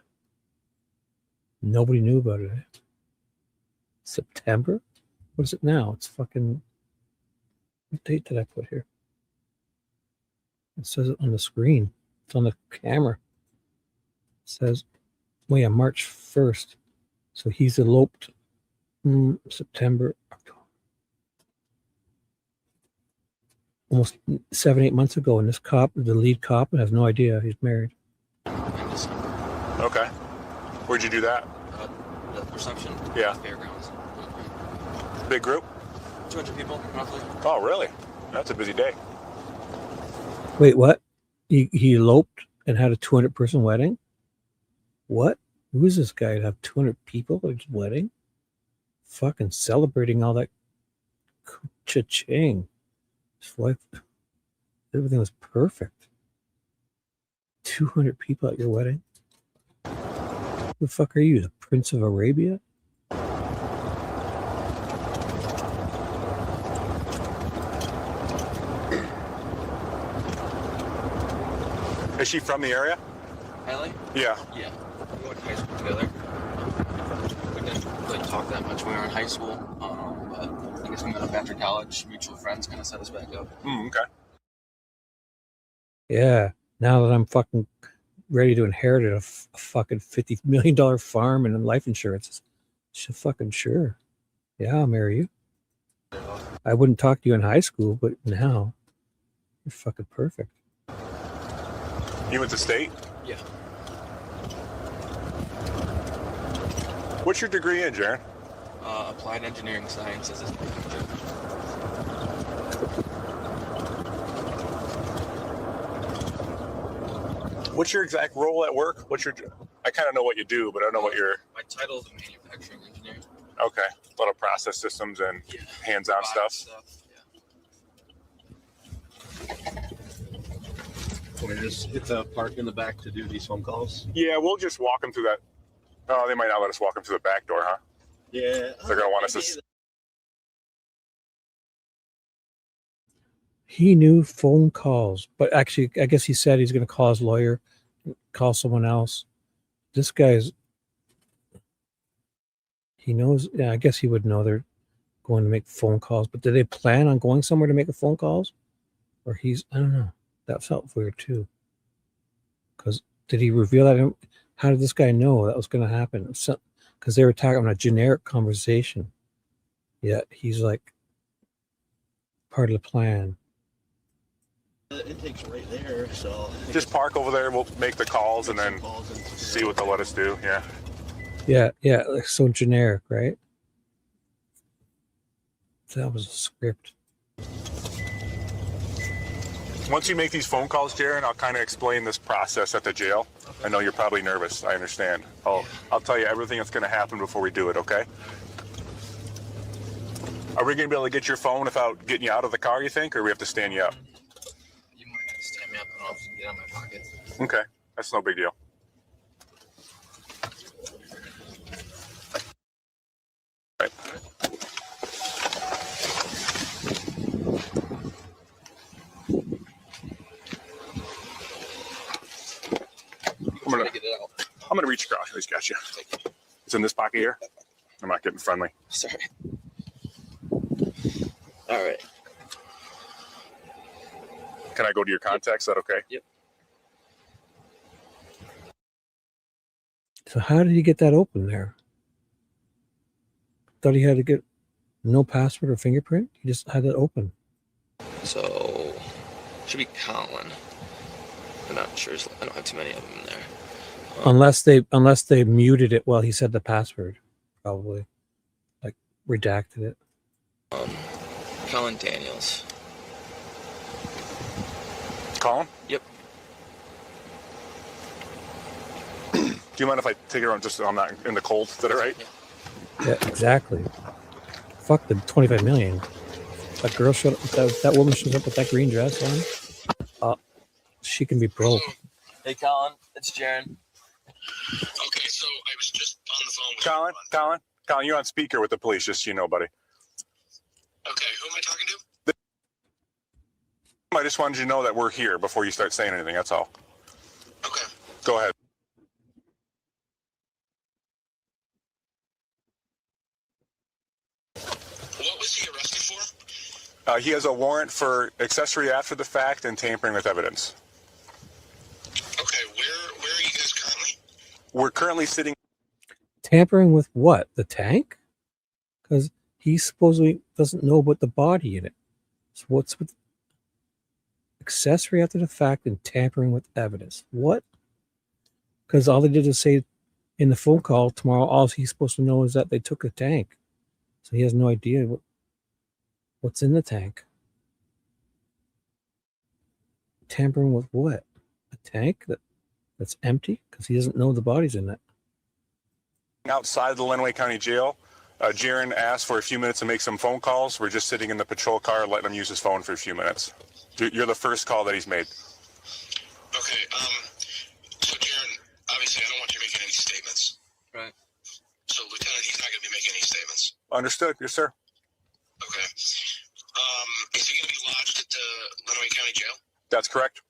Nobody knew about it. September? What is it now? It's fucking. What date did I put here? It says it on the screen. It's on the camera. It says, March 1st. So he's eloped September, October. Almost 7-8 months ago. And this cop, the lead cop, has no idea he's married. Okay. Where'd you do that? The reception. Yeah. Fairgrounds. Big group? 200 people, roughly. Oh, really? That's a busy day. Wait, what? He eloped and had a 200-person wedding? What? Who is this guy to have 200 people at his wedding? Fucking celebrating all that cha-ching. His wife, everything was perfect. 200 people at your wedding? Who the fuck are you, the Prince of Arabia? Is she from the area? Ellie? Yeah. Yeah. We went to high school together. We didn't really talk that much when we were in high school. But I guess we met up after college. Mutual friends kind of set us back up. Okay. Yeah. Now that I'm fucking ready to inherit a fucking $50 million farm and life insurance. She's fucking sure. Yeah, I'll marry you. I wouldn't talk to you in high school, but now you're fucking perfect. You went to state? Yeah. What's your degree in, Jaron? Applied engineering sciences is my major. What's your exact role at work? I kind of know what you do, but I don't know what your... My title is a manufacturing engineer. Okay. A lot of process systems and hands-on stuff. Can we just hit the park in the back to do these phone calls? Yeah, we'll just walk them through that. Oh, they might not let us walk them through the back door, huh? Yeah. They're going to want us to... He knew phone calls, but actually, I guess he said he's going to call his lawyer, call someone else. This guy's... He knows... Yeah, I guess he would know they're going to make phone calls, but did they plan on going somewhere to make the phone calls? Or he's... I don't know. That felt weird, too. Because did he reveal that? How did this guy know that was going to happen? Because they were talking about a generic conversation. Yet he's like part of the plan. The intake's right there, so... Just park over there, we'll make the calls and then see what they'll let us do, yeah. Yeah, like so generic, right? That was a script. Once you make these phone calls, Jaron, I'll kind of explain this process at the jail. I know you're probably nervous, I understand. I'll tell you everything that's going to happen before we do it, okay? Are we going to be able to get your phone without getting you out of the car, you think, or do we have to stand you up? You might have to stand me up and I'll just get out of my pocket. Okay, that's no big deal. Right. I'm gonna reach across. I just got you. It's in this pocket here. I'm not getting friendly. Sorry. All right. Can I go to your contacts? Is that okay? Yep. So how did he get that open there? Thought he had to get no password or fingerprint? He just had it open. So, should be Colin. I'm not sure. I don't have too many of them in there. Unless they muted it while he said the password, probably, like redacted it. Colin Daniels. Colin? Yep. Do you mind if I take it on just so I'm not in the cold? Is that all right? Yeah, exactly. Fuck the 25 million. That girl showed up. That woman shows up with that green dress on. She can be broke. Hey, Colin. It's Jaron. Okay, so I was just on the phone with Colin, you're on speaker with the police, just so you know, buddy. Okay, who am I talking to? I just wanted you to know that we're here before you start saying anything, that's all. Okay. Go ahead. What was he arrested for? He has a warrant for accessory after the fact and tampering with evidence. Okay, where are you guys currently? We're currently sitting... Tampering with what? The tank? Because he supposedly doesn't know about the body in it. So what's with accessory after the fact and tampering with evidence? What? Because all they did is say in the phone call tomorrow, all he's supposed to know is that they took a tank. So he has no idea what's in the tank. Tampering with what? A tank that's empty? Because he doesn't know the body's in it. Outside the Lenawee County Jail. Jaron asked for a few minutes to make some phone calls. We're just sitting in the patrol car letting him use his phone for a few minutes. You're the first call that he's made. Okay, so Jaron, obviously I don't want you making any statements. Right. So Lieutenant, he's not going to be making any statements. Understood, yes sir. Okay. Is he going to be lodged at the Lenawee County Jail? That's correct.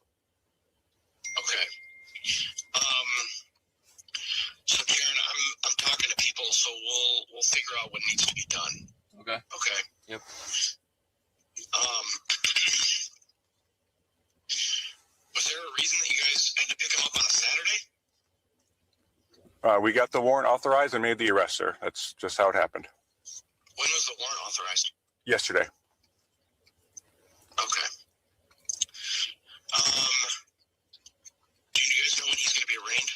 Okay. So Jaron, I'm talking to people, so we'll figure out what needs to be done. Okay. Okay. Yep. Was there a reason that you guys had to pick him up on a Saturday? We got the warrant authorized and made the arrest, sir. That's just how it happened. When was the warrant authorized? Yesterday. Okay. Do you guys know when he's going to be arraigned?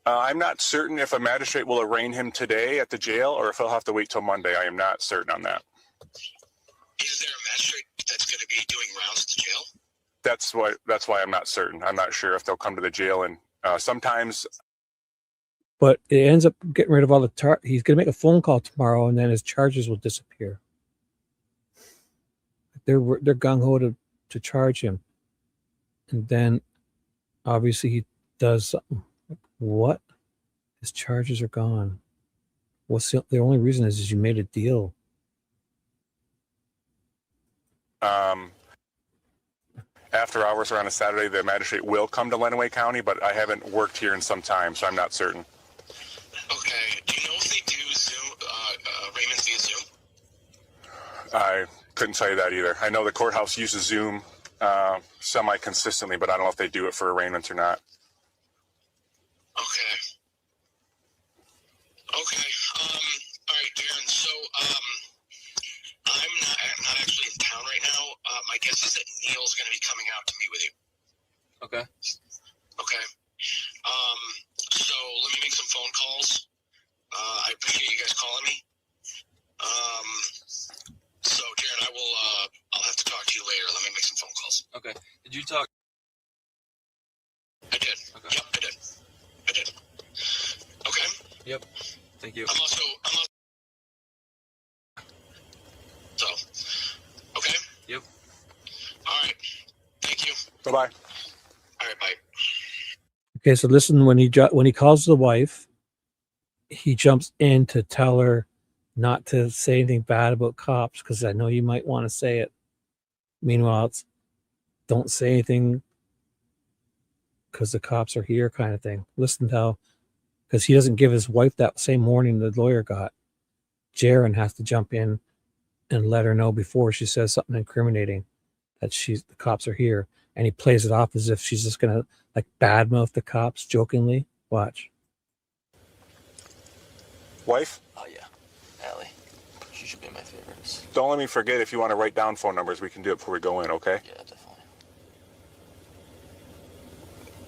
I'm not certain if a magistrate will arraign him today at the jail or if he'll have to wait till Monday. I am not certain on that. Is there a magistrate that's going to be doing rounds at the jail? That's why I'm not certain. I'm not sure if they'll come to the jail, and sometimes. But it ends up getting rid of all the he's going to make a phone call tomorrow, and then his charges will disappear. They're gung-ho to charge him. And then, obviously, he does something. What? His charges are gone. What's the only reason is you made a deal. After hours or on a Saturday, the magistrate will come to Lenawee County, but I haven't worked here in some time, so I'm not certain. Okay. Do you know if they do Zoom arraignments via Zoom? I couldn't tell you that either. I know the courthouse uses Zoom semi-consistently, but I don't know if they do it for arraignments or not. Okay. Okay. All right, Darren. So, I'm not actually in town right now. My guess is that Neil's going to be coming out to meet with you. Okay. Okay. So let me make some phone calls. I appreciate you guys calling me. So Darren, I'll have to talk to you later. Let me make some phone calls. Okay. Did you talk? I did. Okay. Yep, I did. Okay. Yep. Thank you. I'm also so okay. Yep. All right. Thank you. Bye-bye. All right, bye. Okay, so listen, when he calls the wife, he jumps in to tell her not to say anything bad about cops because I know you might want to say it. Meanwhile, it's don't say anything because the cops are here kind of thing. Listen to how, because he doesn't give his wife that same warning the lawyer got. Jaron has to jump in and let her know before she says something incriminating that the cops are here. And he plays it off as if she's just going to like badmouth the cops jokingly. Watch. Wife? Oh, yeah. Allie. She should be my favorites. Don't let me forget, if you want to write down phone numbers, we can do it before we go in, okay? Yeah, definitely.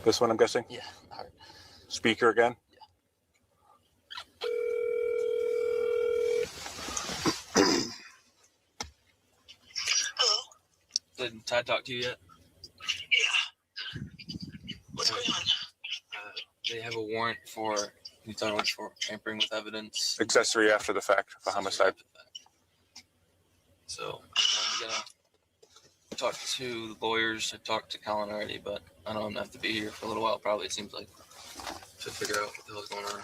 This one, I'm guessing? Yeah. All right. Speaker again? Hello? Did Todd talk to you yet? Yeah. What's going on? They have a warrant for, for tampering with evidence. Accessory after the fact of a homicide. So I'm gonna talk to the lawyers. I talked to Colin already, but I know I'm gonna have to be here for a little while. Probably, it seems like, to figure out what the hell's going on.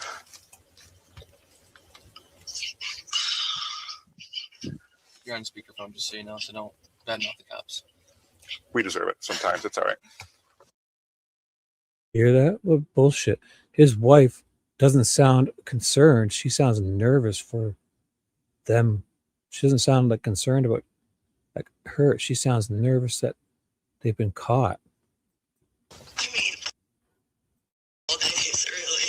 You're on speakerphone, just so you know, so don't badmouth the cops. We deserve it sometimes. It's all right. Hear that? What bullshit. His wife doesn't sound concerned. She sounds nervous for them. She doesn't sound like concerned about like her. She sounds nervous that they've been caught. I mean, all that is really.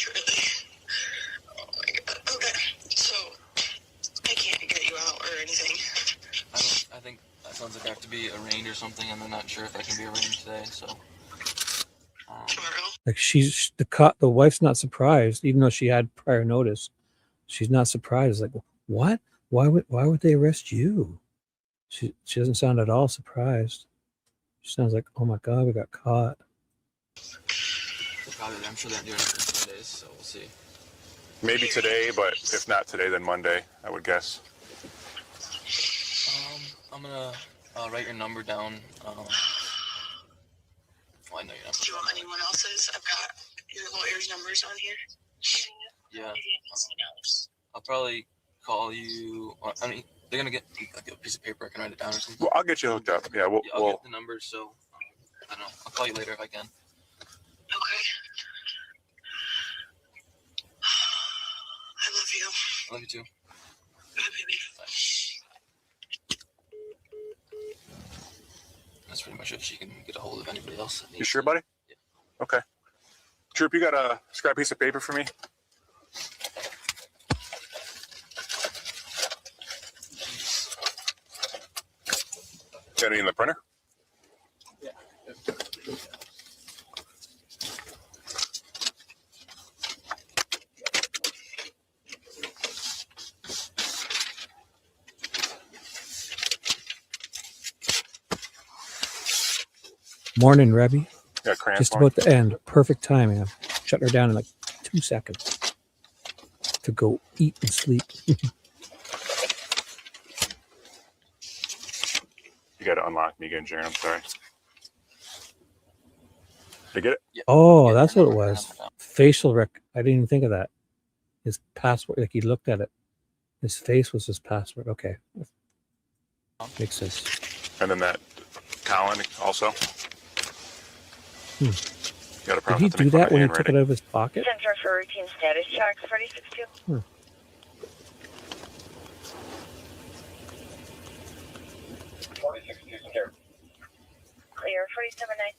Oh my god. Okay. So I can't get you out or anything. I think that sounds like I have to be arraigned or something, and I'm not sure if I can be arraigned today. So. Tomorrow? Like the wife's not surprised, even though she had prior notice. She's not surprised. Like, what? Why would they arrest you? She doesn't sound at all surprised. She sounds like, oh my god, we got caught. Probably, I'm sure they're doing it for 2 days, so we'll see. Maybe today, but if not today, then Monday, I would guess. I'm gonna write your number down. Well, I know your number. Do you want anyone else's? I've got your lawyer's numbers on here. Yeah. I'll probably call you. I mean, they're gonna get like a piece of paper. I can write it down or something. Well, I'll get you hooked up. Yeah, I'll get the numbers. So I don't know. I'll call you later if I can. Okay. I love you. I love you too. Bye, baby. Bye. That's pretty much it. She can get a hold of anybody else. You sure, buddy? Yeah. Okay. Troop, you got a scrap piece of paper for me? Any in the printer? Morning, Rebby. Yeah, crayons Just for me? about to end. Perfect timing. I'm shutting her down in like 2 seconds to go eat and sleep. You got to unlock me again, Jaron. I'm sorry. You get it? Oh, that's what it was. Facial rec. I didn't even think of that. His password, like he looked at it. His face was his password. Okay. Makes sense. And then that Colin also. Hmm. Got a Did problem he with do that when he took it out of his pocket? Center for routine status checks, 46-2. Hmm. Clear, 47-9.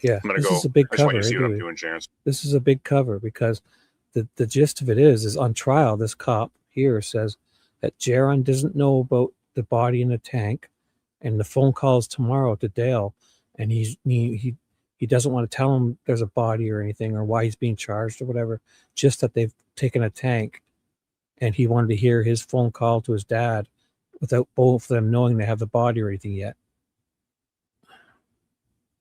Yeah, I'm gonna this go. is a big I just want cover. you to see I what I'm do. doing, Jaron. This is a big cover because the gist of it is on trial, this cop here says that Jaron doesn't know about the body in the tank, and the phone calls tomorrow to Dale, and he doesn't want to tell him there's a body or anything or why he's being charged or whatever, just that they've taken a tank, and he wanted to hear his phone call to his dad without both of them knowing they have the body or anything yet.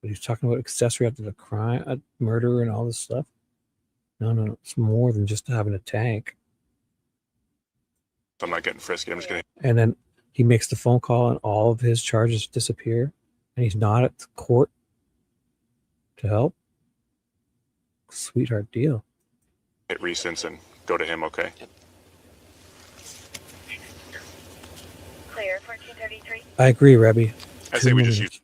But he's talking about accessory after the crime, murder, and all this stuff. No, it's more than just having a tank. I'm not getting frisky. I'm just gonna. And then he makes the phone call, and all of his charges disappear, and he's not at the court to help. Sweetheart deal. Hit recents and go to him, okay? Clear, 1433. I agree, Rebby. I 2 say we just minutes. use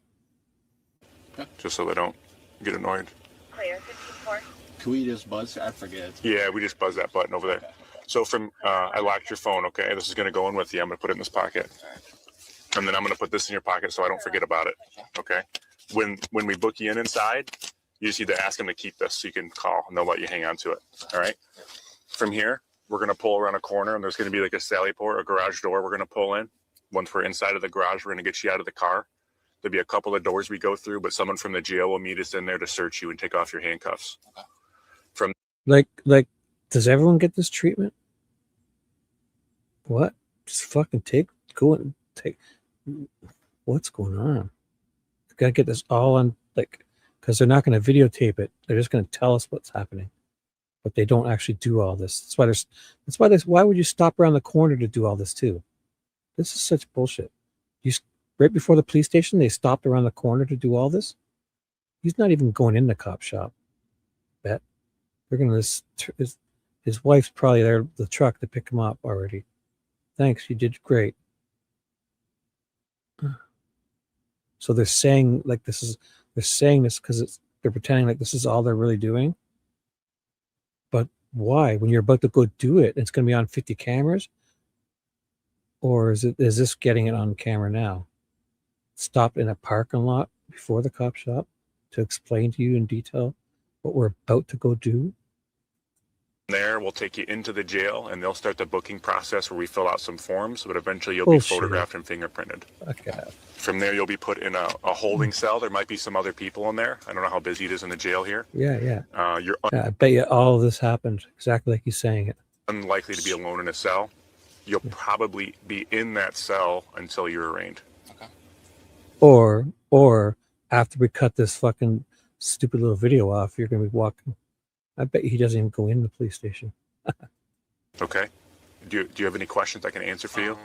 just so they don't get annoyed. Clear, 15-4. Can we just buzz? I forget. Yeah, we just buzz that button over there. So from I locked your phone, okay? This is gonna go in with you. I'm gonna put it in this pocket. And then I'm gonna put this in your pocket so I don't forget about it. Okay. When we book you in inside, you just need to ask them to keep this so you can call and they'll let you hang on to it. All right. From here, we're gonna pull around a corner and there's gonna be like a sally port, a garage door we're gonna pull in. Once we're inside of the garage, we're gonna get you out of the car. There'll be a couple of doors we go through, but someone from the jail will meet us in there to search you and take off your handcuffs. From Like, does everyone get this treatment? What? Just fucking take. What's going on? Gotta get this all on, like, because they're not going to videotape it. They're just going to tell us what's happening, but they don't actually do all this. Why would you stop around the corner to do all this too? This is such bullshit. Right before the police station, they stopped around the corner to do all this. He's not even going in the cop shop. Bet they're going to. His wife's probably there, the truck to pick him up already. Thanks, you did great. So they're saying like this is. They're saying this because they're pretending like this is all they're really doing. But why? When you're about to go do it, it's going to be on 50 cameras? Or is this getting it on camera now? Stop in a parking lot before the cop shop to explain to you in detail what we're about to go do? there, we'll take you into the jail and they'll start the booking process where we fill out some forms, but eventually you'll Bullshit. be photographed and fingerprinted. Okay. From there, you'll be put in a holding cell. There might be some other people in there. I don't know how busy it is in the jail here. Yeah. You're I bet you all of this happened exactly like he's saying it. unlikely to be alone in a cell. You'll probably be in that cell until you're arraigned. Or after we cut this fucking stupid little video off, you're going to be walking. I bet he doesn't even go in the police station. Okay. Do you have any questions I can answer for you?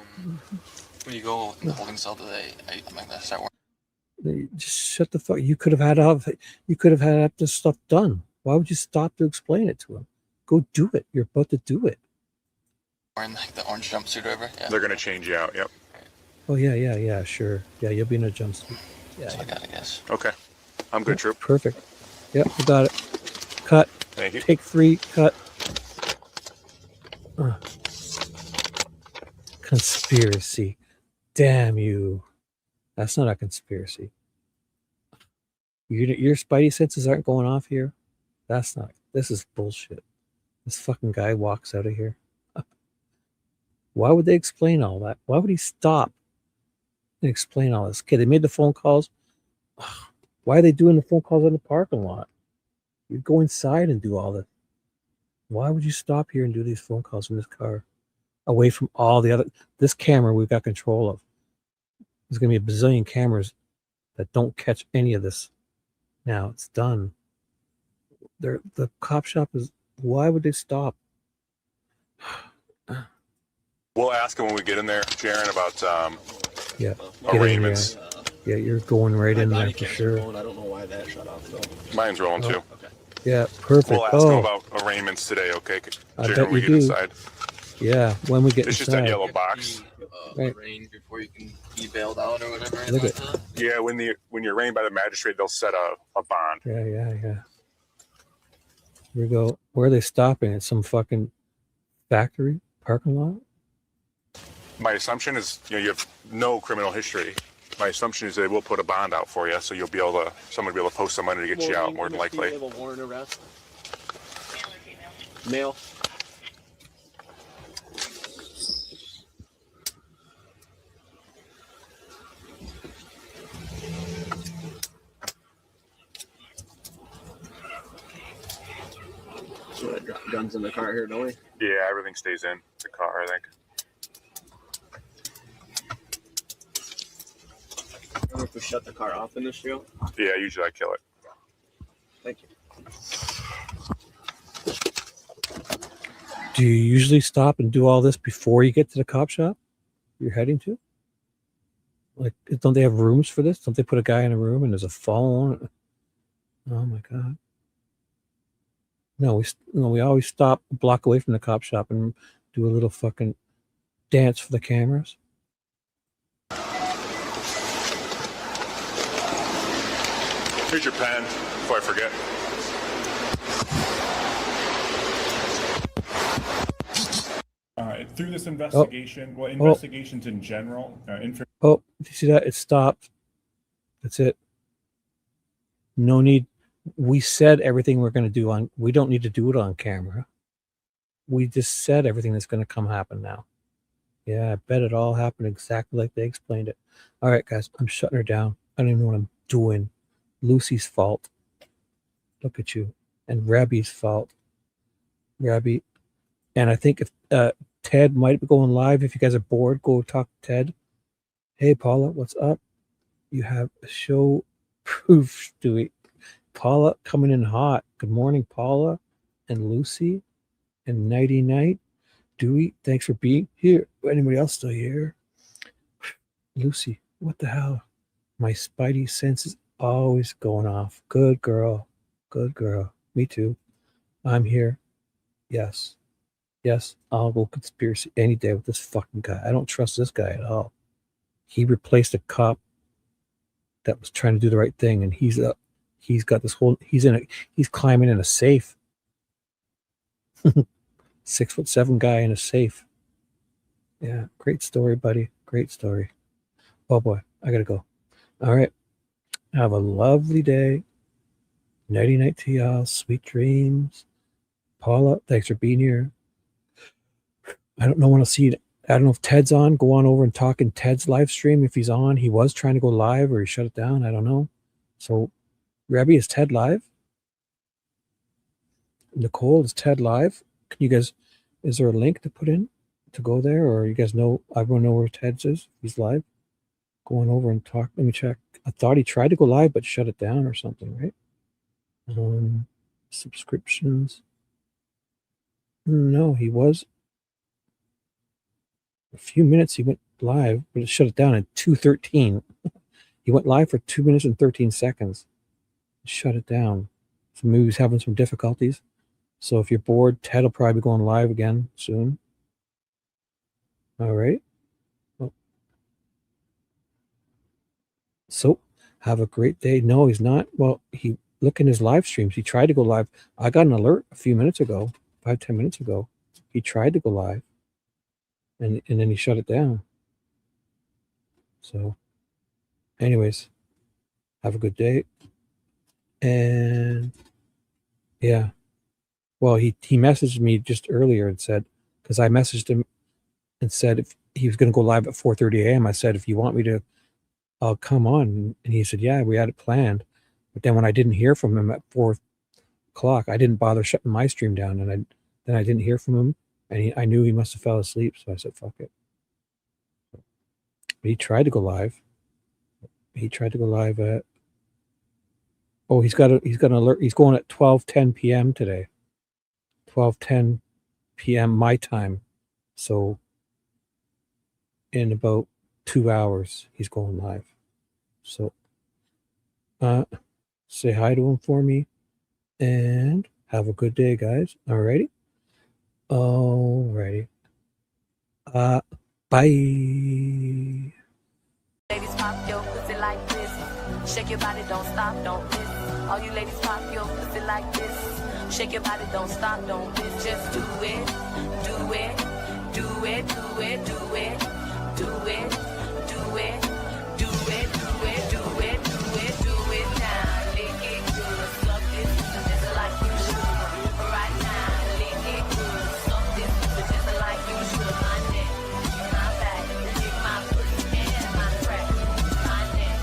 When you go in the holding cell today, I'm going to start working. Just shut the fuck. You could have had this stuff done. Why would you stop to explain it to him? Go do it. You're about to do it. Wearing like the orange jumpsuit over. Yeah. They're going to change you out. Yep. Oh yeah, sure. Yeah, you'll be in a jumpsuit. Yeah. So I got, I guess. Okay. I'm good, Troop. Perfect. Yep, you got it. Cut. Thank you. Take 3. Cut. Conspiracy. Damn you. That's not a conspiracy. Your spidey senses aren't going off here. This is bullshit. This fucking guy walks out of here. Why would they explain all that? Why would he stop and explain all this. Okay, they made the phone calls. Why are they doing the phone calls in the parking lot? You go inside and do all this. Why would you stop here and do these phone calls in this car? Away from all the other, this camera we've got control of. There's going to be a bazillion cameras that don't catch any of this. Now it's done. The cop shop is, why would they stop? We'll ask him when we get in there, Sharon, about Yeah, get arraignments. in there. Yeah, you're going right in there for sure. I don't know why that shut off though. Mine's rolling too. Okay. Yeah, perfect. We'll ask him about arraignments today, okay? I Sharon, bet when we you get do. inside. Yeah, when we get It's just inside. that yellow box. Right. Arraigned before you can be bailed out or whatever. Look like at- that. Yeah, when you're arraigned by the magistrate, they'll set a bond. Yeah. Here we go. Where are they stopping? At some fucking factory parking lot? My assumption is, you have no criminal history. My assumption is they will put a bond out for you, so you'll be able to, someone will be able to post some money to get you out, more than likely. Do you have a warrant arrest? Male. So I drop guns in the car here, don't we? Yeah, everything stays in the car, I think. Or if we shut the car off in this deal? Yeah, usually I kill it. Thank you. Do you usually stop and do all this before you get to the cop shop you're heading to? Like, don't they have rooms for this? Don't they put a guy in a room and there's a phone? Oh my God. No, we always stop a block away from the cop shop and do a little fucking dance for the cameras. Here's your pen, before I forget. Through this investigation, investigations in general, Oh, do you see that? It stopped. That's it. No need. We said everything we're going to do on, we don't need to do it on camera. We just said everything that's going to come happen now. Yeah, I bet it all happened exactly like they explained it. All right, guys, I'm shutting her down. I don't even know what I'm doing. Lucy's fault. Look at you. And Rabbi's fault. Rabbi. And I think if Ted might be going live. If you guys are bored, go talk to Ted. Hey, Paula, what's up? You have a show proof, Stewie. Paula coming in hot. Good morning, Paula and Lucy and Nighty Night. Dewey, thanks for being here. Anybody else still here? Lucy, what the hell? My spidey sense is always going off. Good girl. Good girl. Me too. I'm here. Yes. Yes, I'll go conspiracy any day with this fucking guy. I don't trust this guy at all. He replaced a cop that was trying to do the right thing, and he's got this whole, he's climbing in a safe. 6'7" guy in a safe. Yeah, great story, buddy. Great story. Oh boy, I gotta go. All right. Have a lovely day. Nighty night to y'all. Sweet dreams. Paula, thanks for being here. I don't know when I'll see it. I don't know if Ted's on. Go on over and talk in Ted's live stream if he's on. He was trying to go live or he shut it down. I don't know. So, Rabbi, is Ted live? Nicole, is Ted live? Can you guys, is there a link to put in to go there? Or you guys know, everyone know where Ted's is? He's live? Go on over and talk. Let me check. I thought he tried to go live but shut it down or something, right? Subscriptions. No, he was. A few minutes he went live, but it shut it down at 2:13. He went live for 2 minutes and 13 seconds. Shut it down. So maybe he's having some difficulties. So if you're bored, Ted will probably be going live again soon. All right. Well, so have a great day. No, he's not. Well, look in his live streams. He tried to go live. I got an alert a few minutes ago, 5-10 minutes ago. He tried to go live. And then he shut it down. So, anyways, have a good day. And yeah, well, he messaged me just earlier and said, because I messaged him and said if he was going to go live at 4:30 a.m. I said, if you want me to "Oh, come on." And he said, "Yeah, we had it planned." But then when I didn't hear from him at 4 o'clock, I didn't bother shutting my stream down. And then I didn't hear from him. And I knew he must have fell asleep. So I said, fuck it. But he tried to go live. He tried to go live at, he's got an alert. He's going at 12:10 p.m. today. 12:10 p.m. my time. So in about 2 hours, he's going live. So say hi to him for me and have a good day, guys. Alrighty. Bye. Ladies, pop your pussy like this. Shake your body, don't stop, don't miss. All you ladies, pop your pussy like this. Shake your body, don't stop, don't miss. Just do it, do it, do it, do it, do it, do it, do it, do it, do it, do it, do it, do it now. Lick it good, suck this just like you should. Right now, lick it good, suck this just like you should. My neck, my back, lick my pussy and my crack. My neck.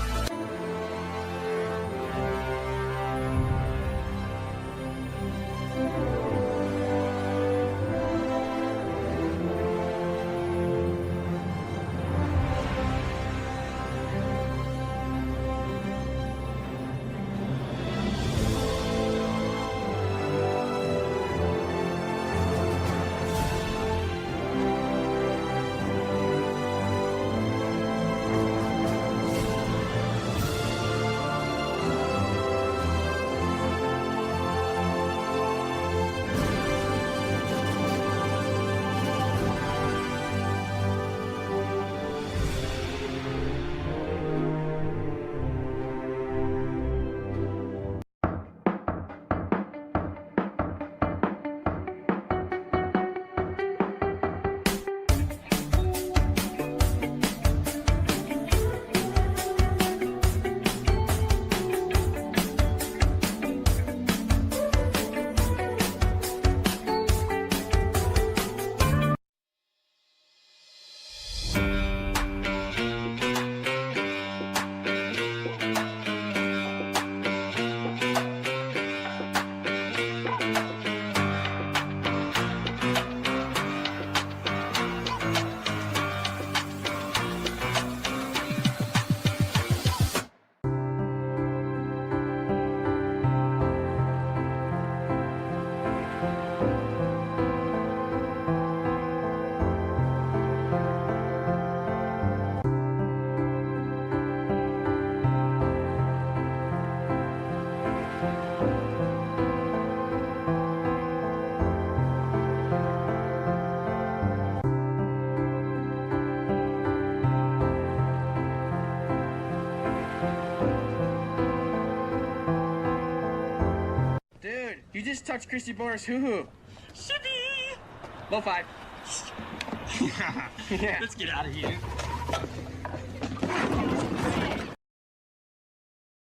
Dude, you just touched Christy Boner's hoo-hoo. Shippy! Low five. Yeah. Let's get out of here.